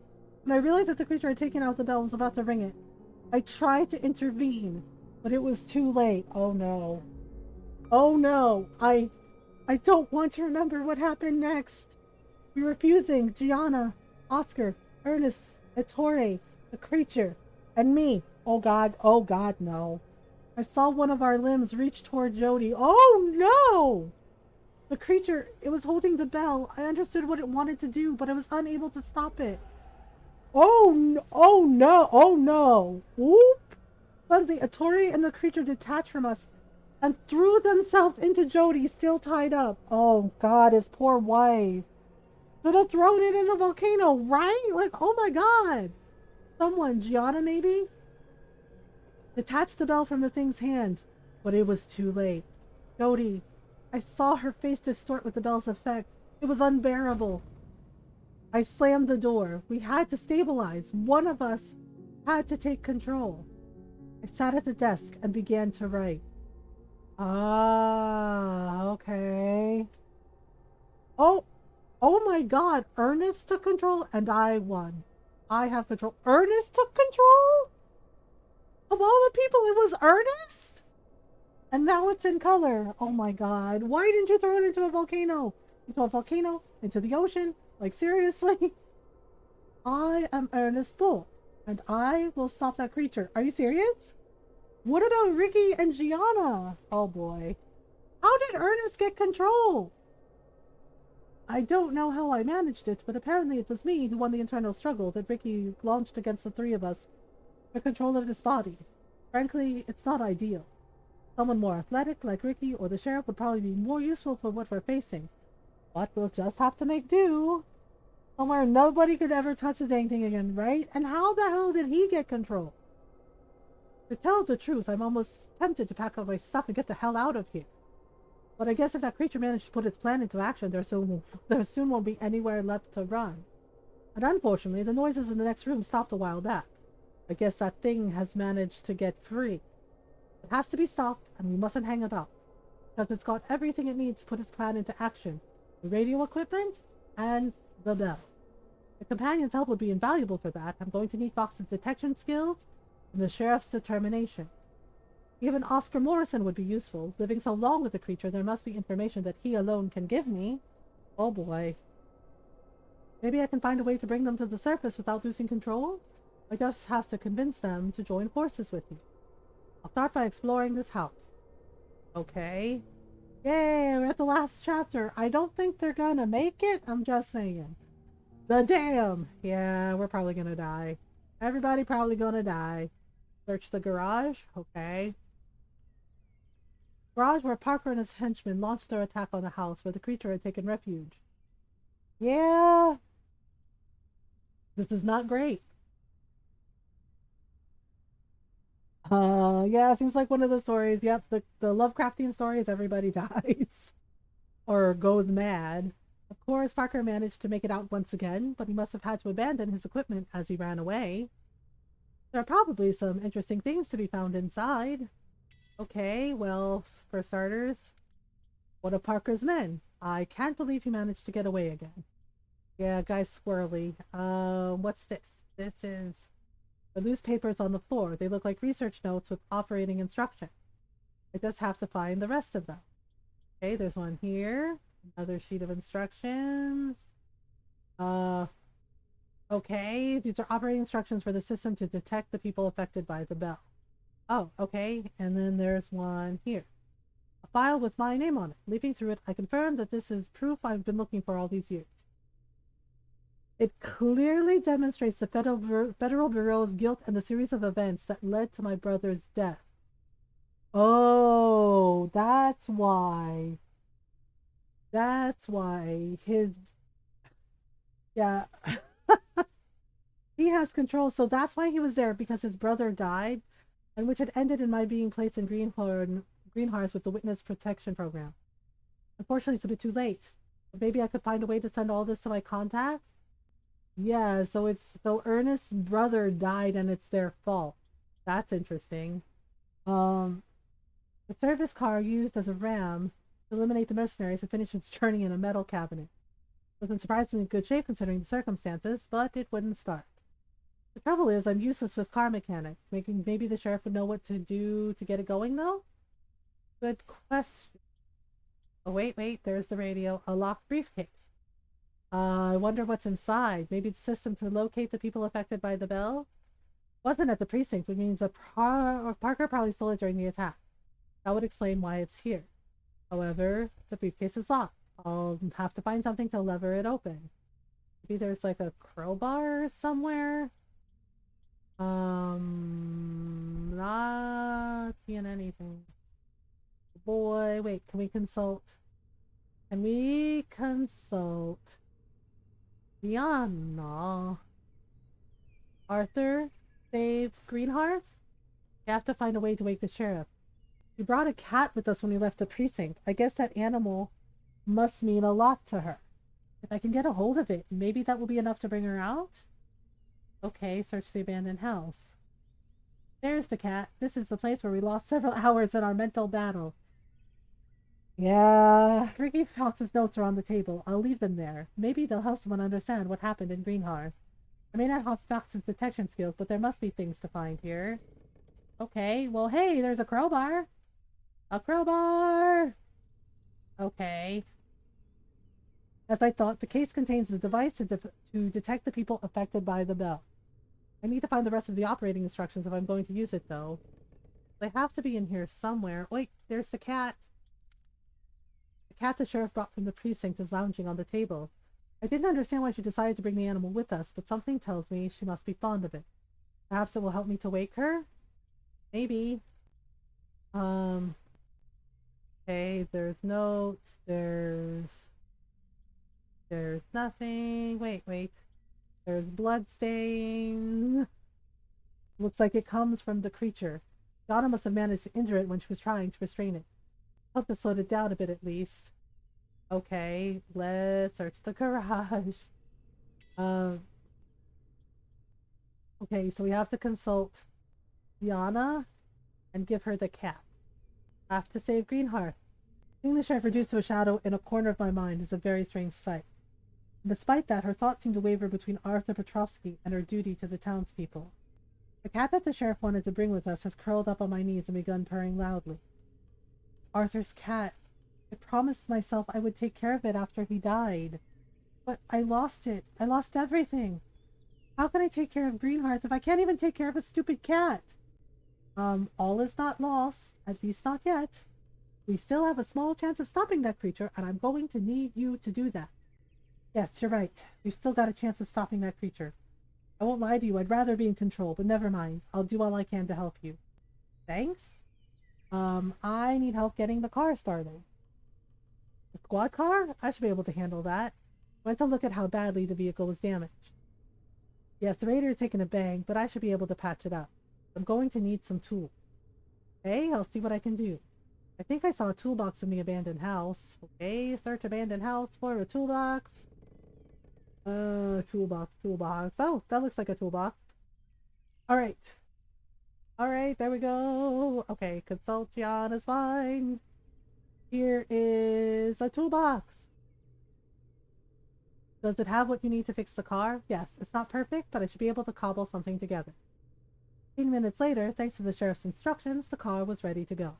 When I realized that the creature had taken out the bell and was about to ring it, I tried to intervene, but it was too late. Oh no. Oh no. I don't want to remember what happened next. We were fusing Gianna, Oscar, Ernest, Ettore, the creature, and me. Oh god, no. I saw one of our limbs reach toward Jody. Oh no! The creature, it was holding the bell. I understood what it wanted to do, but I was unable to stop it. Oh no, oh no, oh no. Whoop! Suddenly, Ettore and the creature detached from us and threw themselves into Jody, still tied up. Oh god, his poor wife. Should have thrown it in a volcano, right? Like, oh my god. Someone, Gianna maybe? Detached the bell from the thing's hand, but it was too late. Jody, I saw her face distort with the bell's effect. It was unbearable. I slammed the door. We had to stabilize. One of us had to take control. I sat at the desk and began to write. Ah, okay. Oh, oh my god. Ernest took control and I won. I have control. Ernest took control? Of all the people, it was Ernest? And now it's in color. Oh my god. Why didn't you throw it into a volcano? Into a volcano? Into the ocean? Like, seriously? I am Ernest Bull, and I will stop that creature. Are you serious? What about Ricky and Gianna? Oh boy. How did Ernest get control? I don't know how I managed it, but apparently it was me who won the internal struggle that Ricky launched against the three of us for control of this body. Frankly, it's not ideal. Someone more athletic, like Ricky or the sheriff, would probably be more useful for what we're facing. But we'll just have to make do. Somewhere nobody could ever touch the dang thing again, right? And how the hell did he get control? To tell the truth, I'm almost tempted to pack up my stuff and get the hell out of here. But I guess if that creature managed to put its plan into action, there soon won't be anywhere left to run. And unfortunately, the noises in the next room stopped a while back. I guess that thing has managed to get free. It has to be stopped, and we mustn't hang about, because it's got everything it needs to put its plan into action. The radio equipment and the bell. The companion's help would be invaluable for that. I'm going to need Fox's detection skills and the sheriff's determination. Even Oscar Morrison would be useful. Living so long with the creature, there must be information that he alone can give me. Oh boy. Maybe I can find a way to bring them to the surface without losing control? I just have to convince them to join forces with me. I'll start by exploring this house. Okay. Yay, we're at the last chapter. I don't think they're gonna make it. I'm just saying. The dam! Yeah, we're probably gonna die. Everybody probably gonna die. Search the garage. Okay. Garage where Parker and his henchmen launched their attack on the house where the creature had taken refuge. Yeah. This is not great. Yeah, seems like one of the stories. Yep, the Lovecraftian story is everybody dies. Or goes mad. Of course, Parker managed to make it out once again, but he must have had to abandon his equipment as he ran away. There are probably some interesting things to be found inside. Okay, well, for starters, one of Parker's men. I can't believe he managed to get away again. Yeah, guy's squirrely. What's this? This is the loose papers on the floor. They look like research notes with operating instructions. I just have to find the rest of them. Okay, there's one here. Another sheet of instructions. Okay, these are operating instructions for the system to detect the people affected by the bell. Oh, okay, and then there's one here. A file with my name on it. Leafing through it, I confirm that this is proof I've been looking for all these years. It clearly demonstrates the Federal Bureau's guilt and the series of events that led to my brother's death. Oh, that's why. That's why his... Yeah. He has control, so that's why he was there, because his brother died, and which had ended in my being placed in Greenhorns with the Witness Protection Program. Unfortunately, it's a bit too late. But maybe I could find a way to send all this to my contacts? Yeah, so Ernest's brother died and it's their fault. That's interesting. Um, the service car used as a ram to eliminate the mercenaries and finish its journey in a metal cabinet. It was in surprisingly good shape considering the circumstances, but it wouldn't start. The trouble is, I'm useless with car mechanics. Making maybe the sheriff would know what to do to get it going, though. Good question. Oh wait, there's the radio. A locked briefcase. I wonder what's inside. Maybe the system to locate the people affected by the bell. Wasn't at the precinct, which means Parker probably stole it during the attack. That would explain why it's here. However, the briefcase is locked. I'll have to find something to lever it open. Maybe there's like a crowbar somewhere. Not seeing anything. Boy, wait, can we consult? Can we consult? Diana. Arthur, save Greenhearth? We have to find a way to wake the sheriff. We brought a cat with us when we left the precinct. I guess that animal must mean a lot to her. If I can get a hold of it, maybe that will be enough to bring her out? Okay, search the abandoned house. There's the cat. This is the place where we lost several hours in our mental battle. Yeah, Ricky Fox's notes are on the table. I'll leave them there. Maybe they'll help someone understand what happened in Greenhearth. I may not have Fox's detection skills, but there must be things to find here. Okay, well, hey, there's a crowbar. A crowbar! Okay. As I thought, the case contains a device to detect the people affected by the bell. I need to find the rest of the operating instructions if I'm going to use it, though. They have to be in here somewhere. Wait, there's the cat. The cat the sheriff brought from the precinct is lounging on the table. I didn't understand why she decided to bring the animal with us, but something tells me she must be fond of it. Perhaps it will help me to wake her? Maybe. Okay, there's notes, there's nothing. Wait. There's blood stain. Looks like it comes from the creature. Donna must have managed to injure it when she was trying to restrain it. Hope this slowed it down a bit at least. Okay, let's search the garage. Okay, so we have to consult Diana and give her the cat. Have to save Greenhearth. Seeing the sheriff reduced to a shadow in a corner of my mind is a very strange sight. And despite that, her thoughts seem to waver between Arthur Petrovsky and her duty to the townspeople. The cat that the sheriff wanted to bring with us has curled up on my knees and begun purring loudly. Arthur's cat. I promised myself I would take care of it after he died. But I lost it. I lost everything. How can I take care of Greenhearth if I can't even take care of a stupid cat? All is not lost. At least not yet. We still have a small chance of stopping that creature, and I'm going to need you to do that. Yes, you're right. We've still got a chance of stopping that creature. I won't lie to you, I'd rather be in control, but never mind. I'll do all I can to help you. Thanks? I need help getting the car started. The squad car? I should be able to handle that. Went to look at how badly the vehicle was damaged. Yes, the radiator's taken a bang, but I should be able to patch it up. I'm going to need some tools. Okay, I'll see what I can do. I think I saw a toolbox in the abandoned house. Okay, search abandoned house for a toolbox. Toolbox. Oh, that looks like a toolbox. Alright, there we go. Okay, consult Gianna's fine. Here is a toolbox. Does it have what you need to fix the car? Yes, it's not perfect, but I should be able to cobble something together. 15 minutes later, thanks to the sheriff's instructions, the car was ready to go.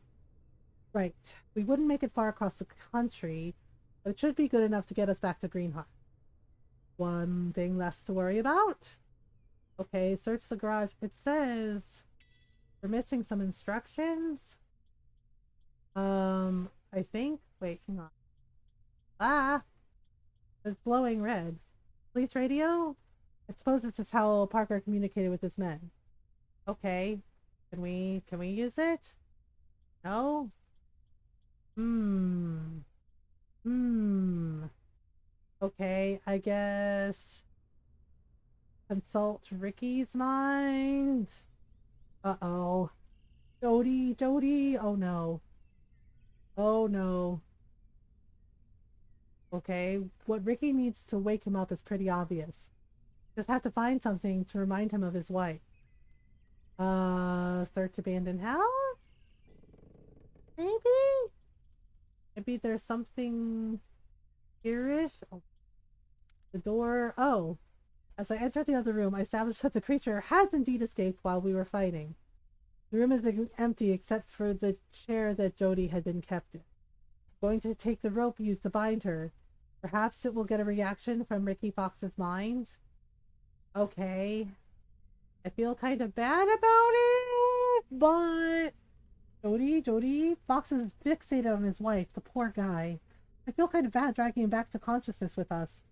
Right, we wouldn't make it far across the country, but it should be good enough to get us back to Greenhearth. One thing less to worry about. Okay, search the garage. It says we're missing some instructions. I think. Wait, hang on. Ah! It's glowing red. Police radio? I suppose this is how Parker communicated with his men. Okay. Can we use it? No? Okay, I guess consult Ricky's mind. Uh-oh. Jody, oh no. Oh no. Okay? What Ricky needs to wake him up is pretty obvious. Just have to find something to remind him of his wife. Search abandoned house? Maybe? Maybe there's something here-ish? Oh, the door. Oh. As I entered the other room, I established that the creature has indeed escaped while we were fighting. The room is empty except for the chair that Jody had been kept in. I'm going to take the rope used to bind her. Perhaps it will get a reaction from Ricky Fox's mind. Okay. I feel kind of bad about it, but Jody, Fox is fixated on his wife, the poor guy. I feel kind of bad dragging him back to consciousness with us.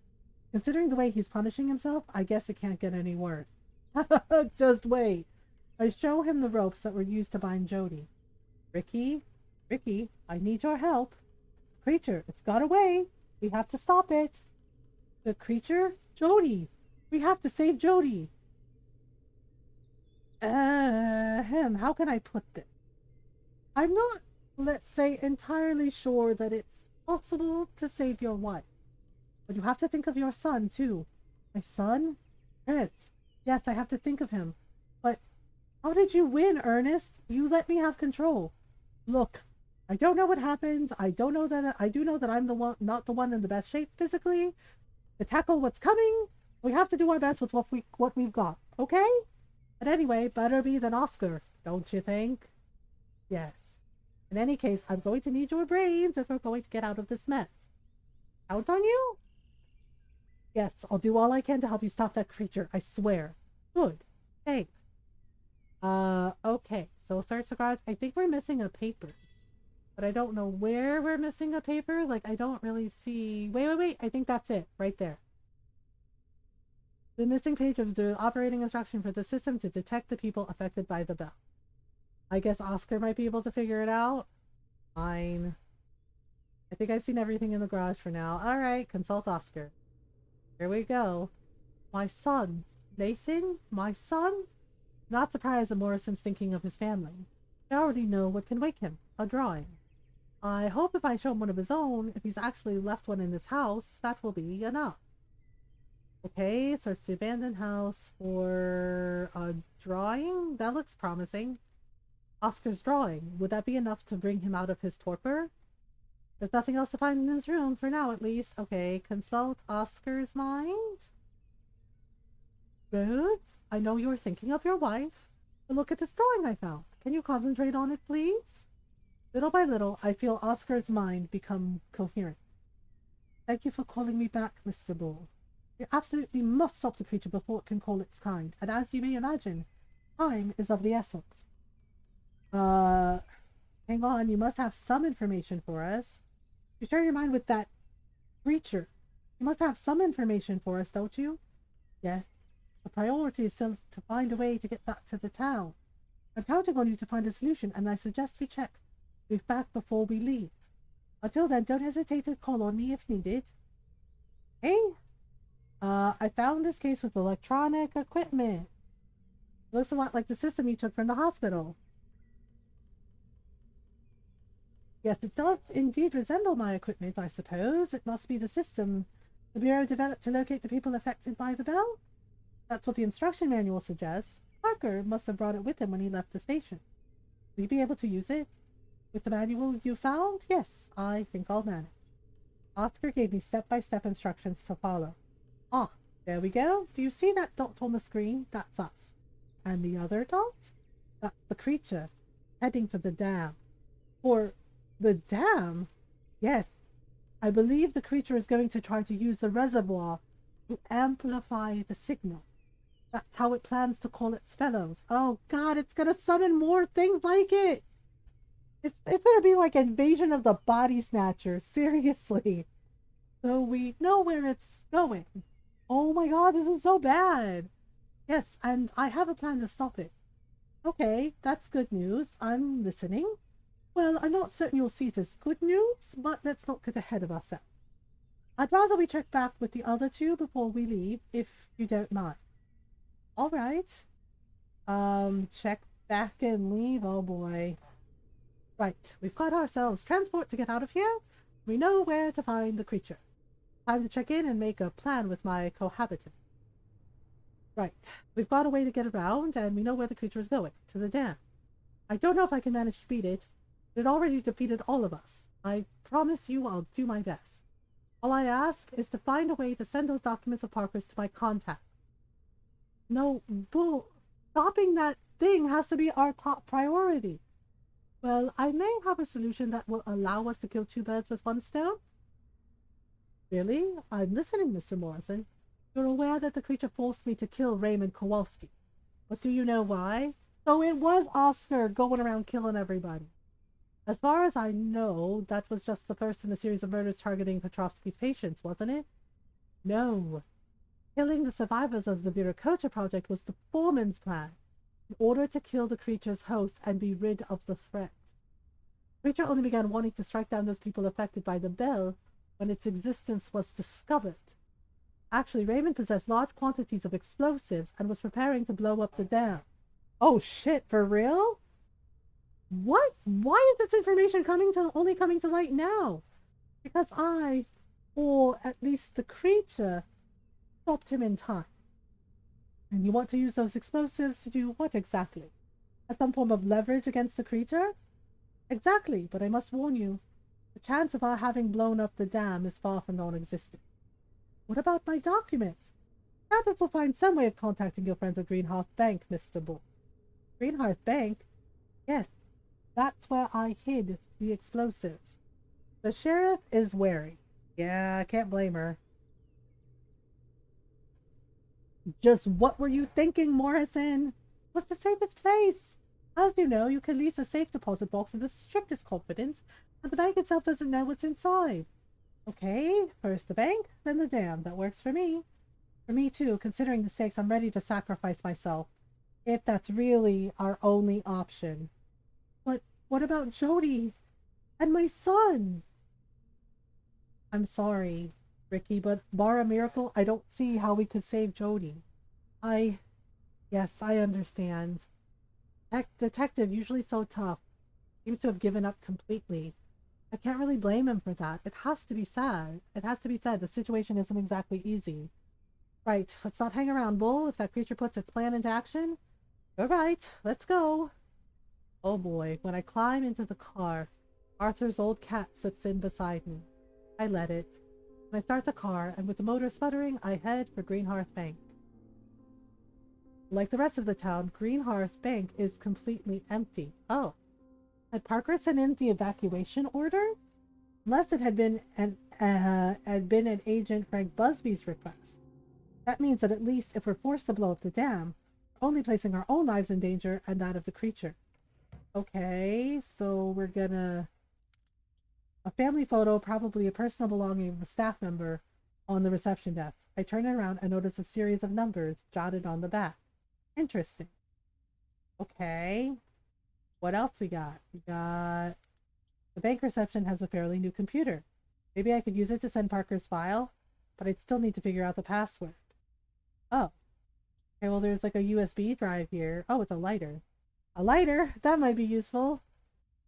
Considering the way he's punishing himself, I guess it can't get any worse. Just wait. I show him the ropes that were used to bind Jody. Ricky, I need your help. Creature, it's got away. We have to stop it. The creature? Jody. We have to save Jody. How can I put this? I'm not, let's say, entirely sure that it's possible to save your wife. But you have to think of your son, too. My son? Chris. Yes, I have to think of him. But how did you win, Ernest? You let me have control. Look, I don't know what happened. I do know that I'm not the one in the best shape physically to tackle what's coming. We have to do our best with what we've got, okay? But anyway, better me than Oscar, don't you think? Yes. In any case, I'm going to need your brains if we're going to get out of this mess. Count on you? Yes, I'll do all I can to help you stop that creature, I swear. Good. Thanks. Okay. So search the garage. I think we're missing a paper. But I don't know where we're missing a paper. Like, I don't really see... Wait. I think that's it. Right there. The missing page of the operating instruction for the system to detect the people affected by the bell. I guess Oscar might be able to figure it out. Fine. I think I've seen everything in the garage for now. Alright, consult Oscar. Here we go. My son. Nathan? My son? Not surprised that Morrison's thinking of his family. I already know what can wake him. A drawing. I hope if I show him one of his own, if he's actually left one in his house, that will be enough. Okay, search the abandoned house for a drawing? That looks promising. Oscar's drawing. Would that be enough to bring him out of his torpor? There's nothing else to find in his room, for now at least. Okay, consult Oscar's mind. Ruth, I know you are thinking of your wife, but look at this drawing I found. Can you concentrate on it, please? Little by little, I feel Oscar's mind become coherent. Thank you for calling me back, Mr. Bull. You absolutely must stop the creature before it can call its kind, and as you may imagine, time is of the essence. Hang on, you must have some information for us. You share your mind with that creature. You must have some information for us, don't you? Yes. The priority is still to find a way to get back to the town. I'm counting on you to find a solution, and I suggest we check. Be back before we leave. Until then, don't hesitate to call on me if needed. Hey? I found this case with electronic equipment. It looks a lot like the system you took from the hospital. Yes, it does indeed resemble my equipment, I suppose. It must be the system the Bureau developed to locate the people affected by the bell. That's what the instruction manual suggests. Parker must have brought it with him when he left the station. Will you be able to use it? With the manual you found? Yes, I think I'll manage. Oscar gave me step-by-step instructions to follow. Ah, there we go. Do you see that dot on the screen? That's us. And the other dot? That's the creature, heading for the dam. For the dam? Yes. I believe the creature is going to try to use the reservoir to amplify the signal. That's how it plans to call its fellows. Oh god, it's gonna summon more things like it! It's gonna be like Invasion of the Body Snatchers, seriously. So we know where it's going. Oh my god, this is so bad! Yes, and I have a plan to stop it. Okay, that's good news. I'm listening. Well, I'm not certain you'll see it as good news, but let's not get ahead of ourselves. I'd rather we check back with the other two before we leave, if you don't mind. All right. Check back and leave. Oh boy. Right, we've got ourselves transport to get out of here. We know where to find the creature. Time to check in and make a plan with my cohabitant. Right. We've got a way to get around, and we know where the creature is going. To the dam. I don't know if I can manage to beat it. It already defeated all of us. I promise you I'll do my best. All I ask is to find a way to send those documents of Parker's to my contact. No, Bull, stopping that thing has to be our top priority. Well, I may have a solution that will allow us to kill two birds with one stone. Really? I'm listening, Mr. Morrison. You're aware that the creature forced me to kill Raymond Kowalski. But do you know why? So it was Oscar going around killing everybody. As far as I know, that was just the first in a series of murders targeting Petrovsky's patients, wasn't it? No. Killing the survivors of the Viracocha project was the foreman's plan, in order to kill the creature's host and be rid of the threat. The creature only began wanting to strike down those people affected by the bell when its existence was discovered. Actually, Raymond possessed large quantities of explosives and was preparing to blow up the dam. Oh shit, for real? What? Why is this information only coming to light now? Because I, or at least the creature, stopped him in time. And you want to use those explosives to do what exactly? As some form of leverage against the creature? Exactly, but I must warn you, the chance of our having blown up the dam is far from non-existent. What about my documents? Perhaps we'll find some way of contacting your friends at Greenhearth Bank, Mr. Bull. Greenhearth Bank? Yes, that's where I hid the explosives. The sheriff is wary. Yeah, I can't blame her. Just what were you thinking, Morrison? What's the safest place? As you know, you can lease a safe deposit box in the strictest confidence, and the bank itself doesn't know what's inside. Okay, first the bank, then the dam. That works for me. For me too, considering the stakes, I'm ready to sacrifice myself. If that's really our only option. But what about Jody? And my son? I'm sorry, Ricky, but bar a miracle, I don't see how we could save Jody. Yes, I understand. Detective, usually so tough, seems to have given up completely. I can't really blame him for that. It has to be said. The situation isn't exactly easy. Right, let's not hang around, Bull. If that creature puts its plan into action. All right, let's go. Oh boy, when I climb into the car, Arthur's old cat slips in beside me. I let it. I start the car, and with the motor sputtering, I head for Greenhearth Bank. Like the rest of the town, Greenhearth Bank is completely empty. Oh. Had Parker sent in the evacuation order? Unless it had been an Agent Frank Busby's request. That means that at least if we're forced to blow up the dam, we're only placing our own lives in danger and that of the creature. Okay, so we're gonna... A family photo, probably a personal belonging of a staff member, on the reception desk. I turn around and notice a series of numbers jotted on the back. Interesting. Okay. What else we got? We got... The bank reception has a fairly new computer. Maybe I could use it to send Parker's file, but I'd still need to figure out the password. Oh. Okay, well there's like a USB drive here. Oh, it's a lighter. A lighter? That might be useful.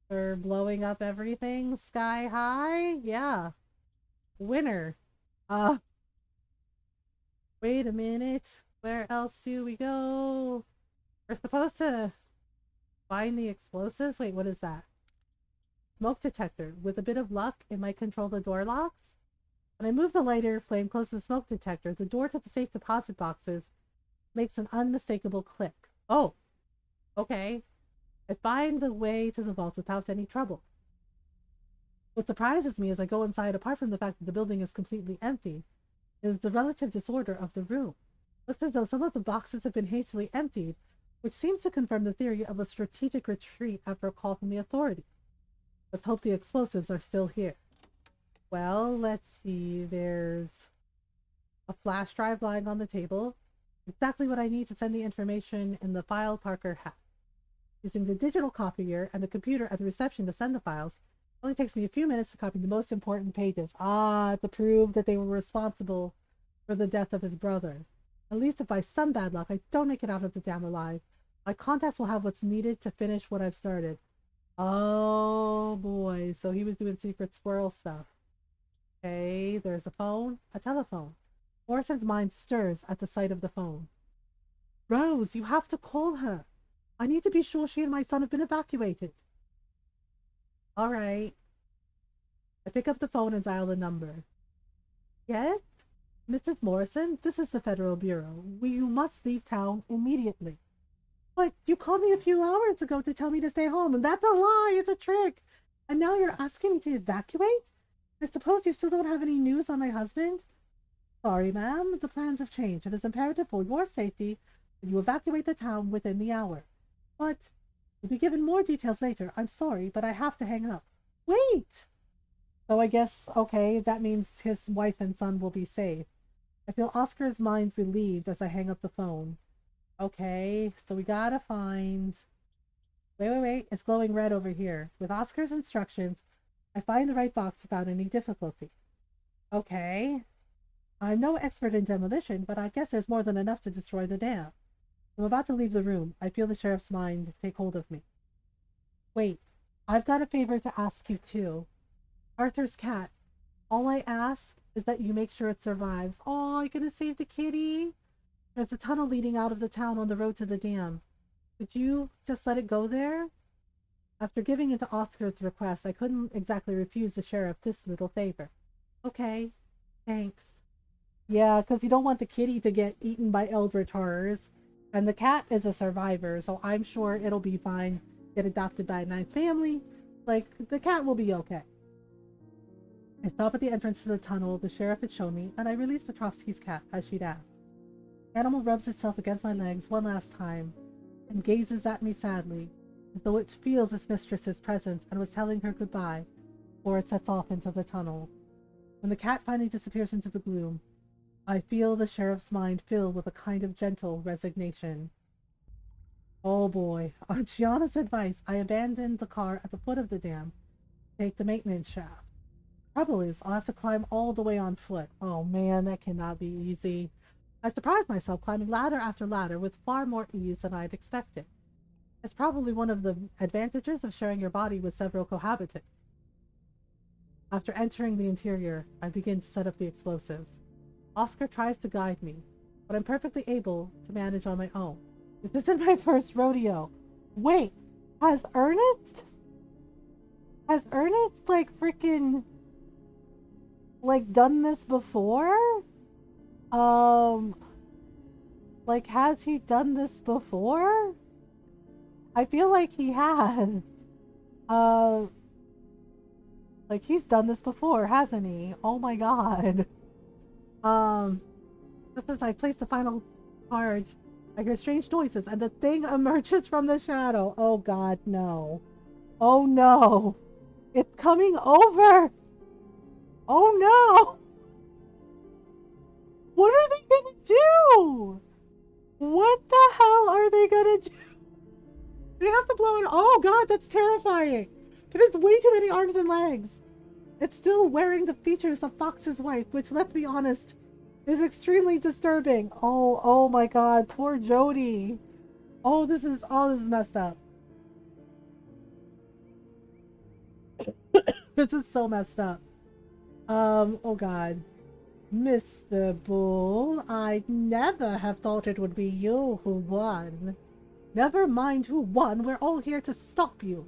For blowing up everything sky high? Yeah. Winner. Wait a minute. Where else do we go? We're supposed to find the explosives? Wait, what is that? Smoke detector. With a bit of luck, it might control the door locks. When I move the lighter flame close to the smoke detector, the door to the safe deposit boxes makes an unmistakable click. Oh, okay. I find the way to the vault without any trouble. What surprises me as I go inside, apart from the fact that the building is completely empty, is the relative disorder of the room. Looks as though some of the boxes have been hastily emptied, which seems to confirm the theory of a strategic retreat after a call from the authorities. Let's hope the explosives are still here. Well, let's see. There's a flash drive lying on the table. Exactly what I need to send the information in the file Parker had. Using the digital copier and the computer at the reception to send the files, it only takes me a few minutes to copy the most important pages. To prove that they were responsible for the death of his brother. At least if by some bad luck I don't make it out of the dam alive, my contacts will have what's needed to finish what I've started. Oh boy, so he was doing secret squirrel stuff. Okay, there's a phone, a telephone. Morrison's mind stirs at the sight of the phone. Rose, you have to call her. I need to be sure she and my son have been evacuated. All right. I pick up the phone and dial the number. Yes? Mrs. Morrison, this is the Federal Bureau. You must leave town immediately. But you called me a few hours ago to tell me to stay home, and that's a lie. It's a trick. And now you're asking me to evacuate? I suppose you still don't have any news on my husband? Sorry, ma'am. The plans have changed. It is imperative for your safety that you evacuate the town within the hour. But you'll be given more details later. I'm sorry, but I have to hang up. Wait! So I guess, okay, that means his wife and son will be safe. I feel Oscar's mind relieved as I hang up the phone. Okay, so we gotta find... Wait. It's glowing red over here. With Oscar's instructions, I find the right box without any difficulty. Okay. I'm no expert in demolition, but I guess there's more than enough to destroy the dam. I'm about to leave the room. I feel the sheriff's mind take hold of me. Wait, I've got a favor to ask you too. Arthur's cat. All I ask is that you make sure it survives. Oh, you're gonna save the kitty? There's a tunnel leading out of the town on the road to the dam. Could you just let it go there? After giving in to Oscar's request, I couldn't exactly refuse the sheriff this little favor. Okay, thanks. Yeah, because you don't want the kitty to get eaten by eldritch horrors. And the cat is a survivor, so I'm sure it'll be fine. Get adopted by a nice family. Like, the cat will be okay. I stop at the entrance to the tunnel the sheriff had shown me, and I release Petrovsky's cat, as she'd asked. The animal rubs itself against my legs one last time, and gazes at me sadly, as though it feels its mistress's presence and was telling her goodbye, before it sets off into the tunnel. When the cat finally disappears into the gloom, I feel the sheriff's mind fill with a kind of gentle resignation. Oh boy. On Gianna's advice, I abandoned the car at the foot of the dam to take the maintenance shaft. Trouble is, I'll have to climb all the way on foot. Oh man, that cannot be easy. I surprised myself climbing ladder after ladder with far more ease than I'd expected. It's probably one of the advantages of sharing your body with several cohabitants. After entering the interior, I begin to set up the explosives. Oscar tries to guide me, but I'm perfectly able to manage on my own. This isn't my first rodeo. Wait, has Ernest, like, freaking, like, done this before? Like, has he done this before? I feel like he has. Like, he's done this before, hasn't he? Oh my god. Just as I place the final charge, I hear strange noises, and the thing emerges from the shadow. Oh god, no. Oh no. It's coming over. Oh no. What are they gonna do? What the hell are they gonna do? They have to blow it. Oh god, that's terrifying. It has way too many arms and legs. It's still wearing the features of Fox's wife, which, let's be honest, is extremely disturbing. Oh my god, poor Jody. This is messed up. This is so messed up. Oh god. Mr. Bull, I'd never have thought it would be you who won. Never mind who won, we're all here to stop you.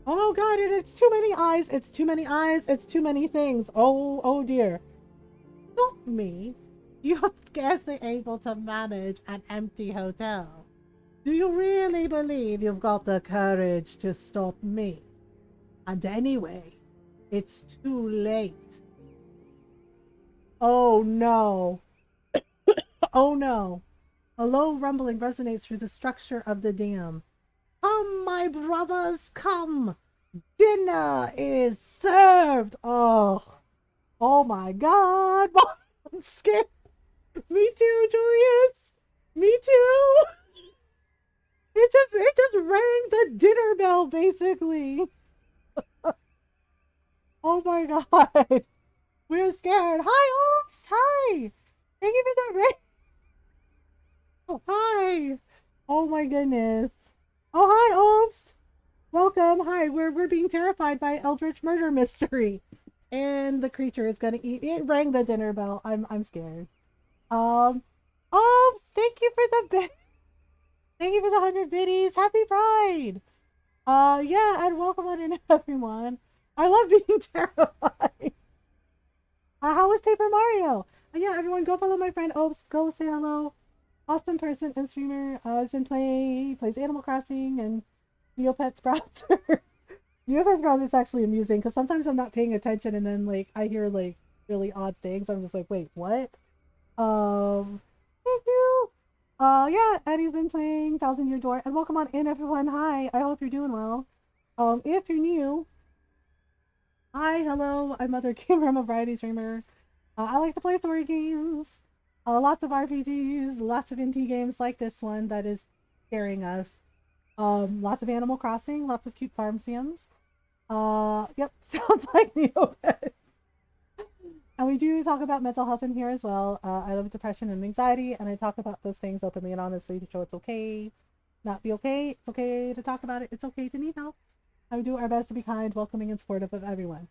Oh god, it's too many eyes, it's too many eyes, it's too many things. Oh dear. Not me. You're scarcely able to manage an empty hotel. Do you really believe you've got the courage to stop me? And anyway, it's too late. Oh no. Oh no. A low rumbling resonates through the structure of the dam. Come, my brothers, come! Dinner is served! Oh my god! I'm scared! Me too, Julius! Me too! It just rang the dinner bell, basically! Oh my god! We're scared! Hi, Oops! Hi! Thank you for the ring! Oh, hi! Oh my goodness! Oh, hi, Oops! Welcome! Hi, we're being terrified by Eldritch murder mystery. and the creature is gonna eat. It rang the dinner bell. I'm scared. Um, oh, thank you for thank you for the 100 biddies. Happy Pride. Yeah, and welcome on in, everyone. I love being terrified. How was Paper Mario? Yeah, everyone, go follow my friend Opes. Go say hello. Awesome person and streamer. Has been playing. He plays Animal Crossing and Neopets Browser. Neopets Browser is actually amusing because sometimes I'm not paying attention and then like I hear like really odd things. I'm just like, wait, what? Thank you. Yeah, Eddie's been playing Thousand Year Door, and welcome on in, everyone. Hi, I hope you're doing well. If you're new, hi, hello, I'm Mothergamer. I'm a variety streamer. I like to play story games, lots of RPGs, lots of indie games like this one that is scaring us. Lots of Animal Crossing, lots of cute farm sims. Yep, sounds like Neopet. And we do talk about mental health in here as well. I love depression and anxiety, and I talk about those things openly and honestly to show it's okay, not be okay. It's okay to talk about it. It's okay to need help. And we do our best to be kind, welcoming, and supportive of everyone.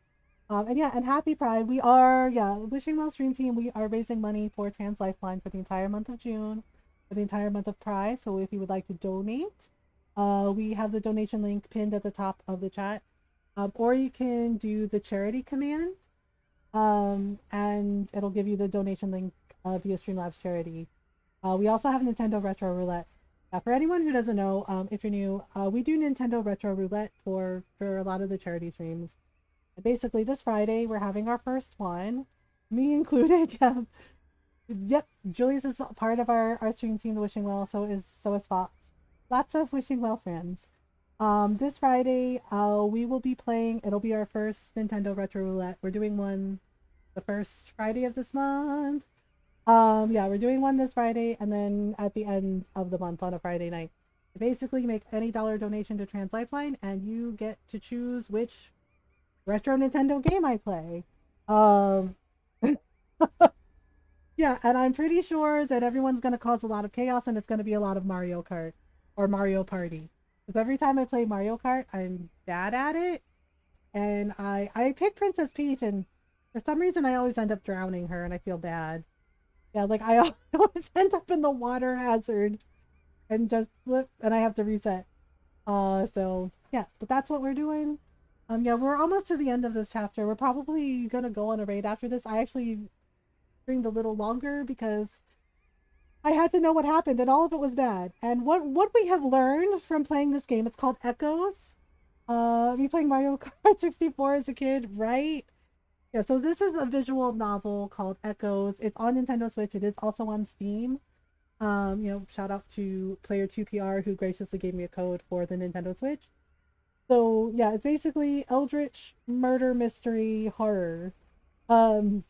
And yeah, and happy Pride. We are, yeah, Wishing Well Stream Team. We are raising money for Trans Lifeline for the entire month of June, for the entire month of Pride. So if you would like to donate, we have the donation link pinned at the top of the chat. Or you can do the charity command, and it'll give you the donation link via Streamlabs charity. We also have Nintendo Retro Roulette. For anyone who doesn't know, if you're new, we do Nintendo Retro Roulette for a lot of the charity streams. And basically, this Friday we're having our first one, me included. Yeah, yep. Julius is part of our stream team, the Wishing Well. So is Fox. Lots of Wishing Well friends. This Friday, we will be playing. It'll be our first Nintendo Retro Roulette. We're doing one the first Friday of this month. Yeah, we're doing one this Friday, and then at the end of the month on a Friday night. Basically, make any dollar donation to Trans Lifeline, and you get to choose which retro Nintendo game I play. Um, yeah, and I'm pretty sure that everyone's gonna cause a lot of chaos, and it's gonna be a lot of Mario Kart or Mario Party. Because every time I play Mario Kart, I'm bad at it, and I pick Princess Peach, and for some reason I always end up drowning her, and I feel bad. Yeah, like I always end up in the water hazard and just flip, and I have to reset. So yes, but that's what we're doing. Yeah, we're almost to the end of this chapter. We're probably gonna go on a raid after this. I actually streamed a little longer because I had to know what happened, and all of it was bad. And what we have learned from playing this game, it's called Echoes. Me playing Mario Kart 64 as a kid, right? Yeah, so this is a visual novel called Echoes. It's on Nintendo Switch. It is also on Steam. Shout out to Player 2PR who graciously gave me a code for the Nintendo Switch. So yeah, it's basically eldritch murder mystery horror. Um,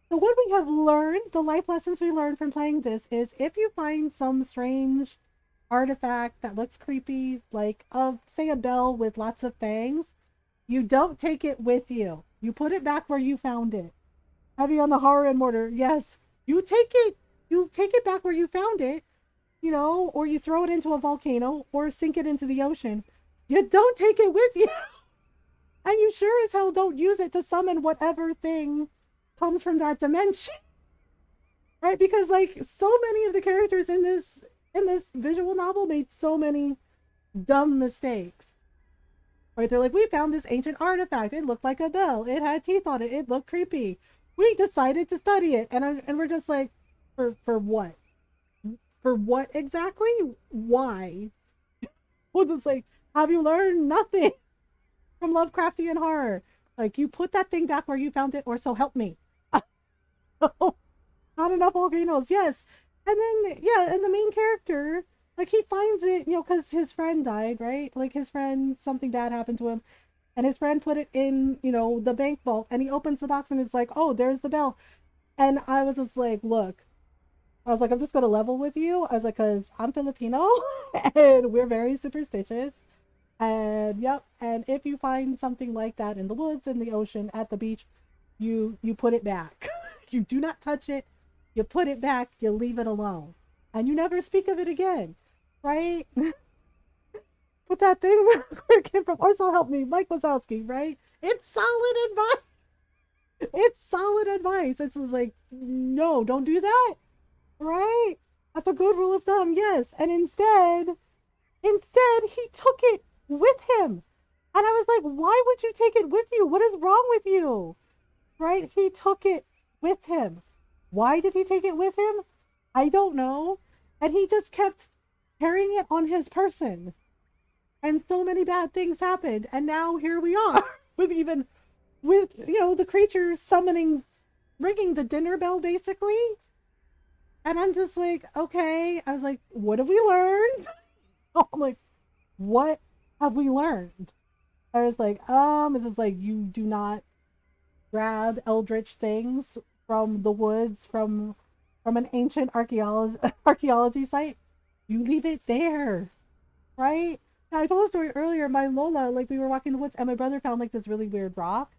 so what we have learned, the life lessons we learned from playing this is if you find some strange artifact that looks creepy, like say a bell with lots of fangs, you don't take it with you. You put it back where you found it. Heavy on the horror and mortar. Yes, you take it. You take it back where you found it. Or you throw it into a volcano or sink it into the ocean. You don't take it with you. And you sure as hell don't use it to summon whatever thing comes from that dimension. Right? Because like so many of the characters in this visual novel made so many dumb mistakes. Right? They're like, we found this ancient artifact. It looked like a bell. It had teeth on it. It looked creepy. We decided to study it. And we're just like, for what? For what exactly? Why? We'll just like, have you learned nothing from Lovecraftian horror? Like, you put that thing back where you found it, or so help me. Not enough volcanoes, yes. And then, yeah, and the main character, like, he finds it, because his friend died, right? Like, his friend, something bad happened to him, and his friend put it in, the bank vault, and he opens the box, and it's like, oh, there's the bell. And I was just like, look, I was like, I'm just going to level with you. I was like, because I'm Filipino, and we're very superstitious. And, yep, and if you find something like that in the woods, in the ocean, at the beach, you put it back. You do not touch it. You put it back, you leave it alone. And you never speak of it again. Right? Put that thing where it came from. Or so help me, Mike Wazowski, right? It's solid advice. good advice. It's like, no, don't do that. Right? That's a good rule of thumb, yes. And instead, he took it with him. And I was like, why would you take it with you? What is wrong with you? Right? He took it with him. Why did he take it with him? I don't know. And he just kept carrying it on his person. And so many bad things happened. And now here we are with the creature summoning, ringing the dinner bell basically. And I'm just like, okay. I was like, what have we learned? I'm like, what have we learned? I was like, it's just like you do not grab eldritch things from the woods, from an ancient archaeology site. You leave it there, right? Now, I told a story earlier. My Lola, like we were walking in the woods, and my brother found like this really weird rock,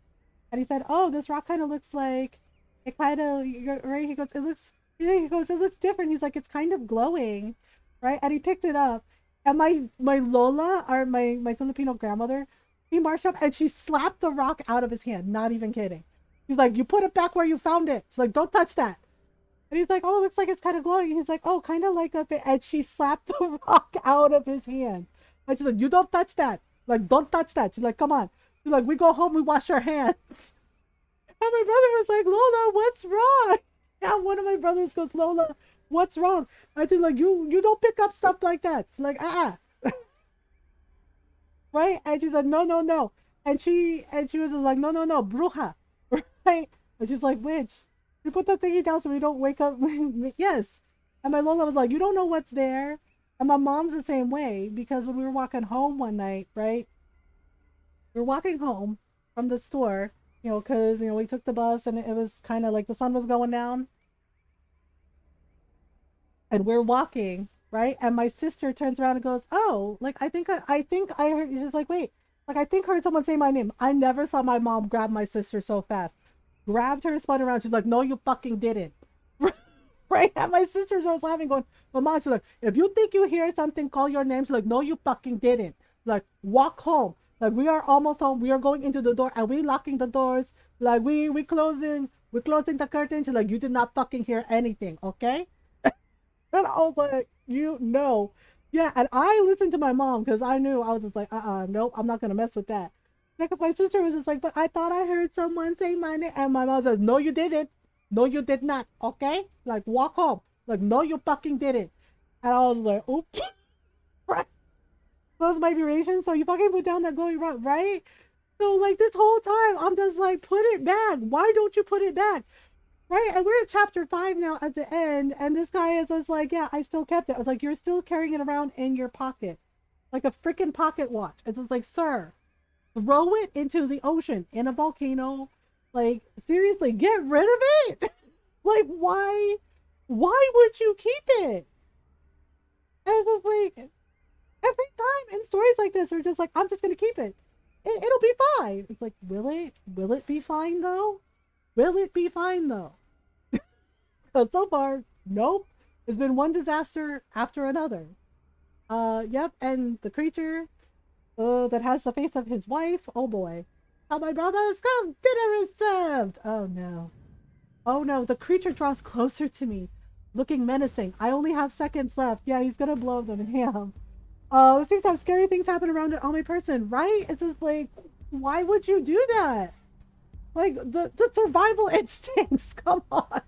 and he said, "Oh, this rock kind of looks like it kind of right." He goes, "It looks." Yeah, he goes, "It looks different." He's like, "It's kind of glowing," right? And he picked it up, and my Lola, or my Filipino grandmother, he marched up and she slapped the rock out of his hand. Not even kidding. He's like, "You put it back where you found it." She's like, "Don't touch that." And he's like, "Oh, it looks like it's kind of glowing." And he's like, "Oh, kind of like a bit." And she slapped the rock out of his hand. And she's like, "You don't touch that. Like, don't touch that." She's like, "Come on." She's like, "We go home, we wash our hands." And my brother was like, "Lola, what's wrong?" And one of my brothers goes, "Lola, what's wrong?" And she's like, you don't pick up stuff like that." She's like, right? And she's like, "No, no, no." And she was like, "No, no, no, bruja." Right? And she's like, "Witch. You put the thingy down so we don't wake up." Yes. And my Lola was like, "You don't know what's there." And my mom's the same way, because when we were walking home one night, right? We were walking home from the store, because, we took the bus and it was kind of like the sun was going down. And we're walking, right? And my sister turns around and goes, "Oh, like I think I heard." She's like, "Wait, like I think I heard someone say my name." I never saw my mom grab my sister so fast. Grabbed her, spun around. She's like, "No, you fucking didn't." Right? And my sister starts laughing, going, "But mom," she's like, "if you think you hear something, call your name." She's like, "No, you fucking didn't." Like, walk home. Like, we are almost home. We are going into the door and we locking the doors. Like, we closing the curtains. She's like, "You did not fucking hear anything, okay?" And I was like, "You know." Yeah, and I listened to my mom because I knew. I was just like, nope, I'm not gonna mess with that. Because my sister was just like, "But I thought I heard someone say my name." And my mom says, "No, you didn't. No, you did not. Okay? Like, walk home." Like, "No, you fucking didn't." And I was like, "Oops." Right. Those might be reaction. So you fucking put down that glowing rock, right? So like this whole time, I'm just like, put it back. Why don't you put it back? Right? And we're at chapter 5 now at the end, and this guy is just like, "Yeah, I still kept it." I was like, "You're still carrying it around in your pocket, like a freaking pocket watch." It's just like, "Sir, throw it into the ocean in a volcano. Like, seriously, get rid of it." Like, why would you keep it? And it's just like, every time in stories like this, they're just like, "I'm just gonna keep it. It'll be fine." It's like, will it be fine though? Will it be fine though? Because so far, nope. It's been one disaster after another. Yep, and the creature, that has the face of his wife. Oh boy. "Oh, my brothers, come, dinner is served." Oh no. Oh no, the creature draws closer to me, looking menacing. I only have seconds left. Yeah, he's gonna blow them in ham. This seems to have scary things happen around it on my person, right? It's just like, why would you do that? Like, the survival instincts, come on.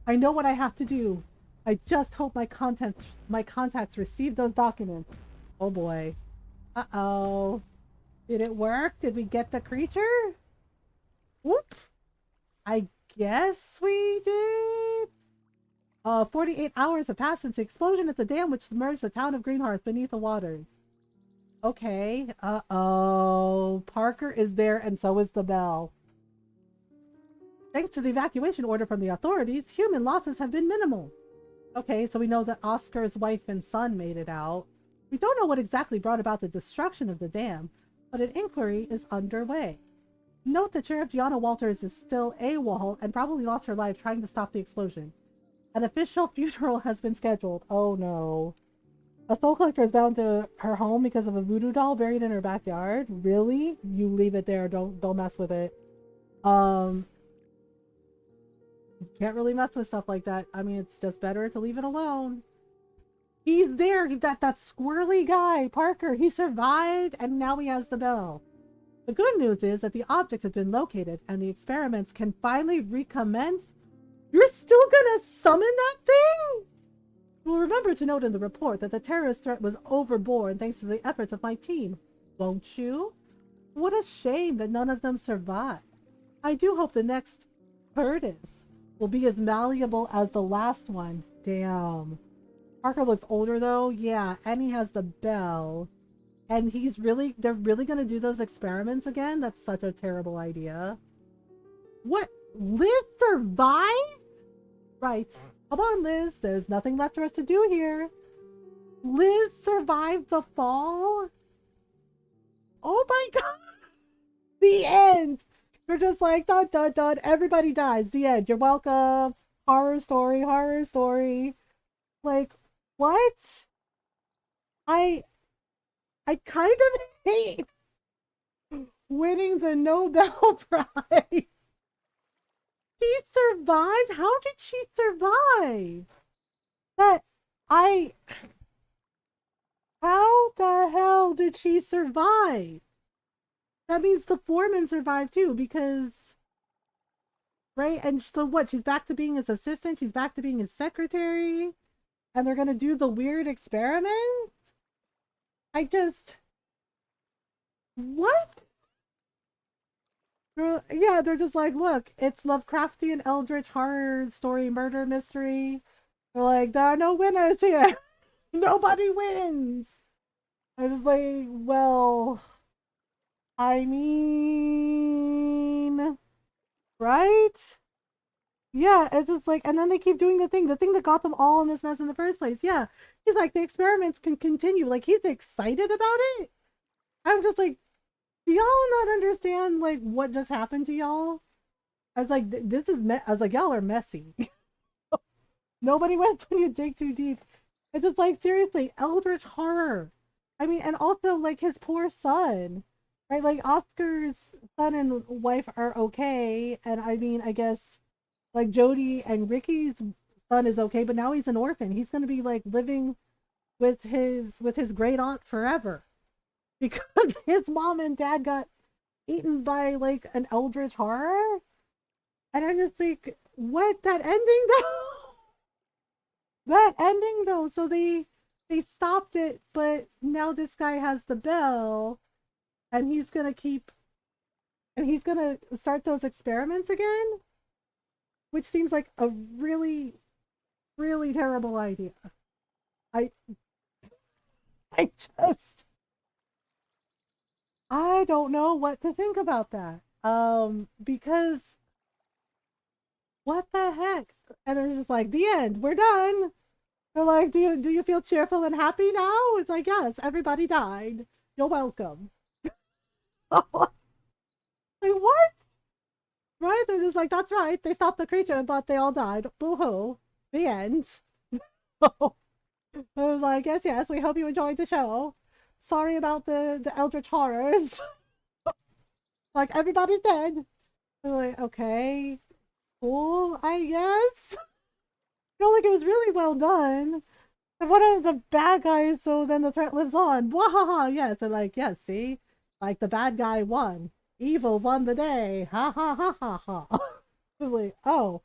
I know what I have to do. I just hope my contacts receive those documents. Oh boy. Uh-oh. Did it work? Did we get the creature? Whoop. I guess we did. 48 hours have passed since the explosion at the dam which submerged the town of Greenhearth beneath the waters. Okay. Uh-oh. Parker is there and so is the bell. Thanks to the evacuation order from the authorities, human losses have been minimal. Okay, so we know that Oscar's wife and son made it out. We don't know what exactly brought about the destruction of the dam, but an inquiry is underway. Note that Sheriff Gianna Walters is still AWOL and probably lost her life trying to stop the explosion. An official funeral has been scheduled. Oh no. A soul collector is bound to her home because of a voodoo doll buried in her backyard. Really? You leave it there. Don't mess with it. You can't really mess with stuff like that. I mean, it's just better to leave it alone. He's there. That squirrely guy, Parker. He survived, and now he has the bell. The good news is that the object has been located, and the experiments can finally recommence. You're still gonna summon that thing? You'll remember to note in the report that the terrorist threat was overborne thanks to the efforts of my team, won't you? What a shame that none of them survived. I do hope the next Curtis will be as malleable as the last one. Damn. Parker looks older though. Yeah, and he has the bell. And they're really gonna do those experiments again? That's such a terrible idea. What? Liz survived? Right. Come on, Liz. There's nothing left for us to do here. Liz survived the fall? Oh my god. The end. They're just like, dun, dun, dun. Everybody dies. The end. You're welcome. Horror story, horror story. Like, what? I kind of hate winning the Nobel Prize. She survived? How did she survive? How the hell did she survive? That means the foreman survived too, because, right? And so what? She's back to being his assistant. She's back to being his secretary. And they're going to do the weird experiments? What? Yeah, they're just like, look, it's Lovecraftian eldritch horror story, murder mystery. They're like, there are no winners here. Nobody wins. I was like, well, I mean, right? Yeah, it's just like, and then they keep doing the thing that got them all in this mess in the first place. Yeah, he's like, the experiments can continue. Like, he's excited about it. I'm just like, do y'all not understand, like, what just happened to y'all? I was like, I was like, y'all are messy. Nobody wins when you dig too deep. It's just like, seriously, eldritch horror. I mean, and also, like, his poor son, right? Like, Oscar's son and wife are okay. And I mean, I guess, like, Jody and Ricky's son is okay, but now he's an orphan. He's going to be, like, living with his great aunt forever because his mom and dad got eaten by, like, an eldritch horror. And I'm just like, what? That ending though? That ending though. So they stopped it, but now this guy has the bell, and he's gonna start those experiments again, which seems like a really, really terrible idea. I I just I don't know what to think about that. Because what the heck? And they're just like, the end. We're done. They're like, do you feel cheerful and happy now? It's like, yes, everybody died. You're welcome. Like, what? Right? They're just like, that's right. They stopped the creature, but they all died. Boo hoo. The end. I was like, yes, yes. We hope you enjoyed the show. Sorry about the eldritch horrors. Like, everybody's dead. They're like, okay, cool, I guess. Like, it was really well done. And one of the bad guys, so then the threat lives on. Wahaha, yes. They're like, yes, see? Like, the bad guy won. Evil won the day. Ha ha ha ha ha. I was like, oh,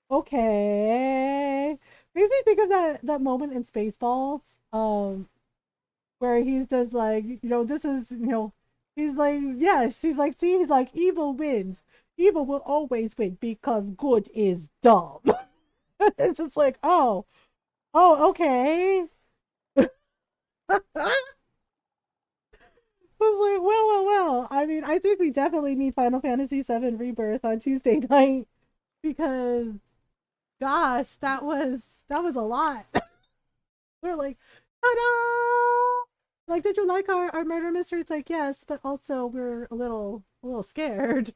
okay. Makes me think of that moment in Spaceballs, where he's just like, this is, he's like, yes, he's like, see, he's like, evil wins. Evil will always win because good is dumb. It's just like, okay. I was like, well. I mean, I think we definitely need Final Fantasy VII Rebirth on Tuesday night because, gosh, that was a lot. We're like, ta-da! Like, did you like our murder mystery? It's like, yes, but also we're a little scared.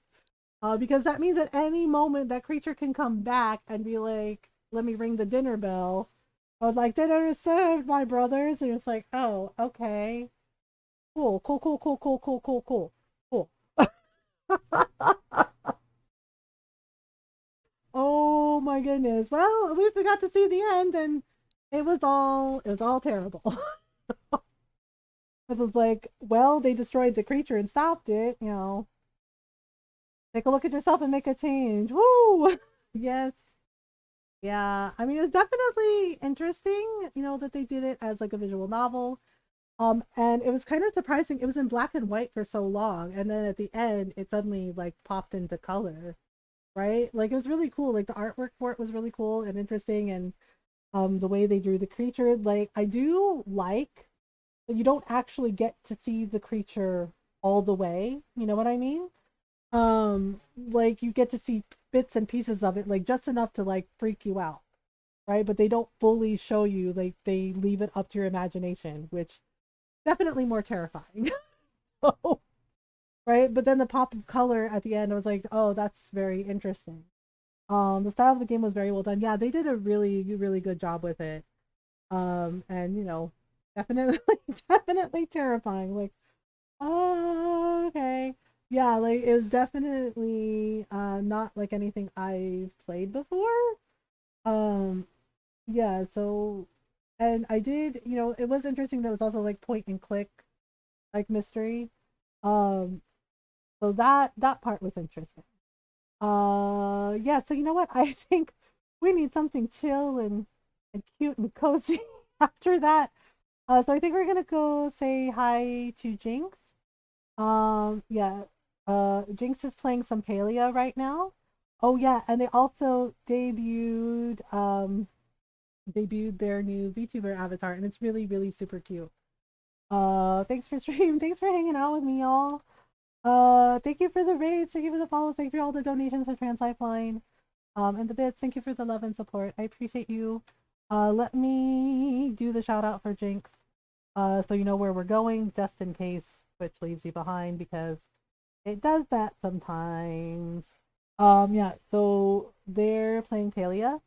Because that means at any moment that creature can come back and be like, let me ring the dinner bell. I was like, dinner is served, my brothers. And it's like, oh, okay. Cool, cool, cool, cool, cool, cool, cool, cool, cool. Oh goodness. Well, at least we got to see the end, and it was all terrible. It was like, well, they destroyed the creature and stopped it. Take a look at yourself and make a change. Woo! Yes. Yeah. I mean, it was definitely interesting, that they did it as like a visual novel. And it was kind of surprising. It was in black and white for so long, and then at the end, it suddenly like popped into color, right? Like it was really cool. Like the artwork for it was really cool and interesting, and the way they drew the creature. Like I do like that you don't actually get to see the creature all the way. You know what I mean? Like you get to see bits and pieces of it, like just enough to like freak you out, right? But they don't fully show you. Like they leave it up to your imagination, which definitely more terrifying. So, right? But then the pop of color at the end, I was like, oh, that's very interesting. The style of the game was very well done. Yeah, they did a really, really good job with it. And definitely, definitely terrifying. Like, oh, okay. Yeah, like it was definitely not like anything I've played before. Um, yeah, so and I did, it was interesting that it was also like point and click like mystery. Um, so that part was interesting. Yeah, so you know what? I think we need something chill and cute and cozy after that. So I think we're gonna go say hi to Jinx. Yeah. Jinx is playing some Palia right now. Oh yeah, and they also debuted their new VTuber avatar, and it's really, really super cute. Thanks for stream. Thanks for hanging out with me, y'all. Thank you for the raids. Thank you for the follows. Thank you for all the donations to Trans Lifeline. And the bits. Thank you for the love and support. I appreciate you. Let me do the shout out for Jinx. So you know where we're going, just in case Twitch leaves you behind, because it does that sometimes. Yeah. So they're playing Palia.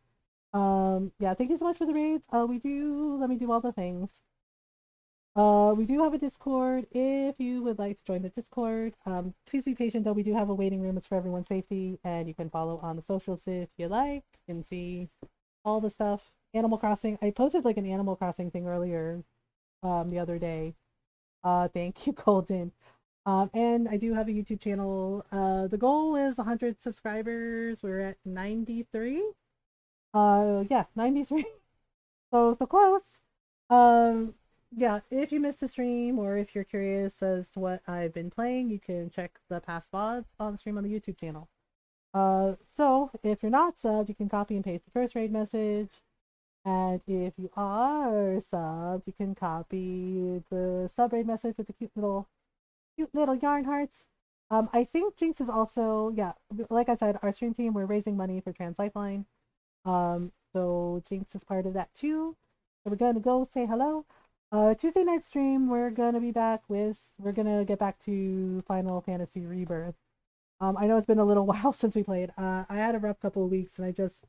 Yeah. Thank you so much for the raids. Let me do all the things. We do have a Discord. If you would like to join the Discord, please be patient though. We do have a waiting room. It's for everyone's safety, and you can follow on the socials if you like and see all the stuff. Animal Crossing. I posted like an Animal Crossing thing earlier, the other day. Thank you, Golden. And I do have a YouTube channel. The goal is 100 subscribers. We're at 93. Yeah, 93. So close. Um, yeah, if you missed a stream or if you're curious as to what I've been playing, you can check the past VODs on the stream on the YouTube channel. So if you're not subbed, you can copy and paste the first raid message. And if you are subbed, you can copy the sub raid message with the cute little yarn hearts. I think Jinx is also, yeah, like I said, our stream team, we're raising money for Trans Lifeline. So Jinx is part of that too. So we're gonna go say hello. Tuesday night stream, we're gonna get back to Final Fantasy Rebirth. I know it's been a little while since we played. I had a rough couple of weeks, and I just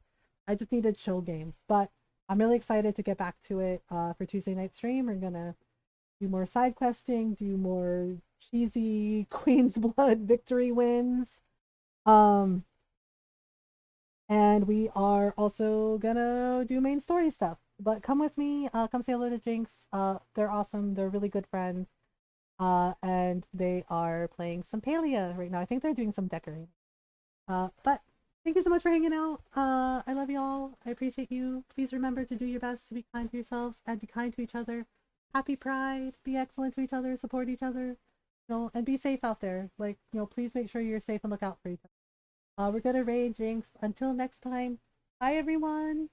needed chill games. But I'm really excited to get back to it. For Tuesday night stream, we're gonna do more side questing, do more cheesy Queen's Blood victory wins. Um, and we are also gonna do main story stuff. But come with me, come say hello to Jinx. They're awesome, they're really good friends. And they are playing some Palia right now. I think they're doing some decorating. But thank you so much for hanging out. I love y'all. I appreciate you. Please remember to do your best to be kind to yourselves and be kind to each other. Happy Pride. Be excellent to each other. Support each other. And be safe out there. Like, please make sure you're safe and look out for each other. We're gonna raid Jinx. Until next time. Bye, everyone.